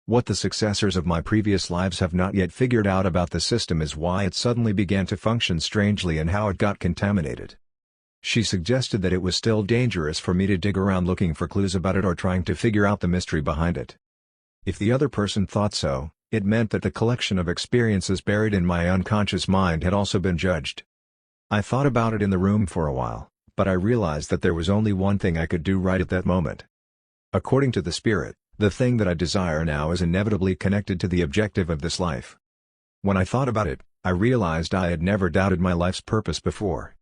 What the successors of my previous lives have not yet figured out about the system is why it suddenly began to function strangely and how it got contaminated. She suggested that it was still dangerous for me to dig around looking for clues about it or trying to figure out the mystery behind it. If the other person thought so, it meant that the collection of experiences buried in my unconscious mind had also been judged. I thought about it in the room for a while, but I realized that there was only one thing I could do right at that moment. According to the spirit, the thing that I desire now is inevitably connected to the objective of this life. When I thought about it, I realized I had never doubted my life's purpose before.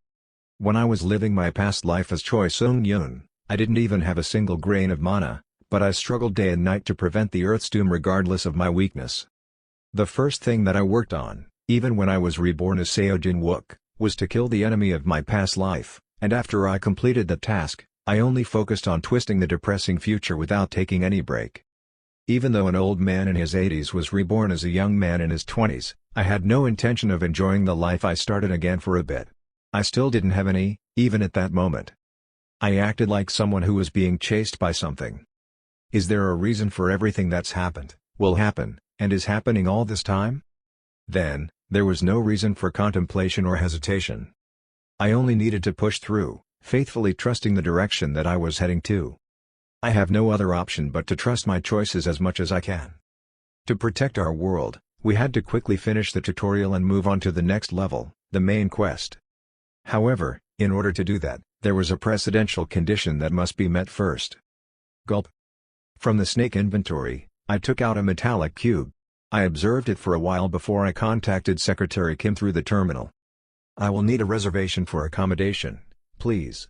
When I was living my past life as Choi Sung-yoon, I didn't even have a single grain of mana, but I struggled day and night to prevent the Earth's doom regardless of my weakness. The first thing that I worked on, even when I was reborn as Seo Jin-wook, was to kill the enemy of my past life, and after I completed that task, I only focused on twisting the depressing future without taking any break. Even though an old man in his 80s was reborn as a young man in his 20s, I had no intention of enjoying the life I started again for a bit. I still didn't have any, even at that moment. I acted like someone who was being chased by something. Is there a reason for everything that's happened, will happen, and is happening all this time? Then, there was no reason for contemplation or hesitation. I only needed to push through, faithfully trusting the direction that I was heading to. I have no other option but to trust my choices as much as I can. To protect our world, we had to quickly finish the tutorial and move on to the next level, the main quest. However, in order to do that, there was a precedential condition that must be met first. Gulp. From the snake inventory, I took out a metallic cube. I observed it for a while before I contacted Secretary Kim through the terminal. I will need a reservation for accommodation, please.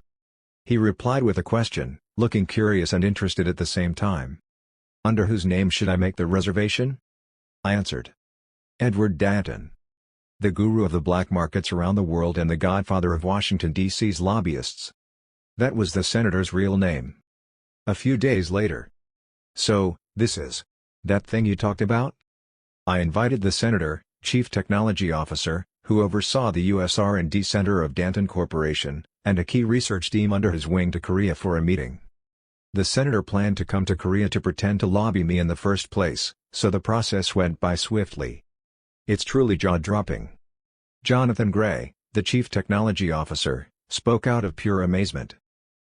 He replied with a question, looking curious and interested at the same time. Under whose name should I make the reservation? I answered. Edward Danton. The guru of the black markets around the world and the godfather of Washington, D.C.'s lobbyists. That was the senator's real name. A few days later. So, this is that thing you talked about? I invited the senator, chief technology officer, who oversaw the U.S. R&D Center of Danton Corporation, and a key research team under his wing to Korea for a meeting. The senator planned to come to Korea to pretend to lobby me in the first place, so the process went by swiftly. It's truly jaw-dropping. Jonathan Gray, the chief technology officer, spoke out of pure amazement.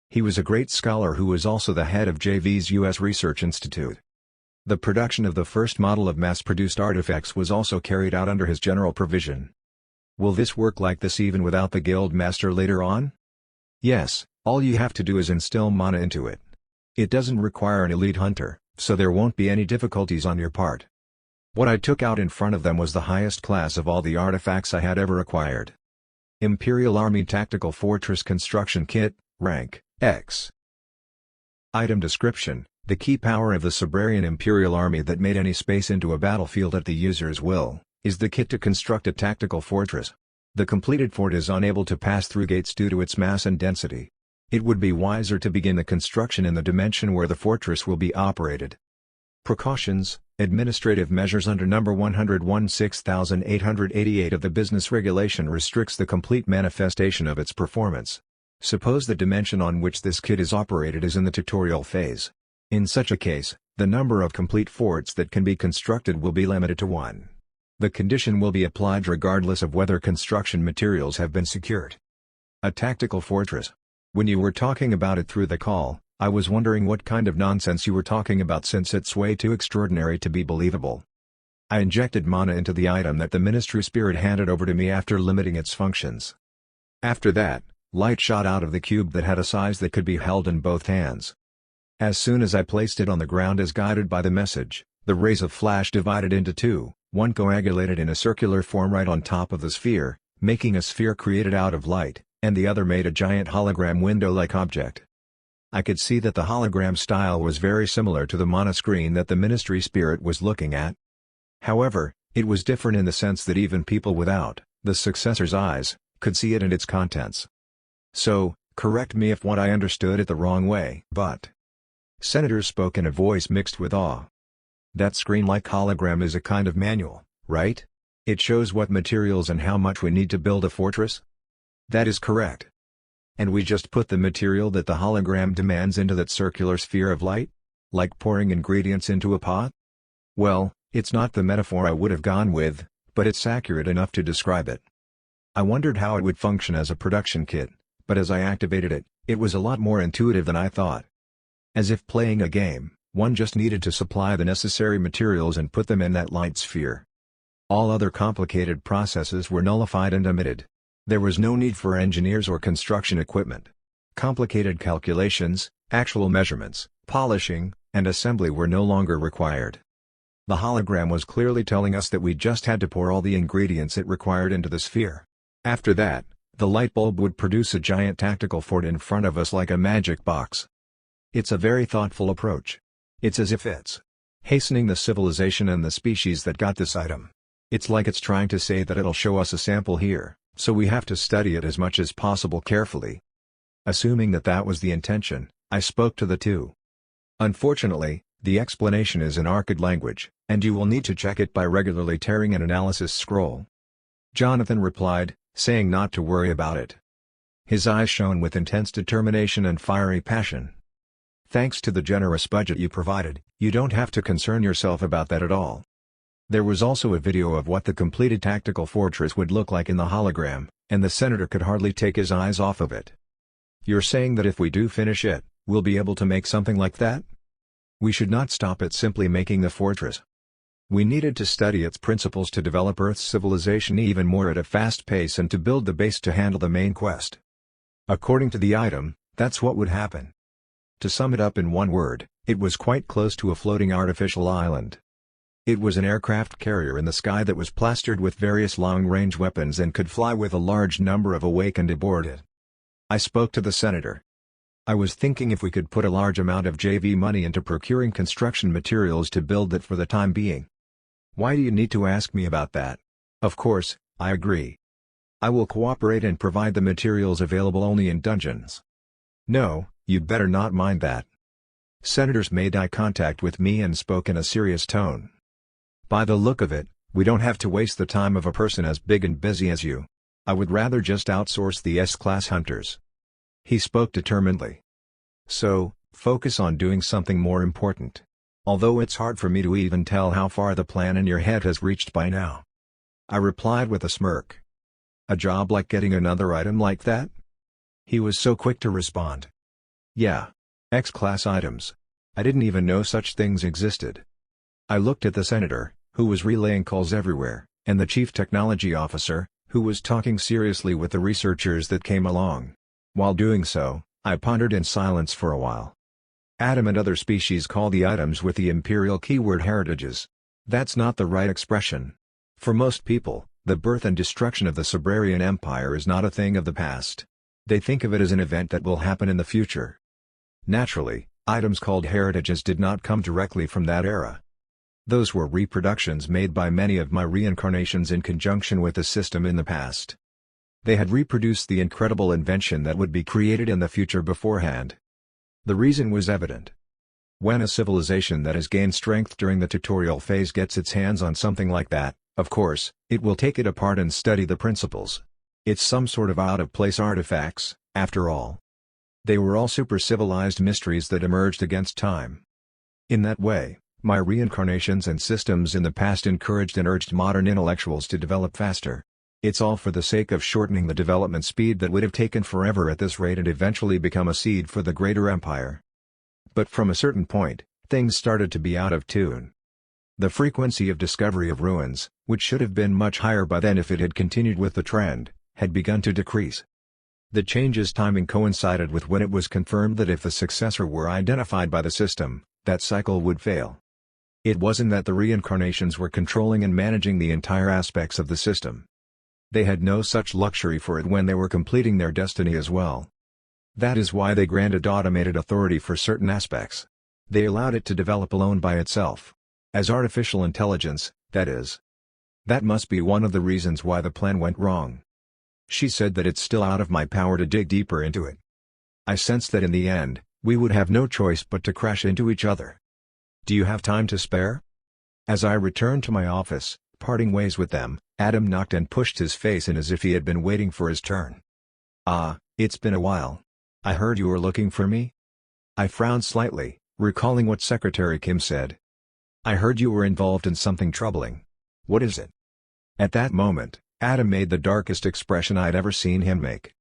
He was a great scholar who was also the head of JV's U.S. Research Institute. The production of the first model of mass-produced artifacts was also carried out under his general provision. Will this work like this even without the guild master later on? Yes, all you have to do is instill mana into it. It doesn't require an elite hunter, so there won't be any difficulties on your part. What I took out in front of them was the highest class of all the artifacts I had ever acquired. Imperial Army Tactical Fortress Construction Kit, Rank, X. Item description: the key power of the Sabrarian Imperial Army that made any space into a battlefield at the user's will, is the kit to construct a tactical fortress. The completed fort is unable to pass through gates due to its mass and density. It would be wiser to begin the construction in the dimension where the fortress will be operated. Precautions: administrative measures under number 101-6888 of the Business Regulation restricts the complete manifestation of its performance. Suppose the dimension on which this kit is operated is in the tutorial phase. In such a case, the number of complete forts that can be constructed will be limited to 1. The condition will be applied regardless of whether construction materials have been secured. A tactical fortress. When you were talking about it through the call, I was wondering what kind of nonsense you were talking about since it's way too extraordinary to be believable. I injected mana into the item that the Ministry Spirit handed over to me after limiting its functions. After that, light shot out of the cube that had a size that could be held in both hands. As soon as I placed it on the ground as guided by the message, the rays of flash divided into two, one coagulated in a circular form right on top of the sphere, making a sphere created out of light, and the other made a giant hologram window-like object. I could see that the hologram style was very similar to the mana screen that the Ministry Spirit was looking at. However, it was different in the sense that even people without the successor's eyes could see it and its contents. So, correct me if what I understood it the wrong way. But Senator spoke in a voice mixed with awe. That screen-like hologram is a kind of manual, right? It shows what materials and how much we need to build a fortress? That is correct. And we just put the material that the hologram demands into that circular sphere of light? Like pouring ingredients into a pot? Well, it's not the metaphor I would have gone with, but it's accurate enough to describe it. I wondered how it would function as a production kit, but as I activated it, it was a lot more intuitive than I thought. As if playing a game, one just needed to supply the necessary materials and put them in that light sphere. All other complicated processes were nullified and omitted. There was no need for engineers or construction equipment. Complicated calculations, actual measurements, polishing, and assembly were no longer required. The hologram was clearly telling us that we just had to pour all the ingredients it required into the sphere. After that, the light bulb would produce a giant tactical fort in front of us like a magic box. It's a very thoughtful approach. It's as if it's hastening the civilization and the species that got this item. It's like it's trying to say that it'll show us a sample here, so we have to study it as much as possible carefully. Assuming that that was the intention, I spoke to the two. Unfortunately, the explanation is in Archid language, and you will need to check it by regularly tearing an analysis scroll. Jonathan replied, saying not to worry about it. His eyes shone with intense determination and fiery passion. Thanks to the generous budget you provided, you don't have to concern yourself about that at all. There was also a video of what the completed tactical fortress would look like in the hologram, and the senator could hardly take his eyes off of it. You're saying that if we do finish it, we'll be able to make something like that? We should not stop at simply making the fortress. We needed to study its principles to develop Earth's civilization even more at a fast pace and to build the base to handle the main quest. According to the item, that's what would happen. To sum it up in one word, it was quite close to a floating artificial island. It was an aircraft carrier in the sky that was plastered with various long-range weapons and could fly with a large number of awakened aboard it. I spoke to the senator. I was thinking if we could put a large amount of JV money into procuring construction materials to build it for the time being. Why do you need to ask me about that? Of course, I agree. I will cooperate and provide the materials available only in dungeons. No, you'd better not mind that. Senators made eye contact with me and spoke in a serious tone. By the look of it, we don't have to waste the time of a person as big and busy as you. I would rather just outsource the S-class hunters. He spoke determinedly. So, focus on doing something more important. Although it's hard for me to even tell how far the plan in your head has reached by now. I replied with a smirk. A job like getting another item like that? He was so quick to respond. Yeah. X-class items. I didn't even know such things existed. I looked at the senator, who was relaying calls everywhere, and the chief technology officer, who was talking seriously with the researchers that came along. While doing so, I pondered in silence for a while. Adam and other species call the items with the imperial keyword heritages. That's not the right expression. For most people, the birth and destruction of the Subrarian Empire is not a thing of the past. They think of it as an event that will happen in the future. Naturally, items called heritages did not come directly from that era. Those were reproductions made by many of my reincarnations in conjunction with the system in the past. They had reproduced the incredible invention that would be created in the future beforehand. The reason was evident. When a civilization that has gained strength during the tutorial phase gets its hands on something like that, of course, it will take it apart and study the principles. It's some sort of out-of-place artifacts, after all. They were all super-civilized mysteries that emerged against time. In that way, my reincarnations and systems in the past encouraged and urged modern intellectuals to develop faster. It's all for the sake of shortening the development speed that would have taken forever at this rate and eventually become a seed for the greater empire. But from a certain point, things started to be out of tune. The frequency of discovery of ruins, which should have been much higher by then if it had continued with the trend, had begun to decrease. The change's timing coincided with when it was confirmed that if the successor were identified by the system, that cycle would fail. It wasn't that the reincarnations were controlling and managing the entire aspects of the system. They had no such luxury for it when they were completing their destiny as well. That is why they granted automated authority for certain aspects. They allowed it to develop alone by itself. As artificial intelligence, that is. That must be one of the reasons why the plan went wrong. She said that it's still out of my power to dig deeper into it. I sensed that in the end, we would have no choice but to crash into each other. Do you have time to spare? As I returned to my office, parting ways with them, Adam knocked and pushed his face in as if he had been waiting for his turn. It's been a while. I heard you were looking for me? I frowned slightly, recalling what Secretary Kim said. I heard you were involved in something troubling. What is it? At that moment, Adam made the darkest expression I'd ever seen him make.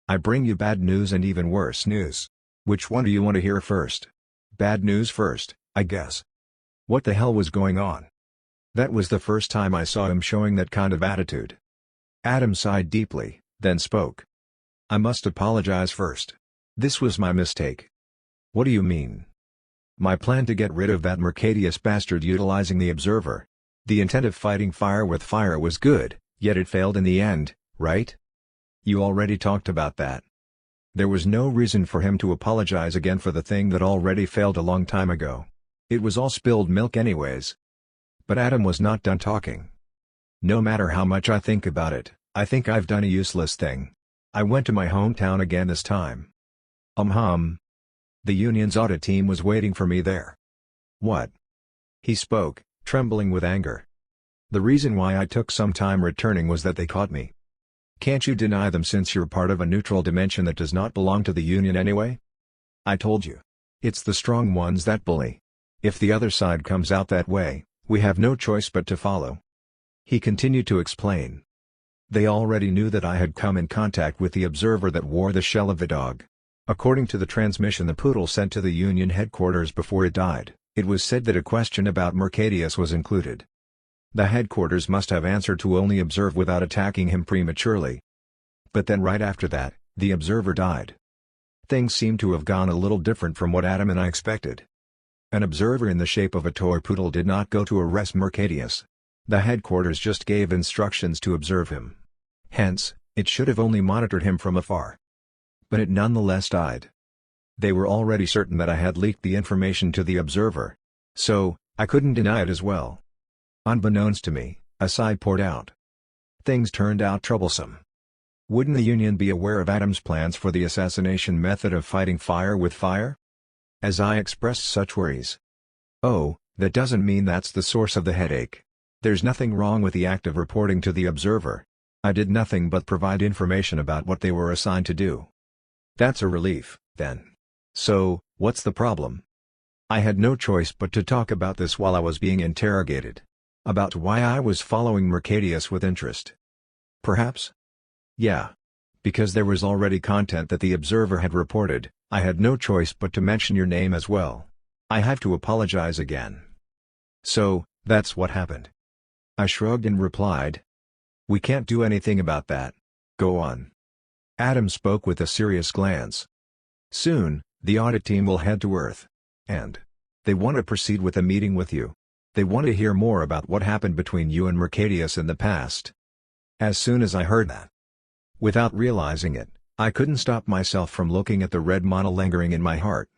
I bring you bad news and even worse news. Which one do you want to hear first? Bad news first, I guess. What the hell was going on? That was the first time I saw him showing that kind of attitude. Adam sighed deeply, then spoke. I must apologize first. This was my mistake. What do you mean? My plan to get rid of that Mercadius bastard utilizing the Observer. The intent of fighting fire with fire was good, yet it failed in the end, right? You already talked about that. There was no reason for him to apologize again for the thing that already failed a long time ago. It was all spilled milk anyways. But Adam was not done talking. No matter how much I think about it, I think I've done a useless thing. I went to my hometown again this time. The union's audit team was waiting for me there. What? He spoke, trembling with anger. The reason why I took some time returning was that they caught me. Can't you deny them since you're part of a neutral dimension that does not belong to the Union anyway? I told you. It's the strong ones that bully. If the other side comes out that way, we have no choice but to follow. He continued to explain. They already knew that I had come in contact with the Observer that wore the shell of the dog. According to the transmission the poodle sent to the Union headquarters before it died, it was said that a question about Mercadius was included. The headquarters must have answered to only observe without attacking him prematurely. But then right after that, the Observer died. Things seemed to have gone a little different from what Adam and I expected. An observer in the shape of a toy poodle did not go to arrest Mercadius. The headquarters just gave instructions to observe him. Hence, it should have only monitored him from afar. But it nonetheless died. They were already certain that I had leaked the information to the Observer. So, I couldn't deny it as well. Unbeknownst to me, a sigh poured out. Things turned out troublesome. Wouldn't the Union be aware of Adam's plans for the assassination method of fighting fire with fire? As I expressed such worries. Oh, that doesn't mean that's the source of the headache. There's nothing wrong with the act of reporting to the Observer. I did nothing but provide information about what they were assigned to do. That's a relief, then. So, what's the problem? I had no choice but to talk about this while I was being interrogated. About why I was following Mercadius with interest. Perhaps? Yeah. Because there was already content that the Observer had reported, I had no choice but to mention your name as well. I have to apologize again. So, that's what happened. I shrugged and replied. We can't do anything about that. Go on. Adam spoke with a serious glance. Soon, the audit team will head to Earth. And they want to proceed with a meeting with you. They want to hear more about what happened between you and Mercadius in the past. As soon as I heard that, without realizing it, I couldn't stop myself from looking at the red mana lingering in my heart.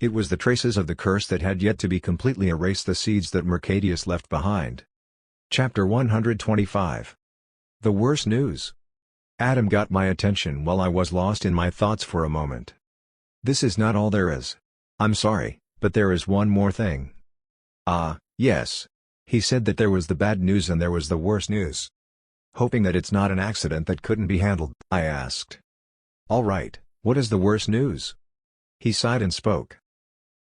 It was the traces of the curse that had yet to be completely erased, the seeds that Mercadius left behind. Chapter 125. The worst news. Adam got my attention while I was lost in my thoughts for a moment. This is not all there is. I'm sorry, but there is one more thing. Ah, yes. He said that there was the bad news and there was the worst news. Hoping that it's not an accident that couldn't be handled, I asked. All right, what is the worst news? He sighed and spoke.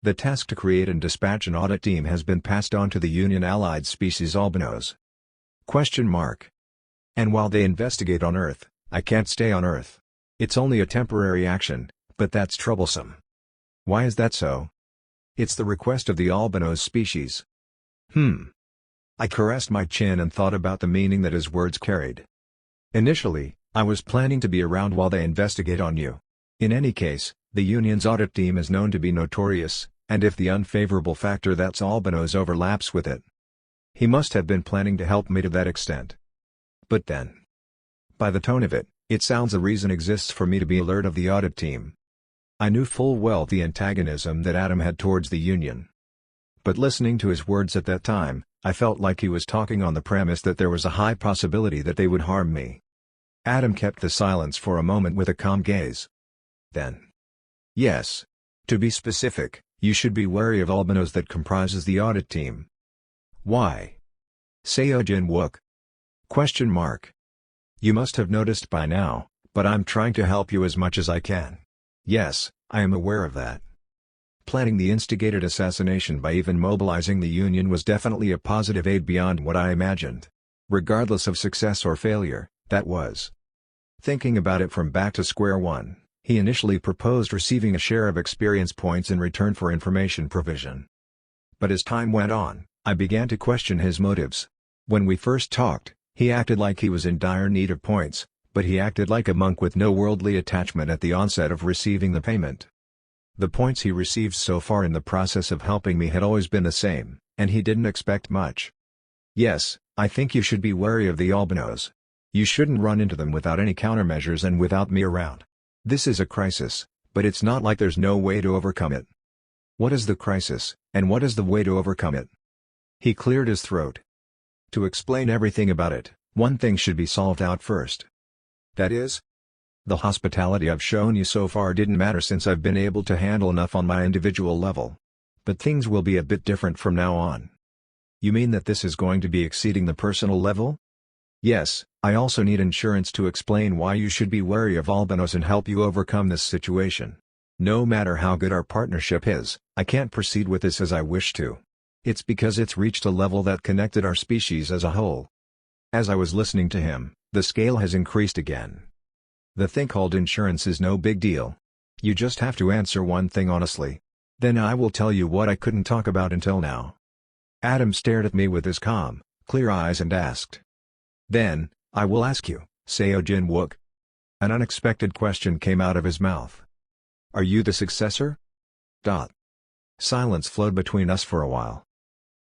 The task to create and dispatch an audit team has been passed on to the Union-allied species albinos. ? And while they investigate on Earth, I can't stay on Earth. It's only a temporary action, but that's troublesome. Why is that so? It's the request of the albinos species. I caressed my chin and thought about the meaning that his words carried. Initially, I was planning to be around while they investigate on you. In any case, the Union's audit team is known to be notorious, and if the unfavorable factor that's albinos overlaps with it, he must have been planning to help me to that extent. But then, by the tone of it, it sounds a reason exists for me to be alert of the audit team. I knew full well the antagonism that Adam had towards the Union. But listening to his words at that time, I felt like he was talking on the premise that there was a high possibility that they would harm me. Adam kept the silence for a moment with a calm gaze. Then, yes. To be specific, you should be wary of albinos that comprises the audit team. Why? Seojin Wook. ? You must have noticed by now, but I'm trying to help you as much as I can. Yes, I am aware of that. Planning the instigated assassination by even mobilizing the Union was definitely a positive aid beyond what I imagined. Regardless of success or failure, that was. Thinking about it from back to square one, he initially proposed receiving a share of experience points in return for information provision. But as time went on, I began to question his motives. When we first talked, he acted like he was in dire need of points, but he acted like a monk with no worldly attachment at the onset of receiving the payment. The points he received so far in the process of helping me had always been the same, and he didn't expect much. Yes, I think you should be wary of the albinos. You shouldn't run into them without any countermeasures and without me around. This is a crisis, but it's not like there's no way to overcome it. What is the crisis, and what is the way to overcome it? He cleared his throat. To explain everything about it, one thing should be solved out first. That is? The hospitality I've shown you so far didn't matter since I've been able to handle enough on my individual level. But things will be a bit different from now on. You mean that this is going to be exceeding the personal level? Yes, I also need insurance to explain why you should be wary of albinos and help you overcome this situation. No matter how good our partnership is, I can't proceed with this as I wish to. It's because it's reached a level that connected our species as a whole. As I was listening to him, the scale has increased again. The thing called insurance is no big deal. You just have to answer one thing honestly. Then I will tell you what I couldn't talk about until now. Adam stared at me with his calm, clear eyes and asked. Then, I will ask you, Seojin Wook. An unexpected question came out of his mouth. Are you the successor? Silence flowed between us for a while.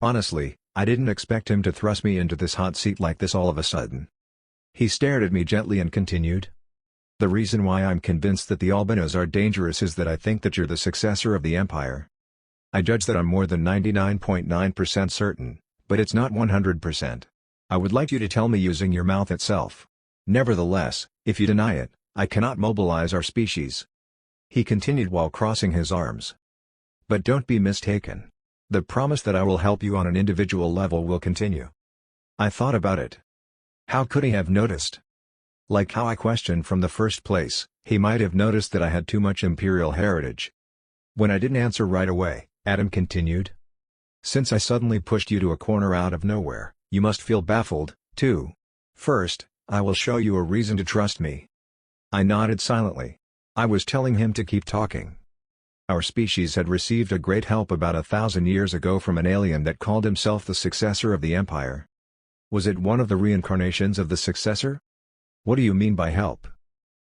Honestly, I didn't expect him to thrust me into this hot seat like this all of a sudden. He stared at me gently and continued. The reason why I'm convinced that the albinos are dangerous is that I think that you're the successor of the Empire. I judge that I'm more than 99.9% certain, but it's not 100%. I would like you to tell me using your mouth itself. Nevertheless, if you deny it, I cannot mobilize our species. He continued while crossing his arms. But don't be mistaken. The promise that I will help you on an individual level will continue. I thought about it. How could he have noticed? Like how I questioned from the first place, he might have noticed that I had too much imperial heritage. When I didn't answer right away, Adam continued. Since I suddenly pushed you to a corner out of nowhere, you must feel baffled, too. First, I will show you a reason to trust me. I nodded silently. I was telling him to keep talking. Our species had received a great help about 1,000 years ago from an alien that called himself the successor of the Empire. Was it one of the reincarnations of the successor? What do you mean by help?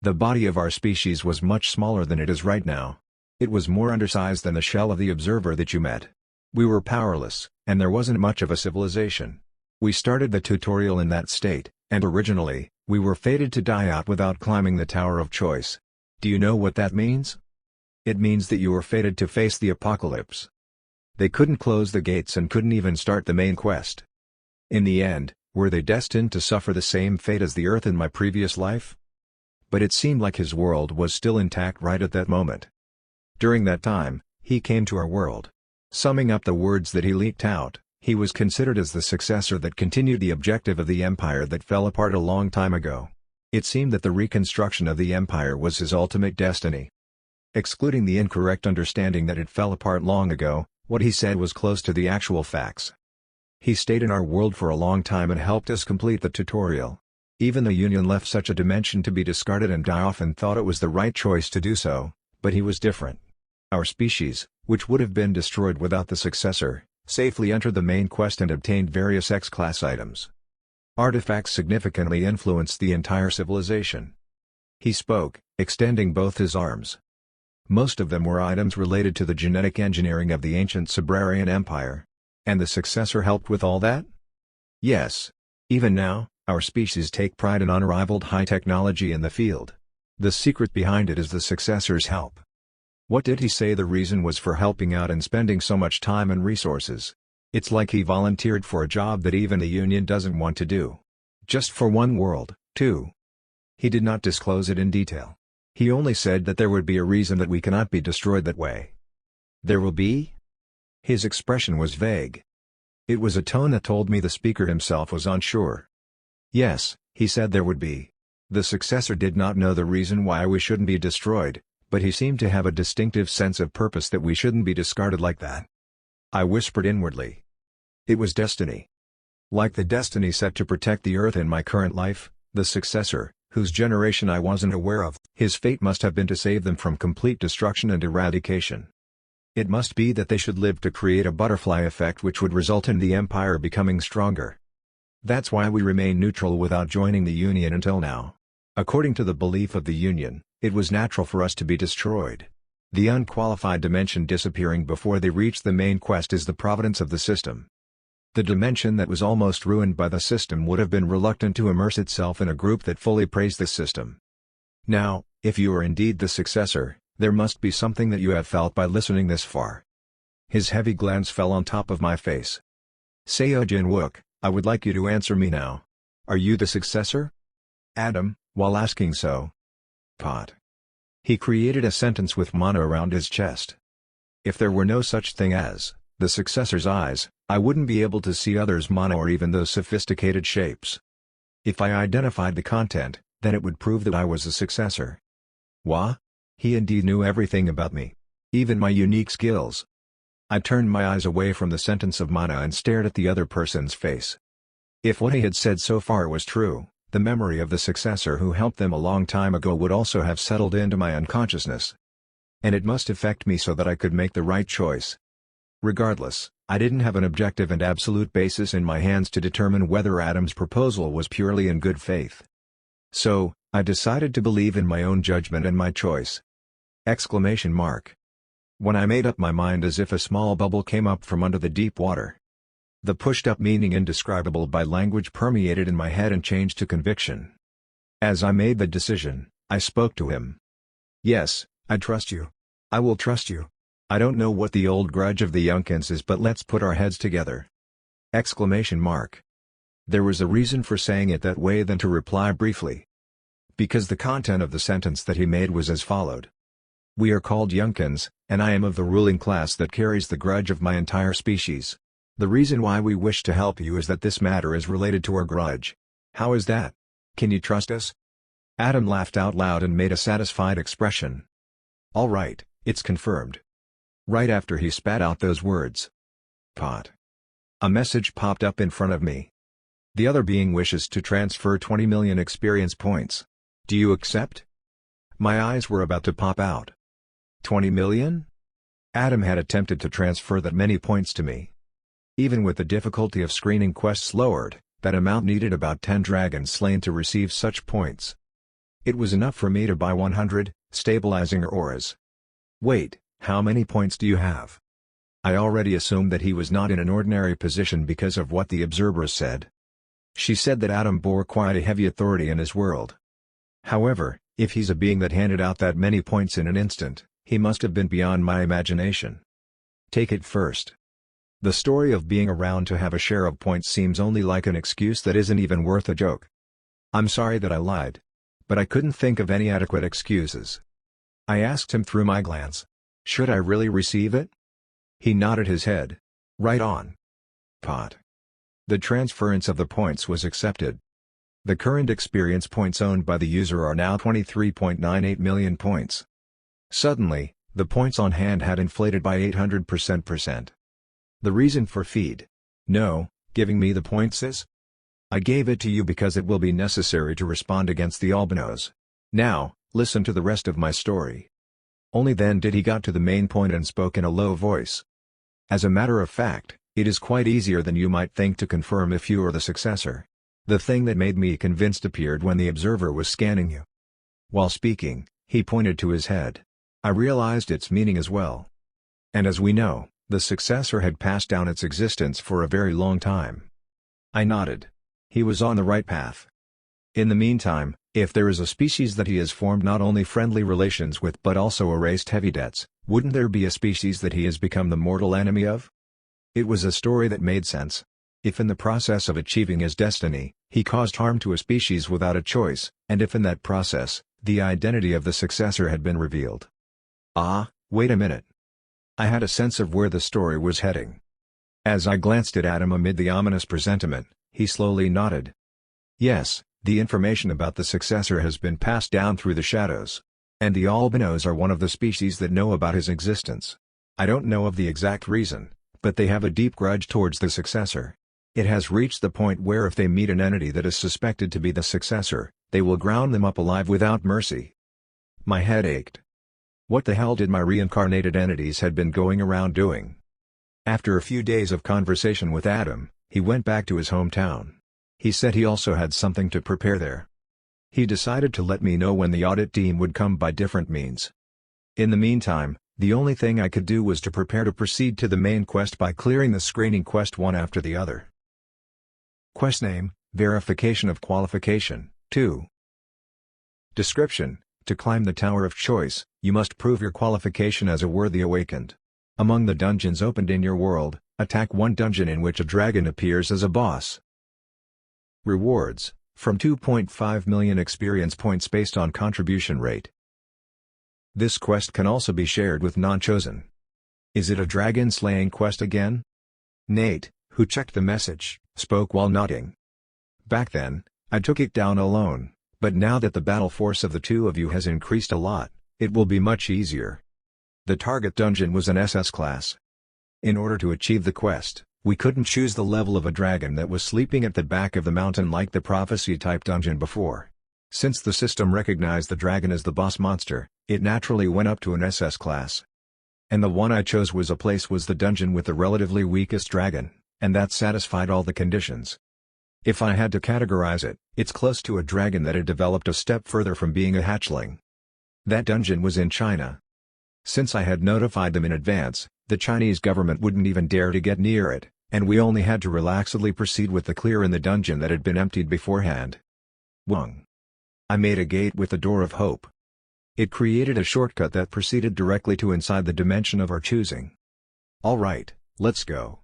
The body of our species was much smaller than it is right now. It was more undersized than the shell of the observer that you met. We were powerless, and there wasn't much of a civilization. We started the tutorial in that state, and originally, we were fated to die out without climbing the Tower of Choice. Do you know what that means? It means that you were fated to face the apocalypse. They couldn't close the gates and couldn't even start the main quest. In the end, were they destined to suffer the same fate as the Earth in my previous life? But it seemed like his world was still intact right at that moment. During that time, he came to our world. Summing up the words that he leaked out, he was considered as the successor that continued the objective of the empire that fell apart a long time ago. It seemed that the reconstruction of the empire was his ultimate destiny. Excluding the incorrect understanding that it fell apart long ago, what he said was close to the actual facts. He stayed in our world for a long time and helped us complete the tutorial. Even the Union left such a dimension to be discarded, and I often thought it was the right choice to do so, but he was different. Our species, which would have been destroyed without the successor, safely entered the main quest and obtained various X-class items. Artifacts significantly influenced the entire civilization. He spoke, extending both his arms. Most of them were items related to the genetic engineering of the ancient Sabrarian Empire. And the successor helped with all that? Yes. Even now, our species take pride in unrivaled high technology in the field. The secret behind it is the successor's help. What did he say the reason was for helping out and spending so much time and resources? It's like he volunteered for a job that even the Union doesn't want to do. Just for one world, too. He did not disclose it in detail. He only said that there would be a reason that we cannot be destroyed that way. There will be? His expression was vague. It was a tone that told me the speaker himself was unsure. Yes, he said there would be. The successor did not know the reason why we shouldn't be destroyed, but he seemed to have a distinctive sense of purpose that we shouldn't be discarded like that. I whispered inwardly. It was destiny. Like the destiny set to protect the Earth in my current life, the successor, whose generation I wasn't aware of, his fate must have been to save them from complete destruction and eradication. It must be that they should live to create a butterfly effect which would result in the Empire becoming stronger. That's why we remain neutral without joining the Union until now. According to the belief of the Union, it was natural for us to be destroyed. The unqualified dimension disappearing before they reached the main quest is the providence of the system. The dimension that was almost ruined by the system would have been reluctant to immerse itself in a group that fully praised the system. Now, if you are indeed the successor, there must be something that you have felt by listening this far. His heavy glance fell on top of my face. Seo Jin-wook, I would like you to answer me now. Are you the successor? Adam, while asking so. Pot. He created a sentence with mana around his chest. If there were no such thing as the successor's eyes, I wouldn't be able to see others' mana or even those sophisticated shapes. If I identified the content, then it would prove that I was a successor. Wah? He indeed knew everything about me. Even my unique skills. I turned my eyes away from the sentence of mana and stared at the other person's face. If what he had said so far was true, the memory of the successor who helped them a long time ago would also have settled into my unconsciousness. And it must affect me so that I could make the right choice. Regardless, I didn't have an objective and absolute basis in my hands to determine whether Adam's proposal was purely in good faith. So, I decided to believe in my own judgment and my choice. Exclamation mark. When I made up my mind, as if a small bubble came up from under the deep water. The pushed-up meaning indescribable by language permeated in my head and changed to conviction. As I made the decision, I spoke to him. Yes, I trust you. I will trust you. I don't know what the old grudge of the Youngkins is, but let's put our heads together. Exclamation mark. There was a reason for saying it that way than to reply briefly. Because the content of the sentence that he made was as followed. We are called Youngkins, and I am of the ruling class that carries the grudge of my entire species. The reason why we wish to help you is that this matter is related to our grudge. How is that? Can you trust us? Adam laughed out loud and made a satisfied expression. All right, it's confirmed. Right after he spat out those words. Pot. A message popped up in front of me. The other being wishes to transfer 20 million experience points. Do you accept? My eyes were about to pop out. 20 million? Adam had attempted to transfer that many points to me. Even with the difficulty of screening quests lowered, that amount needed about 10 dragons slain to receive such points. It was enough for me to buy 100, stabilizing auras. Wait, how many points do you have? I already assumed that he was not in an ordinary position because of what the observers said. She said that Adam bore quite a heavy authority in his world. However, if he's a being that handed out that many points in an instant, he must have been beyond my imagination. Take it first. The story of being around to have a share of points seems only like an excuse that isn't even worth a joke. I'm sorry that I lied. But I couldn't think of any adequate excuses. I asked him through my glance. Should I really receive it? He nodded his head. Right on. Pot. The transference of the points was accepted. The current experience points owned by the user are now 23.98 million points. Suddenly, the points on hand had inflated by 800%. The reason for feed. No, giving me the points is? I gave it to you because it will be necessary to respond against the albinos. Now, listen to the rest of my story. Only then did he got to the main point and spoke in a low voice. As a matter of fact, it is quite easier than you might think to confirm if you are the successor. The thing that made me convinced appeared when the observer was scanning you. While speaking, he pointed to his head. I realized its meaning as well. And as we know, the successor had passed down its existence for a very long time. I nodded. He was on the right path. In the meantime, if there is a species that he has formed not only friendly relations with but also erased heavy debts, wouldn't there be a species that he has become the mortal enemy of? It was a story that made sense. If in the process of achieving his destiny, he caused harm to a species without a choice, and if in that process, the identity of the successor had been revealed. Ah, wait a minute. I had a sense of where the story was heading. As I glanced at Adam amid the ominous presentiment, he slowly nodded. Yes, the information about the successor has been passed down through the shadows. And the albinos are one of the species that know about his existence. I don't know of the exact reason, but they have a deep grudge towards the successor. It has reached the point where if they meet an entity that is suspected to be the successor, they will ground them up alive without mercy. My head ached. What the hell did my reincarnated entities had been going around doing? After a few days of conversation with Adam, he went back to his hometown. He said he also had something to prepare there. He decided to let me know when the audit team would come by different means. In the meantime, the only thing I could do was to prepare to proceed to the main quest by clearing the screening quest one after the other. Quest name, Verification of Qualification, 2. Description: to climb the Tower of Choice, you must prove your qualification as a worthy awakened. Among the dungeons opened in your world, attack one dungeon in which a dragon appears as a boss. Rewards: from 2.5 million experience points based on contribution rate. This quest can also be shared with non-chosen. Is it a dragon slaying quest again? Nate, who checked the message, spoke while nodding. Back then, I took it down alone, but now that the battle force of the two of you has increased a lot, it will be much easier. The target dungeon was an SS class. In order to achieve the quest, we couldn't choose the level of a dragon that was sleeping at the back of the mountain like the prophecy-type dungeon before. Since the system recognized the dragon as the boss monster, it naturally went up to an SS class. And the one I chose was the dungeon with the relatively weakest dragon, and that satisfied all the conditions. If I had to categorize it, it's close to a dragon that had developed a step further from being a hatchling. That dungeon was in China. Since I had notified them in advance, the Chinese government wouldn't even dare to get near it, and we only had to relaxedly proceed with the clear in the dungeon that had been emptied beforehand. Wong. I made a gate with the Door of Hope. It created a shortcut that proceeded directly to inside the dimension of our choosing. Alright, let's go.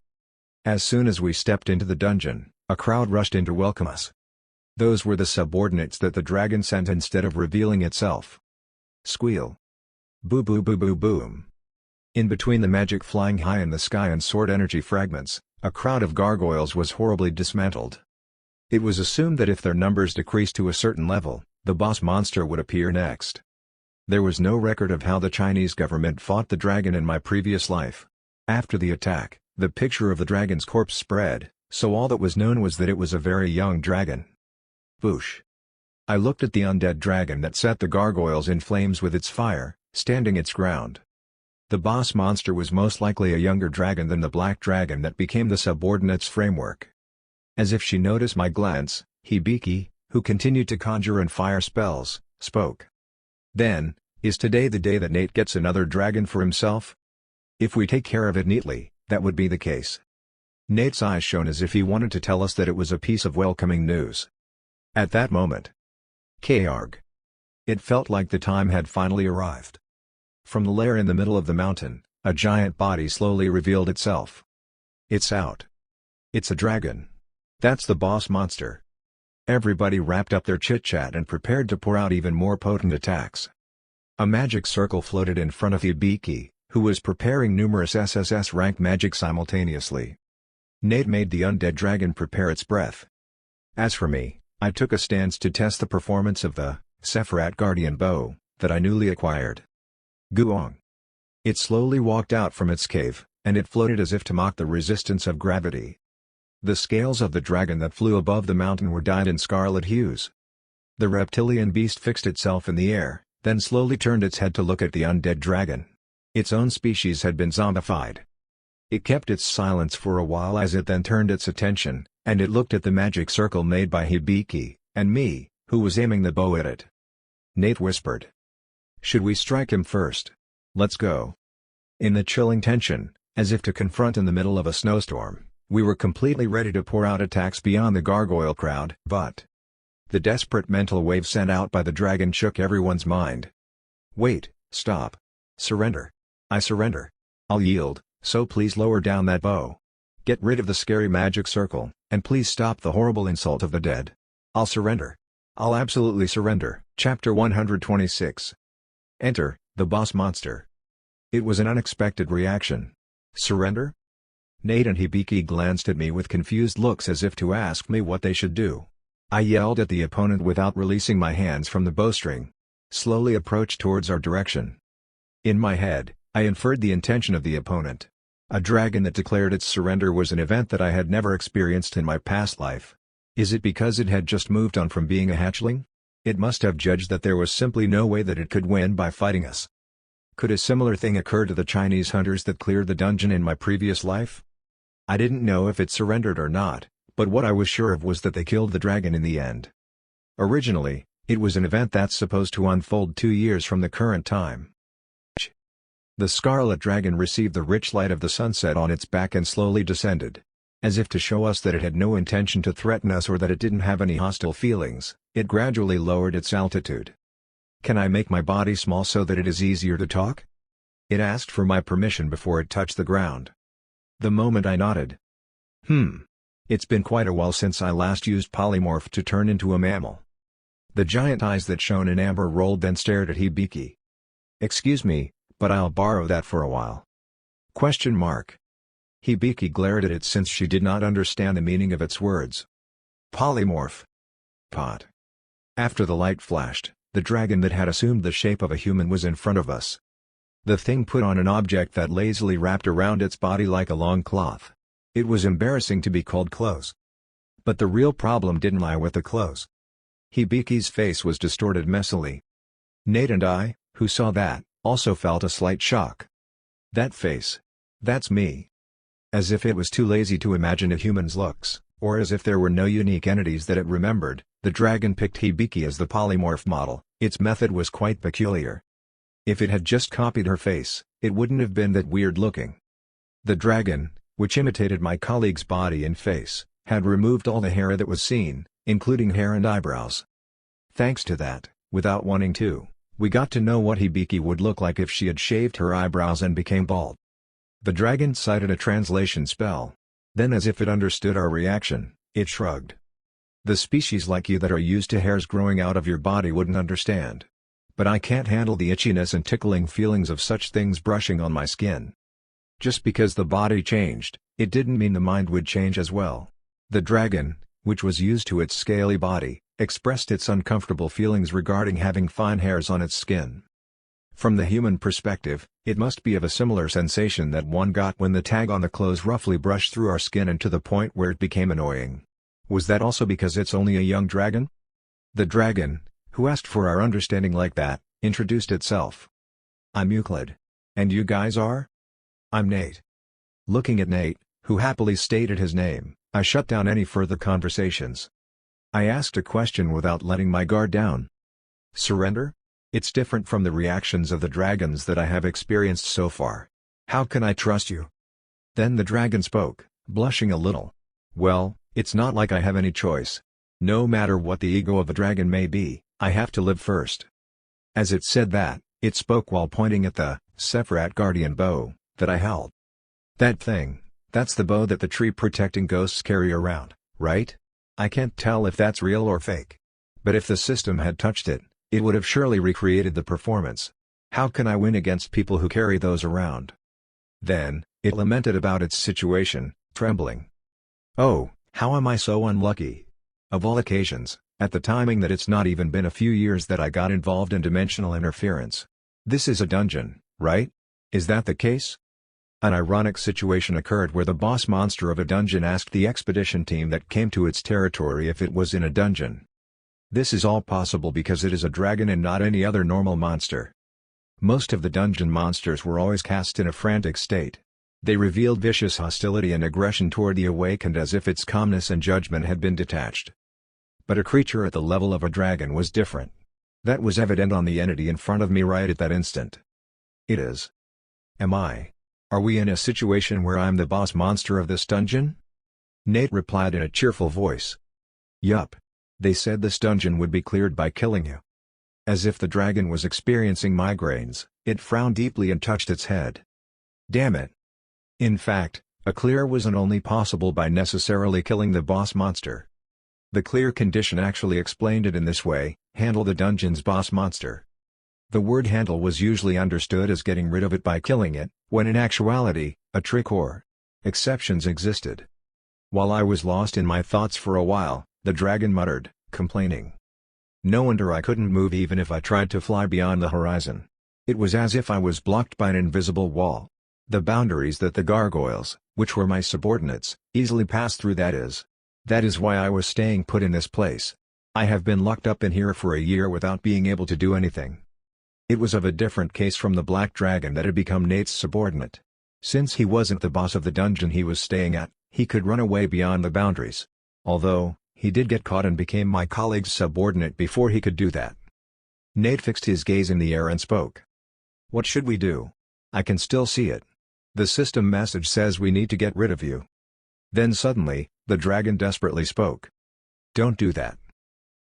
As soon as we stepped into the dungeon, a crowd rushed in to welcome us. Those were the subordinates that the dragon sent instead of revealing itself. Squeal. Boo boo boo boo boom. In between the magic flying high in the sky and sword energy fragments, a crowd of gargoyles was horribly dismantled. It was assumed that if their numbers decreased to a certain level, the boss monster would appear next. There was no record of how the Chinese government fought the dragon in my previous life. After the attack, the picture of the dragon's corpse spread, so all that was known was that it was a very young dragon. Boosh. I looked at the undead dragon that set the gargoyles in flames with its fire, standing its ground. The boss monster was most likely a younger dragon than the black dragon that became the subordinate's framework. As if she noticed my glance, Hibiki, who continued to conjure and fire spells, spoke. Then, is today the day that Nate gets another dragon for himself? If we take care of it neatly, that would be the case. Nate's eyes shone as if he wanted to tell us that it was a piece of welcoming news. At that moment, Karg. It felt like the time had finally arrived. From the lair in the middle of the mountain, a giant body slowly revealed itself. It's out. It's a dragon. That's the boss monster. Everybody wrapped up their chit-chat and prepared to pour out even more potent attacks. A magic circle floated in front of Hibiki, who was preparing numerous SSS rank magic simultaneously. Nate made the undead dragon prepare its breath. As for me, I took a stance to test the performance of the Sephirat Guardian bow that I newly acquired. Guong. It slowly walked out from its cave, and it floated as if to mock the resistance of gravity. The scales of the dragon that flew above the mountain were dyed in scarlet hues. The reptilian beast fixed itself in the air, then slowly turned its head to look at the undead dragon. Its own species had been zombified. It kept its silence for a while as it then turned its attention, and it looked at the magic circle made by Hibiki, and me, who was aiming the bow at it. Nate whispered. "Should we strike him first? Let's go." In the chilling tension, as if to confront in the middle of a snowstorm, we were completely ready to pour out attacks beyond the gargoyle crowd. But the desperate mental wave sent out by the dragon shook everyone's mind. "Wait, stop. Surrender. I surrender. I'll yield, so please lower down that bow. Get rid of the scary magic circle, and please stop the horrible insult of the dead. I'll surrender. I'll absolutely surrender." Chapter 126. Enter, the boss monster. It was an unexpected reaction. Surrender? Nate and Hibiki glanced at me with confused looks as if to ask me what they should do. I yelled at the opponent without releasing my hands from the bowstring. Slowly approached towards our direction. In my head, I inferred the intention of the opponent. A dragon that declared its surrender was an event that I had never experienced in my past life. Is it because it had just moved on from being a hatchling? It must have judged that there was simply no way that it could win by fighting us. Could a similar thing occur to the Chinese hunters that cleared the dungeon in my previous life? I didn't know if it surrendered or not, but what I was sure of was that they killed the dragon in the end. Originally, it was an event that's supposed to unfold 2 years from the current time. The scarlet dragon received the rich light of the sunset on its back and slowly descended. As if to show us that it had no intention to threaten us or that it didn't have any hostile feelings, it gradually lowered its altitude. "Can I make my body small so that it is easier to talk?" It asked for my permission before it touched the ground. The moment I nodded. It's been quite a while since I last used polymorph to turn into a mammal. The giant eyes that shone in amber rolled then stared at Hibiki. "Excuse me, but I'll borrow that for a while." Question mark. Hibiki glared at it since she did not understand the meaning of its words. Polymorph. Pot. After the light flashed, the dragon that had assumed the shape of a human was in front of us. The thing put on an object that lazily wrapped around its body like a long cloth. It was embarrassing to be called clothes. But the real problem didn't lie with the clothes. Hibiki's face was distorted messily. Nate and I, who saw that, also felt a slight shock. That face. That's me. As if it was too lazy to imagine a human's looks, or as if there were no unique entities that it remembered, the dragon picked Hibiki as the polymorph model. Its method was quite peculiar. If it had just copied her face, it wouldn't have been that weird looking. The dragon, which imitated my colleague's body and face, had removed all the hair that was seen, including hair and eyebrows. Thanks to that, without wanting to, we got to know what Hibiki would look like if she had shaved her eyebrows and became bald. The dragon cited a translation spell. Then, as if it understood our reaction, it shrugged. "The species like you that are used to hairs growing out of your body wouldn't understand. But I can't handle the itchiness and tickling feelings of such things brushing on my skin." Just because the body changed, it didn't mean the mind would change as well. The dragon, which was used to its scaly body, expressed its uncomfortable feelings regarding having fine hairs on its skin. From the human perspective, it must be of a similar sensation that one got when the tag on the clothes roughly brushed through our skin and to the point where it became annoying. Was that also because it's only a young dragon? The dragon, who asked for our understanding like that, introduced itself. "I'm Euclid. And you guys are?" "I'm Nate." Looking at Nate, who happily stated his name, I shut down any further conversations. I asked a question without letting my guard down. "Surrender?" It's different from the reactions of the dragons that I have experienced so far. How can I trust you?" Then the dragon spoke, blushing a little. "Well, it's not like I have any choice. No matter what the ego of a dragon may be, I have to live first." As it said that, it spoke while pointing at the Sephirat guardian bow that I held. "That thing, that's the bow that the tree-protecting ghosts carry around, right? I can't tell if that's real or fake. But if the system had touched it, it would have surely recreated the performance. How can I win against people who carry those around?" Then, it lamented about its situation, trembling. "Oh, how am I so unlucky? Of all occasions, at the timing that it's not even been a few years that I got involved in dimensional interference. This is a dungeon, right? Is that the case?" An ironic situation occurred where the boss monster of a dungeon asked the expedition team that came to its territory if it was in a dungeon. This is all possible because it is a dragon and not any other normal monster. Most of the dungeon monsters were always cast in a frantic state. They revealed vicious hostility and aggression toward the awakened as if its calmness and judgment had been detached. But a creature at the level of a dragon was different. That was evident on the entity in front of me right at that instant. It is. Am I? Are we in a situation where I'm the boss monster of this dungeon? Nate replied in a cheerful voice. Yup. They said this dungeon would be cleared by killing you. As if the dragon was experiencing migraines, it frowned deeply and touched its head. Damn it. In fact, a clear wasn't only possible by necessarily killing the boss monster. The clear condition actually explained it in this way: handle the dungeon's boss monster. The word handle was usually understood as getting rid of it by killing it, when in actuality, a trick or exceptions existed. While I was lost in my thoughts for a while, the dragon muttered, complaining. No wonder I couldn't move even if I tried to fly beyond the horizon. It was as if I was blocked by an invisible wall. The boundaries that the gargoyles, which were my subordinates, easily passed through. That is why I was staying put in this place. I have been locked up in here for a year without being able to do anything. It was of a different case from the black dragon that had become Nate's subordinate. Since he wasn't the boss of the dungeon he was staying at, he could run away beyond the boundaries. Although, he did get caught and became my colleague's subordinate before he could do that. Nate fixed his gaze in the air and spoke. What should we do? I can still see it. The system message says we need to get rid of you. Then suddenly, the dragon desperately spoke. Don't do that.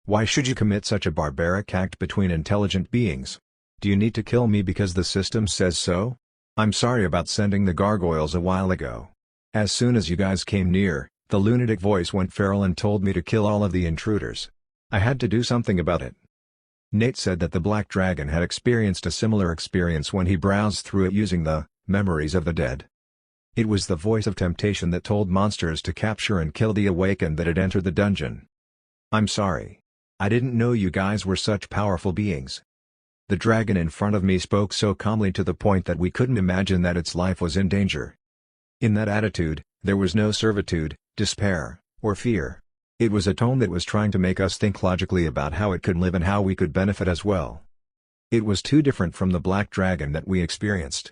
Why should you commit such a barbaric act between intelligent beings? Do you need to kill me because the system says so? I'm sorry about sending the gargoyles a while ago. As soon as you guys came near, the lunatic voice went feral and told me to kill all of the intruders. I had to do something about it. Nate said that the black dragon had experienced a similar experience when he browsed through it using the memories of the dead. It was the voice of temptation that told monsters to capture and kill the awakened that had entered the dungeon. I'm sorry. I didn't know you guys were such powerful beings. The dragon in front of me spoke so calmly to the point that we couldn't imagine that its life was in danger. In that attitude, there was no servitude, despair, or fear. It was a tone that was trying to make us think logically about how it could live and how we could benefit as well. It was too different from the black dragon that we experienced.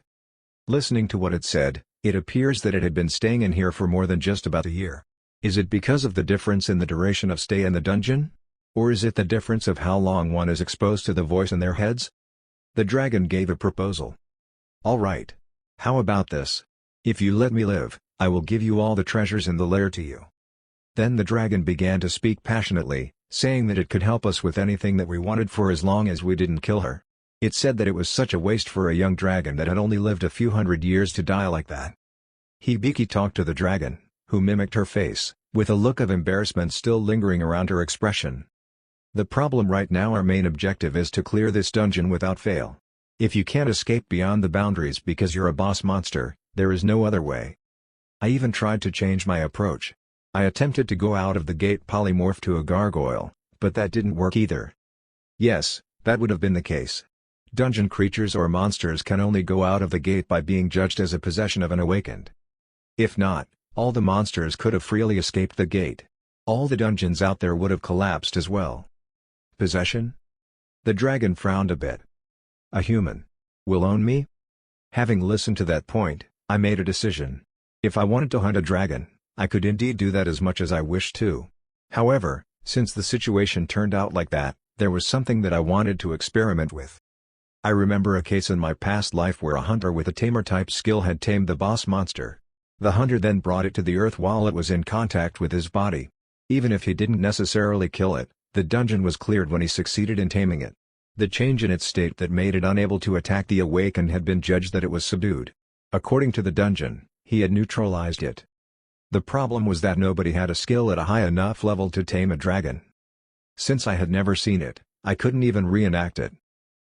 Listening to what it said, it appears that it had been staying in here for more than just about a year. Is it because of the difference in the duration of stay in the dungeon? Or is it the difference of how long one is exposed to the voice in their heads? The dragon gave a proposal. All right. How about this? If you let me live, I will give you all the treasures in the lair to you. Then the dragon began to speak passionately, saying that it could help us with anything that we wanted for as long as we didn't kill her. It said that it was such a waste for a young dragon that had only lived a few hundred years to die like that. Hibiki talked to the dragon, who mimicked her face, with a look of embarrassment still lingering around her expression. The problem right now, our main objective is to clear this dungeon without fail. If you can't escape beyond the boundaries because you're a boss monster, there is no other way. I even tried to change my approach. I attempted to go out of the gate polymorph to a gargoyle, but that didn't work either. Yes, that would have been the case. Dungeon creatures or monsters can only go out of the gate by being judged as a possession of an awakened. If not, all the monsters could have freely escaped the gate. All the dungeons out there would have collapsed as well. Possession? The dragon frowned a bit. A human will own me? Having listened to that point, I made a decision. If I wanted to hunt a dragon, I could indeed do that as much as I wished to. However, since the situation turned out like that, there was something that I wanted to experiment with. I remember a case in my past life where a hunter with a tamer-type skill had tamed the boss monster. The hunter then brought it to the earth while it was in contact with his body. Even if he didn't necessarily kill it, the dungeon was cleared when he succeeded in taming it. The change in its state that made it unable to attack the awakened had been judged that it was subdued. According to the dungeon, he had neutralized it. The problem was that nobody had a skill at a high enough level to tame a dragon. Since I had never seen it, I couldn't even reenact it.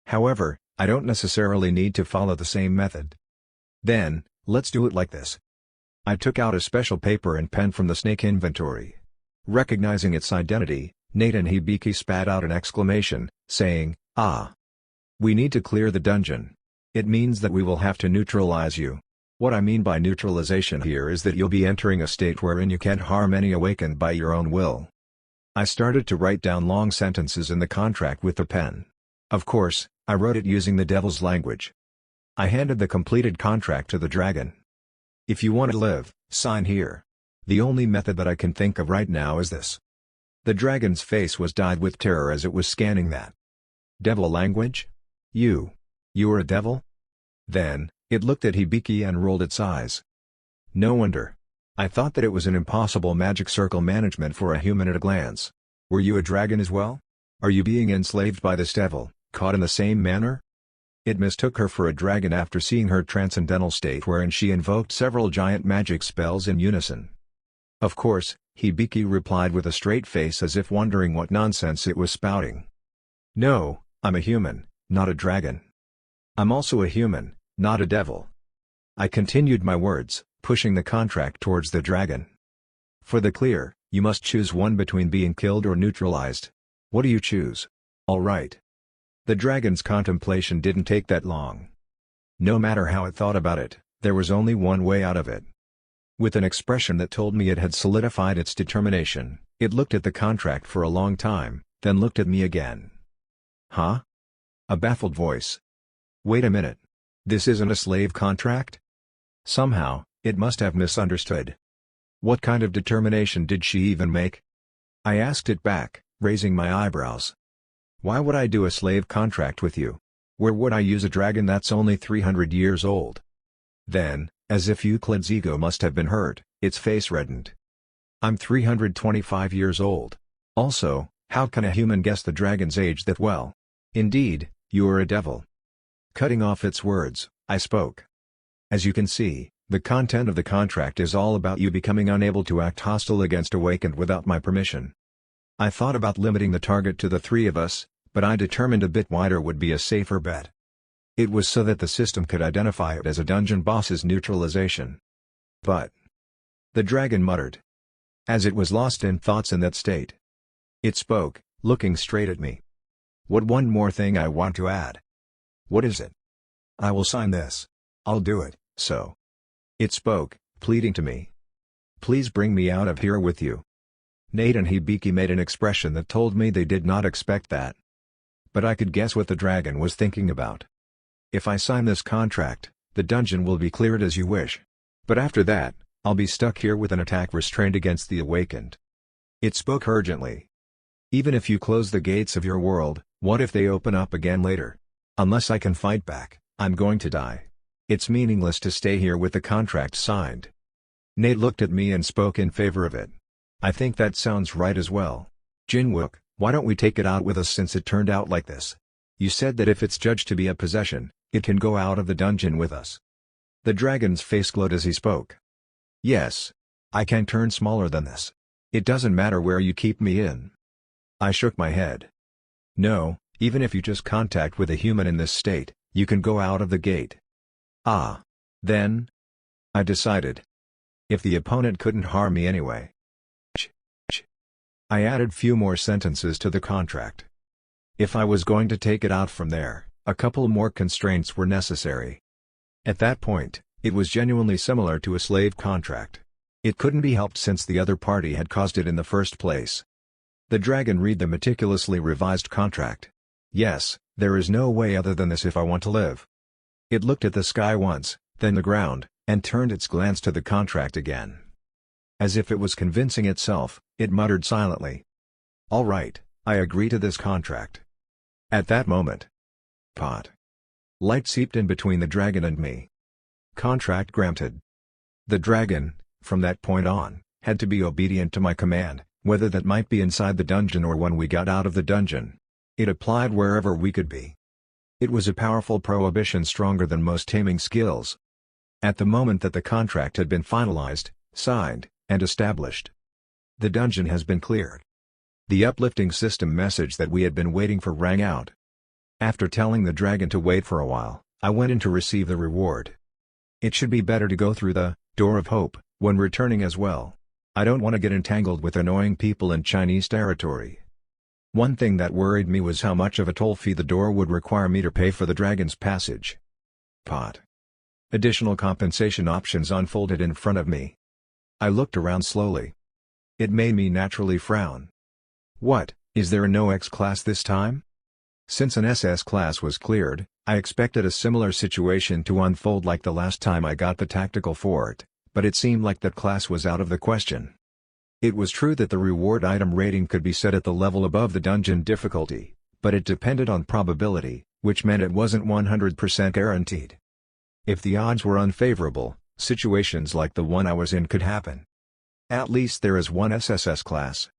However, I don't necessarily need to follow the same method. Then, let's do it like this. I took out a special paper and pen from the snake inventory. Recognizing its identity, Nate and Hibiki spat out an exclamation, saying, "Ah! We need to clear the dungeon. It means that we will have to neutralize you." What I mean by neutralization here is that you'll be entering a state wherein you can't harm any awakened by your own will. I started to write down long sentences in the contract with the pen. Of course, I wrote it using the devil's language. I handed the completed contract to the dragon. "If you want to live, sign here. The only method that I can think of right now is this." The dragon's face was dyed with terror as it was scanning that. Devil language? You are a devil? Then, it looked at Hibiki and rolled its eyes. No wonder. I thought that it was an impossible magic circle management for a human at a glance. Were you a dragon as well? Are you being enslaved by this devil, caught in the same manner? It mistook her for a dragon after seeing her transcendental state wherein she invoked several giant magic spells in unison. Of course, Hibiki replied with a straight face as if wondering what nonsense it was spouting. "No, I'm a human, not a dragon. I'm also a human, not a devil." I continued my words, pushing the contract towards the dragon. "For the clear, you must choose one between being killed or neutralized. What do you choose?" "All right." The dragon's contemplation didn't take that long. No matter how it thought about it, there was only one way out of it. With an expression that told me it had solidified its determination, it looked at the contract for a long time, then looked at me again. "Huh?" A baffled voice. "Wait a minute. This isn't a slave contract?" Somehow, it must have misunderstood. What kind of determination did she even make? I asked it back, raising my eyebrows. "Why would I do a slave contract with you? Where would I use a dragon that's only 300 years old?" Then, as if Euclid's ego must have been hurt, its face reddened. "I'm 325 years old. Also, how can a human guess the dragon's age that well? Indeed, you are a devil." Cutting off its words, I spoke. "As you can see, the content of the contract is all about you becoming unable to act hostile against awakened without my permission. I thought about limiting the target to the three of us, but I determined a bit wider would be a safer bet. It was so that the system could identify it as a dungeon boss's neutralization. But..." the dragon muttered, as it was lost in thoughts in that state. It spoke, looking straight at me. "What one more thing I want to add." "What is it?" "I will sign this. I'll do it, so." It spoke, pleading to me. "Please bring me out of here with you." Nate and Hibiki made an expression that told me they did not expect that. But I could guess what the dragon was thinking about. "If I sign this contract, the dungeon will be cleared as you wish. But after that, I'll be stuck here with an attack restraint against the awakened." It spoke urgently. "Even if you close the gates of your world, what if they open up again later? Unless I can fight back, I'm going to die. It's meaningless to stay here with the contract signed." Nate looked at me and spoke in favor of it. "I think that sounds right as well. Jinwook, why don't we take it out with us since it turned out like this? You said that if it's judged to be a possession, it can go out of the dungeon with us." The dragon's face glowed as he spoke. "Yes. I can turn smaller than this. It doesn't matter where you keep me in." I shook my head. "No, even if you just contact with a human in this state, you can go out of the gate." "Ah. Then?" I decided. "If the opponent couldn't harm me anyway." I added few more sentences to the contract. If I was going to take it out from there, a couple more constraints were necessary. At that point, it was genuinely similar to a slave contract. It couldn't be helped since the other party had caused it in the first place. The dragon read the meticulously revised contract. "Yes, there is no way other than this if I want to live." It looked at the sky once, then the ground, and turned its glance to the contract again. As if it was convincing itself, it muttered silently. "All right, I agree to this contract." At that moment, pot. Light seeped in between the dragon and me. Contract granted. The dragon, from that point on, had to be obedient to my command, whether that might be inside the dungeon or when we got out of the dungeon. It applied wherever we could be. It was a powerful prohibition stronger than most taming skills. At the moment that the contract had been finalized, signed, and established, the dungeon has been cleared. The uplifting system message that we had been waiting for rang out. After telling the dragon to wait for a while, I went in to receive the reward. It should be better to go through the door of hope when returning as well. I don't want to get entangled with annoying people in Chinese territory. One thing that worried me was how much of a toll fee the door would require me to pay for the dragon's passage. Pot. Additional compensation options unfolded in front of me. I looked around slowly. It made me naturally frown. What, is there a no X class this time? Since an SS class was cleared, I expected a similar situation to unfold like the last time I got the tactical fort, but it seemed like that class was out of the question. It was true that the reward item rating could be set at the level above the dungeon difficulty, but it depended on probability, which meant it wasn't 100% guaranteed. If the odds were unfavorable, situations like the one I was in could happen. At least there is one SSS class.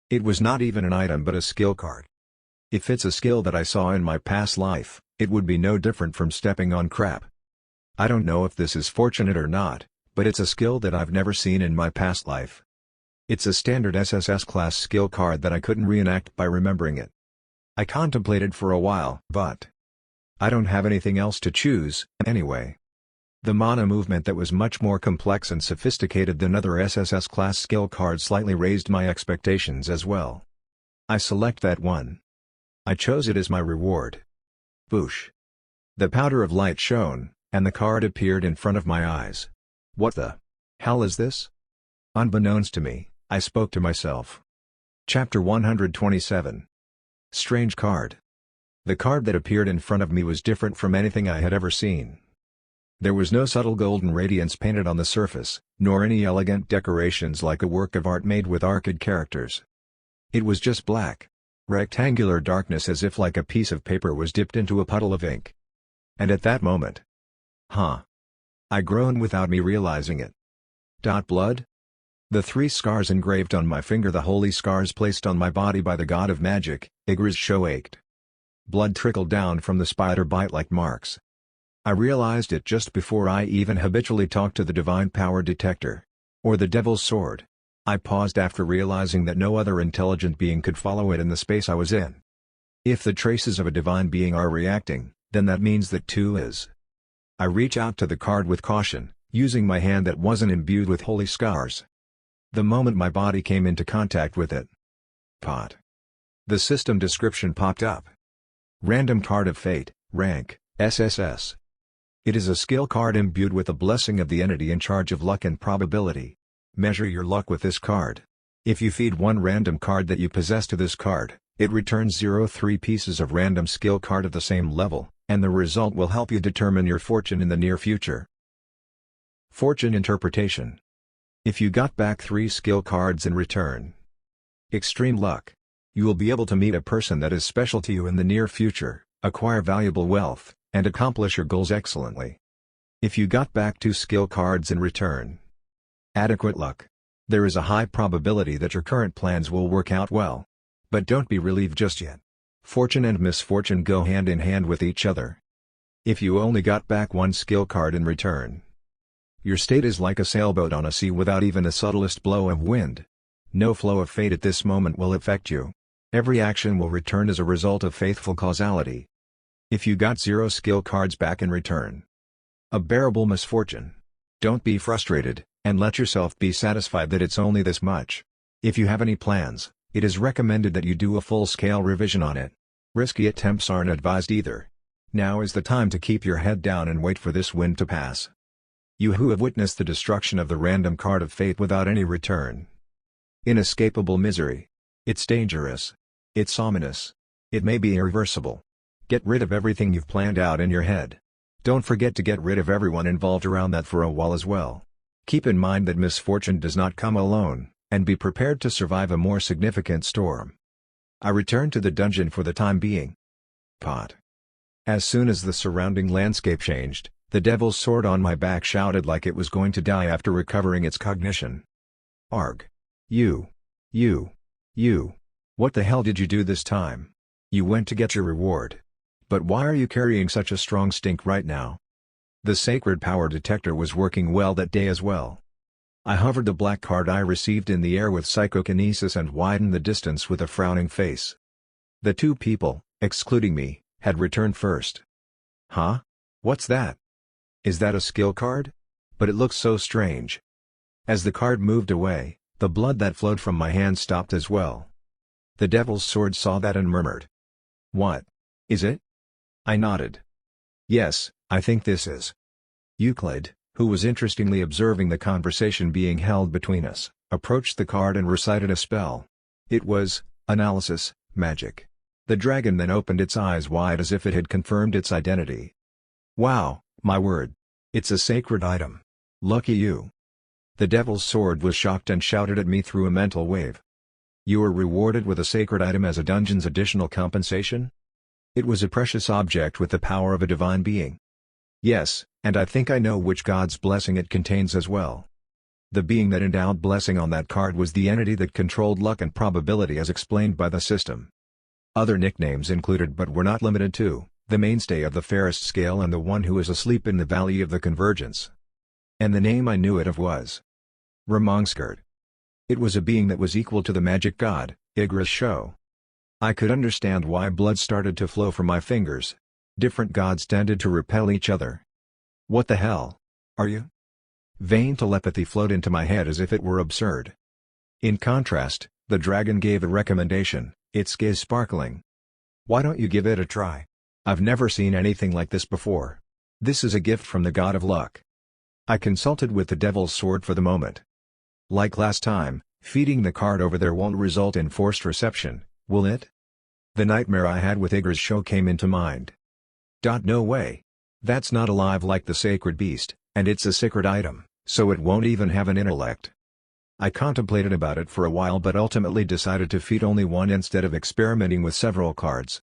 It was not even an item but a skill card. If it's a skill that I saw in my past life, it would be no different from stepping on crap. I don't know if this is fortunate or not, but it's a skill that I've never seen in my past life. It's a standard SSS class skill card that I couldn't reenact by remembering it. I contemplated for a while, but I don't have anything else to choose, anyway. The mana movement that was much more complex and sophisticated than other SSS class skill cards slightly raised my expectations as well. I select that one. I chose it as my reward. Boosh. The powder of light shone, and the card appeared in front of my eyes. What the hell is this? Unbeknownst to me, I spoke to myself. Chapter 127. Strange card. The card that appeared in front of me was different from anything I had ever seen. There was no subtle golden radiance painted on the surface, nor any elegant decorations like a work of art made with arcade characters. It was just black, rectangular darkness as if like a piece of paper was dipped into a puddle of ink. And at that moment, I groaned without me realizing it. Blood? The 3 scars engraved on my finger, the holy scars placed on my body by the god of magic, Igris Sho ached. Blood trickled down from the spider bite-like marks. I realized it just before I even habitually talked to the divine power detector. Or the devil's sword. I paused after realizing that no other intelligent being could follow it in the space I was in. If the traces of a divine being are reacting, then that means that too is. I reach out to the card with caution, using my hand that wasn't imbued with holy scars. The moment my body came into contact with it, the system description popped up. Random card of fate, rank, SSS. It is a skill card imbued with a blessing of the entity in charge of luck and probability. Measure your luck with this card. If you feed one random card that you possess to this card, it returns 3 pieces of random skill card of the same level, and the result will help you determine your fortune in the near future. Fortune interpretation. If you got back 3 skill cards in return. Extreme luck. You will be able to meet a person that is special to you in the near future, acquire valuable wealth, and accomplish your goals excellently. If you got back 2 skill cards in return. Adequate luck. There is a high probability that your current plans will work out well. But don't be relieved just yet. Fortune and misfortune go hand in hand with each other. If you only got back 1 skill card in return. Your state is like a sailboat on a sea without even the subtlest blow of wind. No flow of fate at this moment will affect you. Every action will return as a result of faithful causality. If you got 0 skill cards back in return. A bearable misfortune. Don't be frustrated, and let yourself be satisfied that it's only this much. If you have any plans, it is recommended that you do a full-scale revision on it. Risky attempts aren't advised either. Now is the time to keep your head down and wait for this wind to pass. You who have witnessed the destruction of the random card of fate without any return. Inescapable misery. It's dangerous. It's ominous. It may be irreversible. Get rid of everything you've planned out in your head. Don't forget to get rid of everyone involved around that for a while as well. Keep in mind that misfortune does not come alone, and be prepared to survive a more significant storm. I returned to the dungeon for the time being. As soon as the surrounding landscape changed, the devil's sword on my back shouted like it was going to die after recovering its cognition. Arg. You. What the hell did you do this time? You went to get your reward. But why are you carrying such a strong stink right now? The sacred power detector was working well that day as well. I hovered the black card I received in the air with psychokinesis and widened the distance with a frowning face. The two people, excluding me, had returned first. Huh? What's that? Is that a skill card? But it looks so strange. As the card moved away, the blood that flowed from my hand stopped as well. The devil's sword saw that and murmured. What? Is it? I nodded. Yes, I think this is. Euclid, who was interestingly observing the conversation being held between us, approached the card and recited a spell. It was, analysis, magic. The dragon then opened its eyes wide as if it had confirmed its identity. Wow, my word. It's a sacred item. Lucky you. The devil's sword was shocked and shouted at me through a mental wave. You were rewarded with a sacred item as a dungeon's additional compensation? It was a precious object with the power of a divine being. Yes, and I think I know which god's blessing it contains as well. The being that endowed blessing on that card was the entity that controlled luck and probability as explained by the system. Other nicknames included but were not limited to, the mainstay of the fairest scale and the one who is asleep in the valley of the convergence. And the name I knew it of was Ramongskirt. It was a being that was equal to the magic god, Igra's show. I could understand why blood started to flow from my fingers. Different gods tended to repel each other. What the hell? Are you? Vain telepathy flowed into my head as if it were absurd. In contrast, the dragon gave a recommendation, its gaze sparkling. Why don't you give it a try? I've never seen anything like this before. This is a gift from the god of luck. I consulted with the devil's sword for the moment. Like last time, feeding the card over there won't result in forced reception, will it? The nightmare I had with Igra's show came into mind. No way. That's not alive like the sacred beast, and it's a sacred item, so it won't even have an intellect. I contemplated about it for a while but ultimately decided to feed only one instead of experimenting with several cards.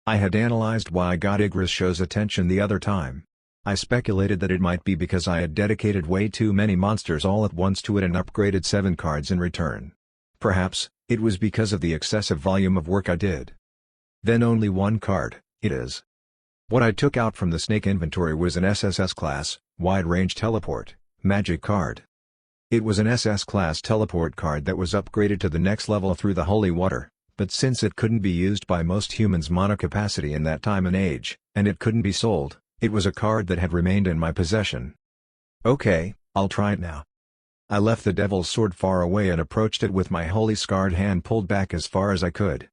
I had analyzed why I got Igra's show's attention the other time. I speculated that it might be because I had dedicated way too many monsters all at once to it and upgraded 7 cards in return. Perhaps, it was because of the excessive volume of work I did. Then only one card, it is. What I took out from the snake inventory was an SSS class, wide-range teleport, magic card. It was an SS class teleport card that was upgraded to the next level through the holy water, but since it couldn't be used by most humans monocapacity in that time and age, and it couldn't be sold, it was a card that had remained in my possession. Okay, I'll try it now. I left the devil's sword far away and approached it with my holy scarred hand pulled back as far as I could.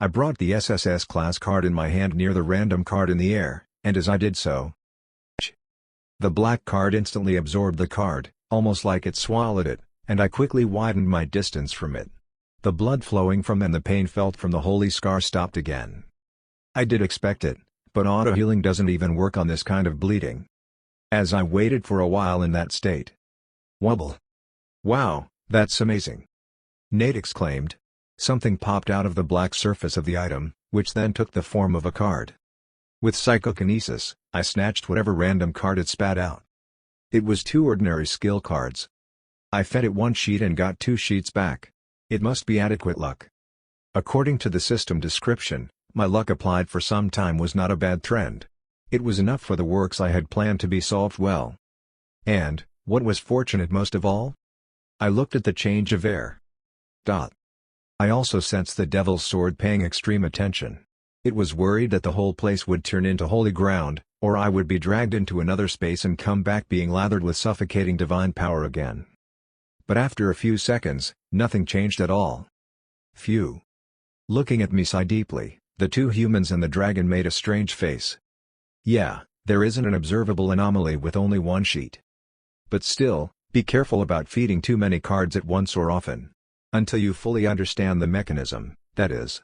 I brought the SSS class card in my hand near the random card in the air, and as I did so, the black card instantly absorbed the card, almost like it swallowed it, and I quickly widened my distance from it. The blood flowing from and the pain felt from the holy scar stopped again. I did expect it, but auto-healing doesn't even work on this kind of bleeding. As I waited for a while in that state. Wobble. Wow, that's amazing! Nate exclaimed. Something popped out of the black surface of the item, which then took the form of a card. With psychokinesis, I snatched whatever random card it spat out. It was 2 ordinary skill cards. I fed it 1 sheet and got 2 sheets back. It must be adequate luck. According to the system description, my luck applied for some time was not a bad trend. It was enough for the works I had planned to be solved well. And, what was fortunate most of all? I looked at the change of air. I also sensed the devil's sword paying extreme attention. It was worried that the whole place would turn into holy ground, or I would be dragged into another space and come back being lathered with suffocating divine power again. But after a few seconds, nothing changed at all. Phew. Looking at me so deeply, the 2 humans and the dragon made a strange face. Yeah, there isn't an observable anomaly with only 1 sheet. But still, be careful about feeding too many cards at once or often. Until you fully understand the mechanism, that is.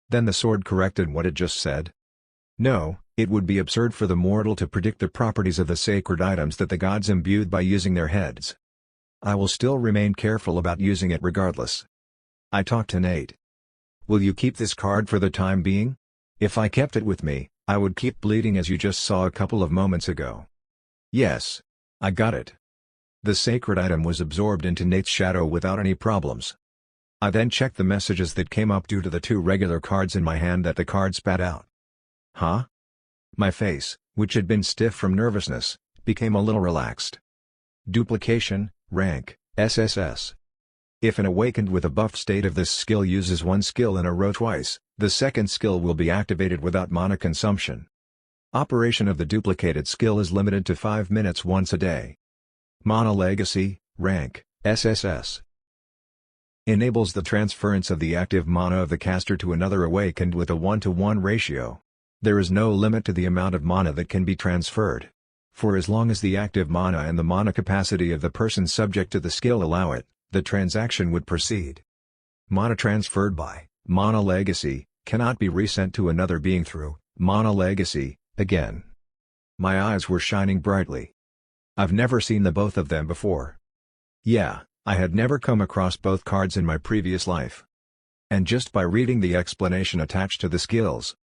Then the sword corrected what it just said. No, it would be absurd for the mortal to predict the properties of the sacred items that the gods imbued by using their heads. I will still remain careful about using it regardless. I talked to Nate. Will you keep this card for the time being? If I kept it with me, I would keep bleeding as you just saw a couple of moments ago. Yes. I got it. The sacred item was absorbed into Nate's shadow without any problems. I then checked the messages that came up due to the 2 regular cards in my hand that the card spat out. Huh? My face, which had been stiff from nervousness, became a little relaxed. Duplication, rank, SSS. If an awakened with a buff state of this skill uses one skill in a row twice, the second skill will be activated without mana consumption. Operation of the duplicated skill is limited to 5 minutes once a day. Mana Legacy, rank, SSS. Enables the transference of the active mana of the caster to another awakened with a 1-to-1 ratio. There is no limit to the amount of mana that can be transferred. For as long as the active mana and the mana capacity of the person subject to the skill allow it, the transaction would proceed. Mana transferred by Mana Legacy cannot be resent to another being through Mana Legacy again. My eyes were shining brightly. I've never seen the both of them before. Yeah, I had never come across both cards in my previous life. And just by reading the explanation attached to the skills,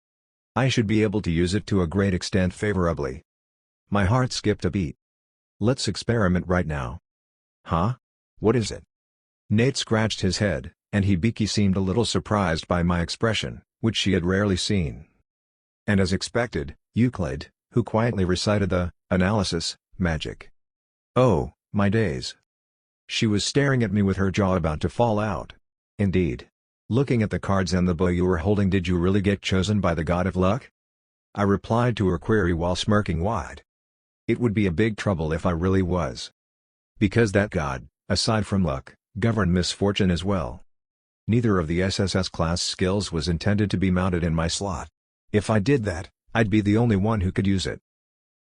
I should be able to use it to a great extent favorably. My heart skipped a beat. Let's experiment right now. Huh? What is it? Nate scratched his head, and Hibiki seemed a little surprised by my expression, which she had rarely seen. And as expected, Euclid, who quietly recited the analysis magic. Oh, my days. She was staring at me with her jaw about to fall out. Indeed. Looking at the cards and the bow you were holding, did you really get chosen by the god of luck? I replied to her query while smirking wide. It would be a big trouble if I really was. Because that god, aside from luck, governed misfortune as well. Neither of the SSS class skills was intended to be mounted in my slot. If I did that, I'd be the only one who could use it.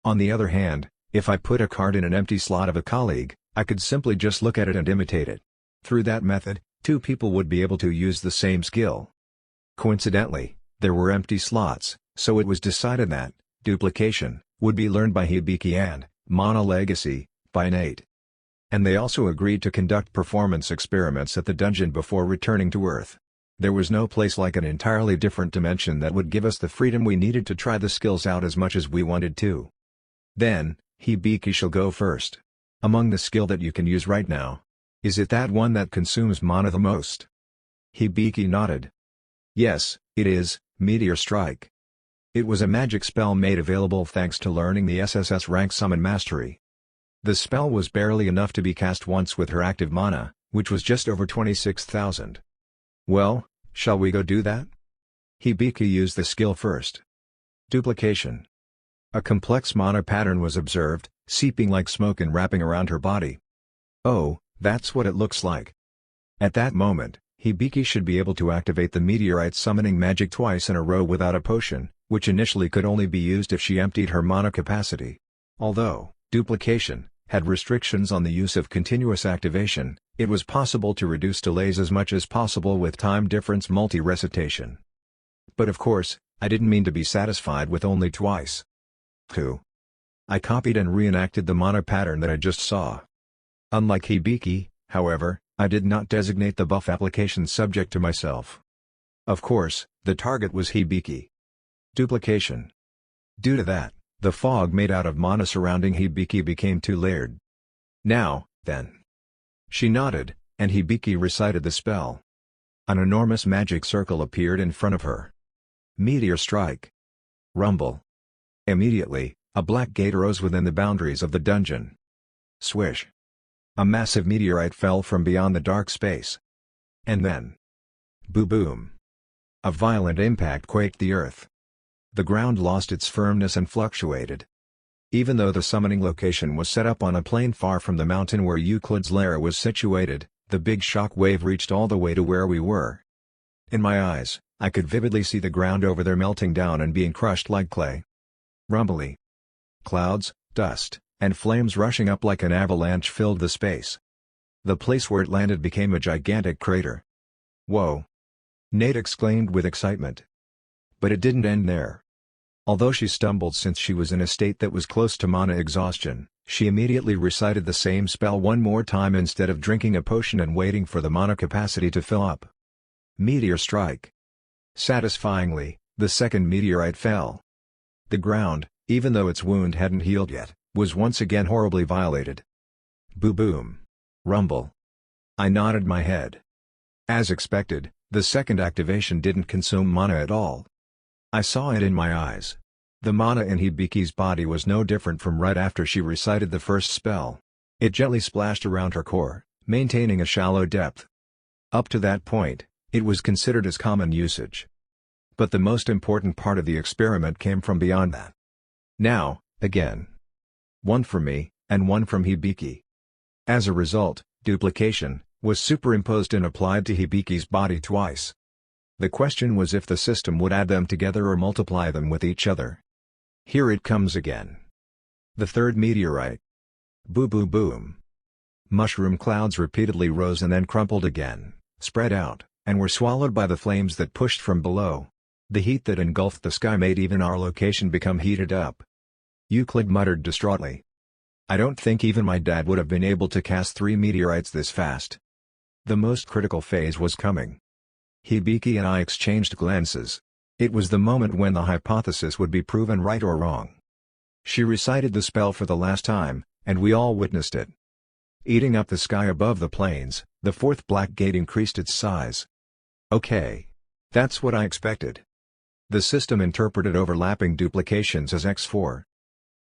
On the other hand, if I put a card in an empty slot of a colleague, I could simply just look at it and imitate it. Through that method, 2 people would be able to use the same skill. Coincidentally, there were empty slots, so it was decided that duplication would be learned by Hibiki and Mana Legacy by Nate. And they also agreed to conduct performance experiments at the dungeon before returning to Earth. There was no place like an entirely different dimension that would give us the freedom we needed to try the skills out as much as we wanted to. Then, Hibiki shall go first. Among the skill that you can use right now, is it that one that consumes mana the most? Hibiki nodded. Yes, it is, Meteor Strike. It was a magic spell made available thanks to learning the SSS rank Summon Mastery. The spell was barely enough to be cast once with her active mana, which was just over 26,000. Well, shall we go do that? Hibiki used the skill first. Duplication. A complex mana pattern was observed, seeping like smoke and wrapping around her body. Oh, that's what it looks like. At that moment, Hibiki should be able to activate the meteorite summoning magic twice in a row without a potion, which initially could only be used if she emptied her mana capacity. Although duplication had restrictions on the use of continuous activation, it was possible to reduce delays as much as possible with time difference multi-recitation. But of course, I didn't mean to be satisfied with only twice. I copied and reenacted the mana pattern that I just saw. Unlike Hibiki, however, I did not designate the buff application subject to myself. Of course, the target was Hibiki. Duplication. Due to that, the fog made out of mana surrounding Hibiki became too layered. Now, then. She nodded, and Hibiki recited the spell. An enormous magic circle appeared in front of her. Meteor Strike. Rumble. Immediately, a black gate arose within the boundaries of the dungeon. Swish. A massive meteorite fell from beyond the dark space. And then. Boom. A violent impact quaked the earth. The ground lost its firmness and fluctuated. Even though the summoning location was set up on a plain far from the mountain where Euclid's lair was situated, the big shock wave reached all the way to where we were. In my eyes, I could vividly see the ground over there melting down and being crushed like clay. Rumbly. Clouds, dust, and flames rushing up like an avalanche filled the space. The place where it landed became a gigantic crater. Whoa! Nate exclaimed with excitement. But it didn't end there. Although she stumbled since she was in a state that was close to mana exhaustion, she immediately recited the same spell one more time instead of drinking a potion and waiting for the mana capacity to fill up. Meteor Strike. Satisfyingly, the second meteorite fell. The ground, even though its wound hadn't healed yet, was once again horribly violated. Boo-boom. Rumble. I nodded my head. As expected, the second activation didn't consume mana at all. I saw it in my eyes. The mana in Hibiki's body was no different from right after she recited the first spell. It gently splashed around her core, maintaining a shallow depth. Up to that point, it was considered as common usage. But the most important part of the experiment came from beyond that. Now, again. One from me, and one from Hibiki. As a result, duplication was superimposed and applied to Hibiki's body twice. The question was if the system would add them together or multiply them with each other. Here it comes again. The third meteorite. Boo-boo-boom. Mushroom clouds repeatedly rose and then crumpled again, spread out, and were swallowed by the flames that pushed from below. The heat that engulfed the sky made even our location become heated up. Euclid muttered distraughtly. I don't think even my dad would have been able to cast 3 meteorites this fast. The most critical phase was coming. Hibiki and I exchanged glances. It was the moment when the hypothesis would be proven right or wrong. She recited the spell for the last time, and we all witnessed it. Eating up the sky above the plains, the fourth black gate increased its size. Okay. That's what I expected. The system interpreted overlapping duplications as x4.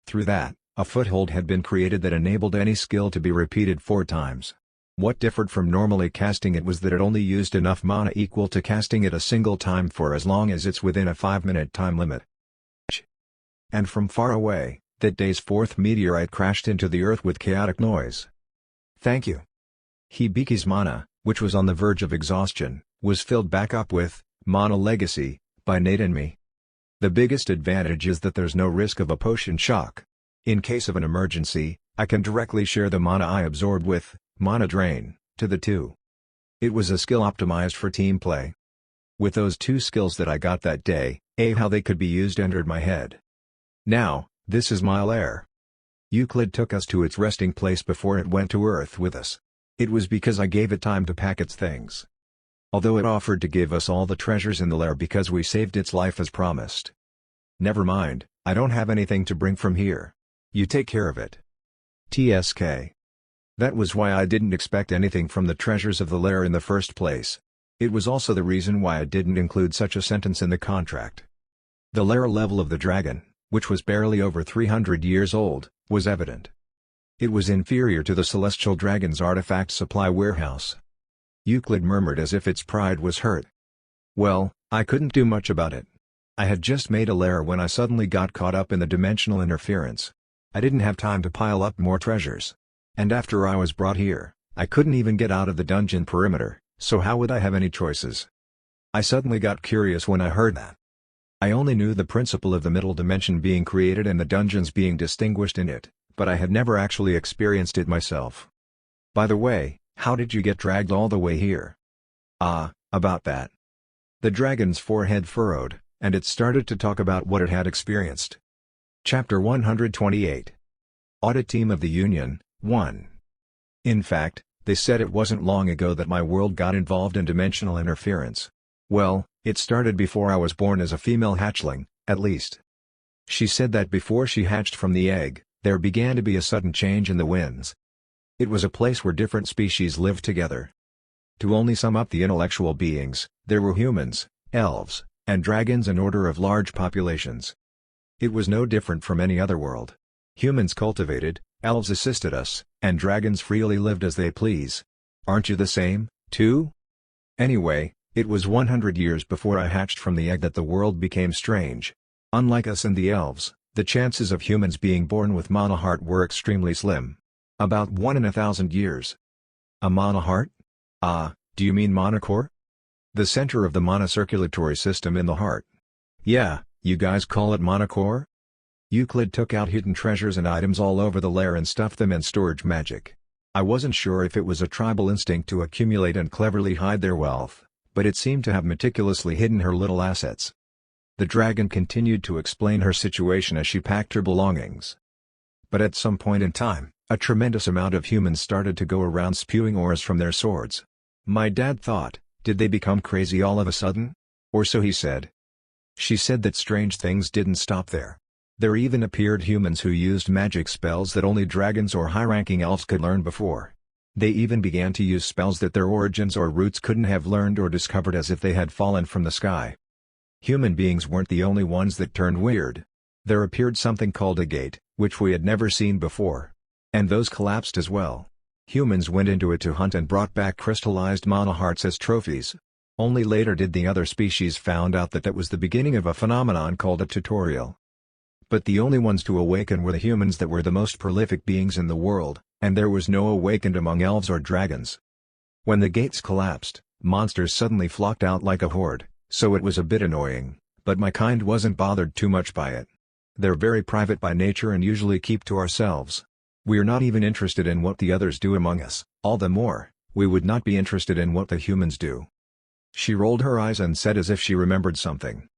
Through that, a foothold had been created that enabled any skill to be repeated 4 times. What differed from normally casting it was that it only used enough mana equal to casting it a single time for as long as it's within a 5-minute time limit. And from far away, that day's fourth meteorite crashed into the earth with chaotic noise. Thank you. Hibiki's mana, which was on the verge of exhaustion, was filled back up with Mana Legacy by Nate and me. The biggest advantage is that there's no risk of a potion shock. In case of an emergency, I can directly share the mana I absorbed with Mana Drain to the 2. It was a skill optimized for team play. With those 2 skills that I got that day, how they could be used entered my head. Now, this is my lair. Euclid took us to its resting place before it went to Earth with us. It was because I gave it time to pack its things. Although it offered to give us all the treasures in the lair because we saved its life as promised. Never mind, I don't have anything to bring from here. You take care of it. TSK. That was why I didn't expect anything from the treasures of the lair in the first place. It was also the reason why I didn't include such a sentence in the contract. The lair level of the dragon, which was barely over 300 years old, was evident. It was inferior to the celestial dragon's artifact supply warehouse. Euclid murmured as if its pride was hurt. Well, I couldn't do much about it. I had just made a lair when I suddenly got caught up in the dimensional interference. I didn't have time to pile up more treasures. And after I was brought here, I couldn't even get out of the dungeon perimeter, so how would I have any choices? I suddenly got curious when I heard that. I only knew the principle of the middle dimension being created and the dungeons being distinguished in it, but I had never actually experienced it myself. By the way, how did you get dragged all the way here? About that. The dragon's forehead furrowed, and it started to talk about what it had experienced. Chapter 128. Audit Team of the Union, 1. In fact, they said it wasn't long ago that my world got involved in dimensional interference. Well, it started before I was born as a female hatchling, at least. She said that before she hatched from the egg, there began to be a sudden change in the winds. It was a place where different species lived together. To only sum up the intellectual beings, there were humans, elves, and dragons in order of large populations. It was no different from any other world. Humans cultivated, elves assisted us, and dragons freely lived as they please. Aren't you the same, too? Anyway, it was 100 years before I hatched from the egg that the world became strange. Unlike us and the elves, the chances of humans being born with mana heart were extremely slim. About 1 in 1,000 years. A mana heart? Do you mean mana core? The center of the mana circulatory system in the heart. Yeah, you guys call it mana core? Euclid took out hidden treasures and items all over the lair and stuffed them in storage magic. I wasn't sure if it was a tribal instinct to accumulate and cleverly hide their wealth, but it seemed to have meticulously hidden her little assets. The dragon continued to explain her situation as she packed her belongings. But at some point in time, a tremendous amount of humans started to go around spewing ores from their swords. My dad thought, did they become crazy all of a sudden? Or so he said. She said that strange things didn't stop there. There even appeared humans who used magic spells that only dragons or high-ranking elves could learn before. They even began to use spells that their origins or roots couldn't have learned or discovered, as if they had fallen from the sky. Human beings weren't the only ones that turned weird. There appeared something called a gate, which we had never seen before. And those collapsed as well. Humans went into it to hunt and brought back crystallized mana hearts as trophies. Only later did the other species found out that that was the beginning of a phenomenon called a tutorial. But the only ones to awaken were the humans that were the most prolific beings in the world, and there was no awakened among elves or dragons. When the gates collapsed, monsters suddenly flocked out like a horde, so it was a bit annoying, but my kind wasn't bothered too much by it. They're very private by nature and usually keep to ourselves. We're not even interested in what the others do among us, all the more, we would not be interested in what the humans do. She rolled her eyes and said as if she remembered something.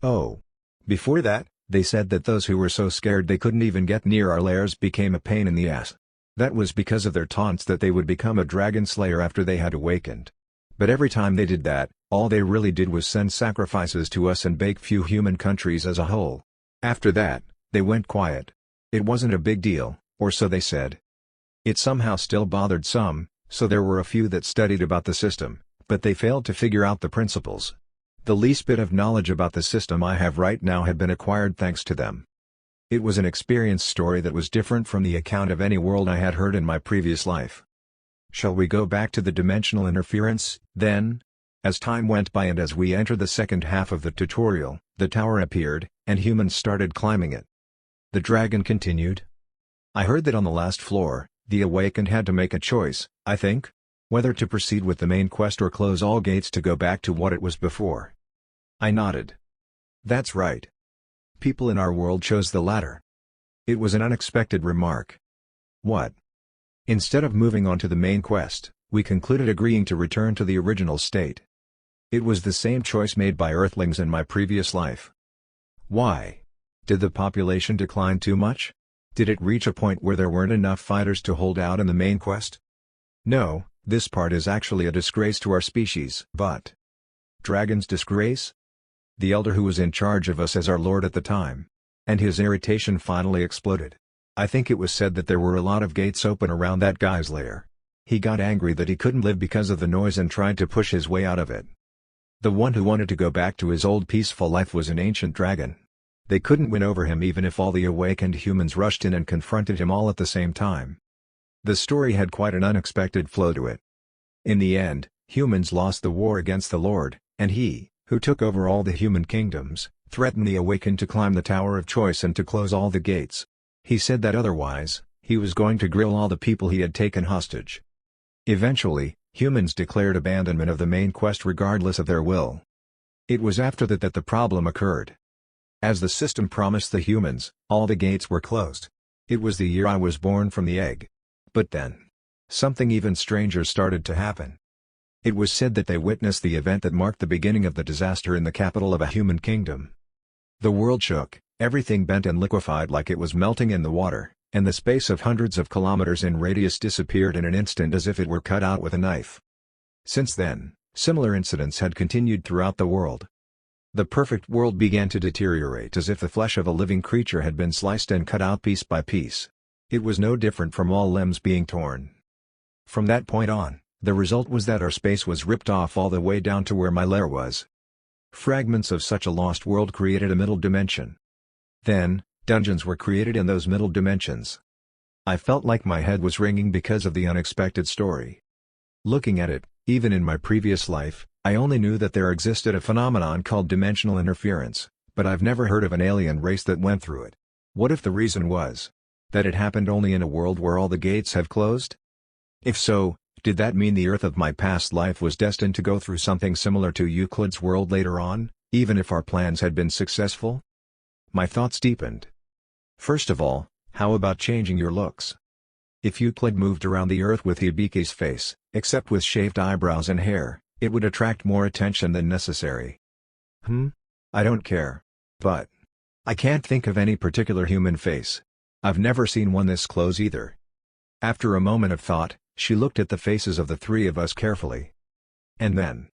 Oh. Before that, they said that those who were so scared they couldn't even get near our lairs became a pain in the ass. That was because of their taunts that they would become a dragon slayer after they had awakened. But every time they did that, all they really did was send sacrifices to us and bake few human countries as a whole. After that, they went quiet. It wasn't a big deal, or so they said. It somehow still bothered some, so there were a few that studied about the system, but they failed to figure out the principles. The least bit of knowledge about the system I have right now had been acquired thanks to them. It was an experience story that was different from the account of any world I had heard in my previous life. Shall we go back to the dimensional interference, then? As time went by and as we entered the second half of the tutorial, the tower appeared, and humans started climbing it. The dragon continued. I heard that on the last floor, the awakened had to make a choice, I think? Whether to proceed with the main quest or close all gates to go back to what it was before. I nodded. That's right. People in our world chose the latter. It was an unexpected remark. What? Instead of moving on to the main quest, we concluded agreeing to return to the original state. It was the same choice made by Earthlings in my previous life. Why? Did the population decline too much? Did it reach a point where there weren't enough fighters to hold out in the main quest? No, this part is actually a disgrace to our species. But dragon's disgrace? The elder who was in charge of us as our lord at the time. And his irritation finally exploded. I think it was said that there were a lot of gates open around that guy's lair. He got angry that he couldn't live because of the noise and tried to push his way out of it. The one who wanted to go back to his old peaceful life was an ancient dragon. They couldn't win over him even if all the awakened humans rushed in and confronted him all at the same time. The story had quite an unexpected flow to it. In the end, humans lost the war against the Lord, and he, who took over all the human kingdoms, threatened the awakened to climb the Tower of Choice and to close all the gates. He said that otherwise, he was going to grill all the people he had taken hostage. Eventually, humans declared abandonment of the main quest regardless of their will. It was after that that the problem occurred. As the system promised the humans, all the gates were closed. It was the year I was born from the egg. But then, something even stranger started to happen. It was said that they witnessed the event that marked the beginning of the disaster in the capital of a human kingdom. The world shook, everything bent and liquefied like it was melting in the water, and the space of hundreds of kilometers in radius disappeared in an instant as if it were cut out with a knife. Since then, similar incidents had continued throughout the world. The perfect world began to deteriorate as if the flesh of a living creature had been sliced and cut out piece by piece. It was no different from all limbs being torn. From that point on, the result was that our space was ripped off all the way down to where my lair was. Fragments of such a lost world created a middle dimension. Then, dungeons were created in those middle dimensions. I felt like my head was ringing because of the unexpected story. Looking at it, even in my previous life, I only knew that there existed a phenomenon called dimensional interference, but I've never heard of an alien race that went through it. What if the reason was that it happened only in a world where all the gates have closed? If so, did that mean the Earth of my past life was destined to go through something similar to Euclid's world later on, even if our plans had been successful? My thoughts deepened. First of all, how about changing your looks? If Euclid moved around the Earth with Hibiki's face, except with shaved eyebrows and hair, it would attract more attention than necessary. I don't care. But I can't think of any particular human face. I've never seen one this close either. After a moment of thought, she looked at the faces of the three of us carefully. And then,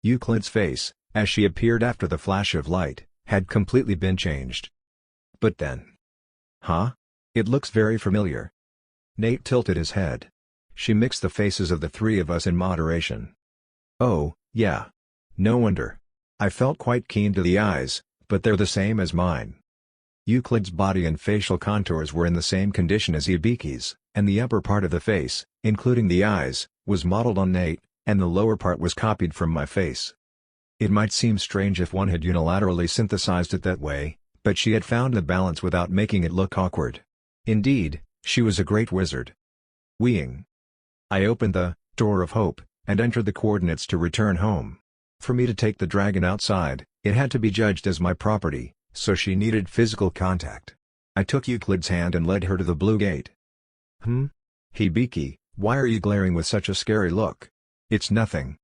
Euclid's face, as she appeared after the flash of light, had completely been changed. But then... Huh? It looks very familiar. Nate tilted his head. She mixed the faces of the three of us in moderation. Oh, yeah. No wonder. I felt quite keen to the eyes, but they're the same as mine. Euclid's body and facial contours were in the same condition as Ibiki's, and the upper part of the face, including the eyes, was modeled on Nate, and the lower part was copied from my face. It might seem strange if one had unilaterally synthesized it that way, but she had found the balance without making it look awkward. Indeed, she was a great wizard. Weeing. I opened the door of hope, and entered the coordinates to return home. For me to take the dragon outside, it had to be judged as my property, so she needed physical contact. I took Euclid's hand and led her to the blue gate. Hibiki, why are you glaring with such a scary look? It's nothing.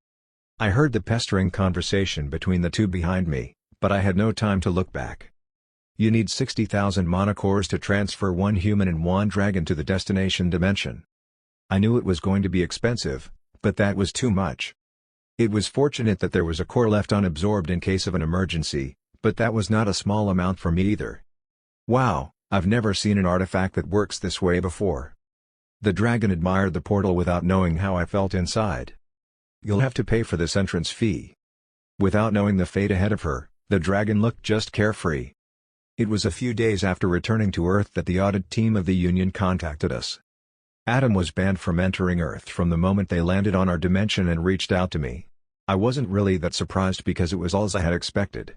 I heard the pestering conversation between the two behind me, but I had no time to look back. You need 60,000 monocores to transfer one human and one dragon to the destination dimension. I knew it was going to be expensive, but that was too much. It was fortunate that there was a core left unabsorbed in case of an emergency, but that was not a small amount for me either. Wow, I've never seen an artifact that works this way before. The dragon admired the portal without knowing how I felt inside. You'll have to pay for this entrance fee. Without knowing the fate ahead of her, the dragon looked just carefree. It was a few days after returning to Earth that the audit team of the Union contacted us. Adam was banned from entering Earth from the moment they landed on our dimension and reached out to me. I wasn't really that surprised because it was all I had expected.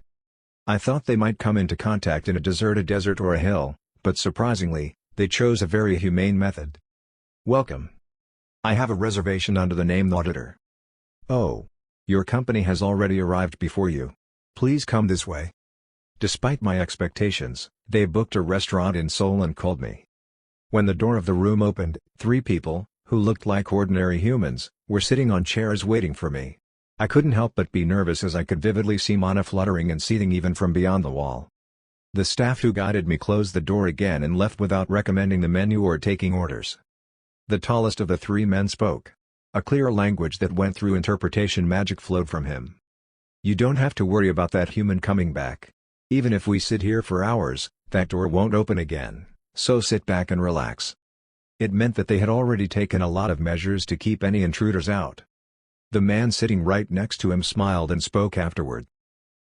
I thought they might come into contact in a deserted desert or a hill, but surprisingly, they chose a very humane method. Welcome. I have a reservation under the name Auditor. Oh. Your company has already arrived before you. Please come this way. Despite my expectations, they booked a restaurant in Seoul and called me. When the door of the room opened, 3 people, who looked like ordinary humans, were sitting on chairs waiting for me. I couldn't help but be nervous as I could vividly see Mana fluttering and seething even from beyond the wall. The staff who guided me closed the door again and left without recommending the menu or taking orders. The tallest of the 3 men spoke. A clear language that went through interpretation magic flowed from him. You don't have to worry about that human coming back. Even if we sit here for hours, that door won't open again, so sit back and relax. It meant that they had already taken a lot of measures to keep any intruders out. The man sitting right next to him smiled and spoke afterward.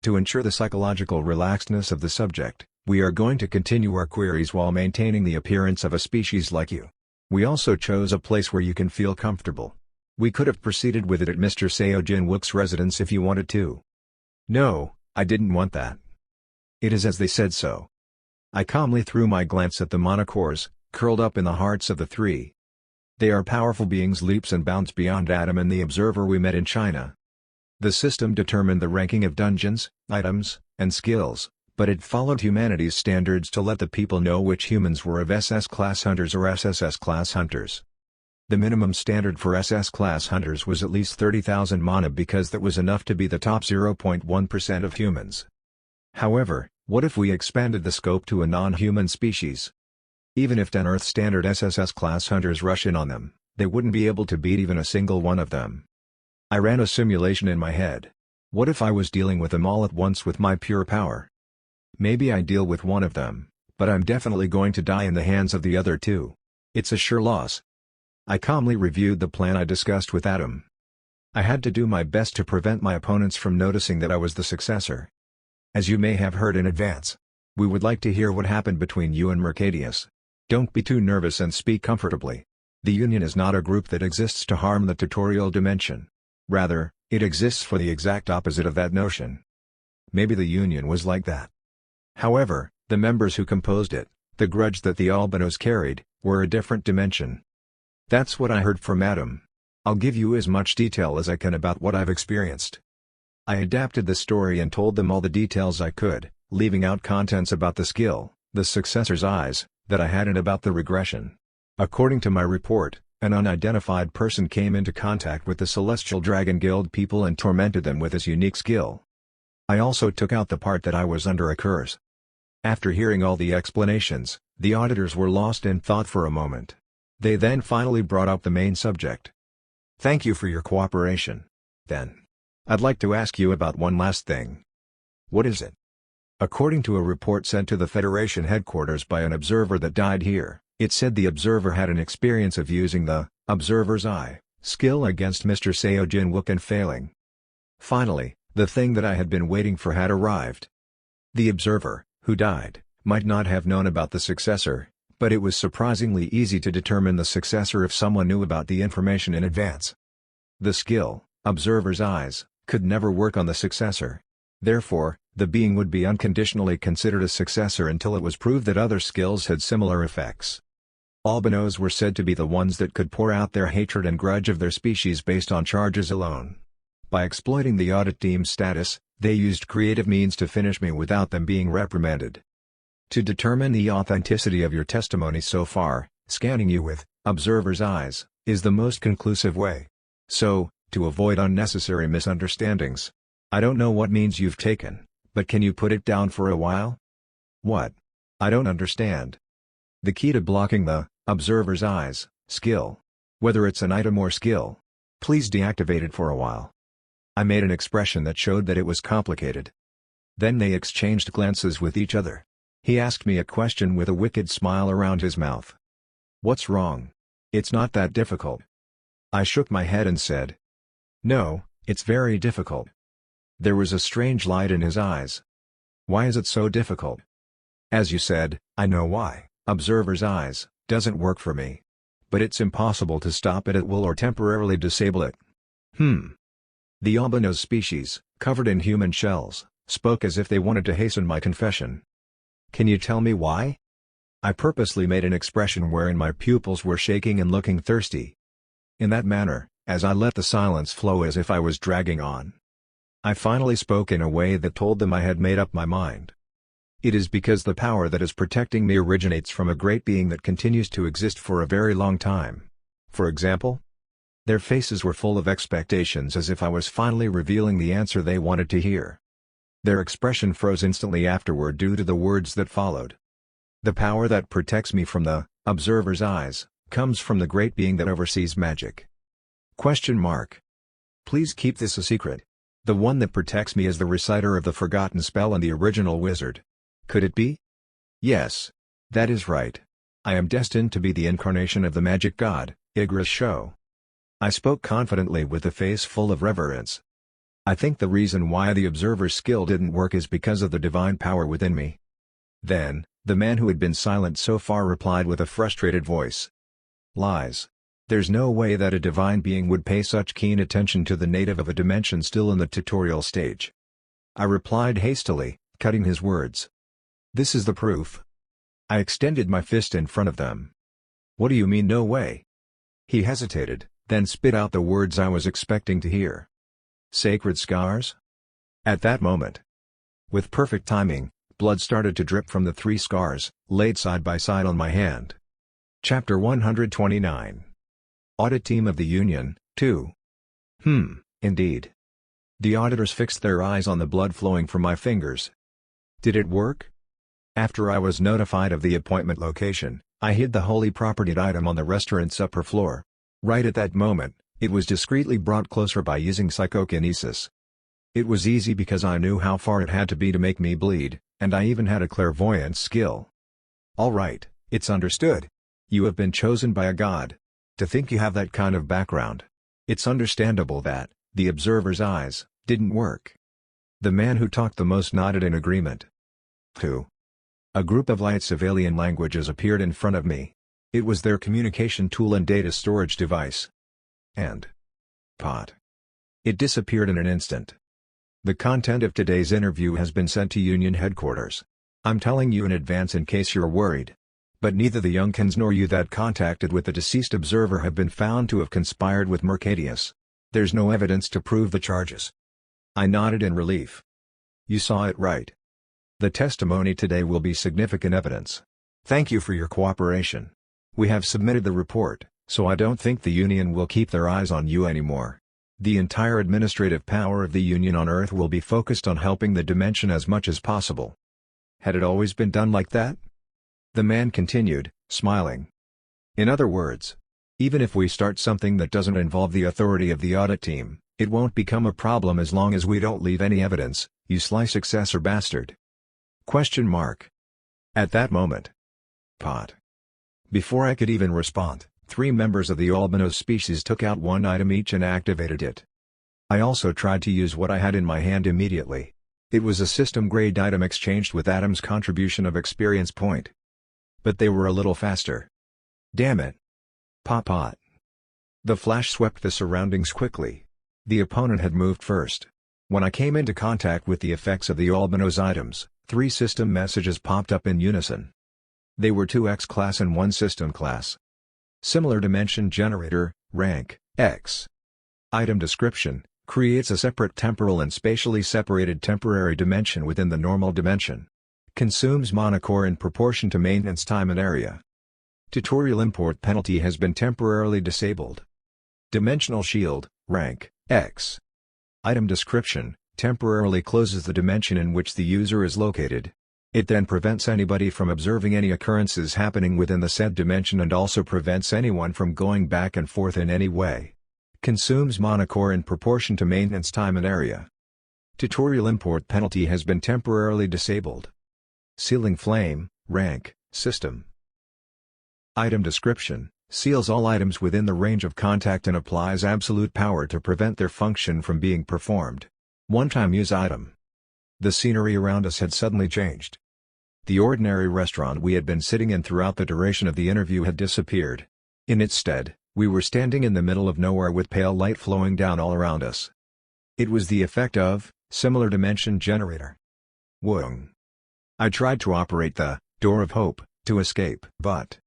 To ensure the psychological relaxedness of the subject, we are going to continue our queries while maintaining the appearance of a species like you. We also chose a place where you can feel comfortable. We could have proceeded with it at Mr. Seo Jin-wook's residence if you wanted to. No, I didn't want that. It is as they said so. I calmly threw my glance at the monocores, curled up in the hearts of the 3. They are powerful beings leaps and bounds beyond Adam and the observer we met in China. The system determined the ranking of dungeons, items, and skills, but it followed humanity's standards to let the people know which humans were of SS-class hunters or SSS-class hunters. The minimum standard for SS-class hunters was at least 30,000 mana because that was enough to be the top 0.1% of humans. However, what if we expanded the scope to a non-human species? Even if 10 Earth standard SSS-class hunters rush in on them, they wouldn't be able to beat even a single one of them. I ran a simulation in my head. What if I was dealing with them all at once with my pure power? Maybe I deal with one of them, but I'm definitely going to die in the hands of the other 2. It's a sure loss. I calmly reviewed the plan I discussed with Adam. I had to do my best to prevent my opponents from noticing that I was the successor. As you may have heard in advance, we would like to hear what happened between you and Mercadius. Don't be too nervous and speak comfortably. The Union is not a group that exists to harm the tutorial dimension. Rather, it exists for the exact opposite of that notion. Maybe the Union was like that. However, the members who composed it, the grudge that the Albinos carried, were a different dimension. That's what I heard from Adam. I'll give you as much detail as I can about what I've experienced. I adapted the story and told them all the details I could, leaving out contents about the skill, the successor's eyes, that I had and about the regression. According to my report, an unidentified person came into contact with the Celestial Dragon Guild people and tormented them with his unique skill. I also took out the part that I was under a curse. After hearing all the explanations, the auditors were lost in thought for a moment. They then finally brought up the main subject. Thank you for your cooperation. Then, I'd like to ask you about one last thing. What is it? According to a report sent to the Federation headquarters by an observer that died here, it said the observer had an experience of using the observer's eye skill against Mr. Seo Jin-wook and failing. Finally, the thing that I had been waiting for had arrived. The observer, who died, might not have known about the successor, but it was surprisingly easy to determine the successor if someone knew about the information in advance. The skill, observer's eyes, could never work on the successor. Therefore, the being would be unconditionally considered a successor until it was proved that other skills had similar effects. Albinos were said to be the ones that could pour out their hatred and grudge of their species based on charges alone. By exploiting the audit team's status, they used creative means to finish me without them being reprimanded. To determine the authenticity of your testimony so far, scanning you with observer's eyes is the most conclusive way. So, to avoid unnecessary misunderstandings, I don't know what means you've taken, but can you put it down for a while? What? I don't understand. The key to blocking the observer's eyes skill, whether it's an item or skill, please deactivate it for a while. I made an expression that showed that it was complicated. Then they exchanged glances with each other. He asked me a question with a wicked smile around his mouth. What's wrong? It's not that difficult. I shook my head and said, no, it's very difficult. There was a strange light in his eyes. Why is it so difficult? As you said, I know why. Observer's eyes doesn't work for me. But it's impossible to stop it at will or temporarily disable it. The albino species, covered in human shells, spoke as if they wanted to hasten my confession. Can you tell me why? I purposely made an expression wherein my pupils were shaking and looking thirsty. In that manner, as I let the silence flow as if I was dragging on, I finally spoke in a way that told them I had made up my mind. It is because the power that is protecting me originates from a great being that continues to exist for a very long time. For example? Their faces were full of expectations as if I was finally revealing the answer they wanted to hear. Their expression froze instantly afterward due to the words that followed. The power that protects me from the observer's eyes comes from the great being that oversees magic. ? Please keep this a secret. The one that protects me is the reciter of the forgotten spell and the original wizard. Could it be? Yes. That is right. I am destined to be the incarnation of the magic god, Igra's show. I spoke confidently with a face full of reverence. I think the reason why the observer's skill didn't work is because of the divine power within me. Then, the man who had been silent so far replied with a frustrated voice. Lies. There's no way that a divine being would pay such keen attention to the native of a dimension still in the tutorial stage. I replied hastily, cutting his words. This is the proof. I extended my fist in front of them. What do you mean no way? He hesitated, then spit out the words I was expecting to hear. Sacred scars? At that moment, with perfect timing, blood started to drip from the 3 scars, laid side by side on my hand. Chapter 129. Audit Team of the Union, 2. Indeed. The auditors fixed their eyes on the blood flowing from my fingers. Did it work? After I was notified of the appointment location, I hid the holy propertied item on the restaurant's upper floor. Right at that moment, it was discreetly brought closer by using psychokinesis. It was easy because I knew how far it had to be to make me bleed, and I even had a clairvoyance skill. All right, it's understood. You have been chosen by a god. To think you have that kind of background. It's understandable that the observer's eyes didn't work. The man who talked the most nodded in agreement. Who? A group of light civilian languages appeared in front of me. It was their communication tool and data storage device. And pot. It disappeared in an instant. The content of today's interview has been sent to Union headquarters. I'm telling you in advance in case you're worried. But neither the Youngkins nor you that contacted with the deceased observer have been found to have conspired with Mercadius. There's no evidence to prove the charges. I nodded in relief. You saw it right. The testimony today will be significant evidence. Thank you for your cooperation. We have submitted the report, so I don't think the Union will keep their eyes on you anymore. The entire administrative power of the Union on Earth will be focused on helping the dimension as much as possible. Had it always been done like that? The man continued, smiling. In other words, even if we start something that doesn't involve the authority of the audit team, it won't become a problem as long as we don't leave any evidence, you sly successor bastard. Question mark. At that moment. Pot. Before I could even respond, 3 members of the albinos species took out one item each and activated it. I also tried to use what I had in my hand immediately. It was a system-grade item exchanged with Adam's contribution of experience point. But they were a little faster. Damn it. Pot. The flash swept the surroundings quickly. The opponent had moved first. When I came into contact with the effects of the albinos items, 3 system messages popped up in unison. They were 2 X class and 1 system class. Similar dimension generator, rank, X. Item description, creates a separate temporal and spatially separated temporary dimension within the normal dimension. Consumes monocore in proportion to maintenance time and area. Tutorial import penalty has been temporarily disabled. Dimensional shield, rank, X. Item description, temporarily closes the dimension in which the user is located. It then prevents anybody from observing any occurrences happening within the said dimension and also prevents anyone from going back and forth in any way. Consumes monocore in proportion to maintenance time and area. Tutorial import penalty has been temporarily disabled. Sealing flame, rank, system. Item description, seals all items within the range of contact and applies absolute power to prevent their function from being performed. One-time use item. The scenery around us had suddenly changed. The ordinary restaurant we had been sitting in throughout the duration of the interview had disappeared. In its stead, we were standing in the middle of nowhere with pale light flowing down all around us. It was the effect of, similar dimension generator. Whoong. I tried to operate the, door of hope, to escape, but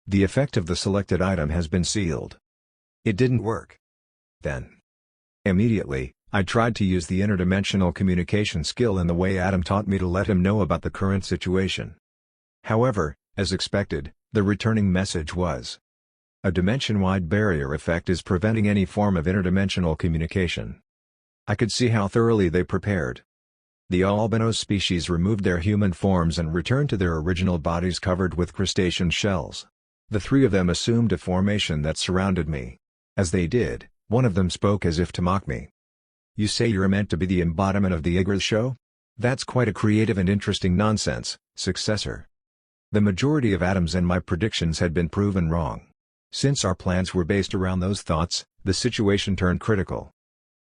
the effect of the selected item has been sealed. It didn't work. Then. Immediately, I tried to use the interdimensional communication skill in the way Adam taught me to let him know about the current situation. However, as expected, the returning message was, a dimension-wide barrier effect is preventing any form of interdimensional communication. I could see how thoroughly they prepared. The albinos species removed their human forms and returned to their original bodies covered with crustacean shells. The 3 of them assumed a formation that surrounded me. As they did, one of them spoke as if to mock me. You say you're meant to be the embodiment of the Igris show? That's quite a creative and interesting nonsense, successor. The majority of Adam's and my predictions had been proven wrong. Since our plans were based around those thoughts, the situation turned critical.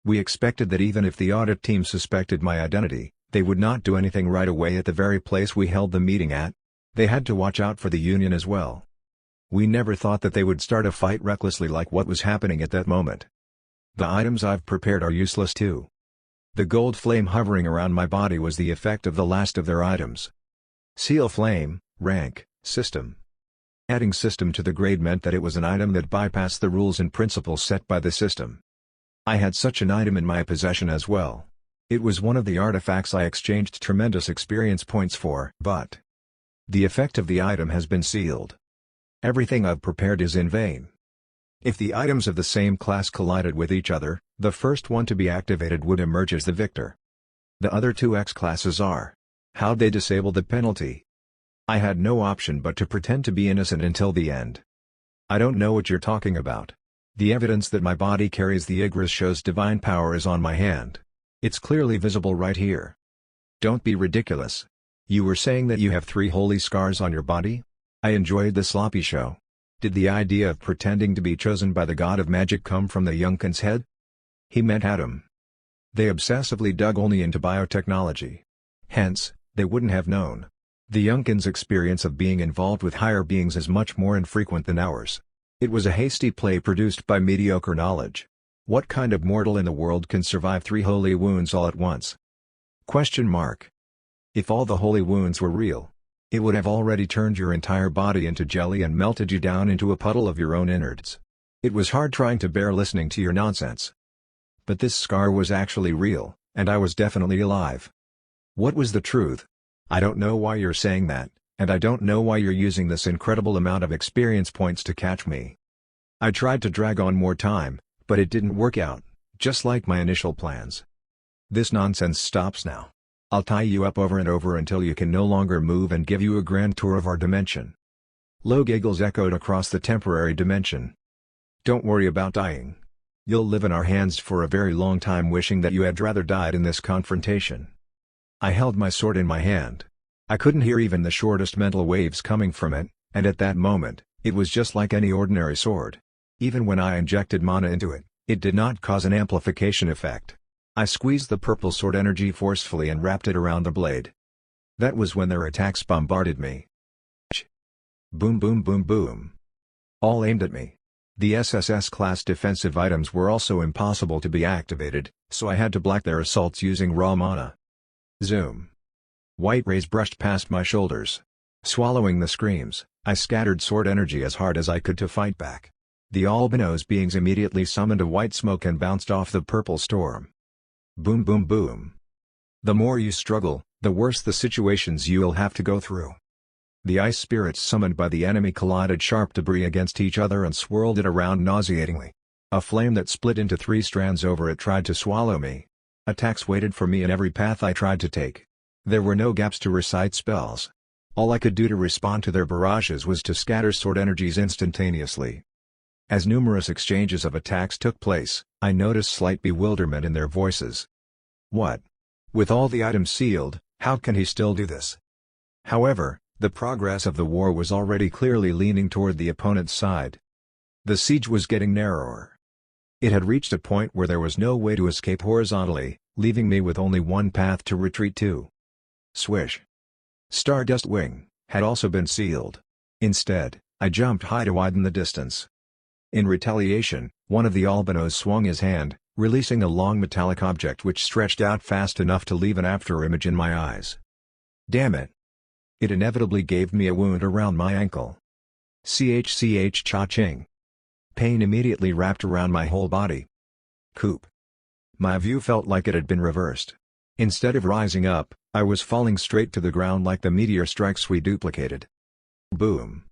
We expected that even if the audit team suspected my identity, they would not do anything right away at the very place we held the meeting at. They had to watch out for the union as well. We never thought that they would start a fight recklessly like what was happening at that moment. The items I've prepared are useless too. The gold flame hovering around my body was the effect of the last of their items. Seal flame, rank, system. Adding system to the grade meant that it was an item that bypassed the rules and principles set by the system. I had such an item in my possession as well. It was one of the artifacts I exchanged tremendous experience points for, but the effect of the item has been sealed. Everything I've prepared is in vain. If the items of the same class collided with each other, the first one to be activated would emerge as the victor. The other 2 X classes are. How'd they disable the penalty? I had no option but to pretend to be innocent until the end. I don't know what you're talking about. The evidence that my body carries the Igris show's divine power is on my hand. It's clearly visible right here. Don't be ridiculous. You were saying that you have 3 holy scars on your body? I enjoyed the sloppy show. Did the idea of pretending to be chosen by the god of magic come from the Yunkin's head? He meant Adam. They obsessively dug only into biotechnology. Hence, they wouldn't have known. The Yunkin's experience of being involved with higher beings is much more infrequent than ours. It was a hasty play produced by mediocre knowledge. What kind of mortal in the world can survive 3 holy wounds all at once? Question mark. If all the holy wounds were real, it would have already turned your entire body into jelly and melted you down into a puddle of your own innards. It was hard trying to bear listening to your nonsense. But this scar was actually real, and I was definitely alive. What was the truth? I don't know why you're saying that, and I don't know why you're using this incredible amount of experience points to catch me. I tried to drag on more time, but it didn't work out, just like my initial plans. This nonsense stops now. I'll tie you up over and over until you can no longer move and give you a grand tour of our dimension. Low giggles echoed across the temporary dimension. Don't worry about dying. You'll live in our hands for a very long time wishing that you had rather died in this confrontation. I held my sword in my hand. I couldn't hear even the shortest mental waves coming from it, and at that moment, it was just like any ordinary sword. Even when I injected mana into it, it did not cause an amplification effect. I squeezed the purple sword energy forcefully and wrapped it around the blade. That was when their attacks bombarded me. Boom boom boom boom. All aimed at me. The SSS-class defensive items were also impossible to be activated, so I had to block their assaults using raw mana. Zoom. White rays brushed past my shoulders. Swallowing the screams, I scattered sword energy as hard as I could to fight back. The albinos beings immediately summoned a white smoke and bounced off the purple storm. Boom boom boom. The more you struggle, the worse the situations you'll have to go through. The ice spirits summoned by the enemy collided sharp debris against each other and swirled it around nauseatingly. A flame that split into 3 strands over it tried to swallow me. Attacks waited for me in every path I tried to take. There were no gaps to recite spells. All I could do to respond to their barrages was to scatter sword energies instantaneously. As numerous exchanges of attacks took place, I noticed slight bewilderment in their voices. What? With all the items sealed, how can he still do this? However, the progress of the war was already clearly leaning toward the opponent's side. The siege was getting narrower. It had reached a point where there was no way to escape horizontally, leaving me with only one path to retreat to. Swish. Stardust Wing had also been sealed. Instead, I jumped high to widen the distance. In retaliation, one of the albinos swung his hand, releasing a long metallic object which stretched out fast enough to leave an afterimage in my eyes. Damn it! It inevitably gave me a wound around my ankle. Cha-ching. Pain immediately wrapped around my whole body. Coop. My view felt like it had been reversed. Instead of rising up, I was falling straight to the ground like the meteor strikes we duplicated. Boom.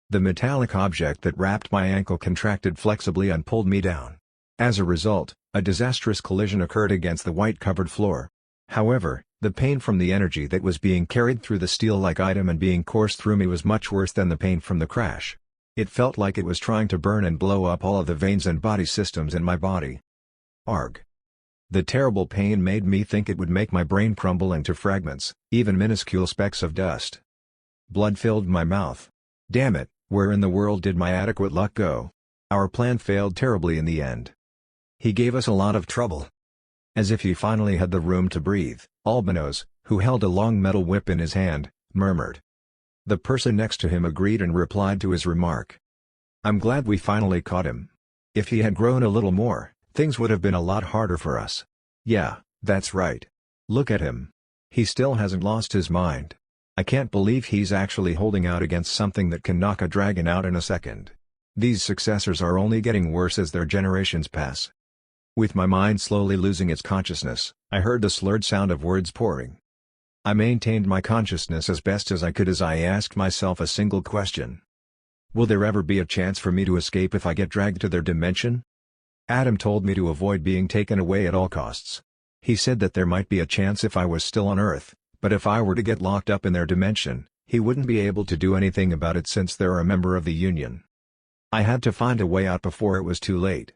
The metallic object that wrapped my ankle contracted flexibly and pulled me down. As a result, a disastrous collision occurred against the white-covered floor. However, the pain from the energy that was being carried through the steel-like item and being coursed through me was much worse than the pain from the crash. It felt like it was trying to burn and blow up all of the veins and body systems in my body. Arg. The terrible pain made me think it would make my brain crumble into fragments, even minuscule specks of dust. Blood filled my mouth. Damn it, where in the world did my adequate luck go? Our plan failed terribly in the end. He gave us a lot of trouble. As if he finally had the room to breathe, Albinos, who held a long metal whip in his hand, murmured. The person next to him agreed and replied to his remark. I'm glad we finally caught him. If he had grown a little more, things would have been a lot harder for us. Yeah, that's right. Look at him. He still hasn't lost his mind. I can't believe he's actually holding out against something that can knock a dragon out in a second. These successors are only getting worse as their generations pass. With my mind slowly losing its consciousness, I heard the slurred sound of words pouring. I maintained my consciousness as best as I could as I asked myself a single question. Will there ever be a chance for me to escape if I get dragged to their dimension? Adam told me to avoid being taken away at all costs. He said that there might be a chance if I was still on Earth, but if I were to get locked up in their dimension, he wouldn't be able to do anything about it since they're a member of the Union. I had to find a way out before it was too late.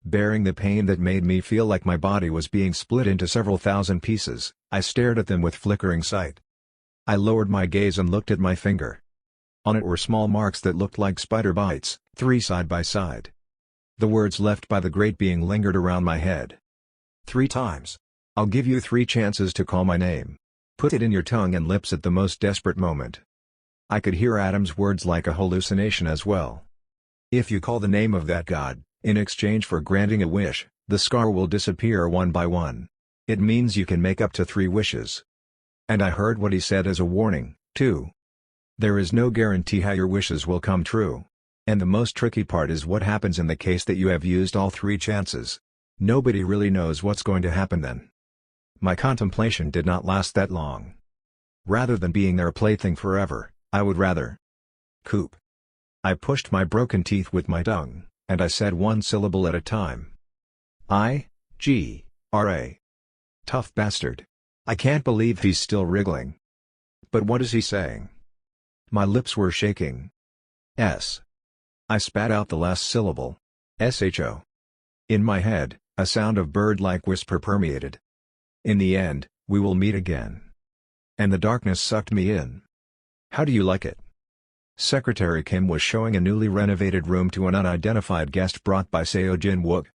Bearing the pain that made me feel like my body was being split into several thousand pieces, I stared at them with flickering sight. I lowered my gaze and looked at my finger. On it were small marks that looked like spider bites, 3 side by side. The words left by the great being lingered around my head. 3 times. I'll give you 3 chances to call my name. Put it in your tongue and lips at the most desperate moment. I could hear Adam's words like a hallucination as well. If you call the name of that god, in exchange for granting a wish, the scar will disappear one by one. It means you can make up to 3 wishes. And I heard what he said as a warning, too. There is no guarantee how your wishes will come true. And the most tricky part is what happens in the case that you have used all 3 chances. Nobody really knows what's going to happen then. My contemplation did not last that long. Rather than being their plaything forever, I would rather coop. I pushed my broken teeth with my tongue, and I said one syllable at a time. I-G-R-A. Tough bastard. I can't believe he's still wriggling. But what is he saying? My lips were shaking. S. I spat out the last syllable. S-H-O. In my head, a sound of bird-like whisper permeated. In the end, we will meet again. and the darkness sucked me in. "How do you like it?" Secretary Kim was showing a newly renovated room to an unidentified guest brought by Seo Jin-wook.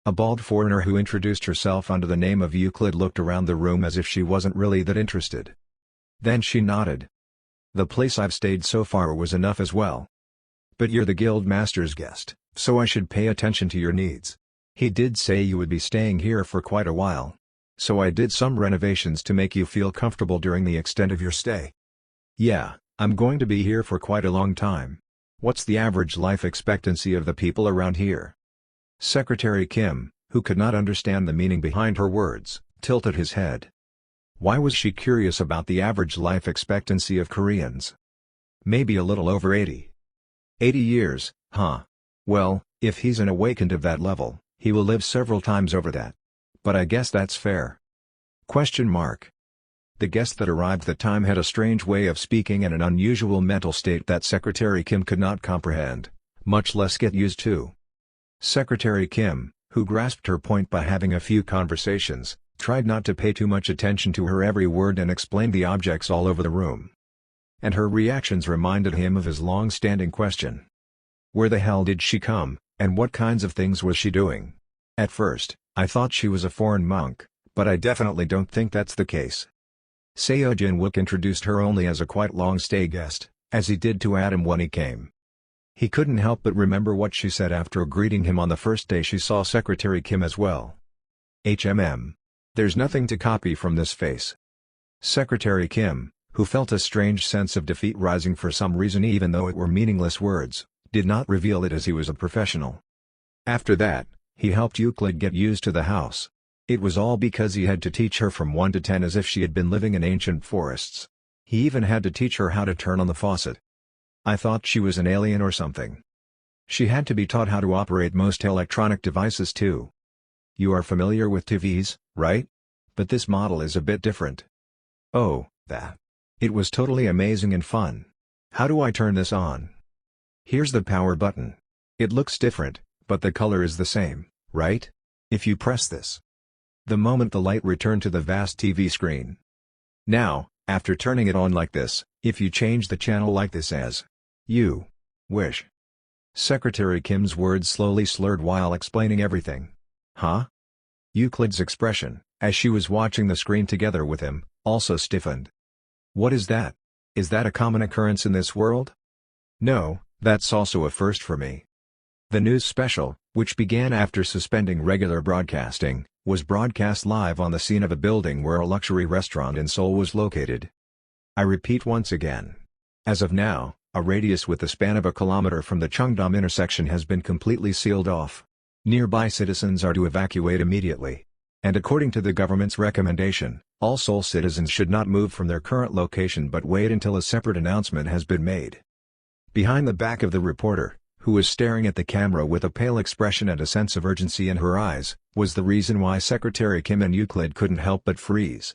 A bald foreigner who introduced herself under the name of Euclid looked around the room as if she wasn't really that interested. Then she nodded. "The place I've stayed so far was enough as well. But you're the guild master's guest, so I should pay attention to your needs. He did say you would be staying here for quite a while. So I did some renovations to make you feel comfortable during the extent of your stay." "Yeah, I'm going to be here for quite a long time. What's the average life expectancy of the people around here?" Secretary Kim, who could not understand the meaning behind her words, tilted his head. Why was she curious about the average life expectancy of Koreans? "Maybe a little over 80. 80 years, huh? Well, if he's an awakened of that level, he will live several times over that. But I guess that's fair." The guest that arrived that time had a strange way of speaking and an unusual mental state that Secretary Kim could not comprehend, much less get used to. Secretary Kim, who grasped her point by having a few conversations, tried not to pay too much attention to her every word and explained the objects all over the room. And her reactions reminded him of his long-standing question. Where the hell did she come, and what kinds of things was she doing? At first, I thought she was a foreign monk, but I definitely don't think that's the case. Seo Jin-wook introduced her only as a quite long-stay guest, as he did to Adam when he came. He couldn't help but remember what she said after greeting him on the first day she saw Secretary Kim as well. There's nothing to copy from this face." Secretary Kim, who felt a strange sense of defeat rising for some reason even though it were meaningless words, did not reveal it as he was a professional. After that, he helped Euclid get used to the house. It was all because he had to teach her from 1 to 10 as if she had been living in ancient forests. He even had to teach her how to turn on the faucet. I thought she was an alien or something. She had to be taught how to operate most electronic devices too. "You are familiar with TVs, right? But this model is a bit different." "Oh, that. It was totally amazing and fun. How do I turn this on?" "Here's the power button. It looks different, but the color is the same, right? If you press this." The moment the light returned to the vast TV screen. "Now, after turning it on like this, if you change the channel like this as you wish." Secretary Kim's words slowly slurred while explaining everything. "Huh?" Euclid's expression, as she was watching the screen together with him, also stiffened. "What is that? Is that a common occurrence in this world?" "No, that's also a first for me." The news special, which began after suspending regular broadcasting, was broadcast live on the scene of a building where a luxury restaurant in Seoul was located. I repeat once again. As of now, a radius with the span of a kilometer from the Cheongdam intersection has been completely sealed off. Nearby citizens are to evacuate immediately. And according to the government's recommendation, all Seoul citizens should not move from their current location but wait until a separate announcement has been made. Behind the back of the reporter, who was staring at the camera with a pale expression and a sense of urgency in her eyes, was the reason why Secretary Kim and Euclid couldn't help but freeze.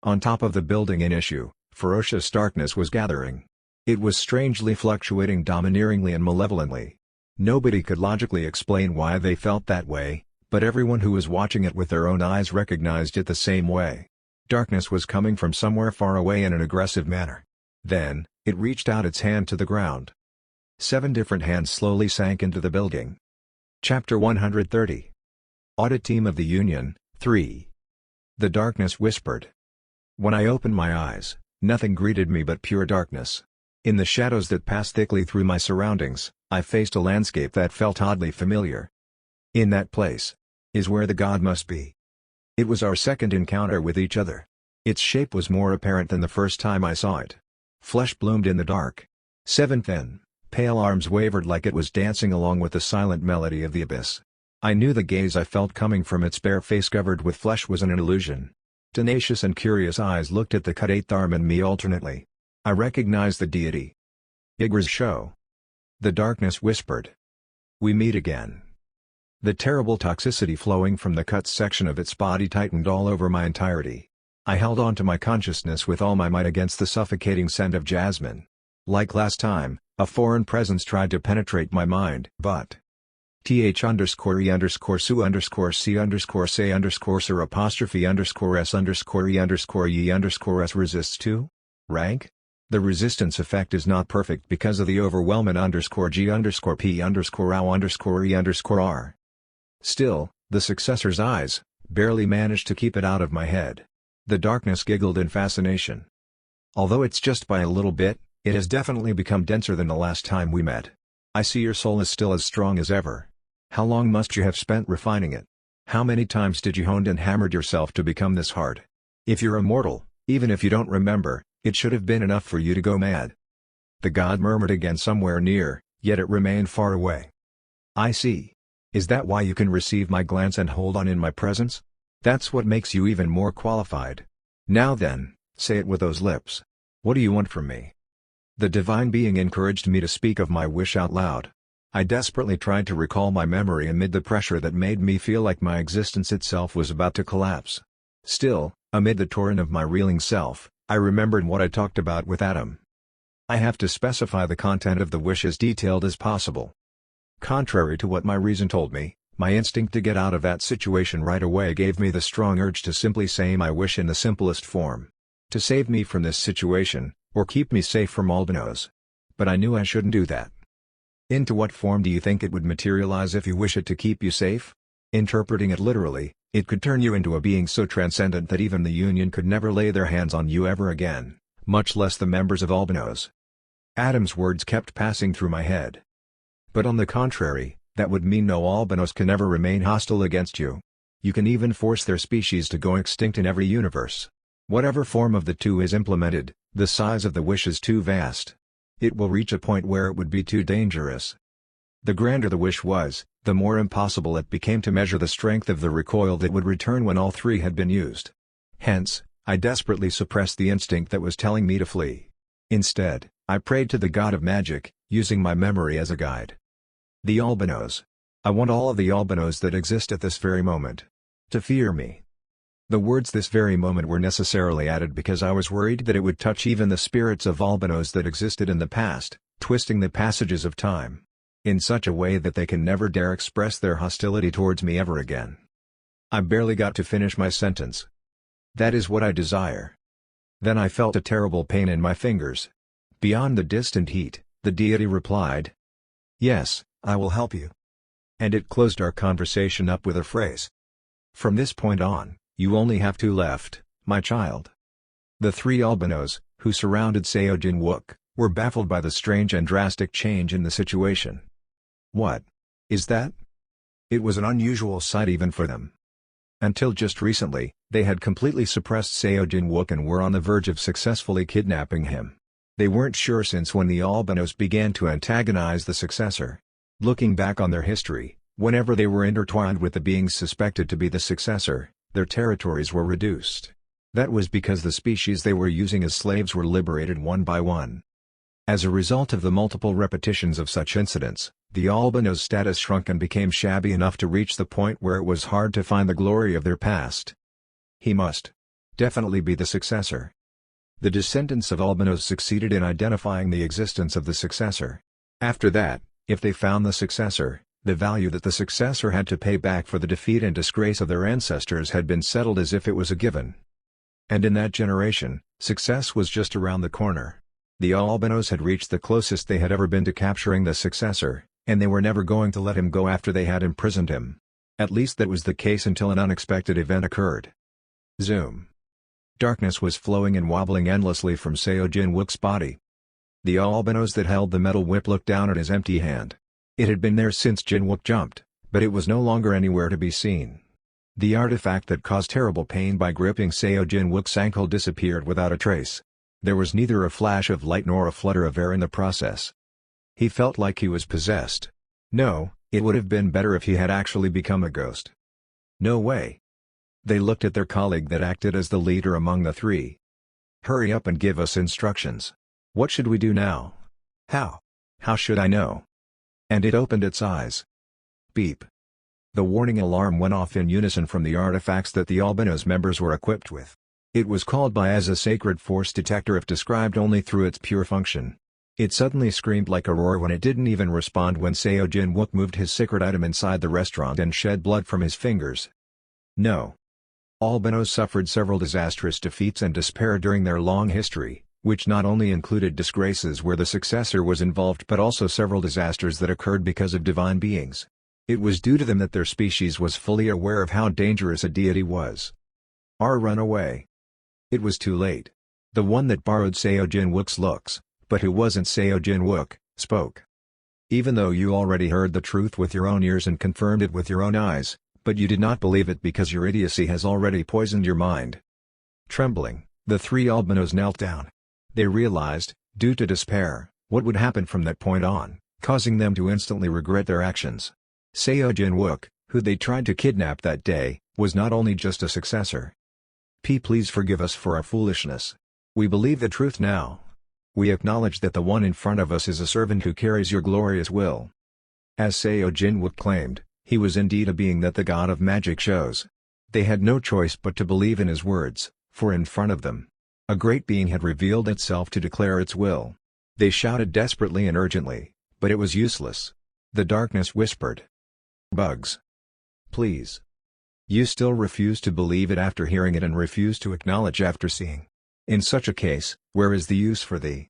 On top of the building in issue, ferocious darkness was gathering. It was strangely fluctuating domineeringly and malevolently. Nobody could logically explain why they felt that way, but everyone who was watching it with their own eyes recognized it the same way. Darkness was coming from somewhere far away in an aggressive manner. Then, it reached out its hand to the ground. 7 different hands slowly sank into the building. Chapter 130. Audit Team of the Union, 3. The darkness whispered. When I opened my eyes, nothing greeted me but pure darkness. In the shadows that passed thickly through my surroundings, I faced a landscape that felt oddly familiar. In that place is where the god must be. It was our second encounter with each other. Its shape was more apparent than the first time I saw it. Flesh bloomed in the dark. 7 thin, pale arms wavered like it was dancing along with the silent melody of the abyss. I knew the gaze I felt coming from its bare face covered with flesh was an illusion. Tenacious and curious eyes looked at the cut 8th arm and me alternately. I recognized the deity. Igra's show. The darkness whispered. We meet again. The terrible toxicity flowing from the cut section of its body tightened all over my entirety. I held on to my consciousness with all my might against the suffocating scent of jasmine. Like last time, a foreign presence tried to penetrate my mind, but th underscore e underscore su underscore c underscore say underscore sir apostrophe underscore s underscore e underscore ye underscore s resists to? Rank? The resistance effect is not perfect because of the overwhelming underscore g underscore p underscore ow underscore e underscore r. Still, the successor's eyes barely managed to keep it out of my head. The darkness giggled in fascination. Although it's just by a little bit, it has definitely become denser than the last time we met. I see your soul is still as strong as ever. How long must you have spent refining it? How many times did you honed and hammered yourself to become this hard? If you're immortal, even if you don't remember, it should have been enough for you to go mad. The god murmured again somewhere near, yet it remained far away. I see. Is that why you can receive my glance and hold on in my presence? That's what makes you even more qualified. Now then, say it with those lips. What do you want from me? The divine being encouraged me to speak of my wish out loud. I desperately tried to recall my memory amid the pressure that made me feel like my existence itself was about to collapse. Still, amid the torrent of my reeling self, I remembered what I talked about with Adam. I have to specify the content of the wish as detailed as possible. Contrary to what my reason told me, my instinct to get out of that situation right away gave me the strong urge to simply say my wish in the simplest form. To save me from this situation, or keep me safe from albinos. But I knew I shouldn't do that. Into what form do you think it would materialize if you wish it to keep you safe? Interpreting it literally, it could turn you into a being so transcendent that even the Union could never lay their hands on you ever again, much less the members of albinos. Adam's words kept passing through my head. But on the contrary, that would mean no albinos can ever remain hostile against you. You can even force their species to go extinct in every universe. Whatever form of the two is implemented, the size of the wish is too vast. It will reach a point where it would be too dangerous. The grander the wish was, the more impossible it became to measure the strength of the recoil that would return when all three had been used. Hence, I desperately suppressed the instinct that was telling me to flee. Instead, I prayed to the god of magic, using my memory as a guide. The albinos. I want all of the albinos that exist at this very moment to fear me. The words "this very moment" were necessarily added because I was worried that it would touch even the spirits of albinos that existed in the past, twisting the passages of time in such a way that they can never dare express their hostility towards me ever again. I barely got to finish my sentence. That is what I desire. Then I felt a terrible pain in my fingers. Beyond the distant heat, the deity replied, "Yes, I will help you." And it closed our conversation up with a phrase. "From this point on, you only have two left, my child." The three albinos, who surrounded Seo Jin-wook, were baffled by the strange and drastic change in the situation. What is that? It was an unusual sight even for them. Until just recently, they had completely suppressed Seo Jin-wook and were on the verge of successfully kidnapping him. They weren't sure since when the albinos began to antagonize the successor. Looking back on their history, whenever they were intertwined with the beings suspected to be the successor, their territories were reduced. That was because the species they were using as slaves were liberated one by one. As a result of the multiple repetitions of such incidents, the albinos' status shrunk and became shabby enough to reach the point where it was hard to find the glory of their past. He must definitely be the successor. The descendants of albinos succeeded in identifying the existence of the successor. After that, if they found the successor, the value that the successor had to pay back for the defeat and disgrace of their ancestors had been settled as if it was a given. And in that generation, success was just around the corner. The albinos had reached the closest they had ever been to capturing the successor, and they were never going to let him go after they had imprisoned him. At least that was the case until an unexpected event occurred. Zoom. Darkness was flowing and wobbling endlessly from Seo Jin-wook's body. The albinos that held the metal whip looked down at his empty hand. It had been there since Jin-wook jumped, but it was no longer anywhere to be seen. The artifact that caused terrible pain by gripping Seo Jin-wook's ankle disappeared without a trace. There was neither a flash of light nor a flutter of air in the process. He felt like he was possessed. No, it would have been better if he had actually become a ghost. No way. They looked at their colleague that acted as the leader among the three. "Hurry up and give us instructions. What should we do now?" "How? How should I know?" And it opened its eyes. Beep. The warning alarm went off in unison from the artifacts that the albinos members were equipped with. It was called by as a sacred force detector if described only through its pure function. It suddenly screamed like Aurora when it didn't even respond when Seo Jin-wook moved his secret item inside the restaurant and shed blood from his fingers. No. Albinos suffered several disastrous defeats and despair during their long history, which not only included disgraces where the successor was involved but also several disasters that occurred because of divine beings. It was due to them that their species was fully aware of how dangerous a deity was. Run away. It was too late. The one that borrowed Seo Jin-wook's looks, but who wasn't Seo Jin-wook, spoke. Even though you already heard the truth with your own ears and confirmed it with your own eyes, but you did not believe it because your idiocy has already poisoned your mind. Trembling, the three albinos knelt down. They realized, due to despair, what would happen from that point on, causing them to instantly regret their actions. Seo Jin-wook, who they tried to kidnap that day, was not only just a successor. Please forgive us for our foolishness. We believe the truth now. We acknowledge that the one in front of us is a servant who carries your glorious will. As Seo Jin-wook claimed, he was indeed a being that the god of magic chose. They had no choice but to believe in his words, for in front of them, a great being had revealed itself to declare its will. They shouted desperately and urgently, but it was useless. The darkness whispered. Bugs. Please. You still refuse to believe it after hearing it and refuse to acknowledge after seeing. In such a case, where is the use for thee?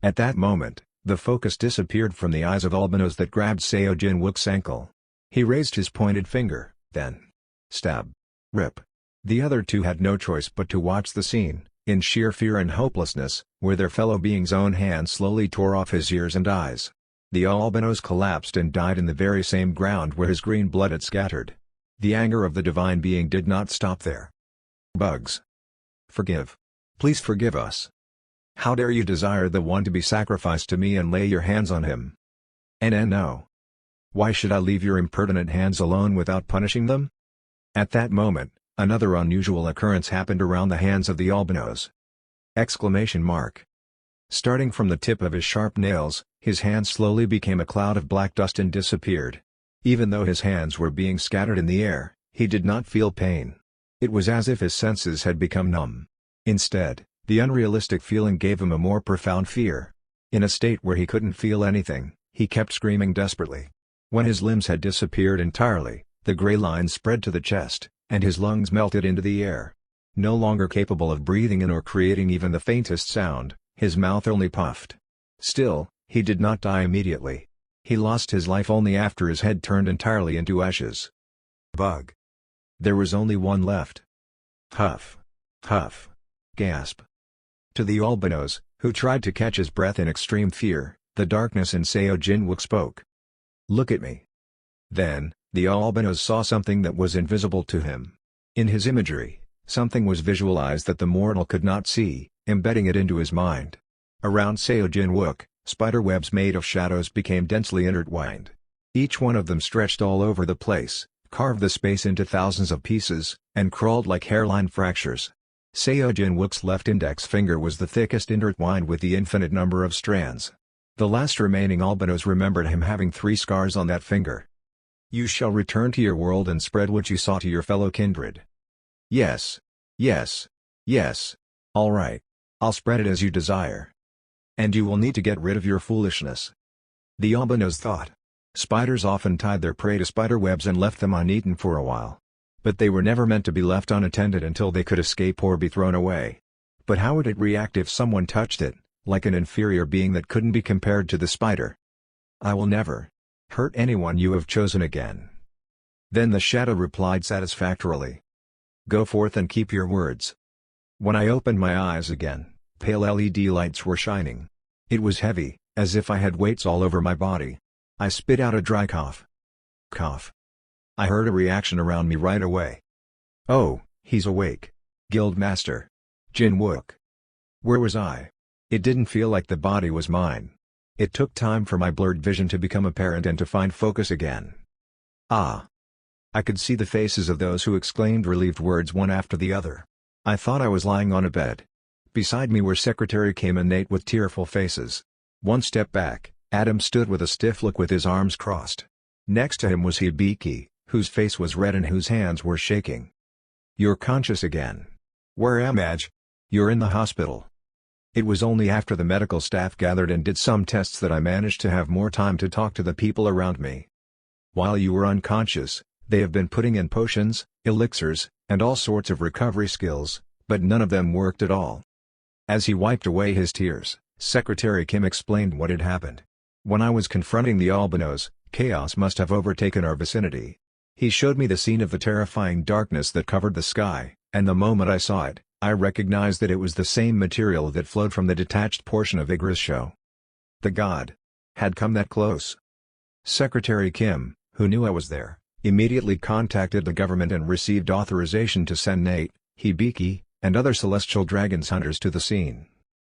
At that moment, the focus disappeared from the eyes of albinos that grabbed Seo Jin-wook's ankle. He raised his pointed finger, then stab. Rip. The other two had no choice but to watch the scene, in sheer fear and hopelessness, where their fellow being's own hand slowly tore off his ears and eyes. The albinos collapsed and died in the very same ground where his green blood had scattered. The anger of the divine being did not stop there. Bugs. Forgive. Please forgive us. How dare you desire the one to be sacrificed to me and lay your hands on him? No. Why should I leave your impertinent hands alone without punishing them? At that moment, another unusual occurrence happened around the hands of the albinos. Exclamation mark. Starting from the tip of his sharp nails, his hands slowly became a cloud of black dust and disappeared. Even though his hands were being scattered in the air, he did not feel pain. It was as if his senses had become numb. Instead, the unrealistic feeling gave him a more profound fear. In a state where he couldn't feel anything, he kept screaming desperately. When his limbs had disappeared entirely, the gray lines spread to the chest, and his lungs melted into the air. No longer capable of breathing in or creating even the faintest sound, his mouth only puffed. Still, he did not die immediately. He lost his life only after his head turned entirely into ashes. Bug. There was only one left. Huff. Huff. Gasp. To the albinos, who tried to catch his breath in extreme fear, the darkness in Seo Jin-wook spoke. Look at me. Then, the albinos saw something that was invisible to him. In his imagery, something was visualized that the mortal could not see, embedding it into his mind. Around Seo Jin-wook, spider webs made of shadows became densely intertwined. Each one of them stretched all over the place, carved the space into thousands of pieces, and crawled like hairline fractures. Seo Jin-wook's left index finger was the thickest intertwined with the infinite number of strands. The last remaining albinos remembered him having 3 scars on that finger. You shall return to your world and spread what you saw to your fellow kindred. Yes. Yes. Yes. All right. I'll spread it as you desire. And you will need to get rid of your foolishness. The albinos thought. Spiders often tied their prey to spider webs and left them uneaten for a while. But they were never meant to be left unattended until they could escape or be thrown away. But how would it react if someone touched it, like an inferior being that couldn't be compared to the spider? I will never hurt anyone you have chosen again. Then the shadow replied satisfactorily. Go forth and keep your words. When I opened my eyes again, pale LED lights were shining. It was heavy, as if I had weights all over my body. I spit out a dry cough. Cough. I heard a reaction around me right away. Oh, he's awake. Guildmaster Jin-wook. Where was I? It didn't feel like the body was mine. It took time for my blurred vision to become apparent and to find focus again. Ah. I could see the faces of those who exclaimed relieved words one after the other. I thought I was lying on a bed. Beside me were Secretary Kim and Nate with tearful faces. One step back, Adam stood with a stiff look with his arms crossed. Next to him was Hibiki, whose face was red and whose hands were shaking. You're conscious again. Where am I? You're in the hospital. It was only after the medical staff gathered and did some tests that I managed to have more time to talk to the people around me. While you were unconscious, they have been putting in potions, elixirs, and all sorts of recovery skills, but none of them worked at all. As he wiped away his tears, Secretary Kim explained what had happened. When I was confronting the albinos, chaos must have overtaken our vicinity. He showed me the scene of the terrifying darkness that covered the sky, and the moment I saw it, I recognized that it was the same material that flowed from the detached portion of Igra's show. The god had come that close. Secretary Kim, who knew I was there, immediately contacted the government and received authorization to send Nate, Hibiki, and other celestial dragons hunters to the scene.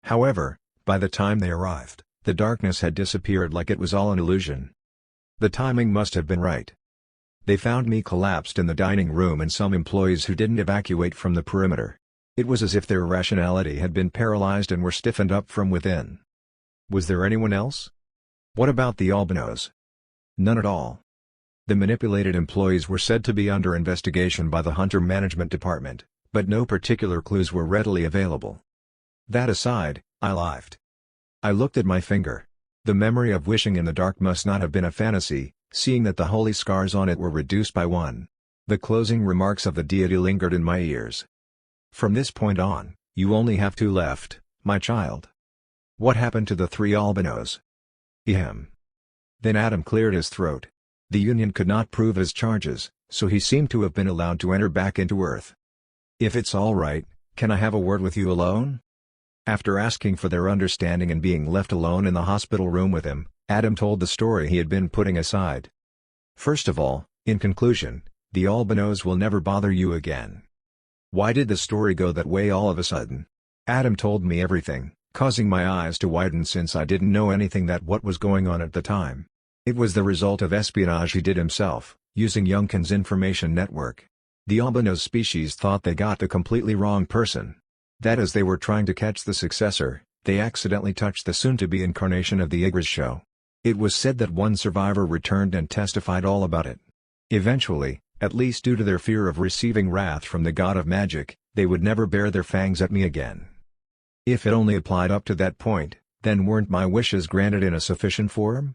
However, by the time they arrived, the darkness had disappeared like it was all an illusion. The timing must have been right. They found me collapsed in the dining room and some employees who didn't evacuate from the perimeter. It was as if their rationality had been paralyzed and were stiffened up from within. Was there anyone else? What about the albinos? None at all. The manipulated employees were said to be under investigation by the Hunter Management Department, but no particular clues were readily available. That aside, I laughed. I looked at my finger. The memory of wishing in the dark must not have been a fantasy, seeing that the holy scars on it were reduced by one. The closing remarks of the deity lingered in my ears. From this point on, you only have two left, my child. What happened to the three albinos? Ahem. Then Adam cleared his throat. The Union could not prove his charges, so he seemed to have been allowed to enter back into Earth. If it's all right, can I have a word with you alone? After asking for their understanding and being left alone in the hospital room with him, Adam told the story he had been putting aside. First of all, in conclusion, the albinos will never bother you again. Why did the story go that way all of a sudden? Adam told me everything, causing my eyes to widen since I didn't know anything that what was going on at the time. It was the result of espionage he did himself, using Youngkin's information network. The albinos species thought they got the completely wrong person. That as they were trying to catch the successor, they accidentally touched the soon-to-be incarnation of the Igra's show. It was said that one survivor returned and testified all about it. Eventually, at least due to their fear of receiving wrath from the god of magic, they would never bare their fangs at me again. If it only applied up to that point, then weren't my wishes granted in a sufficient form?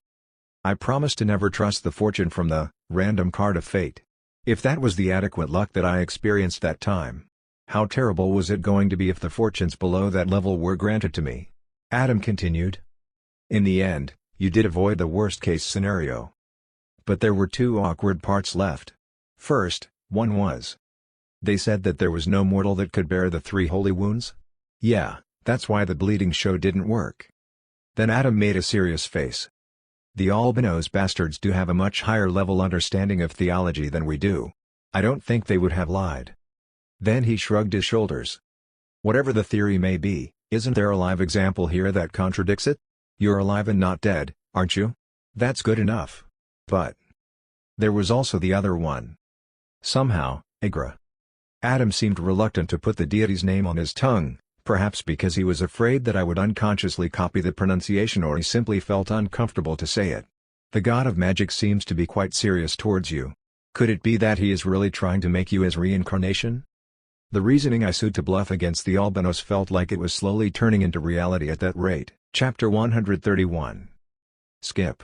I promised to never trust the fortune from the random card of fate. If that was the adequate luck that I experienced that time, how terrible was it going to be if the fortunes below that level were granted to me? Adam continued. In the end, you did avoid the worst-case scenario. But there were two awkward parts left. First, one was. They said that there was no mortal that could bear the three holy wounds? Yeah, that's why the bleeding show didn't work. Then Adam made a serious face. The albinos bastards do have a much higher level understanding of theology than we do. I don't think they would have lied. Then he shrugged his shoulders. Whatever the theory may be, isn't there a live example here that contradicts it? You're alive and not dead, aren't you? That's good enough. But there was also the other one. Somehow, Igra. Adam seemed reluctant to put the deity's name on his tongue, perhaps because he was afraid that I would unconsciously copy the pronunciation or he simply felt uncomfortable to say it. The god of magic seems to be quite serious towards you. Could it be that he is really trying to make you his reincarnation? The reasoning I sued to bluff against the albinos felt like it was slowly turning into reality at that rate. Chapter 131. Skip.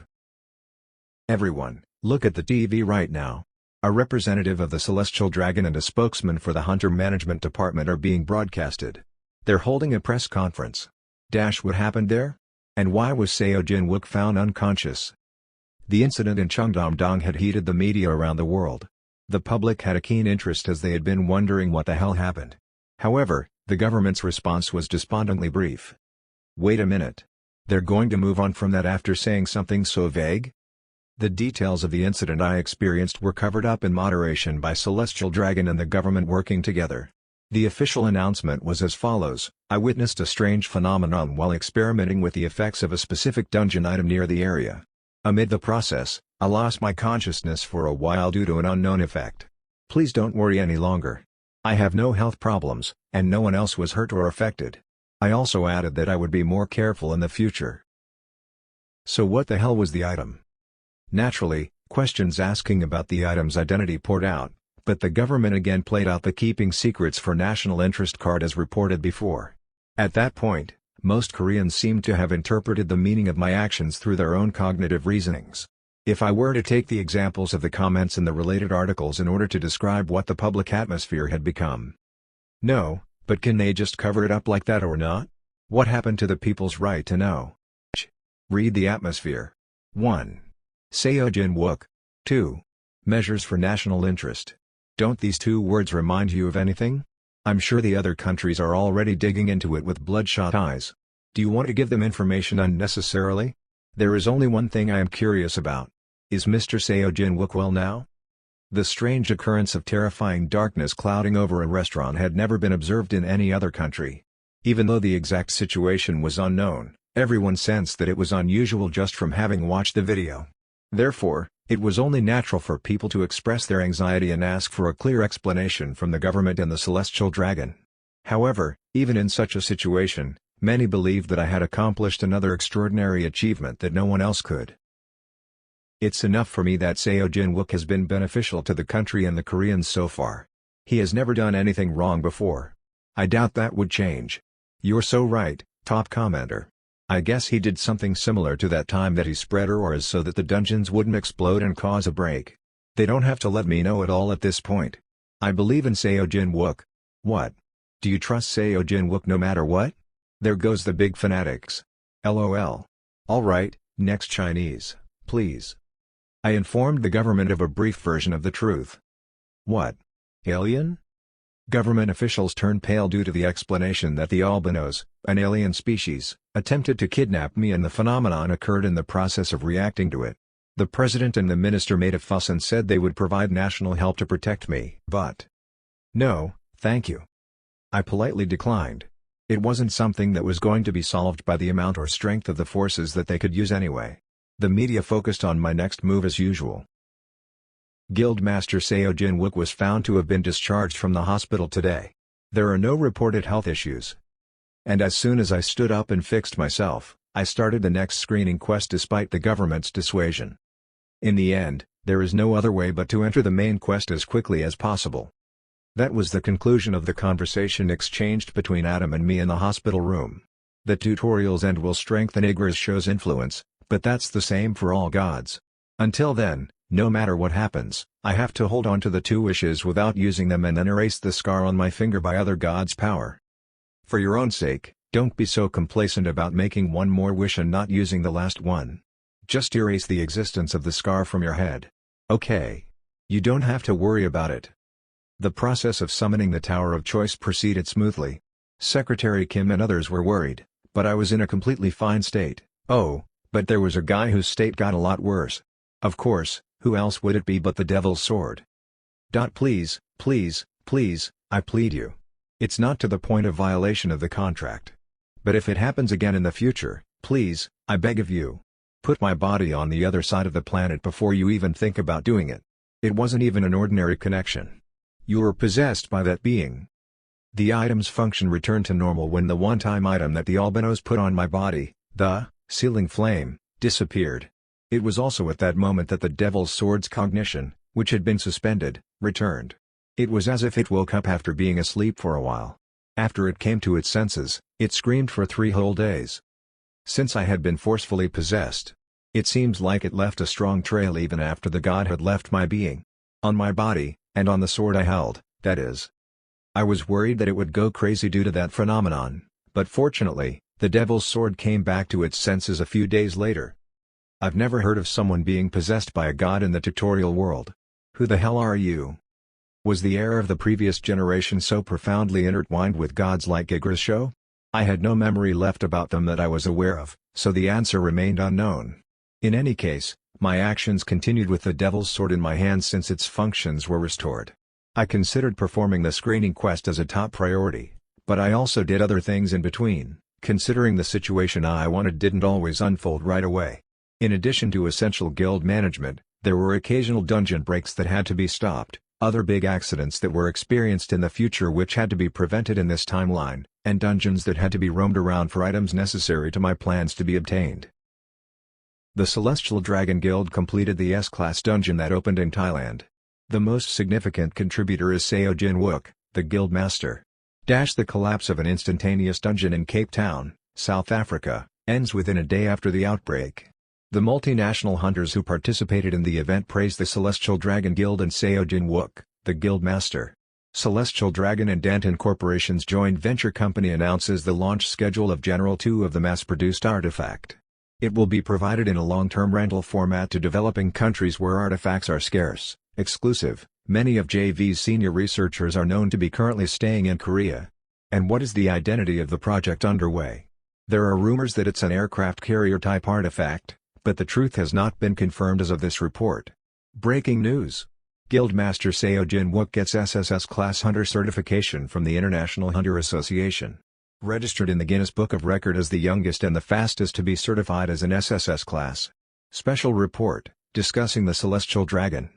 Everyone, look at the TV right now. A representative of the Celestial Dragon and a spokesman for the Hunter Management Department are being broadcasted. They're holding a press conference. What happened there? And why was Seo Jin-wook found unconscious? The incident in Cheongdam-dong had heated the media around the world. The public had a keen interest as they had been wondering what the hell happened. However, the government's response was despondently brief. Wait a minute. They're going to move on from that after saying something so vague? The details of the incident I experienced were covered up in moderation by Celestial Dragon and the government working together. The official announcement was as follows: I witnessed a strange phenomenon while experimenting with the effects of a specific dungeon item near the area. Amid the process, I lost my consciousness for a while due to an unknown effect. Please don't worry any longer. I have no health problems, and no one else was hurt or affected. I also added that I would be more careful in the future. So what the hell was the item? Naturally, questions asking about the item's identity poured out, but the government again played out the keeping secrets for national interest card as reported before. At that point, Most Koreans seem to have interpreted the meaning of my actions through their own cognitive reasonings. If I were to take the examples of the comments in the related articles in order to describe what the public atmosphere had become. No, but can they just cover it up like that or not? What happened to the people's right to know? Read the atmosphere. 1. Seojin Wook. 2. Measures for national interest. Don't these two words remind you of anything? I'm sure the other countries are already digging into it with bloodshot eyes. Do you want to give them information unnecessarily? There is only one thing I am curious about. Is Mr. Seojin Wook well now? The strange occurrence of terrifying darkness clouding over a restaurant had never been observed in any other country. Even though the exact situation was unknown, everyone sensed that it was unusual just from having watched the video. Therefore, it was only natural for people to express their anxiety and ask for a clear explanation from the government and the celestial dragon. However, even in such a situation, many believed that I had accomplished another extraordinary achievement that no one else could. It's enough for me that Seojin Wook has been beneficial to the country and the Koreans so far. He has never done anything wrong before. I doubt that would change. You're so right, top commenter. I guess he did something similar to that time that he spread auroras so that the dungeons wouldn't explode and cause a break. They don't have to let me know it all at this point. I believe in Seojin Wook. What? Do you trust Seojin Wook no matter what? There goes the big fanatics. LOL. Alright, next Chinese, please. I informed the government of a brief version of the truth. What? Alien? Government officials turned pale due to the explanation that the albinos, an alien species, attempted to kidnap me and the phenomenon occurred in the process of reacting to it. The president and the minister made a fuss and said they would provide national help to protect me, but no, thank you. I politely declined. It wasn't something that was going to be solved by the amount or strength of the forces that they could use anyway. The media focused on my next move as usual. Guildmaster Seojin Wook was found to have been discharged from the hospital today. There are no reported health issues. And as soon as I stood up and fixed myself, I started the next screening quest despite the government's dissuasion. In the end, there is no other way but to enter the main quest as quickly as possible. That was the conclusion of the conversation exchanged between Adam and me in the hospital room. The tutorial's end will strengthen Igra's show's influence, but that's the same for all gods. Until then, no matter what happens, I have to hold on to the two wishes without using them and then erase the scar on my finger by other gods' power. For your own sake, don't be so complacent about making one more wish and not using the last one. Just erase the existence of the scar from your head. Okay. You don't have to worry about it. The process of summoning the Tower of Choice proceeded smoothly. Secretary Kim and others were worried, but I was in a completely fine state. Oh, but there was a guy whose state got a lot worse. Of course, who else would it be but the Devil's Sword? Please, please, please, I plead you. It's not to the point of violation of the contract. But if it happens again in the future, please, I beg of you. Put my body on the other side of the planet before you even think about doing it. It wasn't even an ordinary connection. You were possessed by that being. The item's function returned to normal when the one-time item that the albinos put on my body, the sealing flame, disappeared. It was also at that moment that the Devil's Sword's cognition, which had been suspended, returned. It was as if it woke up after being asleep for a while. After it came to its senses, it screamed for 3 whole days. Since I had been forcefully possessed, it seemed like it left a strong trail even after the god had left my being. On my body, and on the sword I held, that is. I was worried that it would go crazy due to that phenomenon, but fortunately, the Devil's Sword came back to its senses a few days later. I've never heard of someone being possessed by a god in the tutorial world. Who the hell are you? Was the era of the previous generation so profoundly intertwined with gods like Igra's show? I had no memory left about them that I was aware of, so the answer remained unknown. In any case, my actions continued with the Devil's Sword in my hands since its functions were restored. I considered performing the screening quest as a top priority, but I also did other things in between, considering the situation I wanted didn't always unfold right away. In addition to essential guild management, there were occasional dungeon breaks that had to be stopped, other big accidents that were experienced in the future which had to be prevented in this timeline, and dungeons that had to be roamed around for items necessary to my plans to be obtained. The Celestial Dragon Guild completed the S-Class dungeon that opened in Thailand. The most significant contributor is Seojin Wook, the guild master. The collapse of an instantaneous dungeon in Cape Town, South Africa, ends within a day after the outbreak. The multinational hunters who participated in the event praised the Celestial Dragon Guild and Seo Jin-wook, the guild master. Celestial Dragon and Danton Corporation's joint venture company announces the launch schedule of General 2 of the mass-produced artifact. It will be provided in a long-term rental format to developing countries where artifacts are scarce, exclusive. Many of JV's senior researchers are known to be currently staying in Korea. And what is the identity of the project underway? There are rumors that it's an aircraft carrier-type artifact, but the truth has not been confirmed as of this report. Breaking news! Guildmaster Seo Jin-wook gets SSS-class hunter certification from the International Hunter Association. Registered in the Guinness Book of Record as the youngest and the fastest to be certified as an SSS class. Special report, discussing the Celestial Dragon.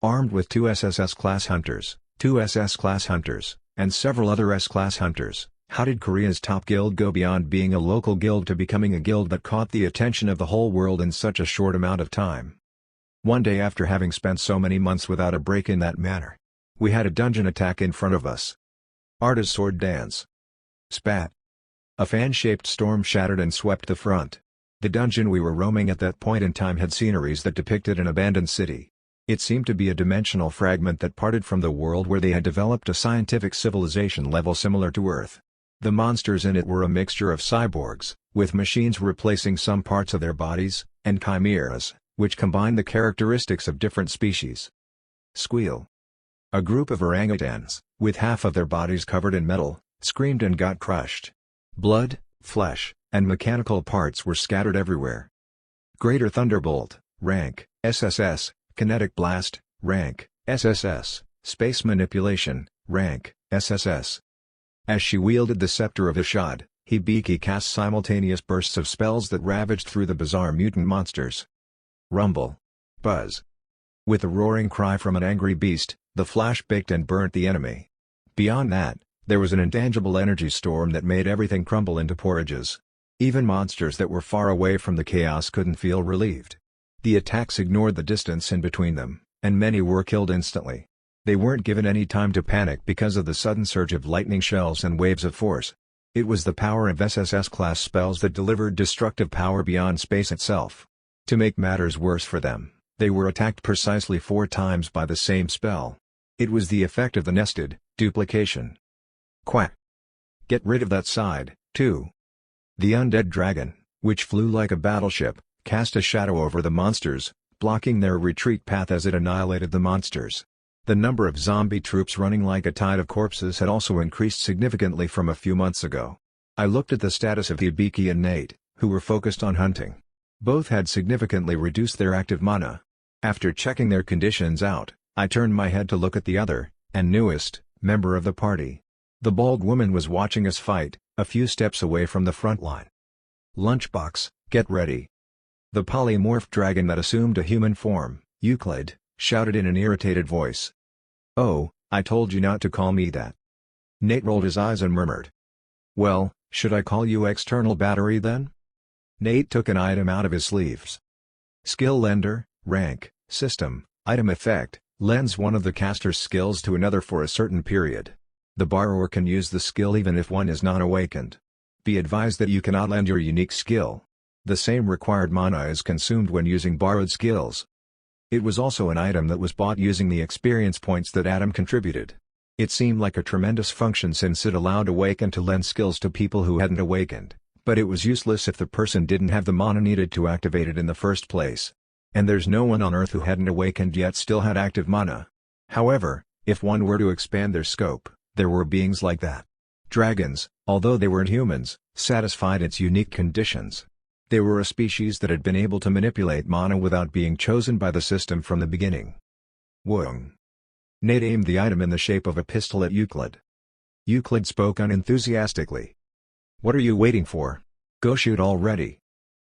Armed with 2 SSS-class hunters, 2 SS-class hunters, and several other S-class hunters, how did Korea's top guild go beyond being a local guild to becoming a guild that caught the attention of the whole world in such a short amount of time? One day after having spent so many months without a break in that manner, we had a dungeon attack in front of us. Arta's sword dance. Spat. A fan-shaped storm shattered and swept the front. The dungeon we were roaming at that point in time had sceneries that depicted an abandoned city. It seemed to be a dimensional fragment that parted from the world where they had developed a scientific civilization level similar to Earth. The monsters in it were a mixture of cyborgs, with machines replacing some parts of their bodies, and chimeras, which combined the characteristics of different species. Squeal. A group of orangutans, with half of their bodies covered in metal, screamed and got crushed. Blood, flesh, and mechanical parts were scattered everywhere. Greater Thunderbolt, rank, SSS, Kinetic Blast, rank, SSS, Space Manipulation, rank, SSS. As she wielded the scepter of Ishad, Hibiki cast simultaneous bursts of spells that ravaged through the bizarre mutant monsters. Rumble. Buzz. With a roaring cry from an angry beast, the flash baked and burnt the enemy. Beyond that, there was an intangible energy storm that made everything crumble into porridges. Even monsters that were far away from the chaos couldn't feel relieved. The attacks ignored the distance in between them, and many were killed instantly. They weren't given any time to panic because of the sudden surge of lightning shells and waves of force. It was the power of SSS-class spells that delivered destructive power beyond space itself. To make matters worse for them, they were attacked precisely 4 times by the same spell. It was the effect of the nested duplication. Quack. Get rid of that side, too. The undead dragon, which flew like a battleship, cast a shadow over the monsters, blocking their retreat path as it annihilated the monsters. The number of zombie troops running like a tide of corpses had also increased significantly from a few months ago. I looked at the status of Hibiki and Nate, who were focused on hunting. Both had significantly reduced their active mana. After checking their conditions out, I turned my head to look at the other, and newest, member of the party. The bald woman was watching us fight, a few steps away from the front line. Lunchbox, get ready. The polymorphed dragon that assumed a human form, Euclid, shouted in an irritated voice. Oh, I told you not to call me that. Nate rolled his eyes and murmured. Well, should I call you external battery then? Nate took an item out of his sleeves. Skill lender, rank, system, item effect, lends one of the caster's skills to another for a certain period. The borrower can use the skill even if one is not awakened. Be advised that you cannot lend your unique skill. The same required mana is consumed when using borrowed skills. It was also an item that was bought using the experience points that Adam contributed. It seemed like a tremendous function since it allowed Awakened to lend skills to people who hadn't awakened, but it was useless if the person didn't have the mana needed to activate it in the first place. And there's no one on Earth who hadn't awakened yet still had active mana. However, if one were to expand their scope, there were beings like that. Dragons, although they weren't humans, satisfied its unique conditions. They were a species that had been able to manipulate mana without being chosen by the system from the beginning. Woong. Nate aimed the item in the shape of a pistol at Euclid. Euclid spoke unenthusiastically. What are you waiting for? Go shoot already.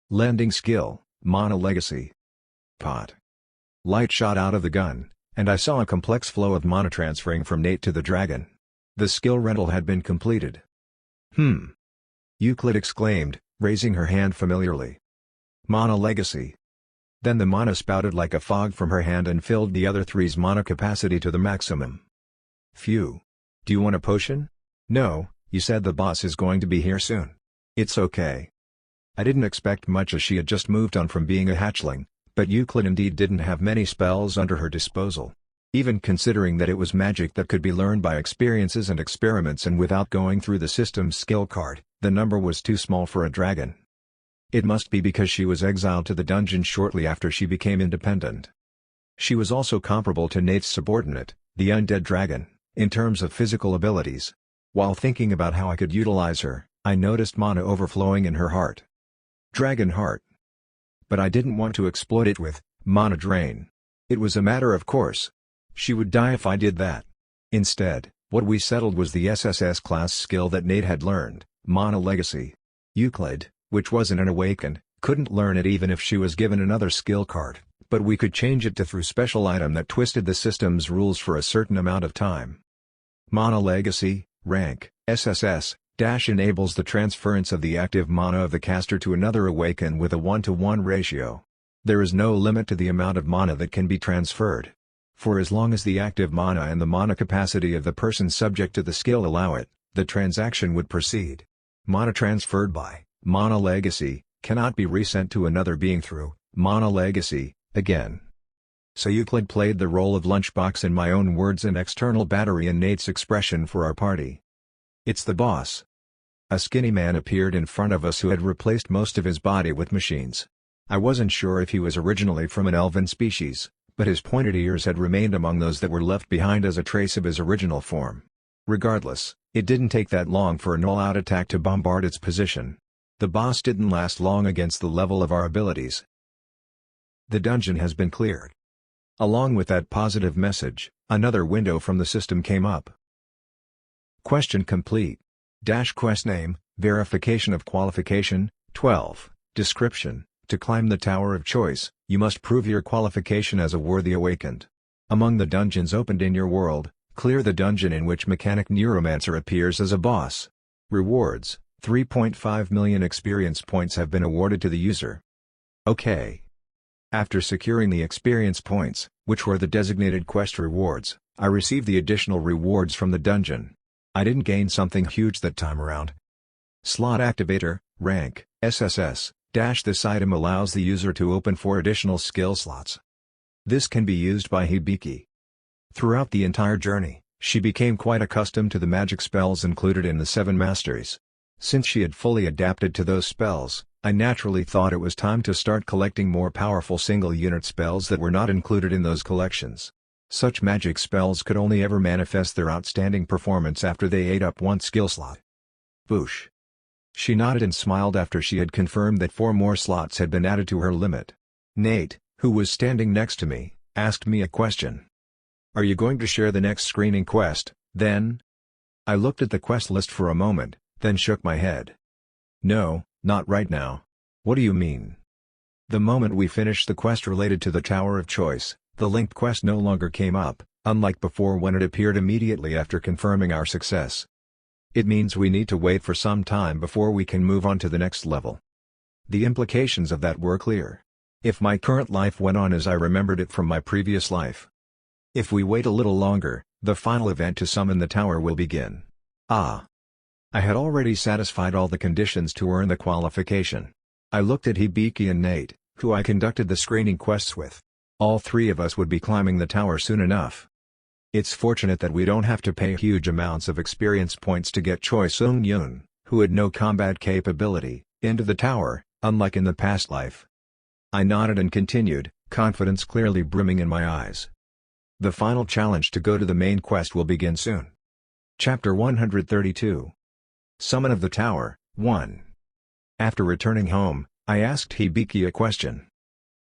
Lending skill, mana legacy. Pot. Light shot out of the gun, and I saw a complex flow of mana transferring from Nate to the dragon. The skill rental had been completed. Euclid exclaimed, raising her hand familiarly. Mana legacy. Then the mana spouted like a fog from her hand and filled the other three's mana capacity to the maximum. Phew. Do you want a potion? No, you said the boss is going to be here soon. It's okay. I didn't expect much as she had just moved on from being a hatchling, but Euclid indeed didn't have many spells under her disposal. Even considering that it was magic that could be learned by experiences and experiments and without going through the system's skill card, the number was too small for a dragon. It must be because she was exiled to the dungeon shortly after she became independent. She was also comparable to Nate's subordinate, the undead dragon, in terms of physical abilities. While thinking about how I could utilize her, I noticed mana overflowing in her heart. Dragon heart. But I didn't want to exploit it with mana drain. It was a matter of course. She would die if I did that. Instead, what we settled was the SSS class skill that Nate had learned, Mana Legacy. Euclid, which wasn't an awakened, couldn't learn it even if she was given another skill card, but we could change it to through special item that twisted the system's rules for a certain amount of time. Mana Legacy, rank, SSS, enables the transference of the active mana of the caster to another awaken with a 1-to-1 ratio. There is no limit to the amount of mana that can be transferred. For as long as the active mana and the mana capacity of the person subject to the skill allow it, the transaction would proceed. Mana transferred by Mana Legacy cannot be resent to another being through Mana Legacy again. So Euclid played the role of lunchbox in my own words and external battery in Nate's expression for our party. It's the boss. A skinny man appeared in front of us who had replaced most of his body with machines. I wasn't sure if he was originally from an elven species, but his pointed ears had remained among those that were left behind as a trace of his original form. Regardless, it didn't take that long for an all-out attack to bombard its position. The boss didn't last long against the level of our abilities. The dungeon has been cleared. Along with that positive message, another window from the system came up. Question complete. Quest name, verification of qualification, 12. Description. To climb the Tower of Choice, you must prove your qualification as a worthy awakened. Among the dungeons opened in your world, clear the dungeon in which Mechanic Neuromancer appears as a boss. Rewards, 3.5 million experience points have been awarded to the user. Okay. After securing the experience points, which were the designated quest rewards, I received the additional rewards from the dungeon. I didn't gain something huge that time around. Slot Activator, rank, SSS. This item allows the user to open 4 additional skill slots. This can be used by Hibiki. Throughout the entire journey, she became quite accustomed to the magic spells included in the 7 masteries. Since she had fully adapted to those spells, I naturally thought it was time to start collecting more powerful single-unit spells that were not included in those collections. Such magic spells could only ever manifest their outstanding performance after they ate up 1 skill slot. Boosh. She nodded and smiled after she had confirmed that 4 more slots had been added to her limit. Nate, who was standing next to me, asked me a question. Are you going to share the next screening quest, then? I looked at the quest list for a moment, then shook my head. No, not right now. What do you mean? The moment we finished the quest related to the Tower of Choice, the linked quest no longer came up, unlike before when it appeared immediately after confirming our success. It means we need to wait for some time before we can move on to the next level. The implications of that were clear. If my current life went on as I remembered it from my previous life. If we wait a little longer, the final event to summon the tower will begin. Ah. I had already satisfied all the conditions to earn the qualification. I looked at Hibiki and Nate, who I conducted the screening quests with. All 3 of us would be climbing the tower soon enough. It's fortunate that we don't have to pay huge amounts of experience points to get Choi Sung-yoon, who had no combat capability, into the tower, unlike in the past life. I nodded and continued, confidence clearly brimming in my eyes. The final challenge to go to the main quest will begin soon. Chapter 132. Summon of the Tower, 1. After returning home, I asked Hibiki a question.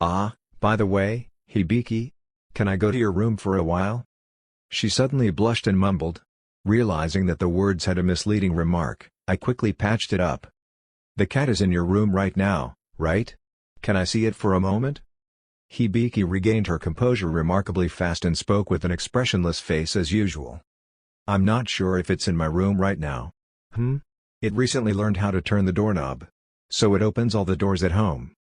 By the way, Hibiki? Can I go to your room for a while? She suddenly blushed and mumbled. Realizing that the words had a misleading remark, I quickly patched it up. The cat is in your room right now, right? Can I see it for a moment? Hibiki regained her composure remarkably fast and spoke with an expressionless face as usual. I'm not sure if it's in my room right now. It recently learned how to turn the doorknob. So it opens all the doors at home.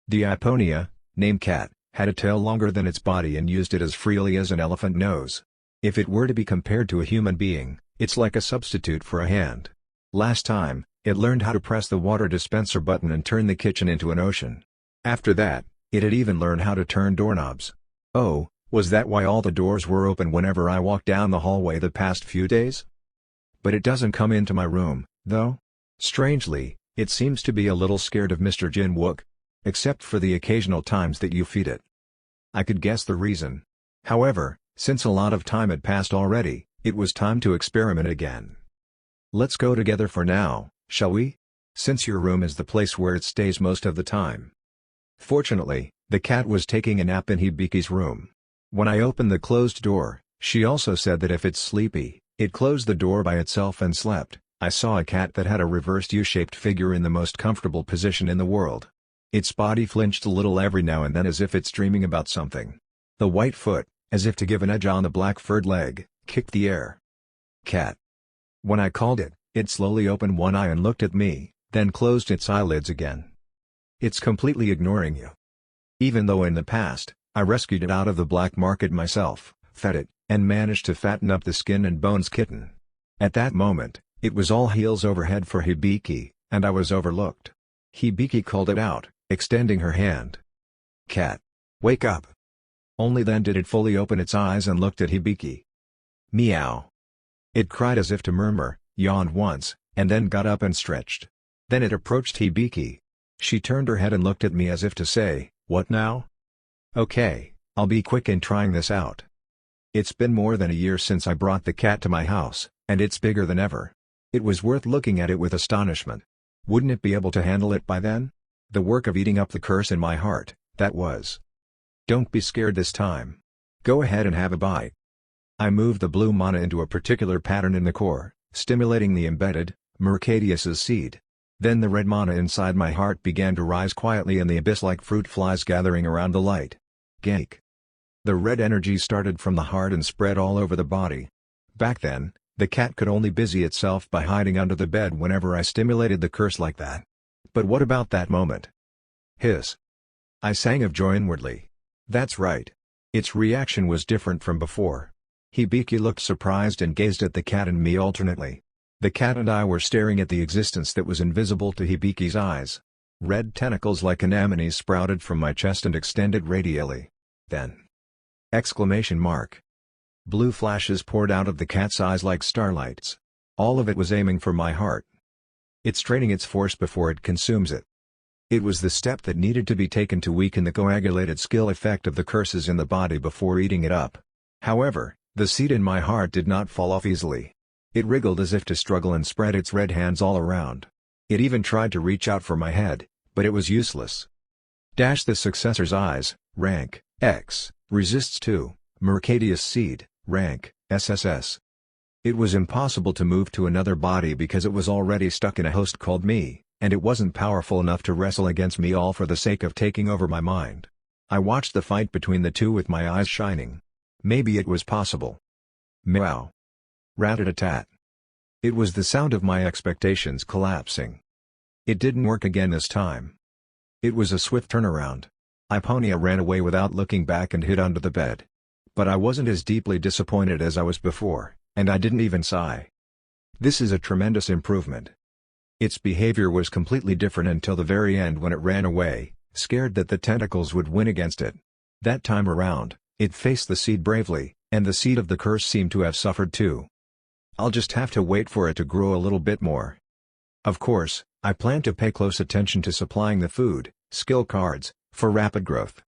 The Ipponia, named Cat, had a tail longer than its body and used it as freely as an elephant knows. If it were to be compared to a human being, it's like a substitute for a hand. Last time, it learned how to press the water dispenser button and turn the kitchen into an ocean. After that, it had even learned how to turn doorknobs. Oh, was that why all the doors were open whenever I walked down the hallway the past few days? But it doesn't come into my room, though. Strangely, it seems to be a little scared of Mr. Jin Wook. Except for the occasional times that you feed it. I could guess the reason. However, since a lot of time had passed already, it was time to experiment again. Let's go together for now, shall we? Since your room is the place where it stays most of the time. Fortunately, the cat was taking a nap in Hibiki's room. When I opened the closed door, she also said that if it's sleepy, it closed the door by itself and slept. I saw a cat that had a reversed U-shaped figure in the most comfortable position in the world. Its body flinched a little every now and then as if it's dreaming about something. The white foot, as if to give an edge on the black furred leg, kicked the air. Cat. When I called it, it slowly opened one eye and looked at me, then closed its eyelids again. It's completely ignoring you. Even though in the past, I rescued it out of the black market myself, fed it, and managed to fatten up the skin and bones kitten. At that moment, it was all heels over head for Hibiki, and I was overlooked. Hibiki called it out, extending her hand. Cat. Wake up. Only then did it fully open its eyes and looked at Hibiki. Meow. It cried as if to murmur, yawned once, and then got up and stretched. Then it approached Hibiki. She turned her head and looked at me as if to say, what now? Okay, I'll be quick in trying this out. It's been more than a year since I brought the cat to my house, and it's bigger than ever. It was worth looking at it with astonishment. Wouldn't it be able to handle it by then? The work of eating up the curse in my heart, that was. Don't be scared this time. Go ahead and have a bite. I moved the blue mana into a particular pattern in the core, stimulating the embedded, Mercadius's seed. Then the red mana inside my heart began to rise quietly and the abyss like fruit flies gathering around the light. Gake. The red energy started from the heart and spread all over the body. Back then, the cat could only busy itself by hiding under the bed whenever I stimulated the curse like that. But what about that moment? Hiss. I sang of joy inwardly. That's right. Its reaction was different from before. Hibiki looked surprised and gazed at the cat and me alternately. The cat and I were staring at the existence that was invisible to Hibiki's eyes. Red tentacles like anemones sprouted from my chest and extended radially. Then. Exclamation mark. Blue flashes poured out of the cat's eyes like starlights. All of it was aiming for my heart. It's training its force before it consumes it. It was the step that needed to be taken to weaken the coagulated skill effect of the curses in the body before eating it up. However, the seed in my heart did not fall off easily. It wriggled as if to struggle and spread its red hands all around. It even tried to reach out for my head, but it was useless. The successor's eyes, rank, X, resists 2, Mercadius seed, rank, SSS. It was impossible to move to another body because it was already stuck in a host called me, and it wasn't powerful enough to wrestle against me all for the sake of taking over my mind. I watched the fight between the two with my eyes shining. Maybe it was possible. Meow. Rat-a-tat. It was the sound of my expectations collapsing. It didn't work again this time. It was a swift turnaround. Iponia ran away without looking back and hid under the bed. But I wasn't as deeply disappointed as I was before, and I didn't even sigh. This is a tremendous improvement. Its behavior was completely different until the very end when it ran away, scared that the tentacles would win against it. That time around, it faced the seed bravely, and the seed of the curse seemed to have suffered too. I'll just have to wait for it to grow a little bit more. Of course, I plan to pay close attention to supplying the food, skill cards, for rapid growth.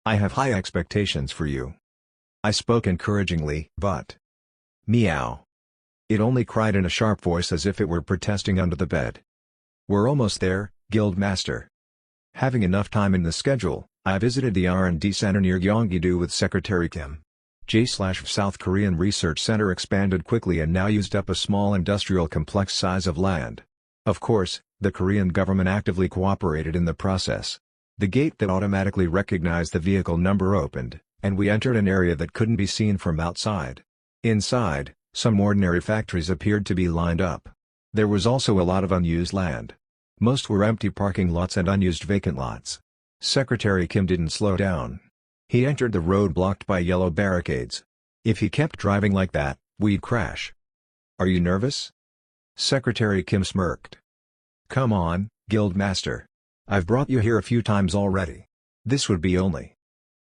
I have high expectations for you. I spoke encouragingly, but... Meow. It only cried in a sharp voice as if it were protesting under the bed. We're almost there, Guild Master. Having enough time in the schedule, I visited the R&D center near Gyeonggi-do with Secretary Kim. South Korean Research Center expanded quickly and now used up a small industrial complex size of land. Of course, the Korean government actively cooperated in the process. The gate that automatically recognized the vehicle number opened, and we entered an area that couldn't be seen from outside. Inside, some ordinary factories appeared to be lined up. There was also a lot of unused land. Most were empty parking lots and unused vacant lots. Secretary Kim didn't slow down. He entered the road blocked by yellow barricades. If he kept driving like that, we'd crash. Are you nervous? Secretary Kim smirked. "Come on, Guildmaster. I've brought you here a few times already. This would be only."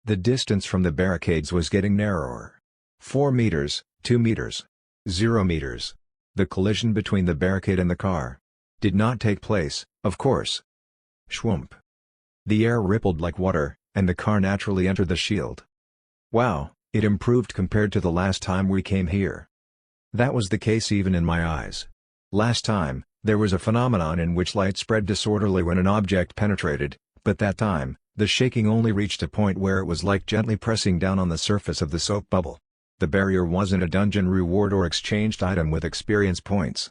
The distance from the barricades was getting narrower. 4 meters, 2 meters. 0 meters. The collision between the barricade and the car did not take place, of course. Schwump. The air rippled like water, and the car naturally entered the shield. Wow, it improved compared to the last time we came here. That was the case even in my eyes. Last time, there was a phenomenon in which light spread disorderly when an object penetrated, but that time, the shaking only reached a point where it was like gently pressing down on the surface of the soap bubble. The barrier wasn't a dungeon reward or exchanged item with experience points.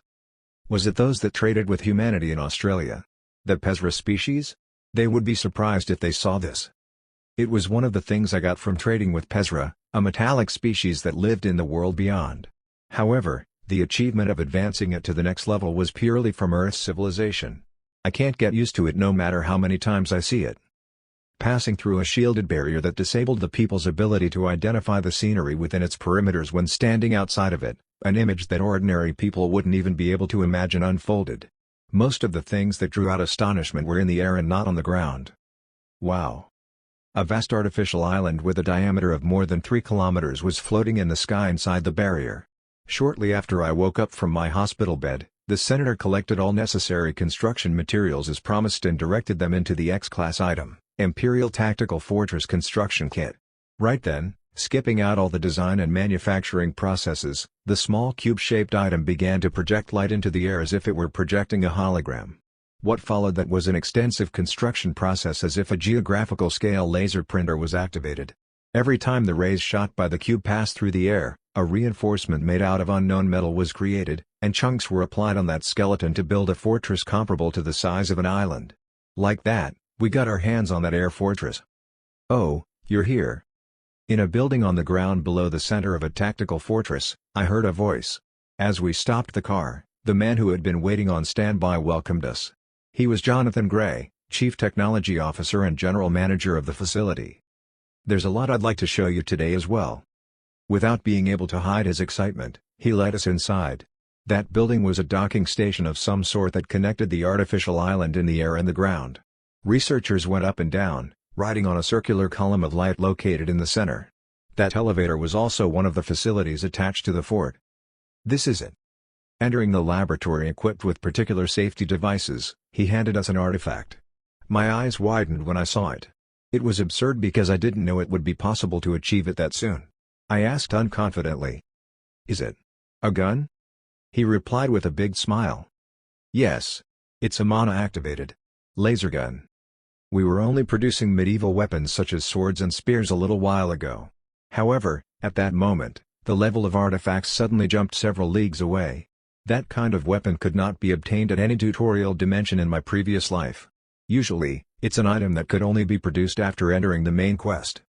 Was it those that traded with humanity in Australia? The Pezra species? They would be surprised if they saw this. It was one of the things I got from trading with Pezra, a metallic species that lived in the world beyond. However, the achievement of advancing it to the next level was purely from Earth's civilization. I can't get used to it no matter how many times I see it. Passing through a shielded barrier that disabled the people's ability to identify the scenery within its perimeters when standing outside of it, an image that ordinary people wouldn't even be able to imagine unfolded. Most of the things that drew out astonishment were in the air and not on the ground. Wow! A vast artificial island with a diameter of more than 3 kilometers was floating in the sky inside the barrier. Shortly after I woke up from my hospital bed, the senator collected all necessary construction materials as promised and directed them into the X-Class item, Imperial Tactical Fortress Construction Kit. Right then, skipping out all the design and manufacturing processes, the small cube-shaped item began to project light into the air as if it were projecting a hologram. What followed that was an extensive construction process as if a geographical scale laser printer was activated. Every time the rays shot by the cube passed through the air, a reinforcement made out of unknown metal was created, and chunks were applied on that skeleton to build a fortress comparable to the size of an island. Like that, we got our hands on that air fortress. "Oh, you're here." In a building on the ground below the center of a tactical fortress, I heard a voice. As we stopped the car, the man who had been waiting on standby welcomed us. He was Jonathan Gray, Chief Technology Officer and General Manager of the facility. "There's a lot I'd like to show you today as well." Without being able to hide his excitement, he led us inside. That building was a docking station of some sort that connected the artificial island in the air and the ground. Researchers went up and down, riding on a circular column of light located in the center. That elevator was also one of the facilities attached to the fort. "This is it." Entering the laboratory equipped with particular safety devices, he handed us an artifact. My eyes widened when I saw it. It was absurd because I didn't know it would be possible to achieve it that soon. I asked unconfidently, "Is it a gun?" He replied with a big smile. "Yes. It's a mana-activated laser gun. We were only producing medieval weapons such as swords and spears a little while ago. However, at that moment, the level of artifacts suddenly jumped several leagues away. That kind of weapon could not be obtained at any tutorial dimension in my previous life. Usually, it's an item that could only be produced after entering the main quest.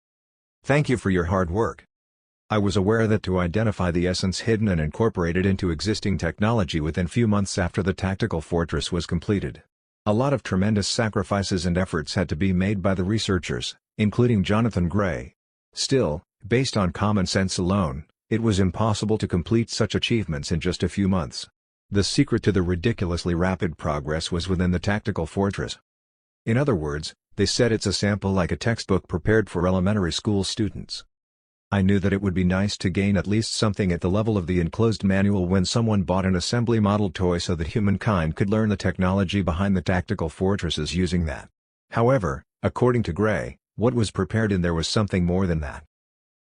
Thank you for your hard work." I was aware that to identify the essence hidden and incorporate it into existing technology within few months after the tactical fortress was completed. A lot of tremendous sacrifices and efforts had to be made by the researchers, including Jonathan Gray. Still, based on common sense alone, it was impossible to complete such achievements in just a few months. The secret to the ridiculously rapid progress was within the tactical fortress. In other words, they said it's a sample like a textbook prepared for elementary school students. I knew that it would be nice to gain at least something at the level of the enclosed manual when someone bought an assembly model toy so that humankind could learn the technology behind the tactical fortresses using that. However, according to Gray, what was prepared in there was something more than that.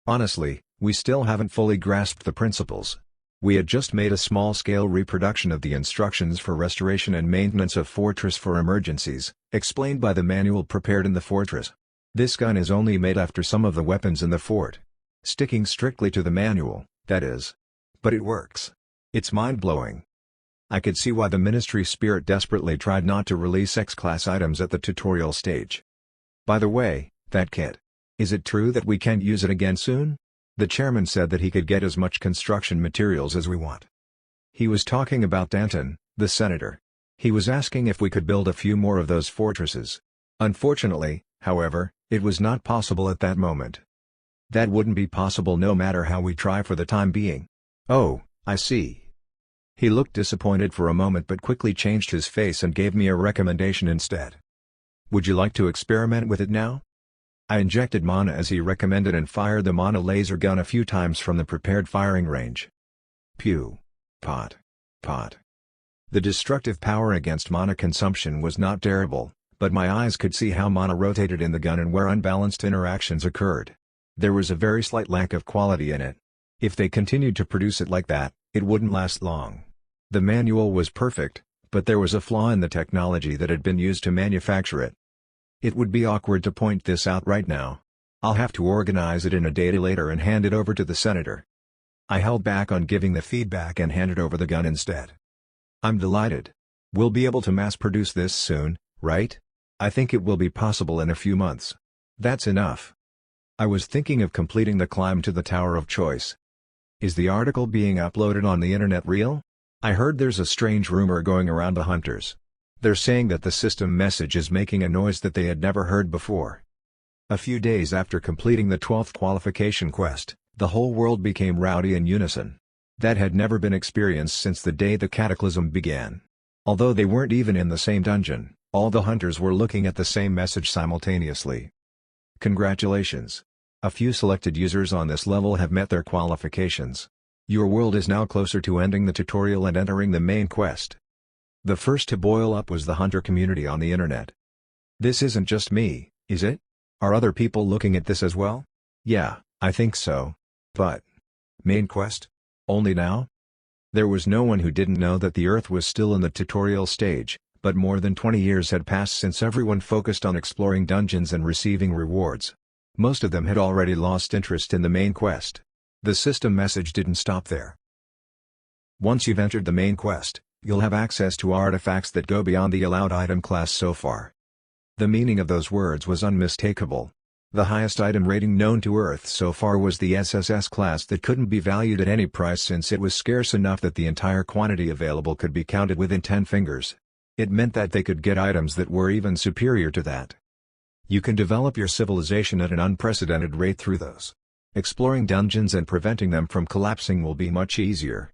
Honestly, we still haven't fully grasped the principles. We had just made a small-scale reproduction of the instructions for restoration and maintenance of fortress for emergencies, explained by the manual prepared in the fortress. This gun is only made after some of the weapons in the fort. Sticking strictly to the manual, that is. But it works. It's mind-blowing. I could see why the Ministry Spirit desperately tried not to release X-Class items at the tutorial stage. By the way, that kit. Is it true that we can't use it again soon? The chairman said that he could get as much construction materials as we want. He was talking about Danton, the senator. He was asking if we could build a few more of those fortresses. Unfortunately, however, it was not possible at that moment. That wouldn't be possible no matter how we try for the time being. Oh, I see. He looked disappointed for a moment but quickly changed his face and gave me a recommendation instead. "Would you like to experiment with it now?" I injected mana as he recommended and fired the mana laser gun a few times from the prepared firing range. Pew! Pot! Pot! The destructive power against mana consumption was not terrible, but my eyes could see how mana rotated in the gun and where unbalanced interactions occurred. There was a very slight lack of quality in it. If they continued to produce it like that, it wouldn't last long. The manual was perfect, but there was a flaw in the technology that had been used to manufacture it. It would be awkward to point this out right now. I'll have to organize it in a data later and hand it over to the senator. I held back on giving the feedback and handed over the gun instead. "I'm delighted. We'll be able to mass-produce this soon, right? I think it will be possible in a few months." "That's enough. I was thinking of completing the climb to the Tower of Choice." "Is the article being uploaded on the internet real? I heard there's a strange rumor going around the hunters. They're saying that the system message is making a noise that they had never heard before." A few days after completing the 12th qualification quest, the whole world became rowdy in unison. That had never been experienced since the day the cataclysm began. Although they weren't even in the same dungeon, all the hunters were looking at the same message simultaneously. "Congratulations. A few selected users on this level have met their qualifications. Your world is now closer to ending the tutorial and entering the main quest." The first to boil up was the hunter community on the internet. "This isn't just me, is it? Are other people looking at this as well?" "Yeah, I think so. But... main quest? Only now?" There was no one who didn't know that the Earth was still in the tutorial stage, but more than 20 years had passed since everyone focused on exploring dungeons and receiving rewards. Most of them had already lost interest in the main quest. The system message didn't stop there. "Once you've entered the main quest, you'll have access to artifacts that go beyond the allowed item class so far." The meaning of those words was unmistakable. The highest item rating known to Earth so far was the SSS class that couldn't be valued at any price since it was scarce enough that the entire quantity available could be counted within 10 fingers. It meant that they could get items that were even superior to that. You can develop your civilization at an unprecedented rate through those. Exploring dungeons and preventing them from collapsing will be much easier.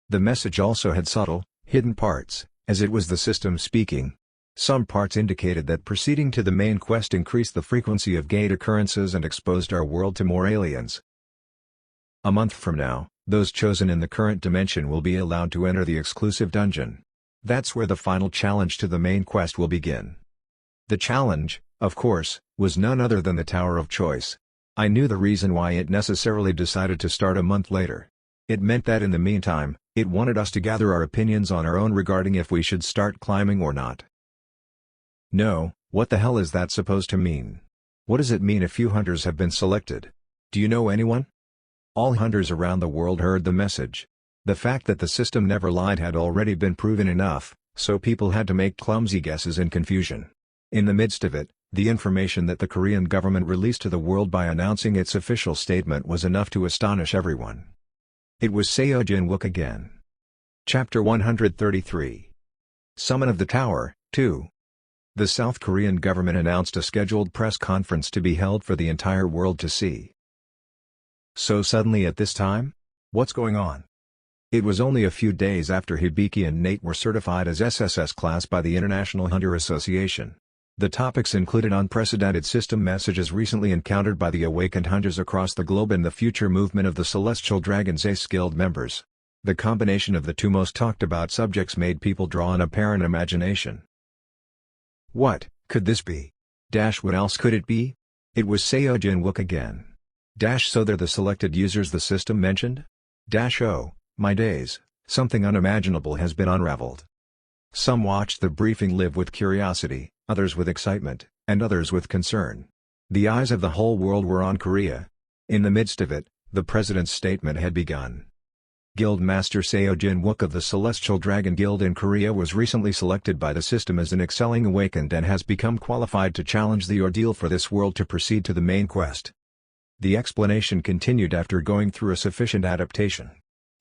The message also had subtle, hidden parts, as it was the system speaking. Some parts indicated that proceeding to the main quest increased the frequency of gate occurrences and exposed our world to more aliens. A month from now, those chosen in the current dimension will be allowed to enter the exclusive dungeon. That's where the final challenge to the main quest will begin. The challenge, of course, was none other than the Tower of Choice. I knew the reason why it necessarily decided to start a month later. It meant that in the meantime, it wanted us to gather our opinions on our own regarding if we should start climbing or not. "No, what the hell is that supposed to mean? What does it mean a few hunters have been selected? Do you know anyone?" All hunters around the world heard the message. The fact that the system never lied had already been proven enough, so people had to make clumsy guesses in confusion. In the midst of it, the information that the Korean government released to the world by announcing its official statement was enough to astonish everyone. It was Seo Jin-wook again. Chapter 133. Summon of the Tower, 2. The South Korean government announced a scheduled press conference to be held for the entire world to see. So suddenly at this time? What's going on? It was only a few days after Hibiki and Nate were certified as SSS class by the International Hunter Association. The topics included unprecedented system messages recently encountered by the awakened hunters across the globe and the future movement of the Celestial Dragon's Ace Guild members. The combination of the two most talked about subjects made people draw an apparent imagination. What could this be? What else could it be? It was Seo Jin-wook again. So they're the selected users the system mentioned? Oh, my days, something unimaginable has been unraveled. Some watched the briefing live with curiosity, others with excitement, and others with concern. The eyes of the whole world were on Korea. In the midst of it, the president's statement had begun. Guildmaster Seo Jin-wook of the Celestial Dragon Guild in Korea was recently selected by the system as an excelling awakened and has become qualified to challenge the ordeal for this world to proceed to the main quest. The explanation continued after going through a sufficient adaptation.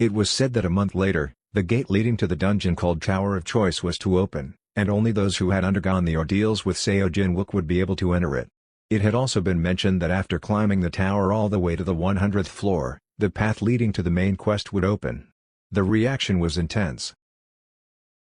It was said that a month later, the gate leading to the dungeon called Tower of Choice was to open, and only those who had undergone the ordeals with Seo Jin-wook would be able to enter it. It had also been mentioned that after climbing the tower all the way to the 100th floor, the path leading to the main quest would open. The reaction was intense.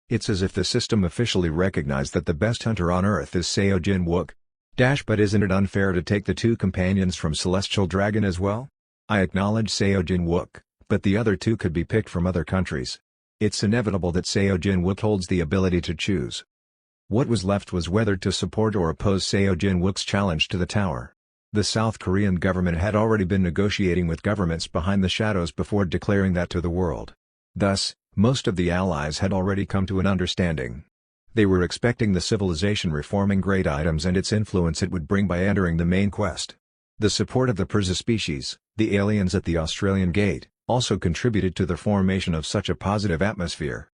It's as if the system officially recognized that the best hunter on Earth is Seo Jin-wook. But isn't it unfair to take the two companions from Celestial Dragon as well? I acknowledge Seo Jin-wook, but the other two could be picked from other countries. It's inevitable that Seo Jin-wook holds the ability to choose. What was left was whether to support or oppose Seo Jin-wook's challenge to the tower. The South Korean government had already been negotiating with governments behind the shadows before declaring that to the world. Thus, most of the allies had already come to an understanding. They were expecting the civilization reforming great items and its influence it would bring by entering the main quest. The support of the Persa species, the aliens at the Australian Gate, also contributed to the formation of such a positive atmosphere.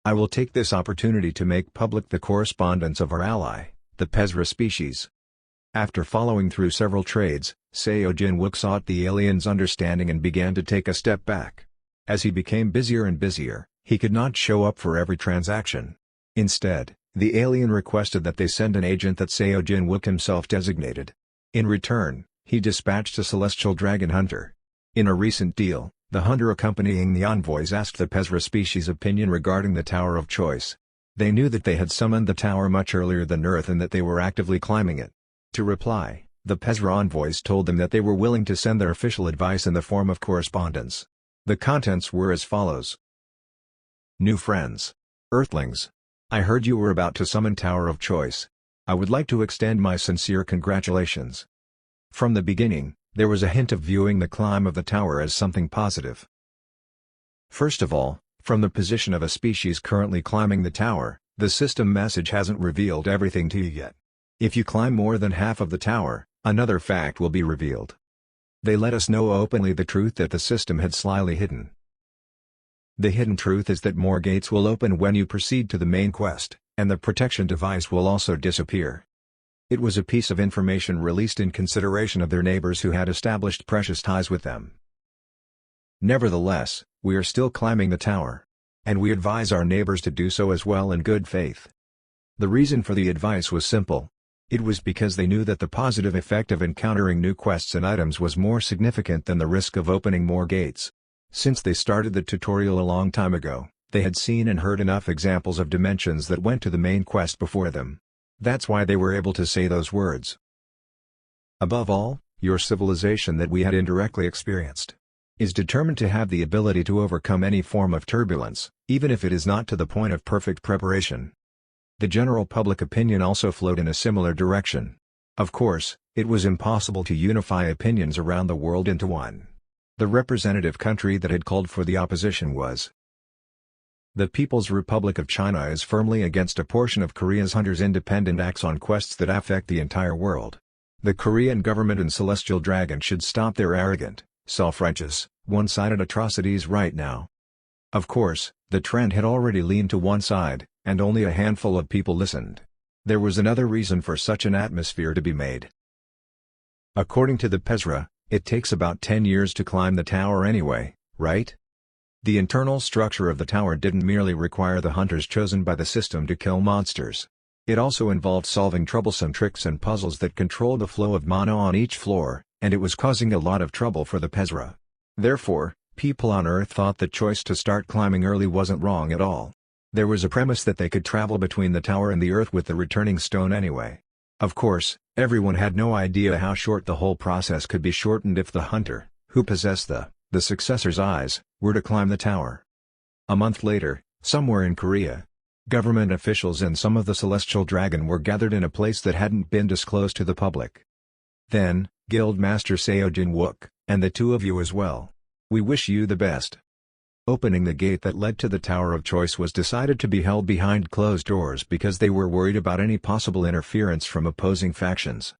I will take this opportunity to make public the correspondence of our ally, the Persa species. After following through several trades, Seo Jin-wook sought the aliens' understanding and began to take a step back. As he became busier and busier, he could not show up for every transaction. Instead, the alien requested that they send an agent that Seo Jin-wook himself designated. In return, he dispatched a celestial dragon hunter. In a recent deal, the hunter accompanying the envoys asked the Persa species' opinion regarding the Tower of Choice. They knew that they had summoned the tower much earlier than Earth and that they were actively climbing it. To reply, the Persa envoys told them that they were willing to send their official advice in the form of correspondence. The contents were as follows. New friends. Earthlings. I heard you were about to summon Tower of Choice. I would like to extend my sincere congratulations. From the beginning, there was a hint of viewing the climb of the tower as something positive. First of all, from the position of a species currently climbing the tower, the system message hasn't revealed everything to you yet. If you climb more than half of the tower, another fact will be revealed. They let us know openly the truth that the system had slyly hidden. The hidden truth is that more gates will open when you proceed to the main quest, and the protection device will also disappear. It was a piece of information released in consideration of their neighbors who had established precious ties with them. Nevertheless, we are still climbing the tower. And we advise our neighbors to do so as well in good faith. The reason for the advice was simple. It was because they knew that the positive effect of encountering new quests and items was more significant than the risk of opening more gates. Since they started the tutorial a long time ago, they had seen and heard enough examples of dimensions that went to the main quest before them. That's why they were able to say those words. Above all, your civilization that we had indirectly experienced is determined to have the ability to overcome any form of turbulence, even if it is not to the point of perfect preparation. The general public opinion also flowed in a similar direction. Of course, it was impossible to unify opinions around the world into one. The representative country that had called for the opposition was the People's Republic of China is firmly against a portion of Korea's hunters' independent acts on quests that affect the entire world. The Korean government and Celestial Dragon should stop their arrogant, self-righteous, one-sided atrocities right now. Of course, the trend had already leaned to one side, and only a handful of people listened. There was another reason for such an atmosphere to be made. According to the Persa, it takes about 10 years to climb the tower anyway, right? The internal structure of the tower didn't merely require the hunters chosen by the system to kill monsters. It also involved solving troublesome tricks and puzzles that controlled the flow of mana on each floor, and it was causing a lot of trouble for the Persa. Therefore, people on Earth thought the choice to start climbing early wasn't wrong at all. There was a premise that they could travel between the tower and the Earth with the returning stone anyway. Of course, everyone had no idea how short the whole process could be shortened if the hunter, who possessed the successor's eyes, were to climb the tower. A month later, somewhere in Korea, government officials and some of the Celestial Dragon were gathered in a place that hadn't been disclosed to the public. Then, Guild Master Seo Jin-wook, and the two of you as well. We wish you the best. Opening the gate that led to the Tower of Choice was decided to be held behind closed doors because they were worried about any possible interference from opposing factions.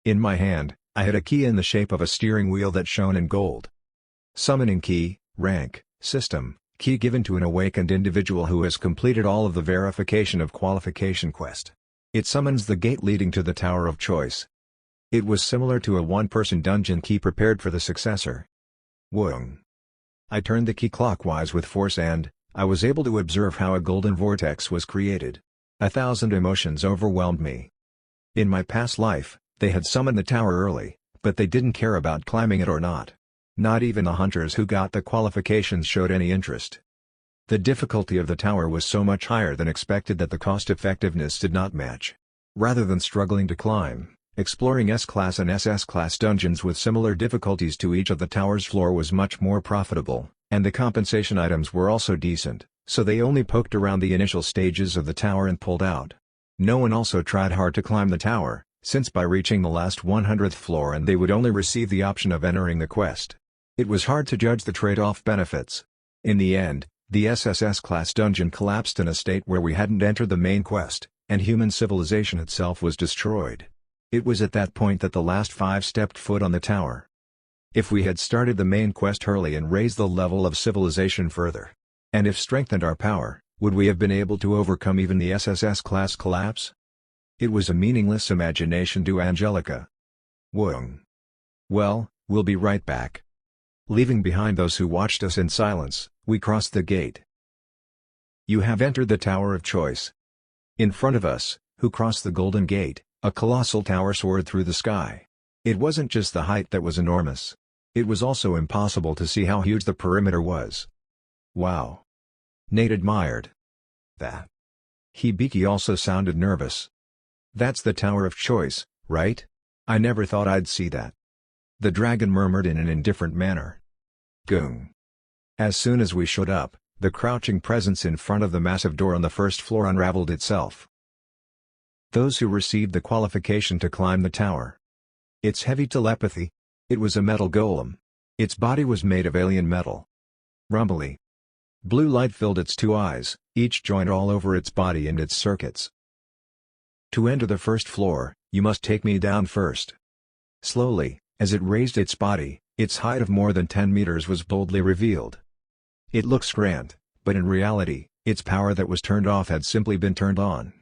In my hand, I had a key in the shape of a steering wheel that shone in gold. Summoning key, rank, system, key given to an awakened individual who has completed all of the verification of qualification quest. It summons the gate leading to the Tower of Choice. It was similar to a one-person dungeon key prepared for the successor. Woong. I turned the key clockwise with force and, I was able to observe how a golden vortex was created. 1,000 emotions overwhelmed me. In my past life, they had summoned the tower early, but they didn't care about climbing it or not. Not even the hunters who got the qualifications showed any interest. The difficulty of the tower was so much higher than expected that the cost-effectiveness did not match. Rather than struggling to climb, exploring S-Class and SS-Class dungeons with similar difficulties to each of the tower's floor was much more profitable, and the compensation items were also decent, so they only poked around the initial stages of the tower and pulled out. No one also tried hard to climb the tower, since by reaching the last 100th floor and they would only receive the option of entering the quest. It was hard to judge the trade-off benefits. In the end, the SSS-class dungeon collapsed in a state where we hadn't entered the main quest, and human civilization itself was destroyed. It was at that point that the last 5 stepped foot on the tower. If we had started the main quest early and raised the level of civilization further, and if strengthened our power, would we have been able to overcome even the SSS-class collapse? It was a meaningless imagination to Angelica. Whoong. Well, we'll be right back. Leaving behind those who watched us in silence, we crossed the gate. You have entered the Tower of Choice. In front of us, who crossed the Golden Gate, a colossal tower soared through the sky. It wasn't just the height that was enormous. It was also impossible to see how huge the perimeter was. Wow. Nate admired. That. Hibiki also sounded nervous. That's the Tower of Choice, right? I never thought I'd see that. The dragon murmured in an indifferent manner. Goong. As soon as we showed up, the crouching presence in front of the massive door on the first floor unraveled itself. Those who received the qualification to climb the tower. Its heavy telepathy. It was a metal golem. Its body was made of alien metal. Rumbly. Blue light filled its 2 eyes, each joint all over its body and its circuits. To enter the first floor, you must take me down first. Slowly, as it raised its body, its height of more than 10 meters was boldly revealed. It looks grand, but in reality, its power that was turned off had simply been turned on.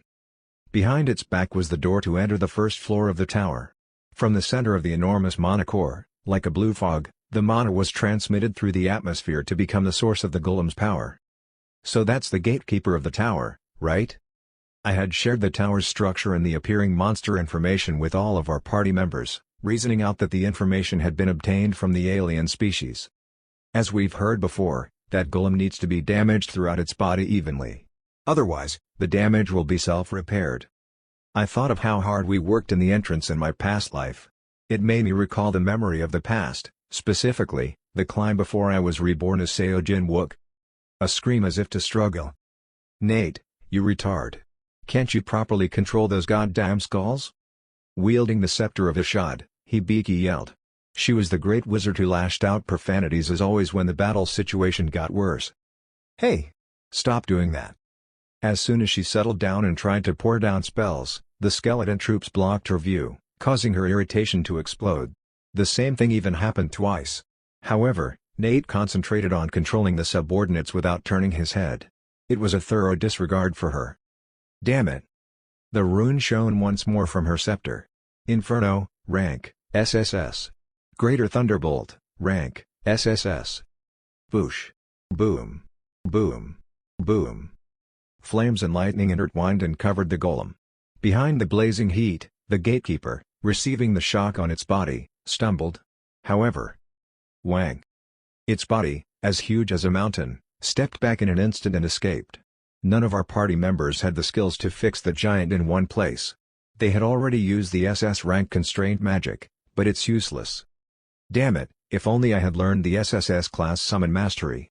Behind its back was the door to enter the first floor of the tower. From the center of the enormous mana core, like a blue fog, the mana was transmitted through the atmosphere to become the source of the golem's power. So that's the gatekeeper of the tower, right? I had shared the tower's structure and the appearing monster information with all of our party members, reasoning out that the information had been obtained from the alien species. As we've heard before, that golem needs to be damaged throughout its body evenly. Otherwise, the damage will be self-repaired. I thought of how hard we worked in the entrance in my past life. It made me recall the memory of the past, specifically, the climb before I was reborn as Seo Jin-wook. A scream as if to struggle. Nate, you retard. Can't you properly control those goddamn skulls? Wielding the scepter of Ishad, Hibiki yelled. She was the great wizard who lashed out profanities as always when the battle situation got worse. Hey! Stop doing that. As soon as she settled down and tried to pour down spells, the skeleton troops blocked her view, causing her irritation to explode. The same thing even happened twice. However, Nate concentrated on controlling the subordinates without turning his head. It was a thorough disregard for her. Damn it. The rune shone once more from her scepter. Inferno, rank, SSS. Greater Thunderbolt, rank, SSS. Boosh. Boom. Boom. Boom. Flames and lightning intertwined and covered the golem. Behind the blazing heat, the gatekeeper, receiving the shock on its body, stumbled. However. Wang. Its body, as huge as a mountain, stepped back in an instant and escaped. None of our party members had the skills to fix the giant in one place. They had already used the SS rank constraint magic, but it's useless. Damn it, if only I had learned the SSS class summon mastery.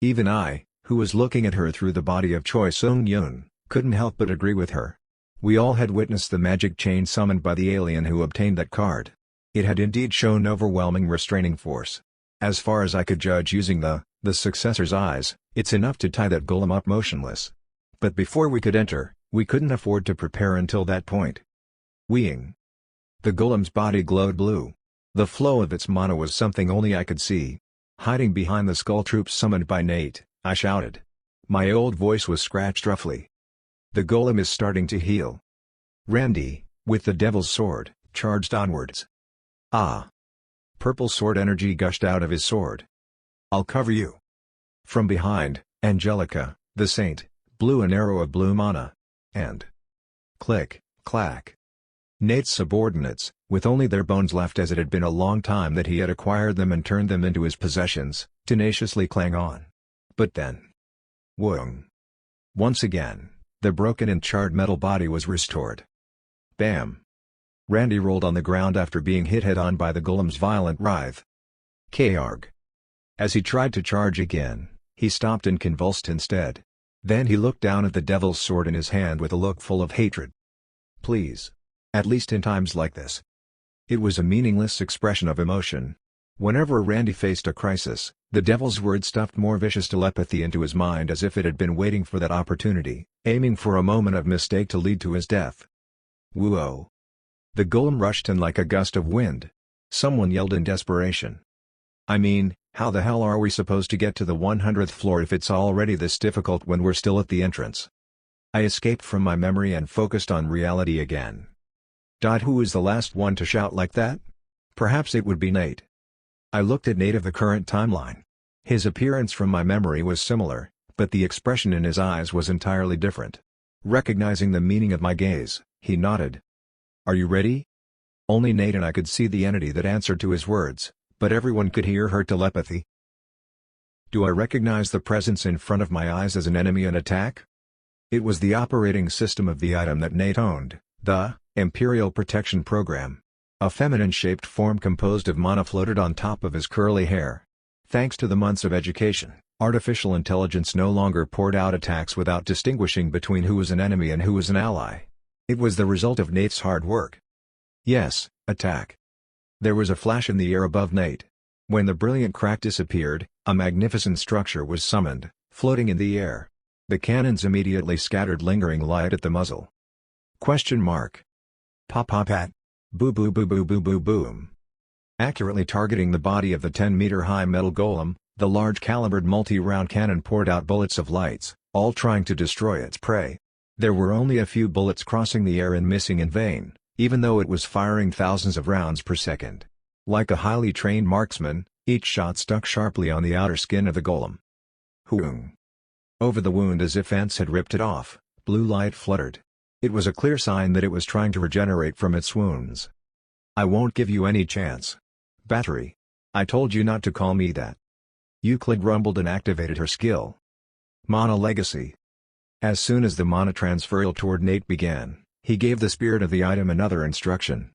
Even I, who was looking at her through the body of Choi Sung-yoon, couldn't help but agree with her. We all had witnessed the magic chain summoned by the alien who obtained that card. It had indeed shown overwhelming restraining force. As far as I could judge using the successor's eyes, it's enough to tie that golem up motionless. But before we could enter, we couldn't afford to prepare until that point. Weeing. The golem's body glowed blue. The flow of its mana was something only I could see. Hiding behind the skull troops summoned by Nate, I shouted. My old voice was scratched roughly. The golem is starting to heal. Randy, with the devil's sword, charged onwards. Ah! Purple sword energy gushed out of his sword. I'll cover you. From behind, Angelica, the saint, blew an arrow of blue mana. And click, clack. Nate's subordinates, with only their bones left as it had been a long time that he had acquired them and turned them into his possessions, tenaciously clang on. But then... Woong! Once again, the broken and charred metal body was restored. Bam! Randy rolled on the ground after being hit head-on by the golem's violent writhe. Karg! As he tried to charge again, he stopped and convulsed instead. Then he looked down at the devil's sword in his hand with a look full of hatred. Please. At least in times like this. It was a meaningless expression of emotion. Whenever Randy faced a crisis, the devil's word stuffed more vicious telepathy into his mind as if it had been waiting for that opportunity, aiming for a moment of mistake to lead to his death. Whoa! The golem rushed in like a gust of wind. Someone yelled in desperation. I mean, how the hell are we supposed to get to the 100th floor if it's already this difficult when we're still at the entrance? I escaped from my memory and focused on reality again. Who was the last one to shout like that? Perhaps it would be Nate. I looked at Nate of the current timeline. His appearance from my memory was similar, but the expression in his eyes was entirely different. Recognizing the meaning of my gaze, he nodded. Are you ready? Only Nate and I could see the entity that answered to his words, but everyone could hear her telepathy. Do I recognize the presence in front of my eyes as an enemy and attack? It was the operating system of the item that Nate owned, the Imperial Protection Program. A feminine-shaped form composed of mana floated on top of his curly hair. Thanks to the months of education, artificial intelligence no longer poured out attacks without distinguishing between who was an enemy and who was an ally. It was the result of Nate's hard work. Yes, attack. There was a flash in the air above Nate. When the brilliant crack disappeared, a magnificent structure was summoned, floating in the air. The cannons immediately scattered lingering light at the muzzle. Question mark. Pop-pop-pat. Boo-boo-boo-boo-boo-boo-boom. Accurately targeting the body of the 10-meter-high metal golem, the large-calibered multi-round cannon poured out bullets of lights, all trying to destroy its prey. There were only a few bullets crossing the air and missing in vain, even though it was firing thousands of rounds per second. Like a highly trained marksman, each shot stuck sharply on the outer skin of the golem. Hoong! Over the wound as if ants had ripped it off, blue light fluttered. It was a clear sign that it was trying to regenerate from its wounds. I won't give you any chance. Battery. I told you not to call me that. Euclid rumbled and activated her skill. Mana Legacy. As soon as the mana transferal toward Nate began, he gave the spirit of the item another instruction.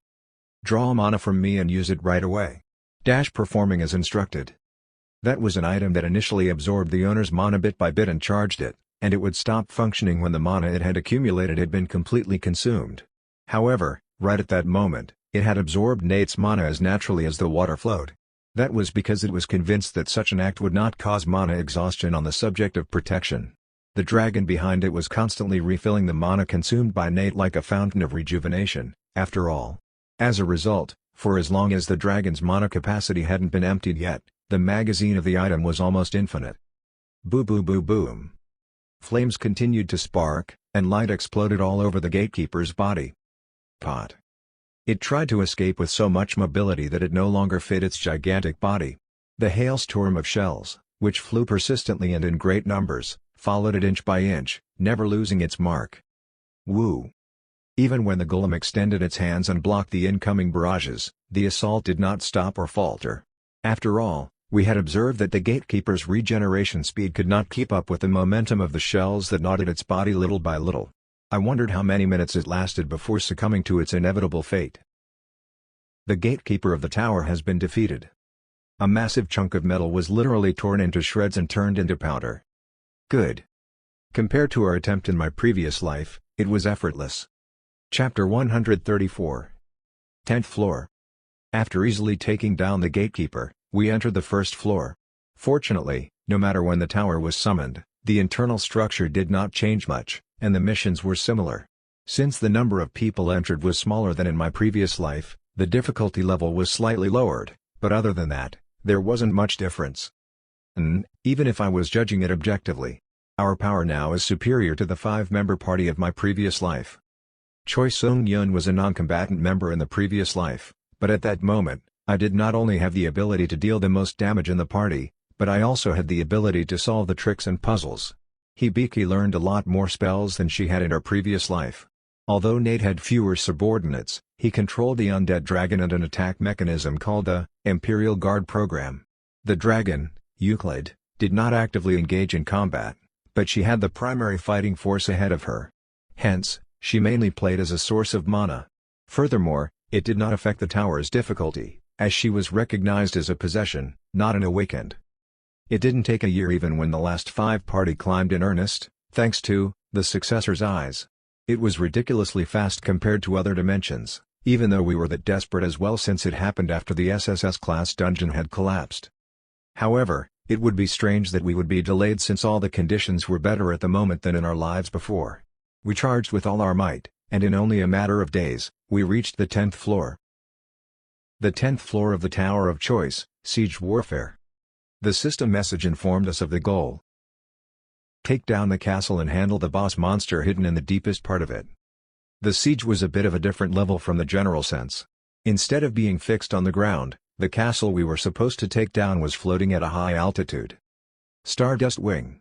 Draw mana from me and use it right away. Performing as instructed. That was an item that initially absorbed the owner's mana bit by bit and charged it, and it would stop functioning when the mana it had accumulated had been completely consumed. However, right at that moment, it had absorbed Nate's mana as naturally as the water flowed. That was because it was convinced that such an act would not cause mana exhaustion on the subject of protection. The dragon behind it was constantly refilling the mana consumed by Nate like a fountain of rejuvenation, after all. As a result, for as long as the dragon's mana capacity hadn't been emptied yet, the magazine of the item was almost infinite. Boo-boo-boo-boom. Flames continued to spark, and light exploded all over the gatekeeper's body. Pot. It tried to escape with so much mobility that it no longer fit its gigantic body. The hailstorm of shells, which flew persistently and in great numbers, followed it inch by inch, never losing its mark. Woo! Even when the golem extended its hands and blocked the incoming barrages, the assault did not stop or falter. After all, we had observed that the gatekeeper's regeneration speed could not keep up with the momentum of the shells that knotted its body little by little. I wondered how many minutes it lasted before succumbing to its inevitable fate. The gatekeeper of the tower has been defeated. A massive chunk of metal was literally torn into shreds and turned into powder. Good. Compared to our attempt in my previous life, it was effortless. Chapter 134. 10th floor. After easily taking down the gatekeeper, we entered the first floor. Fortunately, no matter when the tower was summoned, the internal structure did not change much, and the missions were similar. Since the number of people entered was smaller than in my previous life, the difficulty level was slightly lowered, but other than that, there wasn't much difference. Even if I was judging it objectively, our power now is superior to the 5-member party of my previous life. Choi Sung-yun was a non-combatant member in the previous life, but at that moment, I did not only have the ability to deal the most damage in the party, but I also had the ability to solve the tricks and puzzles. Hibiki learned a lot more spells than she had in her previous life. Although Nate had fewer subordinates, he controlled the undead dragon and an attack mechanism called the Imperial Guard program. The dragon, Euclid, did not actively engage in combat, but she had the primary fighting force ahead of her. Hence, she mainly played as a source of mana. Furthermore, it did not affect the tower's difficulty, as she was recognized as a possession, not an awakened. It didn't take a year even when the last 5 party climbed in earnest, thanks to the successor's eyes. It was ridiculously fast compared to other dimensions, even though we were that desperate as well since it happened after the SSS-class dungeon had collapsed. However, it would be strange that we would be delayed since all the conditions were better at the moment than in our lives before. We charged with all our might, and in only a matter of days, we reached the 10th floor. The 10th floor of the Tower of Choice, Siege Warfare. The system message informed us of the goal. Take down the castle and handle the boss monster hidden in the deepest part of it. The siege was a bit of a different level from the general sense. Instead of being fixed on the ground, the castle we were supposed to take down was floating at a high altitude. Stardust Wing.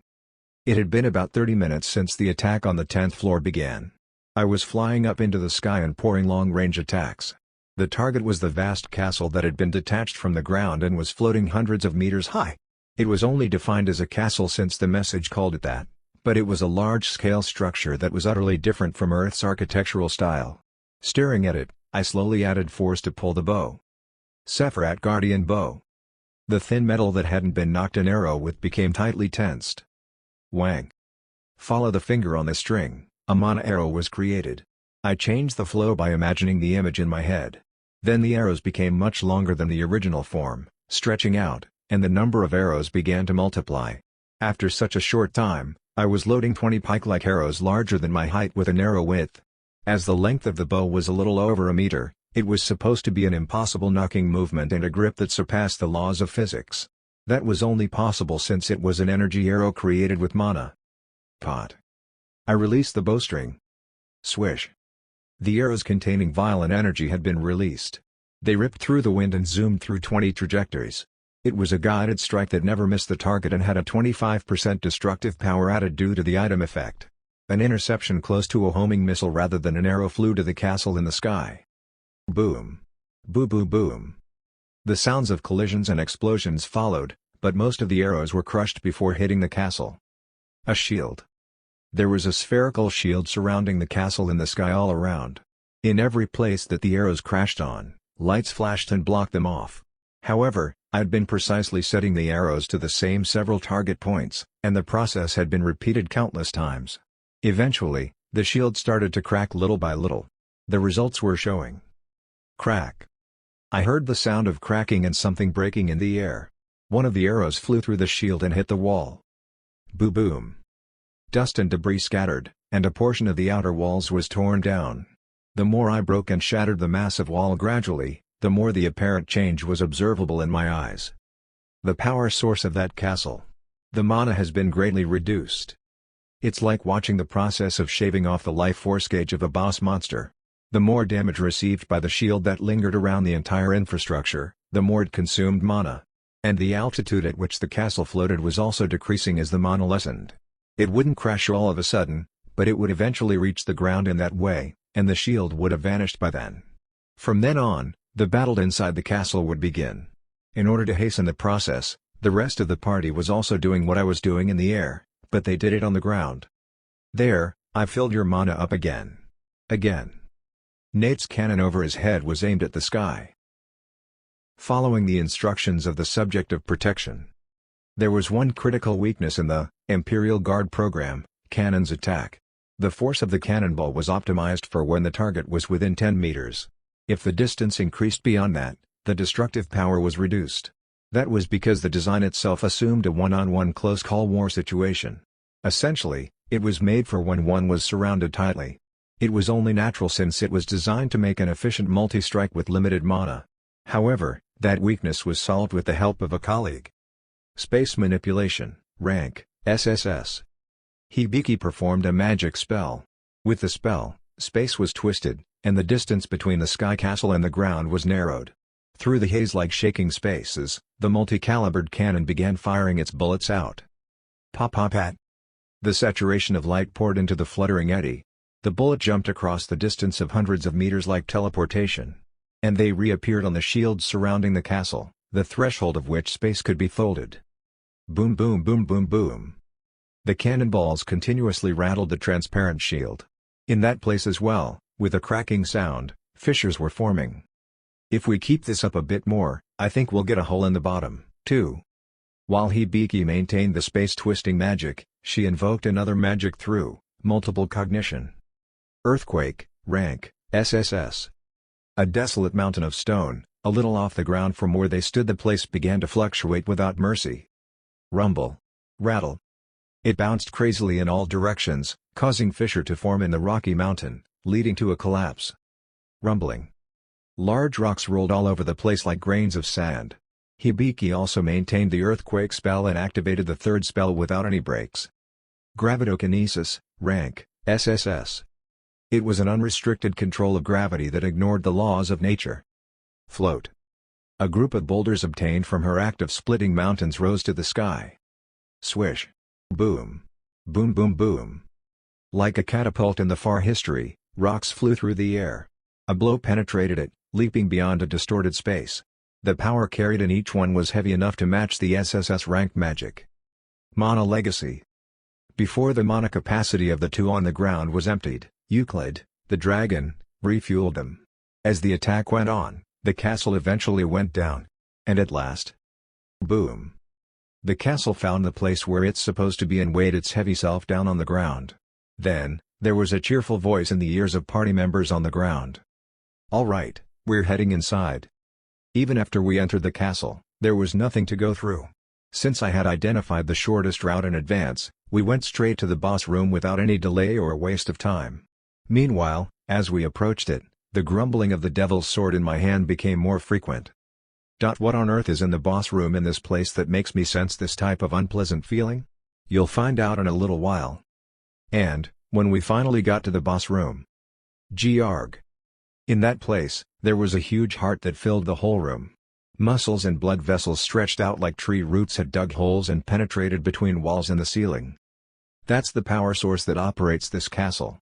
It had been about 30 minutes since the attack on the 10th floor began. I was flying up into the sky and pouring long-range attacks. The target was the vast castle that had been detached from the ground and was floating hundreds of meters high. It was only defined as a castle since the message called it that, but it was a large-scale structure that was utterly different from Earth's architectural style. Staring at it, I slowly added force to pull the bow. Sephiroth Guardian Bow. The thin metal that hadn't been knocked an arrow with became tightly tensed. Wang. Follow the finger on the string, a mana arrow was created. I changed the flow by imagining the image in my head. Then the arrows became much longer than the original form, stretching out, and the number of arrows began to multiply. After such a short time, I was loading 20 pike-like arrows larger than my height with an arrow width. As the length of the bow was a little over a meter, it was supposed to be an impossible knocking movement and a grip that surpassed the laws of physics. That was only possible since it was an energy arrow created with mana. Pot. I released the bowstring. Swish. The arrows containing violent energy had been released. They ripped through the wind and zoomed through 20 trajectories. It was a guided strike that never missed the target and had a 25% destructive power added due to the item effect. An interception close to a homing missile rather than an arrow flew to the castle in the sky. Boom. Boo boo boom. The sounds of collisions and explosions followed, but most of the arrows were crushed before hitting the castle. A shield. There was a spherical shield surrounding the castle in the sky all around. In every place that the arrows crashed on, lights flashed and blocked them off. However, I'd been precisely setting the arrows to the same several target points, and the process had been repeated countless times. Eventually, the shield started to crack little by little. The results were showing. Crack. I heard the sound of cracking and something breaking in the air. One of the arrows flew through the shield and hit the wall. Boo-boom. Dust and debris scattered, and a portion of the outer walls was torn down. The more I broke and shattered the massive wall gradually, the more the apparent change was observable in my eyes. The power source of that castle. The mana has been greatly reduced. It's like watching the process of shaving off the life force gauge of a boss monster. The more damage received by the shield that lingered around the entire infrastructure, the more it consumed mana. And the altitude at which the castle floated was also decreasing as the mana lessened. It wouldn't crash all of a sudden, but it would eventually reach the ground in that way, and the shield would have vanished by then. From then on, the battle inside the castle would begin. In order to hasten the process, the rest of the party was also doing what I was doing in the air, but they did it on the ground. There, I filled your mana up again. Again. Nate's cannon over his head was aimed at the sky. Following the instructions of the subject of protection. There was one critical weakness in the Imperial Guard program, cannon's attack. The force of the cannonball was optimized for when the target was within 10 meters. If the distance increased beyond that, the destructive power was reduced. That was because the design itself assumed a one-on-one close call war situation. Essentially, it was made for when one was surrounded tightly. It was only natural since it was designed to make an efficient multi-strike with limited mana. However, that weakness was solved with the help of a colleague. Space Manipulation, rank, SSS. Hibiki performed a magic spell. With the spell, space was twisted, and the distance between the sky castle and the ground was narrowed. Through the haze-like shaking spaces, the multi-calibered cannon began firing its bullets out. Pop-pop-pat. The saturation of light poured into the fluttering eddy. The bullet jumped across the distance of hundreds of meters like teleportation. And they reappeared on the shields surrounding the castle, the threshold of which space could be folded. Boom boom boom boom boom. The cannonballs continuously rattled the transparent shield. In that place as well, with a cracking sound, fissures were forming. If we keep this up a bit more, I think we'll get a hole in the bottom, too. While Hibiki maintained the space-twisting magic, she invoked another magic through multiple cognition. Earthquake, rank, SSS. A desolate mountain of stone, a little off the ground from where they stood, the place began to fluctuate without mercy. Rumble. Rattle. It bounced crazily in all directions, causing fissure to form in the rocky mountain, leading to a collapse. Rumbling. Large rocks rolled all over the place like grains of sand. Hibiki also maintained the earthquake spell and activated the third spell without any breaks. Gravitokinesis, rank, SSS. It was an unrestricted control of gravity that ignored the laws of nature. Float. A group of boulders obtained from her act of splitting mountains rose to the sky. Swish. Boom. Boom boom boom. Like a catapult in the far history, rocks flew through the air. A blow penetrated it, leaping beyond a distorted space. The power carried in each one was heavy enough to match the SSS rank magic. Mana Legacy. Before the mana capacity of the two on the ground was emptied, Euclid, the dragon, refueled them. As the attack went on, the castle eventually went down. And at last... boom. The castle found the place where it's supposed to be and weighed its heavy self down on the ground. Then, there was a cheerful voice in the ears of party members on the ground. "All right, we're heading inside." Even after we entered the castle, there was nothing to go through. Since I had identified the shortest route in advance, we went straight to the boss room without any delay or waste of time. Meanwhile, as we approached it, the grumbling of the devil's sword in my hand became more frequent. What on earth is in the boss room in this place that makes me sense this type of unpleasant feeling? You'll find out in a little while. And, when we finally got to the boss room. Gearg. In that place, there was a huge heart that filled the whole room. Muscles and blood vessels stretched out like tree roots had dug holes and penetrated between walls and the ceiling. That's the power source that operates this castle.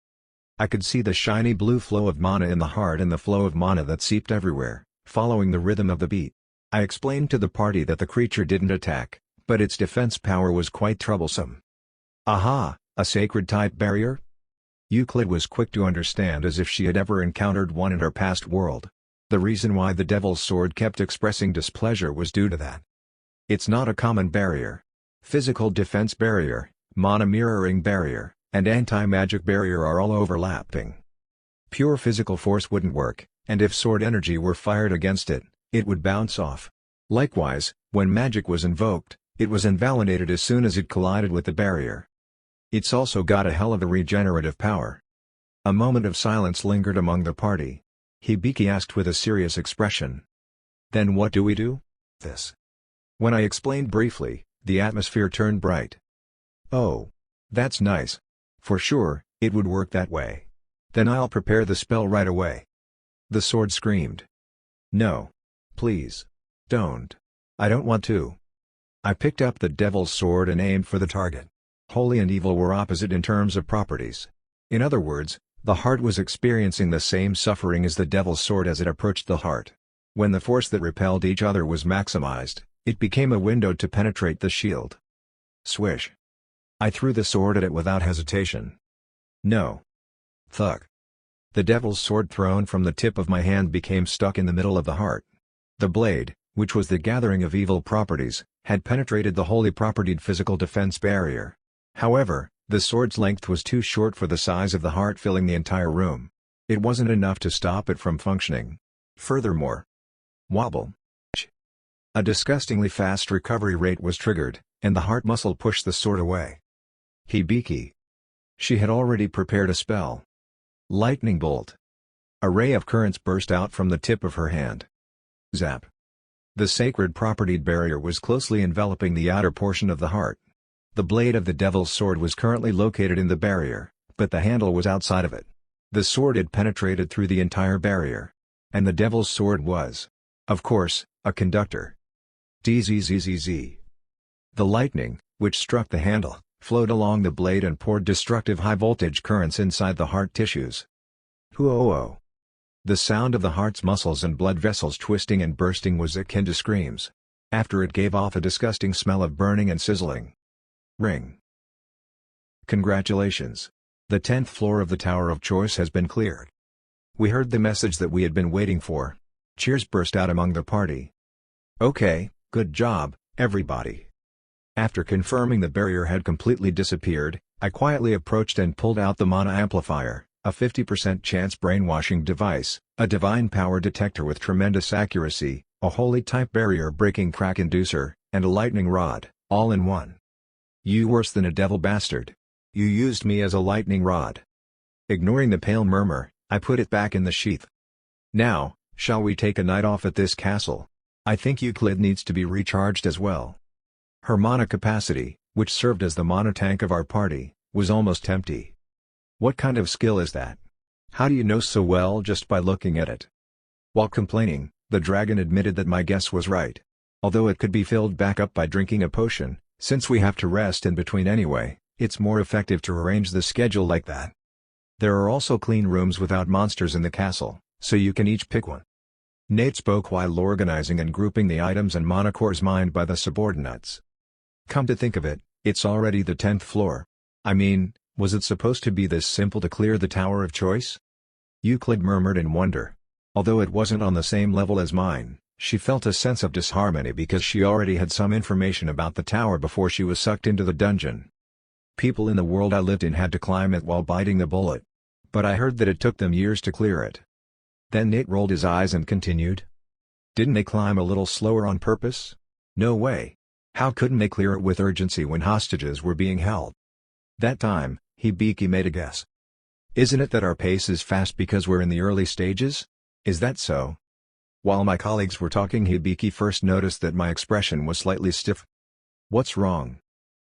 I could see the shiny blue flow of mana in the heart and the flow of mana that seeped everywhere, following the rhythm of the beat. I explained to the party that the creature didn't attack, but its defense power was quite troublesome. Aha, a sacred-type barrier? Euclid was quick to understand, as if she had ever encountered one in her past world. The reason why the devil's sword kept expressing displeasure was due to that. It's not a common barrier. Physical defense barrier, mana mirroring barrier, and anti-magic barrier are all overlapping. Pure physical force wouldn't work, and if sword energy were fired against it, it would bounce off. Likewise, when magic was invoked, it was invalidated as soon as it collided with the barrier. It's also got a hell of a regenerative power. A moment of silence lingered among the party. Hibiki asked with a serious expression. "Then what do we do?" "This." When I explained briefly, the atmosphere turned bright. "Oh. That's nice. For sure, it would work that way. Then I'll prepare the spell right away." The sword screamed. "No. Please. Don't. I don't want to." I picked up the devil's sword and aimed for the target. Holy and evil were opposite in terms of properties. In other words, the heart was experiencing the same suffering as the devil's sword as it approached the heart. When the force that repelled each other was maximized, it became a window to penetrate the shield. Swish. I threw the sword at it without hesitation. No. Thug. The devil's sword thrown from the tip of my hand became stuck in the middle of the heart. The blade, which was the gathering of evil properties, had penetrated the wholly propertied physical defense barrier. However, the sword's length was too short for the size of the heart filling the entire room. It wasn't enough to stop it from functioning. Furthermore, wobble. A disgustingly fast recovery rate was triggered, and the heart muscle pushed the sword away. Hibiki. She had already prepared a spell. Lightning bolt. A ray of currents burst out from the tip of her hand. Zap. The sacred propertied barrier was closely enveloping the outer portion of the heart. The blade of the devil's sword was currently located in the barrier, but the handle was outside of it. The sword had penetrated through the entire barrier. And the devil's sword was, of course, a conductor. Dzzzzz. The lightning, which struck the handle, flowed along the blade and poured destructive high-voltage currents inside the heart tissues. Hoo-oh-oh. The sound of the heart's muscles and blood vessels twisting and bursting was akin to screams. After it gave off a disgusting smell of burning and sizzling. Ring. Congratulations. The 10th floor of the Tower of Choice has been cleared. We heard the message that we had been waiting for. Cheers burst out among the party. Okay, good job, everybody. After confirming the barrier had completely disappeared, I quietly approached and pulled out the mana amplifier, a 50% chance brainwashing device, a divine power detector with tremendous accuracy, a holy type barrier breaking crack inducer, and a lightning rod, all in one. You worse than a devil bastard. You used me as a lightning rod. Ignoring the pale murmur, I put it back in the sheath. Now, shall we take a night off at this castle? I think Euclid needs to be recharged as well. Her mana capacity, which served as the mana tank of our party, was almost empty. What kind of skill is that? How do you know so well just by looking at it? While complaining, the dragon admitted that my guess was right. Although it could be filled back up by drinking a potion, since we have to rest in between anyway, it's more effective to arrange the schedule like that. There are also clean rooms without monsters in the castle, so you can each pick one. Nate spoke while organizing and grouping the items and mana cores mined by the subordinates. Come to think of it, it's already the 10th floor. I mean, was it supposed to be this simple to clear the Tower of Choice? Euclid murmured in wonder. Although it wasn't on the same level as mine, she felt a sense of disharmony because she already had some information about the tower before she was sucked into the dungeon. People in the world I lived in had to climb it while biting the bullet. But I heard that it took them years to clear it. Then Nate rolled his eyes and continued. Didn't they climb a little slower on purpose? No way. How couldn't they clear it with urgency when hostages were being held? That time, Hibiki made a guess. Isn't it that our pace is fast because we're in the early stages? Is that so? While my colleagues were talking, Hibiki first noticed that my expression was slightly stiff. What's wrong?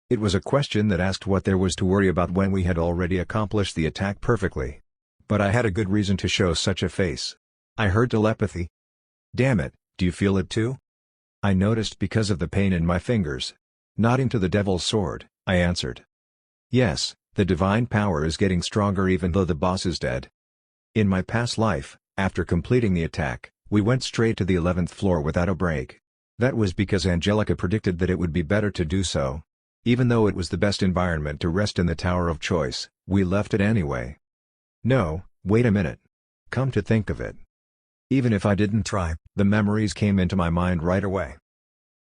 It was a question that asked what there was to worry about when we had already accomplished the attack perfectly. But I had a good reason to show such a face. I heard telepathy. Damn it, do you feel it too? I noticed because of the pain in my fingers. Nodding to the devil's sword, I answered. Yes, the divine power is getting stronger even though the boss is dead. In my past life, after completing the attack, we went straight to the 11th floor without a break. That was because Angelica predicted that it would be better to do so. Even though it was the best environment to rest in the Tower of Choice, we left it anyway. No, wait a minute. Come to think of it. Even if I didn't try, the memories came into my mind right away.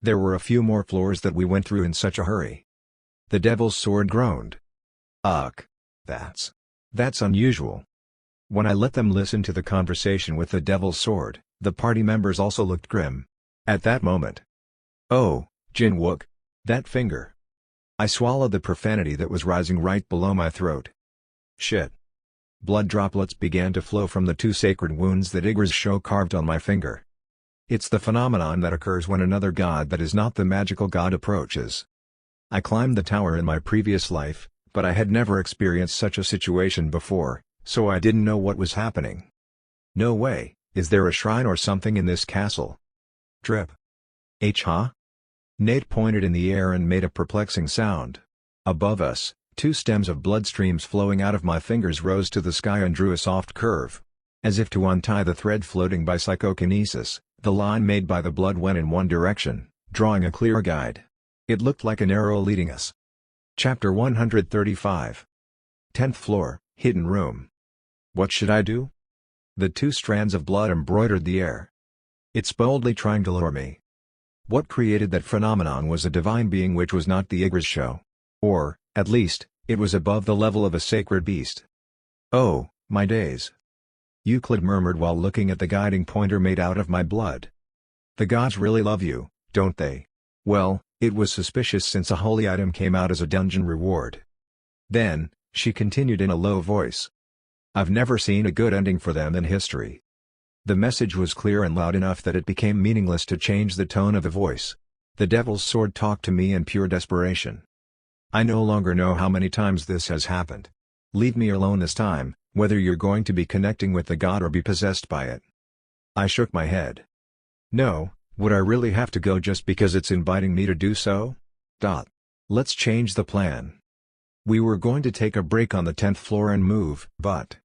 There were a few more floors that we went through in such a hurry. The devil's sword groaned. Ugh. That's unusual. When I let them listen to the conversation with the devil's sword, the party members also looked grim. At that moment. Oh, Jinwook. That finger. I swallowed the profanity that was rising right below my throat. Shit. Blood droplets began to flow from the 2 sacred wounds that Yggdrasil show carved on my finger. It's the phenomenon that occurs when another god that is not the magical god approaches. I climbed the tower in my previous life, but I had never experienced such a situation before, so I didn't know what was happening. No way, is there a shrine or something in this castle? Drip. Huh? Nate pointed in the air and made a perplexing sound. Above us, 2 stems of blood streams flowing out of my fingers rose to the sky and drew a soft curve. As if to untie the thread floating by psychokinesis, the line made by the blood went in one direction, drawing a clear guide. It looked like an arrow leading us. Chapter 135. 10th floor, hidden room. What should I do? The 2 strands of blood embroidered the air. It's boldly trying to lure me. What created that phenomenon was a divine being which was not the Yggdrasil show. Or, at least, it was above the level of a sacred beast. Oh, my days. Euclid murmured while looking at the guiding pointer made out of my blood. The gods really love you, don't they? Well, it was suspicious since a holy item came out as a dungeon reward. Then, she continued in a low voice. I've never seen a good ending for them in history. The message was clear and loud enough that it became meaningless to change the tone of the voice. The devil's sword talked to me in pure desperation. I no longer know how many times this has happened. Leave me alone this time, whether you're going to be connecting with the god or be possessed by it. I shook my head. No, would I really have to go just because it's inviting me to do so? Let's change the plan. We were going to take a break on the 10th floor and move, but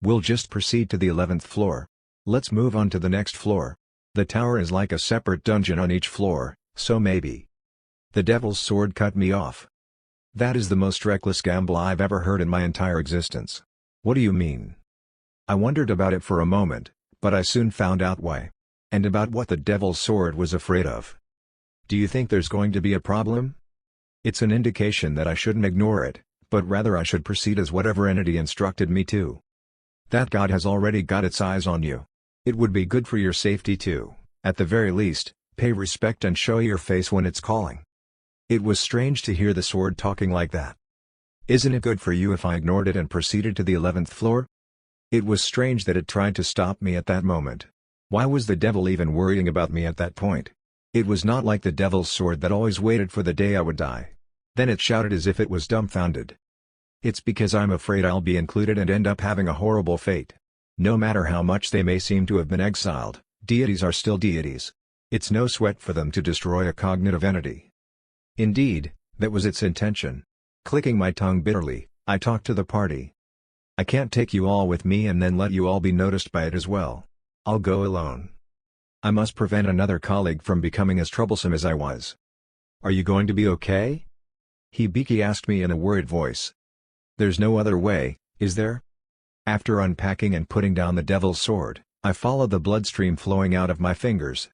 we'll just proceed to the 11th floor. Let's move on to the next floor. The tower is like a separate dungeon on each floor, so maybe. The devil's sword cut me off. That is the most reckless gamble I've ever heard in my entire existence. What do you mean? I wondered about it for a moment, but I soon found out why. And about what the devil's sword was afraid of. Do you think there's going to be a problem? It's an indication that I shouldn't ignore it, but rather I should proceed as whatever entity instructed me to. That god has already got its eyes on you. It would be good for your safety too, at the very least, pay respect and show your face when it's calling. It was strange to hear the sword talking like that. Isn't it good for you if I ignored it and proceeded to the 11th floor? It was strange that it tried to stop me at that moment. Why was the devil even worrying about me at that point? It was not like the devil's sword that always waited for the day I would die. Then it shouted as if it was dumbfounded. It's because I'm afraid I'll be included and end up having a horrible fate. No matter how much they may seem to have been exiled, deities are still deities. It's no sweat for them to destroy a cognitive entity. Indeed, that was its intention. Clicking my tongue bitterly, I talked to the party. I can't take you all with me and then let you all be noticed by it as well. I'll go alone. I must prevent another colleague from becoming as troublesome as I was. Are you going to be okay? Hibiki asked me in a worried voice. There's no other way, is there? After unpacking and putting down the devil's sword, I followed the bloodstream flowing out of my fingers.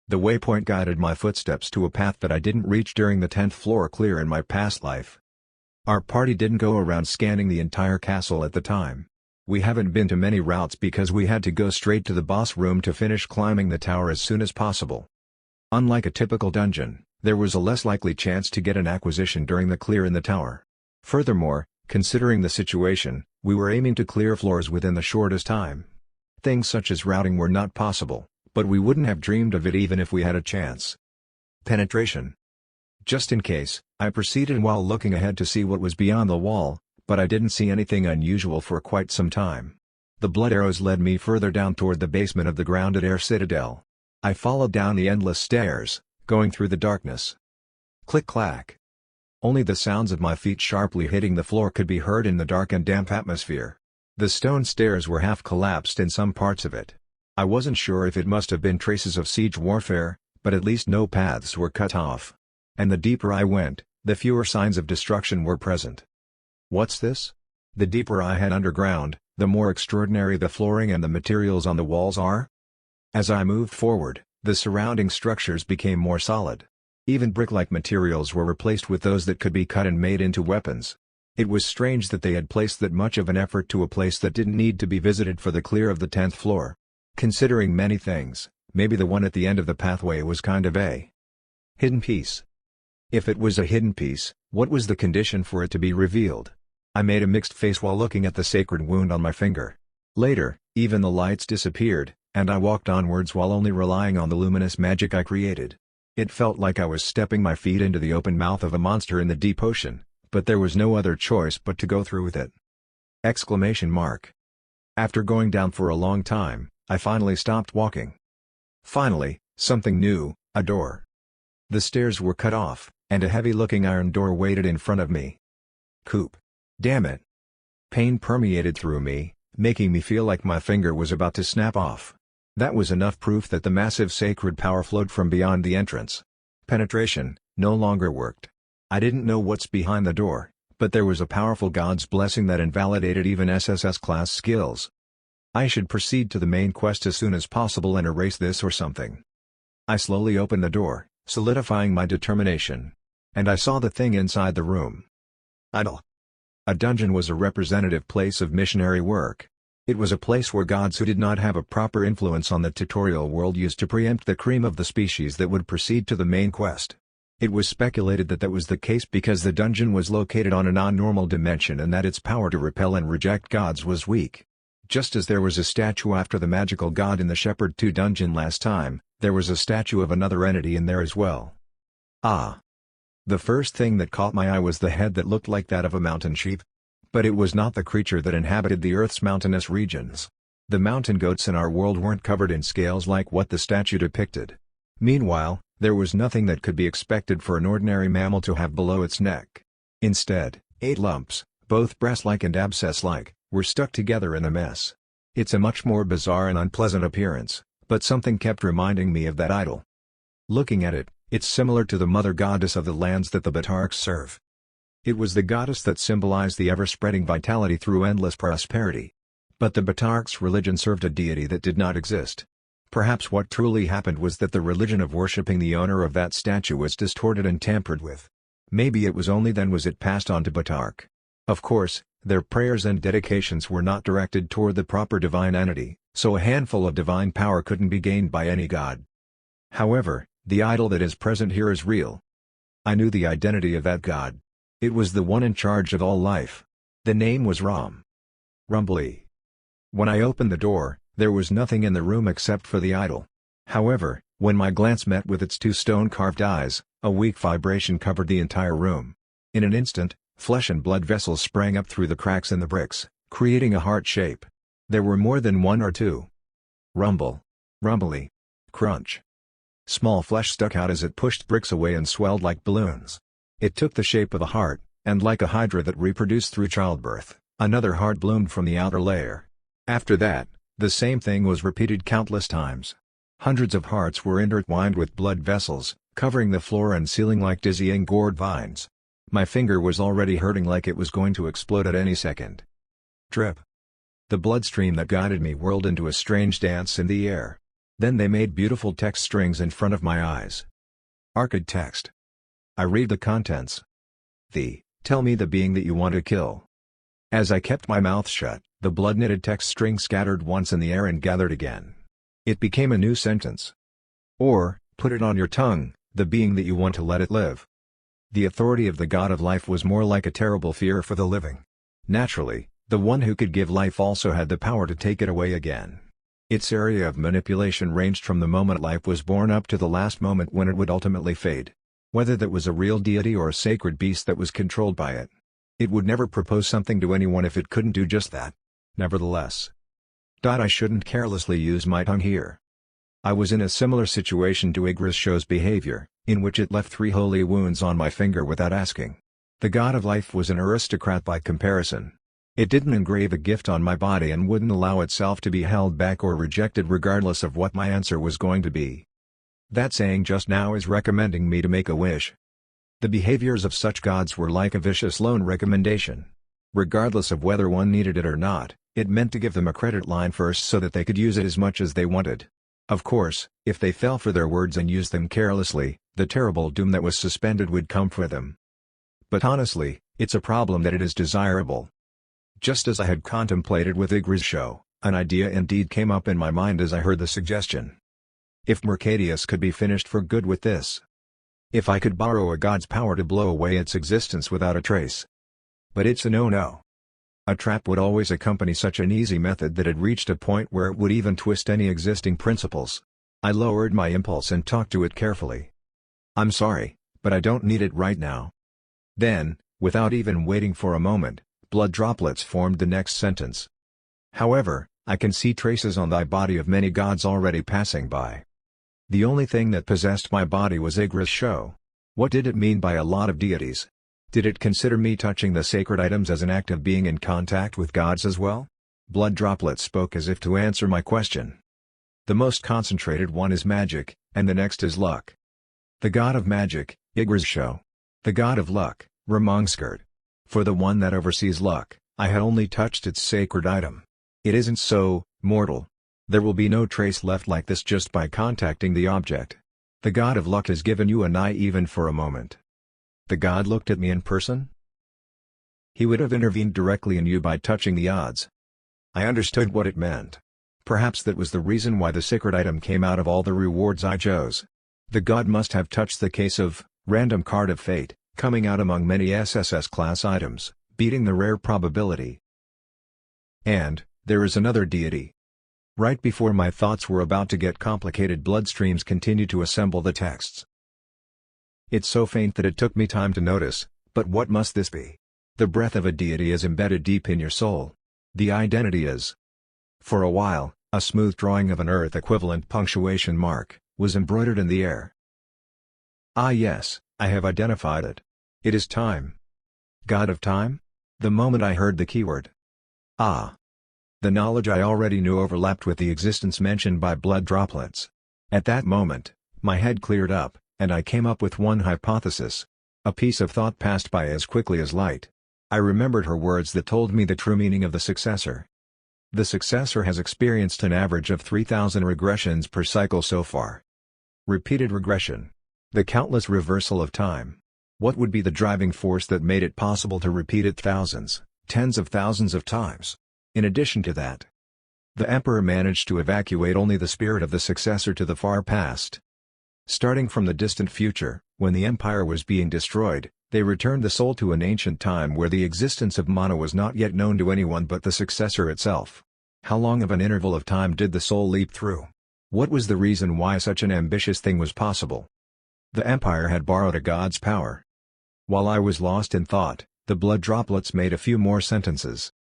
The waypoint guided my footsteps to a path that I didn't reach during the 10th floor clear in my past life. Our party didn't go around scanning the entire castle at the time. We haven't been to many routes because we had to go straight to the boss room to finish climbing the tower as soon as possible. Unlike a typical dungeon, there was a less likely chance to get an acquisition during the clear in the tower. Furthermore, considering the situation, we were aiming to clear floors within the shortest time. Things such as routing were not possible, but we wouldn't have dreamed of it even if we had a chance. Penetration. Just in case, I proceeded while looking ahead to see what was beyond the wall, but I didn't see anything unusual for quite some time. The blood arrows led me further down toward the basement of the grounded air citadel. I followed down the endless stairs, going through the darkness. Click-clack. Only the sounds of my feet sharply hitting the floor could be heard in the dark and damp atmosphere. The stone stairs were half collapsed in some parts of it. I wasn't sure if it must have been traces of siege warfare, but at least no paths were cut off. And the deeper I went, the fewer signs of destruction were present. What's this? The deeper I head underground, the more extraordinary the flooring and the materials on the walls are? As I moved forward, the surrounding structures became more solid. Even brick-like materials were replaced with those that could be cut and made into weapons. It was strange that they had placed that much of an effort to a place that didn't need to be visited for the clear of the 10th floor. Considering many things, maybe the one at the end of the pathway was kind of a hidden piece. If it was a hidden piece, what was the condition for it to be revealed? I made a mixed face while looking at the sacred wound on my finger. Later, even the lights disappeared, and I walked onwards while only relying on the luminous magic I created. It felt like I was stepping my feet into the open mouth of a monster in the deep ocean, but there was no other choice but to go through with it. Exclamation mark. After going down for a long time, I finally stopped walking. Finally, something new, a door. The stairs were cut off, and a heavy-looking iron door waited in front of me. Coop. Damn it. Pain permeated through me, making me feel like my finger was about to snap off. That was enough proof that the massive sacred power flowed from beyond the entrance. Penetration no longer worked. I didn't know what's behind the door, but there was a powerful god's blessing that invalidated even SSS-class skills. I should proceed to the main quest as soon as possible and erase this or something. I slowly opened the door, solidifying my determination. And I saw the thing inside the room. Idle. A dungeon was a representative place of missionary work. It was a place where gods who did not have a proper influence on the tutorial world used to preempt the cream of the species that would proceed to the main quest. It was speculated that that was the case because the dungeon was located on a non-normal dimension and that its power to repel and reject gods was weak. Just as there was a statue after the magical god in the Shepherd 2 dungeon last time, there was a statue of another entity in there as well. Ah. The first thing that caught my eye was the head that looked like that of a mountain sheep. But it was not the creature that inhabited the Earth's mountainous regions. The mountain goats in our world weren't covered in scales like what the statue depicted. Meanwhile, there was nothing that could be expected for an ordinary mammal to have below its neck. Instead, 8 lumps, both breast-like and abscess-like, were stuck together in a mess. It's a much more bizarre and unpleasant appearance, but something kept reminding me of that idol. Looking at it, it's similar to the mother goddess of the lands that the Batarks serve. It was the goddess that symbolized the ever-spreading vitality through endless prosperity. But the Batarks' religion served a deity that did not exist. Perhaps what truly happened was that the religion of worshipping the owner of that statue was distorted and tampered with. Maybe it was only then was it passed on to Batark. Of course, their prayers and dedications were not directed toward the proper divine entity, so a handful of divine power couldn't be gained by any god. However, the idol that is present here is real. I knew the identity of that god. It was the one in charge of all life. The name was Ram. Rumbly. When I opened the door, there was nothing in the room except for the idol. However, when my glance met with its 2 stone-carved eyes, a weak vibration covered the entire room. In an instant, flesh and blood vessels sprang up through the cracks in the bricks, creating a heart shape. There were more than 1 or 2. Rumble. Rumbly. Crunch. Small flesh stuck out as it pushed bricks away and swelled like balloons. It took the shape of a heart, and like a hydra that reproduced through childbirth, another heart bloomed from the outer layer. After that, the same thing was repeated countless times. Hundreds of hearts were intertwined with blood vessels, covering the floor and ceiling like dizzying gourd vines. My finger was already hurting like it was going to explode at any second. Drip. The bloodstream that guided me whirled into a strange dance in the air. Then they made beautiful text strings in front of my eyes. Arcade text. I read the contents. Tell me the being that you want to kill. As I kept my mouth shut, the blood-knitted text string scattered once in the air and gathered again. It became a new sentence. Or, put it on your tongue, the being that you want to let it live. The authority of the god of life was more like a terrible fear for the living. Naturally, the one who could give life also had the power to take it away again. Its area of manipulation ranged from the moment life was born up to the last moment when it would ultimately fade. Whether that was a real deity or a sacred beast that was controlled by it. It would never propose something to anyone if it couldn't do just that. Nevertheless. I shouldn't carelessly use my tongue here. I was in a similar situation to Yggdrasil's behavior, in which it left 3 holy wounds on my finger without asking. The god of life was an aristocrat by comparison. It didn't engrave a gift on my body and wouldn't allow itself to be held back or rejected regardless of what my answer was going to be. That saying just now is recommending me to make a wish. The behaviors of such gods were like a vicious loan recommendation. Regardless of whether one needed it or not, it meant to give them a credit line first so that they could use it as much as they wanted. Of course, if they fell for their words and used them carelessly, the terrible doom that was suspended would come for them. But honestly, it's a problem that it is desirable. Just as I had contemplated with Yggdrasil, an idea indeed came up in my mind as I heard the suggestion. If Mercadius could be finished for good with this. If I could borrow a god's power to blow away its existence without a trace. But it's a no-no. A trap would always accompany such an easy method that had reached a point where it would even twist any existing principles. I lowered my impulse and talked to it carefully. I'm sorry, but I don't need it right now. Then, without even waiting for a moment, blood droplets formed the next sentence. However, I can see traces on thy body of many gods already passing by. The only thing that possessed my body was Yggdrasil. What did it mean by a lot of deities? Did it consider me touching the sacred items as an act of being in contact with gods as well? Blood droplets spoke as if to answer my question. The most concentrated one is magic, and the next is luck. The god of magic, Yggdrasil. The god of luck, Ramongskert. For the one that oversees luck, I had only touched its sacred item. It isn't so, mortal. There will be no trace left like this just by contacting the object. The god of luck has given you an eye even for a moment. The god looked at me in person? He would have intervened directly in you by touching the odds. I understood what it meant. Perhaps that was the reason why the sacred item came out of all the rewards I chose. The god must have touched the case of random card of fate, coming out among many SSS class items, beating the rare probability. And there is another deity. Right before my thoughts were about to get complicated, bloodstreams continued to assemble the texts. It's so faint that it took me time to notice, but what must this be? The breath of a deity is embedded deep in your soul. The identity is. For a while, a smooth drawing of an Earth-equivalent punctuation mark was embroidered in the air. Ah yes, I have identified it. It is time. God of time? The moment I heard the keyword. Ah! The knowledge I already knew overlapped with the existence mentioned by blood droplets. At that moment, my head cleared up, and I came up with one hypothesis. A piece of thought passed by as quickly as light. I remembered her words that told me the true meaning of the successor. The successor has experienced an average of 3,000 regressions per cycle so far. Repeated regression. The countless reversal of time. What would be the driving force that made it possible to repeat it thousands, tens of thousands of times? In addition to that, the Emperor managed to evacuate only the spirit of the successor to the far past. Starting from the distant future, when the Empire was being destroyed, they returned the soul to an ancient time where the existence of mana was not yet known to anyone but the successor itself. How long of an interval of time did the soul leap through? What was the reason why such an ambitious thing was possible? The Empire had borrowed a god's power. While I was lost in thought, the blood droplets made a few more sentences.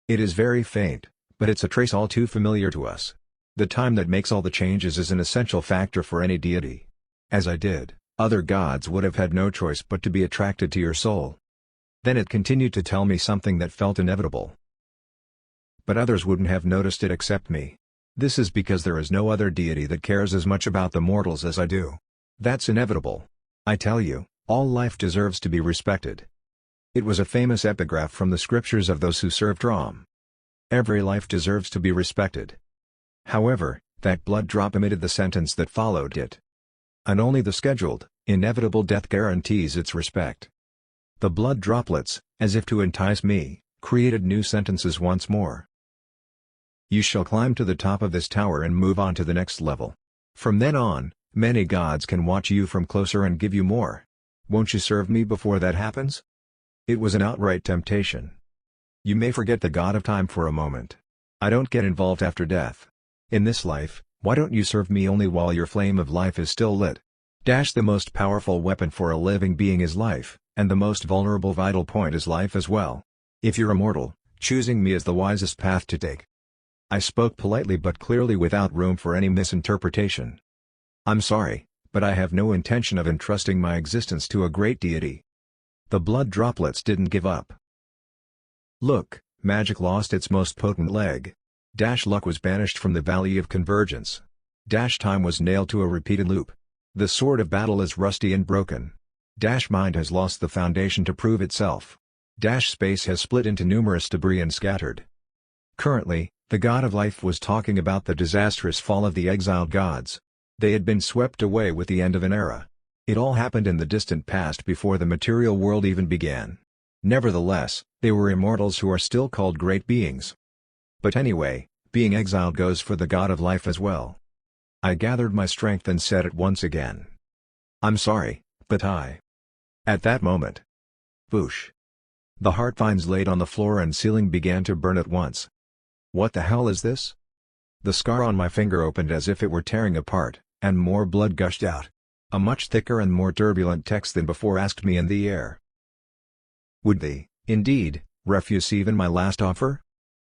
It is very faint, but it's a trace all too familiar to us. The time that makes all the changes is an essential factor for any deity. As I did, other gods would have had no choice but to be attracted to your soul. Then it continued to tell me something that felt inevitable. But others wouldn't have noticed it except me. This is because there is no other deity that cares as much about the mortals as I do. That's inevitable. I tell you, all life deserves to be respected. It was a famous epigraph from the scriptures of those who served Ram. Every life deserves to be respected. However, that blood drop emitted the sentence that followed it. And only the scheduled, inevitable death guarantees its respect. The blood droplets, as if to entice me, created new sentences once more. You shall climb to the top of this tower and move on to the next level. From then on, many gods can watch you from closer and give you more. Won't you serve me before that happens? It was an outright temptation. You may forget the god of time for a moment. I don't get involved after death. In this life, why don't you serve me only while your flame of life is still lit? The most powerful weapon for a living being is life, and the most vulnerable vital point is life as well. If you're immortal, choosing me is the wisest path to take. I spoke politely but clearly without room for any misinterpretation. I'm sorry, but I have no intention of entrusting my existence to a great deity. The blood droplets didn't give up. Look, magic lost its most potent leg. Luck was banished from the Valley of Convergence. Time was nailed to a repeated loop. The sword of battle is rusty and broken. Mind has lost the foundation to prove itself. Space has split into numerous debris and scattered. Currently, the god of life was talking about the disastrous fall of the exiled gods. They had been swept away with the end of an era. It all happened in the distant past before the material world even began. Nevertheless, they were immortals who are still called great beings. But anyway, being exiled goes for the god of life as well. I gathered my strength and said it once again. I'm sorry, but I... At that moment. Boosh. The heart vines laid on the floor and ceiling began to burn at once. What the hell is this? The scar on my finger opened as if it were tearing apart, and more blood gushed out. A much thicker and more turbulent text than before asked me in the air. Would thee, indeed, refuse even my last offer?